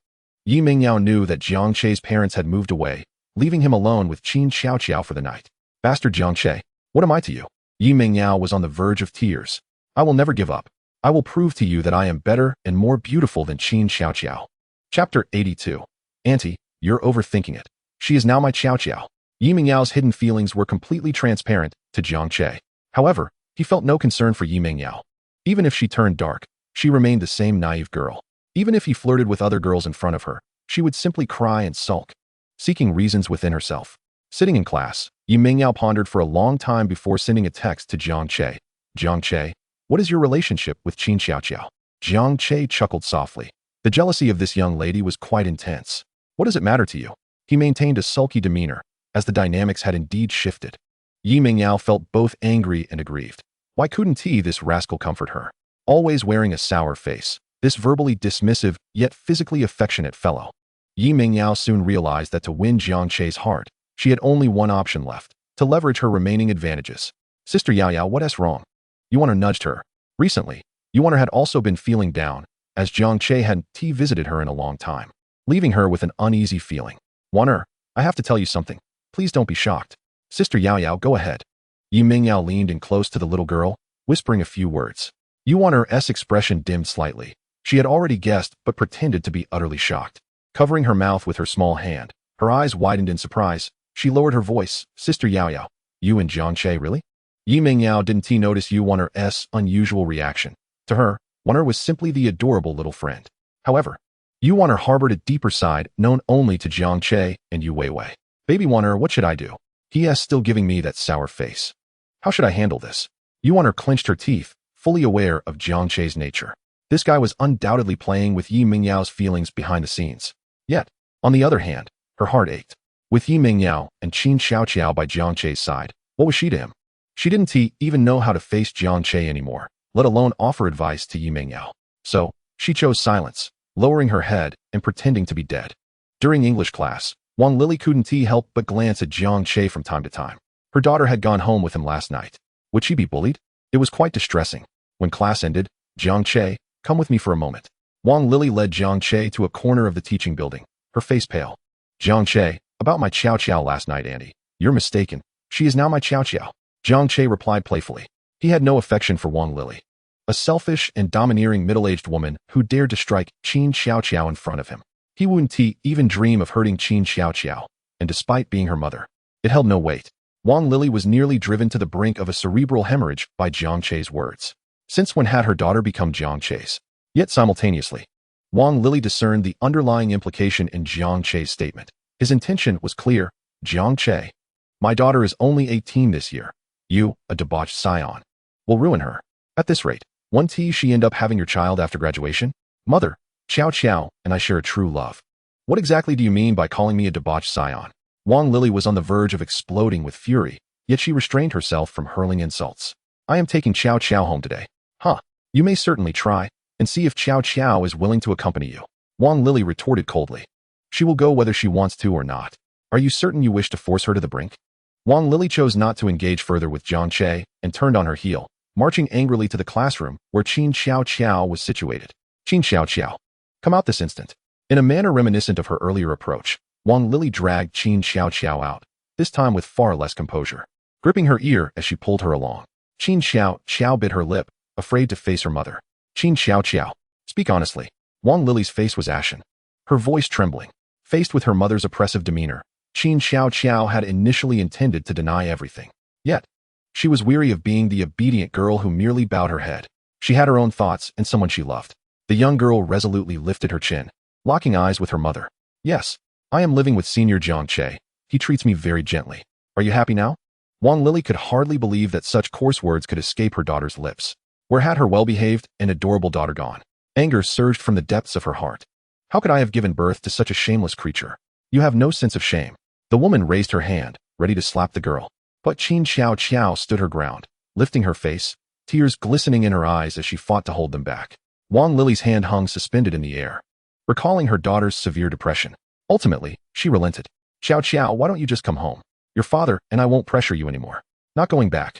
Yi Mingyao knew that Jiang Che's parents had moved away, leaving him alone with Qin Xiao for the night. Bastard Jiang Che, what am I to you? Yi Mingyao was on the verge of tears. I will never give up. I will prove to you that I am better and more beautiful than Qin Xiao. Chapter 82. Auntie, you're overthinking it. She is now my Xiao. Yi Mingyao's hidden feelings were completely transparent to Jiang Che. However, he felt no concern for Yi Mingyao. Even if she turned dark, she remained the same naive girl. Even if he flirted with other girls in front of her, she would simply cry and sulk, seeking reasons within herself. Sitting in class, Yi Mingyao pondered for a long time before sending a text to Jiang Che. Jiang Che, what is your relationship with Qin Xiao? Jiang Che chuckled softly. The jealousy of this young lady was quite intense. What does it matter to you? He maintained a sulky demeanor, as the dynamics had indeed shifted. Yi Mingyao felt both angry and aggrieved. Why couldn't this rascal comfort her? Always wearing a sour face, this verbally dismissive yet physically affectionate fellow. Yi Mingyao soon realized that to win Jiang Che's heart, She had only one option left, to leverage her remaining advantages. Sister Yao Yao, what's wrong? Yuan nudged her. Recently, Yuan had also been feeling down, as Jiang Che hadn't visited her in a long time, leaving her with an uneasy feeling. Yuan, I have to tell you something. Please don't be shocked. Sister Yao Yao, go ahead. Yi Mingyao leaned in close to the little girl, whispering a few words. Yuan's expression dimmed slightly. She had already guessed, but pretended to be utterly shocked. Covering her mouth with her small hand, her eyes widened in surprise. She lowered her voice. Sister Yao Yao, you and Jiang Che, really? Yi Mingyao didn't notice Yuan's unusual reaction. To her, Yuan was simply the adorable little friend. However, Yuan harbored a deeper side known only to Jiang Che and Yu Weiwei. Baby Yuan, what should I do? He is still giving me that sour face. How should I handle this? Yuan clenched her teeth, fully aware of Jiang Che's nature. This guy was undoubtedly playing with Yi Mingyao's feelings behind the scenes. Yet, on the other hand, her heart ached. With Yi Mingyao and Qin Xiaoqiao by Jiang Che's side, what was she to him? She didn't even know how to face Jiang Che anymore, let alone offer advice to Yi Mingyao. So, she chose silence, lowering her head and pretending to be dead. During English class, Wang Lily couldn't help but glance at Jiang Che from time to time. Her daughter had gone home with him last night. Would she be bullied? It was quite distressing. When class ended, Jiang Che, come with me for a moment. Wang Lily led Jiang Che to a corner of the teaching building, her face pale. Jiang Che, about my Qiao Qiao last night, Andy. You're mistaken. She is now my Qiao Qiao. Jiang Che replied playfully. He had no affection for Wang Lily, a selfish and domineering middle-aged woman who dared to strike Qin Xiaoqiao in front of him. He wouldn't even dream of hurting Qin Xiaoqiao, and despite being her mother, it held no weight. Wang Lily was nearly driven to the brink of a cerebral hemorrhage by Jiang Che's words. Since when had her daughter become Jiang Che's? Yet simultaneously, Wang Lily discerned the underlying implication in Jiang Che's statement. His intention was clear. Jiang Che, my daughter is only 18 this year. You, a debauched scion, will ruin her. At this rate, won't she end up having your child after graduation? Mother, Qiao Qiao and I share a true love. What exactly do you mean by calling me a debauched scion? Wang Lily was on the verge of exploding with fury, yet she restrained herself from hurling insults. I am taking Qiao Qiao home today. Huh. You may certainly try, and see if Qiao Qiao is willing to accompany you. Wang Lily retorted coldly. She will go whether she wants to or not. Are you certain you wish to force her to the brink? Wang Lily chose not to engage further with Jiang Che and turned on her heel, marching angrily to the classroom where Qin Xiaoqiao was situated. Qin Xiaoqiao, come out this instant. In a manner reminiscent of her earlier approach, Wang Lily dragged Qin Xiaoqiao out, this time with far less composure, gripping her ear as she pulled her along. Qin Xiaoqiao bit her lip, afraid to face her mother. Qin Xiaoqiao, speak honestly. Wang Lily's face was ashen, her voice trembling. Faced with her mother's oppressive demeanor, Qin Xiaoqiao had initially intended to deny everything. Yet, she was weary of being the obedient girl who merely bowed her head. She had her own thoughts and someone she loved. The young girl resolutely lifted her chin, locking eyes with her mother. Yes, I am living with Senior Jiang Che. He treats me very gently. Are you happy now? Wang Lily could hardly believe that such coarse words could escape her daughter's lips. Where had her well-behaved and adorable daughter gone? Anger surged from the depths of her heart. How could I have given birth to such a shameless creature? You have no sense of shame. The woman raised her hand, ready to slap the girl. But Qin Xiaoqiao stood her ground, lifting her face, tears glistening in her eyes as she fought to hold them back. Wang Lily's hand hung suspended in the air, recalling her daughter's severe depression. Ultimately, she relented. Xiaoqiao, why don't you just come home? Your father and I won't pressure you anymore. Not going back.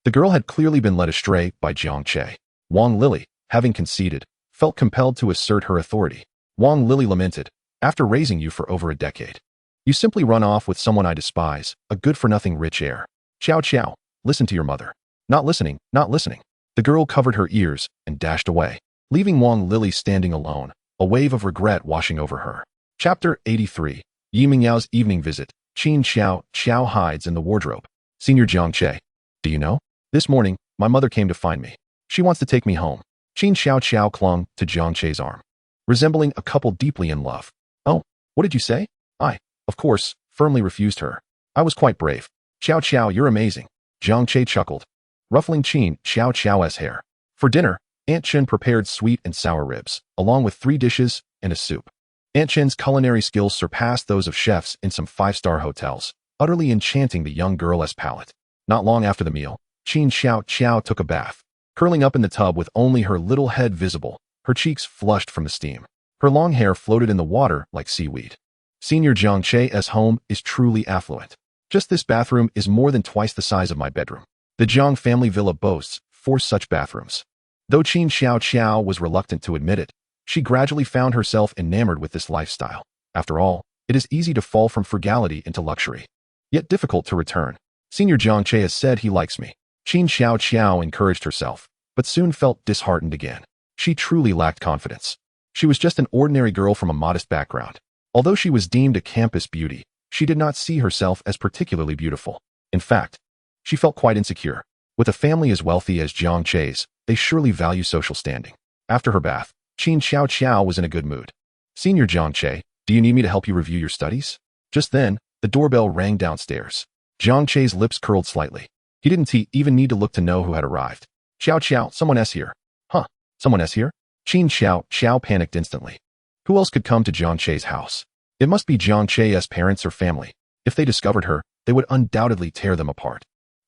The girl had clearly been led astray by Jiang Che. Wang Lily, having conceded, felt compelled to assert her authority. Wang Lily lamented, after raising you for over a decade, you simply run off with someone I despise, a good-for-nothing rich heir. Xiaoqiao, listen to your mother. Not listening, not listening. The girl covered her ears and dashed away, leaving Wang Lily standing alone, a wave of regret washing over her. Chapter 83. Yi Mingyao's evening visit. Qin Xiaoqiao hides in the wardrobe. Senior Jiang Che, do you know? This morning, my mother came to find me. She wants to take me home. Qin Xiaoqiao clung to Jiang Che's arm, resembling a couple deeply in love. Oh, what did you say? I, of course, firmly refused her. I was quite brave. Xiaoqiao, you're amazing. Jiang Che chuckled, ruffling Qin Xiaoqiao's hair. For dinner, Aunt Chen prepared sweet and sour ribs, along with 3 dishes and a soup. Aunt Chen's culinary skills surpassed those of chefs in some 5-star hotels, utterly enchanting the young girl's palate. Not long after the meal, Qin Xiaoqiao took a bath, curling up in the tub with only her little head visible, her cheeks flushed from the steam. Her long hair floated in the water like seaweed. Senior Jiang Che's home is truly affluent. Just this bathroom is more than twice the size of my bedroom. The Jiang family villa boasts 4 such bathrooms. Though Qin Xiao was reluctant to admit it, she gradually found herself enamored with this lifestyle. After all, it is easy to fall from frugality into luxury, yet difficult to return. Senior Jiang Che has said he likes me. Qin Xiao encouraged herself, but soon felt disheartened again. She truly lacked confidence. She was just an ordinary girl from a modest background. Although she was deemed a campus beauty, she did not see herself as particularly beautiful. In fact, she felt quite insecure. With a family as wealthy as Jiang Che's, they surely value social standing. After her bath, Qin Xiao was in a good mood. Senior Jiang Che, do you need me to help you review your studies? Just then, the doorbell rang downstairs. Jiang Che's lips curled slightly. He didn't even need to look to know who had arrived. Xiao, someone else here. Huh, someone else here? Qin Xiao panicked instantly. Who else could come to Jiang Che's house? It must be Jiang Che's parents or family. If they discovered her, they would undoubtedly tear them apart.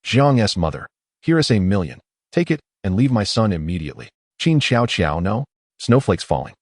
Jiang's mother. Here is $1 million. Take it and leave my son immediately. Qin Xiao, no? Snowflakes falling.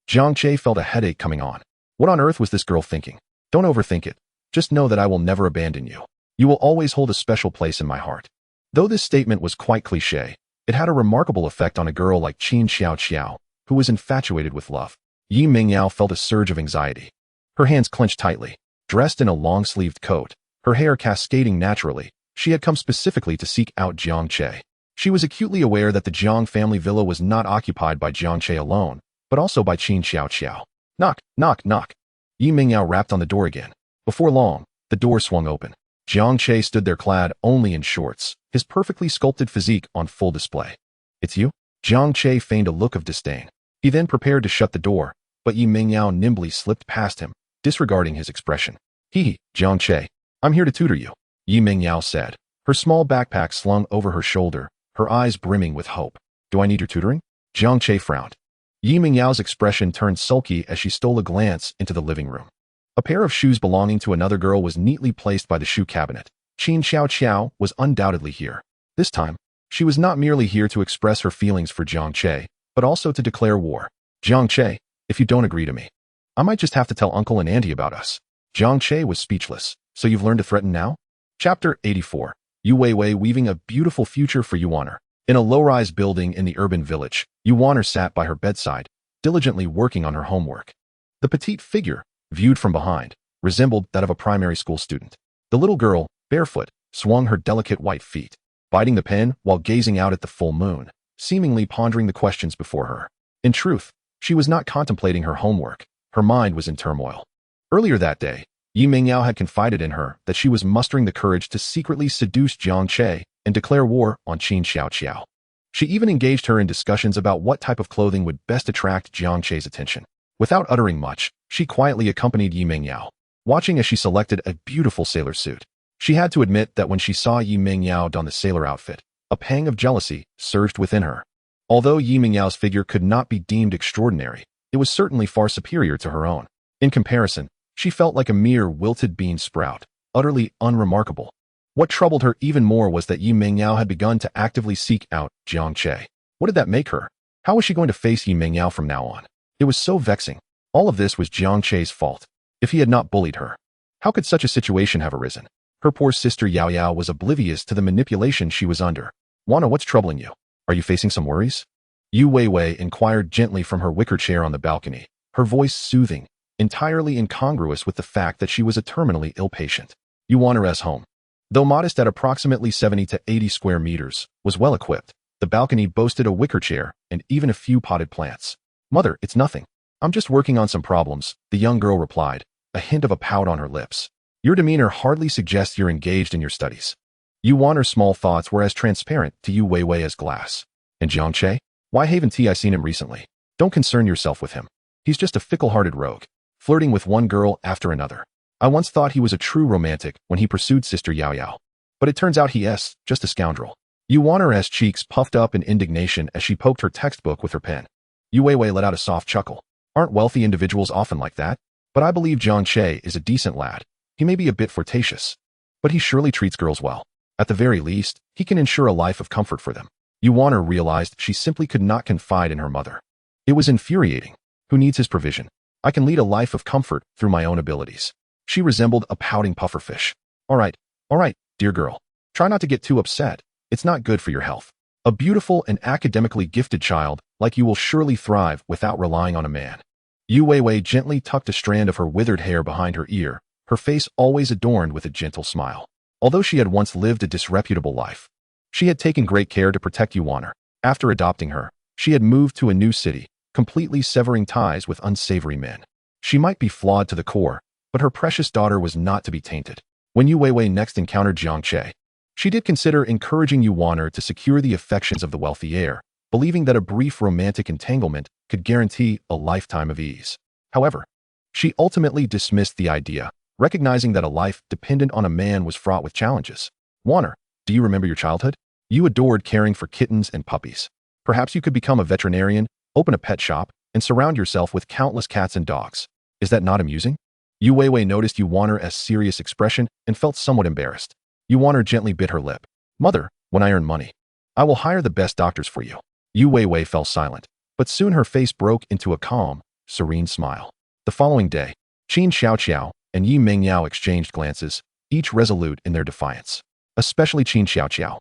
Jiang Che felt a headache coming on. What on earth was this girl thinking? Don't overthink it. Just know that I will never abandon you. You will always hold a special place in my heart. Though this statement was quite cliché, it had a remarkable effect on a girl like Qin Xiao, who was infatuated with love. Yi Mingyao felt a surge of anxiety. Her hands clenched tightly. Dressed in a long-sleeved coat, her hair cascading naturally, she had come specifically to seek out Jiang Che. She was acutely aware that the Jiang family villa was not occupied by Jiang Che alone, but also by Qin Xiao. Knock, knock, knock. Yi Mingyao rapped on the door again. Before long, the door swung open. Jiang Che stood there clad only in shorts, his perfectly sculpted physique on full display. It's you? Jiang Che feigned a look of disdain. He then prepared to shut the door, but Yi Mingyao nimbly slipped past him, disregarding his expression. Jiang Che, I'm here to tutor you, Yi Mingyao said, her small backpack slung over her shoulder, her eyes brimming with hope. Do I need your tutoring? Jiang Che frowned. Yi Mingyao's expression turned sulky as she stole a glance into the living room. A pair of shoes belonging to another girl was neatly placed by the shoe cabinet. Qin Xiao was undoubtedly here. This time, she was not merely here to express her feelings for Jiang Che, but also to declare war. Jiang Che, if you don't agree to me, I might just have to tell Uncle and Auntie about us. Jiang Che was speechless. So you've learned to threaten now? Chapter 84. Yu Weiwei weaving a beautiful future for Yuaner. In a low-rise building in the urban village, Yuaner sat by her bedside, diligently working on her homework. The petite figure, viewed from behind, resembled that of a primary school student. The little girl, barefoot, swung her delicate white feet, biting the pen while gazing out at the full moon, seemingly pondering the questions before her. In truth, she was not contemplating her homework. Her mind was in turmoil. Earlier that day, Yi Mingyao had confided in her that she was mustering the courage to secretly seduce Jiang Che and declare war on Qin Xiao. She even engaged her in discussions about what type of clothing would best attract Jiang Che's attention. Without uttering much, she quietly accompanied Yi Mingyao, watching as she selected a beautiful sailor suit. She had to admit that when she saw Yi Mingyao don the sailor outfit, a pang of jealousy surged within her. Although Yi Mingyao's figure could not be deemed extraordinary, it was certainly far superior to her own. In comparison, she felt like a mere wilted bean sprout, utterly unremarkable. What troubled her even more was that Yi Mingyao had begun to actively seek out Jiang Che. What did that make her? How was she going to face Yi Mingyao from now on? It was so vexing. All of this was Jiang Che's fault. If he had not bullied her, how could such a situation have arisen? Her poor sister Yao was oblivious to the manipulation she was under. Wana, what's troubling you? Are you facing some worries? Yu Weiwei inquired gently from her wicker chair on the balcony, her voice soothing, entirely incongruous with the fact that she was a terminally ill patient. Yuaner's home, though modest at approximately 70 to 80 square meters, was well equipped. The balcony boasted a wicker chair and even a few potted plants. Mother, it's nothing. I'm just working on some problems, the young girl replied, a hint of a pout on her lips. Your demeanor hardly suggests you're engaged in your studies. Yuaner's small thoughts were as transparent to Yu Weiwei as glass. And Jiang Che? Why haven't I seen him recently? Don't concern yourself with him. He's just a fickle-hearted rogue, flirting with one girl after another. I once thought he was a true romantic when he pursued Sister Yao. But it turns out he's just a scoundrel. Yuaner's cheeks puffed up in indignation as she poked her textbook with her pen. Yu Weiwei let out a soft chuckle. Aren't wealthy individuals often like that? But I believe Jiang Che is a decent lad. He may be a bit flirtatious, but he surely treats girls well. At the very least, he can ensure a life of comfort for them. Yuaner realized she simply could not confide in her mother. It was infuriating. Who needs his provision? I can lead a life of comfort through my own abilities. She resembled a pouting pufferfish. All right, All right, dear girl. Try not to get too upset. It's not good for your health. A beautiful and academically gifted child like you will surely thrive without relying on a man. Yu Weiwei gently tucked a strand of her withered hair behind her ear, her face always adorned with a gentle smile. Although she had once lived a disreputable life, she had taken great care to protect Yuaner. After adopting her, she had moved to a new city, completely severing ties with unsavory men. She might be flawed to the core, but her precious daughter was not to be tainted. When Yu Weiwei next encountered Jiang Che, she did consider encouraging Yuaner to secure the affections of the wealthy heir, believing that a brief romantic entanglement could guarantee a lifetime of ease. However, she ultimately dismissed the idea, recognizing that a life dependent on a man was fraught with challenges. Yuaner, do you remember your childhood? You adored caring for kittens and puppies. Perhaps you could become a veterinarian, open a pet shop, and surround yourself with countless cats and dogs. Is that not amusing? Yu Weiwei noticed Yuaner's serious expression and felt somewhat embarrassed. Yuaner gently bit her lip. Mother, when I earn money, I will hire the best doctors for you. Yu Weiwei fell silent, but soon her face broke into a calm, serene smile. The following day, Qin Xiaoqiao and Yi Mengyao exchanged glances, each resolute in their defiance. Especially Qin Xiaoqiao,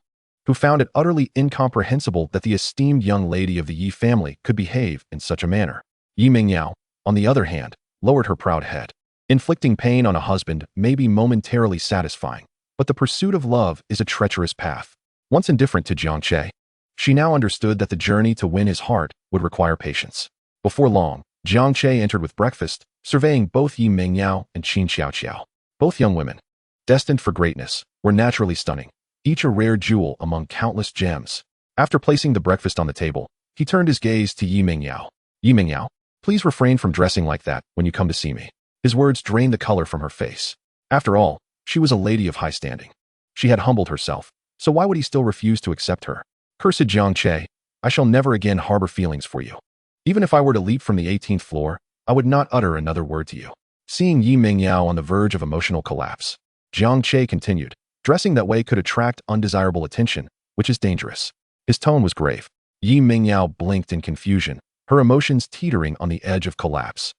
who found it utterly incomprehensible that the esteemed young lady of the Yi family could behave in such a manner. Yi Mengyao, on the other hand, lowered her proud head. Inflicting pain on a husband may be momentarily satisfying, but the pursuit of love is a treacherous path. Once indifferent to Jiang Che, she now understood that the journey to win his heart would require patience. Before long, Jiang Che entered with breakfast, surveying both Yi Mengyao and Qin Xiaoqiao. Both young women, destined for greatness, were naturally stunning, each a rare jewel among countless gems. After placing the breakfast on the table, he turned his gaze to Yi Mengyao. Yi Mengyao, please refrain from dressing like that when you come to see me. His words drained the color from her face. After all, she was a lady of high standing. She had humbled herself, so why would he still refuse to accept her? Cursed Jiang Che, I shall never again harbor feelings for you. Even if I were to leap from the 18th floor, I would not utter another word to you. Seeing Yi Mengyao on the verge of emotional collapse, Jiang Che continued, dressing that way could attract undesirable attention, which is dangerous. His tone was grave. Yi Mengyao blinked in confusion, her emotions teetering on the edge of collapse.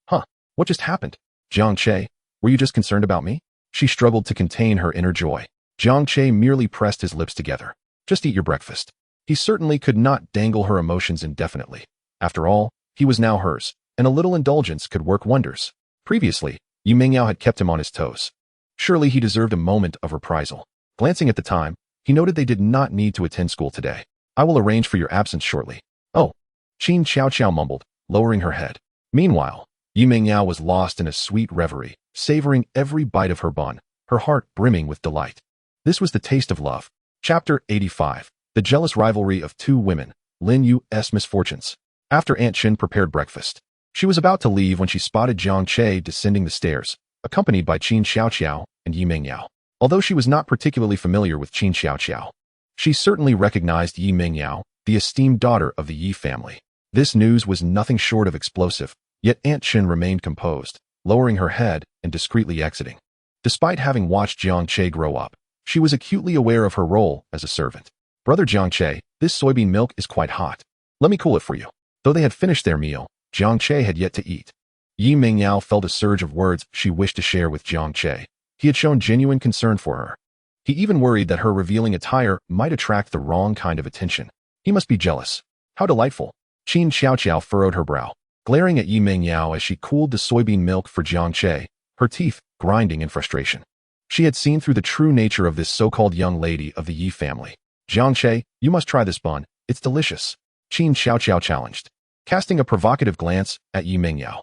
Huh, what just happened? Jiang Che, were you just concerned about me? She struggled to contain her inner joy. Jiang Che merely pressed his lips together. Just eat your breakfast. He certainly could not dangle her emotions indefinitely. After all, he was now hers, and a little indulgence could work wonders. Previously, Yi Mengyao had kept him on his toes. Surely he deserved a moment of reprisal. Glancing at the time, he noted they did not need to attend school today. I will arrange for your absence shortly. Oh, Qin Xiaoqiao mumbled, lowering her head. Meanwhile, Yi Mengyao was lost in a sweet reverie, savoring every bite of her bun, her heart brimming with delight. This was the taste of love. Chapter 85. The Jealous Rivalry of Two Women, Lin Yu's Misfortunes. After Aunt Chin prepared breakfast, she was about to leave when she spotted Jiang Che descending the stairs, accompanied by Qin Xiaoqiao and Yi Mengyao. Although she was not particularly familiar with Qin Xiaoqiao, she certainly recognized Yi Mengyao, the esteemed daughter of the Yi family. This news was nothing short of explosive, yet Aunt Chin remained composed, lowering her head and discreetly exiting. Despite having watched Jiang Che grow up, she was acutely aware of her role as a servant. Brother Jiang Che, this soybean milk is quite hot. Let me cool it for you. Though they had finished their meal, Jiang Che had yet to eat. Yi Mengyao felt a surge of words she wished to share with Jiang Che. He had shown genuine concern for her. He even worried that her revealing attire might attract the wrong kind of attention. He must be jealous. How delightful. Qin Xiaoqiao furrowed her brow, glaring at Yi Mengyao as she cooled the soybean milk for Jiang Che, her teeth grinding in frustration. She had seen through the true nature of this so-called young lady of the Yi family. Jiang Che, you must try this bun. It's delicious. Qin Xiaoqiao challenged, casting a provocative glance at Yi Mengyao.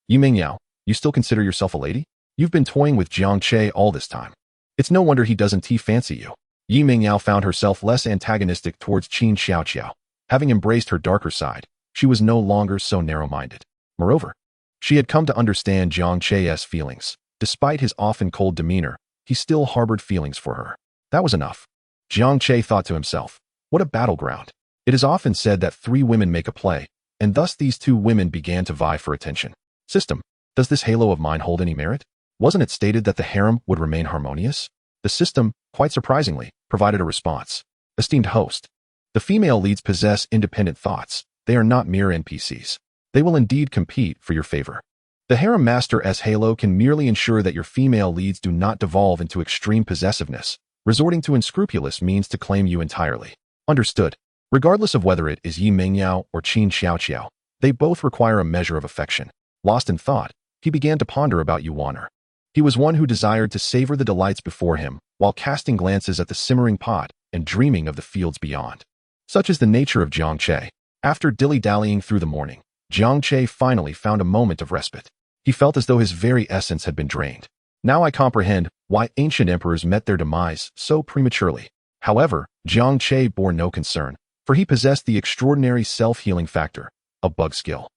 Yi Mengyao, you still consider yourself a lady? You've been toying with Jiang Che all this time. It's no wonder he doesn't fancy you. Yi Mengyao found herself less antagonistic towards Qin Xiaoqiao. Having embraced her darker side, she was no longer so narrow-minded. Moreover, she had come to understand Jiang Che's feelings. Despite his often cold demeanor, he still harbored feelings for her. That was enough. Jiang Che thought to himself, what a battleground. It is often said that three women make a play, and thus these two women began to vie for attention. System, does this halo of mine hold any merit? Wasn't it stated that the harem would remain harmonious? The system, quite surprisingly, provided a response. Esteemed host, the female leads possess independent thoughts. They are not mere NPCs. They will indeed compete for your favor. The harem master's halo can merely ensure that your female leads do not devolve into extreme possessiveness, resorting to unscrupulous means to claim you entirely. Understood. Regardless of whether it is Yi Mingyao or Qin Xiaoqiao, they both require a measure of affection. Lost in thought, he began to ponder about Yuaner. He was one who desired to savor the delights before him, while casting glances at the simmering pot and dreaming of the fields beyond. Such is the nature of Jiang Che. After dilly-dallying through the morning, Jiang Che finally found a moment of respite. He felt as though his very essence had been drained. Now I comprehend why ancient emperors met their demise so prematurely. However, Jiang Che bore no concern, for he possessed the extraordinary self-healing factor, a bug skill.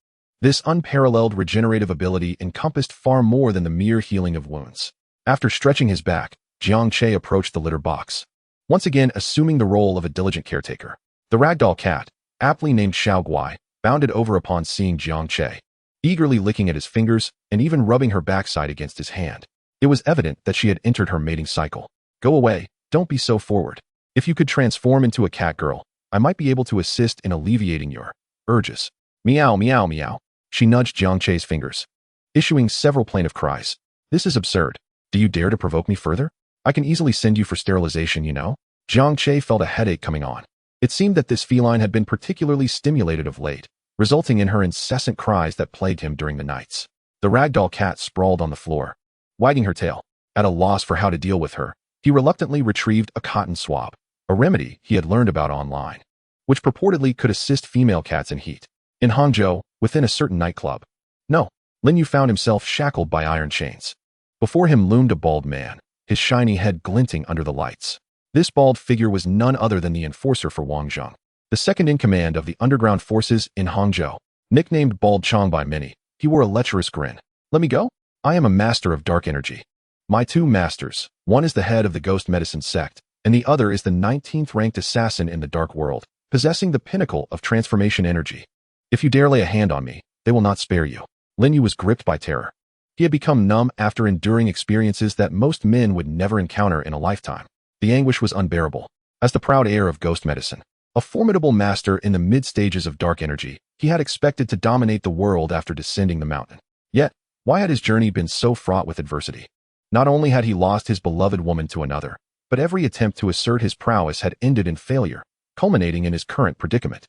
This unparalleled regenerative ability encompassed far more than the mere healing of wounds. After stretching his back, Jiang Che approached the litter box, once again assuming the role of a diligent caretaker. The ragdoll cat, aptly named Xiao Guai, bounded over upon seeing Jiang Che, eagerly licking at his fingers and even rubbing her backside against his hand. It was evident that she had entered her mating cycle. Go away, don't be so forward. If you could transform into a cat girl, I might be able to assist in alleviating your urges. Meow, meow, meow. She nudged Jiang Che's fingers, issuing several plaintive cries. This is absurd. Do you dare to provoke me further? I can easily send you for sterilization, you know? Jiang Che felt a headache coming on. It seemed that this feline had been particularly stimulated of late, resulting in her incessant cries that plagued him during the nights. The ragdoll cat sprawled on the floor, wagging her tail. At a loss for how to deal with her, he reluctantly retrieved a cotton swab, a remedy he had learned about online, which purportedly could assist female cats in heat. In Hangzhou, within a certain nightclub. No, Lin Yu found himself shackled by iron chains. Before him loomed a bald man, his shiny head glinting under the lights. This bald figure was none other than the enforcer for Wang Zheng, the second in command of the underground forces in Hangzhou. Nicknamed Bald Chong by many, he wore a lecherous grin. Let me go? I am a master of dark energy. My two masters, one is the head of the ghost medicine sect, and the other is the 19th ranked assassin in the dark world, possessing the pinnacle of transformation energy. If you dare lay a hand on me, they will not spare you. Lin Yu was gripped by terror. He had become numb after enduring experiences that most men would never encounter in a lifetime. The anguish was unbearable. As the proud heir of ghost medicine, a formidable master in the mid-stages of dark energy, he had expected to dominate the world after descending the mountain. Yet, why had his journey been so fraught with adversity? Not only had he lost his beloved woman to another, but every attempt to assert his prowess had ended in failure, culminating in his current predicament.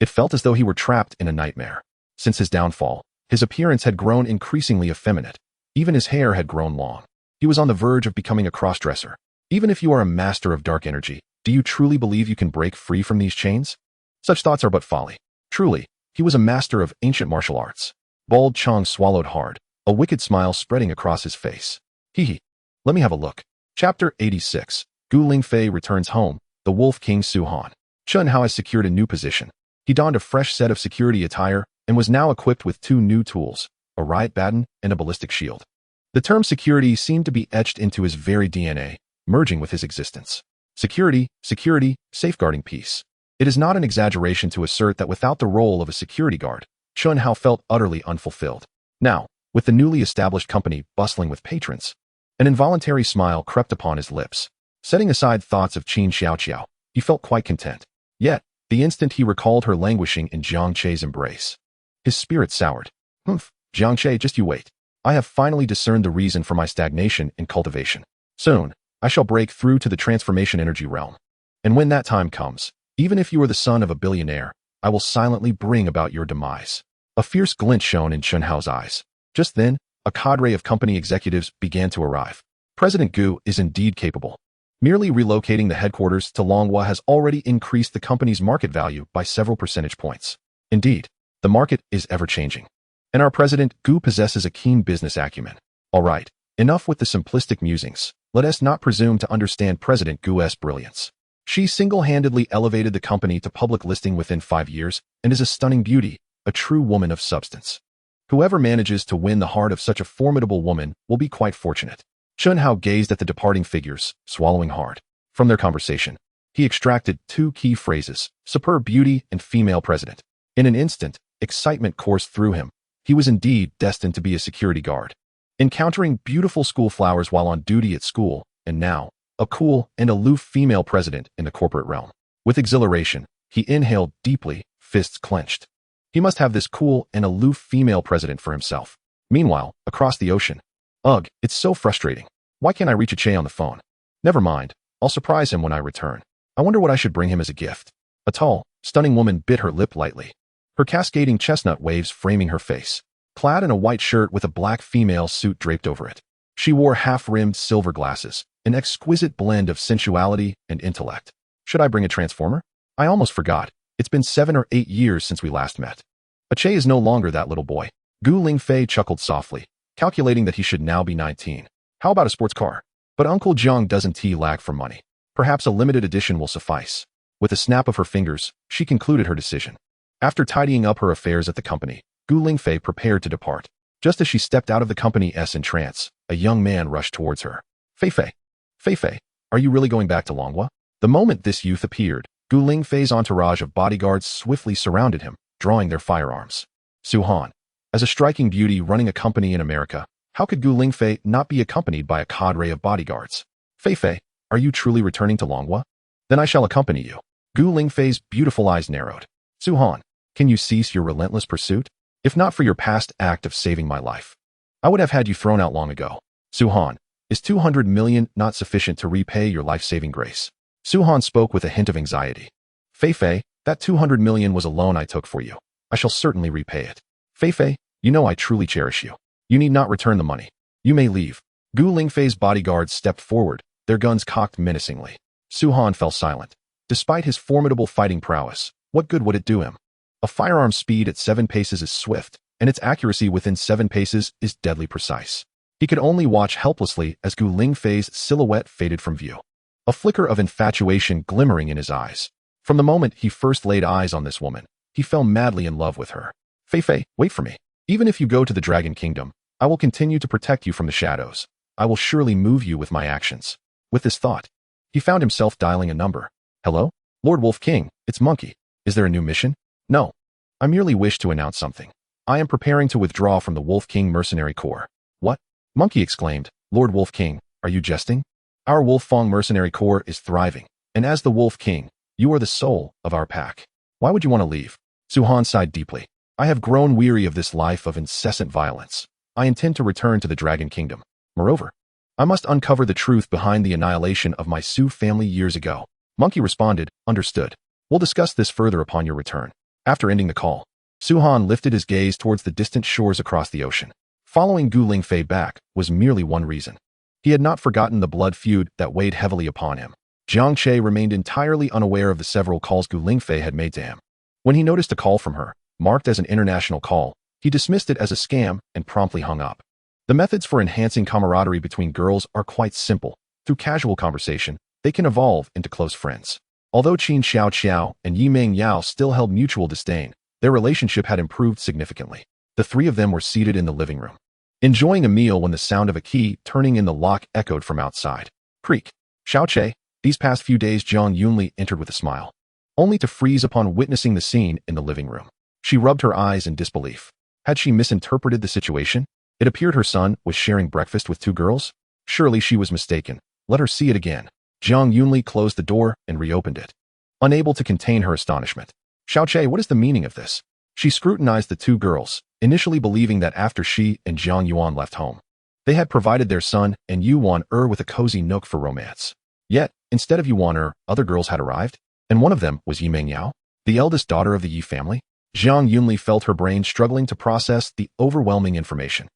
It felt as though he were trapped in a nightmare. Since his downfall, his appearance had grown increasingly effeminate. Even his hair had grown long. He was on the verge of becoming a crossdresser. Even if you are a master of dark energy, do you truly believe you can break free from these chains? Such thoughts are but folly. Truly, he was a master of ancient martial arts. Bald Chong swallowed hard, a wicked smile spreading across his face. Hee. Let me have a look. Chapter 86. Gu Lingfei returns home. The Wolf King Su Han. Chun Hao has secured a new position. He donned a fresh set of security attire and was now equipped with two new tools, a riot baton and a ballistic shield. The term security seemed to be etched into his very DNA, merging with his existence. Security, safeguarding peace. It is not an exaggeration to assert that without the role of a security guard, Chun Hao felt utterly unfulfilled. Now, with the newly established company bustling with patrons, an involuntary smile crept upon his lips. Setting aside thoughts of Qin Xiaoqiao, he felt quite content. Yet, the instant he recalled her languishing in Jiang Che's embrace, his spirit soured. Humph, Jiang Che, just you wait. I have finally discerned the reason for my stagnation in cultivation. Soon, I shall break through to the transformation energy realm. And when that time comes, even if you are the son of a billionaire, I will silently bring about your demise. A fierce glint shone in Chun Hao's eyes. Just then, a cadre of company executives began to arrive. President Gu is indeed capable. Merely relocating the headquarters to Longhua has already increased the company's market value by several percentage points. Indeed, the market is ever-changing. And our president, Gu, possesses a keen business acumen. All right, enough with the simplistic musings. Let us not presume to understand President Gu's brilliance. She single-handedly elevated the company to public listing within 5 years and is a stunning beauty, a true woman of substance. Whoever manages to win the heart of such a formidable woman will be quite fortunate. Chun Hao gazed at the departing figures, swallowing hard. From their conversation, he extracted two key phrases, superb beauty and female president. In an instant, excitement coursed through him. He was indeed destined to be a security guard. Encountering beautiful school flowers while on duty at school, and now, a cool and aloof female president in the corporate realm. With exhilaration, he inhaled deeply, fists clenched. He must have this cool and aloof female president for himself. Meanwhile, across the ocean. Ugh, it's so frustrating. Why can't I reach Che on the phone? Never mind. I'll surprise him when I return. I wonder what I should bring him as a gift. A tall, stunning woman bit her lip lightly. Her cascading chestnut waves framing her face. Clad in a white shirt with a black female suit draped over it. She wore half-rimmed silver glasses, an exquisite blend of sensuality and intellect. Should I bring a transformer? I almost forgot. It's been 7 or 8 years since we last met. Che is no longer that little boy. Gu Lingfei chuckled softly, calculating that he should now be 19. How about a sports car? But Uncle Jiang doesn't lack for money. Perhaps a limited edition will suffice. With a snap of her fingers, she concluded her decision. After tidying up her affairs at the company, Gu Lingfei prepared to depart. Just as she stepped out of the company's entrance, a young man rushed towards her. Feifei, Feifei, are you really going back to Longhua? The moment this youth appeared, Gu Lingfei's entourage of bodyguards swiftly surrounded him, drawing their firearms. Su Han. As a striking beauty running a company in America, how could Gu Lingfei not be accompanied by a cadre of bodyguards? Feifei, are you truly returning to Longhua? Then I shall accompany you. Gu Lingfei's beautiful eyes narrowed. Su Han, can you cease your relentless pursuit? If not for your past act of saving my life, I would have had you thrown out long ago. Su Han, is 200 million not sufficient to repay your life-saving grace? Su Han spoke with a hint of anxiety. Feifei, that 200 million was a loan I took for you. I shall certainly repay it. Feifei, you know I truly cherish you. You need not return the money. You may leave. Gu Lingfei's bodyguards stepped forward, their guns cocked menacingly. Su Han fell silent. Despite his formidable fighting prowess, what good would it do him? A firearm's speed at 7 paces is swift, and its accuracy within 7 paces is deadly precise. He could only watch helplessly as Gu Lingfei's silhouette faded from view. A flicker of infatuation glimmering in his eyes. From the moment he first laid eyes on this woman, he fell madly in love with her. Feifei, wait for me. Even if you go to the Dragon Kingdom, I will continue to protect you from the shadows. I will surely move you with my actions. With this thought, he found himself dialing a number. Hello? Lord Wolf King, it's Monkey. Is there a new mission? No. I merely wish to announce something. I am preparing to withdraw from the Wolf King Mercenary Corps. What? Monkey exclaimed. Lord Wolf King, are you jesting? Our Wolf Fong Mercenary Corps is thriving, and as the Wolf King, you are the soul of our pack. Why would you want to leave? Su Han sighed deeply. I have grown weary of this life of incessant violence. I intend to return to the Dragon Kingdom. Moreover, I must uncover the truth behind the annihilation of my Su family years ago. Monkey responded, understood. We'll discuss this further upon your return. After ending the call, Su Han lifted his gaze towards the distant shores across the ocean. Following Gu Lingfei back was merely one reason. He had not forgotten the blood feud that weighed heavily upon him. Jiang Che remained entirely unaware of the several calls Gu Lingfei had made to him. When he noticed a call from her, marked as an international call, he dismissed it as a scam and promptly hung up. The methods for enhancing camaraderie between girls are quite simple. Through casual conversation, they can evolve into close friends. Although Qin Xiao Xiao and Yi Meng Yao still held mutual disdain, their relationship had improved significantly. The three of them were seated in the living room, enjoying a meal when the sound of a key turning in the lock echoed from outside. Creak. Xiao Che, these past few days Zhang Yunli entered with a smile, only to freeze upon witnessing the scene in the living room. She rubbed her eyes in disbelief. Had she misinterpreted the situation? It appeared her son was sharing breakfast with 2 girls. Surely she was mistaken. Let her see it again. Zhang Yunli closed the door and reopened it, unable to contain her astonishment. Xiao Che, what is the meaning of this? She scrutinized the 2 girls, initially believing that after she and Zhang Yuan left home, they had provided their son and Yuan with a cozy nook for romance. Yet, instead of Yuan other girls had arrived, and one of them was Yi Meng Yao, the eldest daughter of the Yi family. Zhang Yunli felt her brain struggling to process the overwhelming information.